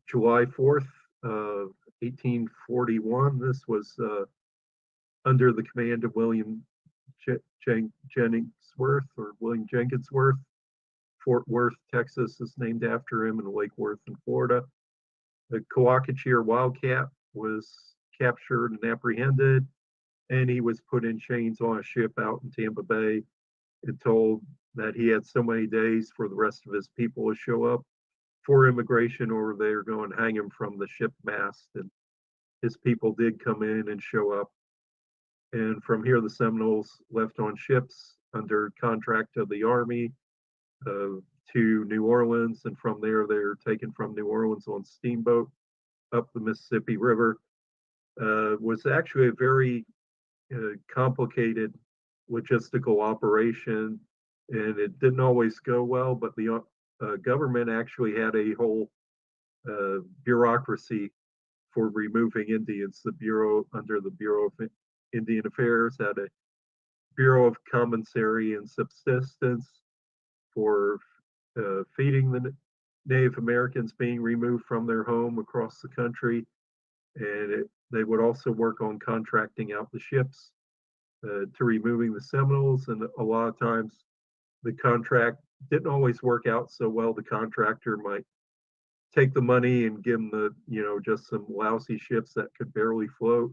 July 4th, 1841. This was under the command of William Jenkinsworth or William Jenkinsworth. Fort Worth, Texas is named after him, and Lake Worth in Florida. The Coacachere Wildcat was captured and apprehended, and he was put in chains on a ship out in Tampa Bay and told that he had so many days for the rest of his people to show up for immigration, or they're going to hang him from the ship mast. And his people did come in and show up. And from here, the Seminoles left on ships under contract of the Army to New Orleans. And from there, they're taken from New Orleans on steamboat up the Mississippi River. Was actually a very complicated logistical operation, and it didn't always go well, but the government actually had a whole bureaucracy for removing Indians. The Bureau, under the Bureau of Indian Affairs, had a Bureau of Commissary and Subsistence for feeding the Native Americans being removed from their home across the country. And they would also work on contracting out the ships to removing the Seminoles. And a lot of times the contract didn't always work out so well. The contractor might take the money and give them the, just some lousy ships that could barely float,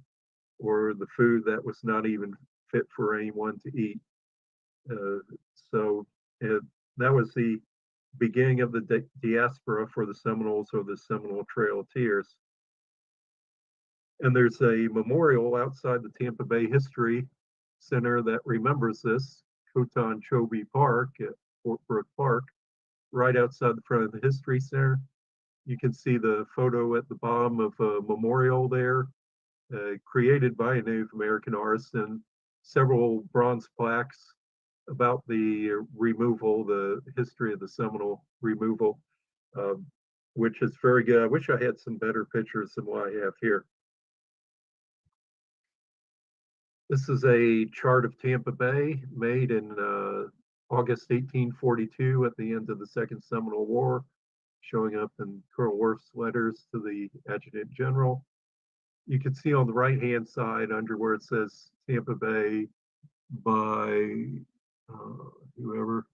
or the food that was not even fit for anyone to eat. So that was the beginning of the diaspora for the Seminoles, or the Seminole Trail of Tears. And there's a memorial outside the Tampa Bay History Center that remembers this, Khotan Chobe Park at Fort Brooke Park, right outside the front of the History Center. You can see the photo at the bottom of a memorial there, created by a Native American artist, and several bronze plaques about the removal, the history of the Seminole removal, which is very good. I wish I had some better pictures than what I have here. This is a chart of Tampa Bay made in August 1842 at the end of the Second Seminole War, showing up in Colonel Worth's letters to the Adjutant General. You can see on the right-hand side under where it says Tampa Bay by whoever,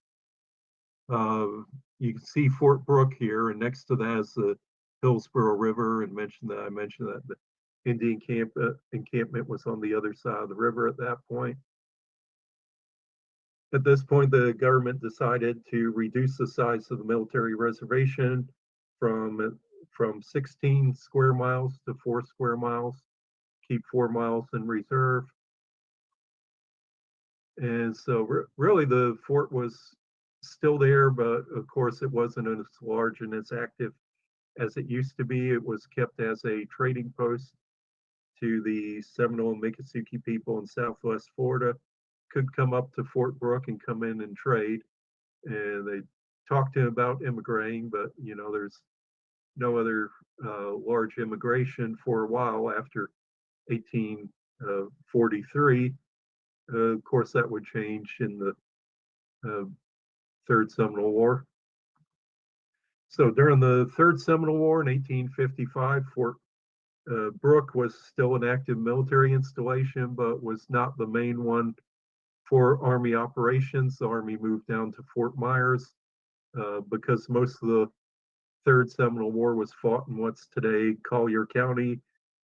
you can see Fort Brooke here, and next to that is the Hillsborough River, and I mentioned that the Indian encampment was on the other side of the river at that point. At this point, the government decided to reduce the size of the military reservation from 16 square miles to 4 square miles, keep 4 miles in reserve. And so really the fort was still there, but of course it wasn't as large and as active as it used to be. It was kept as a trading post to the Seminole and Miccosukee people in Southwest Florida. Could come up to Fort Brooke and come in and trade. And they talked to him about immigrating, but there's no other large immigration for a while after 1843. Of course, that would change in the Third Seminole War. So during the Third Seminole War in 1855, Fort Brooke was still an active military installation, but was not the main one for Army operations. The Army moved down to Fort Myers because most of the Third Seminole War was fought in what's today Collier County,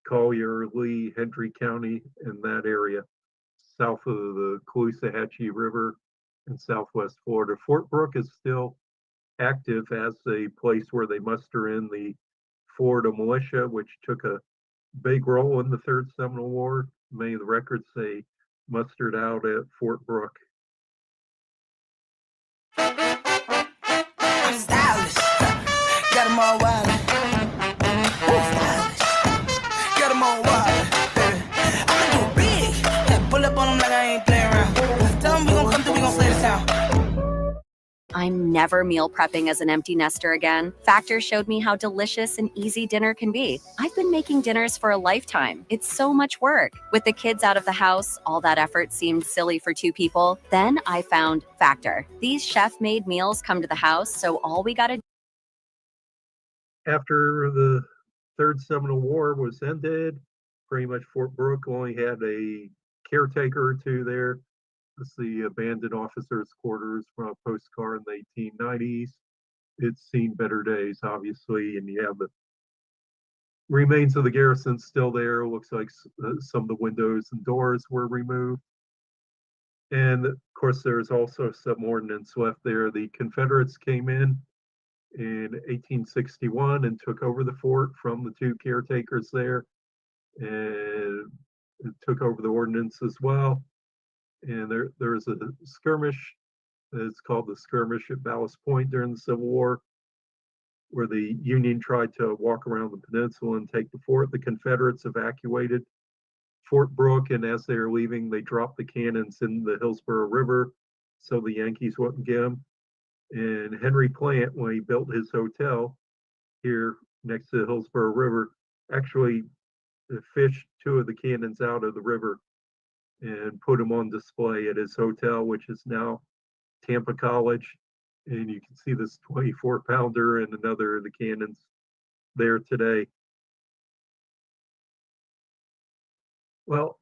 Collier, Lee, Hendry County, in that area, south of the Caloosahatchee River in Southwest Florida. Fort Brooke is still active as a place where they muster in the Florida militia, which took a big role in the Third Seminole War. Many of the records say mustered out at Fort Brooke. I'm stylish. Got them all wild. Stylish. Got them all wild. I'ma do big. Pull up on them like I ain't playing around. Tell them we gon' come through, we gon' slay the town. I'm never meal prepping as an empty nester again. Factor showed me how delicious and easy dinner can be. I've been making dinners for a lifetime. It's so much work. With the kids out of the house, all that effort seemed silly for 2 people. Then I found Factor. These chef-made meals come to the house, so all we gotta. After the Third Seminole War was ended, pretty much Fort Brooke only had a caretaker or two there. It's the abandoned officers' quarters from a postcard in the 1890s. It's seen better days, obviously, and you have the remains of the garrison still there. Looks like some of the windows and doors were removed. And of course, there's also some ordnance left there. The Confederates came in 1861 and took over the fort from the two caretakers there and took over the ordnance as well. And there's a skirmish. It's called the skirmish at Ballast Point during the Civil War, where the Union tried to walk around the peninsula and take the fort. The Confederates evacuated Fort Brooke, and as they were leaving, they dropped the cannons in the Hillsborough River so the Yankees wouldn't get them. And Henry Plant, when he built his hotel here next to the Hillsborough River, actually fished two of the cannons out of the river and put them on display at his hotel, which is now Tampa College. And you can see this 24-pounder and another of the cannons there today. Well,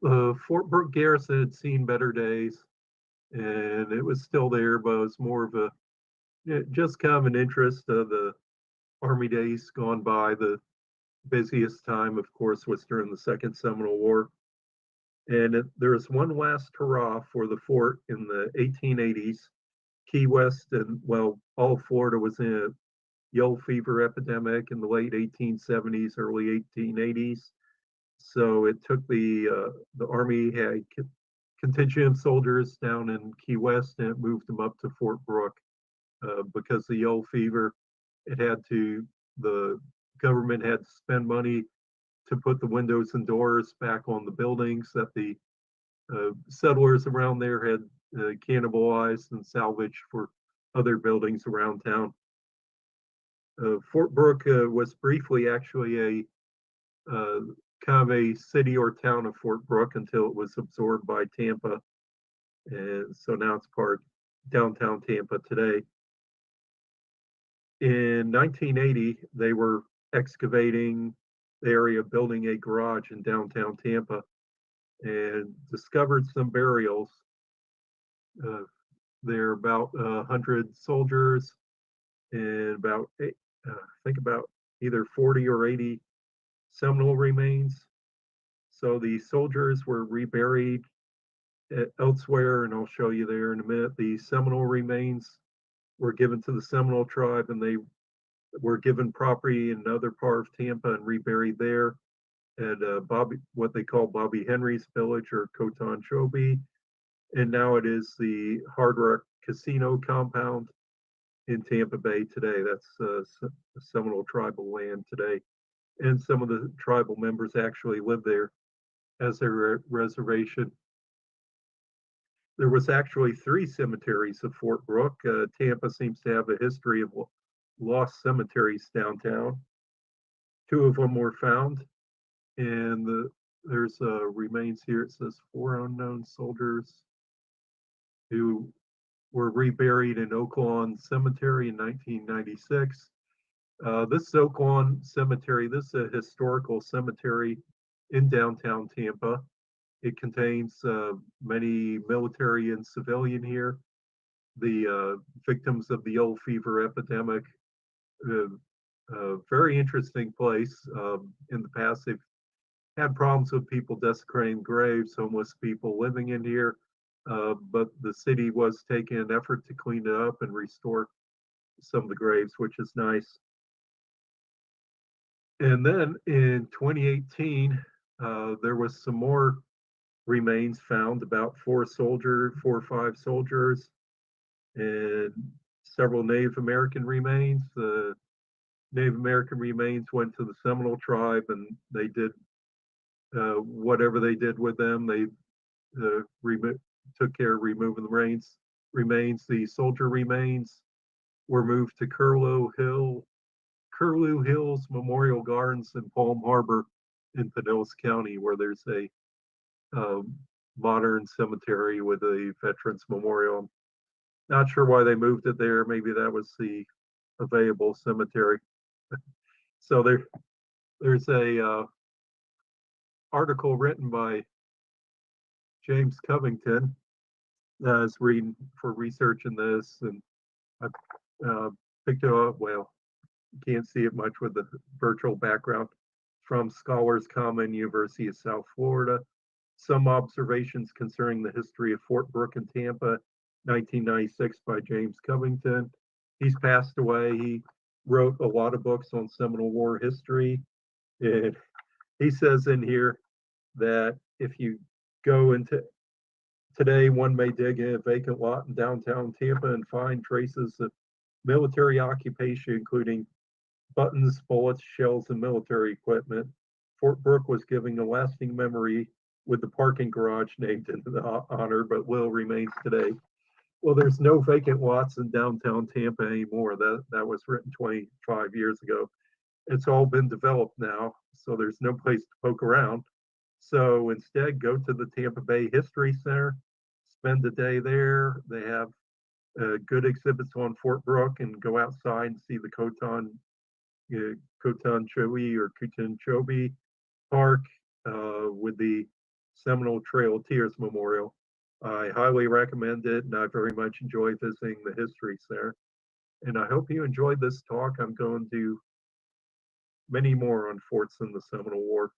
Fort Brooke garrison had seen better days, and it was still there, but it was more of a just kind of an interest of the Army days gone by. The busiest time, of course, was during the Second Seminole War. And there was one last hurrah for the fort in the 1880s. Key West and, well, all of Florida was in a yellow fever epidemic in the late 1870s, early 1880s. So it took the Army had contingent of soldiers down in Key West, and it moved them up to Fort Brooke because the yellow fever. The government had to spend money to put the windows and doors back on the buildings that the settlers around there had cannibalized and salvaged for other buildings around town. Fort Brooke was briefly actually a kind of a city or town of Fort Brooke until it was absorbed by Tampa. And so now it's part downtown Tampa today. In 1980, they were excavating the area, building a garage in downtown Tampa, and discovered some burials. There are about 100 soldiers and about, I think about either 40 or 80 Seminole remains. So the soldiers were reburied elsewhere, and I'll show you there in a minute. The Seminole remains were given to the Seminole tribe, and they were given property in another part of Tampa and reburied there at what they call Bobby Henry's village, or Coton Chobe. And now it is the Hard Rock Casino compound in Tampa Bay today. That's Seminole tribal land today. And some of the tribal members actually live there as their reservation. There was actually 3 cemeteries of Fort Brooke. Tampa seems to have a history of lost cemeteries downtown. 2 of them were found, and there's remains here. It says 4 unknown soldiers who were reburied in Oak Lawn Cemetery in 1996. This is Oak Lawn Cemetery. This is a historical cemetery in downtown Tampa. It contains many military and civilian here. The victims of the yellow fever epidemic. Very interesting place. In the past, they've had problems with people desecrating graves, homeless people living in here. But the city was taking an effort to clean it up and restore some of the graves, which is nice. And then in 2018, there was some more remains found, about 4 or 5 soldiers, and several Native American remains. The Native American remains went to the Seminole tribe, and they did whatever they did with them. They took care of removing the remains. The soldier remains were moved to Curlew Hills Memorial Gardens in Palm Harbor in Pinellas County, where there's a modern cemetery with a veterans memorial. Not sure why they moved it there. Maybe that was the available cemetery. So there's a article written by James Covington I was reading for researching this, and I picked it up. Well, you can't see it much with the virtual background. From Scholars Common, University of South Florida. Some observations concerning the history of Fort Brooke and Tampa, 1996, by James Covington. He's passed away. He wrote a lot of books on Seminole War history. And he says in here that if you go into today, one may dig in a vacant lot in downtown Tampa and find traces of military occupation, including buttons, bullets, shells, and military equipment. Fort Brooke was giving a lasting memory with the parking garage named in the honor, but little remains today. Well, there's no vacant lots in downtown Tampa anymore. That was written 25 years ago. It's all been developed now, so there's no place to poke around. So instead, go to the Tampa Bay History Center, spend the day there. They have good exhibits on Fort Brooke, and go outside and see the Cotonchobe or Kutanchobe Park with the Seminole Trail of Tears Memorial. I highly recommend it, and I very much enjoy visiting the History Center. And I hope you enjoyed this talk. I'm going to many more on forts in the Seminole War.